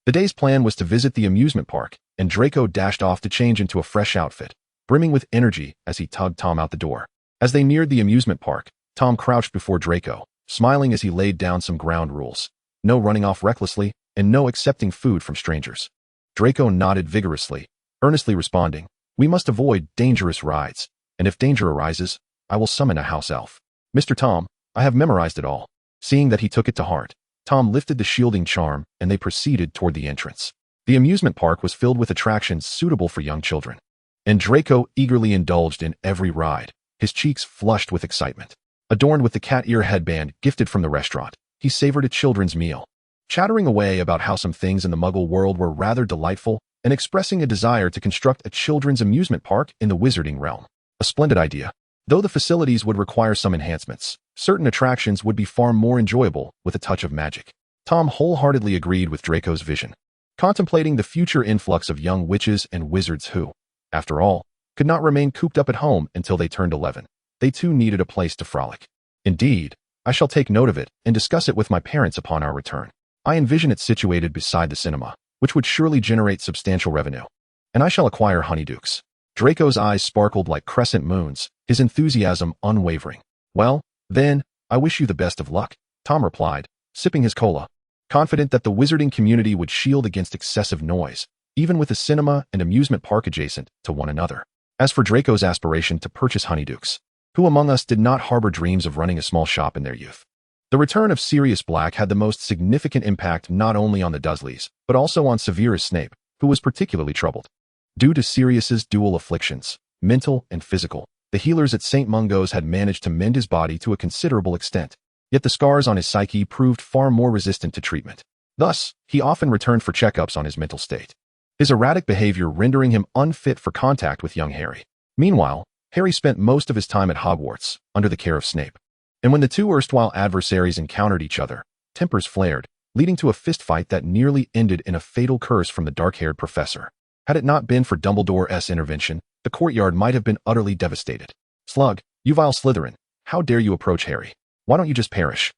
The day's plan was to visit the amusement park, and Draco dashed off to change into a fresh outfit, brimming with energy as he tugged Tom out the door. As they neared the amusement park, Tom crouched before Draco, smiling as he laid down some ground rules. No running off recklessly, and no accepting food from strangers. Draco nodded vigorously, earnestly responding, we must avoid dangerous rides, and if danger arises, I will summon a house elf. Mr. Tom, I have memorized it all. Seeing that he took it to heart, Tom lifted the shielding charm and they proceeded toward the entrance. The amusement park was filled with attractions suitable for young children, and Draco eagerly indulged in every ride, his cheeks flushed with excitement. Adorned with the cat ear headband gifted from the restaurant, he savored a children's meal, chattering away about how some things in the Muggle world were rather delightful and expressing a desire to construct a children's amusement park in the wizarding realm. A splendid idea. Though the facilities would require some enhancements, certain attractions would be far more enjoyable with a touch of magic. Tom wholeheartedly agreed with Draco's vision, contemplating the future influx of young witches and wizards who, after all, could not remain cooped up at home until they turned 11. They too needed a place to frolic. Indeed, I shall take note of it and discuss it with my parents upon our return. I envision it situated beside the cinema, which would surely generate substantial revenue. And I shall acquire honeydukes. Draco's eyes sparkled like crescent moons, his enthusiasm unwavering. Well, then, I wish you the best of luck, Tom replied, sipping his cola, confident that the wizarding community would shield against excessive noise, even with the cinema and amusement park adjacent to one another. As for Draco's aspiration to purchase honeydukes, who among us did not harbor dreams of running a small shop in their youth? The return of Sirius Black had the most significant impact not only on the Dursleys, but also on Severus Snape, who was particularly troubled. Due to Sirius's dual afflictions, mental and physical, the healers at St. Mungo's had managed to mend his body to a considerable extent, yet the scars on his psyche proved far more resistant to treatment. Thus, he often returned for checkups on his mental state, his erratic behavior rendering him unfit for contact with young Harry. Meanwhile, Harry spent most of his time at Hogwarts, under the care of Snape. And when the two erstwhile adversaries encountered each other, tempers flared, leading to a fistfight that nearly ended in a fatal curse from the dark-haired professor. Had it not been for Dumbledore's intervention, the courtyard might have been utterly devastated. Slug, you vile Slytherin, how dare you approach Harry? Why don't you just perish?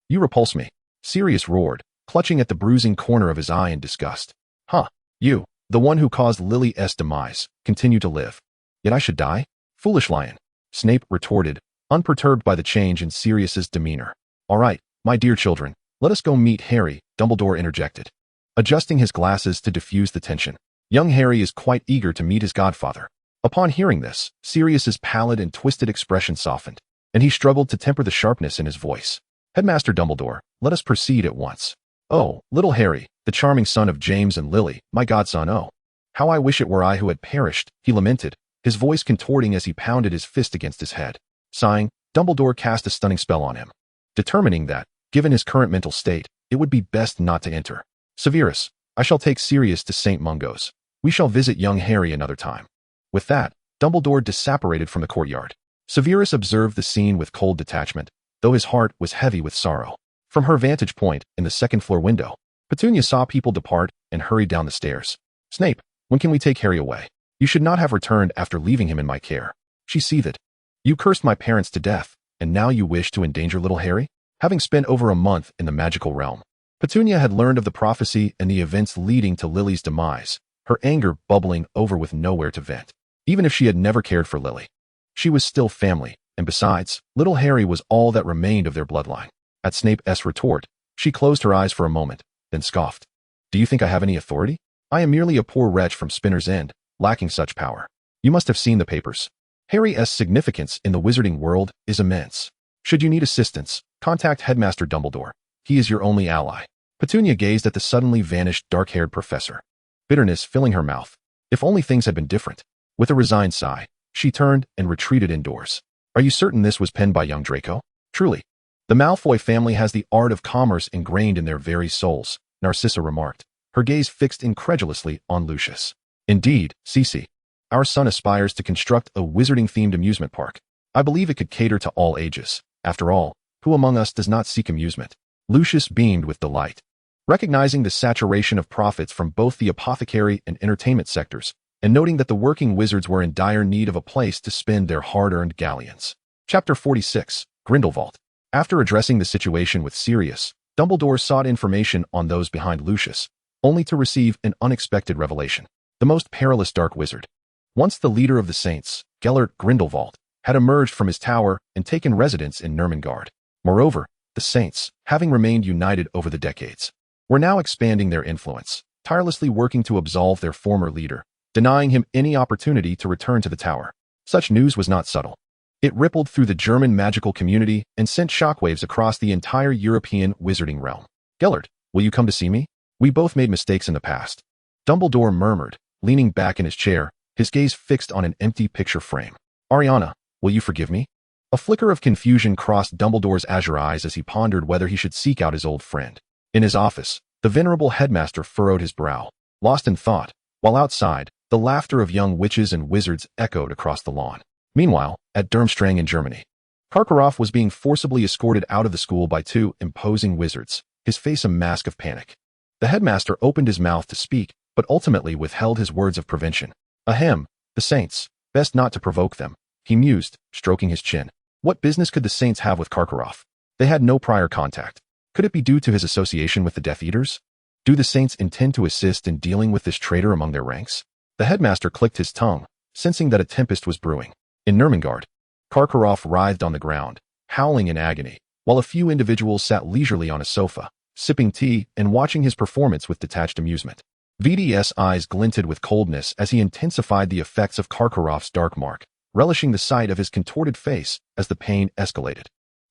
You repulse me, Sirius roared, clutching at the bruising corner of his eye in disgust. Huh, you, the one who caused Lily's demise, continue to live. Yet I should die? Foolish lion, Snape retorted, unperturbed by the change in Sirius's demeanor. All right, my dear children, let us go meet Harry, Dumbledore interjected, adjusting his glasses to diffuse the tension. Young Harry is quite eager to meet his godfather. Upon hearing this, Sirius's pallid and twisted expression softened, and he struggled to temper the sharpness in his voice. Headmaster Dumbledore, let us proceed at once. Oh, little Harry, the charming son of James and Lily, my godson, oh. How I wish it were I who had perished, he lamented, his voice contorting as he pounded his fist against his head. Sighing, Dumbledore cast a stunning spell on him, determining that, given his current mental state, it would be best not to enter. Severus, I shall take Sirius to St. Mungo's. We shall visit young Harry another time. With that, Dumbledore disapparated from the courtyard. Severus observed the scene with cold detachment, though his heart was heavy with sorrow. From her vantage point in the second-floor window, Petunia saw people depart and hurried down the stairs. Snape, when can we take Harry away? You should not have returned after leaving him in my care. She seethed. You cursed my parents to death, and now you wish to endanger little Harry? Having spent over a month in the magical realm, Petunia had learned of the prophecy and the events leading to Lily's demise, her anger bubbling over with nowhere to vent. Even if she had never cared for Lily, she was still family, and besides, little Harry was all that remained of their bloodline. At Snape's retort, she closed her eyes for a moment, then scoffed. Do you think I have any authority? I am merely a poor wretch from Spinner's End, lacking such power. You must have seen the papers. Harry's significance in the wizarding world is immense. Should you need assistance, contact Headmaster Dumbledore. He is your only ally. Petunia gazed at the suddenly vanished dark-haired professor, bitterness filling her mouth. If only things had been different. With a resigned sigh, she turned and retreated indoors. Are you certain this was penned by young Draco? Truly. The Malfoy family has the art of commerce ingrained in their very souls, Narcissa remarked, her gaze fixed incredulously on Lucius. Indeed, Cece. Our son aspires to construct a wizarding-themed amusement park. I believe it could cater to all ages. After all, who among us does not seek amusement? Lucius beamed with delight. Recognizing the saturation of profits from both the apothecary and entertainment sectors, and noting that the working wizards were in dire need of a place to spend their hard-earned galleons. Chapter 46, Grindelwald. After addressing the situation with Sirius, Dumbledore sought information on those behind Lucius, only to receive an unexpected revelation. The most perilous dark wizard, once the leader of the Saints, Gellert Grindelwald, had emerged from his tower and taken residence in Nurmengard. Moreover, the Saints, having remained united over the decades, were now expanding their influence, tirelessly working to absolve their former leader, denying him any opportunity to return to the tower. Such news was not subtle. It rippled through the German magical community and sent shockwaves across the entire European wizarding realm. Gellert, will you come to see me? We both made mistakes in the past. Dumbledore murmured, leaning back in his chair, his gaze fixed on an empty picture frame. Ariana, will you forgive me? A flicker of confusion crossed Dumbledore's azure eyes as he pondered whether he should seek out his old friend. In his office, The venerable headmaster furrowed his brow, lost in thought, while outside, the laughter of young witches and wizards echoed across the lawn. Meanwhile, at Durmstrang in Germany, Karkaroff was being forcibly escorted out of the school by two imposing wizards, his face a mask of panic. The headmaster opened his mouth to speak, but ultimately withheld his words of prevention. Ahem, the saints, best not to provoke them, he mused, stroking his chin. What business could the saints have with Karkaroff? They had no prior contact. Could it be due to his association with the Death Eaters? Do the saints intend to assist in dealing with this traitor among their ranks? The headmaster clicked his tongue, sensing that a tempest was brewing. In Nurmengard, Karkaroff writhed on the ground, howling in agony, while a few individuals sat leisurely on a sofa, sipping tea and watching his performance with detached amusement. VD's eyes glinted with coldness as he intensified the effects of Karkaroff's dark mark, relishing the sight of his contorted face as the pain escalated.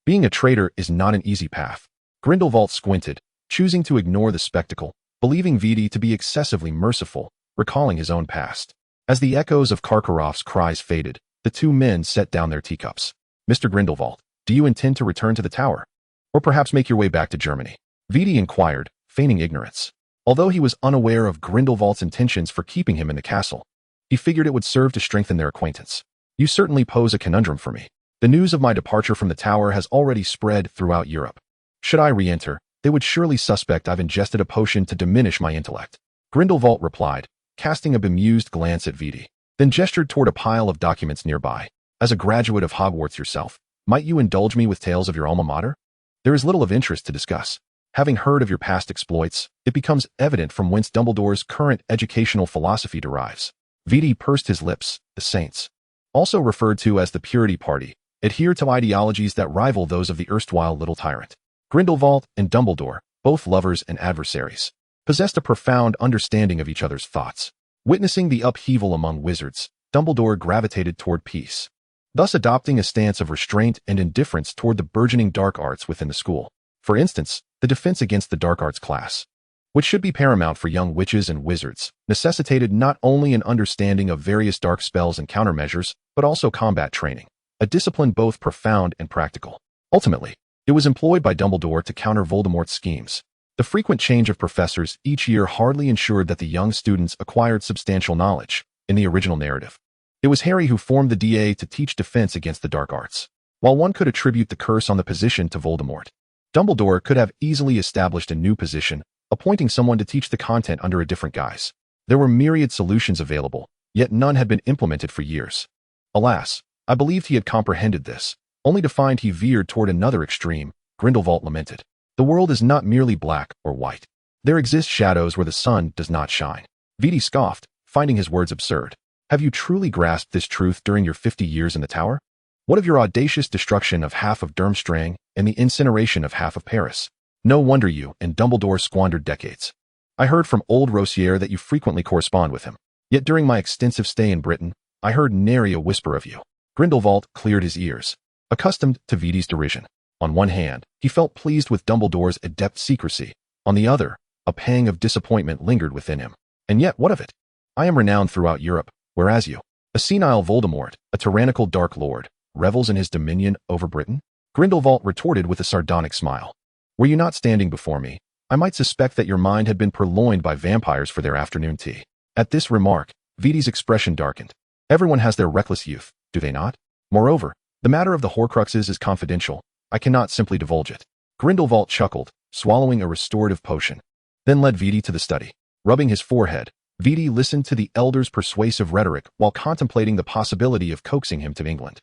Being a traitor is not an easy path. Grindelwald squinted, choosing to ignore the spectacle, believing VD to be excessively merciful, recalling his own past. As the echoes of Karkaroff's cries faded, the two men set down their teacups. Mr. Grindelwald, do you intend to return to the tower? Or perhaps make your way back to Germany? VD inquired, feigning ignorance. Although he was unaware of Grindelwald's intentions for keeping him in the castle, he figured it would serve to strengthen their acquaintance. You certainly pose a conundrum for me. The news of my departure from the tower has already spread throughout Europe. Should I re-enter, they would surely suspect I've ingested a potion to diminish my intellect. Grindelwald replied, casting a bemused glance at VD, then gestured toward a pile of documents nearby. As a graduate of Hogwarts yourself, might you indulge me with tales of your alma mater? There is little of interest to discuss. Having heard of your past exploits, it becomes evident from whence Dumbledore's current educational philosophy derives. VD pursed his lips. The Saints, also referred to as the Purity Party, adhere to ideologies that rival those of the erstwhile Little Tyrant. Grindelwald and Dumbledore, both lovers and adversaries, possessed a profound understanding of each other's thoughts. Witnessing the upheaval among wizards, Dumbledore gravitated toward peace, thus adopting a stance of restraint and indifference toward the burgeoning dark arts within the school. For instance, the defense against the dark arts class, which should be paramount for young witches and wizards, necessitated not only an understanding of various dark spells and countermeasures, but also combat training, a discipline both profound and practical. Ultimately, it was employed by Dumbledore to counter Voldemort's schemes. The frequent change of professors each year hardly ensured that the young students acquired substantial knowledge. In the original narrative, it was Harry who formed the DA to teach defense against the dark arts. While one could attribute the curse on the position to Voldemort, Dumbledore could have easily established a new position, appointing someone to teach the content under a different guise. There were myriad solutions available, yet none had been implemented for years. Alas, I believed he had comprehended this, only to find he veered toward another extreme. Grindelwald lamented. The world is not merely black or white. There exist shadows where the sun does not shine. VD scoffed, finding his words absurd. Have you truly grasped this truth during your 50 years in the tower? What of your audacious destruction of half of Durmstrang and the incineration of half of Paris? No wonder you and Dumbledore squandered decades. I heard from old Rossier that you frequently correspond with him. Yet during my extensive stay in Britain, I heard nary a whisper of you. Grindelwald cleared his ears, accustomed to VD's derision. On one hand, he felt pleased with Dumbledore's adept secrecy. On the other, a pang of disappointment lingered within him. And yet, what of it? I am renowned throughout Europe, whereas you, a senile Voldemort, a tyrannical Dark Lord, revels in his dominion over Britain? Grindelwald retorted with a sardonic smile. Were you not standing before me, I might suspect that your mind had been purloined by vampires for their afternoon tea. At this remark, VD's expression darkened. Everyone has their reckless youth, do they not? Moreover, the matter of the Horcruxes is confidential. I cannot simply divulge it. Grindelwald chuckled, swallowing a restorative potion, then led VD to the study. Rubbing his forehead, VD listened to the elder's persuasive rhetoric while contemplating the possibility of coaxing him to England.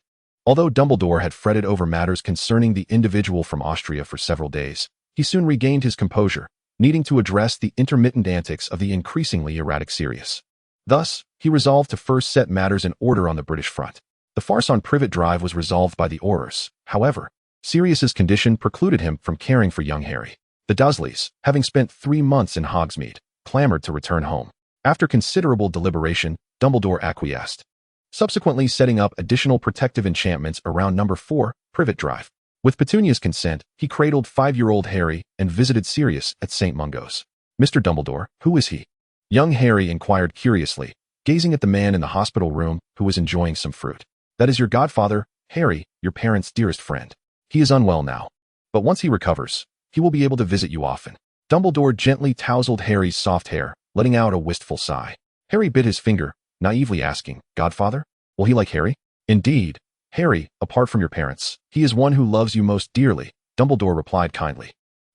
Although Dumbledore had fretted over matters concerning the individual from Austria for several days, he soon regained his composure, needing to address the intermittent antics of the increasingly erratic Sirius. Thus, he resolved to first set matters in order on the British front. The farce on Privet Drive was resolved by the Aurors. However, Sirius's condition precluded him from caring for young Harry. The Dursleys, having spent 3 months in Hogsmeade, clamored to return home. After considerable deliberation, Dumbledore acquiesced, subsequently setting up additional protective enchantments around number 4, Privet Drive. With Petunia's consent, he cradled 5-year-old Harry and visited Sirius at St. Mungo's. Mr. Dumbledore, who is he? Young Harry inquired curiously, gazing at the man in the hospital room who was enjoying some fruit. That is your godfather, Harry, your parents' dearest friend. He is unwell now, but once he recovers, he will be able to visit you often. Dumbledore gently tousled Harry's soft hair, letting out a wistful sigh. Harry bit his finger, naively asking, "Godfather? Will he like Harry?" "Indeed, Harry, apart from your parents, he is one who loves you most dearly," Dumbledore replied kindly,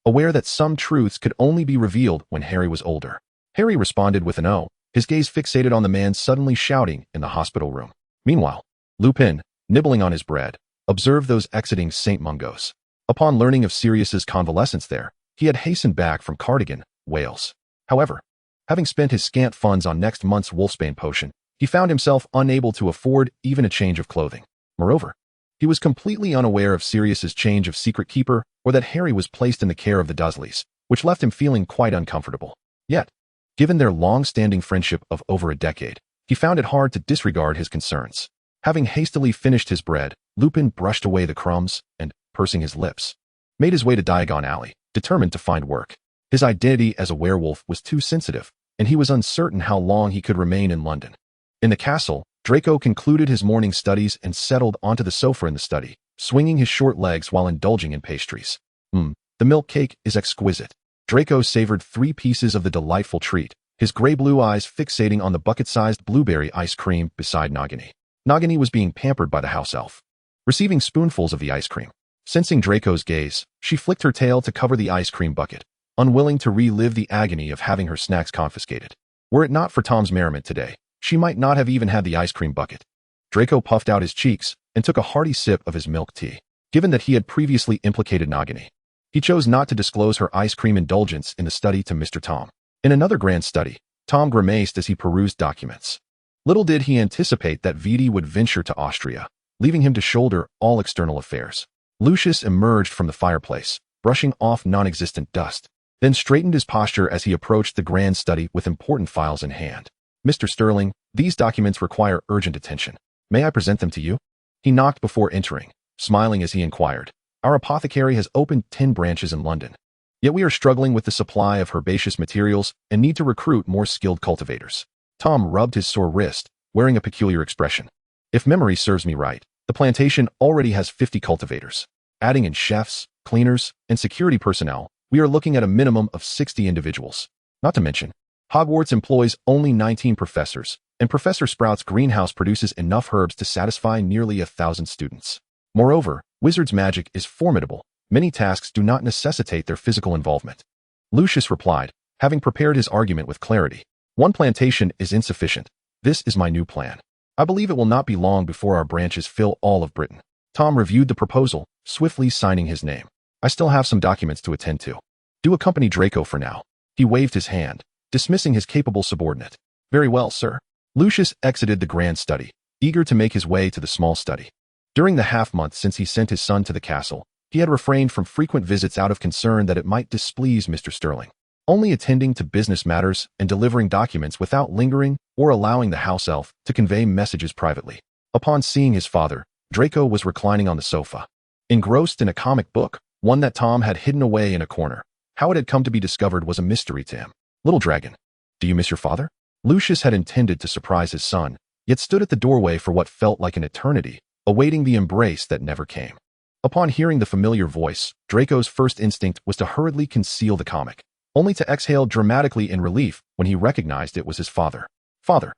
aware that some truths could only be revealed when Harry was older. Harry responded with an "oh," his gaze fixated on the man suddenly shouting in the hospital room. Meanwhile, Lupin, nibbling on his bread, observed those exiting St. Mungo's. Upon learning of Sirius's convalescence there, he had hastened back from Cardigan, Wales. However, having spent his scant funds on next month's Wolfsbane potion, he found himself unable to afford even a change of clothing. Moreover, he was completely unaware of Sirius's change of secret keeper or that Harry was placed in the care of the Dursleys, which left him feeling quite uncomfortable. Yet, given their long-standing friendship of over a decade, he found it hard to disregard his concerns. Having hastily finished his bread, Lupin brushed away the crumbs and, pursing his lips, made his way to Diagon Alley, determined to find work. His identity as a werewolf was too sensitive, and he was uncertain how long he could remain in London. In the castle, Draco concluded his morning studies and settled onto the sofa in the study, swinging his short legs while indulging in pastries. The milk cake is exquisite. Draco savored 3 pieces of the delightful treat, his gray-blue eyes fixating on the bucket-sized blueberry ice cream beside Nagini. Nagini was being pampered by the house elf, receiving spoonfuls of the ice cream. Sensing Draco's gaze, she flicked her tail to cover the ice cream bucket, unwilling to relive the agony of having her snacks confiscated. Were it not for Tom's merriment today, she might not have even had the ice cream bucket. Draco puffed out his cheeks and took a hearty sip of his milk tea. Given that he had previously implicated Nagini, he chose not to disclose her ice cream indulgence in the study to Mr. Tom. In another grand study, Tom grimaced as he perused documents. Little did he anticipate that Viti would venture to Austria, leaving him to shoulder all external affairs. Lucius emerged from the fireplace, brushing off non-existent dust, then straightened his posture as he approached the grand study with important files in hand. "Mr. Sterling, these documents require urgent attention. May I present them to you?" He knocked before entering, smiling as he inquired. "Our apothecary has opened 10 branches in London. Yet we are struggling with the supply of herbaceous materials and need to recruit more skilled cultivators." Tom rubbed his sore wrist, wearing a peculiar expression. "If memory serves me right, the plantation already has 50 cultivators. Adding in chefs, cleaners, and security personnel, we are looking at a minimum of 60 individuals. Not to mention, Hogwarts employs only 19 professors, and Professor Sprout's greenhouse produces enough herbs to satisfy nearly 1,000 students. Moreover, wizard's magic is formidable. Many tasks do not necessitate their physical involvement." Lucius replied, having prepared his argument with clarity. "One plantation is insufficient. This is my new plan. I believe it will not be long before our branches fill all of Britain." Tom reviewed the proposal, swiftly signing his name. "I still have some documents to attend to. Do accompany Draco for now." He waved his hand, dismissing his capable subordinate. "Very well, sir." Lucius exited the grand study, eager to make his way to the small study. During the half-month since he sent his son to the castle, he had refrained from frequent visits out of concern that it might displease Mr. Sterling, only attending to business matters and delivering documents without lingering or allowing the house elf to convey messages privately. Upon seeing his father, Draco was reclining on the sofa, engrossed in a comic book, one that Tom had hidden away in a corner. How it had come to be discovered was a mystery to him. "Little dragon, do you miss your father?" Lucius had intended to surprise his son, yet stood at the doorway for what felt like an eternity, awaiting the embrace that never came. Upon hearing the familiar voice, Draco's first instinct was to hurriedly conceal the comic, only to exhale dramatically in relief when he recognized it was his father. "Father,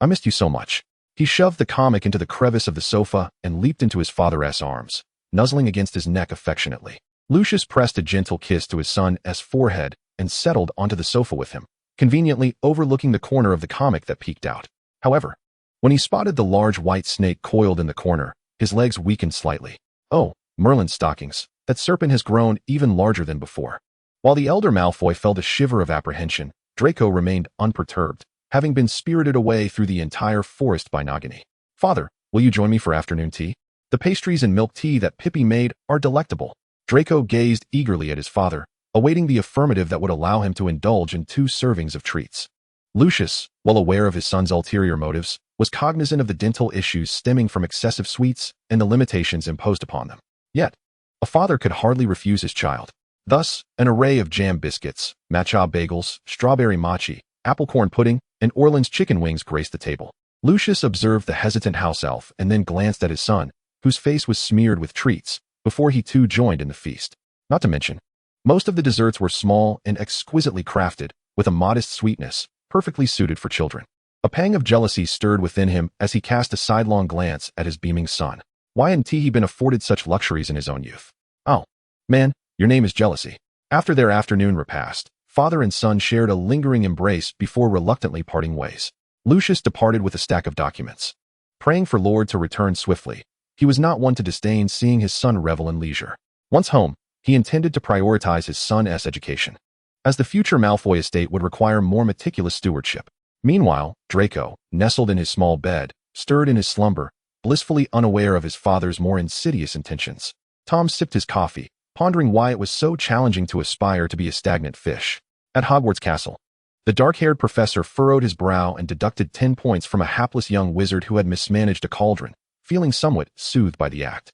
I missed you so much." He shoved the comic into the crevice of the sofa and leaped into his father's arms, nuzzling against his neck affectionately. Lucius pressed a gentle kiss to his son's forehead and settled onto the sofa with him, conveniently overlooking the corner of the comic that peeked out. However, when he spotted the large white snake coiled in the corner, his legs weakened slightly. "Oh, Merlin's stockings, that serpent has grown even larger than before." While the elder Malfoy felt a shiver of apprehension, Draco remained unperturbed, having been spirited away through the entire forest by Nagini. "Father, will you join me for afternoon tea? The pastries and milk tea that Pippi made are delectable." Draco gazed eagerly at his father, awaiting the affirmative that would allow him to indulge in 2 servings of treats. Lucius, well aware of his son's ulterior motives, was cognizant of the dental issues stemming from excessive sweets and the limitations imposed upon them. Yet, a father could hardly refuse his child. Thus, an array of jam biscuits, matcha bagels, strawberry mochi, apple corn pudding, and Orleans chicken wings graced the table. Lucius observed the hesitant house elf and then glanced at his son, whose face was smeared with treats, before he too joined in the feast. Not to mention, Most of the desserts were small and exquisitely crafted, with a modest sweetness, perfectly suited for children. A pang of jealousy stirred within him as he cast a sidelong glance at his beaming son. Why hadn't he been afforded such luxuries in his own youth? Oh, man, your name is jealousy. After their afternoon repast, father and son shared a lingering embrace before reluctantly parting ways. Lucius departed with a stack of documents. Praying for Lord to return swiftly, he was not one to disdain seeing his son revel in leisure. Once home, he intended to prioritize his son's education, as the future Malfoy estate would require more meticulous stewardship. Meanwhile, Draco, nestled in his small bed, stirred in his slumber, blissfully unaware of his father's more insidious intentions. Tom sipped his coffee, pondering why it was so challenging to aspire to be a stagnant fish. At Hogwarts Castle, the dark-haired professor furrowed his brow and deducted 10 points from a hapless young wizard who had mismanaged a cauldron, feeling somewhat soothed by the act.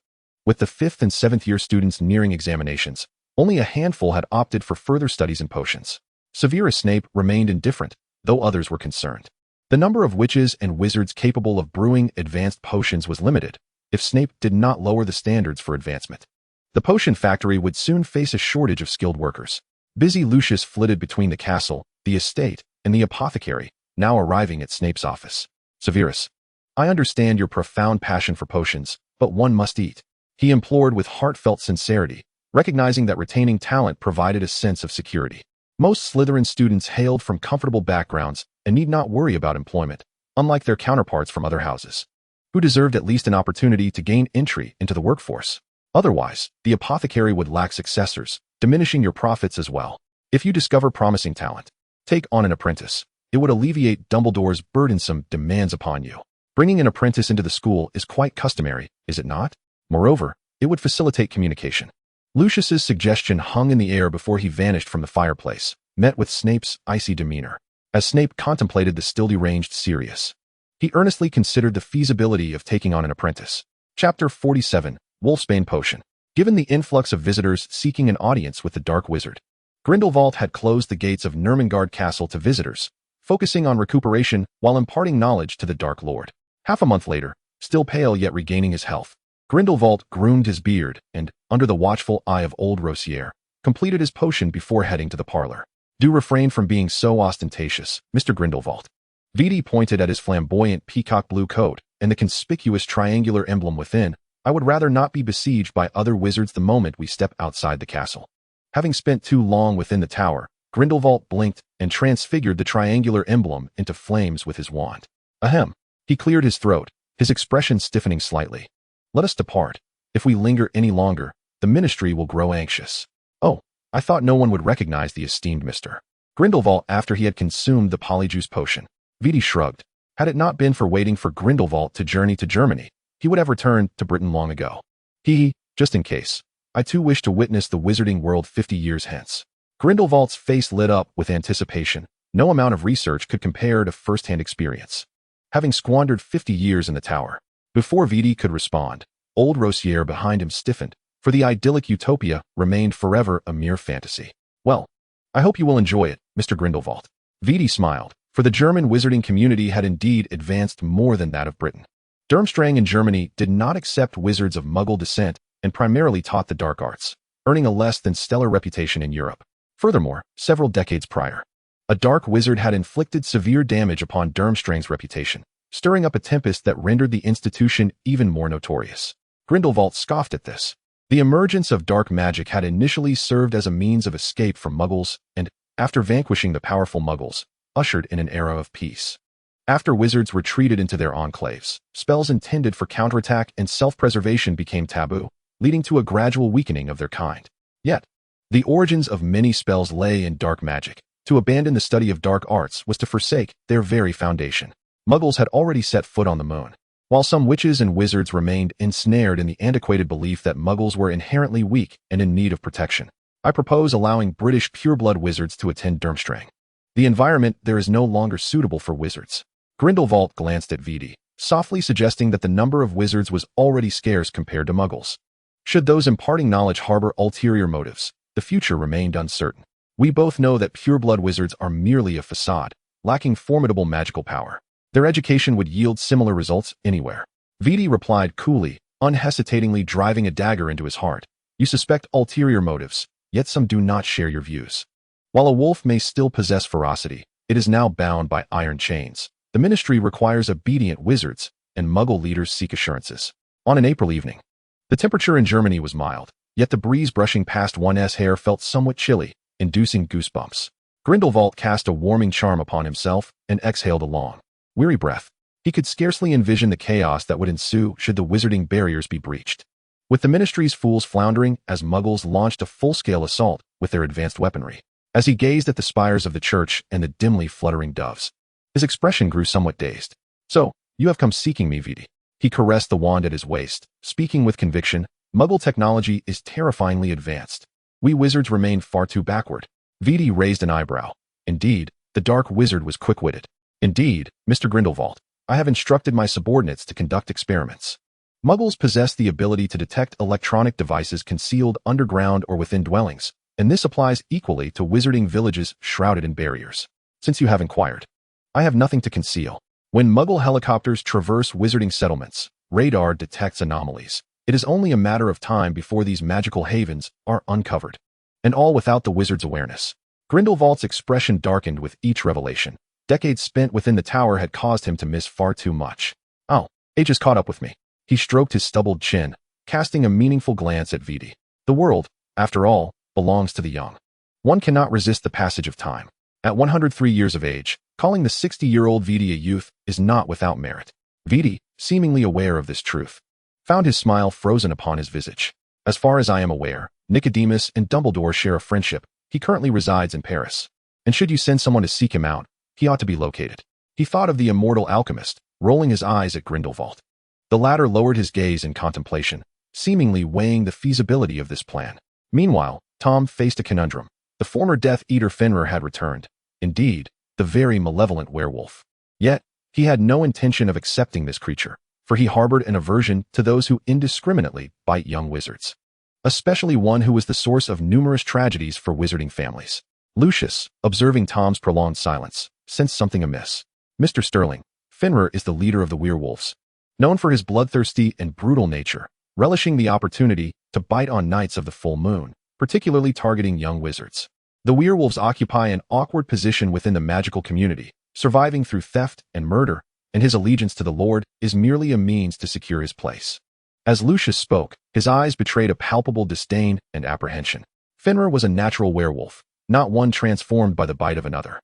With the 5th and 7th year students nearing examinations, only a handful had opted for further studies in potions. Severus Snape remained indifferent, though others were concerned. The number of witches and wizards capable of brewing advanced potions was limited, if Snape did not lower the standards for advancement. The potion factory would soon face a shortage of skilled workers. Busy Lucius flitted between the castle, the estate, and the apothecary, now arriving at Snape's office. Severus, I understand your profound passion for potions, but one must eat. He implored with heartfelt sincerity, recognizing that retaining talent provided a sense of security. Most Slytherin students hailed from comfortable backgrounds and need not worry about employment, unlike their counterparts from other houses, who deserved at least an opportunity to gain entry into the workforce. Otherwise, the apothecary would lack successors, diminishing your profits as well. If you discover promising talent, take on an apprentice. It would alleviate Dumbledore's burdensome demands upon you. Bringing an apprentice into the school is quite customary, is it not? Moreover, it would facilitate communication. Lucius's suggestion hung in the air before he vanished from the fireplace, met with Snape's icy demeanor. As Snape contemplated the still deranged Sirius, he earnestly considered the feasibility of taking on an apprentice. Chapter 47, Wolfsbane Potion. Given the influx of visitors seeking an audience with the Dark Wizard, Grindelwald had closed the gates of Nurmengard Castle to visitors, focusing on recuperation while imparting knowledge to the Dark Lord. Half a month later, still pale yet regaining his health, Grindelwald groomed his beard and, under the watchful eye of old Rosier, completed his potion before heading to the parlor. Do refrain from being so ostentatious, Mr. Grindelwald. Vidi pointed at his flamboyant peacock blue coat and the conspicuous triangular emblem within. I would rather not be besieged by other wizards the moment we step outside the castle. Having spent too long within the tower, Grindelwald blinked and transfigured the triangular emblem into flames with his wand. Ahem. He cleared his throat, his expression stiffening slightly. Let us depart. If we linger any longer, the ministry will grow anxious. Oh, I thought no one would recognize the esteemed Mr. Grindelwald after he had consumed the polyjuice potion. Vidi shrugged. Had it not been for waiting for Grindelwald to journey to Germany, he would have returned to Britain long ago. Just in case. I too wish to witness the wizarding world 50 years hence. Grindelwald's face lit up with anticipation. No amount of research could compare to first-hand experience. Having squandered 50 years in the tower, before Vidi could respond, old Rosier behind him stiffened, for the idyllic utopia remained forever a mere fantasy. Well, I hope you will enjoy it, Mr. Grindelwald. Vidi smiled, for the German wizarding community had indeed advanced more than that of Britain. Durmstrang in Germany did not accept wizards of Muggle descent and primarily taught the dark arts, earning a less than stellar reputation in Europe. Furthermore, several decades prior, a dark wizard had inflicted severe damage upon Durmstrang's reputation, stirring up a tempest that rendered the institution even more notorious. Grindelwald scoffed at this. The emergence of dark magic had initially served as a means of escape from Muggles and, after vanquishing the powerful Muggles, ushered in an era of peace. After wizards retreated into their enclaves, spells intended for counterattack and self-preservation became taboo, leading to a gradual weakening of their kind. Yet, the origins of many spells lay in dark magic. To abandon the study of dark arts was to forsake their very foundation. Muggles had already set foot on the moon, while some witches and wizards remained ensnared in the antiquated belief that Muggles were inherently weak and in need of protection. I propose allowing British pureblood wizards to attend Durmstrang. The environment there is no longer suitable for wizards. Grindelwald glanced at Vidi, softly suggesting that the number of wizards was already scarce compared to Muggles. Should those imparting knowledge harbor ulterior motives, the future remained uncertain. We both know that pureblood wizards are merely a facade, lacking formidable magical power. Their education would yield similar results anywhere. Vidi replied coolly, unhesitatingly driving a dagger into his heart. You suspect ulterior motives. yet some do not share your views. While a wolf may still possess ferocity, it is now bound by iron chains. The ministry requires obedient wizards, and Muggle leaders seek assurances. On an April evening, the temperature in Germany was mild, yet the breeze brushing past one's hair felt somewhat chilly, inducing goosebumps. Grindelwald cast a warming charm upon himself and exhaled a long, weary breath. He could scarcely envision the chaos that would ensue should the wizarding barriers be breached. With the ministry's fools floundering as Muggles launched a full-scale assault with their advanced weaponry. As he gazed at the spires of the church and the dimly fluttering doves, his expression grew somewhat dazed. "So, you have come seeking me, Vidi." He caressed the wand at his waist, speaking with conviction. "Muggle technology is terrifyingly advanced. We wizards remain far too backward." Vidi raised an eyebrow. Indeed, the dark wizard was quick-witted. "Indeed, Mr. Grindelwald, I have instructed my subordinates to conduct experiments. Muggles possess the ability to detect electronic devices concealed underground or within dwellings, and this applies equally to wizarding villages shrouded in barriers. Since you have inquired, I have nothing to conceal. When Muggle helicopters traverse wizarding settlements, radar detects anomalies. It is only a matter of time before these magical havens are uncovered, and all without the wizard's awareness." Grindelwald's expression darkened with each revelation. Decades spent within the tower had caused him to miss far too much. "Oh, age has caught up with me." He stroked his stubbled chin, casting a meaningful glance at Vidi. "The world, after all, belongs to the young. One cannot resist the passage of time. At 103 years of age, calling the 60-year-old Vidi a youth is not without merit." Vidi, seemingly aware of this truth, found his smile frozen upon his visage. "As far as I am aware, Nicodemus and Dumbledore share a friendship. He currently resides in Paris. And should you send someone to seek him out, he ought to be located." He thought of the immortal alchemist, rolling his eyes at Grindelwald. The latter lowered his gaze in contemplation, seemingly weighing the feasibility of this plan. Meanwhile, Tom faced a conundrum. The former Death Eater Fenrir had returned. Indeed, the very malevolent werewolf. Yet, he had no intention of accepting this creature, for he harbored an aversion to those who indiscriminately bite young wizards, especially one who was the source of numerous tragedies for wizarding families. Lucius, observing Tom's prolonged silence, sensed something amiss. "Mr. Sterling, Fenrir is the leader of the werewolves, known for his bloodthirsty and brutal nature, relishing the opportunity to bite on nights of the full moon, particularly targeting young wizards. The werewolves occupy an awkward position within the magical community, surviving through theft and murder, and his allegiance to the Lord is merely a means to secure his place." As Lucius spoke, his eyes betrayed a palpable disdain and apprehension. Fenrir was a natural werewolf, not one transformed by the bite of another,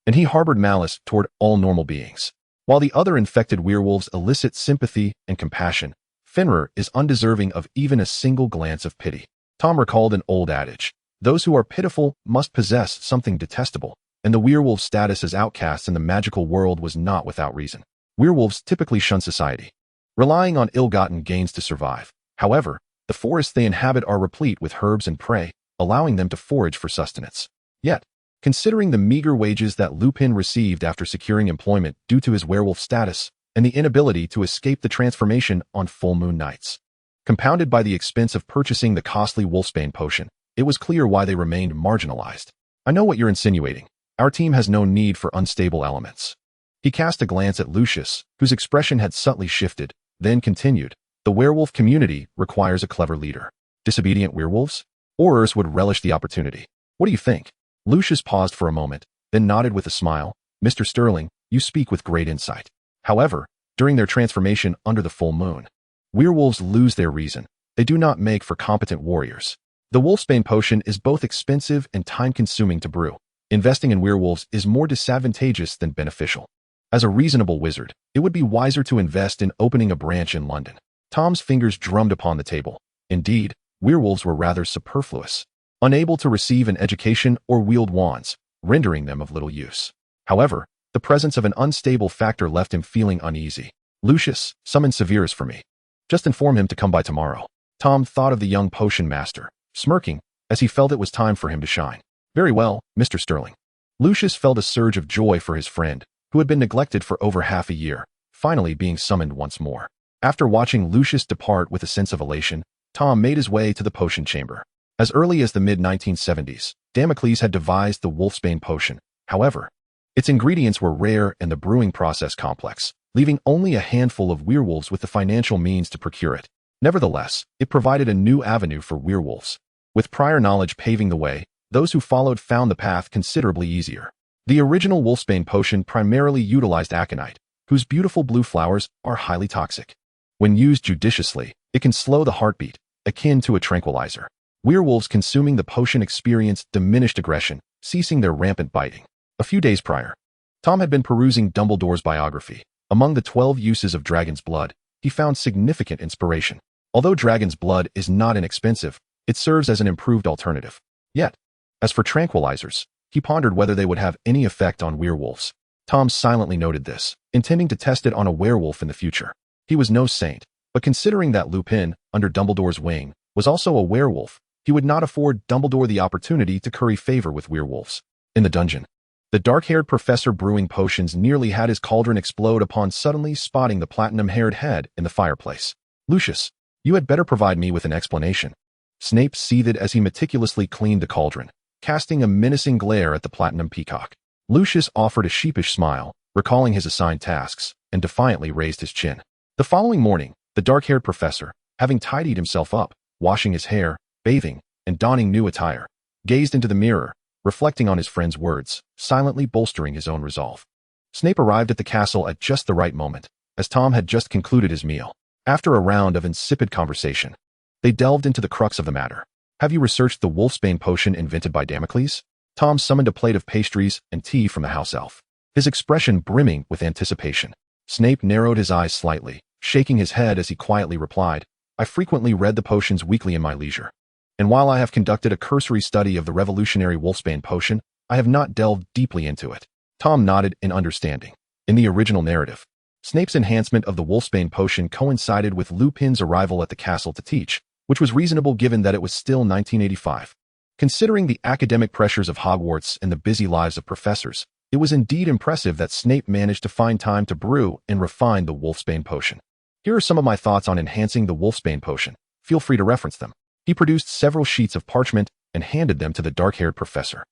and he harbored malice toward all normal beings. While the other infected werewolves elicit sympathy and compassion, Fenrir is undeserving of even a single glance of pity. Tom recalled an old adage: those who are pitiful must possess something detestable, and the werewolf's status as outcasts in the magical world was not without reason. Werewolves typically shun society, relying on ill-gotten gains to survive. However, the forests they inhabit are replete with herbs and prey, allowing them to forage for sustenance. Yet, considering the meager wages that Lupin received after securing employment due to his werewolf status and the inability to escape the transformation on full moon nights, compounded by the expense of purchasing the costly wolfsbane potion, it was clear why they remained marginalized. "I know what you're insinuating. Our team has no need for unstable elements." He cast a glance at Lucius, whose expression had subtly shifted, then continued, "The werewolf community requires a clever leader. Disobedient werewolves? Aurors would relish the opportunity. What do you think?" Lucius paused for a moment, then nodded with a smile. "Mr. Sterling, you speak with great insight. However, during their transformation under the full moon, werewolves lose their reason. They do not make for competent warriors. The wolfsbane potion is both expensive and time-consuming to brew. Investing in werewolves is more disadvantageous than beneficial. As a reasonable wizard, it would be wiser to invest in opening a branch in London." Tom's fingers drummed upon the table. Indeed, werewolves were rather superfluous, unable to receive an education or wield wands, rendering them of little use. However, the presence of an unstable factor left him feeling uneasy. "Lucius, summon Severus for me. Just inform him to come by tomorrow." Tom thought of the young potion master, smirking, as he felt it was time for him to shine. "Very well, Mr. Sterling." Lucius felt a surge of joy for his friend, who had been neglected for over half a year, finally being summoned once more. After watching Lucius depart with a sense of elation, Tom made his way to the potion chamber. As early as the mid-1970s, Damocles had devised the wolfsbane potion. However, its ingredients were rare and the brewing process complex, leaving only a handful of werewolves with the financial means to procure it. Nevertheless, it provided a new avenue for werewolves, With prior knowledge paving the way, those who followed found the path considerably easier. The original wolfsbane potion primarily utilized aconite, whose beautiful blue flowers are highly toxic. When used judiciously, it can slow the heartbeat, akin to a tranquilizer. Werewolves consuming the potion experienced diminished aggression, ceasing their rampant biting. A few days prior, Tom had been perusing Dumbledore's biography. Among the 12 uses of dragon's blood, he found significant inspiration. Although dragon's blood is not inexpensive, it serves as an improved alternative. Yet, as for tranquilizers, he pondered whether they would have any effect on werewolves. Tom silently noted this, intending to test it on a werewolf in the future. He was no saint, but considering that Lupin, under Dumbledore's wing, was also a werewolf, he would not afford Dumbledore the opportunity to curry favor with werewolves. In the dungeon, the dark-haired professor brewing potions nearly had his cauldron explode upon suddenly spotting the platinum-haired head in the fireplace. Lucius, you had better provide me with an explanation. Snape seethed as he meticulously cleaned the cauldron, casting a menacing glare at the platinum peacock. Lucius offered a sheepish smile, recalling his assigned tasks, and defiantly raised his chin. The following morning, the dark-haired professor, having tidied himself up, washing his hair, bathing, and donning new attire, gazed into the mirror, reflecting on his friend's words, silently bolstering his own resolve. Snape arrived at the castle at just the right moment, as Tom had just concluded his meal. After a round of insipid conversation, they delved into the crux of the matter. Have you researched the wolfsbane potion invented by Damocles? Tom summoned a plate of pastries and tea from the house elf, his expression brimming with anticipation. Snape narrowed his eyes slightly, shaking his head as he quietly replied, I frequently read the potions weekly in my leisure. And while I have conducted a cursory study of the revolutionary wolfsbane potion, I have not delved deeply into it. Tom nodded in understanding. In the original narrative, Snape's enhancement of the wolfsbane potion coincided with Lupin's arrival at the castle to teach, which was reasonable given that it was still 1985. Considering the academic pressures of Hogwarts and the busy lives of professors, it was indeed impressive that Snape managed to find time to brew and refine the wolfsbane potion. Here are some of my thoughts on enhancing the wolfsbane potion. Feel free to reference them. He produced several sheets of parchment and handed them to the dark-haired professor,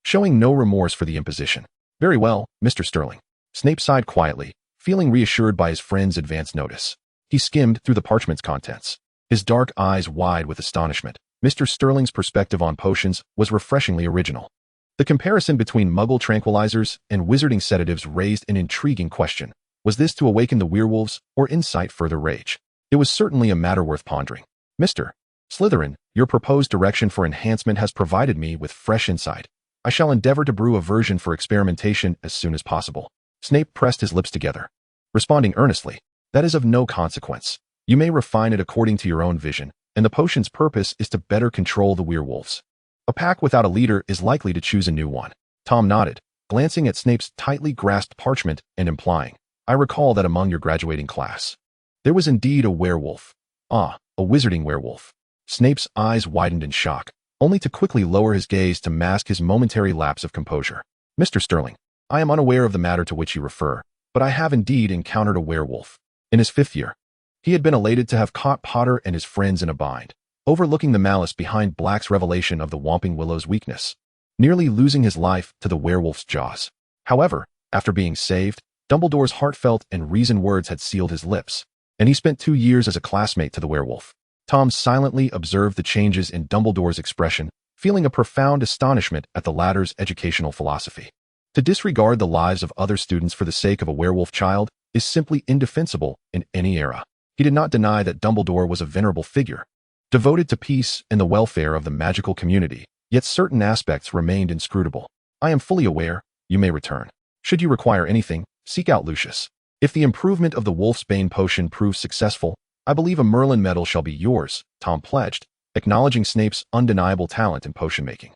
showing no remorse for the imposition. Very well, Mr. Sterling. Snape sighed quietly, feeling reassured by his friend's advance notice. He skimmed through the parchment's contents, his dark eyes wide with astonishment. Mr. Sterling's perspective on potions was refreshingly original. The comparison between Muggle tranquilizers and wizarding sedatives raised an intriguing question. Was this to awaken the werewolves or incite further rage? It was certainly a matter worth pondering. Mr. Slytherin, your proposed direction for enhancement has provided me with fresh insight. I shall endeavor to brew a version for experimentation as soon as possible. Snape pressed his lips together, responding earnestly, that is of no consequence. You may refine it according to your own vision, and the potion's purpose is to better control the werewolves. A pack without a leader is likely to choose a new one. Tom nodded, glancing at Snape's tightly grasped parchment and implying, I recall that among your graduating class, there was indeed a werewolf. Ah, a wizarding werewolf. Snape's eyes widened in shock, only to quickly lower his gaze to mask his momentary lapse of composure. Mr. Sterling, I am unaware of the matter to which you refer, but I have indeed encountered a werewolf. In his 5th year, he had been elated to have caught Potter and his friends in a bind, overlooking the malice behind Black's revelation of the Whomping Willow's weakness, nearly losing his life to the werewolf's jaws. However, after being saved, Dumbledore's heartfelt and reasoned words had sealed his lips, and he spent 2 years as a classmate to the werewolf. Tom silently observed the changes in Dumbledore's expression, feeling a profound astonishment at the latter's educational philosophy. To disregard the lives of other students for the sake of a werewolf child is simply indefensible in any era. He did not deny that Dumbledore was a venerable figure, devoted to peace and the welfare of the magical community, yet certain aspects remained inscrutable. I am fully aware, you may return. Should you require anything, seek out Lucius. If the improvement of the wolfsbane potion proves successful, I believe a Merlin medal shall be yours, Tom pledged, acknowledging Snape's undeniable talent in potion-making,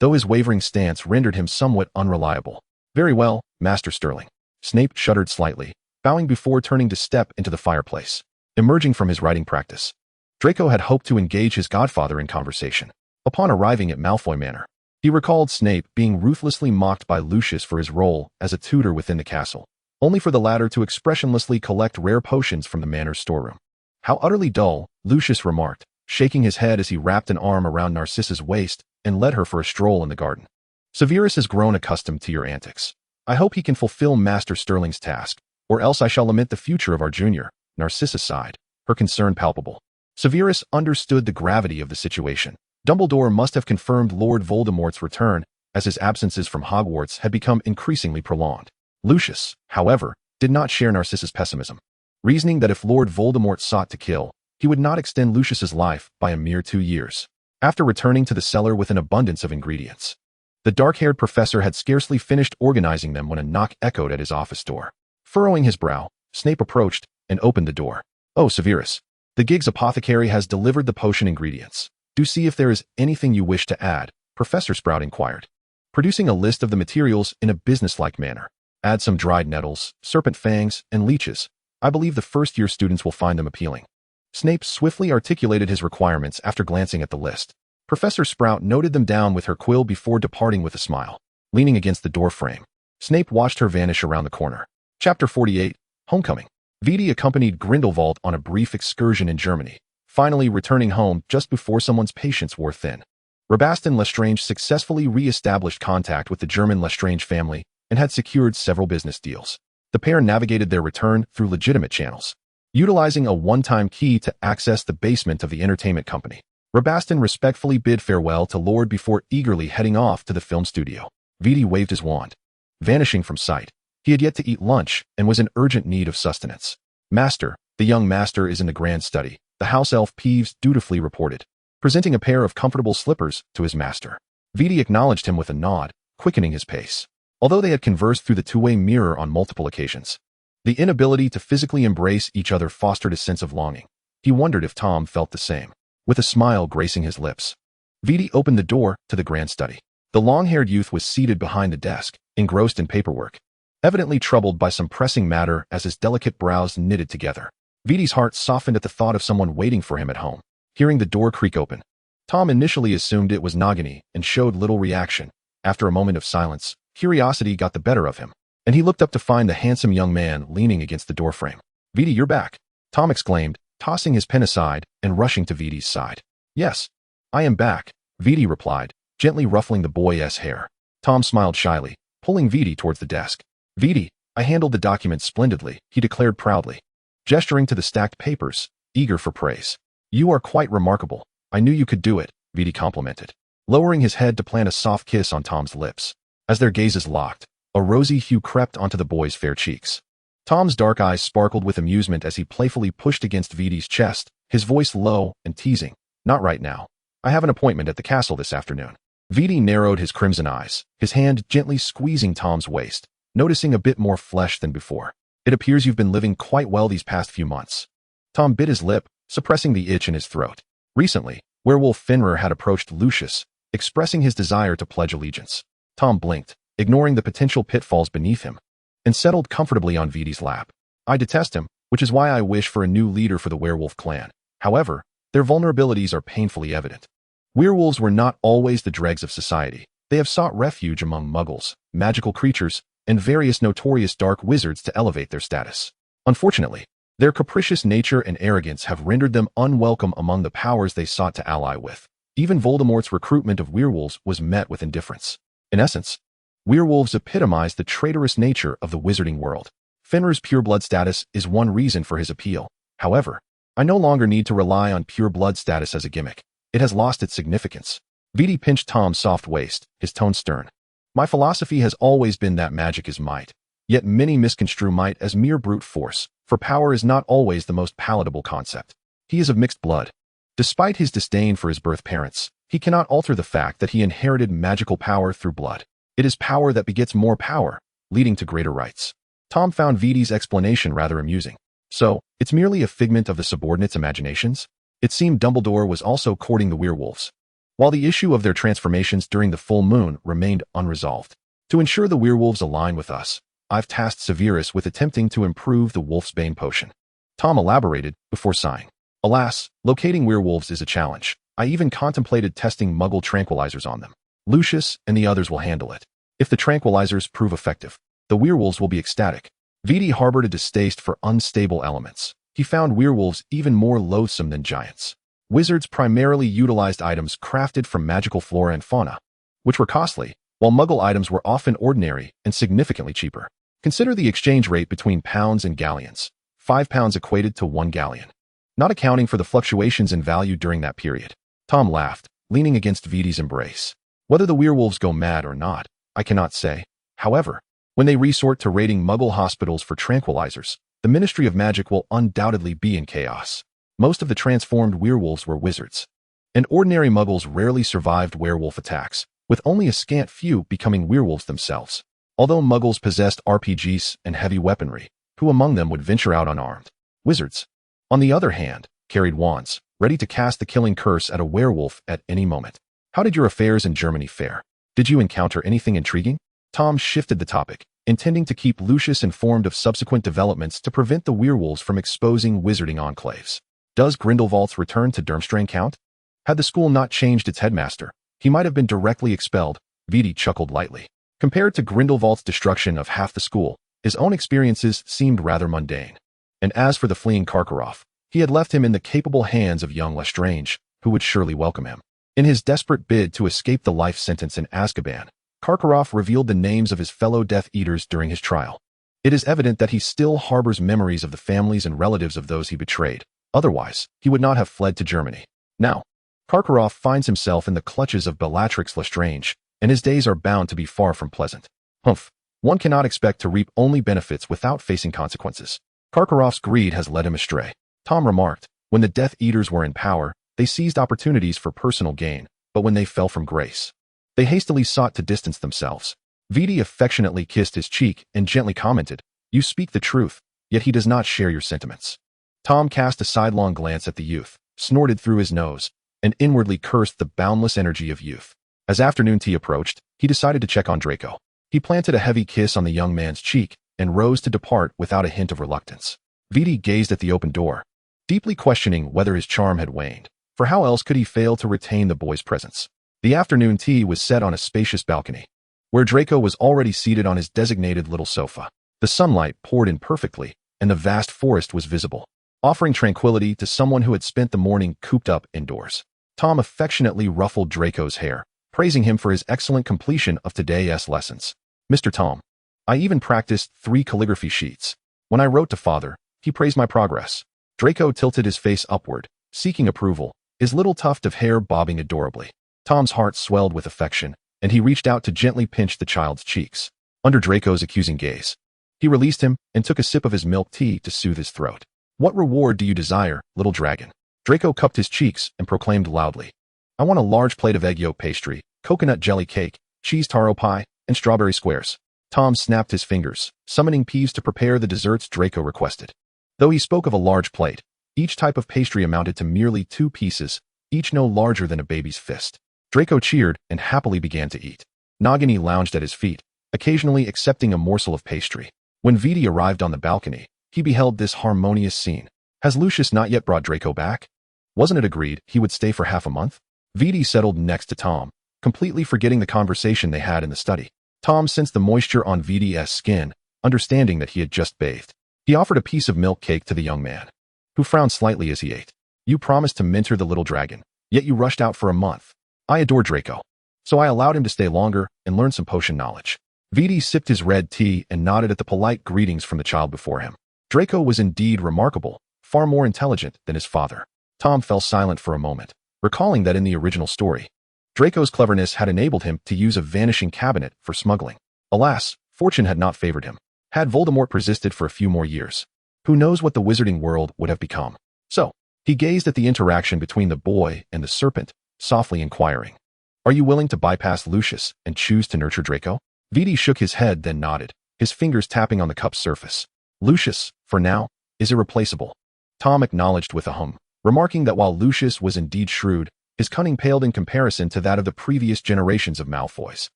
though his wavering stance rendered him somewhat unreliable. Very well, Master Sterling. Snape shuddered slightly, bowing before turning to step into the fireplace. Emerging from his writing practice, Draco had hoped to engage his godfather in conversation. Upon arriving at Malfoy Manor, he recalled Snape being ruthlessly mocked by Lucius for his role as a tutor within the castle, only for the latter to expressionlessly collect rare potions from the manor's storeroom. How utterly dull, Lucius remarked, shaking his head as he wrapped an arm around Narcissa's waist and led her for a stroll in the garden. Severus has grown accustomed to your antics. I hope he can fulfill Master Sterling's task, or else I shall lament the future of our junior. Narcissa sighed, her concern palpable. Severus understood the gravity of the situation, Dumbledore must have confirmed Lord Voldemort's return, as his absences from Hogwarts had become increasingly prolonged. Lucius, however, did not share Narcissus' pessimism, reasoning that if Lord Voldemort sought to kill, he would not extend Lucius's life by a mere 2 years. After returning to the cellar with an abundance of ingredients, the dark-haired professor had scarcely finished organizing them when a knock echoed at his office door. Furrowing his brow, Snape approached and opened the door. "Oh, Severus, the Giggs apothecary has delivered the potion ingredients. Do see if there is anything you wish to add," Professor Sprout inquired, producing a list of the materials in a businesslike manner. "Add some dried nettles, serpent fangs, and leeches. I believe the first-year students will find them appealing." Snape swiftly articulated his requirements after glancing at the list. Professor Sprout noted them down with her quill before departing with a smile. Leaning against the door frame, Snape watched her vanish around the corner. Chapter 48, Homecoming. Viti accompanied Grindelwald on a brief excursion in Germany, finally returning home just before someone's patience wore thin. Rabastan Lestrange successfully re-established contact with the German Lestrange family and had secured several business deals. The pair navigated their return through legitimate channels, utilizing a one-time key to access the basement of the entertainment company. Rabastan respectfully bid farewell to Lord before eagerly heading off to the film studio. Viti waved his wand, vanishing from sight. He had yet to eat lunch and was in urgent need of sustenance. "Master, the young master is in the grand study," the house elf Peeves dutifully reported, presenting a pair of comfortable slippers to his master. Viti acknowledged him with a nod, quickening his pace. Although they had conversed through the two-way mirror on multiple occasions, the inability to physically embrace each other fostered a sense of longing. He wondered if Tom felt the same. With a smile gracing his lips, Viti opened the door to the grand study. The long-haired youth was seated behind the desk, engrossed in paperwork, evidently troubled by some pressing matter as his delicate brows knitted together. Viti's heart softened at the thought of someone waiting for him at home. Hearing the door creak open, Tom initially assumed it was Nagini and showed little reaction. After a moment of silence, curiosity got the better of him, and he looked up to find the handsome young man leaning against the doorframe. "Viti, you're back," Tom exclaimed, tossing his pen aside and rushing to Viti's side. "Yes, I am back," Viti replied, gently ruffling the boy's hair. Tom smiled shyly, pulling Viti towards the desk. "Viti, I handled the document splendidly," he declared proudly, gesturing to the stacked papers, eager for praise. "You are quite remarkable. I knew you could do it," Viti complimented, lowering his head to plant a soft kiss on Tom's lips. As their gazes locked, a rosy hue crept onto the boy's fair cheeks. Tom's dark eyes sparkled with amusement as he playfully pushed against Viti's chest, his voice low and teasing. "Not right now. I have an appointment at the castle this afternoon." Viti narrowed his crimson eyes, his hand gently squeezing Tom's waist, noticing a bit more flesh than before. "It appears you've been living quite well these past few months." Tom bit his lip, suppressing the itch in his throat. Recently, Werewolf Fenrir had approached Lucius, expressing his desire to pledge allegiance. Tom blinked, ignoring the potential pitfalls beneath him, and settled comfortably on Viti's lap. "I detest him, which is why I wish for a new leader for the werewolf clan. However, their vulnerabilities are painfully evident. Werewolves were not always the dregs of society. They have sought refuge among muggles, magical creatures, and various notorious dark wizards to elevate their status. Unfortunately, their capricious nature and arrogance have rendered them unwelcome among the powers they sought to ally with. Even Voldemort's recruitment of werewolves was met with indifference. In essence, werewolves epitomize the traitorous nature of the wizarding world. Fenrir's pureblood status is one reason for his appeal. However, I no longer need to rely on pureblood status as a gimmick. It has lost its significance." Viti pinched Tom's soft waist, his tone stern. "My philosophy has always been that magic is might. Yet many misconstrue might as mere brute force, for power is not always the most palatable concept. He is of mixed blood. Despite his disdain for his birth parents, he cannot alter the fact that he inherited magical power through blood. It is power that begets more power, leading to greater rights." Tom found Viti's explanation rather amusing. "So, it's merely a figment of the subordinates' imaginations?" It seemed Dumbledore was also courting the werewolves, while the issue of their transformations during the full moon remained unresolved. "To ensure the werewolves align with us, I've tasked Severus with attempting to improve the Wolfsbane potion." Tom elaborated before sighing. "Alas, locating werewolves is a challenge. I even contemplated testing muggle tranquilizers on them. Lucius and the others will handle it. If the tranquilizers prove effective, the werewolves will be ecstatic." Viti harbored a distaste for unstable elements. He found werewolves even more loathsome than giants. Wizards primarily utilized items crafted from magical flora and fauna, which were costly, while muggle items were often ordinary and significantly cheaper. Consider the exchange rate between pounds and galleons. 5 pounds equated to 1 galleon, not accounting for the fluctuations in value during that period. Tom laughed, leaning against Vidi's embrace. Whether the werewolves go mad or not, I cannot say. However, when they resort to raiding Muggle hospitals for tranquilizers, the Ministry of Magic will undoubtedly be in chaos. Most of the transformed werewolves were wizards, and ordinary Muggles rarely survived werewolf attacks, with only a scant few becoming werewolves themselves. Although Muggles possessed RPGs and heavy weaponry, who among them would venture out unarmed? Wizards, on the other hand, carried wands, ready to cast the killing curse at a werewolf at any moment. How did your affairs in Germany fare? Did you encounter anything intriguing? Tom shifted the topic, intending to keep Lucius informed of subsequent developments to prevent the werewolves from exposing wizarding enclaves. Does Grindelwald's return to Durmstrang count? Had the school not changed its headmaster, he might have been directly expelled. Vidi chuckled lightly. Compared to Grindelwald's destruction of half the school, his own experiences seemed rather mundane. And as for the fleeing Karkaroff, he had left him in the capable hands of young Lestrange, who would surely welcome him. In his desperate bid to escape the life sentence in Azkaban, Karkaroff revealed the names of his fellow Death Eaters during his trial. It is evident that he still harbors memories of the families and relatives of those he betrayed. Otherwise, he would not have fled to Germany. Now, Karkaroff finds himself in the clutches of Bellatrix Lestrange, and his days are bound to be far from pleasant. Humph, one cannot expect to reap only benefits without facing consequences. Karkaroff's greed has led him astray. Tom remarked, when the Death Eaters were in power, they seized opportunities for personal gain, but when they fell from grace, they hastily sought to distance themselves. Vidi affectionately kissed his cheek and gently commented, "You speak the truth, yet he does not share your sentiments." Tom cast a sidelong glance at the youth, snorted through his nose, and inwardly cursed the boundless energy of youth. As afternoon tea approached, he decided to check on Draco. He planted a heavy kiss on the young man's cheek and rose to depart without a hint of reluctance. Vidi gazed at the open door, deeply questioning whether his charm had waned, for how else could he fail to retain the boy's presence? The afternoon tea was set on a spacious balcony, where Draco was already seated on his designated little sofa. The sunlight poured in perfectly, and the vast forest was visible, offering tranquility to someone who had spent the morning cooped up indoors. Tom affectionately ruffled Draco's hair, praising him for his excellent completion of today's lessons. "Mr. Tom, I even practiced 3 calligraphy sheets. When I wrote to Father, he praised my progress." Draco tilted his face upward, seeking approval, his little tuft of hair bobbing adorably. Tom's heart swelled with affection, and he reached out to gently pinch the child's cheeks. Under Draco's accusing gaze, he released him and took a sip of his milk tea to soothe his throat. "What reward do you desire, little dragon?" Draco cupped his cheeks and proclaimed loudly, "I want a large plate of egg yolk pastry, coconut jelly cake, cheese taro pie, and strawberry squares." Tom snapped his fingers, summoning Peeves to prepare the desserts Draco requested. Though he spoke of a large plate, each type of pastry amounted to merely 2 pieces, each no larger than a baby's fist. Draco cheered and happily began to eat. Nagini lounged at his feet, occasionally accepting a morsel of pastry. When Vidi arrived on the balcony, he beheld this harmonious scene. Has Lucius not yet brought Draco back? Wasn't it agreed he would stay for half a month? Vidi settled next to Tom, completely forgetting the conversation they had in the study. Tom sensed the moisture on Vidi's skin, understanding that he had just bathed. He offered a piece of milk cake to the young man, who frowned slightly as he ate. "You promised to mentor the little dragon, yet you rushed out for a month. I adore Draco, so I allowed him to stay longer and learn some potion knowledge." Vidi sipped his red tea and nodded at the polite greetings from the child before him. Draco was indeed remarkable, far more intelligent than his father. Tom fell silent for a moment, recalling that in the original story, Draco's cleverness had enabled him to use a vanishing cabinet for smuggling. Alas, fortune had not favored him. Had Voldemort persisted for a few more years, who knows what the wizarding world would have become? So, he gazed at the interaction between the boy and the serpent, softly inquiring, "Are you willing to bypass Lucius and choose to nurture Draco?" Vidi shook his head, then nodded, his fingers tapping on the cup's surface. "Lucius, for now, is irreplaceable." Tom acknowledged with a hum, remarking that while Lucius was indeed shrewd, his cunning paled in comparison to that of the previous generations of Malfoys.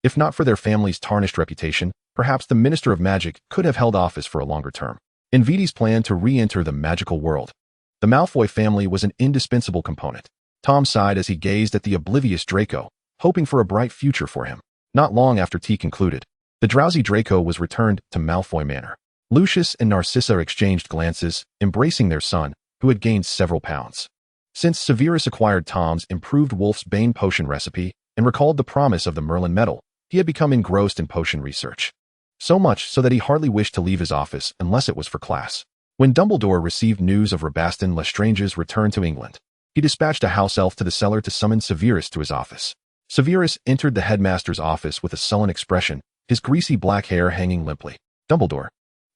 If not for their family's tarnished reputation, perhaps the Minister of Magic could have held office for a longer term. In Vidi's plan to re-enter the magical world, the Malfoy family was an indispensable component. Tom sighed as he gazed at the oblivious Draco, hoping for a bright future for him. Not long after tea concluded, the drowsy Draco was returned to Malfoy Manor. Lucius and Narcissa exchanged glances, embracing their son, who had gained several pounds. Since Severus acquired Tom's improved Wolf's Bane potion recipe and recalled the promise of the Merlin medal, he had become engrossed in potion research. So much so that he hardly wished to leave his office unless it was for class. When Dumbledore received news of Rabaston Lestrange's return to England, He dispatched a house elf to the cellar to summon Severus to his office. Severus entered the headmaster's office with a sullen expression, his greasy black hair hanging limply. Dumbledore,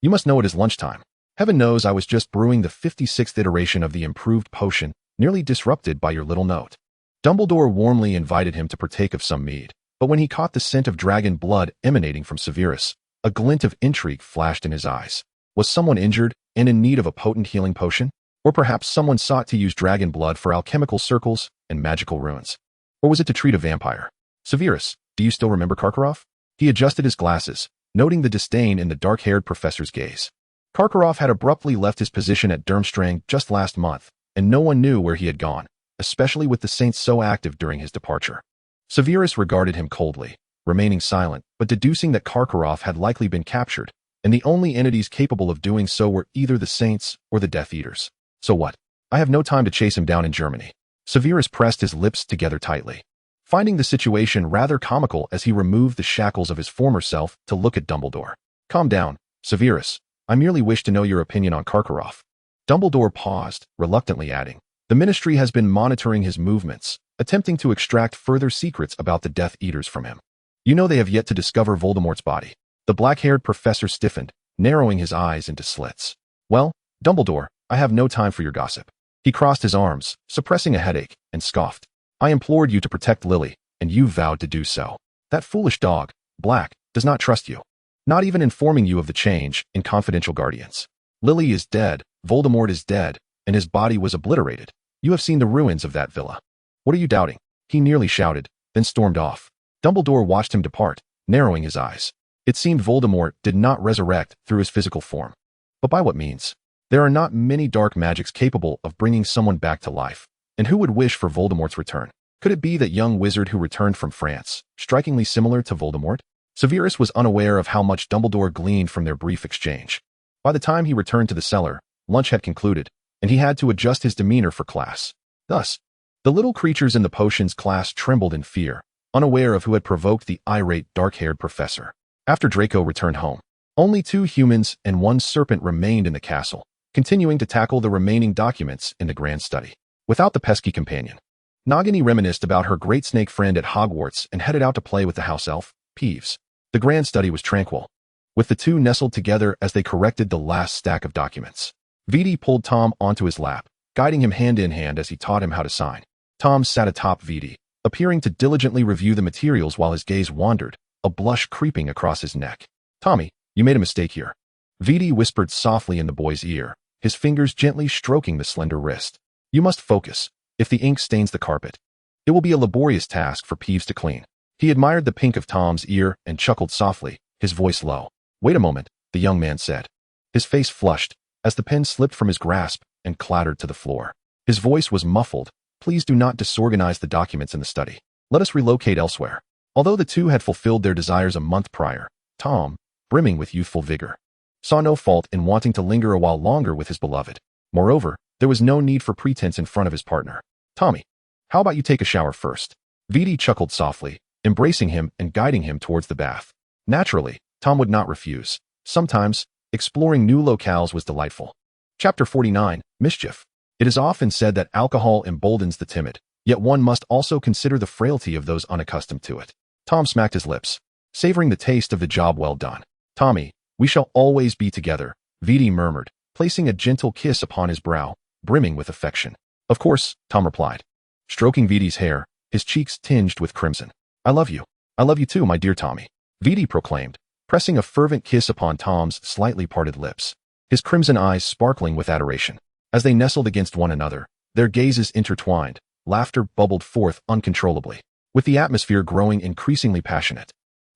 you must know it is lunchtime. Heaven knows I was just brewing the 56th iteration of the improved potion, nearly disrupted by your little note. Dumbledore warmly invited him to partake of some mead, but when he caught the scent of dragon blood emanating from Severus, a glint of intrigue flashed in his eyes. Was someone injured and in need of a potent healing potion? Or perhaps someone sought to use dragon blood for alchemical circles and magical runes? Or was it to treat a vampire? Severus, do you still remember Karkaroff? He adjusted his glasses, noting the disdain in the dark-haired professor's gaze. Karkaroff had abruptly left his position at Durmstrang just last month, and no one knew where he had gone, especially with the saints so active during his departure. Severus regarded him coldly, remaining silent, but deducing that Karkaroff had likely been captured, and the only entities capable of doing so were either the saints or the Death Eaters. So what? I have no time to chase him down in Germany. Severus pressed his lips together tightly, finding the situation rather comical as he removed the shackles of his former self to look at Dumbledore. Calm down, Severus. I merely wish to know your opinion on Karkaroff. Dumbledore paused, reluctantly adding, the Ministry has been monitoring his movements, attempting to extract further secrets about the Death Eaters from him. You know they have yet to discover Voldemort's body. The black-haired professor stiffened, narrowing his eyes into slits. Well, Dumbledore, I have no time for your gossip. He crossed his arms, suppressing a headache, and scoffed. I implored you to protect Lily, and you vowed to do so. That foolish dog, Black, does not trust you. Not even informing you of the change in confidential guardians. Lily is dead, Voldemort is dead, and his body was obliterated. You have seen the ruins of that villa. What are you doubting? He nearly shouted, then stormed off. Dumbledore watched him depart, narrowing his eyes. It seemed Voldemort did not resurrect through his physical form. But by what means? There are not many dark magics capable of bringing someone back to life. And who would wish for Voldemort's return? Could it be that young wizard who returned from France, strikingly similar to Voldemort? Severus was unaware of how much Dumbledore gleaned from their brief exchange. By the time he returned to the cellar, lunch had concluded, and he had to adjust his demeanor for class. Thus, the little creatures in the potions class trembled in fear, unaware of who had provoked the irate dark-haired professor. After Draco returned home, only 2 humans and 1 serpent remained in the castle, continuing to tackle the remaining documents in the grand study. Without the pesky companion, Nagini reminisced about her great snake friend at Hogwarts and headed out to play with the house elf, Peeves. The grand study was tranquil, with the 2 nestled together as they corrected the last stack of documents. Viti pulled Tom onto his lap, guiding him hand in hand as he taught him how to sign. Tom sat atop Viti, appearing to diligently review the materials while his gaze wandered, a blush creeping across his neck. Tommy, you made a mistake here. Viti whispered softly in the boy's ear, his fingers gently stroking the slender wrist. You must focus. If the ink stains the carpet, it will be a laborious task for Peeves to clean. He admired the pink of Tom's ear and chuckled softly, his voice low. Wait a moment, the young man said. His face flushed as the pen slipped from his grasp and clattered to the floor. His voice was muffled. Please do not disorganize the documents in the study. Let us relocate elsewhere. Although the 2 had fulfilled their desires a month prior, Tom, brimming with youthful vigor, saw no fault in wanting to linger a while longer with his beloved. Moreover, there was no need for pretense in front of his partner. Tommy, how about you take a shower first? Viti chuckled softly, embracing him and guiding him towards the bath. Naturally, Tom would not refuse. Sometimes, exploring new locales was delightful. Chapter 49, Mischief. It is often said that alcohol emboldens the timid, yet one must also consider the frailty of those unaccustomed to it. Tom smacked his lips, savoring the taste of the job well done. Tommy, we shall always be together, Viti murmured, placing a gentle kiss upon his brow, brimming with affection. Of course, Tom replied, stroking Viti's hair, his cheeks tinged with crimson. I love you. I love you too, my dear Tommy, Viti proclaimed, pressing a fervent kiss upon Tom's slightly parted lips, his crimson eyes sparkling with adoration. As they nestled against one another, their gazes intertwined, laughter bubbled forth uncontrollably, with the atmosphere growing increasingly passionate.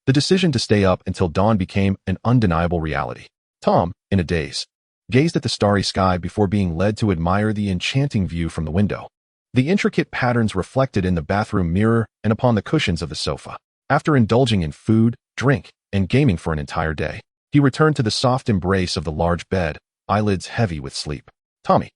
The decision to stay up until dawn became an undeniable reality. Tom, in a daze, gazed at the starry sky before being led to admire the enchanting view from the window. The intricate patterns reflected in the bathroom mirror and upon the cushions of the sofa. After indulging in food, drink, and gaming for an entire day, he returned to the soft embrace of the large bed, eyelids heavy with sleep. Tommy,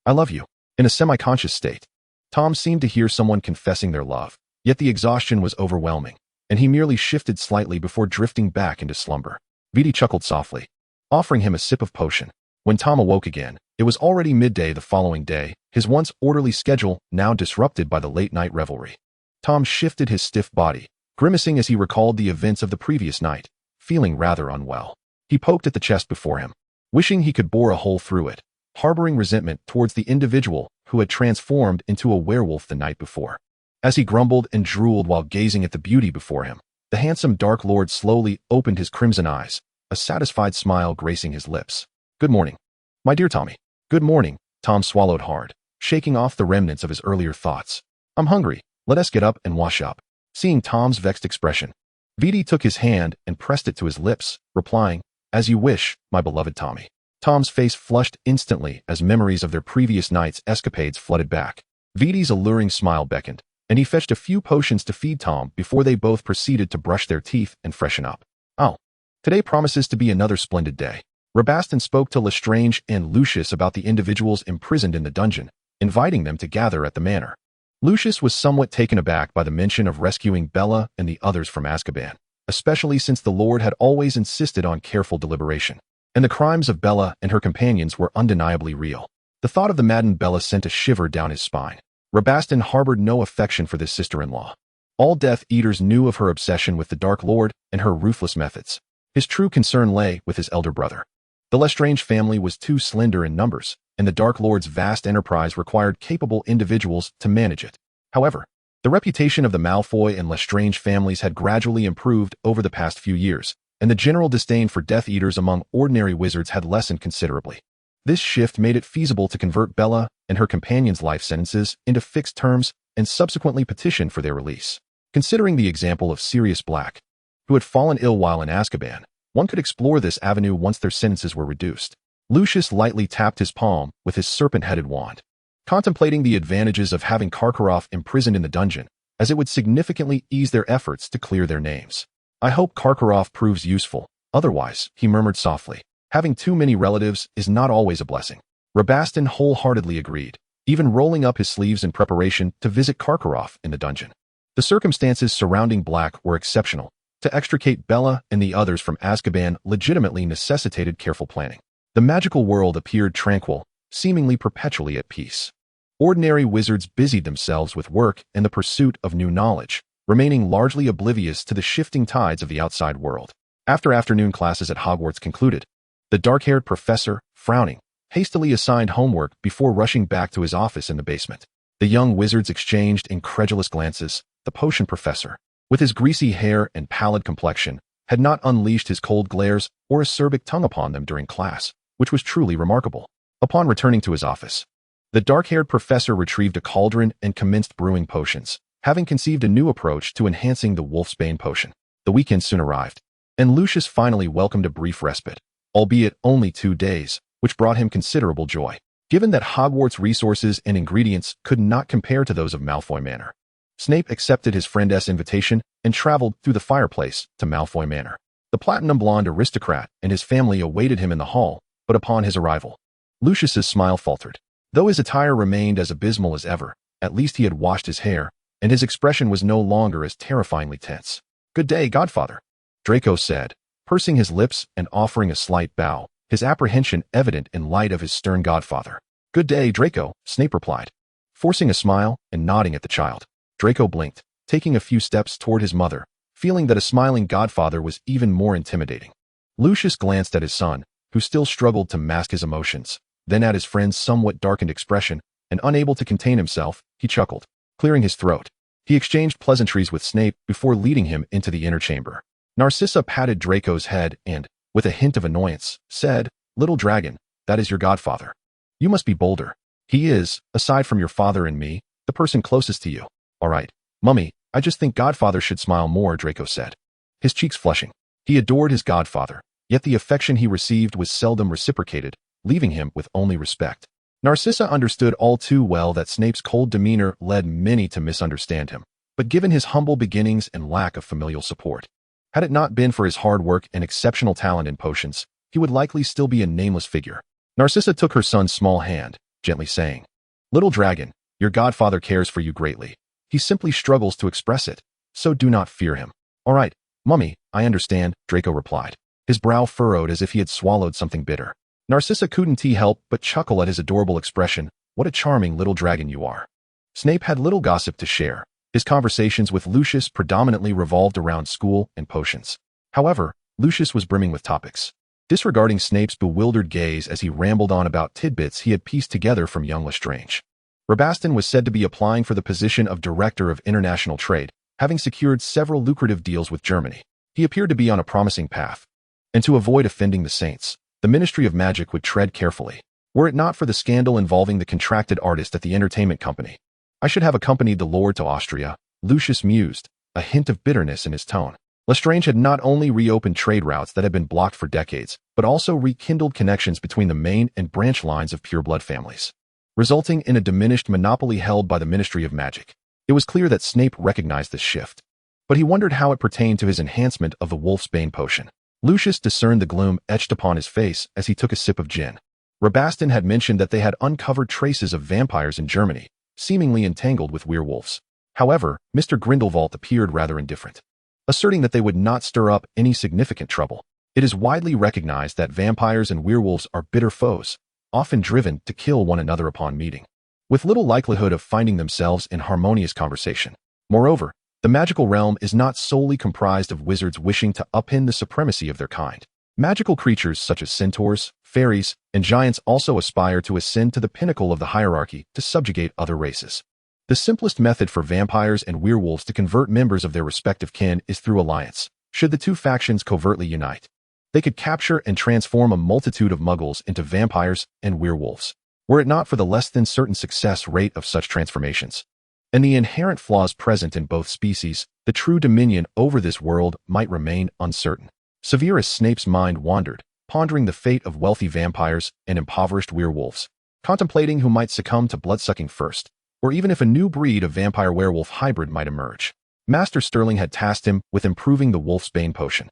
I love you. In a semi-conscious state, Tom seemed to hear someone confessing their love, yet the exhaustion was overwhelming, and he merely shifted slightly before drifting back into slumber. Viti chuckled softly, offering him a sip of potion. When Tom awoke again, It was already midday the following day, his once orderly schedule now disrupted by the late-night revelry. Tom shifted his stiff body, grimacing as he recalled the events of the previous night, feeling rather unwell. He poked at the chest before him, wishing he could bore a hole through it, harboring resentment towards the individual who had transformed into a werewolf the night before. As he grumbled and drooled while gazing at the beauty before him, the handsome Dark Lord slowly opened his crimson eyes, a satisfied smile gracing his lips. "Good morning, my dear Tommy." "Good morning," Tom swallowed hard, shaking off the remnants of his earlier thoughts. "I'm hungry. Let us get up and wash up." Seeing Tom's vexed expression, Vidi took his hand and pressed it to his lips, replying, "As you wish, my beloved Tommy." Tom's face flushed instantly as memories of their previous night's escapades flooded back. Vidi's alluring smile beckoned, and he fetched a few potions to feed Tom before they both proceeded to brush their teeth and freshen up. "Oh, today promises to be another splendid day." Rabastan spoke to Lestrange and Lucius about the individuals imprisoned in the dungeon, inviting them to gather at the manor. Lucius was somewhat taken aback by the mention of rescuing Bella and the others from Azkaban, especially since the Lord had always insisted on careful deliberation, and the crimes of Bella and her companions were undeniably real. The thought of the maddened Bella sent a shiver down his spine. Rabastan harbored no affection for this sister-in-law. All Death Eaters knew of her obsession with the Dark Lord and her ruthless methods. His true concern lay with his elder brother. The Lestrange family was too slender in numbers, and the Dark Lord's vast enterprise required capable individuals to manage it. However, the reputation of the Malfoy and Lestrange families had gradually improved over the past few years, and the general disdain for Death Eaters among ordinary wizards had lessened considerably. This shift made it feasible to convert Bella and her companions' life sentences into fixed terms and subsequently petition for their release. Considering the example of Sirius Black, who had fallen ill while in Azkaban, one could explore this avenue once their sentences were reduced. Lucius lightly tapped his palm with his serpent-headed wand, contemplating the advantages of having Karkaroff imprisoned in the dungeon, as it would significantly ease their efforts to clear their names. "I hope Karkaroff proves useful. Otherwise," he murmured softly, "having too many relatives is not always a blessing." Rabastan wholeheartedly agreed, even rolling up his sleeves in preparation to visit Karkaroff in the dungeon. The circumstances surrounding Black were exceptional. To extricate Bella and the others from Azkaban legitimately necessitated careful planning. The magical world appeared tranquil, seemingly perpetually at peace. Ordinary wizards busied themselves with work and the pursuit of new knowledge, remaining largely oblivious to the shifting tides of the outside world. After afternoon classes at Hogwarts concluded, the dark-haired professor, frowning, hastily assigned homework before rushing back to his office in the basement. The young wizards exchanged incredulous glances. The potion professor, with his greasy hair and pallid complexion, had not unleashed his cold glares or acerbic tongue upon them during class, which was truly remarkable. Upon returning to his office, the dark-haired professor retrieved a cauldron and commenced brewing potions, having conceived a new approach to enhancing the Wolfsbane potion. The weekend soon arrived, and Lucius finally welcomed a brief respite, albeit only 2 days, which brought him considerable joy, given that Hogwarts' resources and ingredients could not compare to those of Malfoy Manor. Snape accepted his friend's invitation and traveled through the fireplace to Malfoy Manor. The platinum-blonde aristocrat and his family awaited him in the hall, but upon his arrival, Lucius's smile faltered. Though his attire remained as abysmal as ever, at least he had washed his hair, and his expression was no longer as terrifyingly tense. "Good day, Godfather," Draco said, pursing his lips and offering a slight bow, his apprehension evident in light of his stern godfather. "Good day, Draco," Snape replied, forcing a smile and nodding at the child. Draco blinked, taking a few steps toward his mother, feeling that a smiling godfather was even more intimidating. Lucius glanced at his son, who still struggled to mask his emotions, then at his friend's somewhat darkened expression, and unable to contain himself, he chuckled, clearing his throat. He exchanged pleasantries with Snape before leading him into the inner chamber. Narcissa patted Draco's head and, with a hint of annoyance, said, "Little dragon, that is your godfather. You must be bolder. He is, aside from your father and me, the person closest to you." "All right, Mummy, I just think Godfather should smile more," Draco said, his cheeks flushing. He adored his godfather, yet the affection he received was seldom reciprocated, leaving him with only respect. Narcissa understood all too well that Snape's cold demeanor led many to misunderstand him, but given his humble beginnings and lack of familial support, had it not been for his hard work and exceptional talent in potions, he would likely still be a nameless figure. Narcissa took her son's small hand, gently saying, "Little dragon, your godfather cares for you greatly. He simply struggles to express it, so do not fear him." "All right, Mummy, I understand," Draco replied, his brow furrowed as if he had swallowed something bitter. Narcissa couldn't help but chuckle at his adorable expression. What a charming little dragon you are. Snape had little gossip to share. His conversations with Lucius predominantly revolved around school and potions. However, Lucius was brimming with topics. Disregarding Snape's bewildered gaze as he rambled on about tidbits he had pieced together from young Lestrange. Reborn was said to be applying for the position of Director of International Trade, having secured several lucrative deals with Germany. He appeared to be on a promising path. And to avoid offending the saints, the Ministry of Magic would tread carefully. Were it not for the scandal involving the contracted artist at the entertainment company, I should have accompanied the Lord to Austria, Lucius mused, a hint of bitterness in his tone. Lestrange had not only reopened trade routes that had been blocked for decades, but also rekindled connections between the main and branch lines of pureblood families, resulting in a diminished monopoly held by the Ministry of Magic. It was clear that Snape recognized this shift, but he wondered how it pertained to his enhancement of the Wolfsbane potion. Lucius discerned the gloom etched upon his face as he took a sip of gin. Reborn had mentioned that they had uncovered traces of vampires in Germany, seemingly entangled with werewolves. However, Mr. Grindelwald appeared rather indifferent, asserting that they would not stir up any significant trouble. It is widely recognized that vampires and werewolves are bitter foes, often driven to kill one another upon meeting, with little likelihood of finding themselves in harmonious conversation. Moreover, the magical realm is not solely comprised of wizards wishing to upend the supremacy of their kind. Magical creatures such as centaurs, fairies, and giants also aspire to ascend to the pinnacle of the hierarchy to subjugate other races. The simplest method for vampires and werewolves to convert members of their respective kin is through alliance. Should the two factions covertly unite, they could capture and transform a multitude of muggles into vampires and werewolves, were it not for the less than certain success rate of such transformations, and the inherent flaws present in both species, the true dominion over this world might remain uncertain. Severus Snape's mind wandered, pondering the fate of wealthy vampires and impoverished werewolves, contemplating who might succumb to bloodsucking first, or even if a new breed of vampire-werewolf hybrid might emerge. Master Sterling had tasked him with improving the Wolfsbane potion.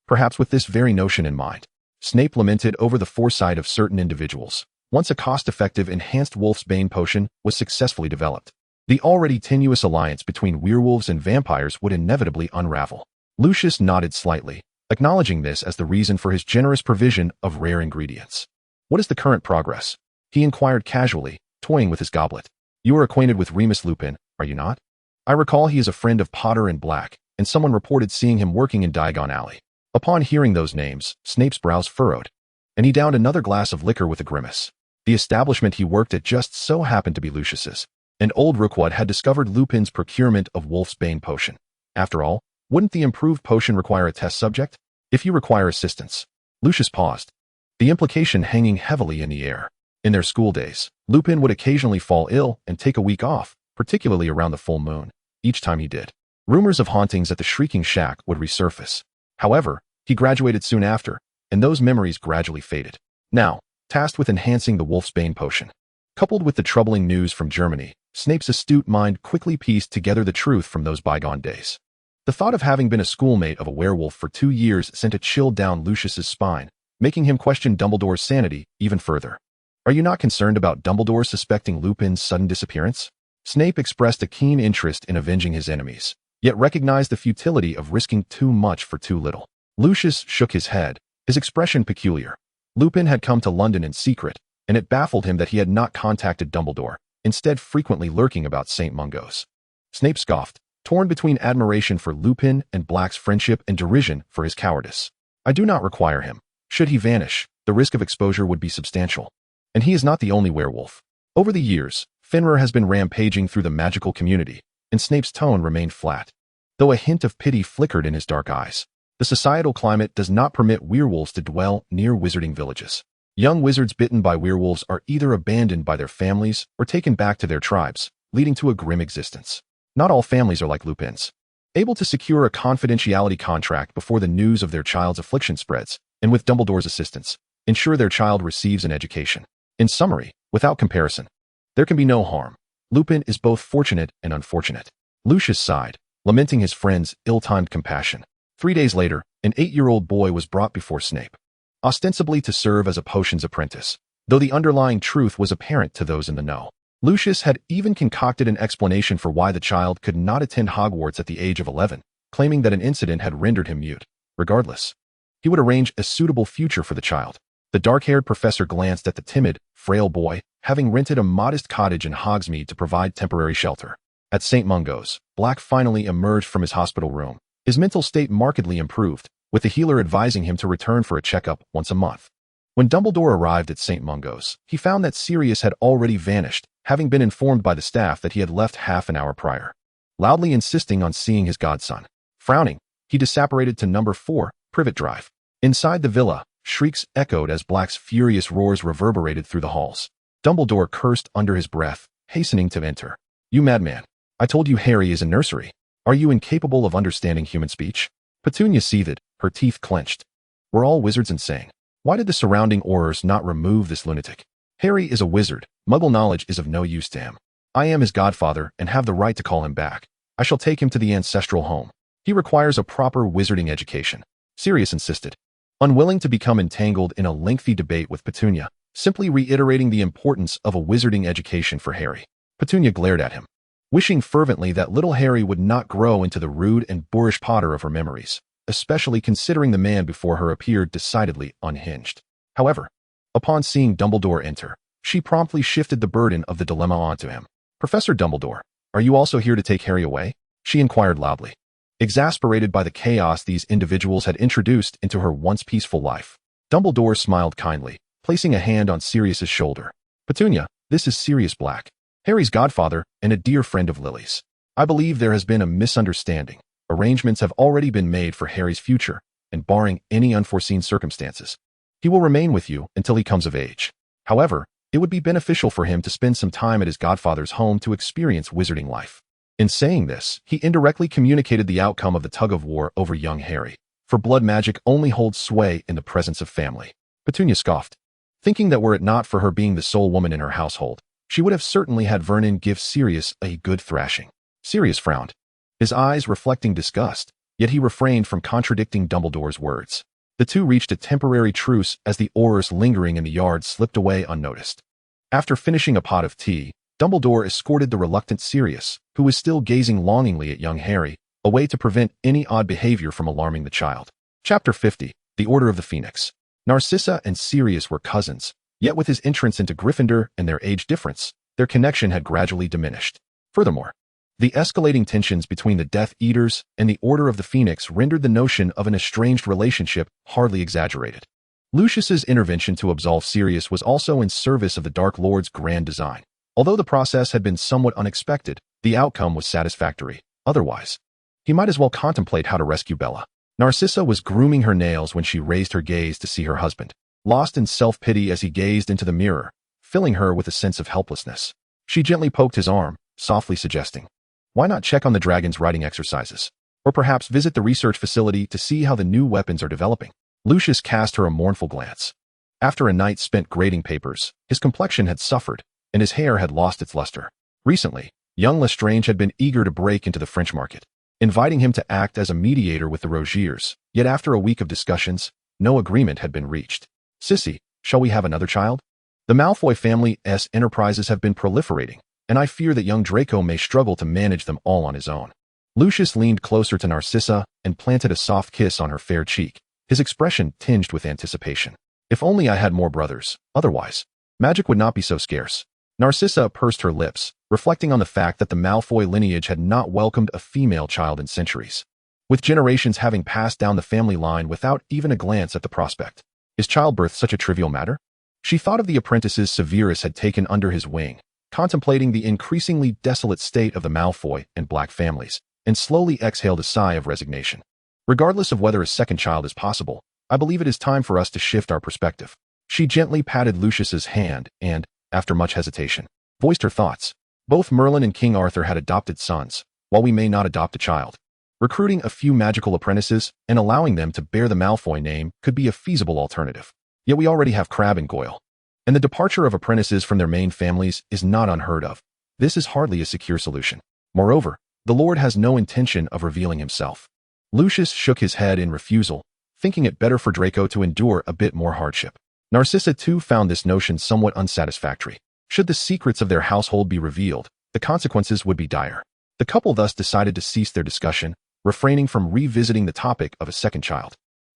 Perhaps with this very notion in mind, Snape lamented over the foresight of certain individuals. Once a cost-effective enhanced Wolfsbane potion was successfully developed, the already tenuous alliance between werewolves and vampires would inevitably unravel. Lucius nodded slightly, acknowledging this as the reason for his generous provision of rare ingredients. What is the current progress? He inquired casually, toying with his goblet. You are acquainted with Remus Lupin, are you not? I recall he is a friend of Potter and Black, and someone reported seeing him working in Diagon Alley. Upon hearing those names, Snape's brows furrowed, and he downed another glass of liquor with a grimace. The establishment he worked at just so happened to be Lucius's, and old Rookwood had discovered Lupin's procurement of Wolfsbane potion. After all, wouldn't the improved potion require a test subject? If you require assistance. Lucius paused, the implication hanging heavily in the air. In their school days, Lupin would occasionally fall ill and take a week off, particularly around the full moon. Each time he did, rumors of hauntings at the Shrieking Shack would resurface. However, he graduated soon after, and those memories gradually faded. Now, tasked with enhancing the Wolfsbane potion, coupled with the troubling news from Germany, Snape's astute mind quickly pieced together the truth from those bygone days. The thought of having been a schoolmate of a werewolf for 2 years sent a chill down Lucius's spine, making him question Dumbledore's sanity even further. Are you not concerned about Dumbledore suspecting Lupin's sudden disappearance? Snape expressed a keen interest in avenging his enemies, yet recognized the futility of risking too much for too little. Lucius shook his head, his expression peculiar. Lupin had come to London in secret, and it baffled him that he had not contacted Dumbledore, instead frequently lurking about St. Mungo's. Snape scoffed, torn between admiration for Lupin and Black's friendship and derision for his cowardice. I do not require him. Should he vanish, the risk of exposure would be substantial. And he is not the only werewolf. Over the years, Fenrir has been rampaging through the magical community, and Snape's tone remained flat, though a hint of pity flickered in his dark eyes. The societal climate does not permit werewolves to dwell near wizarding villages. Young wizards bitten by werewolves are either abandoned by their families or taken back to their tribes, leading to a grim existence. Not all families are like Lupin's, able to secure a confidentiality contract before the news of their child's affliction spreads, and with Dumbledore's assistance, ensure their child receives an education. In summary, without comparison, there can be no harm. Lupin is both fortunate and unfortunate. Lucius sighed, lamenting his friend's ill-timed compassion. 3 days later, an 8-year-old boy was brought before Snape, ostensibly to serve as a potions apprentice, though the underlying truth was apparent to those in the know. Lucius had even concocted an explanation for why the child could not attend Hogwarts at the age of 11, claiming that an incident had rendered him mute. Regardless, he would arrange a suitable future for the child. The dark-haired professor glanced at the timid, frail boy, having rented a modest cottage in Hogsmeade to provide temporary shelter. At St. Mungo's, Black finally emerged from his hospital room. His mental state markedly improved, with the healer advising him to return for a checkup once a month. When Dumbledore arrived at St. Mungo's, he found that Sirius had already vanished, having been informed by the staff that he had left half an hour prior. Loudly insisting on seeing his godson. Frowning, he disapparated to number 4, Privet Drive. Inside the villa, shrieks echoed as Black's furious roars reverberated through the halls. Dumbledore cursed under his breath, hastening to enter. "You madman. I told you Harry is in nursery. Are you incapable of understanding human speech?" Petunia seethed, her teeth clenched. Were all wizards insane? Why did the surrounding aurors not remove this lunatic? Harry is a wizard. Muggle knowledge is of no use to him. I am his godfather and have the right to call him back. I shall take him to the ancestral home. He requires a proper wizarding education. Sirius insisted. Unwilling to become entangled in a lengthy debate with Petunia, simply reiterating the importance of a wizarding education for Harry. Petunia glared at him, wishing fervently that little Harry would not grow into the rude and boorish Potter of her memories, especially considering the man before her appeared decidedly unhinged. However, upon seeing Dumbledore enter, she promptly shifted the burden of the dilemma onto him. "Professor Dumbledore, are you also here to take Harry away?" she inquired loudly, exasperated by the chaos these individuals had introduced into her once peaceful life. Dumbledore smiled kindly, placing a hand on Sirius's shoulder. "Petunia, this is Sirius Black, Harry's godfather and a dear friend of Lily's. I believe there has been a misunderstanding. Arrangements have already been made for Harry's future, and barring any unforeseen circumstances, he will remain with you until he comes of age. However, it would be beneficial for him to spend some time at his godfather's home to experience wizarding life." In saying this, he indirectly communicated the outcome of the tug-of-war over young Harry, for blood magic only holds sway in the presence of family. Petunia scoffed, thinking that were it not for her being the sole woman in her household, she would have certainly had Vernon give Sirius a good thrashing. Sirius frowned, his eyes reflecting disgust, yet he refrained from contradicting Dumbledore's words. The two reached a temporary truce as the aurors lingering in the yard slipped away unnoticed. After finishing a pot of tea, Dumbledore escorted the reluctant Sirius, who was still gazing longingly at young Harry, away to prevent any odd behavior from alarming the child. Chapter 50, The Order of the Phoenix. Narcissa and Sirius were cousins, yet with his entrance into Gryffindor and their age difference, their connection had gradually diminished. Furthermore, the escalating tensions between the Death Eaters and the Order of the Phoenix rendered the notion of an estranged relationship hardly exaggerated. Lucius's intervention to absolve Sirius was also in service of the Dark Lord's grand design. Although the process had been somewhat unexpected, the outcome was satisfactory. Otherwise, he might as well contemplate how to rescue Bella. Narcissa was grooming her nails when she raised her gaze to see her husband, lost in self-pity as he gazed into the mirror, filling her with a sense of helplessness. She gently poked his arm, softly suggesting, "Why not check on the dragon's riding exercises? Or perhaps visit the research facility to see how the new weapons are developing?" Lucius cast her a mournful glance. After a night spent grading papers, his complexion had suffered, and his hair had lost its luster. Recently, young Lestrange had been eager to break into the French market, inviting him to act as a mediator with the Rogiers, yet after a week of discussions, no agreement had been reached. "Sissy, shall we have another child? The Malfoy family's enterprises have been proliferating, and I fear that young Draco may struggle to manage them all on his own." Lucius leaned closer to Narcissa and planted a soft kiss on her fair cheek, his expression tinged with anticipation. "If only I had more brothers, otherwise, magic would not be so scarce." Narcissa pursed her lips, reflecting on the fact that the Malfoy lineage had not welcomed a female child in centuries, with generations having passed down the family line without even a glance at the prospect. Is childbirth such a trivial matter? She thought of the apprentices Severus had taken under his wing, contemplating the increasingly desolate state of the Malfoy and Black families, and slowly exhaled a sigh of resignation. "Regardless of whether a second child is possible, I believe it is time for us to shift our perspective." She gently patted Lucius's hand and, after much hesitation, voiced her thoughts. "Both Merlin and King Arthur had adopted sons, while we may not adopt a child. Recruiting a few magical apprentices and allowing them to bear the Malfoy name could be a feasible alternative. Yet we already have Crabbe and Goyle, and the departure of apprentices from their main families is not unheard of. This is hardly a secure solution. Moreover, the Lord has no intention of revealing himself." Lucius shook his head in refusal, thinking it better for Draco to endure a bit more hardship. Narcissa too found this notion somewhat unsatisfactory. Should the secrets of their household be revealed, the consequences would be dire. The couple thus decided to cease their discussion, refraining from revisiting the topic of a second child.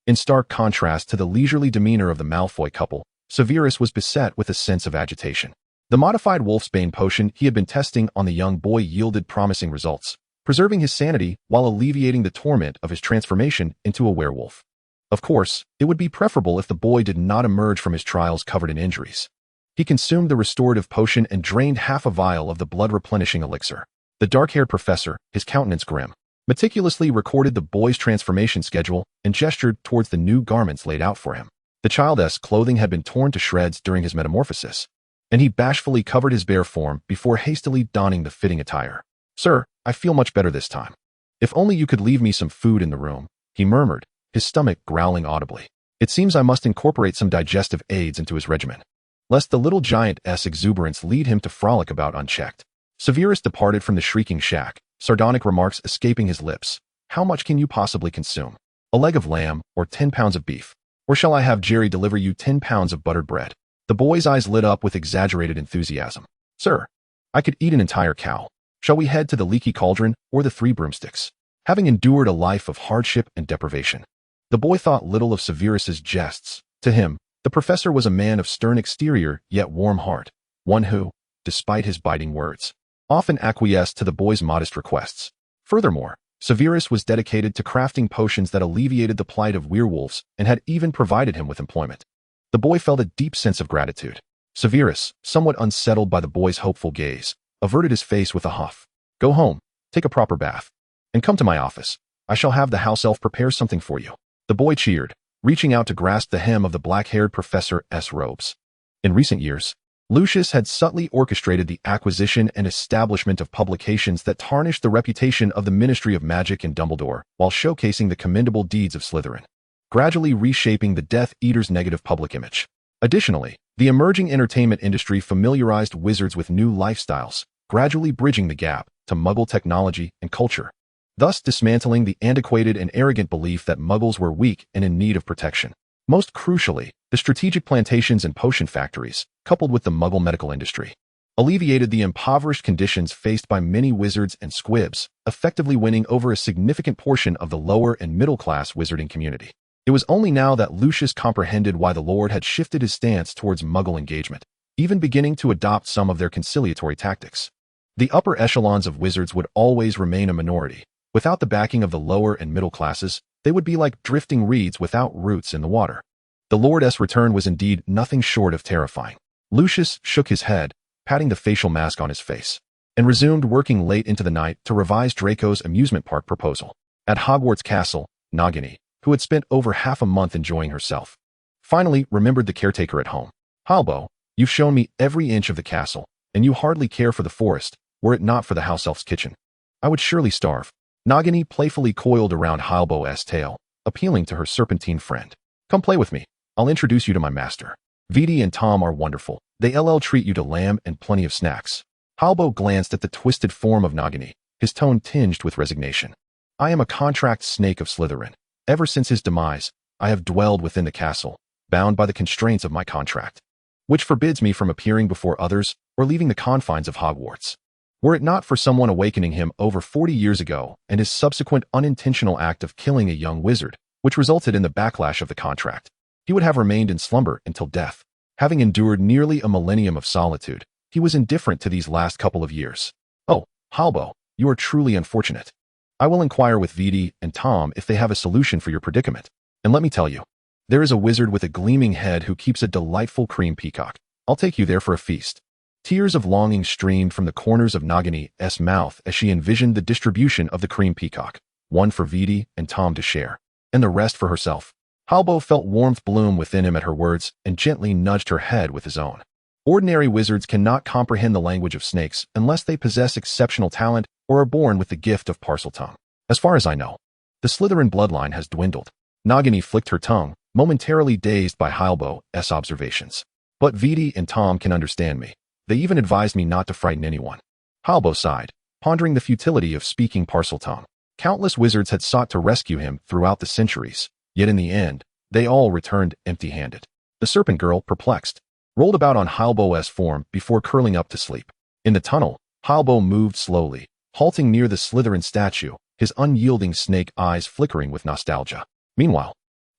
In stark contrast to the leisurely demeanor of the Malfoy couple, Severus was beset with a sense of agitation. The modified Wolfsbane potion he had been testing on the young boy yielded promising results, preserving his sanity while alleviating the torment of his transformation into a werewolf. Of course, it would be preferable if the boy did not emerge from his trials covered in injuries. He consumed the restorative potion and drained half a vial of the blood-replenishing elixir. The dark-haired professor, his countenance grim, meticulously recorded the boy's transformation schedule and gestured towards the new garments laid out for him. The child's clothing had been torn to shreds during his metamorphosis, and he bashfully covered his bare form before hastily donning the fitting attire. "Sir, I feel much better this time. If only you could leave me some food in the room," he murmured, his stomach growling audibly. "It seems I must incorporate some digestive aids into his regimen, lest the little giant's exuberance lead him to frolic about unchecked." Severus departed from the shrieking shack, sardonic remarks escaping his lips. "How much can you possibly consume? A leg of lamb, or 10 pounds of beef? Or shall I have Jerry deliver you 10 pounds of buttered bread?" The boy's eyes lit up with exaggerated enthusiasm. "Sir, I could eat an entire cow. Shall we head to the leaky cauldron or the 3 broomsticks?" Having endured a life of hardship and deprivation, the boy thought little of Severus's jests. To him, the professor was a man of stern exterior yet warm heart, one who, despite his biting words, often acquiesced to the boy's modest requests. Furthermore, Severus was dedicated to crafting potions that alleviated the plight of werewolves and had even provided him with employment. The boy felt a deep sense of gratitude. Severus, somewhat unsettled by the boy's hopeful gaze, averted his face with a huff. "Go home, take a proper bath, and come to my office. I shall have the house elf prepare something for you." The boy cheered, reaching out to grasp the hem of the black-haired professor's robes. In recent years, Lucius had subtly orchestrated the acquisition and establishment of publications that tarnished the reputation of the Ministry of Magic and Dumbledore while showcasing the commendable deeds of Slytherin, gradually reshaping the Death Eater's negative public image. Additionally, the emerging entertainment industry familiarized wizards with new lifestyles, gradually bridging the gap to Muggle technology and culture, thus dismantling the antiquated and arrogant belief that Muggles were weak and in need of protection. Most crucially, the strategic plantations and potion factories, coupled with the Muggle medical industry, alleviated the impoverished conditions faced by many wizards and squibs, effectively winning over a significant portion of the lower and middle-class wizarding community. It was only now that Lucius comprehended why the Lord had shifted his stance towards Muggle engagement, even beginning to adopt some of their conciliatory tactics. The upper echelons of wizards would always remain a minority. Without the backing of the lower and middle classes, they would be like drifting reeds without roots in the water. The Lord's return was indeed nothing short of terrifying. Lucius shook his head, patting the facial mask on his face, and resumed working late into the night to revise Draco's amusement park proposal. At Hogwarts Castle, Nagini, who had spent over half a month enjoying herself, finally remembered the caretaker at home. "Halbo, you've shown me every inch of the castle, and you hardly care for the forest, were it not for the house elf's kitchen. I would surely starve." Nagini playfully coiled around Halbo's tail, appealing to her serpentine friend. "Come play with me. I'll introduce you to my master. Viti and Tom are wonderful. They'll treat you to lamb and plenty of snacks." Halbo glanced at the twisted form of Nagini, his tone tinged with resignation. "I am a contract snake of Slytherin. Ever since his demise, I have dwelled within the castle, bound by the constraints of my contract, which forbids me from appearing before others or leaving the confines of Hogwarts. Were it not for someone awakening him over 40 years ago and his subsequent unintentional act of killing a young wizard, which resulted in the backlash of the contract, he would have remained in slumber until death. Having endured nearly a millennium of solitude, he was indifferent to these last couple of years. Oh, Halbo, you are truly unfortunate. I will inquire with Viti and Tom if they have a solution for your predicament. And let me tell you, there is a wizard with a gleaming head who keeps a delightful cream peacock. I'll take you there for a feast." Tears of longing streamed from the corners of Nagini's mouth as she envisioned the distribution of the cream peacock, one for Viti and Tom to share, and the rest for herself. Halbo felt warmth bloom within him at her words and gently nudged her head with his own. Ordinary wizards cannot comprehend the language of snakes unless they possess exceptional talent or are born with the gift of Parseltongue. As far as I know, the Slytherin bloodline has dwindled. Nagini flicked her tongue, momentarily dazed by Halbo's observations. "But Viti and Tom can understand me. They even advised me not to frighten anyone." Halbo sighed, pondering the futility of speaking Parseltongue. Countless wizards had sought to rescue him throughout the centuries, yet in the end, they all returned empty-handed. The serpent girl, perplexed, rolled about on Halbo's form before curling up to sleep. In the tunnel, Halbo moved slowly, halting near the Slytherin statue, his unyielding snake eyes flickering with nostalgia. Meanwhile,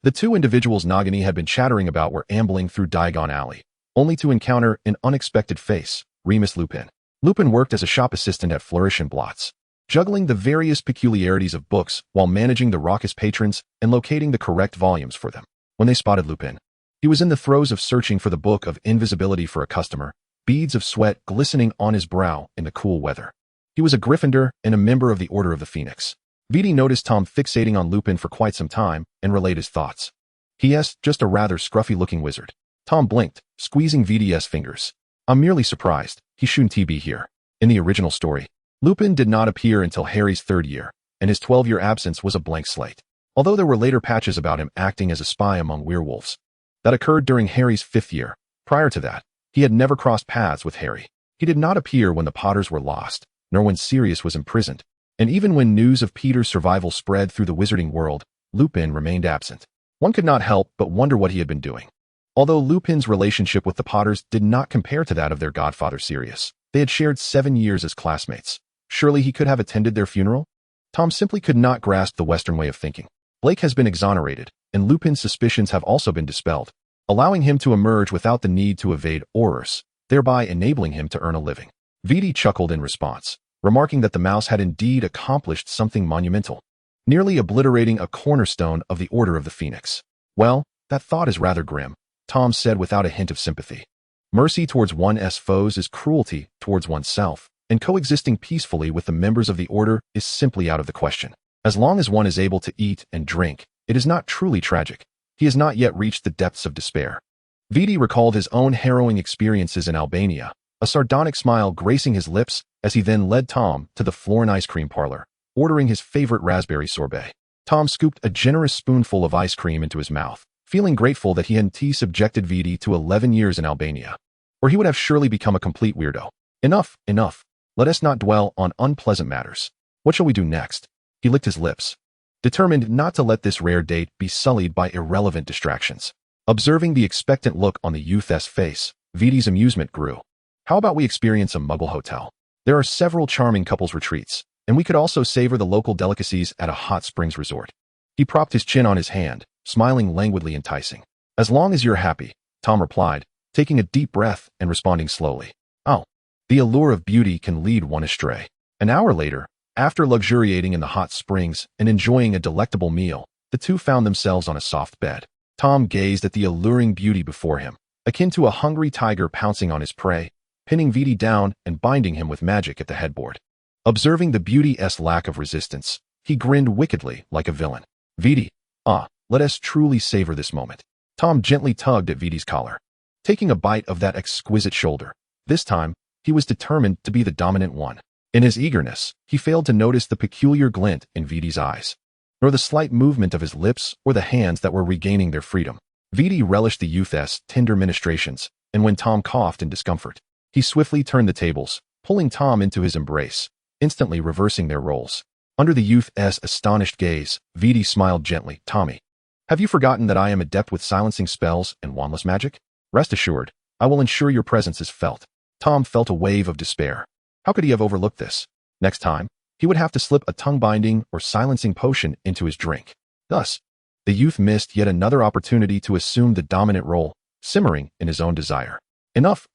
The two individuals Nagini had been chattering about were ambling through Diagon Alley, only to encounter an unexpected face, Remus Lupin. Lupin worked as a shop assistant at Flourish and Blots, juggling the various peculiarities of books while managing the raucous patrons and locating the correct volumes for them. When they spotted Lupin, he was in the throes of searching for the Book of Invisibility for a customer, beads of sweat glistening on his brow in the cool weather. He was a Gryffindor and a member of the Order of the Phoenix. Viti noticed Tom fixating on Lupin for quite some time and relayed his thoughts. He.s. just a rather scruffy-looking wizard. Tom blinked, squeezing Viti's fingers. I'm merely surprised. He shouldn't be here. In the original story, Lupin did not appear until Harry's 3rd year, and his 12-year absence was a blank slate. Although there were later patches about him acting as a spy among werewolves. That occurred during Harry's 5th year. Prior to that, he had never crossed paths with Harry. He did not appear when the Potters were lost, nor when Sirius was imprisoned. And even when news of Peter's survival spread through the wizarding world, Lupin remained absent. One could not help but wonder what he had been doing. Although Lupin's relationship with the Potters did not compare to that of their godfather Sirius, they had shared 7 years as classmates. Surely he could have attended their funeral? Tom simply could not grasp the Western way of thinking. Blake has been exonerated, and Lupin's suspicions have also been dispelled, allowing him to emerge without the need to evade Aurors, thereby enabling him to earn a living. Viti chuckled in response, remarking that the mouse had indeed accomplished something monumental, nearly obliterating a cornerstone of the Order of the Phoenix. Well, that thought is rather grim, Tom said without a hint of sympathy. Mercy towards one's foes is cruelty towards oneself, and coexisting peacefully with the members of the Order is simply out of the question. As long as one is able to eat and drink, it is not truly tragic. He has not yet reached the depths of despair. Viti recalled his own harrowing experiences in Albania, a sardonic smile gracing his lips as he then led Tom to the Florin ice cream parlor, ordering his favorite raspberry sorbet. Tom scooped a generous spoonful of ice cream into his mouth, feeling grateful that he hadn't subjected Viti to 11 years in Albania, or he would have surely become a complete weirdo. Enough. Let us not dwell on unpleasant matters. What shall we do next? He licked his lips, determined not to let this rare date be sullied by irrelevant distractions. Observing the expectant look on the youth's face, Viti's amusement grew. How about we experience a Muggle hotel? There are several charming couples retreats, and we could also savor the local delicacies at a hot springs resort. He propped his chin on his hand, smiling languidly enticing. As long as you're happy, Tom replied, taking a deep breath and responding slowly. Oh, the allure of beauty can lead one astray. An hour later, after luxuriating in the hot springs and enjoying a delectable meal, the two found themselves on a soft bed. Tom gazed at the alluring beauty before him, akin to a hungry tiger pouncing on his prey, pinning Viti down and binding him with magic at the headboard. Observing the beauty's lack of resistance, he grinned wickedly like a villain. Viti, let us truly savor this moment. Tom gently tugged at Viti's collar, taking a bite of that exquisite shoulder. This time, he was determined to be the dominant one. In his eagerness, he failed to notice the peculiar glint in Viti's eyes, nor the slight movement of his lips or the hands that were regaining their freedom. Viti relished the youth's tender ministrations, and when Tom coughed in discomfort, he swiftly turned the tables, pulling Tom into his embrace, instantly reversing their roles. Under the youth's astonished gaze, Viti smiled gently. Tommy, have you forgotten that I am adept with silencing spells and wandless magic? Rest assured, I will ensure your presence is felt. Tom felt a wave of despair. How could he have overlooked this? Next time, he would have to slip a tongue-binding or silencing potion into his drink. Thus, the youth missed yet another opportunity to assume the dominant role, simmering in his own desire. Enough.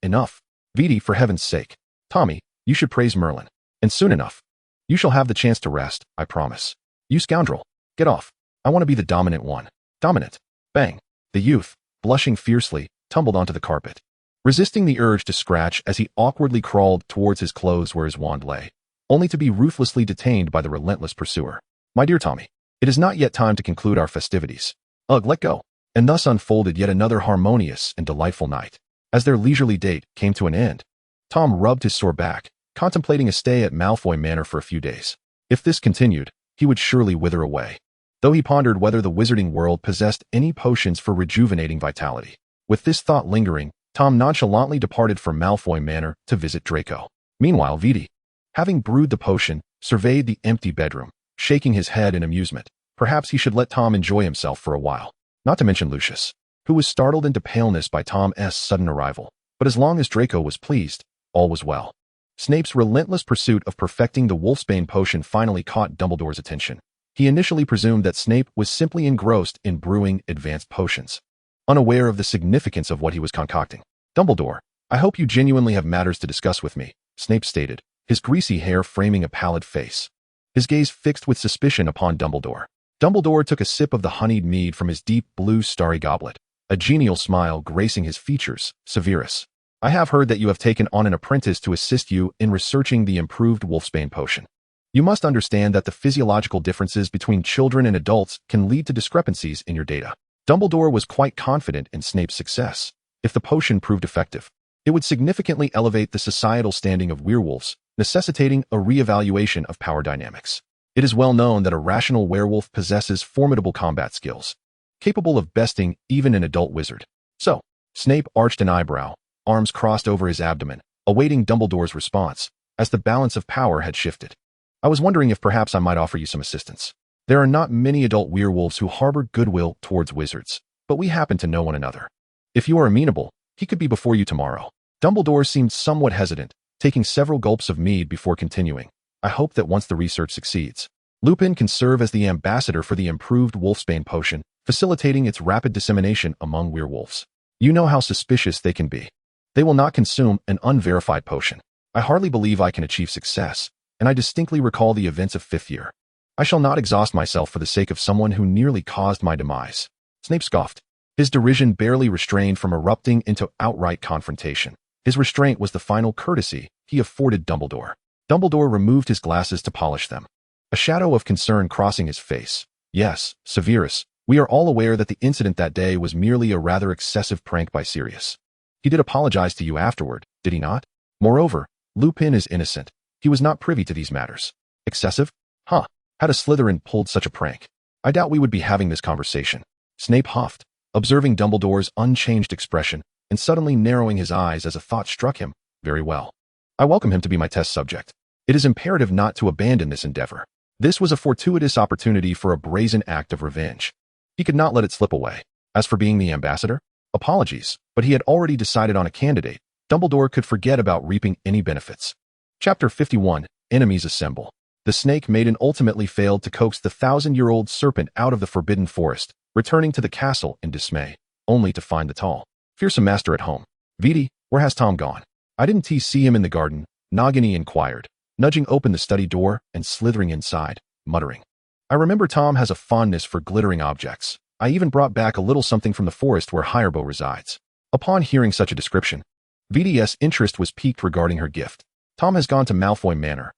Viti, for heaven's sake. Tommy, you should praise Merlin. And soon enough. You shall have the chance to rest, I promise. You scoundrel. Get off. I want to be the dominant one. Dominant. Bang. The youth, blushing fiercely, tumbled onto the carpet, resisting the urge to scratch as he awkwardly crawled towards his clothes where his wand lay, only to be ruthlessly detained by the relentless pursuer. My dear Tommy, it is not yet time to conclude our festivities. Ugh, let go. And thus unfolded yet another harmonious and delightful night. As their leisurely date came to an end, Tom rubbed his sore back, contemplating a stay at Malfoy Manor for a few days. If this continued, he would surely wither away, though he pondered whether the wizarding world possessed any potions for rejuvenating vitality. With this thought lingering, Tom nonchalantly departed for Malfoy Manor to visit Draco. Meanwhile, Viti, having brewed the potion, surveyed the empty bedroom, shaking his head in amusement. Perhaps he should let Tom enjoy himself for a while. Not to mention Lucius, who was startled into paleness by Tom's sudden arrival. But as long as Draco was pleased, all was well. Snape's relentless pursuit of perfecting the Wolfsbane potion finally caught Dumbledore's attention, He initially presumed that Snape was simply engrossed in brewing advanced potions, unaware of the significance of what he was concocting. "Dumbledore, I hope you genuinely have matters to discuss with me," Snape stated, his greasy hair framing a pallid face. His gaze fixed with suspicion upon Dumbledore. Dumbledore took a sip of the honeyed mead from his deep blue starry goblet, a genial smile gracing his features. "Severus, I have heard that you have taken on an apprentice to assist you in researching the improved wolfsbane potion. You must understand that the physiological differences between children and adults can lead to discrepancies in your data." Dumbledore was quite confident in Snape's success. If the potion proved effective, it would significantly elevate the societal standing of werewolves, necessitating a re-evaluation of power dynamics. It is well known that a rational werewolf possesses formidable combat skills, capable of besting even an adult wizard. So, Snape arched an eyebrow, arms crossed over his abdomen, awaiting Dumbledore's response, as the balance of power had shifted. "I was wondering if perhaps I might offer you some assistance. There are not many adult werewolves who harbor goodwill towards wizards, but we happen to know one another. If you are amenable, he could be before you tomorrow." Dumbledore seemed somewhat hesitant, taking several gulps of mead before continuing. "I hope that once the research succeeds, Lupin can serve as the ambassador for the improved wolfsbane potion, facilitating its rapid dissemination among werewolves. You know how suspicious they can be. They will not consume an unverified potion. I hardly believe I can achieve success, and I distinctly recall the events of 5th year. I shall not exhaust myself for the sake of someone who nearly caused my demise." Snape scoffed, his derision barely restrained from erupting into outright confrontation. His restraint was the final courtesy he afforded Dumbledore. Dumbledore removed his glasses to polish them, a shadow of concern crossing his face. "Yes, Severus, we are all aware that the incident that day was merely a rather excessive prank by Sirius. He did apologize to you afterward, did he not? Moreover, Lupin is innocent. He was not privy to these matters." "Excessive? Huh. Had a Slytherin pulled such a prank, I doubt we would be having this conversation." Snape huffed, observing Dumbledore's unchanged expression and suddenly narrowing his eyes as a thought struck him. "Very well. I welcome him to be my test subject. It is imperative not to abandon this endeavor." This was a fortuitous opportunity for a brazen act of revenge. He could not let it slip away. As for being the ambassador, apologies, but he had already decided on a candidate. Dumbledore could forget about reaping any benefits. Chapter 51, Enemies Assemble. The Snake Maiden ultimately failed to coax the 1,000-year-old serpent out of the forbidden forest, returning to the castle in dismay, only to find the tall, fearsome master at home. "Viti, where has Tom gone? I didn't see him in the garden," Nagini inquired, nudging open the study door and slithering inside, muttering. "I remember Tom has a fondness for glittering objects. I even brought back a little something from the forest where Hirebo resides." Upon hearing such a description, Viti's interest was piqued regarding her gift. "Tom has gone to Malfoy Manor,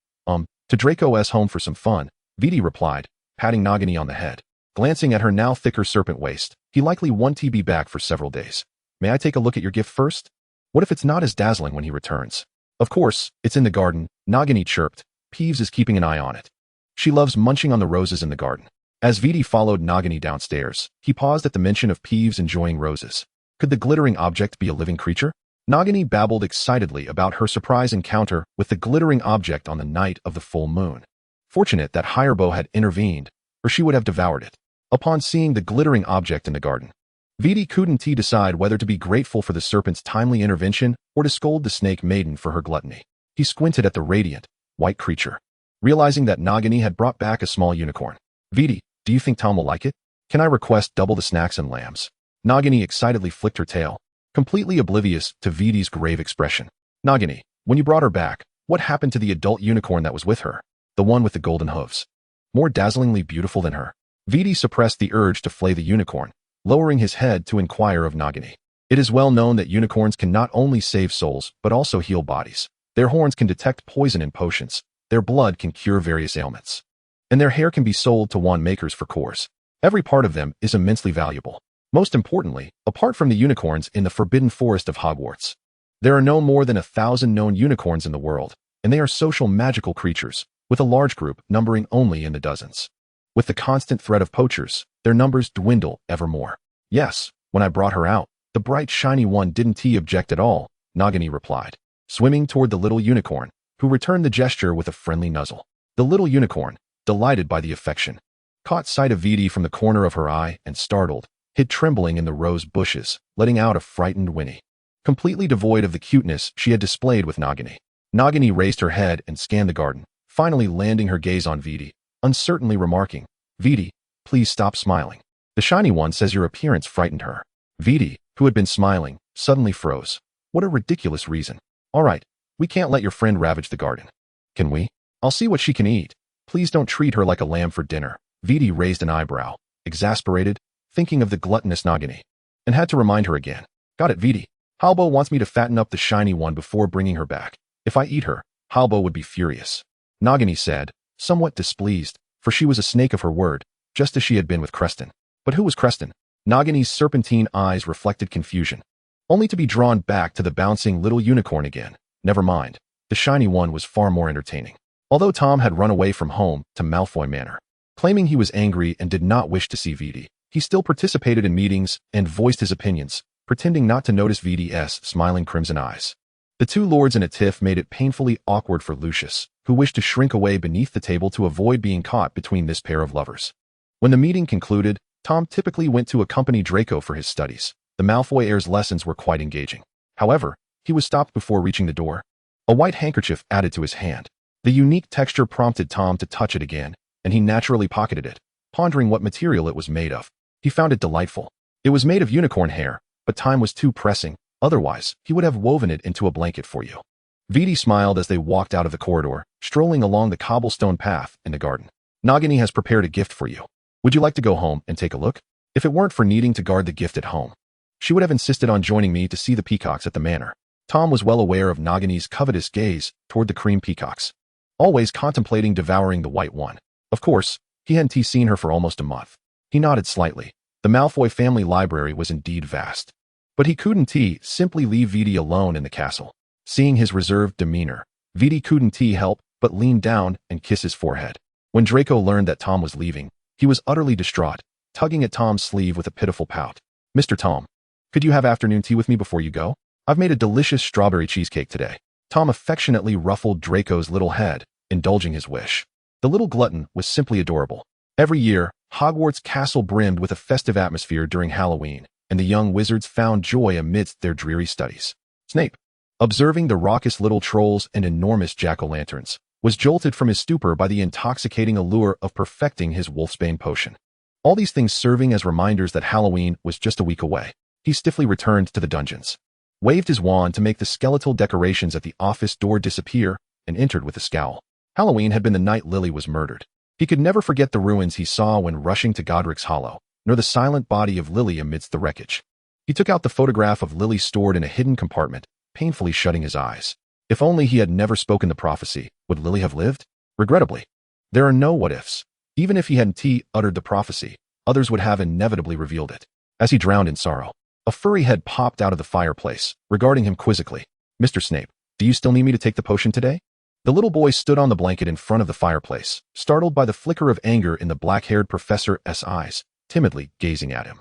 to Draco's home for some fun," Viti replied, patting Nagini on the head. Glancing at her now thicker serpent waist, "He likely won't be back for several days. May I take a look at your gift first? What if it's not as dazzling when he returns?" "Of course, it's in the garden," Nagini chirped. "Peeves is keeping an eye on it. She loves munching on the roses in the garden." As Viti followed Nagini downstairs, he paused at the mention of Peeves enjoying roses. Could the glittering object be a living creature? Nagini babbled excitedly about her surprise encounter with the glittering object on the night of the full moon. Fortunate that Hirebo had intervened, or she would have devoured it. Upon seeing the glittering object in the garden, Viti couldn't decide whether to be grateful for the serpent's timely intervention or to scold the Snake Maiden for her gluttony. He squinted at the radiant, white creature, realizing that Nagini had brought back a small unicorn. "Viti, do you think Tom will like it? Can I request double the snacks and lambs?" Nagini excitedly flicked her tail, completely oblivious to Viti's grave expression. "Nagini, when you brought her back, what happened to the adult unicorn that was with her? The one with the golden hooves? More dazzlingly beautiful than her?" Viti suppressed the urge to flay the unicorn, lowering his head to inquire of Nagini. It is well known that unicorns can not only save souls, but also heal bodies. Their horns can detect poison in potions, their blood can cure various ailments, and their hair can be sold to wand makers for cores. Every part of them is immensely valuable. Most importantly, apart from the unicorns in the forbidden forest of Hogwarts, there are no more than 1,000 known unicorns in the world, and they are social magical creatures, with a large group numbering only in the dozens. With the constant threat of poachers, their numbers dwindle ever more. "Yes, when I brought her out, the bright shiny one didn't object at all," Nagini replied, swimming toward the little unicorn, who returned the gesture with a friendly nuzzle. The little unicorn, delighted by the affection, caught sight of Viti from the corner of her eye and startled, hid trembling in the rose bushes, letting out a frightened whinny. Completely devoid of the cuteness she had displayed with Nagini, Nagini raised her head and scanned the garden, finally landing her gaze on Viti, uncertainly remarking, Viti, please stop smiling. The shiny one says your appearance frightened her. Viti, who had been smiling, suddenly froze. What a ridiculous reason. All right, we can't let your friend ravage the garden. Can we? I'll see what she can eat. Please don't treat her like a lamb for dinner. Viti raised an eyebrow, exasperated, thinking of the gluttonous Nagini, and had to remind her again. Got it, Viti. Halbo wants me to fatten up the shiny one before bringing her back. If I eat her, Halbo would be furious. Nagini said, somewhat displeased, for she was a snake of her word, just as she had been with Creston. But who was Creston? Nagini's serpentine eyes reflected confusion, only to be drawn back to the bouncing little unicorn again. Never mind. The shiny one was far more entertaining. Although Tom had run away from home to Malfoy Manor, claiming he was angry and did not wish to see Viti, he still participated in meetings and voiced his opinions, pretending not to notice Viti's smiling crimson eyes. The two lords in a tiff made it painfully awkward for Lucius, who wished to shrink away beneath the table to avoid being caught between this pair of lovers. When the meeting concluded, Tom typically went to accompany Draco for his studies. The Malfoy heir's lessons were quite engaging. However, he was stopped before reaching the door. A white handkerchief added to his hand. The unique texture prompted Tom to touch it again, and he naturally pocketed it, pondering what material it was made of. He found it delightful. It was made of unicorn hair, but time was too pressing. Otherwise, he would have woven it into a blanket for you. Viti smiled as they walked out of the corridor, strolling along the cobblestone path in the garden. Nagini has prepared a gift for you. Would you like to go home and take a look? If it weren't for needing to guard the gift at home, she would have insisted on joining me to see the peacocks at the manor. Tom was well aware of Nagini's covetous gaze toward the cream peacocks, always contemplating devouring the white one. Of course, he hadn't seen her for almost a month. He nodded slightly. The Malfoy family library was indeed vast. But he couldn't simply leave Viti alone in the castle. Seeing his reserved demeanor, Viti couldn't help but lean down and kiss his forehead. When Draco learned that Tom was leaving, he was utterly distraught, tugging at Tom's sleeve with a pitiful pout. Mr. Tom, could you have afternoon tea with me before you go? I've made a delicious strawberry cheesecake today. Tom affectionately ruffled Draco's little head, indulging his wish. The little glutton was simply adorable. Every year, Hogwarts Castle brimmed with a festive atmosphere during Halloween, and the young wizards found joy amidst their dreary studies. Snape, observing the raucous little trolls and enormous jack-o'-lanterns, was jolted from his stupor by the intoxicating allure of perfecting his wolfsbane potion. All these things serving as reminders that Halloween was just a week away. He stiffly returned to the dungeons, waved his wand to make the skeletal decorations at the office door disappear, and entered with a scowl. Halloween had been the night Lily was murdered. He could never forget the ruins he saw when rushing to Godric's Hollow, nor the silent body of Lily amidst the wreckage. He took out the photograph of Lily stored in a hidden compartment, painfully shutting his eyes. If only he had never spoken the prophecy, would Lily have lived? Regrettably, there are no what-ifs. Even if he hadn't uttered the prophecy, others would have inevitably revealed it. As he drowned in sorrow, a furry head popped out of the fireplace, regarding him quizzically. Mr. Snape, do you still need me to take the potion today? The little boy stood on the blanket in front of the fireplace, startled by the flicker of anger in the black-haired professor's eyes, timidly gazing at him.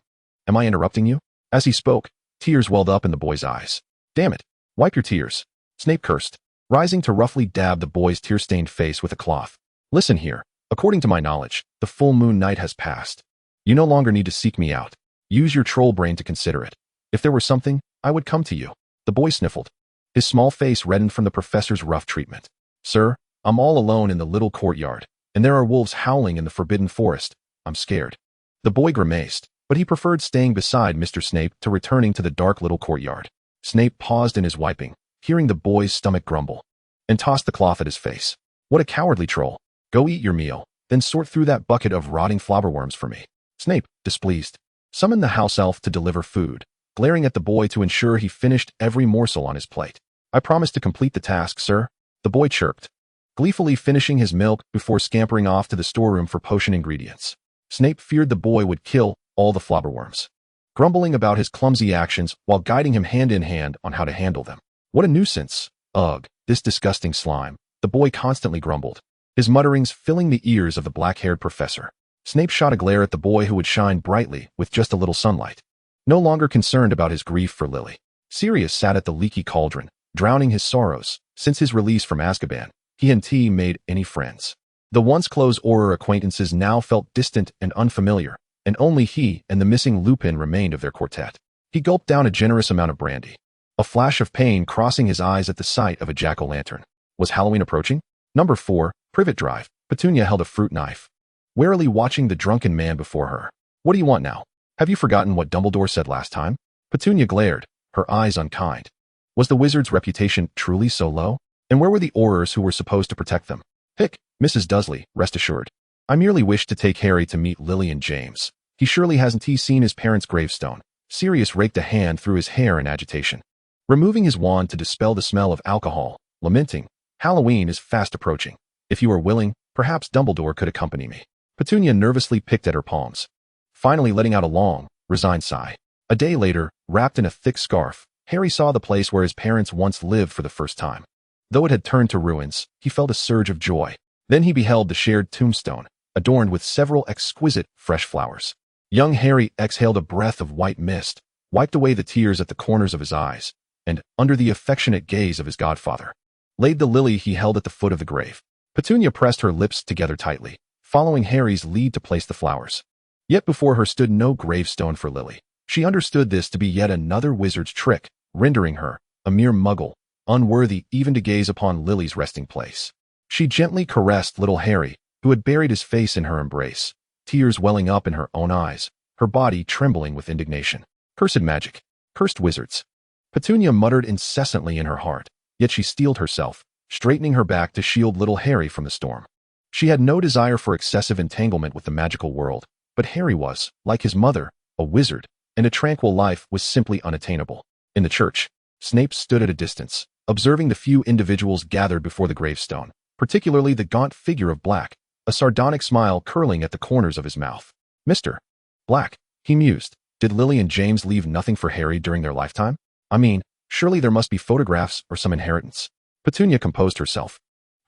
Am I interrupting you? As he spoke, tears welled up in the boy's eyes. Damn it, wipe your tears. Snape cursed, rising to roughly dab the boy's tear-stained face with a cloth. Listen here, according to my knowledge, the full moon night has passed. You no longer need to seek me out. Use your troll brain to consider it. If there were something, I would come to you. The boy sniffled. His small face reddened from the professor's rough treatment. Sir, I'm all alone in the little courtyard, and there are wolves howling in the forbidden forest. I'm scared. The boy grimaced, but he preferred staying beside Mr. Snape to returning to the dark little courtyard. Snape paused in his wiping, hearing the boy's stomach grumble, and tossed the cloth at his face. What a cowardly troll. Go eat your meal, then sort through that bucket of rotting flobberworms for me. Snape, displeased, summoned the house elf to deliver food, glaring at the boy to ensure he finished every morsel on his plate. I promise to complete the task, sir. The boy chirped, gleefully finishing his milk before scampering off to the storeroom for potion ingredients. Snape feared the boy would kill all the flobberworms, grumbling about his clumsy actions while guiding him hand in hand on how to handle them. What a nuisance. Ugh, this disgusting slime, the boy constantly grumbled, his mutterings filling the ears of the black-haired professor. Snape shot a glare at the boy who would shine brightly with just a little sunlight. No longer concerned about his grief for Lily, Sirius sat at the leaky cauldron, drowning his sorrows. Since his release from Azkaban, he and T made any friends. The once close Auror acquaintances now felt distant and unfamiliar, and only he and the missing Lupin remained of their quartet. He gulped down a generous amount of brandy, a flash of pain crossing his eyes at the sight of a jack-o'-lantern. Was Halloween approaching? Number 4, Privet Drive. Petunia held a fruit knife, warily watching the drunken man before her. What do you want now? Have you forgotten what Dumbledore said last time? Petunia glared, her eyes unkind. Was the wizard's reputation truly so low? And where were the Aurors who were supposed to protect them? Hick, Mrs. Dursley, rest assured. I merely wish to take Harry to meet Lily and James. He surely hasn't seen his parents' gravestone. Sirius raked a hand through his hair in agitation, removing his wand to dispel the smell of alcohol, lamenting, Halloween is fast approaching. If you are willing, perhaps Dumbledore could accompany me. Petunia nervously picked at her palms, finally letting out a long, resigned sigh. A day later, wrapped in a thick scarf, Harry saw the place where his parents once lived for the first time. Though it had turned to ruins, he felt a surge of joy. Then he beheld the shared tombstone, adorned with several exquisite, fresh flowers. Young Harry exhaled a breath of white mist, wiped away the tears at the corners of his eyes, and, under the affectionate gaze of his godfather, laid the lily he held at the foot of the grave. Petunia pressed her lips together tightly, following Harry's lead to place the flowers. Yet before her stood no gravestone for Lily. She understood this to be yet another wizard's trick, rendering her, a mere muggle, unworthy even to gaze upon Lily's resting place. She gently caressed little Harry, who had buried his face in her embrace, tears welling up in her own eyes, her body trembling with indignation. Cursed magic. Cursed wizards. Petunia muttered incessantly in her heart, yet she steeled herself, straightening her back to shield little Harry from the storm. She had no desire for excessive entanglement with the magical world, but Harry was, like his mother, a wizard, and a tranquil life was simply unattainable. In the church, Snape stood at a distance, observing the few individuals gathered before the gravestone, particularly the gaunt figure of Black, a sardonic smile curling at the corners of his mouth. Mr. Black, he mused, did Lily and James leave nothing for Harry during their lifetime? I mean, surely there must be photographs or some inheritance. Petunia composed herself,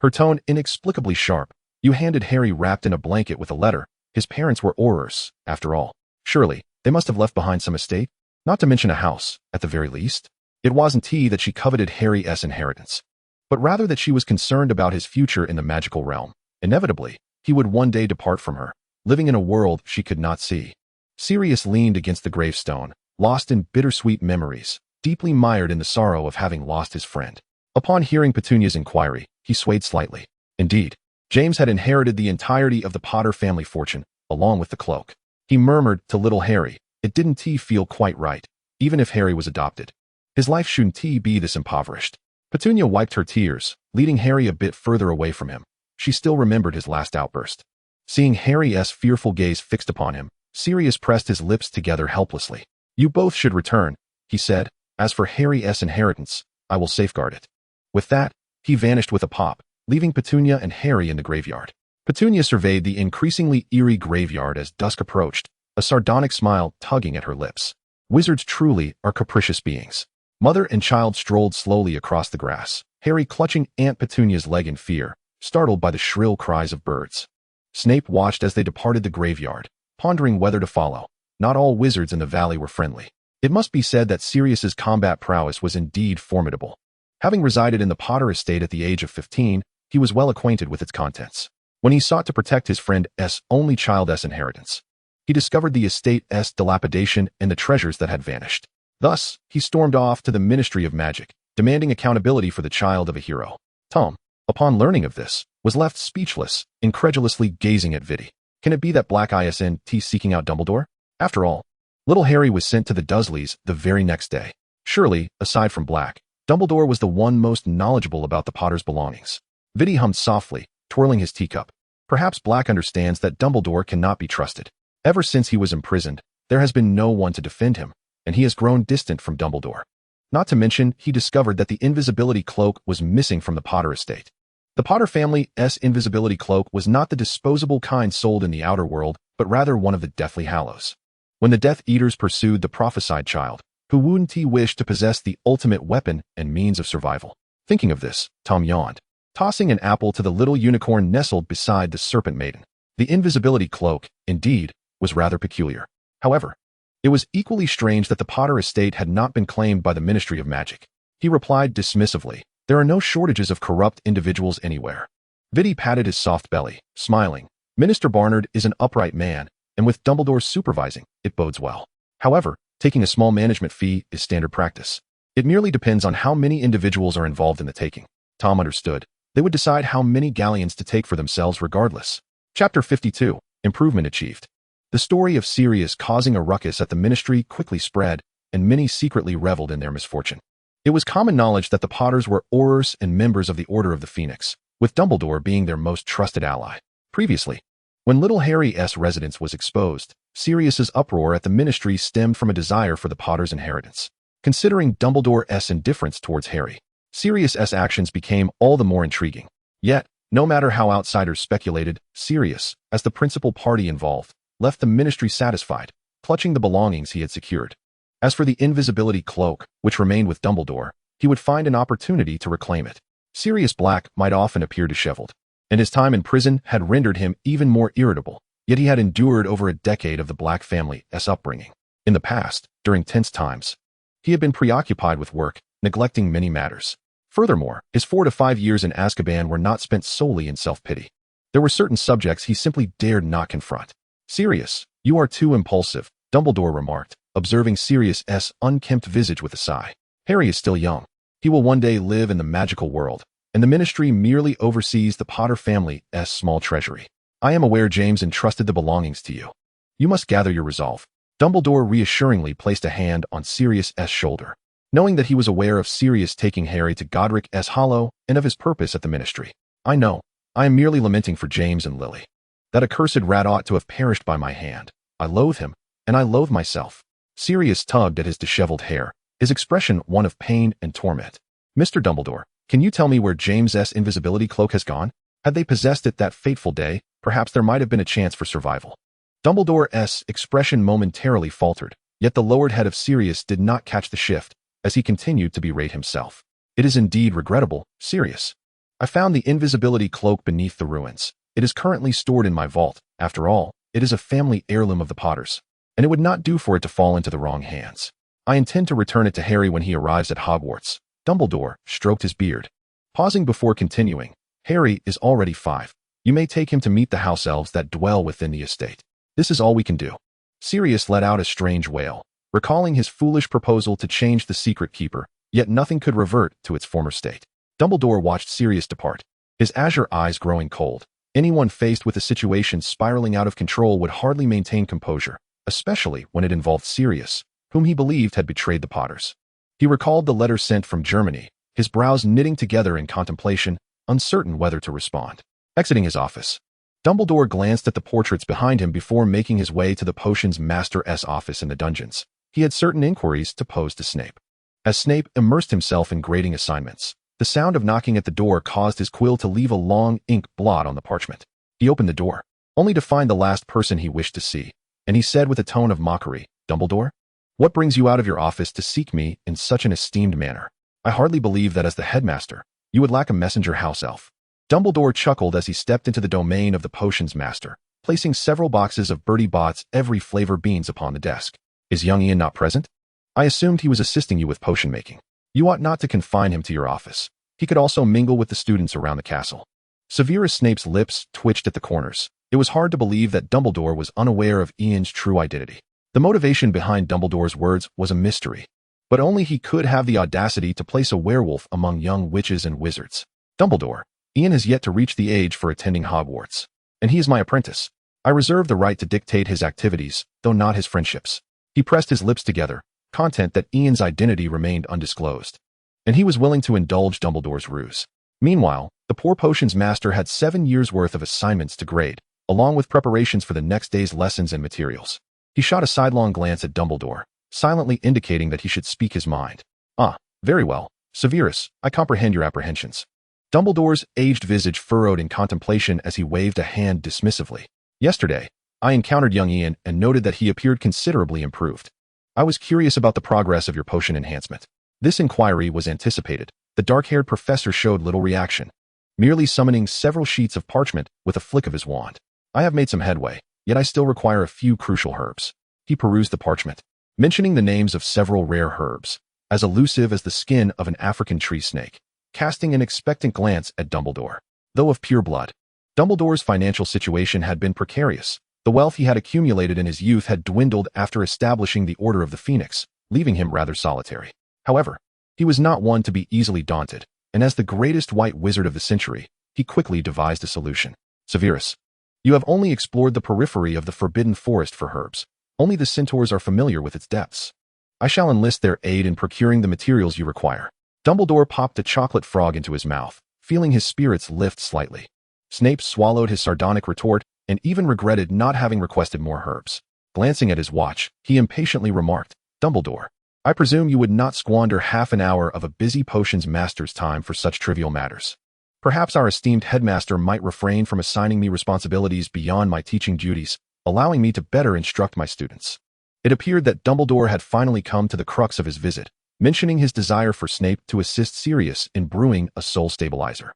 her tone inexplicably sharp. You handed Harry wrapped in a blanket with a letter. His parents were Aurors, after all. Surely, they must have left behind some estate, not to mention a house, at the very least. It wasn't that she coveted Harry's inheritance, but rather that she was concerned about his future in the magical realm. Inevitably, he would one day depart from her, living in a world she could not see. Sirius leaned against the gravestone, lost in bittersweet memories, deeply mired in the sorrow of having lost his friend. Upon hearing Petunia's inquiry, he swayed slightly. Indeed, James had inherited the entirety of the Potter family fortune, along with the cloak. He murmured to little Harry, it didn't feel quite right, even if Harry was adopted. His life shouldn't be this impoverished. Petunia wiped her tears, leading Harry a bit further away from him. She still remembered his last outburst. Seeing Harry's fearful gaze fixed upon him, Sirius pressed his lips together helplessly. You both should return, he said. As for Harry's inheritance, I will safeguard it. With that, he vanished with a pop, leaving Petunia and Harry in the graveyard. Petunia surveyed the increasingly eerie graveyard as dusk approached, a sardonic smile tugging at her lips. Wizards truly are capricious beings. Mother and child strolled slowly across the grass, Harry clutching Aunt Petunia's leg in fear, startled by the shrill cries of birds. Snape watched as they departed the graveyard, pondering whether to follow. Not all wizards in the valley were friendly. It must be said that Sirius's combat prowess was indeed formidable. Having resided in the Potter estate at the age of 15, he was well acquainted with its contents. When he sought to protect his friend's only child's inheritance, he discovered the estate's dilapidation and the treasures that had vanished. Thus, he stormed off to the Ministry of Magic, demanding accountability for the child of a hero. Tom, upon learning of this, was left speechless, incredulously gazing at Vidi. Can it be that Black isn't seeking out Dumbledore? After all, little Harry was sent to the Dursleys the very next day. Surely, aside from Black, Dumbledore was the one most knowledgeable about the Potter's belongings. Vidi hummed softly, twirling his teacup. Perhaps Black understands that Dumbledore cannot be trusted. Ever since he was imprisoned, there has been no one to defend him, and he has grown distant from Dumbledore. Not to mention, he discovered that the invisibility cloak was missing from the Potter estate. The Potter family's invisibility cloak was not the disposable kind sold in the outer world, but rather one of the Deathly Hallows. When the Death Eaters pursued the prophesied child, who wouldn't wish to possess the ultimate weapon and means of survival? Thinking of this, Tom yawned, tossing an apple to the little unicorn nestled beside the serpent maiden. The invisibility cloak, indeed, was rather peculiar. However, it was equally strange that the Potter estate had not been claimed by the Ministry of Magic. He replied dismissively, there are no shortages of corrupt individuals anywhere. Vidi patted his soft belly, smiling. Minister Barnard is an upright man, and with Dumbledore supervising, it bodes well. However, taking a small management fee is standard practice. It merely depends on how many individuals are involved in the taking. Tom understood. They would decide how many galleons to take for themselves regardless. Chapter 52. Improvement achieved. The story of Sirius causing a ruckus at the ministry quickly spread, and many secretly reveled in their misfortune. It was common knowledge that the Potters were Aurors and members of the Order of the Phoenix, with Dumbledore being their most trusted ally. Previously, when little Harry's residence was exposed, Sirius's uproar at the ministry stemmed from a desire for the Potters' inheritance. Considering Dumbledore's indifference towards Harry, Sirius's actions became all the more intriguing. Yet, no matter how outsiders speculated, Sirius, as the principal party involved, left the ministry satisfied, clutching the belongings he had secured. As for the invisibility cloak, which remained with Dumbledore, he would find an opportunity to reclaim it. Sirius Black might often appear disheveled, and his time in prison had rendered him even more irritable, yet he had endured over a decade of the Black family's upbringing. In the past, during tense times, he had been preoccupied with work, neglecting many matters. Furthermore, his 4 to 5 years in Azkaban were not spent solely in self-pity. There were certain subjects he simply dared not confront. "Sirius, you are too impulsive," Dumbledore remarked, observing Sirius's unkempt visage with a sigh. "Harry is still young. He will one day live in the magical world, and the ministry merely oversees the Potter family's small treasury. I am aware James entrusted the belongings to you. You must gather your resolve." Dumbledore reassuringly placed a hand on Sirius's shoulder, knowing that he was aware of Sirius taking Harry to Godric's Hollow and of his purpose at the ministry. "I know. I am merely lamenting for James and Lily. That accursed rat ought to have perished by my hand. I loathe him, and I loathe myself." Sirius tugged at his disheveled hair, his expression one of pain and torment. "Mr. Dumbledore, can you tell me where James's invisibility cloak has gone? Had they possessed it that fateful day, perhaps there might have been a chance for survival." Dumbledore's expression momentarily faltered, yet the lowered head of Sirius did not catch the shift, as he continued to berate himself. "It is indeed regrettable, Sirius. I found the invisibility cloak beneath the ruins. It is currently stored in my vault. After all, it is a family heirloom of the Potters, and it would not do for it to fall into the wrong hands. I intend to return it to Harry when he arrives at Hogwarts." Dumbledore stroked his beard. Pausing before continuing, "Harry is already 5. You may take him to meet the house elves that dwell within the estate. This is all we can do." Sirius let out a strange wail, recalling his foolish proposal to change the secret keeper, yet nothing could revert to its former state. Dumbledore watched Sirius depart, his azure eyes growing cold. Anyone faced with a situation spiraling out of control would hardly maintain composure, especially when it involved Sirius, whom he believed had betrayed the Potters. He recalled the letter sent from Germany, his brows knitting together in contemplation, uncertain whether to respond. Exiting his office, Dumbledore glanced at the portraits behind him before making his way to the potions master's office in the dungeons. He had certain inquiries to pose to Snape. As Snape immersed himself in grading assignments, the sound of knocking at the door caused his quill to leave a long ink blot on the parchment. He opened the door, only to find the last person he wished to see, and he said with a tone of mockery, "Dumbledore? What brings you out of your office to seek me in such an esteemed manner? I hardly believe that as the headmaster, you would lack a messenger house elf." Dumbledore chuckled as he stepped into the domain of the potions master, placing several boxes of Bertie Bott's every flavor beans upon the desk. "Is young Ian not present? I assumed he was assisting you with potion making. You ought not to confine him to your office. He could also mingle with the students around the castle." Severus Snape's lips twitched at the corners. It was hard to believe that Dumbledore was unaware of Ian's true identity. The motivation behind Dumbledore's words was a mystery, but only he could have the audacity to place a werewolf among young witches and wizards. "Dumbledore, Ian has yet to reach the age for attending Hogwarts, and he is my apprentice. I reserve the right to dictate his activities, though not his friendships." He pressed his lips together, content that Ian's identity remained undisclosed, and he was willing to indulge Dumbledore's ruse. Meanwhile, the poor potions master had 7 years' worth of assignments to grade, along with preparations for the next day's lessons and materials. He shot a sidelong glance at Dumbledore, silently indicating that he should speak his mind. "Ah, very well, Severus, I comprehend your apprehensions." Dumbledore's aged visage furrowed in contemplation as he waved a hand dismissively. "Yesterday, I encountered young Ian and noted that he appeared considerably improved. I was curious about the progress of your potion enhancement." This inquiry was anticipated. The dark-haired professor showed little reaction, merely summoning several sheets of parchment with a flick of his wand. "I have made some headway, yet I still require a few crucial herbs." He perused the parchment, mentioning the names of several rare herbs, as elusive as the skin of an African tree snake, casting an expectant glance at Dumbledore. Though of pure blood, Dumbledore's financial situation had been precarious. The wealth he had accumulated in his youth had dwindled after establishing the Order of the Phoenix, leaving him rather solitary. However, he was not one to be easily daunted, and as the greatest white wizard of the century, he quickly devised a solution. "Severus, You have only explored the periphery of the forbidden forest for herbs. Only the centaurs are familiar with its depths. I shall enlist their aid in procuring the materials you require. Dumbledore popped a chocolate frog into his mouth, feeling his spirits lift slightly. Snape swallowed his sardonic retort and even regretted not having requested more herbs. Glancing at his watch, he impatiently remarked, "Dumbledore, I presume you would not squander half an hour of a busy potions master's time for such trivial matters. Perhaps our esteemed headmaster might refrain from assigning me responsibilities beyond my teaching duties, allowing me to better instruct my students." It appeared that Dumbledore had finally come to the crux of his visit, mentioning his desire for Snape to assist Sirius in brewing a soul stabilizer.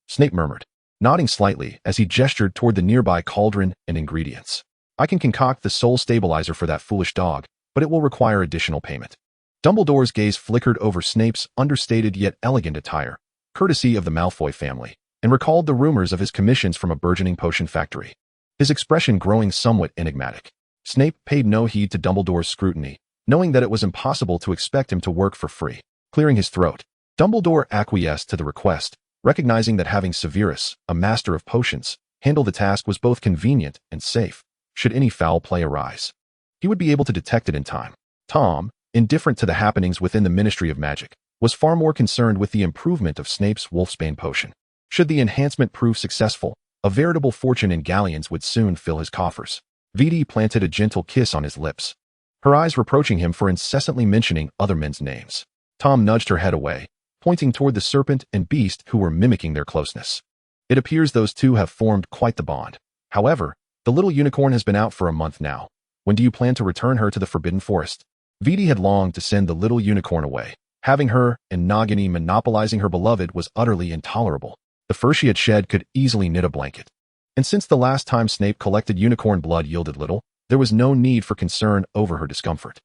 Snape murmured, nodding slightly as he gestured toward the nearby cauldron and ingredients. "I can concoct the soul stabilizer for that foolish dog, but it will require additional payment." Dumbledore's gaze flickered over Snape's understated yet elegant attire, courtesy of the Malfoy family, and recalled the rumors of his commissions from a burgeoning potion factory. His expression growing somewhat enigmatic. Snape paid no heed to Dumbledore's scrutiny, knowing that it was impossible to expect him to work for free. Clearing his throat, Dumbledore acquiesced to the request, recognizing that having Severus, a master of potions, handle the task was both convenient and safe, should any foul play arise. He would be able to detect it in time. Tom, indifferent to the happenings within the Ministry of Magic, was far more concerned with the improvement of Snape's Wolfsbane potion. Should the enhancement prove successful, a veritable fortune in galleons would soon fill his coffers. Viti planted a gentle kiss on his lips, her eyes reproaching him for incessantly mentioning other men's names. Tom nudged her head away, pointing toward the serpent and beast who were mimicking their closeness. It appears those two have formed quite the bond. However, the little unicorn has been out for a month now. When do you plan to return her to the Forbidden Forest? Viti had longed to send the little unicorn away. Having her and Nagini monopolizing her beloved was utterly intolerable. The fur she had shed could easily knit a blanket. And since the last time Snape collected unicorn blood yielded little, there was no need for concern over her discomfort.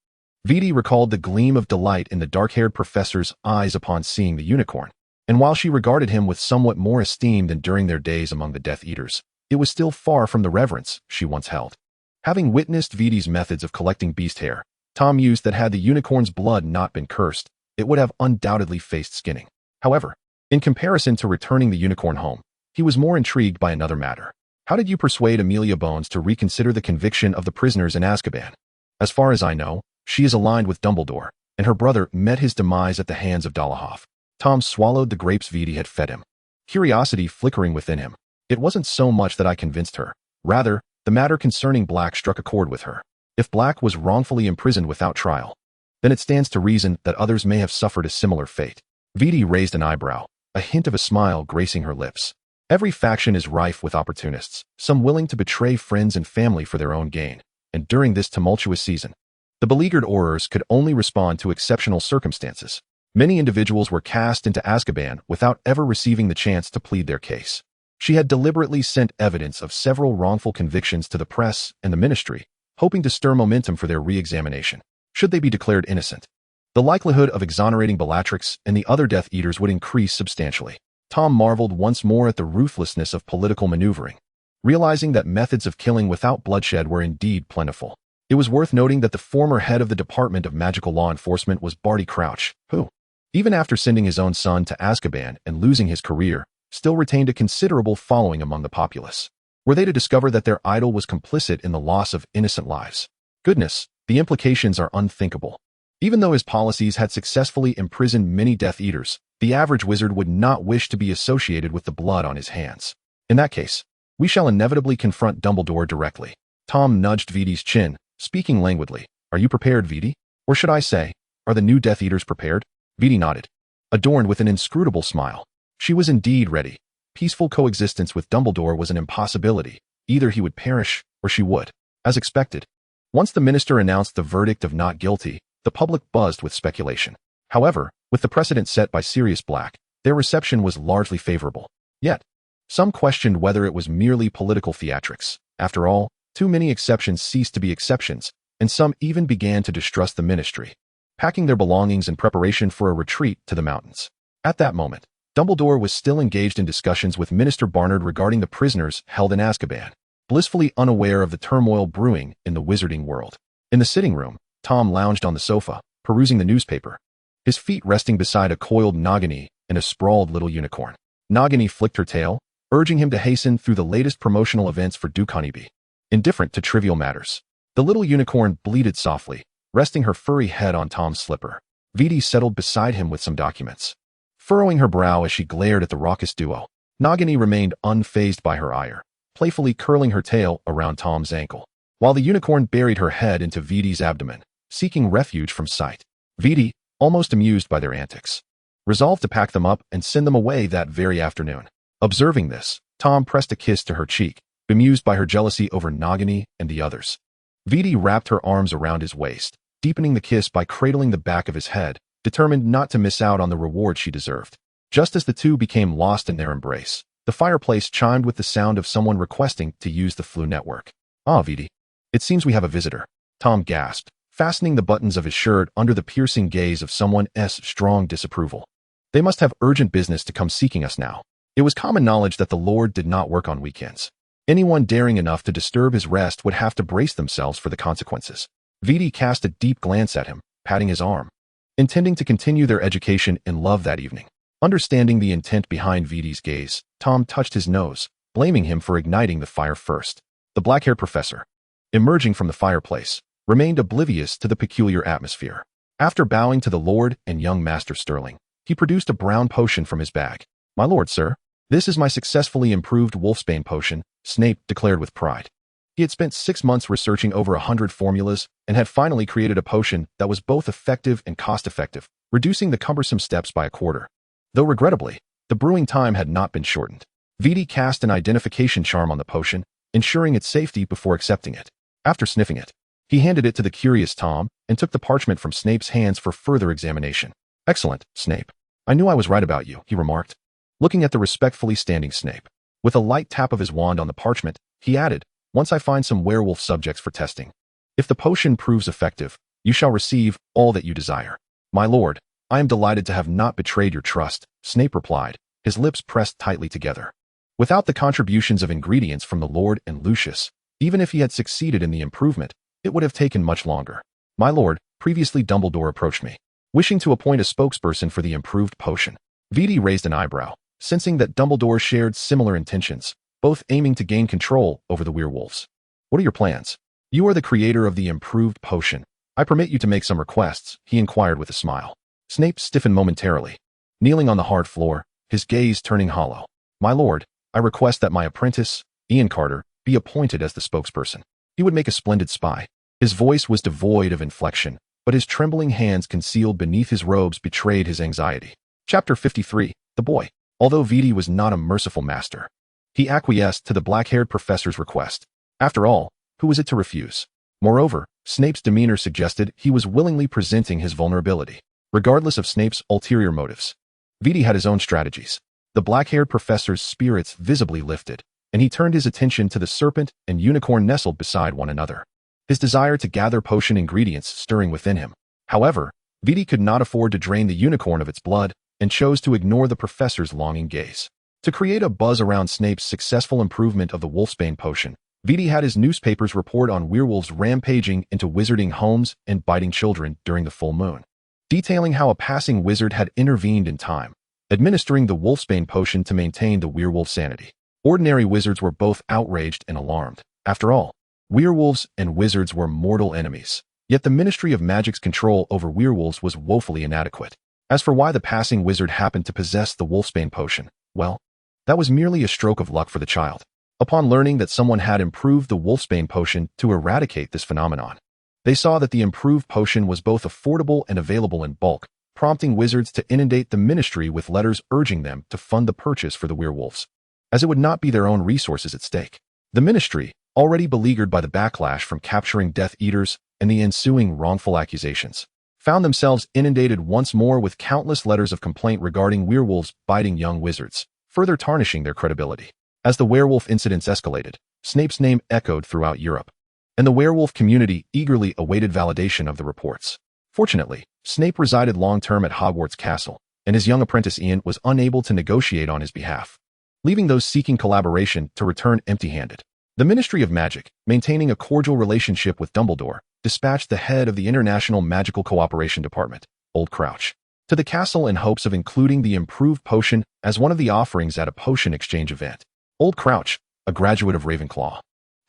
Viti recalled the gleam of delight in the dark-haired professor's eyes upon seeing the unicorn, and while she regarded him with somewhat more esteem than during their days among the Death Eaters, it was still far from the reverence she once held. Having witnessed Viti's methods of collecting beast hair, Tom mused that had the unicorn's blood not been cursed, it would have undoubtedly faced skinning. However, in comparison to returning the unicorn home, he was more intrigued by another matter. How did you persuade Amelia Bones to reconsider the conviction of the prisoners in Azkaban? As far as I know, she is aligned with Dumbledore, and her brother met his demise at the hands of Dolohov. Tom swallowed the grapes Viti had fed him, curiosity flickering within him. It wasn't so much that I convinced her. Rather, the matter concerning Black struck a chord with her. If Black was wrongfully imprisoned without trial, then it stands to reason that others may have suffered a similar fate. Viti raised an eyebrow, a hint of a smile gracing her lips. Every faction is rife with opportunists, some willing to betray friends and family for their own gain, and during this tumultuous season, the beleaguered Aurors could only respond to exceptional circumstances. Many individuals were cast into Azkaban without ever receiving the chance to plead their case. She had deliberately sent evidence of several wrongful convictions to the press and the ministry, hoping to stir momentum for their re-examination, should they be declared innocent. The likelihood of exonerating Bellatrix and the other Death Eaters would increase substantially. Tom marveled once more at the ruthlessness of political maneuvering. Realizing that methods of killing without bloodshed were indeed plentiful, it was worth noting that the former head of the Department of Magical Law Enforcement was Barty Crouch, who, even after sending his own son to Azkaban and losing his career, still retained a considerable following among the populace. Were they to discover that their idol was complicit in the loss of innocent lives? Goodness, the implications are unthinkable. Even though his policies had successfully imprisoned many Death Eaters, the average wizard would not wish to be associated with the blood on his hands. In that case, we shall inevitably confront Dumbledore directly. Tom nudged Viti's chin, speaking languidly. Are you prepared, Viti? Or should I say, are the new Death Eaters prepared? Viti nodded, adorned with an inscrutable smile. She was indeed ready. Peaceful coexistence with Dumbledore was an impossibility. Either he would perish, or she would. As expected, once the minister announced the verdict of not guilty, the public buzzed with speculation. However, with the precedent set by Sirius Black, their reception was largely favorable. Yet, some questioned whether it was merely political theatrics. After all, too many exceptions ceased to be exceptions, and some even began to distrust the ministry, packing their belongings in preparation for a retreat to the mountains. At that moment, Dumbledore was still engaged in discussions with Minister Barnard regarding the prisoners held in Azkaban, blissfully unaware of the turmoil brewing in the wizarding world. In the sitting room, Tom lounged on the sofa, perusing the newspaper, his feet resting beside a coiled Nagini and a sprawled little unicorn. Nagini flicked her tail, urging him to hasten through the latest promotional events for Duke Honeybee. Indifferent to trivial matters, the little unicorn bleated softly, resting her furry head on Tom's slipper. Viti settled beside him with some documents. Furrowing her brow as she glared at the raucous duo, Nagini remained unfazed by her ire, playfully curling her tail around Tom's ankle, while the unicorn buried her head into Viti's abdomen, seeking refuge from sight. Viti, almost amused by their antics, resolved to pack them up and send them away that very afternoon. Observing this, Tom pressed a kiss to her cheek, bemused by her jealousy over Nagini and the others. Viti wrapped her arms around his waist, deepening the kiss by cradling the back of his head, determined not to miss out on the reward she deserved. Just as the two became lost in their embrace, the fireplace chimed with the sound of someone requesting to use the Flu network. "Ah, Viti. It seems we have a visitor," Tom gasped, fastening the buttons of his shirt under the piercing gaze of someone's strong disapproval. "They must have urgent business to come seeking us now." It was common knowledge that the Lord did not work on weekends. Anyone daring enough to disturb his rest would have to brace themselves for the consequences. Viti cast a deep glance at him, patting his arm, intending to continue their education in love that evening. Understanding the intent behind Viti's gaze, Tom touched his nose, blaming him for igniting the fire first. The black-haired professor, emerging from the fireplace, remained oblivious to the peculiar atmosphere. After bowing to the Lord and young Master Sterling, he produced a brown potion from his bag. "My lord, sir, this is my successfully improved wolfsbane potion," Snape declared with pride. He had spent 6 months researching over 100 formulas and had finally created a potion that was both effective and cost-effective, reducing the cumbersome steps by a quarter. Though regrettably, the brewing time had not been shortened. Viti cast an identification charm on the potion, ensuring its safety before accepting it. After sniffing it, he handed it to the curious Tom and took the parchment from Snape's hands for further examination. "Excellent, Snape. I knew I was right about you," he remarked, looking at the respectfully standing Snape. With a light tap of his wand on the parchment, he added, "Once I find some werewolf subjects for testing, if the potion proves effective, you shall receive all that you desire." "My lord, I am delighted to have not betrayed your trust," Snape replied, his lips pressed tightly together. Without the contributions of ingredients from the Lord and Lucius, even if he had succeeded in the improvement, it would have taken much longer. "My lord, previously Dumbledore approached me, wishing to appoint a spokesperson for the improved potion." Viti raised an eyebrow, sensing that Dumbledore shared similar intentions, both aiming to gain control over the werewolves. "What are your plans? You are the creator of the improved potion. I permit you to make some requests," he inquired with a smile. Snape stiffened momentarily, kneeling on the hard floor, his gaze turning hollow. "My lord, I request that my apprentice, Ian Carter, be appointed as the spokesperson. He would make a splendid spy." His voice was devoid of inflection, but his trembling hands concealed beneath his robes betrayed his anxiety. Chapter 53, The Boy. Although Viti was not a merciful master, he acquiesced to the black-haired professor's request. After all, who was it to refuse? Moreover, Snape's demeanor suggested he was willingly presenting his vulnerability, regardless of Snape's ulterior motives. Viti had his own strategies. The black-haired professor's spirits visibly lifted, and he turned his attention to the serpent and unicorn nestled beside one another, his desire to gather potion ingredients stirring within him. However, Viti could not afford to drain the unicorn of its blood and chose to ignore the professor's longing gaze. To create a buzz around Snape's successful improvement of the wolfsbane potion, Viti had his newspapers report on werewolves rampaging into wizarding homes and biting children during the full moon, detailing how a passing wizard had intervened in time, administering the wolfsbane potion to maintain the werewolf sanity. Ordinary wizards were both outraged and alarmed. After all, werewolves and wizards were mortal enemies, yet the Ministry of Magic's control over werewolves was woefully inadequate. As for why the passing wizard happened to possess the wolfsbane potion, well, that was merely a stroke of luck for the child. Upon learning that someone had improved the wolfsbane potion to eradicate this phenomenon, they saw that the improved potion was both affordable and available in bulk, prompting wizards to inundate the ministry with letters urging them to fund the purchase for the werewolves, as it would not be their own resources at stake. The ministry, already beleaguered by the backlash from capturing Death Eaters and the ensuing wrongful accusations, found themselves inundated once more with countless letters of complaint regarding werewolves biting young wizards, further tarnishing their credibility. As the werewolf incidents escalated, Snape's name echoed throughout Europe, and the werewolf community eagerly awaited validation of the reports. Fortunately, Snape resided long-term at Hogwarts Castle, and his young apprentice Ian was unable to negotiate on his behalf, leaving those seeking collaboration to return empty-handed. The Ministry of Magic, maintaining a cordial relationship with Dumbledore, dispatched the head of the International Magical Cooperation Department, Old Crouch, to the castle in hopes of including the improved potion as one of the offerings at a potion exchange event. Old Crouch, a graduate of Ravenclaw,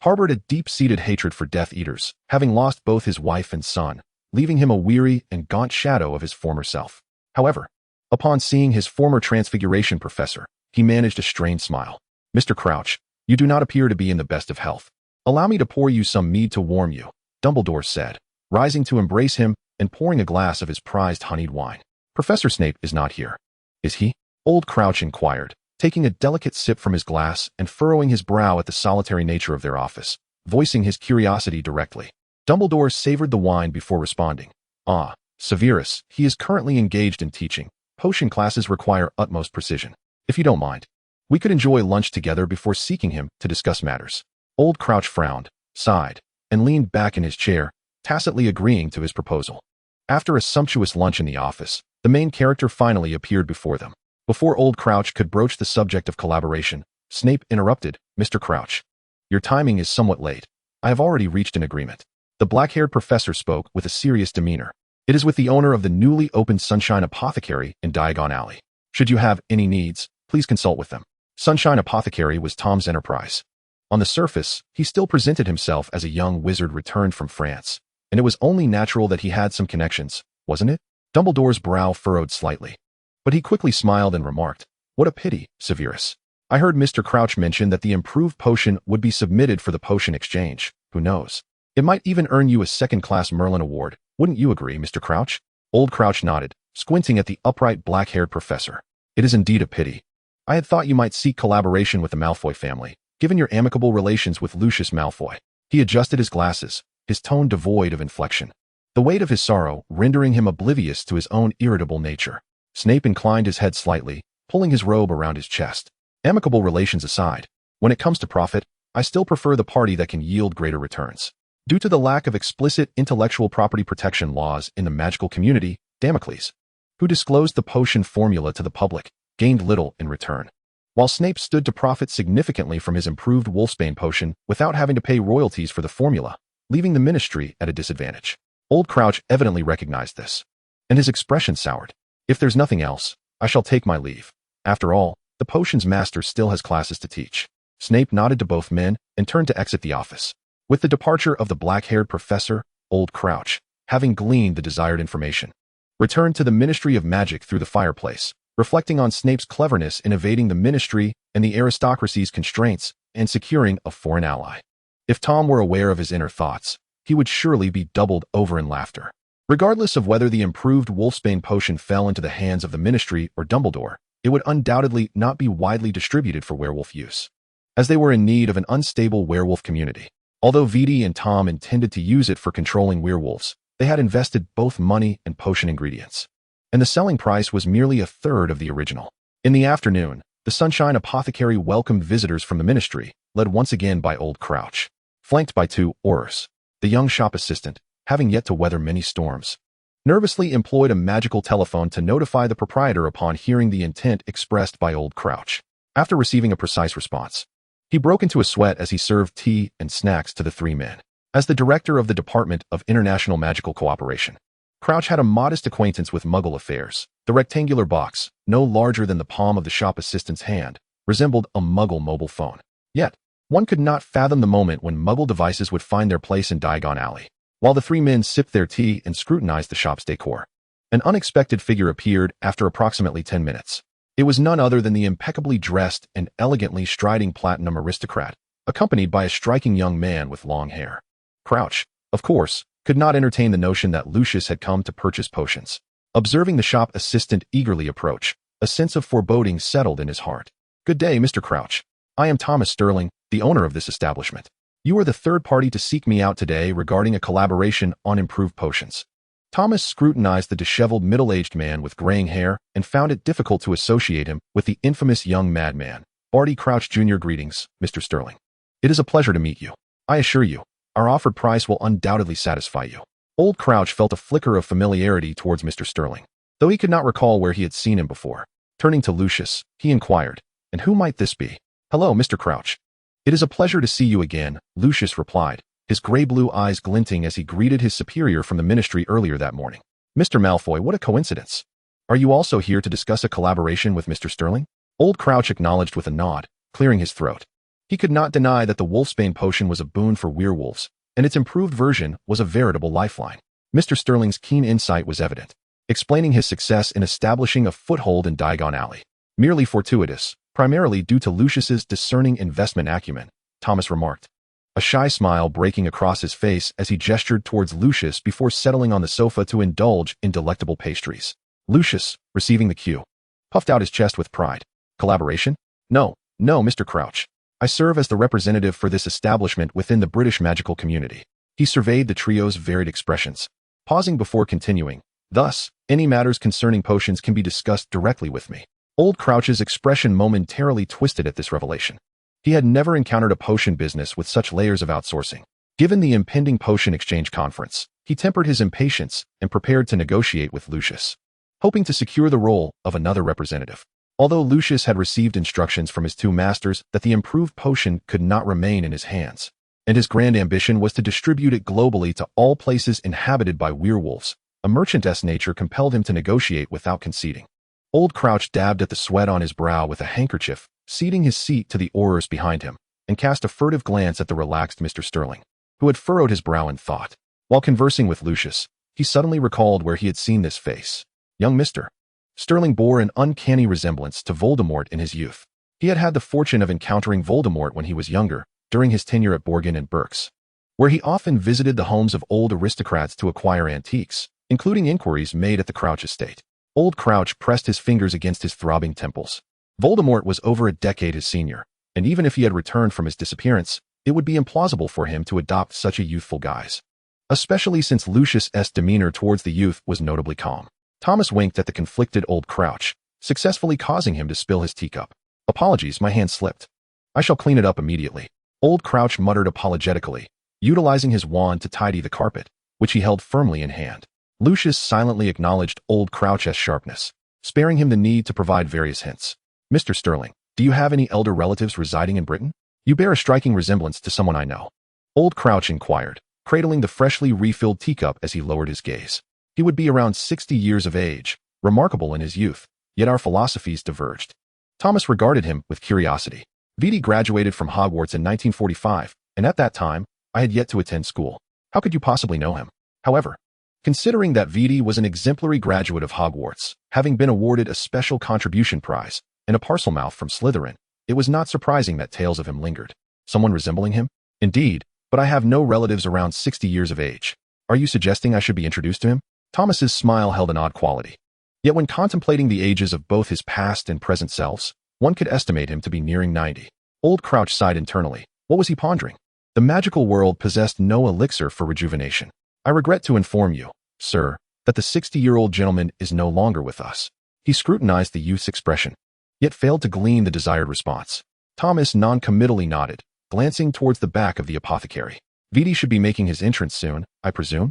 harbored a deep-seated hatred for Death Eaters, having lost both his wife and son, leaving him a weary and gaunt shadow of his former self. However, upon seeing his former Transfiguration professor, he managed a strained smile. "Mr. Crouch, you do not appear to be in the best of health. Allow me to pour you some mead to warm you," Dumbledore said, rising to embrace him and pouring a glass of his prized honeyed wine. "Professor Snape is not here, is he?" Old Crouch inquired, taking a delicate sip from his glass and furrowing his brow at the solitary nature of their office, voicing his curiosity directly. Dumbledore savored the wine before responding. "Ah, Severus, he is currently engaged in teaching. Potion classes require utmost precision. If you don't mind, we could enjoy lunch together before seeking him to discuss matters." Old Crouch frowned, sighed, and leaned back in his chair, tacitly agreeing to his proposal. After a sumptuous lunch in the office, the main character finally appeared before them. Before Old Crouch could broach the subject of collaboration, Snape interrupted. "Mr. Crouch, your timing is somewhat late. I have already reached an agreement." The black-haired professor spoke with a serious demeanor. "It is with the owner of the newly opened Sunshine Apothecary in Diagon Alley. Should you have any needs, please consult with them." Sunshine Apothecary was Tom's enterprise. On the surface, he still presented himself as a young wizard returned from France, and it was only natural that he had some connections, wasn't it? Dumbledore's brow furrowed slightly. But he quickly smiled and remarked, "What a pity, Severus. I heard Mr. Crouch mention that the improved potion would be submitted for the potion exchange. Who knows? It might even earn you a second-class Merlin Award. Wouldn't you agree, Mr. Crouch?" Old Crouch nodded, squinting at the upright black-haired professor. "It is indeed a pity. I had thought you might seek collaboration with the Malfoy family, given your amicable relations with Lucius Malfoy." He adjusted his glasses, his tone devoid of inflection, the weight of his sorrow rendering him oblivious to his own irritable nature. Snape inclined his head slightly, pulling his robe around his chest. "Amicable relations aside, when it comes to profit, I still prefer the party that can yield greater returns." Due to the lack of explicit intellectual property protection laws in the magical community, Damocles, who disclosed the potion formula to the public, gained little in return. While Snape stood to profit significantly from his improved Wolfsbane potion without having to pay royalties for the formula, leaving the ministry at a disadvantage. Old Crouch evidently recognized this, and his expression soured. "If there's nothing else, I shall take my leave. After all, the potion's master still has classes to teach." Snape nodded to both men and turned to exit the office. With the departure of the black-haired professor, Old Crouch, having gleaned the desired information, returned to the Ministry of Magic through the fireplace, reflecting on Snape's cleverness in evading the ministry and the aristocracy's constraints and securing a foreign ally. If Tom were aware of his inner thoughts, he would surely be doubled over in laughter. Regardless of whether the improved Wolfsbane potion fell into the hands of the Ministry or Dumbledore, it would undoubtedly not be widely distributed for werewolf use, as they were in need of an unstable werewolf community. Although Viti and Tom intended to use it for controlling werewolves, they had invested both money and potion ingredients, and the selling price was merely a third of the original. In the afternoon, the Sunshine Apothecary welcomed visitors from the Ministry, led once again by Old Crouch, flanked by two Aurors. The young shop assistant, having yet to weather many storms, nervously employed a magical telephone to notify the proprietor upon hearing the intent expressed by Old Crouch. After receiving a precise response, he broke into a sweat as he served tea and snacks to the three men. As the director of the Department of International Magical Cooperation, Crouch had a modest acquaintance with Muggle affairs. The rectangular box, no larger than the palm of the shop assistant's hand, resembled a Muggle mobile phone. Yet, one could not fathom the moment when Muggle devices would find their place in Diagon Alley. While the three men sipped their tea and scrutinized the shop's decor, an unexpected figure appeared after approximately 10 minutes. It was none other than the impeccably dressed and elegantly striding platinum aristocrat, accompanied by a striking young man with long hair. Crouch, of course, could not entertain the notion that Lucius had come to purchase potions. Observing the shop assistant eagerly approach, a sense of foreboding settled in his heart. "Good day, Mr. Crouch. I am Thomas Sterling, the owner of this establishment. You are the third party to seek me out today regarding a collaboration on improved potions." Thomas scrutinized the disheveled middle-aged man with graying hair and found it difficult to associate him with the infamous young madman. Barty Crouch Jr. "Greetings, Mr. Sterling. It is a pleasure to meet you. I assure you, our offered price will undoubtedly satisfy you." Old Crouch felt a flicker of familiarity towards Mr. Sterling, though he could not recall where he had seen him before. Turning to Lucius, he inquired, "And who might this be?" "Hello, Mr. Crouch. It is a pleasure to see you again," Lucius replied, his gray-blue eyes glinting as he greeted his superior from the ministry earlier that morning. "Mr. Malfoy, what a coincidence. Are you also here to discuss a collaboration with Mr. Sterling?" Old Crouch acknowledged with a nod, clearing his throat. He could not deny that the wolfsbane potion was a boon for werewolves, and its improved version was a veritable lifeline. Mr. Sterling's keen insight was evident, explaining his success in establishing a foothold in Diagon Alley. Merely fortuitous, primarily due to Lucius's discerning investment acumen, Thomas remarked, a shy smile breaking across his face as he gestured towards Lucius before settling on the sofa to indulge in delectable pastries. Lucius, receiving the cue, puffed out his chest with pride. Collaboration? No, Mr. Crouch. I serve as the representative for this establishment within the British magical community. He surveyed the trio's varied expressions, pausing before continuing. Thus, any matters concerning potions can be discussed directly with me. Old Crouch's expression momentarily twisted at this revelation. He had never encountered a potion business with such layers of outsourcing. Given the impending potion exchange conference, he tempered his impatience and prepared to negotiate with Lucius, hoping to secure the role of another representative. Although Lucius had received instructions from his two masters that the improved potion could not remain in his hands, and his grand ambition was to distribute it globally to all places inhabited by werewolves, a merchant's nature compelled him to negotiate without conceding. Old Crouch dabbed at the sweat on his brow with a handkerchief, ceding his seat to the Aurors behind him, and cast a furtive glance at the relaxed Mr. Sterling, who had furrowed his brow in thought. While conversing with Lucius, he suddenly recalled where he had seen this face. Young Mr. Sterling bore an uncanny resemblance to Voldemort in his youth. He had had the fortune of encountering Voldemort when he was younger, during his tenure at Borgin and Berks, where he often visited the homes of old aristocrats to acquire antiques, including inquiries made at the Crouch estate. Old Crouch pressed his fingers against his throbbing temples. Voldemort was over a decade his senior, and even if he had returned from his disappearance, it would be implausible for him to adopt such a youthful guise, especially since Lucius's demeanor towards the youth was notably calm. Thomas winked at the conflicted Old Crouch, successfully causing him to spill his teacup. Apologies, my hand slipped. I shall clean it up immediately. Old Crouch muttered apologetically, utilizing his wand to tidy the carpet, which he held firmly in hand. Lucius silently acknowledged Old Crouch's sharpness, sparing him the need to provide various hints. Mr. Sterling, do you have any elder relatives residing in Britain? You bear a striking resemblance to someone I know. Old Crouch inquired, cradling the freshly refilled teacup as he lowered his gaze. He would be around 60 years of age, remarkable in his youth, yet our philosophies diverged. Thomas regarded him with curiosity. Vidi graduated from Hogwarts in 1945, and at that time, I had yet to attend school. How could you possibly know him? However, considering that Vidi was an exemplary graduate of Hogwarts, having been awarded a special contribution prize and a Parselmouth from Slytherin, it was not surprising that tales of him lingered. Someone resembling him? Indeed, but I have no relatives around 60 years of age. Are you suggesting I should be introduced to him? Thomas's smile held an odd quality. Yet when contemplating the ages of both his past and present selves, one could estimate him to be nearing 90. Old Crouch sighed internally. What was he pondering? The magical world possessed no elixir for rejuvenation. I regret to inform you, sir, that the 60-year-old gentleman is no longer with us. He scrutinized the youth's expression, yet failed to glean the desired response. Thomas non-committally nodded, glancing towards the back of the apothecary. Vidi should be making his entrance soon, I presume?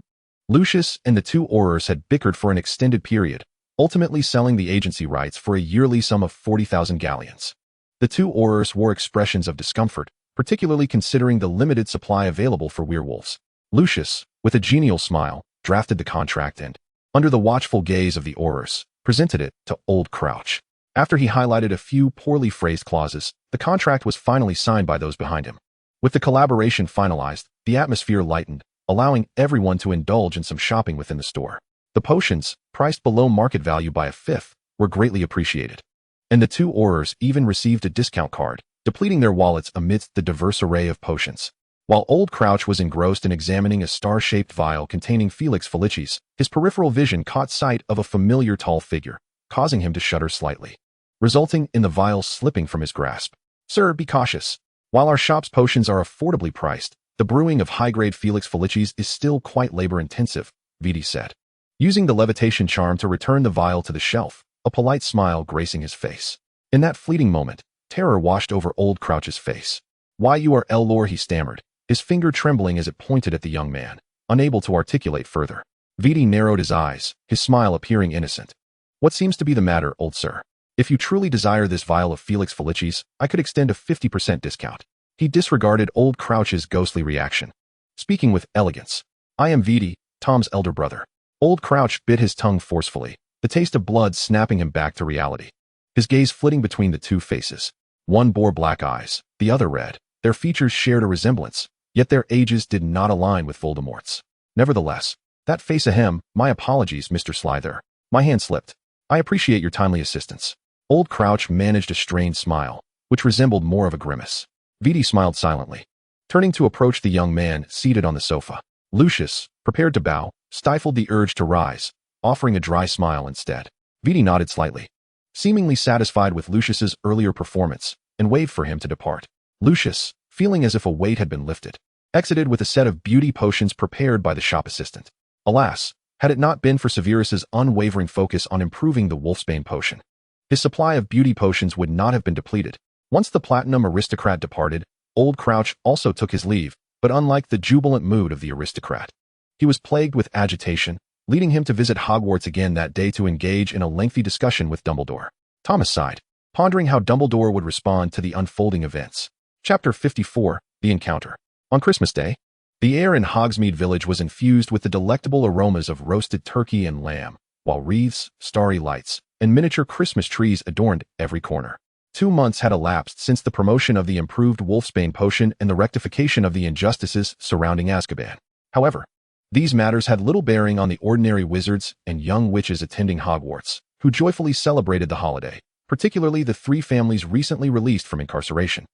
Lucius and the two Aurors had bickered for an extended period, ultimately selling the agency rights for a yearly sum of 40,000 galleons. The two Aurors wore expressions of discomfort, particularly considering the limited supply available for werewolves. Lucius, with a genial smile, drafted the contract and, under the watchful gaze of the Aurors, presented it to Old Crouch. After he highlighted a few poorly phrased clauses, the contract was finally signed by those behind him. With the collaboration finalized, the atmosphere lightened, allowing everyone to indulge in some shopping within the store. The potions, priced below market value by a fifth, were greatly appreciated, and the two Aurors even received a discount card, depleting their wallets amidst the diverse array of potions. While Old Crouch was engrossed in examining a star-shaped vial containing Felix Felicis, his peripheral vision caught sight of a familiar tall figure, causing him to shudder slightly, resulting in the vial slipping from his grasp. Sir, be cautious. While our shop's potions are affordably priced, the brewing of high-grade Felix Felicis is still quite labor-intensive, Vidi said, using the levitation charm to return the vial to the shelf, a polite smile gracing his face. In that fleeting moment, terror washed over Old Crouch's face. Why you are L-Lore, he stammered, his finger trembling as it pointed at the young man, unable to articulate further. Vidi narrowed his eyes, his smile appearing innocent. What seems to be the matter, old sir? If you truly desire this vial of Felix Felicis, I could extend a 50% discount. He disregarded Old Crouch's ghostly reaction, speaking with elegance. I am Vidi, Tom's elder brother. Old Crouch bit his tongue forcefully, the taste of blood snapping him back to reality. His gaze flitting between the two faces. One bore black eyes, the other red. Their features shared a resemblance, yet their ages did not align with Voldemort's. Nevertheless, that face ahem, my apologies, Mr. Slither. My hand slipped. I appreciate your timely assistance. Old Crouch managed a strained smile, which resembled more of a grimace. Viti smiled silently, turning to approach the young man seated on the sofa. Lucius, prepared to bow, stifled the urge to rise, offering a dry smile instead. Viti nodded slightly, seemingly satisfied with Lucius's earlier performance, and waved for him to depart. Lucius, feeling as if a weight had been lifted, exited with a set of beauty potions prepared by the shop assistant. Alas, had it not been for Severus's unwavering focus on improving the Wolfsbane potion, his supply of beauty potions would not have been depleted. Once the platinum aristocrat departed, Old Crouch also took his leave, but unlike the jubilant mood of the aristocrat, he was plagued with agitation, leading him to visit Hogwarts again that day to engage in a lengthy discussion with Dumbledore. Thomas sighed, pondering how Dumbledore would respond to the unfolding events. Chapter 54, The Encounter. On Christmas Day, the air in Hogsmeade Village was infused with the delectable aromas of roasted turkey and lamb, while wreaths, starry lights, and miniature Christmas trees adorned every corner. 2 months had elapsed since the promotion of the improved Wolfsbane potion and the rectification of the injustices surrounding Azkaban. However, these matters had little bearing on the ordinary wizards and young witches attending Hogwarts, who joyfully celebrated the holiday, particularly the 3 families recently released from incarceration,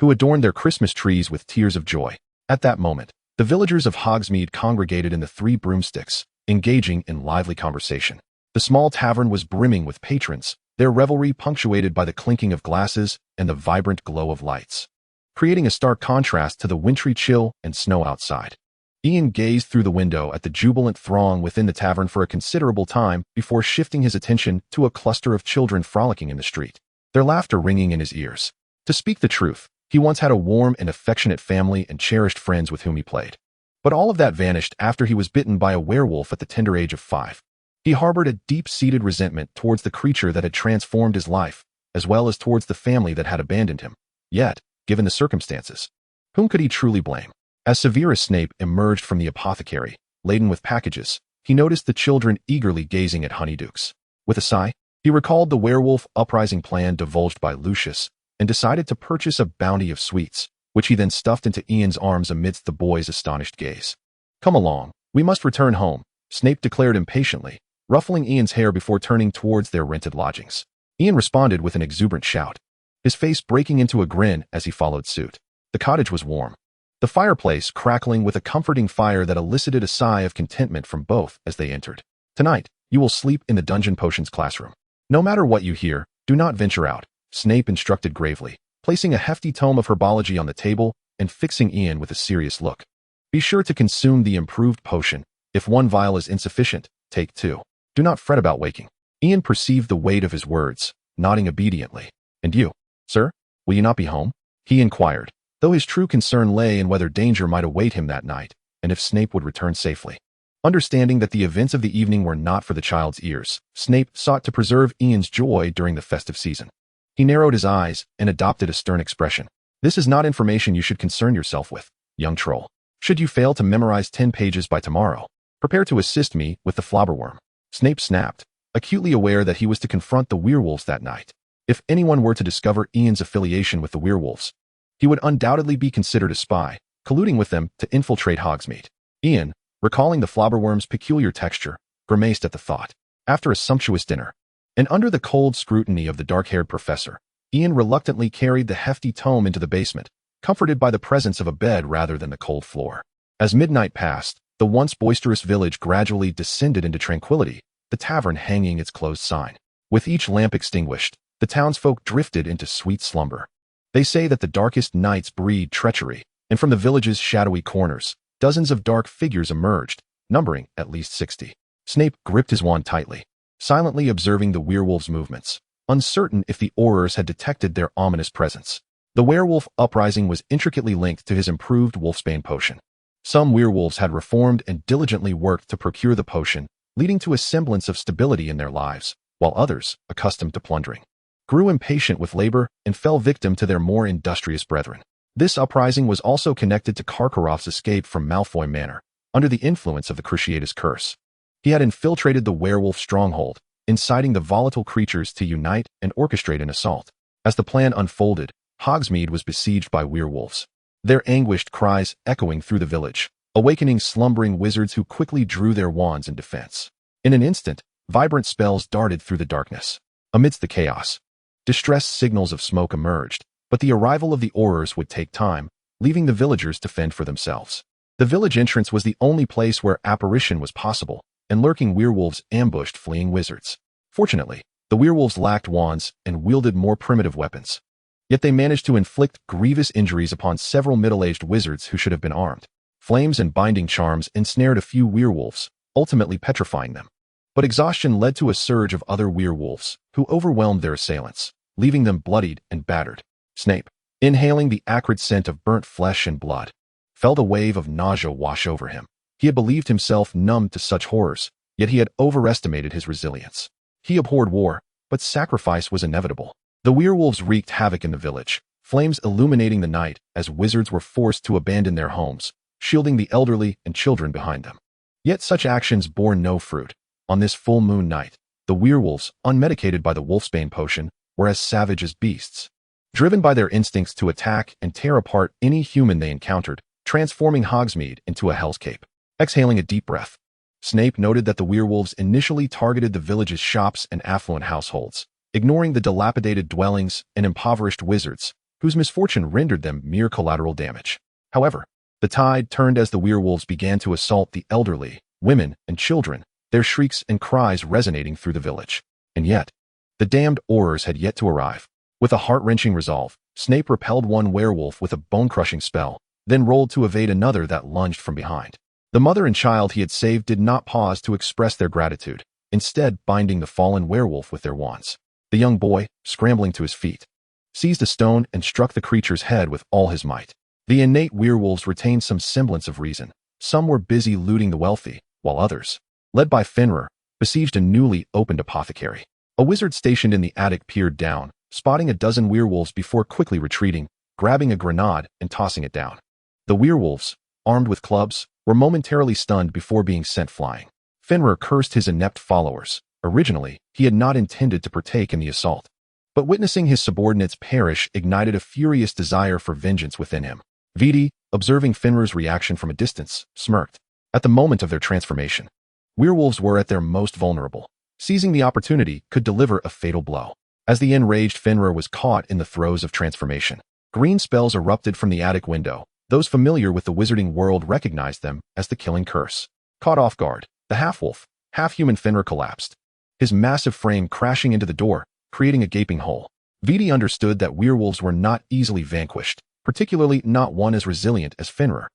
who adorned their Christmas trees with tears of joy. At that moment, the villagers of Hogsmeade congregated in the 3 broomsticks, engaging in lively conversation. The small tavern was brimming with patrons, their revelry punctuated by the clinking of glasses and the vibrant glow of lights, creating a stark contrast to the wintry chill and snow outside. Ian gazed through the window at the jubilant throng within the tavern for a considerable time before shifting his attention to a cluster of children frolicking in the street, their laughter ringing in his ears. To speak the truth, he once had a warm and affectionate family and cherished friends with whom he played. But all of that vanished after he was bitten by a werewolf at the tender age of 5. He harbored a deep-seated resentment towards the creature that had transformed his life, as well as towards the family that had abandoned him. Yet, given the circumstances, whom could he truly blame? As Severus Snape emerged from the apothecary, laden with packages, he noticed the children eagerly gazing at Honeydukes. With a sigh, he recalled the werewolf uprising plan divulged by Lucius and decided to purchase a bounty of sweets, which he then stuffed into Ian's arms amidst the boy's astonished gaze. "Come along, we must return home," Snape declared impatiently, ruffling Ian's hair before turning towards their rented lodgings. Ian responded with an exuberant shout, his face breaking into a grin as he followed suit. The cottage was warm, the fireplace crackling with a comforting fire that elicited a sigh of contentment from both as they entered. "Tonight, you will sleep in the Dungeon Potions classroom. No matter what you hear, do not venture out," Snape instructed gravely, placing a hefty tome of herbology on the table and fixing Ian with a serious look. "Be sure to consume the improved potion. If 1 vial is insufficient, take 2. Do not fret about waking." Ian perceived the weight of his words, nodding obediently. "And you, sir, will you not be home?" he inquired, though his true concern lay in whether danger might await him that night, and if Snape would return safely. Understanding that the events of the evening were not for the child's ears, Snape sought to preserve Ian's joy during the festive season. He narrowed his eyes and adopted a stern expression. "This is not information you should concern yourself with, young troll. Should you fail to memorize 10 pages by tomorrow, prepare to assist me with the flobberworm." Snape snapped, acutely aware that he was to confront the werewolves that night. If anyone were to discover Ian's affiliation with the werewolves, he would undoubtedly be considered a spy, colluding with them to infiltrate Hogsmeade. Ian, recalling the flobberworm's peculiar texture, grimaced at the thought. After a sumptuous dinner, and under the cold scrutiny of the dark-haired professor, Ian reluctantly carried the hefty tome into the basement, comforted by the presence of a bed rather than the cold floor. As midnight passed, the once boisterous village gradually descended into tranquility, the tavern hanging its closed sign. With each lamp extinguished, the townsfolk drifted into sweet slumber. They say that the darkest nights breed treachery, and from the village's shadowy corners, dozens of dark figures emerged, numbering at least 60. Snape gripped his wand tightly, silently observing the werewolves' movements, uncertain if the Aurors had detected their ominous presence. The werewolf uprising was intricately linked to his improved Wolfsbane potion. Some werewolves had reformed and diligently worked to procure the potion, leading to a semblance of stability in their lives, while others, accustomed to plundering, grew impatient with labor and fell victim to their more industrious brethren. This uprising was also connected to Karkaroff's escape from Malfoy Manor, under the influence of the Cruciatus curse. He had infiltrated the werewolf stronghold, inciting the volatile creatures to unite and orchestrate an assault. As the plan unfolded, Hogsmeade was besieged by werewolves, their anguished cries echoing through the village, awakening slumbering wizards who quickly drew their wands in defense. In an instant, vibrant spells darted through the darkness. Amidst the chaos, distress signals of smoke emerged, but the arrival of the Aurors would take time, leaving the villagers to fend for themselves. The village entrance was the only place where apparition was possible, and lurking werewolves ambushed fleeing wizards. Fortunately, the werewolves lacked wands and wielded more primitive weapons. Yet they managed to inflict grievous injuries upon several middle-aged wizards who should have been armed. Flames and binding charms ensnared a few werewolves, ultimately petrifying them. But exhaustion led to a surge of other werewolves, who overwhelmed their assailants, leaving them bloodied and battered. Snape, inhaling the acrid scent of burnt flesh and blood, felt a wave of nausea wash over him. He had believed himself numb to such horrors, yet he had overestimated his resilience. He abhorred war, but sacrifice was inevitable. The werewolves wreaked havoc in the village, flames illuminating the night as wizards were forced to abandon their homes, shielding the elderly and children behind them. Yet such actions bore no fruit. On this full moon night, the werewolves, unmedicated by the wolfsbane potion, were as savage as beasts, driven by their instincts to attack and tear apart any human they encountered, transforming Hogsmeade into a hellscape. Exhaling a deep breath, Snape noted that the werewolves initially targeted the village's shops and affluent households, ignoring the dilapidated dwellings and impoverished wizards, whose misfortune rendered them mere collateral damage. However, the tide turned as the werewolves began to assault the elderly, women, and children, their shrieks and cries resonating through the village. And yet, the damned Aurors had yet to arrive. With a heart-wrenching resolve, Snape repelled one werewolf with a bone-crushing spell, then rolled to evade another that lunged from behind. The mother and child he had saved did not pause to express their gratitude, instead binding the fallen werewolf with their wands. The young boy, scrambling to his feet, seized a stone and struck the creature's head with all his might. The innate werewolves retained some semblance of reason. Some were busy looting the wealthy, while others, led by Fenrir, besieged a newly opened apothecary. A wizard stationed in the attic peered down, spotting a dozen werewolves before quickly retreating, grabbing a grenade and tossing it down. The werewolves, armed with clubs, were momentarily stunned before being sent flying. Fenrir cursed his inept followers. Originally, he had not intended to partake in the assault, but witnessing his subordinates perish ignited a furious desire for vengeance within him. Viti, observing Fenrir's reaction from a distance, smirked. At the moment of their transformation, werewolves were at their most vulnerable. Seizing the opportunity could deliver a fatal blow. As the enraged Fenrir was caught in the throes of transformation, green spells erupted from the attic window. Those familiar with the wizarding world recognized them as the killing curse. Caught off guard, the half-wolf, half-human Fenrir collapsed, his massive frame crashing into the door, creating a gaping hole. Viti understood that werewolves were not easily vanquished, particularly not one as resilient as Fenrir,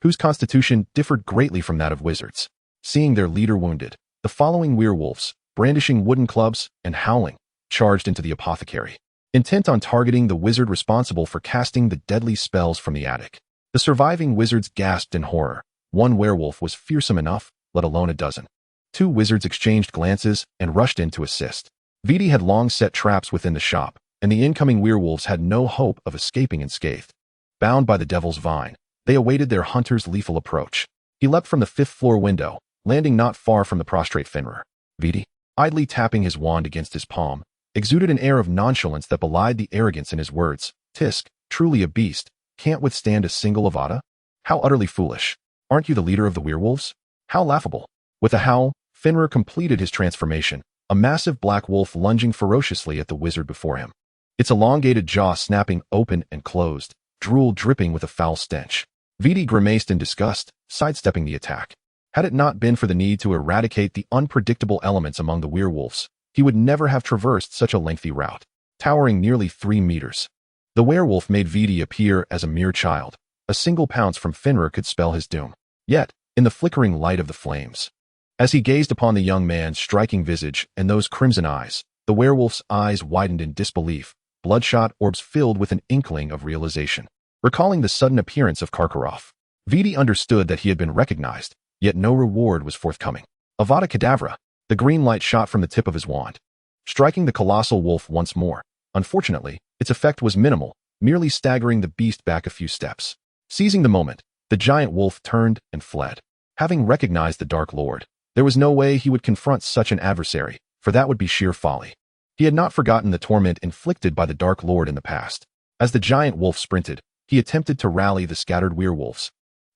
whose constitution differed greatly from that of wizards. Seeing their leader wounded, the following werewolves, brandishing wooden clubs and howling, charged into the apothecary, intent on targeting the wizard responsible for casting the deadly spells from the attic. The surviving wizards gasped in horror. One werewolf was fearsome enough, let alone a dozen. Two wizards exchanged glances and rushed in to assist. Viti had long set traps within the shop, and the incoming werewolves had no hope of escaping unscathed. Bound by the devil's vine, they awaited their hunter's lethal approach. He leapt from the fifth-floor window, landing not far from the prostrate Fenrir. Viti, idly tapping his wand against his palm, exuded an air of nonchalance that belied the arrogance in his words. Tisk, truly a beast, can't withstand a single Avada? How utterly foolish. Aren't you the leader of the werewolves? How laughable. With a howl, Fenrir completed his transformation, a massive black wolf lunging ferociously at the wizard before him. Its elongated jaw snapping open and closed, drool dripping with a foul stench. Viti grimaced in disgust, sidestepping the attack. Had it not been for the need to eradicate the unpredictable elements among the werewolves, he would never have traversed such a lengthy route. Towering nearly 3 meters, the werewolf made Viti appear as a mere child. A single pounce from Fenrir could spell his doom. Yet, in the flickering light of the flames, as he gazed upon the young man's striking visage and those crimson eyes, the werewolf's eyes widened in disbelief, bloodshot orbs filled with an inkling of realization. Recalling the sudden appearance of Karkaroff, Viti understood that he had been recognized, yet no reward was forthcoming. Avada Kedavra, the green light shot from the tip of his wand, striking the colossal wolf once more. Unfortunately, its effect was minimal, merely staggering the beast back a few steps. Seizing the moment, the giant wolf turned and fled. Having recognized the Dark Lord, there was no way he would confront such an adversary, for that would be sheer folly. He had not forgotten the torment inflicted by the Dark Lord in the past. As the giant wolf sprinted, he attempted to rally the scattered werewolves.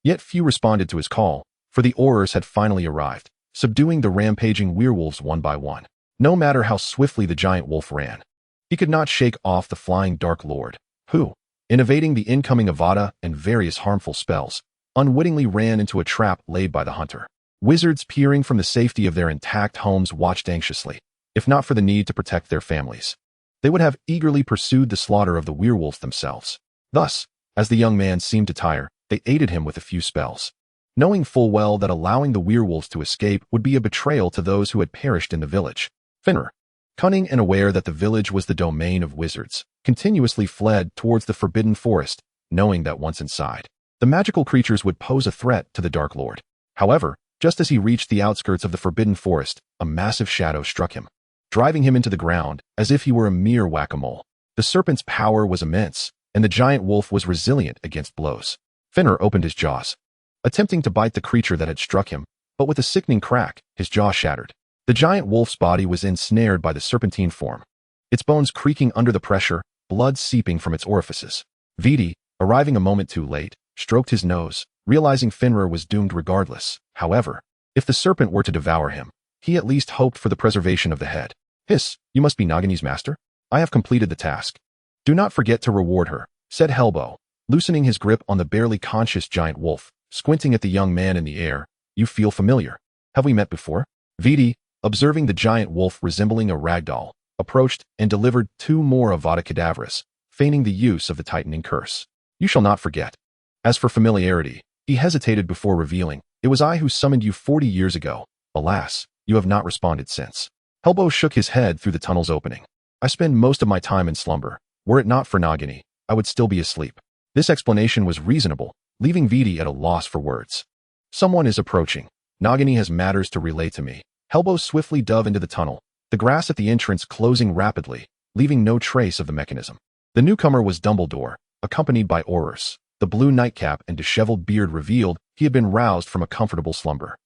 Yet few responded to his call, for the Aurors had finally arrived, subduing the rampaging werewolves one by one. No matter how swiftly the giant wolf ran, he could not shake off the flying Dark Lord, who, in evading the incoming Avada and various harmful spells, unwittingly ran into a trap laid by the hunter. Wizards peering from the safety of their intact homes watched anxiously, if not for the need to protect their families. They would have eagerly pursued the slaughter of the werewolves themselves. Thus, as the young man seemed to tire, they aided him with a few spells, knowing full well that allowing the werewolves to escape would be a betrayal to those who had perished in the village. Finner, cunning and aware that the village was the domain of wizards, continuously fled towards the forbidden forest, knowing that once inside, the magical creatures would pose a threat to the Dark Lord. However, just as he reached the outskirts of the forbidden forest, a massive shadow struck him, driving him into the ground as if he were a mere whack-a-mole. The serpent's power was immense, and the giant wolf was resilient against blows. Finner opened his jaws, attempting to bite the creature that had struck him, but with a sickening crack, his jaw shattered. The giant wolf's body was ensnared by the serpentine form, its bones creaking under the pressure, blood seeping from its orifices. Vidi, arriving a moment too late, stroked his nose, realizing Finner was doomed regardless. However, if the serpent were to devour him, he at least hoped for the preservation of the head. Hiss, you must be Nagani's master? I have completed the task. Do not forget to reward her, said Helbo, loosening his grip on the barely conscious giant wolf, squinting at the young man in the air. You feel familiar. Have we met before? Vidi, observing the giant wolf resembling a ragdoll, approached and delivered 2 more Avada Kedavras, feigning the use of the tightening curse. You shall not forget. As for familiarity, he hesitated before revealing, it was I who summoned you 40 years ago. Alas, you have not responded since. Helbo shook his head through the tunnel's opening. I spend most of my time in slumber. Were it not for Nagini, I would still be asleep. This explanation was reasonable, leaving Vidi at a loss for words. Someone is approaching. Nagini has matters to relay to me. Helbo swiftly dove into the tunnel, the grass at the entrance closing rapidly, leaving no trace of the mechanism. The newcomer was Dumbledore, accompanied by Aurors. The blue nightcap and disheveled beard revealed he had been roused from a comfortable slumber.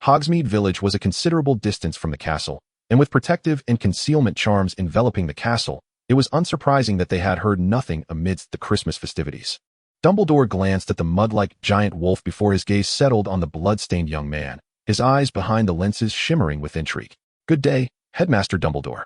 Hogsmeade Village was a considerable distance from the castle, and with protective and concealment charms enveloping the castle, it was unsurprising that they had heard nothing amidst the Christmas festivities. Dumbledore glanced at the mud-like giant wolf before his gaze settled on the blood-stained young man, his eyes behind the lenses shimmering with intrigue. Good day, Headmaster Dumbledore.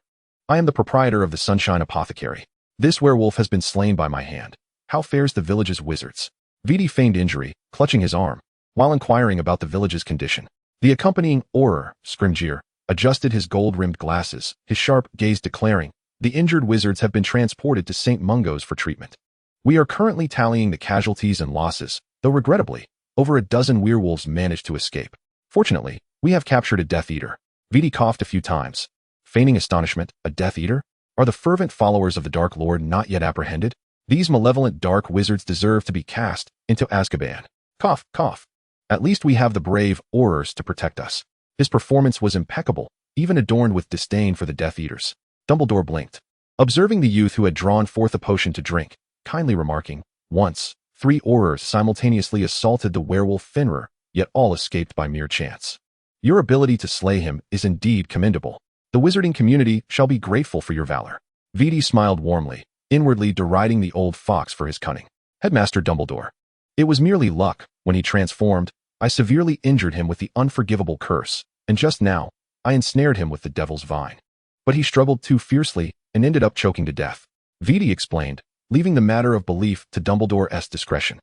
I am the proprietor of the Sunshine Apothecary. This werewolf has been slain by my hand. How fares the village's wizards? Vidi feigned injury, clutching his arm, while inquiring about the village's condition. The accompanying Auror, Scrimgeour, adjusted his gold-rimmed glasses, his sharp gaze declaring, the injured wizards have been transported to St. Mungo's for treatment. We are currently tallying the casualties and losses, though regrettably, over a dozen werewolves managed to escape. Fortunately, we have captured a Death Eater. Vidi coughed a few times, feigning astonishment. A Death Eater? Are the fervent followers of the Dark Lord not yet apprehended? These malevolent dark wizards deserve to be cast into Azkaban. Cough, cough. At least we have the brave Aurors to protect us. His performance was impeccable, even adorned with disdain for the Death Eaters. Dumbledore blinked, observing the youth who had drawn forth a potion to drink, kindly remarking, once, 3 Aurors simultaneously assaulted the werewolf Finner, yet all escaped by mere chance. Your ability to slay him is indeed commendable. The wizarding community shall be grateful for your valor. Vidi smiled warmly, inwardly deriding the old fox for his cunning. Headmaster Dumbledore. It was merely luck. When he transformed, I severely injured him with the unforgivable curse, and just now, I ensnared him with the devil's vine. But he struggled too fiercely and ended up choking to death. Vidi explained, leaving the matter of belief to Dumbledore's discretion.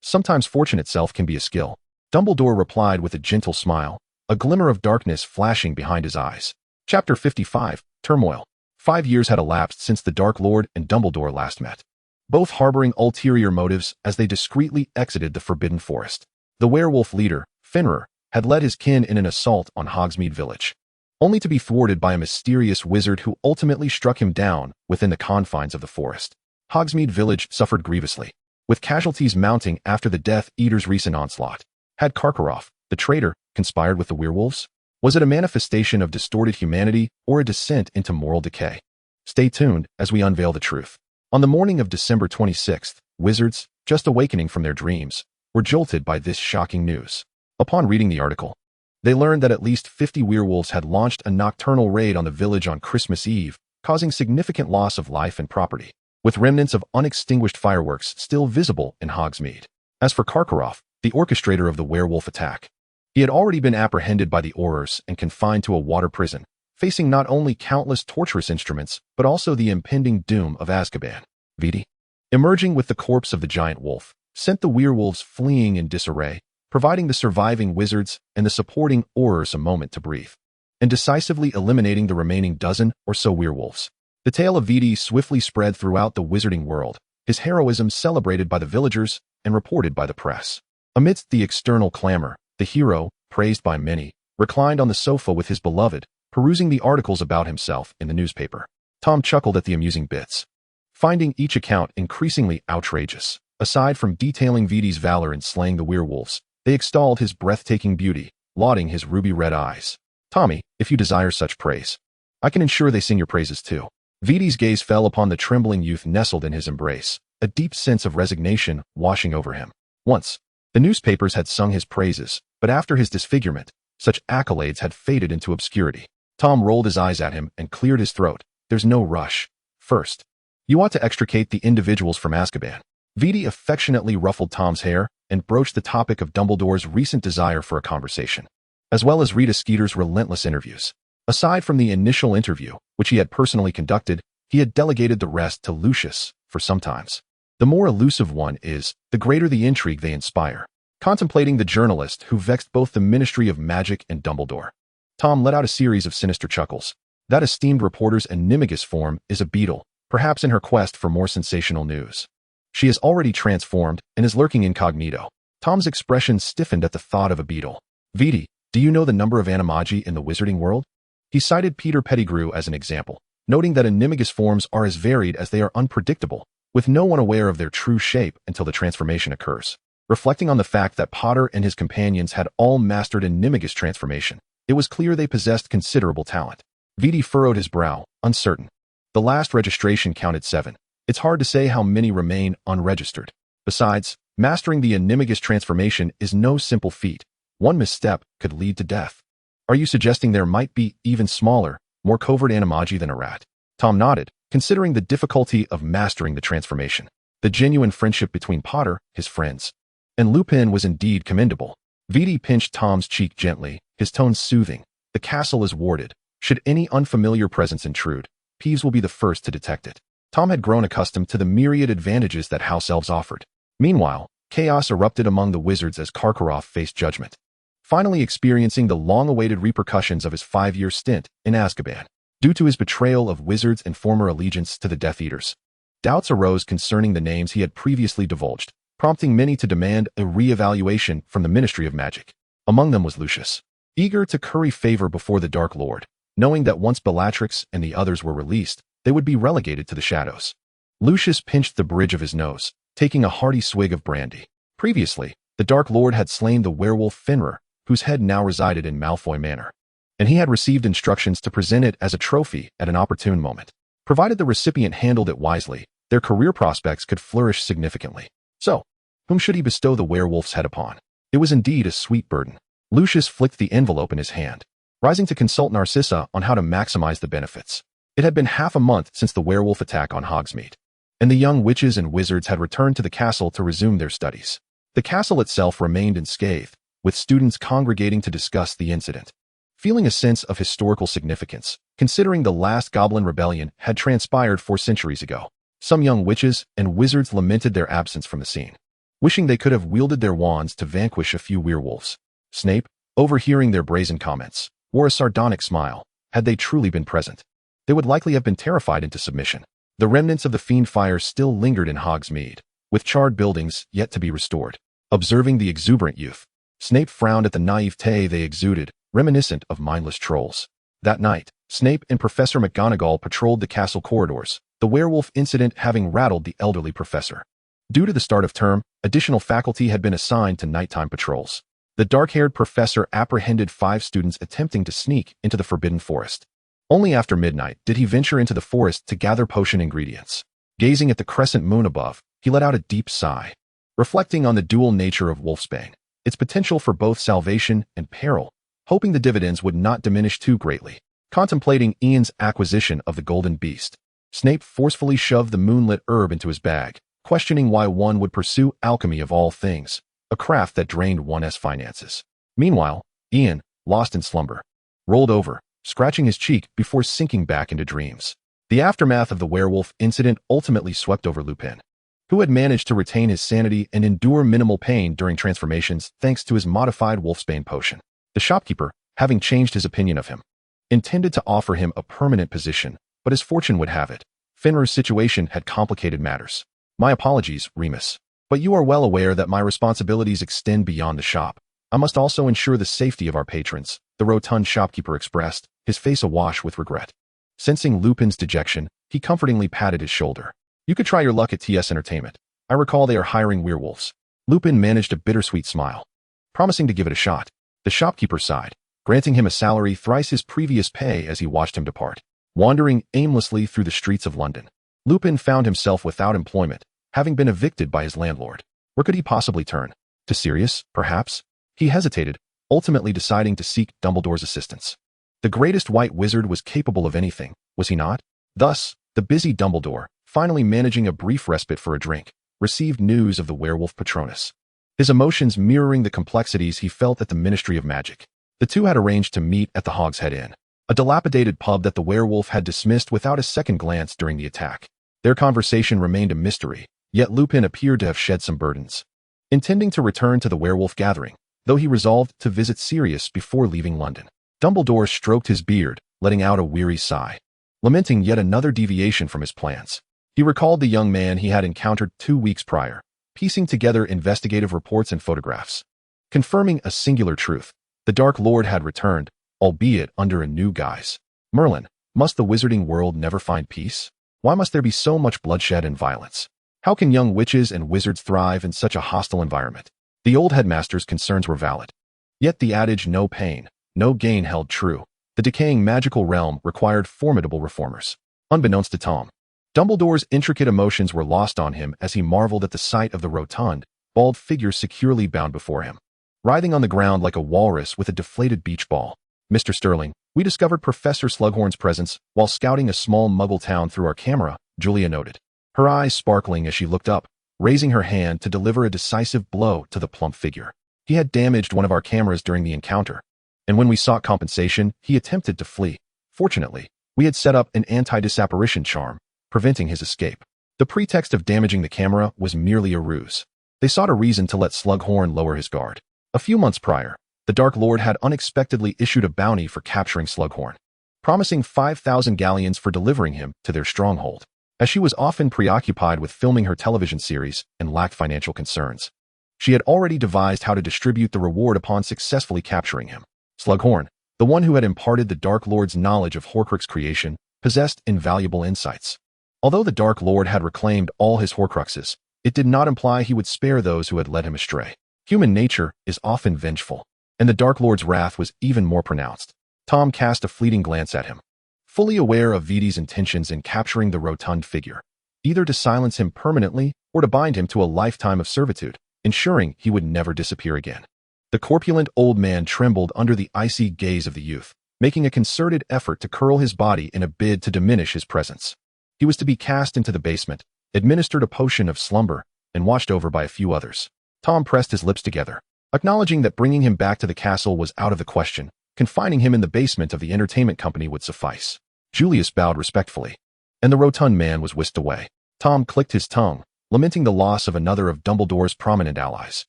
Sometimes fortune itself can be a skill. Dumbledore replied with a gentle smile, a glimmer of darkness flashing behind his eyes. Chapter 55, Turmoil. 5 years had elapsed since the Dark Lord and Dumbledore last met, both harboring ulterior motives as they discreetly exited the Forbidden Forest. The werewolf leader, Finner, had led his kin in an assault on Hogsmeade Village, only to be thwarted by a mysterious wizard who ultimately struck him down within the confines of the forest. Hogsmeade Village suffered grievously, with casualties mounting after the Death Eater's recent onslaught. Had Karkaroff, the traitor, conspired with the werewolves? Was it a manifestation of distorted humanity or a descent into moral decay? Stay tuned as we unveil the truth. On the morning of December 26th, wizards, just awakening from their dreams, were jolted by this shocking news. Upon reading the article, they learned that at least 50 werewolves had launched a nocturnal raid on the village on Christmas Eve, causing significant loss of life and property. with remnants of unextinguished fireworks still visible in Hogsmeade. As for Karkaroff, the orchestrator of the werewolf attack, he had already been apprehended by the Aurors and confined to a water prison, facing not only countless torturous instruments, but also the impending doom of Azkaban. Viti, emerging with the corpse of the giant wolf, sent the werewolves fleeing in disarray, providing the surviving wizards and the supporting Aurors a moment to breathe, and decisively eliminating the remaining dozen or so werewolves. The tale of Viti swiftly spread throughout the wizarding world, his heroism celebrated by the villagers and reported by the press. Amidst the external clamor, the hero, praised by many, reclined on the sofa with his beloved, perusing the articles about himself in the newspaper. Tom chuckled at the amusing bits, finding each account increasingly outrageous. Aside from detailing Viti's valor in slaying the werewolves, they extolled his breathtaking beauty, lauding his ruby-red eyes. Tommy, if you desire such praise, I can ensure they sing your praises too. Viti's gaze fell upon the trembling youth nestled in his embrace, a deep sense of resignation washing over him. Once, the newspapers had sung his praises, but after his disfigurement, such accolades had faded into obscurity. Tom rolled his eyes at him and cleared his throat. There's no rush. First, you ought to extricate the individuals from Azkaban. Viti affectionately ruffled Tom's hair and broached the topic of Dumbledore's recent desire for a conversation, as well as Rita Skeeter's relentless interviews. Aside from the initial interview, which he had personally conducted, he had delegated the rest to Lucius, for sometimes. The more elusive one is, the greater the intrigue they inspire. Contemplating the journalist who vexed both the Ministry of Magic and Dumbledore, Tom let out a series of sinister chuckles. That esteemed reporter's animagus form is a beetle, perhaps in her quest for more sensational news. She is already transformed and is lurking incognito. Tom's expression stiffened at the thought of a beetle. Viti, do you know the number of animagi in the wizarding world? He cited Peter Pettigrew as an example, noting that animagus forms are as varied as they are unpredictable, with no one aware of their true shape until the transformation occurs. Reflecting on the fact that Potter and his companions had all mastered animagus transformation, it was clear they possessed considerable talent. Viti furrowed his brow, uncertain. The last registration counted 7. It's hard to say how many remain unregistered. Besides, mastering the animagus transformation is no simple feat. One misstep could lead to death. Are you suggesting there might be even smaller, more covert animagi than a rat? Tom nodded, considering the difficulty of mastering the transformation. The genuine friendship between Potter, his friends, and Lupin was indeed commendable. Viti pinched Tom's cheek gently, his tone soothing. The castle is warded. Should any unfamiliar presence intrude, Peeves will be the first to detect it. Tom had grown accustomed to the myriad advantages that house elves offered. Meanwhile, chaos erupted among the wizards as Karkaroff faced judgment, finally experiencing the long-awaited repercussions of his 5-year stint in Azkaban. Due to his betrayal of wizards and former allegiance to the Death Eaters, doubts arose concerning the names he had previously divulged, prompting many to demand a re-evaluation from the Ministry of Magic. Among them was Lucius, eager to curry favor before the Dark Lord, knowing that once Bellatrix and the others were released, they would be relegated to the shadows. Lucius pinched the bridge of his nose, taking a hearty swig of brandy. Previously, the Dark Lord had slain the werewolf Fenrir, whose head now resided in Malfoy Manor, and he had received instructions to present it as a trophy at an opportune moment. Provided the recipient handled it wisely, their career prospects could flourish significantly. So, whom should he bestow the werewolf's head upon? It was indeed a sweet burden. Lucius flicked the envelope in his hand, rising to consult Narcissa on how to maximize the benefits. It had been half a month since the werewolf attack on Hogsmeade, and the young witches and wizards had returned to the castle to resume their studies. The castle itself remained unscathed, with students congregating to discuss the incident, feeling a sense of historical significance, considering the last Goblin Rebellion had transpired 4 centuries ago. Some young witches and wizards lamented their absence from the scene, wishing they could have wielded their wands to vanquish a few werewolves. Snape, overhearing their brazen comments, wore a sardonic smile. Had they truly been present, they would likely have been terrified into submission. The remnants of the fiend fire still lingered in Hogsmeade, with charred buildings yet to be restored. Observing the exuberant youth, Snape frowned at the naivete they exuded, reminiscent of mindless trolls. That night, Snape and Professor McGonagall patrolled the castle corridors, the werewolf incident having rattled the elderly professor. Due to the start of term, additional faculty had been assigned to nighttime patrols. The dark-haired professor apprehended 5 students attempting to sneak into the Forbidden Forest. Only after midnight did he venture into the forest to gather potion ingredients. Gazing at the crescent moon above, he let out a deep sigh, reflecting on the dual nature of Wolfsbane, its potential for both salvation and peril, hoping the dividends would not diminish too greatly. Contemplating Ian's acquisition of the Golden Beast, Snape forcefully shoved the moonlit herb into his bag, questioning why one would pursue alchemy of all things, a craft that drained one's finances. Meanwhile, Ian, lost in slumber, rolled over, scratching his cheek before sinking back into dreams. The aftermath of the werewolf incident ultimately swept over Lupin, who had managed to retain his sanity and endure minimal pain during transformations thanks to his modified wolfsbane potion. The shopkeeper, having changed his opinion of him, intended to offer him a permanent position, but as fortune would have it, Fenrir's situation had complicated matters. My apologies, Remus, but you are well aware that my responsibilities extend beyond the shop. I must also ensure the safety of our patrons, the rotund shopkeeper expressed, his face awash with regret. Sensing Lupin's dejection, he comfortingly patted his shoulder. You could try your luck at TS Entertainment. I recall they are hiring werewolves. Lupin managed a bittersweet smile, promising to give it a shot. The shopkeeper sighed, granting him a salary thrice his previous pay as he watched him depart. Wandering aimlessly through the streets of London, Lupin found himself without employment, having been evicted by his landlord. Where could he possibly turn? To Sirius, perhaps? He hesitated, ultimately deciding to seek Dumbledore's assistance. The greatest white wizard was capable of anything, was he not? Thus, the busy Dumbledore, finally managing a brief respite for a drink, received news of the werewolf Patronus. His emotions mirroring the complexities he felt at the Ministry of Magic. The two had arranged to meet at the Hogshead Inn, a dilapidated pub that the werewolf had dismissed without a second glance during the attack. Their conversation remained a mystery, yet Lupin appeared to have shed some burdens. Intending to return to the werewolf gathering, though he resolved to visit Sirius before leaving London, Dumbledore stroked his beard, letting out a weary sigh, lamenting yet another deviation from his plans. He recalled the young man he had encountered 2 weeks prior, piecing together investigative reports and photographs. Confirming a singular truth, the Dark Lord had returned, albeit under a new guise. Merlin, must the wizarding world never find peace? Why must there be so much bloodshed and violence? How can young witches and wizards thrive in such a hostile environment? The old headmaster's concerns were valid. Yet the adage no pain, no gain held true. The decaying magical realm required formidable reformers. Unbeknownst to Tom, Dumbledore's intricate emotions were lost on him as he marveled at the sight of the rotund, bald figure securely bound before him, writhing on the ground like a walrus with a deflated beach ball. Mr. Sterling, we discovered Professor Slughorn's presence while scouting a small muggle town through our camera, Julia noted, her eyes sparkling as she looked up, raising her hand to deliver a decisive blow to the plump figure. He had damaged one of our cameras during the encounter, and when we sought compensation, he attempted to flee. Fortunately, we had set up an anti-disapparition charm, preventing his escape. The pretext of damaging the camera was merely a ruse. They sought a reason to let Slughorn lower his guard. A few months prior, the Dark Lord had unexpectedly issued a bounty for capturing Slughorn, promising 5,000 galleons for delivering him to their stronghold. As she was often preoccupied with filming her television series and lacked financial concerns, she had already devised how to distribute the reward upon successfully capturing him. Slughorn, the one who had imparted the Dark Lord's knowledge of Horcrux creation, possessed invaluable insights. Although the Dark Lord had reclaimed all his Horcruxes, it did not imply he would spare those who had led him astray. Human nature is often vengeful, and the Dark Lord's wrath was even more pronounced. Tom cast a fleeting glance at him, fully aware of Vidi's intentions in capturing the rotund figure, either to silence him permanently or to bind him to a lifetime of servitude, ensuring he would never disappear again. The corpulent old man trembled under the icy gaze of the youth, making a concerted effort to curl his body in a bid to diminish his presence. He was to be cast into the basement, administered a potion of slumber, and watched over by a few others. Tom pressed his lips together, acknowledging that bringing him back to the castle was out of the question. Confining him in the basement of the entertainment company would suffice. Julius bowed respectfully, and the rotund man was whisked away. Tom clicked his tongue, lamenting the loss of another of Dumbledore's prominent allies.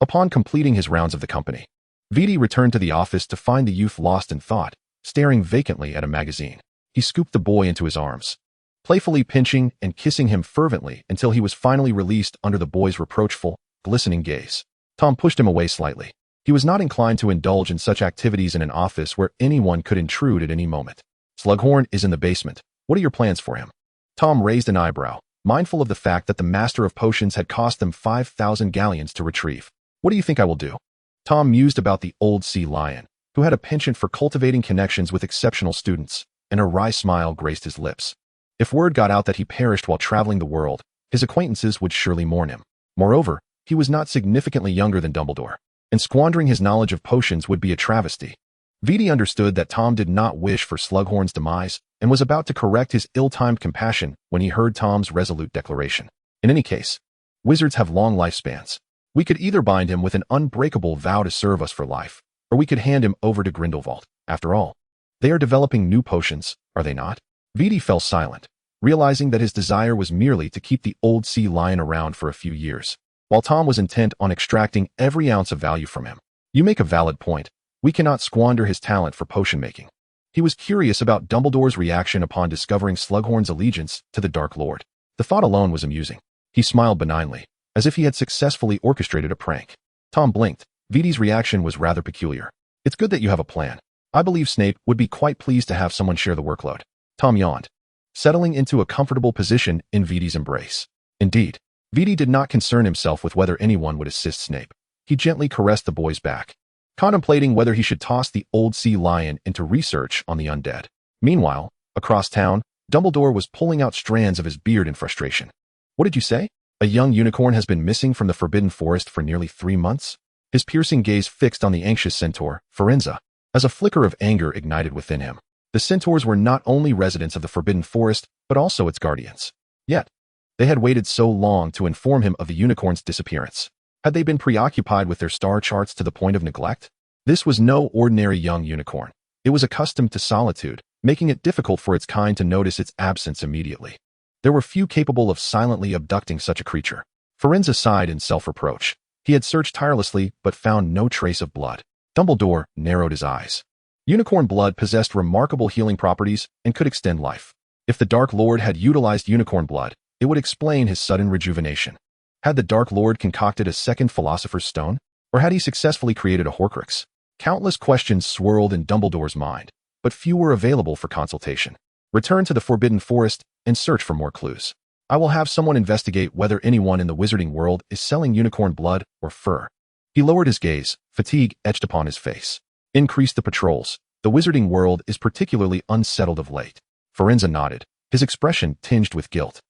Upon completing his rounds of the company, Vidi returned to the office to find the youth lost in thought, staring vacantly at a magazine. He scooped the boy into his arms, playfully pinching and kissing him fervently until he was finally released under the boy's reproachful, glistening gaze. Tom pushed him away slightly. He was not inclined to indulge in such activities in an office where anyone could intrude at any moment. Slughorn is in the basement. What are your plans for him? Tom raised an eyebrow, mindful of the fact that the Master of Potions had cost them 5,000 galleons to retrieve. What do you think I will do? Tom mused about the old sea lion, who had a penchant for cultivating connections with exceptional students, and a wry smile graced his lips. If word got out that he perished while traveling the world, his acquaintances would surely mourn him. Moreover, he was not significantly younger than Dumbledore, and squandering his knowledge of potions would be a travesty. Viti understood that Tom did not wish for Slughorn's demise and was about to correct his ill-timed compassion when he heard Tom's resolute declaration. In any case, wizards have long lifespans. We could either bind him with an unbreakable vow to serve us for life, or we could hand him over to Grindelwald. After all, they are developing new potions, are they not? Viti fell silent, realizing that his desire was merely to keep the old sea lion around for a few years, while Tom was intent on extracting every ounce of value from him. You make a valid point. We cannot squander his talent for potion making. He was curious about Dumbledore's reaction upon discovering Slughorn's allegiance to the Dark Lord. The thought alone was amusing. He smiled benignly, as if he had successfully orchestrated a prank. Tom blinked. Viti's reaction was rather peculiar. It's good that you have a plan. I believe Snape would be quite pleased to have someone share the workload. Tom yawned, settling into a comfortable position in Viti's embrace. Indeed, Viti did not concern himself with whether anyone would assist Snape. He gently caressed the boy's back, contemplating whether he should toss the old sea lion into research on the undead. Meanwhile, across town, Dumbledore was pulling out strands of his beard in frustration. What did you say? A young unicorn has been missing from the Forbidden Forest for nearly 3 months? His piercing gaze fixed on the anxious centaur, Firenze, as a flicker of anger ignited within him. The centaurs were not only residents of the Forbidden Forest, but also its guardians. Yet, they had waited so long to inform him of the unicorn's disappearance. Had they been preoccupied with their star charts to the point of neglect? This was no ordinary young unicorn. It was accustomed to solitude, making it difficult for its kind to notice its absence immediately. There were few capable of silently abducting such a creature. Firenze sighed in self-reproach. He had searched tirelessly, but found no trace of blood. Dumbledore narrowed his eyes. Unicorn blood possessed remarkable healing properties and could extend life. If the Dark Lord had utilized unicorn blood, it would explain his sudden rejuvenation. Had the Dark Lord concocted a second Philosopher's Stone? Or had he successfully created a Horcrux? Countless questions swirled in Dumbledore's mind, but few were available for consultation. Return to the Forbidden Forest and search for more clues. I will have someone investigate whether anyone in the wizarding world is selling unicorn blood or fur. He lowered his gaze, fatigue etched upon his face. Increase the patrols. The wizarding world is particularly unsettled of late. Firenze nodded, his expression tinged with guilt.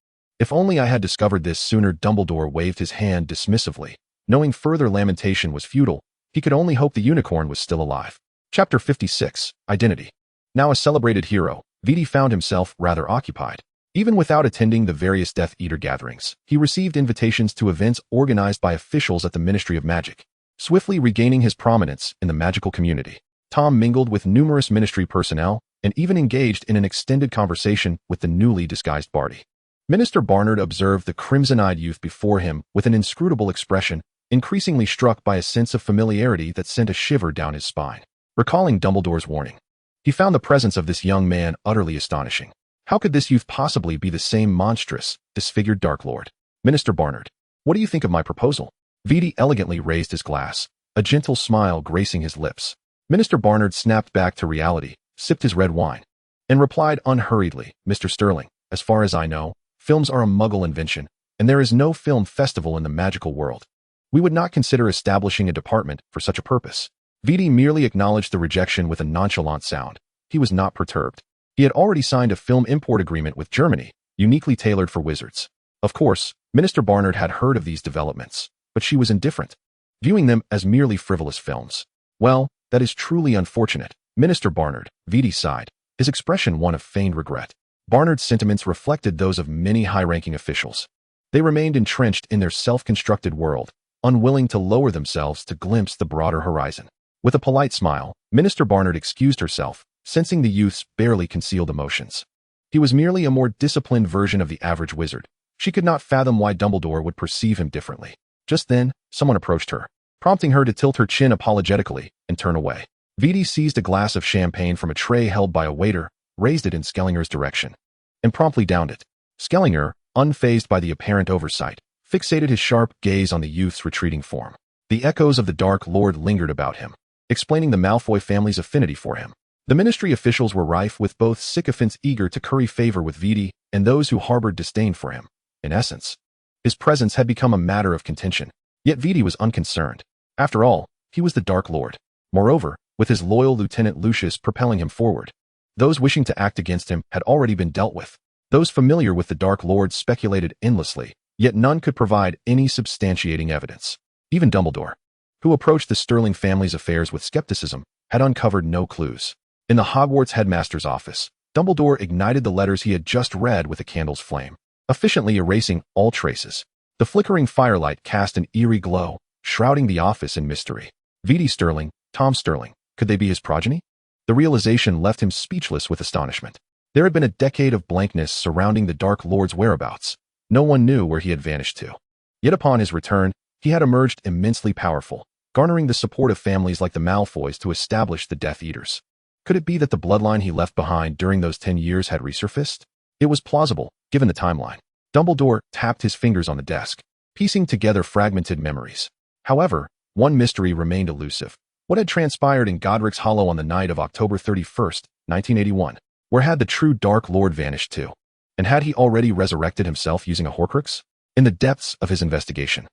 If only I had discovered this sooner. Dumbledore waved his hand dismissively. Knowing further lamentation was futile, he could only hope the unicorn was still alive. Chapter 56, Identity. Now a celebrated hero, Viti found himself rather occupied. Even without attending the various Death Eater gatherings, he received invitations to events organized by officials at the Ministry of Magic. Swiftly regaining his prominence in the magical community, Tom mingled with numerous ministry personnel and even engaged in an extended conversation with the newly disguised Barty. Minister Barnard observed the crimson-eyed youth before him with an inscrutable expression, increasingly struck by a sense of familiarity that sent a shiver down his spine. Recalling Dumbledore's warning, he found the presence of this young man utterly astonishing. How could this youth possibly be the same monstrous, disfigured Dark Lord? Minister Barnard, what do you think of my proposal? Viti elegantly raised his glass, a gentle smile gracing his lips. Minister Barnard snapped back to reality, sipped his red wine, and replied unhurriedly, Mr. Sterling, as far as I know, films are a Muggle invention, and there is no film festival in the magical world. We would not consider establishing a department for such a purpose. Viti merely acknowledged the rejection with a nonchalant sound. He was not perturbed. He had already signed a film import agreement with Germany, uniquely tailored for wizards. Of course, Minister Barnard had heard of these developments, but she was indifferent, viewing them as merely frivolous films. Well, that is truly unfortunate, Minister Barnard, Viti sighed, his expression one of feigned regret. Barnard's sentiments reflected those of many high-ranking officials. They remained entrenched in their self-constructed world, unwilling to lower themselves to glimpse the broader horizon. With a polite smile, Minister Barnard excused herself, sensing the youth's barely concealed emotions. He was merely a more disciplined version of the average wizard. She could not fathom why Dumbledore would perceive him differently. Just then, someone approached her, prompting her to tilt her chin apologetically and turn away. Viti seized a glass of champagne from a tray held by a waiter, raised it in Skellinger's direction, and promptly downed it. Skellinger, unfazed by the apparent oversight, fixated his sharp gaze on the youth's retreating form. The echoes of the Dark Lord lingered about him, explaining the Malfoy family's affinity for him. The ministry officials were rife with both sycophants eager to curry favor with Viti and those who harbored disdain for him. In essence, his presence had become a matter of contention. Yet Viti was unconcerned. After all, he was the Dark Lord. Moreover, with his loyal Lieutenant Lucius propelling him forward, those wishing to act against him had already been dealt with. Those familiar with the Dark Lord speculated endlessly, yet none could provide any substantiating evidence. Even Dumbledore, who approached the Sterling family's affairs with skepticism, had uncovered no clues. In the Hogwarts headmaster's office, Dumbledore ignited the letters he had just read with a candle's flame, efficiently erasing all traces. The flickering firelight cast an eerie glow, shrouding the office in mystery. V.D. Sterling, Tom Sterling, could they be his progeny? The realization left him speechless with astonishment. There had been a decade of blankness surrounding the Dark Lord's whereabouts. No one knew where he had vanished to. Yet upon his return, he had emerged immensely powerful, garnering the support of families like the Malfoys to establish the Death Eaters. Could it be that the bloodline he left behind during those 10 years had resurfaced? It was plausible, given the timeline. Dumbledore tapped his fingers on the desk, piecing together fragmented memories. However, one mystery remained elusive. What had transpired in Godric's Hollow on the night of October 31st, 1981? Where had the true Dark Lord vanished to? And had he already resurrected himself using a Horcrux? In the depths of his investigation,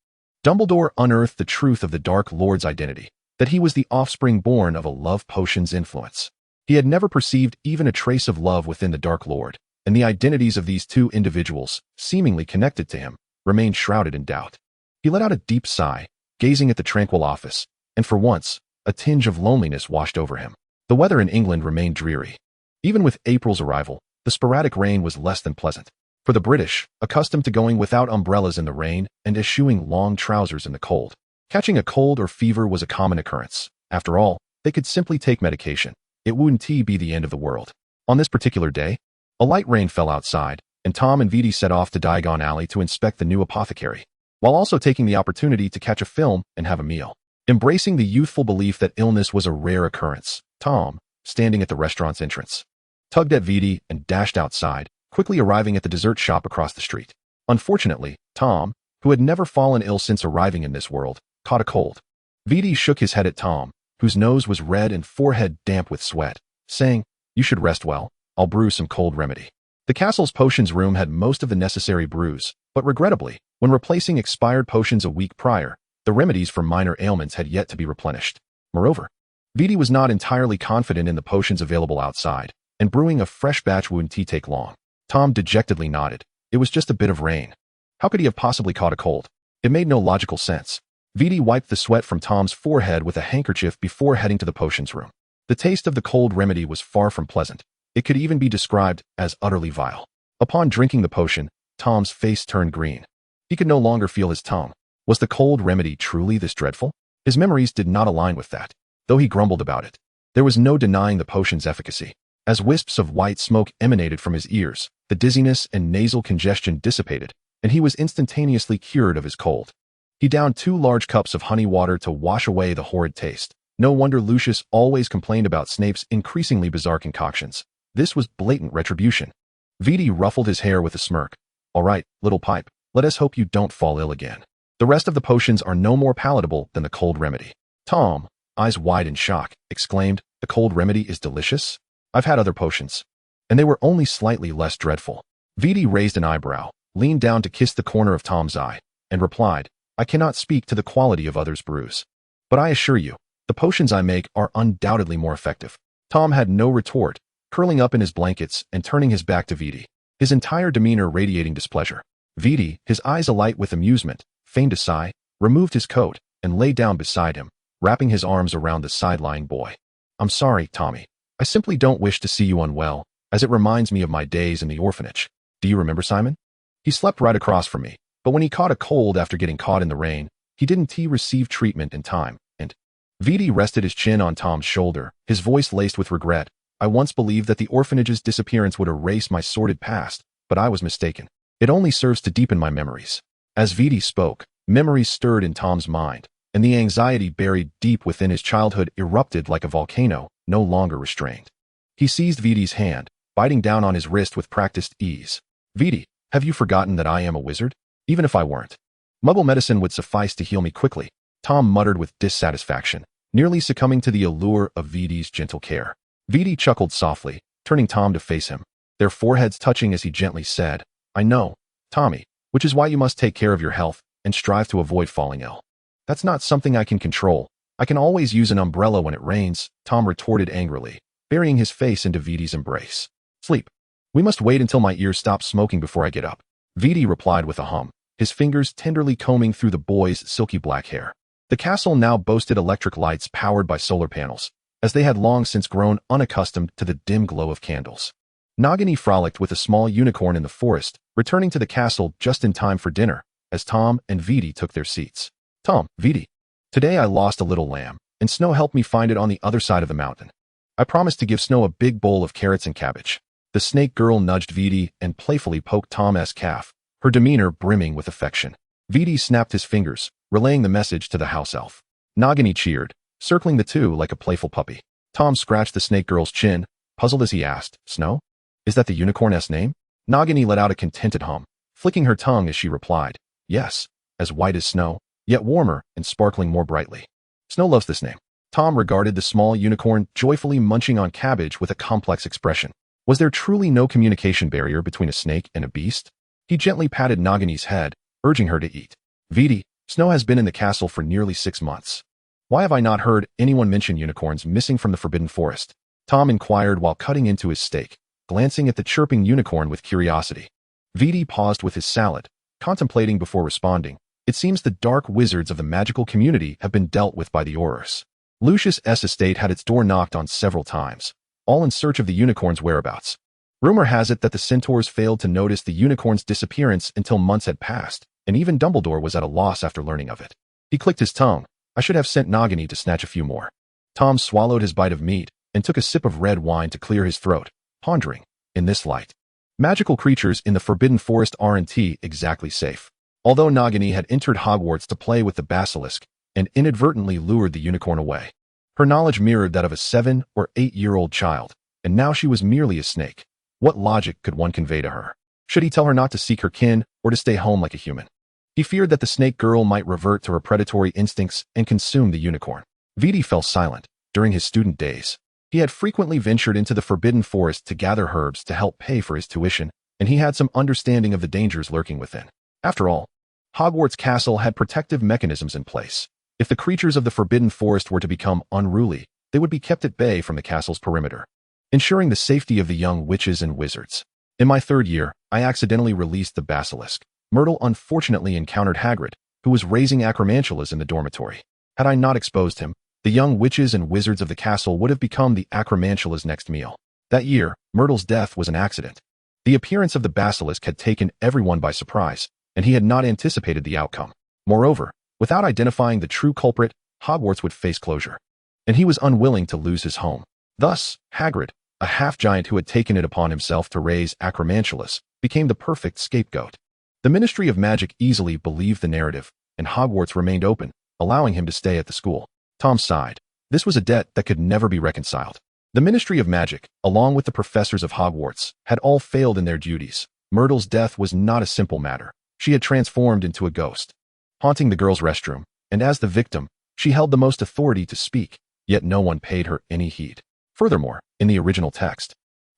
Dumbledore unearthed the truth of the Dark Lord's identity, that he was the offspring born of a love potion's influence. He had never perceived even a trace of love within the Dark Lord, and the identities of these two individuals, seemingly connected to him, remained shrouded in doubt. He let out a deep sigh, gazing at the tranquil office, and for once, a tinge of loneliness washed over him. The weather in England remained dreary. Even with April's arrival, the sporadic rain was less than pleasant. For the British, accustomed to going without umbrellas in the rain and eschewing long trousers in the cold, catching a cold or fever was a common occurrence. After all, they could simply take medication. It wouldn't be the end of the world. On this particular day, a light rain fell outside, and Tom and V.D. set off to Diagon Alley to inspect the new apothecary, while also taking the opportunity to catch a film and have a meal. Embracing the youthful belief that illness was a rare occurrence, Tom, standing at the restaurant's entrance, tugged at V.D. and dashed outside, quickly arriving at the dessert shop across the street. Unfortunately, Tom, who had never fallen ill since arriving in this world, caught a cold. V.D. shook his head at Tom, whose nose was red and forehead damp with sweat, saying, "You should rest well. I'll brew some cold remedy." The castle's potions room had most of the necessary brews, but regrettably, when replacing expired potions a week prior, the remedies for minor ailments had yet to be replenished. Moreover, V.D. was not entirely confident in the potions available outside, and brewing a fresh batch wouldn't take long. Tom dejectedly nodded. It was just a bit of rain. How could he have possibly caught a cold? It made no logical sense. V.D. wiped the sweat from Tom's forehead with a handkerchief before heading to the potions room. The taste of the cold remedy was far from pleasant. It could even be described as utterly vile. Upon drinking the potion, Tom's face turned green. He could no longer feel his tongue. Was the cold remedy truly this dreadful? His memories did not align with that, though he grumbled about it. There was no denying the potion's efficacy. As wisps of white smoke emanated from his ears, the dizziness and nasal congestion dissipated, and he was instantaneously cured of his cold. He downed 2 large cups of honey water to wash away the horrid taste. No wonder Lucius always complained about Snape's increasingly bizarre concoctions. This was blatant retribution. V.D. ruffled his hair with a smirk. "All right, little pipe, let us hope you don't fall ill again. The rest of the potions are no more palatable than the cold remedy." Tom, eyes wide in shock, exclaimed, "The cold remedy is delicious? I've had other potions, and they were only slightly less dreadful." V.D. raised an eyebrow, leaned down to kiss the corner of Tom's eye, and replied, "I cannot speak to the quality of others' brews, but I assure you, the potions I make are undoubtedly more effective." Tom had no retort, curling up in his blankets and turning his back to V.D., his entire demeanor radiating displeasure. V.D., his eyes alight with amusement, feigned a sigh, removed his coat, and lay down beside him, wrapping his arms around the side-lying boy. "I'm sorry, Tommy. I simply don't wish to see you unwell, as it reminds me of my days in the orphanage. Do you remember Simon? He slept right across from me, but when he caught a cold after getting caught in the rain, he didn't receive treatment in time, and..." V.D. rested his chin on Tom's shoulder, his voice laced with regret. "I once believed that the orphanage's disappearance would erase my sordid past, but I was mistaken. It only serves to deepen my memories." As V.D. spoke, memories stirred in Tom's mind, and the anxiety buried deep within his childhood erupted like a volcano, no longer restrained. He seized V.D.'s hand, biting down on his wrist with practiced ease. "V.D., have you forgotten that I am a wizard? Even if I weren't, Muggle medicine would suffice to heal me quickly." Tom muttered with dissatisfaction, nearly succumbing to the allure of V.D.'s gentle care. V.D. chuckled softly, turning Tom to face him, their foreheads touching as he gently said, "I know, Tommy, which is why you must take care of your health and strive to avoid falling ill." "That's not something I can control. I can always use an umbrella when it rains," Tom retorted angrily, burying his face into V.D.'s embrace. "Sleep. We must wait until my ears stop smoking before I get up," V.D. replied with a hum, his fingers tenderly combing through the boy's silky black hair. The castle now boasted electric lights powered by solar panels, as they had long since grown unaccustomed to the dim glow of candles. Nagini frolicked with a small unicorn in the forest, returning to the castle just in time for dinner, as Tom and Viti took their seats. Tom, Viti, today I lost a little lamb, and Snow helped me find it on the other side of the mountain. I promised to give Snow a big bowl of carrots and cabbage. The snake girl nudged Viti and playfully poked Tom's calf, her demeanor brimming with affection. Viti snapped his fingers, relaying the message to the house elf. Nagini cheered, circling the two like a playful puppy. Tom scratched the snake girl's chin, puzzled as he asked, Snow? Is that the unicorn's name? Nagini let out a contented hum, flicking her tongue as she replied, yes, as white as snow, yet warmer and sparkling more brightly. Snow loves this name. Tom regarded the small unicorn joyfully munching on cabbage with a complex expression. Was there truly no communication barrier between a snake and a beast? He gently patted Nagini's head, urging her to eat. Viti, Snow has been in the castle for nearly 6 months. Why have I not heard anyone mention unicorns missing from the Forbidden Forest? Tom inquired while cutting into his steak, glancing at the chirping unicorn with curiosity. Viti paused with his salad, contemplating before responding. It seems the dark wizards of the magical community have been dealt with by the Aurors. Lucius S. estate had its door knocked on several times, all in search of the unicorn's whereabouts. Rumor has it that the centaurs failed to notice the unicorn's disappearance until months had passed, and even Dumbledore was at a loss after learning of it. He clicked his tongue. I should have sent Nagini to snatch a few more. Tom swallowed his bite of meat and took a sip of red wine to clear his throat, pondering, in this light, magical creatures in the Forbidden Forest aren't exactly safe. Although Nagini had entered Hogwarts to play with the basilisk and inadvertently lured the unicorn away, her knowledge mirrored that of a 7- or 8-year-old child, and now she was merely a snake. What logic could one convey to her? Should he tell her not to seek her kin or to stay home like a human? He feared that the snake girl might revert to her predatory instincts and consume the unicorn. Viti fell silent. During his student days, he had frequently ventured into the Forbidden Forest to gather herbs to help pay for his tuition, and he had some understanding of the dangers lurking within. After all, Hogwarts Castle had protective mechanisms in place. If the creatures of the Forbidden Forest were to become unruly, they would be kept at bay from the castle's perimeter, ensuring the safety of the young witches and wizards. In my 3rd year, I accidentally released the basilisk. Myrtle unfortunately encountered Hagrid, who was raising acromantulas in the dormitory. Had I not exposed him, the young witches and wizards of the castle would have become the acromantula's next meal. That year, Myrtle's death was an accident. The appearance of the basilisk had taken everyone by surprise, and he had not anticipated the outcome. Moreover, without identifying the true culprit, Hogwarts would face closure, and he was unwilling to lose his home. Thus, Hagrid, a half-giant who had taken it upon himself to raise acromantulas, became the perfect scapegoat. The Ministry of Magic easily believed the narrative, and Hogwarts remained open, allowing him to stay at the school. Tom sighed. This was a debt that could never be reconciled. The Ministry of Magic, along with the professors of Hogwarts, had all failed in their duties. Myrtle's death was not a simple matter. She had transformed into a ghost, haunting the girls' restroom, and as the victim, she held the most authority to speak, yet no one paid her any heed. Furthermore, in the original text,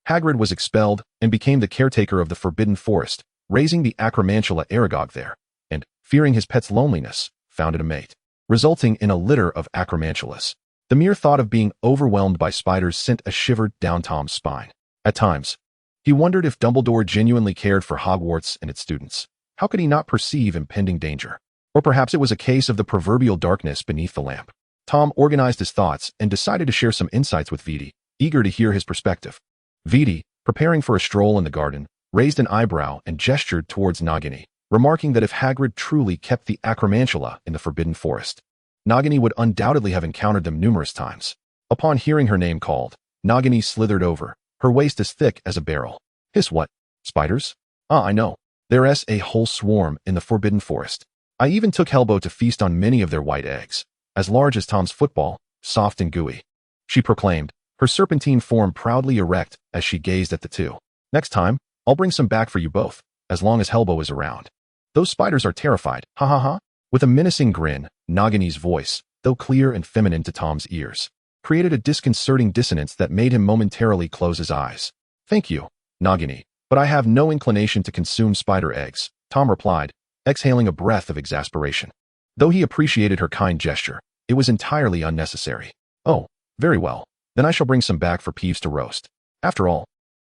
Hagrid was expelled and became the caretaker of the Forbidden Forest, raising the acromantula Aragog there, and, fearing his pet's loneliness, founded a mate, resulting in a litter of acromantulas. The mere thought of being overwhelmed by spiders sent a shiver down Tom's spine. At times, he wondered if Dumbledore genuinely cared for Hogwarts and its students. How could he not perceive impending danger? Or perhaps it was a case of the proverbial darkness beneath the lamp. Tom organized his thoughts and decided to share some insights with Viti, eager to hear his perspective. Viti, preparing for a stroll in the garden, raised an eyebrow and gestured towards Nagini, remarking that if Hagrid truly kept the acromantula in the Forbidden Forest, Nagini would undoubtedly have encountered them numerous times. Upon hearing her name called, Nagini slithered over, her waist as thick as a barrel. Hiss what? Spiders? Ah, I know. There's a whole swarm in the Forbidden Forest. I even took Helbo to feast on many of their white eggs, as large as Tom's football, soft and gooey, she proclaimed, her serpentine form proudly erect as she gazed at the two. Next time, I'll bring some back for you both, as long as Helbo is around. Those spiders are terrified, ha ha ha. With a menacing grin, Nagini's voice, though clear and feminine to Tom's ears, created a disconcerting dissonance that made him momentarily close his eyes. Thank you, Nagini, but I have no inclination to consume spider eggs, Tom replied, exhaling a breath of exasperation. Though he appreciated her kind gesture, it was entirely unnecessary. Oh, very well, then I shall bring some back for Peeves to roast. After all,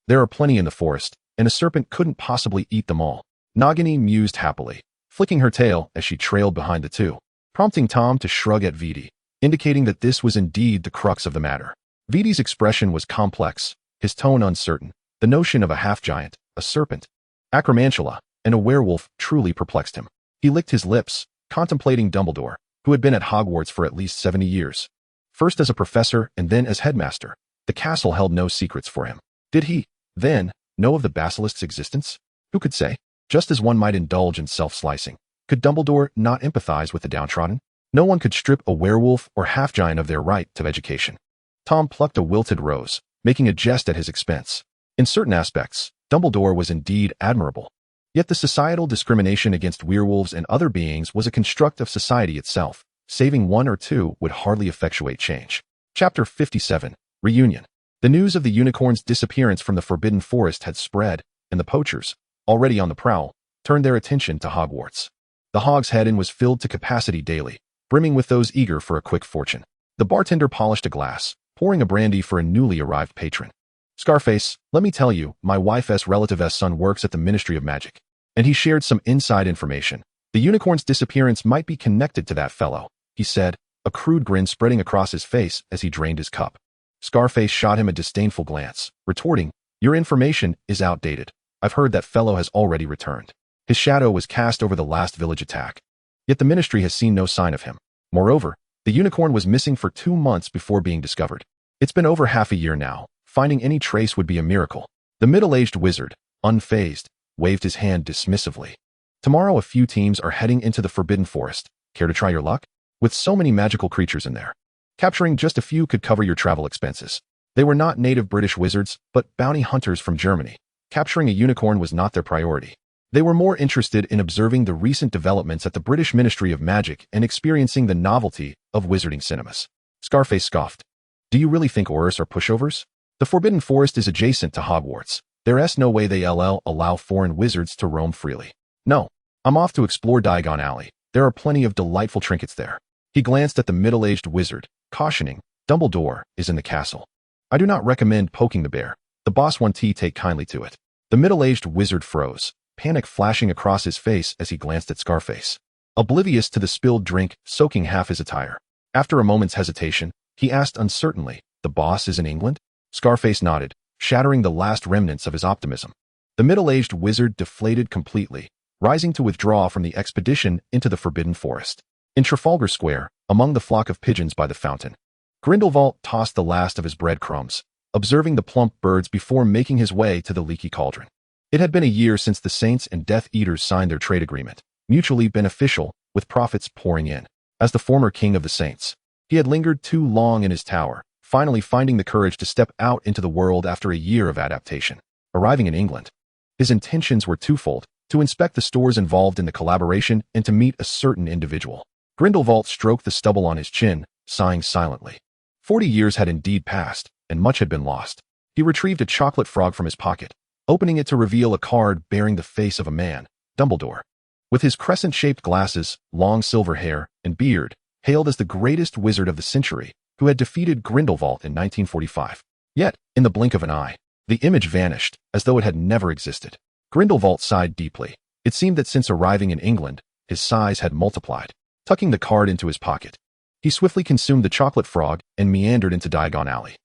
there are plenty in the forest, and a serpent couldn't possibly eat them all. Nagini mused happily, flicking her tail as she trailed behind the two, prompting Tom to shrug at Viti, indicating that this was indeed the crux of the matter. Vidi's expression was complex, his tone uncertain. The notion of a half-giant, a serpent, acromantula, and a werewolf truly perplexed him. He licked his lips, contemplating Dumbledore, who had been at Hogwarts for at least 70 years. First as a professor and then as headmaster, the castle held no secrets for him. Did he, then, know of the basilisk's existence? Who could say? Just as one might indulge in self-slicing, could Dumbledore not empathize with the downtrodden? No one could strip a werewolf or half-giant of their right to education. Tom plucked a wilted rose, making a jest at his expense. In certain aspects, Dumbledore was indeed admirable. Yet the societal discrimination against werewolves and other beings was a construct of society itself. Saving one or two would hardly effectuate change. Chapter 57. Reunion. The news of the unicorn's disappearance from the Forbidden Forest had spread, and the poachers, already on the prowl, turned their attention to Hogwarts. The Hog's Head Inn was filled to capacity daily, brimming with those eager for a quick fortune. The bartender polished a glass, pouring a brandy for a newly arrived patron. Scarface, let me tell you, my wife's relative's son works at the Ministry of Magic. And he shared some inside information. The unicorn's disappearance might be connected to that fellow, he said, a crude grin spreading across his face as he drained his cup. Scarface shot him a disdainful glance, retorting, your information is outdated. I've heard that fellow has already returned. His shadow was cast over the last village attack. Yet the Ministry has seen no sign of him. Moreover, the unicorn was missing for 2 months before being discovered. It's been over half a year now. Finding any trace would be a miracle. The middle-aged wizard, unfazed, waved his hand dismissively. Tomorrow a few teams are heading into the Forbidden Forest. Care to try your luck? With so many magical creatures in there, capturing just a few could cover your travel expenses. They were not native British wizards, but bounty hunters from Germany. Capturing a unicorn was not their priority. They were more interested in observing the recent developments at the British Ministry of Magic and experiencing the novelty of wizarding cinemas. Scarface scoffed. Do you really think Aurors are pushovers? The Forbidden Forest is adjacent to Hogwarts. There's no way they allow foreign wizards to roam freely. No, I'm off to explore Diagon Alley. There are plenty of delightful trinkets there. He glanced at the middle-aged wizard, cautioning, Dumbledore is in the castle. I do not recommend poking the bear. The boss won't take kindly to it. The middle-aged wizard froze, panic flashing across his face as he glanced at Scarface, oblivious to the spilled drink soaking half his attire. After a moment's hesitation, he asked uncertainly, the boss is in England? Scarface nodded, shattering the last remnants of his optimism. The middle-aged wizard deflated completely, rising to withdraw from the expedition into the Forbidden Forest. In Trafalgar Square, among the flock of pigeons by the fountain, Grindelwald tossed the last of his breadcrumbs, observing the plump birds before making his way to the leaky cauldron. It had been a year since the Saints and Death Eaters signed their trade agreement, mutually beneficial, with profits pouring in. As the former king of the Saints, he had lingered too long in his tower, finally finding the courage to step out into the world after a year of adaptation. Arriving in England, his intentions were twofold: to inspect the stores involved in the collaboration and to meet a certain individual. Grindelwald stroked the stubble on his chin, sighing silently. 40 years had indeed passed, and much had been lost. He retrieved a chocolate frog from his pocket, opening it to reveal a card bearing the face of a man, Dumbledore. With his crescent-shaped glasses, long silver hair, and beard, hailed as the greatest wizard of the century, who had defeated Grindelwald in 1945. Yet, in the blink of an eye, the image vanished, as though it had never existed. Grindelwald sighed deeply. It seemed that since arriving in England, his size had multiplied. Tucking the card into his pocket, he swiftly consumed the chocolate frog and meandered into Diagon Alley.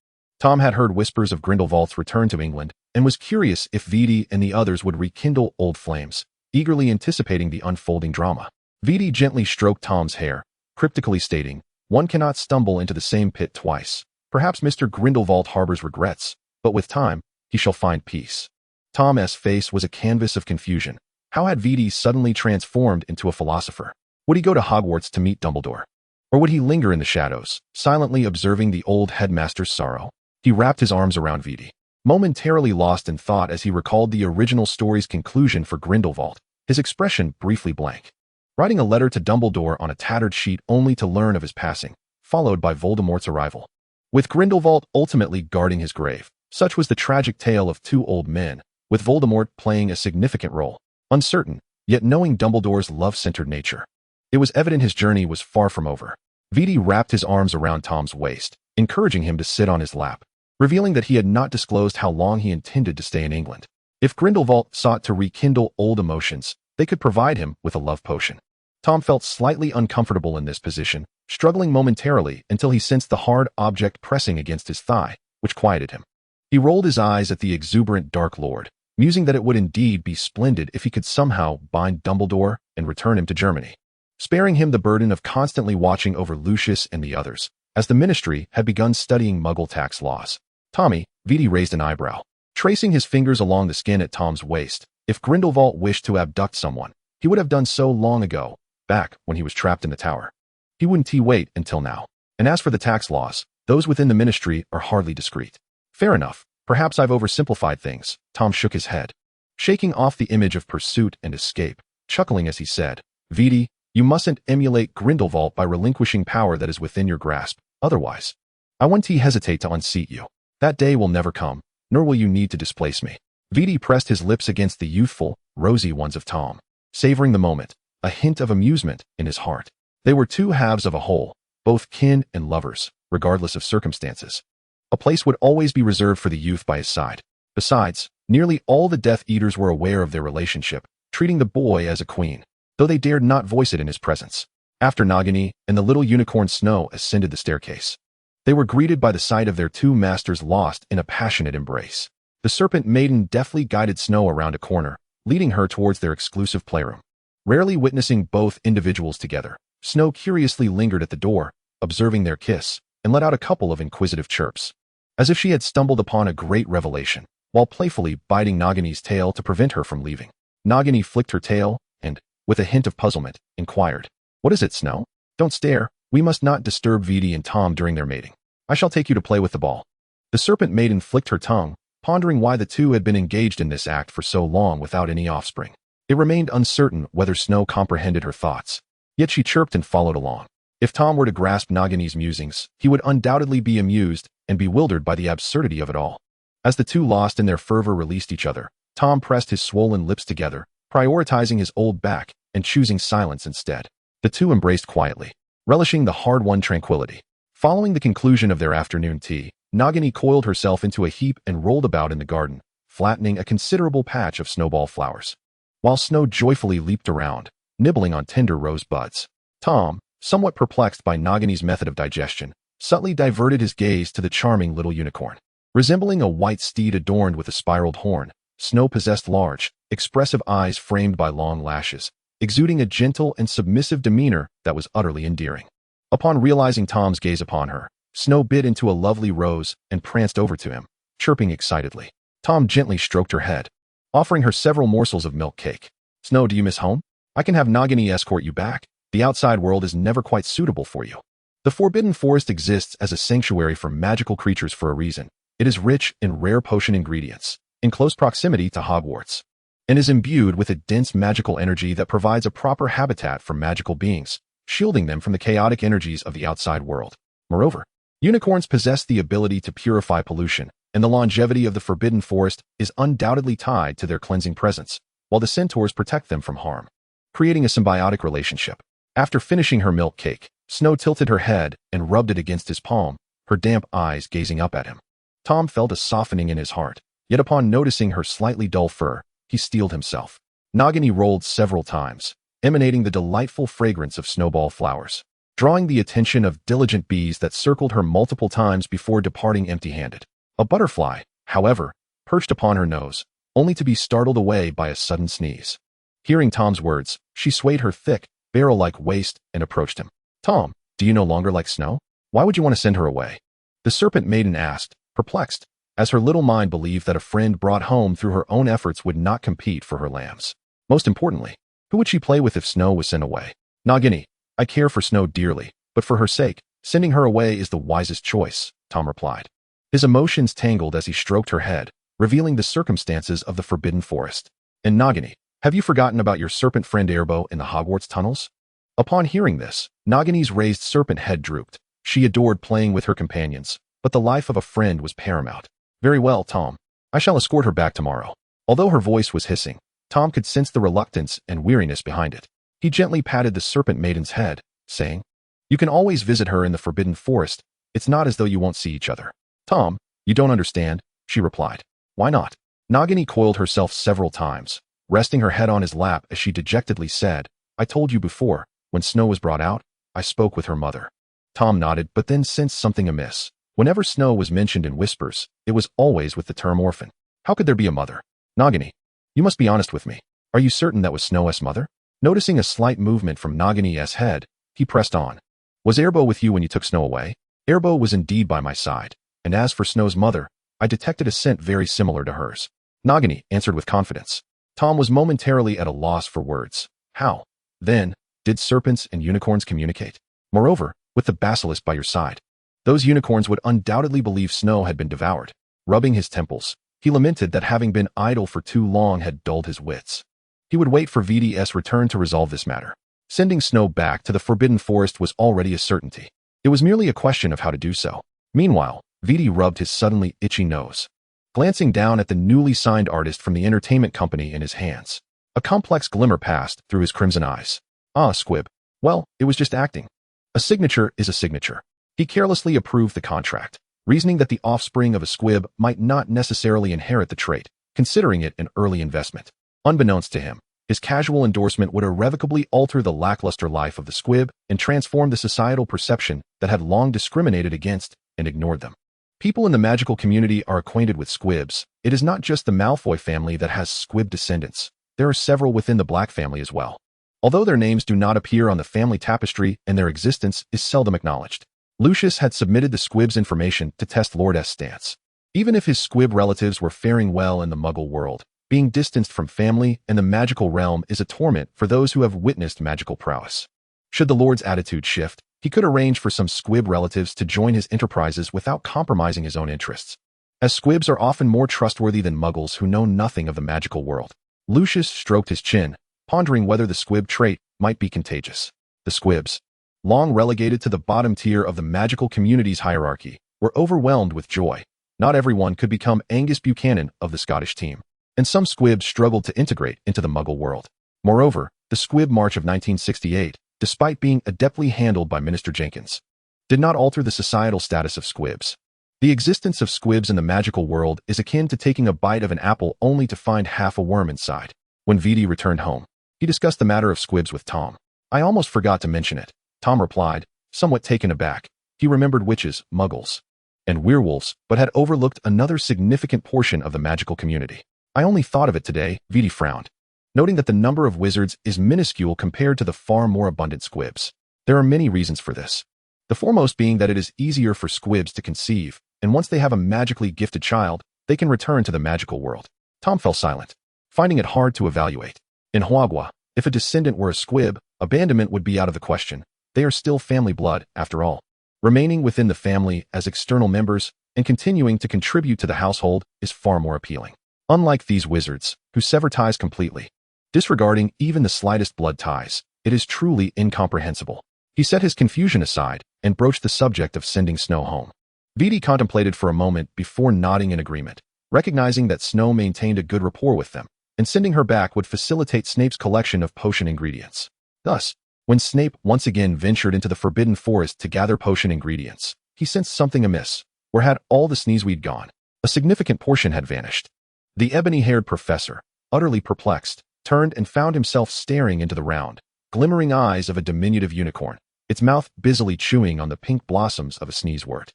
Tom had heard whispers of Grindelwald's return to England and was curious if Vidi and the others would rekindle old flames, eagerly anticipating the unfolding drama. Vidi gently stroked Tom's hair, cryptically stating, one cannot stumble into the same pit twice. Perhaps Mr. Grindelwald harbors regrets, but with time, he shall find peace. Tom's face was a canvas of confusion. How had Vidi suddenly transformed into a philosopher? Would he go to Hogwarts to meet Dumbledore? Or would he linger in the shadows, silently observing the old headmaster's sorrow? He wrapped his arms around Vidi, momentarily lost in thought as he recalled the original story's conclusion for Grindelwald, his expression briefly blank. Writing a letter to Dumbledore on a tattered sheet only to learn of his passing, followed by Voldemort's arrival. With Grindelwald ultimately guarding his grave, such was the tragic tale of two old men, with Voldemort playing a significant role. Uncertain, yet knowing Dumbledore's love-centered nature, it was evident his journey was far from over. Vidi wrapped his arms around Tom's waist, encouraging him to sit on his lap, revealing that he had not disclosed how long he intended to stay in England. If Grindelwald sought to rekindle old emotions, they could provide him with a love potion. Tom felt slightly uncomfortable in this position, struggling momentarily until he sensed the hard object pressing against his thigh, which quieted him. He rolled his eyes at the exuberant Dark Lord, musing that it would indeed be splendid if he could somehow bind Dumbledore and return him to Germany, sparing him the burden of constantly watching over Lucius and the others, as the Ministry had begun studying Muggle tax laws. Tommy, Viti raised an eyebrow, tracing his fingers along the skin at Tom's waist. If Grindelwald wished to abduct someone, he would have done so long ago, back when he was trapped in the tower. He wouldn't wait until now. And as for the tax laws, those within the Ministry are hardly discreet. Fair enough. Perhaps I've oversimplified things. Tom shook his head, shaking off the image of pursuit and escape, chuckling as he said, Viti, you mustn't emulate Grindelwald by relinquishing power that is within your grasp. Otherwise, I won't hesitate to unseat you. That day will never come, nor will you need to displace me. Viti pressed his lips against the youthful, rosy ones of Tom, savoring the moment, a hint of amusement in his heart. They were two halves of a whole, both kin and lovers, regardless of circumstances. A place would always be reserved for the youth by his side. Besides, nearly all the Death Eaters were aware of their relationship, treating the boy as a queen, though they dared not voice it in his presence. After Nagini and the little unicorn Snow ascended the staircase, they were greeted by the sight of their two masters lost in a passionate embrace. The Serpent Maiden deftly guided Snow around a corner, leading her towards their exclusive playroom. Rarely witnessing both individuals together, Snow curiously lingered at the door, observing their kiss, and let out a couple of inquisitive chirps, as if she had stumbled upon a great revelation, while playfully biting Nagini's tail to prevent her from leaving. Nagini flicked her tail and, with a hint of puzzlement, inquired, What is it, Snow? Don't stare. We must not disturb Viti and Tom during their mating. I shall take you to play with the ball. The Serpent Maiden flicked her tongue, pondering why the two had been engaged in this act for so long without any offspring. It remained uncertain whether Snow comprehended her thoughts, yet she chirped and followed along. If Tom were to grasp Nagini's musings, he would undoubtedly be amused and bewildered by the absurdity of it all. As the two lost in their fervor released each other, Tom pressed his swollen lips together, prioritizing his old back and choosing silence instead. The two embraced quietly, relishing the hard-won tranquility. Following the conclusion of their afternoon tea, Nagini coiled herself into a heap and rolled about in the garden, flattening a considerable patch of snowball flowers, while Snow joyfully leaped around, nibbling on tender rose buds. Tom, somewhat perplexed by Nagini's method of digestion, subtly diverted his gaze to the charming little unicorn. Resembling a white steed adorned with a spiraled horn, Snow possessed large, expressive eyes framed by long lashes, exuding a gentle and submissive demeanor that was utterly endearing. Upon realizing Tom's gaze upon her, Snow bit into a lovely rose and pranced over to him, chirping excitedly. Tom gently stroked her head, offering her several morsels of milk cake. Snow, do you miss home? I can have Nagini escort you back. The outside world is never quite suitable for you. The Forbidden Forest exists as a sanctuary for magical creatures for a reason. It is rich in rare potion ingredients, in close proximity to Hogwarts, and is imbued with a dense magical energy that provides a proper habitat for magical beings, shielding them from the chaotic energies of the outside world. Moreover, unicorns possess the ability to purify pollution, and the longevity of the Forbidden Forest is undoubtedly tied to their cleansing presence, while the centaurs protect them from harm, creating a symbiotic relationship. After finishing her milk cake, Snow tilted her head and rubbed it against his palm, her damp eyes gazing up at him. Tom felt a softening in his heart, yet upon noticing her slightly dull fur, he steeled himself. Nagini rolled several times, emanating the delightful fragrance of snowball flowers, drawing the attention of diligent bees that circled her multiple times before departing empty-handed. A butterfly, however, perched upon her nose, only to be startled away by a sudden sneeze. Hearing Tom's words, she swayed her thick, barrel-like waist and approached him. Tom, do you no longer like Snow? Why would you want to send her away? The Serpent Maiden asked, perplexed, as her little mind believed that a friend brought home through her own efforts would not compete for her lambs. Most importantly, who would she play with if Snow was sent away? Nagini, I care for Snow dearly, but for her sake, sending her away is the wisest choice, Tom replied. His emotions tangled as he stroked her head, revealing the circumstances of the Forbidden Forest. And Nagini, have you forgotten about your serpent friend Erbo in the Hogwarts tunnels? Upon hearing this, Nagini's raised serpent head drooped. She adored playing with her companions, but the life of a friend was paramount. Very well, Tom. I shall escort her back tomorrow. Although her voice was hissing, Tom could sense the reluctance and weariness behind it. He gently patted the Serpent Maiden's head, saying, You can always visit her in the Forbidden Forest. It's not as though you won't see each other. Tom, you don't understand, she replied. Why not? Nagini coiled herself several times, resting her head on his lap as she dejectedly said, I told you before, when Snow was brought out, I spoke with her mother. Tom nodded, but then sensed something amiss. Whenever Snow was mentioned in whispers, it was always with the term orphan. How could there be a mother? Nagini, you must be honest with me. Are you certain that was Snow's mother? Noticing a slight movement from Nagini's head, he pressed on. Was Erbo with you when you took Snow away? Erbo was indeed by my side, and as for Snow's mother, I detected a scent very similar to hers. Nagini answered with confidence. Tom was momentarily at a loss for words. How, then, did serpents and unicorns communicate? Moreover, with the basilisk by your side, those unicorns would undoubtedly believe Snow had been devoured. Rubbing his temples, he lamented that having been idle for too long had dulled his wits. He would wait for VD's return to resolve this matter. Sending Snow back to the Forbidden Forest was already a certainty. It was merely a question of how to do so. Meanwhile, VD rubbed his suddenly itchy nose. Glancing down at the newly signed artist from the entertainment company in his hands, a complex glimmer passed through his crimson eyes. Ah, Squib. Well, it was just acting. A signature is a signature. He carelessly approved the contract, reasoning that the offspring of a squib might not necessarily inherit the trait, considering it an early investment. Unbeknownst to him, his casual endorsement would irrevocably alter the lackluster life of the squib and transform the societal perception that had long discriminated against and ignored them. People in the magical community are acquainted with squibs. It is not just the Malfoy family that has squib descendants. There are several within the Black family as well. Although their names do not appear on the family tapestry and their existence is seldom acknowledged. Lucius had submitted the squib's information to test Lord S.'s stance. Even if his squib relatives were faring well in the Muggle world, being distanced from family and the magical realm is a torment for those who have witnessed magical prowess. Should the Lord's attitude shift, he could arrange for some squib relatives to join his enterprises without compromising his own interests. As squibs are often more trustworthy than muggles who know nothing of the magical world. Lucius stroked his chin, pondering whether the squib trait might be contagious. The squibs, long relegated to the bottom tier of the magical community's hierarchy, were overwhelmed with joy. Not everyone could become Angus Buchanan of the Scottish team, and some squibs struggled to integrate into the Muggle world. Moreover, the Squib March of 1968, despite being adeptly handled by Minister Jenkins, did not alter the societal status of squibs. The existence of squibs in the magical world is akin to taking a bite of an apple only to find half a worm inside. When VD returned home, he discussed the matter of squibs with Tom. I almost forgot to mention it, Tom replied, somewhat taken aback. He remembered witches, muggles, and werewolves, but had overlooked another significant portion of the magical community. I only thought of it today, VD frowned, noting that the number of wizards is minuscule compared to the far more abundant squibs. There are many reasons for this. The foremost being that it is easier for squibs to conceive, and once they have a magically gifted child, they can return to the magical world. Tom fell silent, finding it hard to evaluate. In Huagua, if a descendant were a squib, abandonment would be out of the question. They are still family blood, after all. Remaining within the family as external members and continuing to contribute to the household is far more appealing. Unlike these wizards, who sever ties completely, disregarding even the slightest blood ties, it is truly incomprehensible. He set his confusion aside and broached the subject of sending Snow home. VD contemplated for a moment before nodding in agreement, recognizing that Snow maintained a good rapport with them, and sending her back would facilitate Snape's collection of potion ingredients. Thus, when Snape once again ventured into the Forbidden Forest to gather potion ingredients, he sensed something amiss. Where had all the sneezeweed gone? A significant portion had vanished. The ebony-haired professor, utterly perplexed, turned and found himself staring into the round, glimmering eyes of a diminutive unicorn, its mouth busily chewing on the pink blossoms of a sneezewort.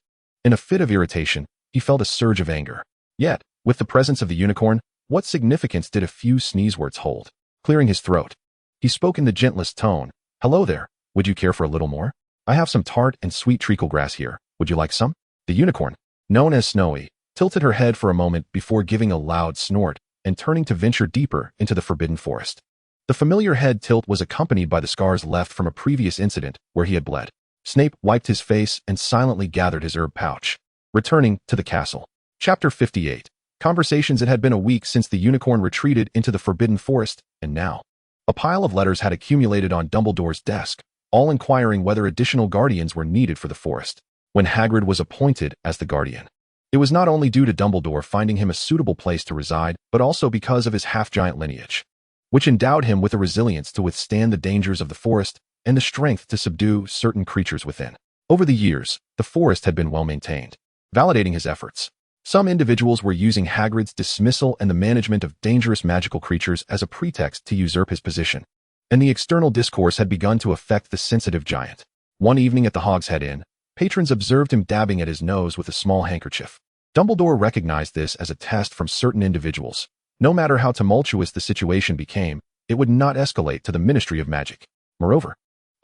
In a fit of irritation, he felt a surge of anger. Yet, with the presence of the unicorn, what significance did a few sneezeworts hold? Clearing his throat, he spoke in the gentlest tone. Hello there, would you care for a little more? I have some tart and sweet treacle grass here, would you like some? The unicorn, known as Snowy, tilted her head for a moment before giving a loud snort and turning to venture deeper into the Forbidden Forest. The familiar head tilt was accompanied by the scars left from a previous incident where he had bled. Snape wiped his face and silently gathered his herb pouch, returning to the castle. Chapter 58. Conversations. It had been a week since the unicorn retreated into the Forbidden Forest, and now a pile of letters had accumulated on Dumbledore's desk, all inquiring whether additional guardians were needed for the forest. When Hagrid was appointed as the guardian, it was not only due to Dumbledore finding him a suitable place to reside, but also because of his half-giant lineage, which endowed him with the resilience to withstand the dangers of the forest and the strength to subdue certain creatures within. Over the years, the forest had been well maintained, validating his efforts. Some individuals were using Hagrid's dismissal and the management of dangerous magical creatures as a pretext to usurp his position, and the external discourse had begun to affect the sensitive giant. One evening at the Hogshead Inn, patrons observed him dabbing at his nose with a small handkerchief. Dumbledore recognized this as a test from certain individuals. No matter how tumultuous the situation became, it would not escalate to the Ministry of Magic. Moreover,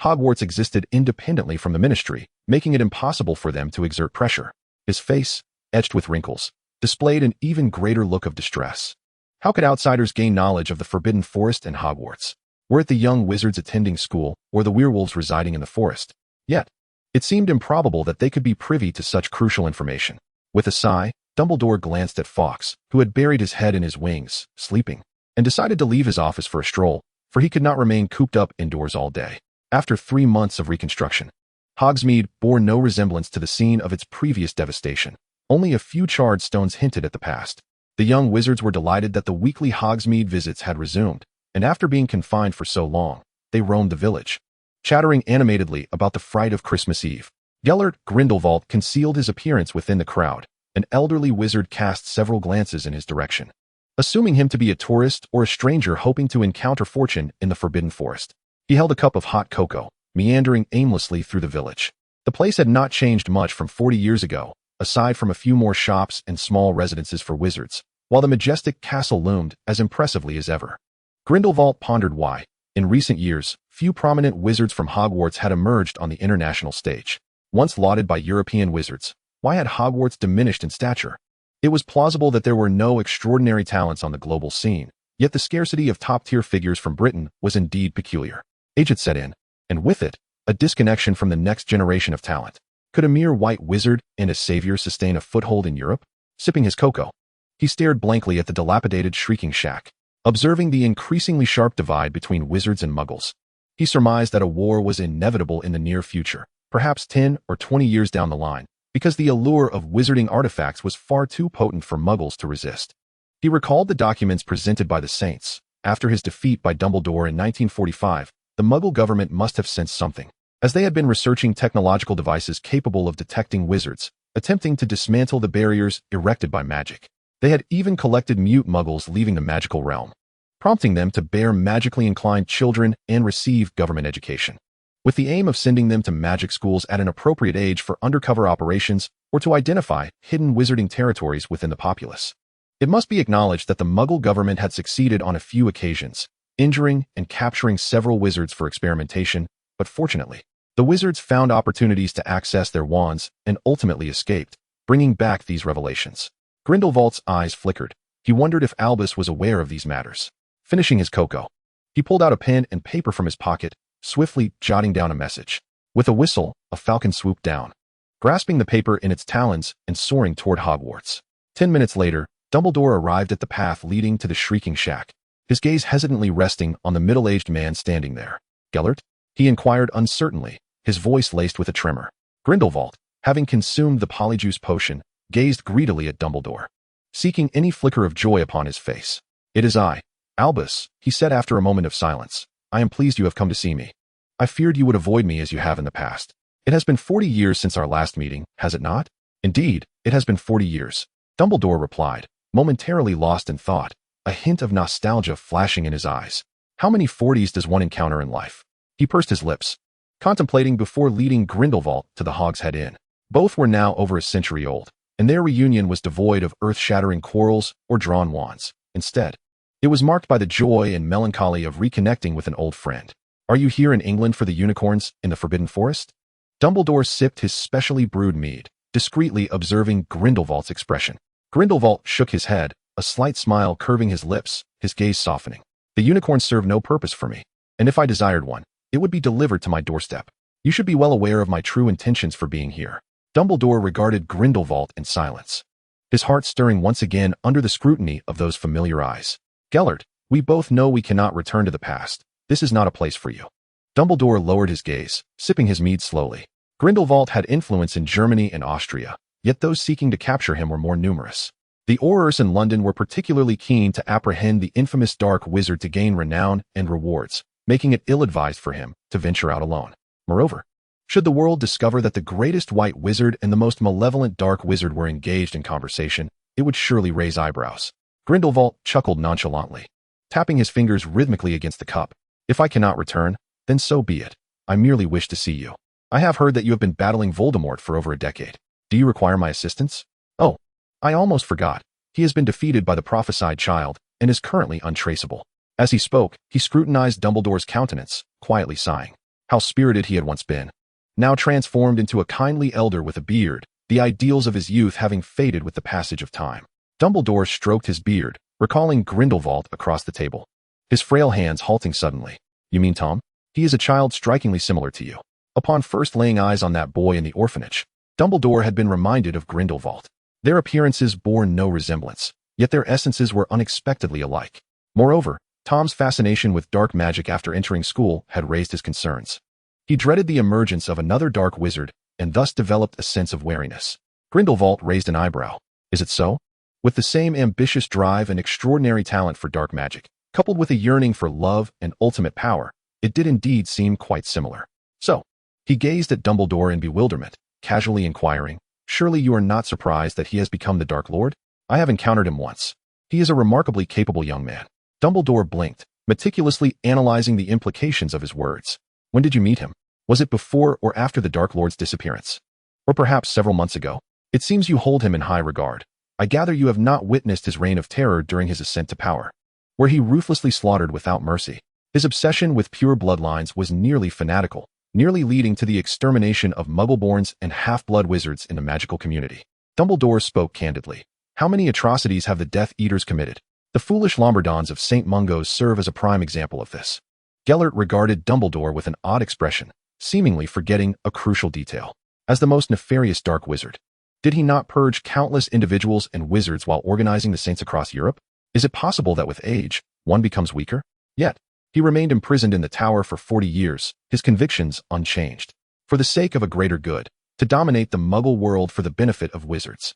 Hogwarts existed independently from the Ministry, making it impossible for them to exert pressure. His face, etched with wrinkles, displayed an even greater look of distress. How could outsiders gain knowledge of the Forbidden Forest and Hogwarts? Were it the young wizards attending school or the werewolves residing in the forest? Yet, it seemed improbable that they could be privy to such crucial information. With a sigh, Dumbledore glanced at Fawkes, who had buried his head in his wings, sleeping, and decided to leave his office for a stroll, for he could not remain cooped up indoors all day. After 3 months of reconstruction, Hogsmeade bore no resemblance to the scene of its previous devastation. Only a few charred stones hinted at the past. The young wizards were delighted that the weekly Hogsmeade visits had resumed, and after being confined for so long, they roamed the village, chattering animatedly about the fright of Christmas Eve. Gellert Grindelwald concealed his appearance within the crowd. An elderly wizard cast several glances in his direction, assuming him to be a tourist or a stranger hoping to encounter fortune in the Forbidden Forest. He held a cup of hot cocoa, meandering aimlessly through the village. The place had not changed much from 40 years ago, aside from a few more shops and small residences for wizards, while the majestic castle loomed as impressively as ever. Grindelwald pondered why, in recent years, few prominent wizards from Hogwarts had emerged on the international stage. Once lauded by European wizards, why had Hogwarts diminished in stature? It was plausible that there were no extraordinary talents on the global scene, yet the scarcity of top-tier figures from Britain was indeed peculiar. Age had set in, and with it, a disconnection from the next generation of talent. Could a mere white wizard and a savior sustain a foothold in Europe? Sipping his cocoa, he stared blankly at the dilapidated Shrieking Shack, observing the increasingly sharp divide between wizards and muggles. He surmised that a war was inevitable in the near future, perhaps 10 or 20 years down the line, because the allure of wizarding artifacts was far too potent for muggles to resist. He recalled the documents presented by the Saints. After his defeat by Dumbledore in 1945, the Muggle government must have sensed something, as they had been researching technological devices capable of detecting wizards, attempting to dismantle the barriers erected by magic. They had even collected mute Muggles leaving the magical realm, prompting them to bear magically inclined children and receive government education, with the aim of sending them to magic schools at an appropriate age for undercover operations or to identify hidden wizarding territories within the populace. It must be acknowledged that the Muggle government had succeeded on a few occasions, injuring and capturing several wizards for experimentation, but fortunately, the wizards found opportunities to access their wands and ultimately escaped, bringing back these revelations. Grindelwald's eyes flickered. He wondered if Albus was aware of these matters. Finishing his cocoa, he pulled out a pen and paper from his pocket, swiftly jotting down a message. With a whistle, a falcon swooped down, grasping the paper in its talons and soaring toward Hogwarts. 10 minutes later, Dumbledore arrived at the path leading to the Shrieking Shack, his gaze hesitantly resting on the middle-aged man standing there. Gellert? He inquired uncertainly, his voice laced with a tremor. Grindelwald, having consumed the polyjuice potion, gazed greedily at Dumbledore, seeking any flicker of joy upon his face. "It is I, Albus," he said after a moment of silence. "I am pleased you have come to see me. I feared you would avoid me as you have in the past. It has been 40 years since our last meeting, has it not?" "Indeed, it has been 40 years," Dumbledore replied, momentarily lost in thought, a hint of nostalgia flashing in his eyes. How many 40s does one encounter in life? He pursed his lips, contemplating before leading Grindelwald to the Hogshead Inn. Both were now over a century old, and their reunion was devoid of earth-shattering quarrels or drawn wands. Instead, it was marked by the joy and melancholy of reconnecting with an old friend. "Are you here in England for the unicorns in the Forbidden Forest?" Dumbledore sipped his specially brewed mead, discreetly observing Grindelwald's expression. Grindelwald shook his head, a slight smile curving his lips, his gaze softening. "The unicorns serve no purpose for me, and if I desired one, it would be delivered to my doorstep. You should be well aware of my true intentions for being here." Dumbledore regarded Grindelwald in silence, his heart stirring once again under the scrutiny of those familiar eyes. "Gellert, we both know we cannot return to the past. This is not a place for you." Dumbledore lowered his gaze, sipping his mead slowly. Grindelwald had influence in Germany and Austria, yet those seeking to capture him were more numerous. The Aurors in London were particularly keen to apprehend the infamous dark wizard to gain renown and rewards, making it ill-advised for him to venture out alone. Moreover, should the world discover that the greatest white wizard and the most malevolent dark wizard were engaged in conversation, it would surely raise eyebrows. Grindelwald chuckled nonchalantly, tapping his fingers rhythmically against the cup. "If I cannot return, then so be it. I merely wish to see you." I have heard that you have been battling Voldemort for over a decade. Do you require my assistance? Oh, I almost forgot. He has been defeated by the prophesied child and is currently untraceable. As he spoke, he scrutinized Dumbledore's countenance, quietly sighing. How spirited he had once been. Now transformed into a kindly elder with a beard, the ideals of his youth having faded with the passage of time. Dumbledore stroked his beard, recalling Grindelwald across the table. His frail hands halting suddenly. You mean Tom? He is a child strikingly similar to you. Upon first laying eyes on that boy in the orphanage, Dumbledore had been reminded of Grindelwald. Their appearances bore no resemblance, yet their essences were unexpectedly alike. Moreover, Tom's fascination with dark magic after entering school had raised his concerns. He dreaded the emergence of another dark wizard and thus developed a sense of wariness. Grindelwald raised an eyebrow. Is it so? With the same ambitious drive and extraordinary talent for dark magic, coupled with a yearning for love and ultimate power, it did indeed seem quite similar. So, he gazed at Dumbledore in bewilderment, casually inquiring, surely you are not surprised that he has become the Dark Lord? I have encountered him once. He is a remarkably capable young man. Dumbledore blinked, meticulously analyzing the implications of his words. When did you meet him? Was it before or after the Dark Lord's disappearance? Or perhaps several months ago? It seems you hold him in high regard. I gather you have not witnessed his reign of terror during his ascent to power, where he ruthlessly slaughtered without mercy. His obsession with pure bloodlines was nearly fanatical, nearly leading to the extermination of Muggleborns and half-blood wizards in the magical community. Dumbledore spoke candidly. How many atrocities have the Death Eaters committed? The foolish Lombardons of St. Mungo's serve as a prime example of this. Gellert regarded Dumbledore with an odd expression, seemingly forgetting a crucial detail. As the most nefarious dark wizard, did he not purge countless individuals and wizards while organizing the saints across Europe? Is it possible that with age, one becomes weaker? Yet, he remained imprisoned in the tower for 40 years, his convictions unchanged. For the sake of a greater good, to dominate the Muggle world for the benefit of wizards.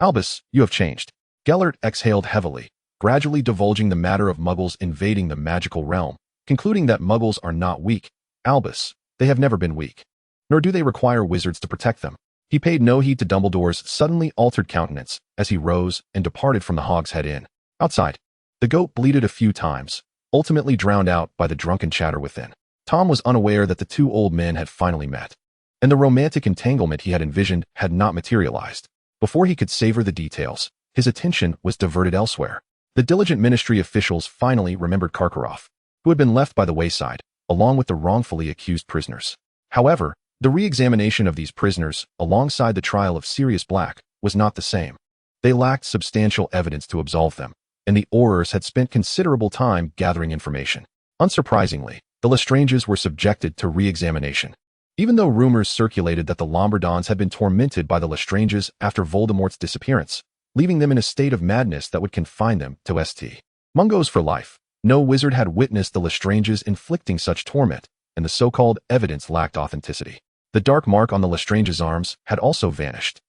Albus, you have changed. Gellert exhaled heavily, gradually divulging the matter of Muggles invading the magical realm, concluding that Muggles are not weak. Albus, they have never been weak. Nor do they require wizards to protect them. He paid no heed to Dumbledore's suddenly altered countenance as he rose and departed from the Hogshead Inn. Outside, the goat bleated a few times, ultimately drowned out by the drunken chatter within. Tom was unaware that the two old men had finally met, and the romantic entanglement he had envisioned had not materialized. Before he could savor the details, his attention was diverted elsewhere. The diligent ministry officials finally remembered Karkaroff, who had been left by the wayside, along with the wrongfully accused prisoners. However, the re-examination of these prisoners, alongside the trial of Sirius Black, was not the same. They lacked substantial evidence to absolve them, and the Aurors had spent considerable time gathering information. Unsurprisingly, the Lestranges were subjected to re-examination. Even though rumors circulated that the Lombardons had been tormented by the Lestranges after Voldemort's disappearance, leaving them in a state of madness that would confine them to St. Mungo's for life. No wizard had witnessed the Lestranges inflicting such torment, and the so-called evidence lacked authenticity. The dark mark on the Lestranges' arms had also vanished.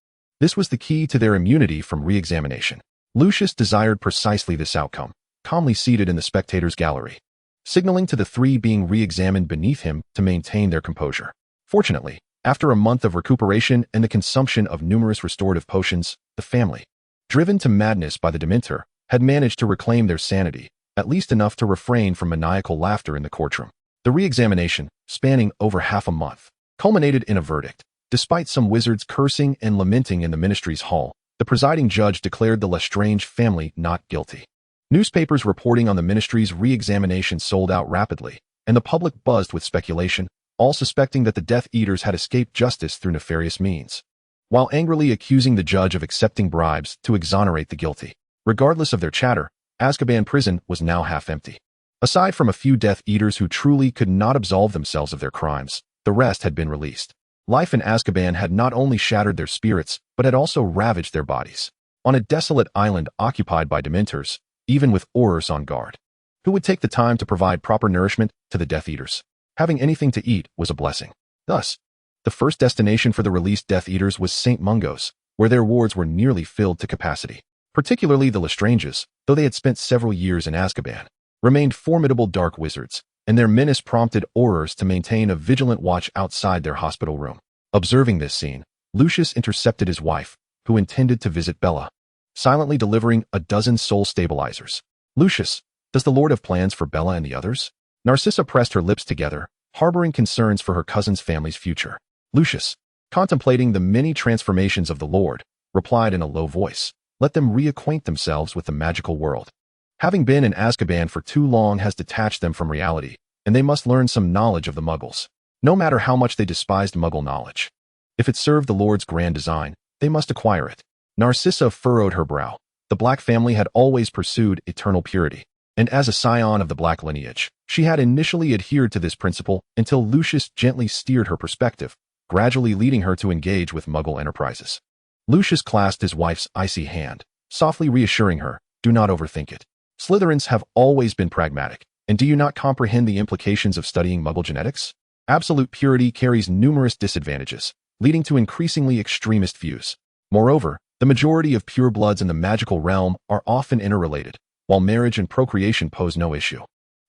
This was the key to their immunity from re-examination. Lucius desired precisely this outcome, calmly seated in the spectators' gallery, signaling to the three being re-examined beneath him to maintain their composure. Fortunately, after a month of recuperation and the consumption of numerous restorative potions, the family, driven to madness by the Dementor, had managed to reclaim their sanity, at least enough to refrain from maniacal laughter in the courtroom. The re-examination, spanning over half a month, culminated in a verdict. Despite some wizards cursing and lamenting in the ministry's hall, the presiding judge declared the Lestrange family not guilty. Newspapers reporting on the ministry's re-examination sold out rapidly, and the public buzzed with speculation, all suspecting that the Death Eaters had escaped justice through nefarious means, while angrily accusing the judge of accepting bribes to exonerate the guilty. Regardless of their chatter, Azkaban prison was now half empty. Aside from a few Death Eaters who truly could not absolve themselves of their crimes, the rest had been released. Life in Azkaban had not only shattered their spirits, but had also ravaged their bodies. On a desolate island occupied by Dementors, even with Aurors on guard, who would take the time to provide proper nourishment to the Death Eaters? Having anything to eat was a blessing. Thus, the first destination for the released Death Eaters was St. Mungo's, where their wards were nearly filled to capacity. Particularly the Lestranges, though they had spent several years in Azkaban, remained formidable dark wizards, and their menace prompted Aurors to maintain a vigilant watch outside their hospital room. Observing this scene, Lucius intercepted his wife, who intended to visit Bella, silently delivering a dozen soul stabilizers. Lucius, does the Lord have plans for Bella and the others? Narcissa pressed her lips together, harboring concerns for her cousin's family's future. Lucius, contemplating the many transformations of the Lord, replied in a low voice, "Let them reacquaint themselves with the magical world. Having been in Azkaban for too long has detached them from reality, and they must learn some knowledge of the Muggles, no matter how much they despised Muggle knowledge. If it served the Lord's grand design, they must acquire it." Narcissa furrowed her brow. The Black family had always pursued eternal purity, and as a scion of the Black lineage, she had initially adhered to this principle until Lucius gently steered her perspective, gradually leading her to engage with Muggle enterprises. Lucius clasped his wife's icy hand, softly reassuring her, "Do not overthink it. Slytherins have always been pragmatic, and do you not comprehend the implications of studying Muggle genetics? Absolute purity carries numerous disadvantages, leading to increasingly extremist views. Moreover, the majority of purebloods in the magical realm are often interrelated, while marriage and procreation pose no issue.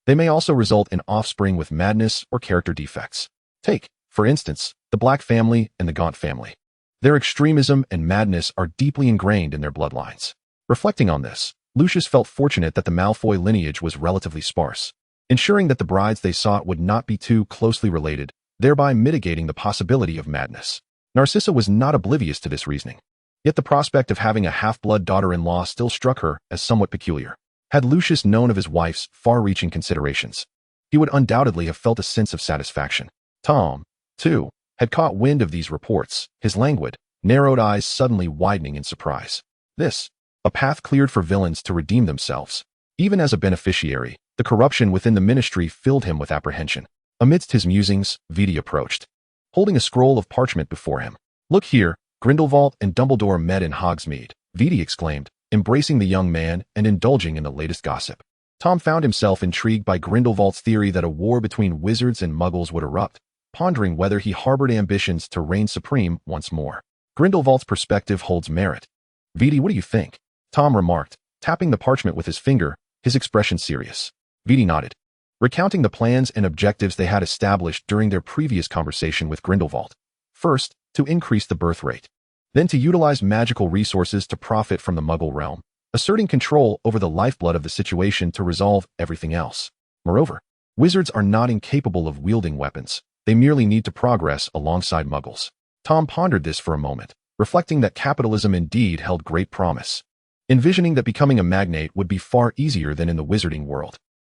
They may also result in offspring with madness or character defects. Take, for instance, the Black family and the Gaunt family. Their extremism and madness are deeply ingrained in their bloodlines." Reflecting on this, Lucius felt fortunate that the Malfoy lineage was relatively sparse, ensuring that the brides they sought would not be too closely related, thereby mitigating the possibility of madness. Narcissa was not oblivious to this reasoning. Yet the prospect of having a half-blood daughter-in-law still struck her as somewhat peculiar. Had Lucius known of his wife's far-reaching considerations, he would undoubtedly have felt a sense of satisfaction. Tom, too, had caught wind of these reports, his languid, narrowed eyes suddenly widening in surprise. This, a path cleared for villains to redeem themselves. Even as a beneficiary, the corruption within the ministry filled him with apprehension. Amidst his musings, Viti approached, holding a scroll of parchment before him. "Look here, Grindelwald and Dumbledore met in Hogsmeade," Viti exclaimed, embracing the young man and indulging in the latest gossip. Tom found himself intrigued by Grindelwald's theory that a war between wizards and Muggles would erupt, pondering whether he harbored ambitions to reign supreme once more. "Grindelwald's perspective holds merit. Viti, what do you think?" Tom remarked, tapping the parchment with his finger, his expression serious. Viti nodded, recounting the plans and objectives they had established during their previous conversation with Grindelwald. First, to increase the birth rate. Then to utilize magical resources to profit from the Muggle realm, asserting control over the lifeblood of the situation to resolve everything else. Moreover, wizards are not incapable of wielding weapons. They merely need to progress alongside Muggles. Tom pondered this for a moment, reflecting that capitalism indeed held great promise. Envisioning that becoming a magnate would be far easier than in the wizarding world.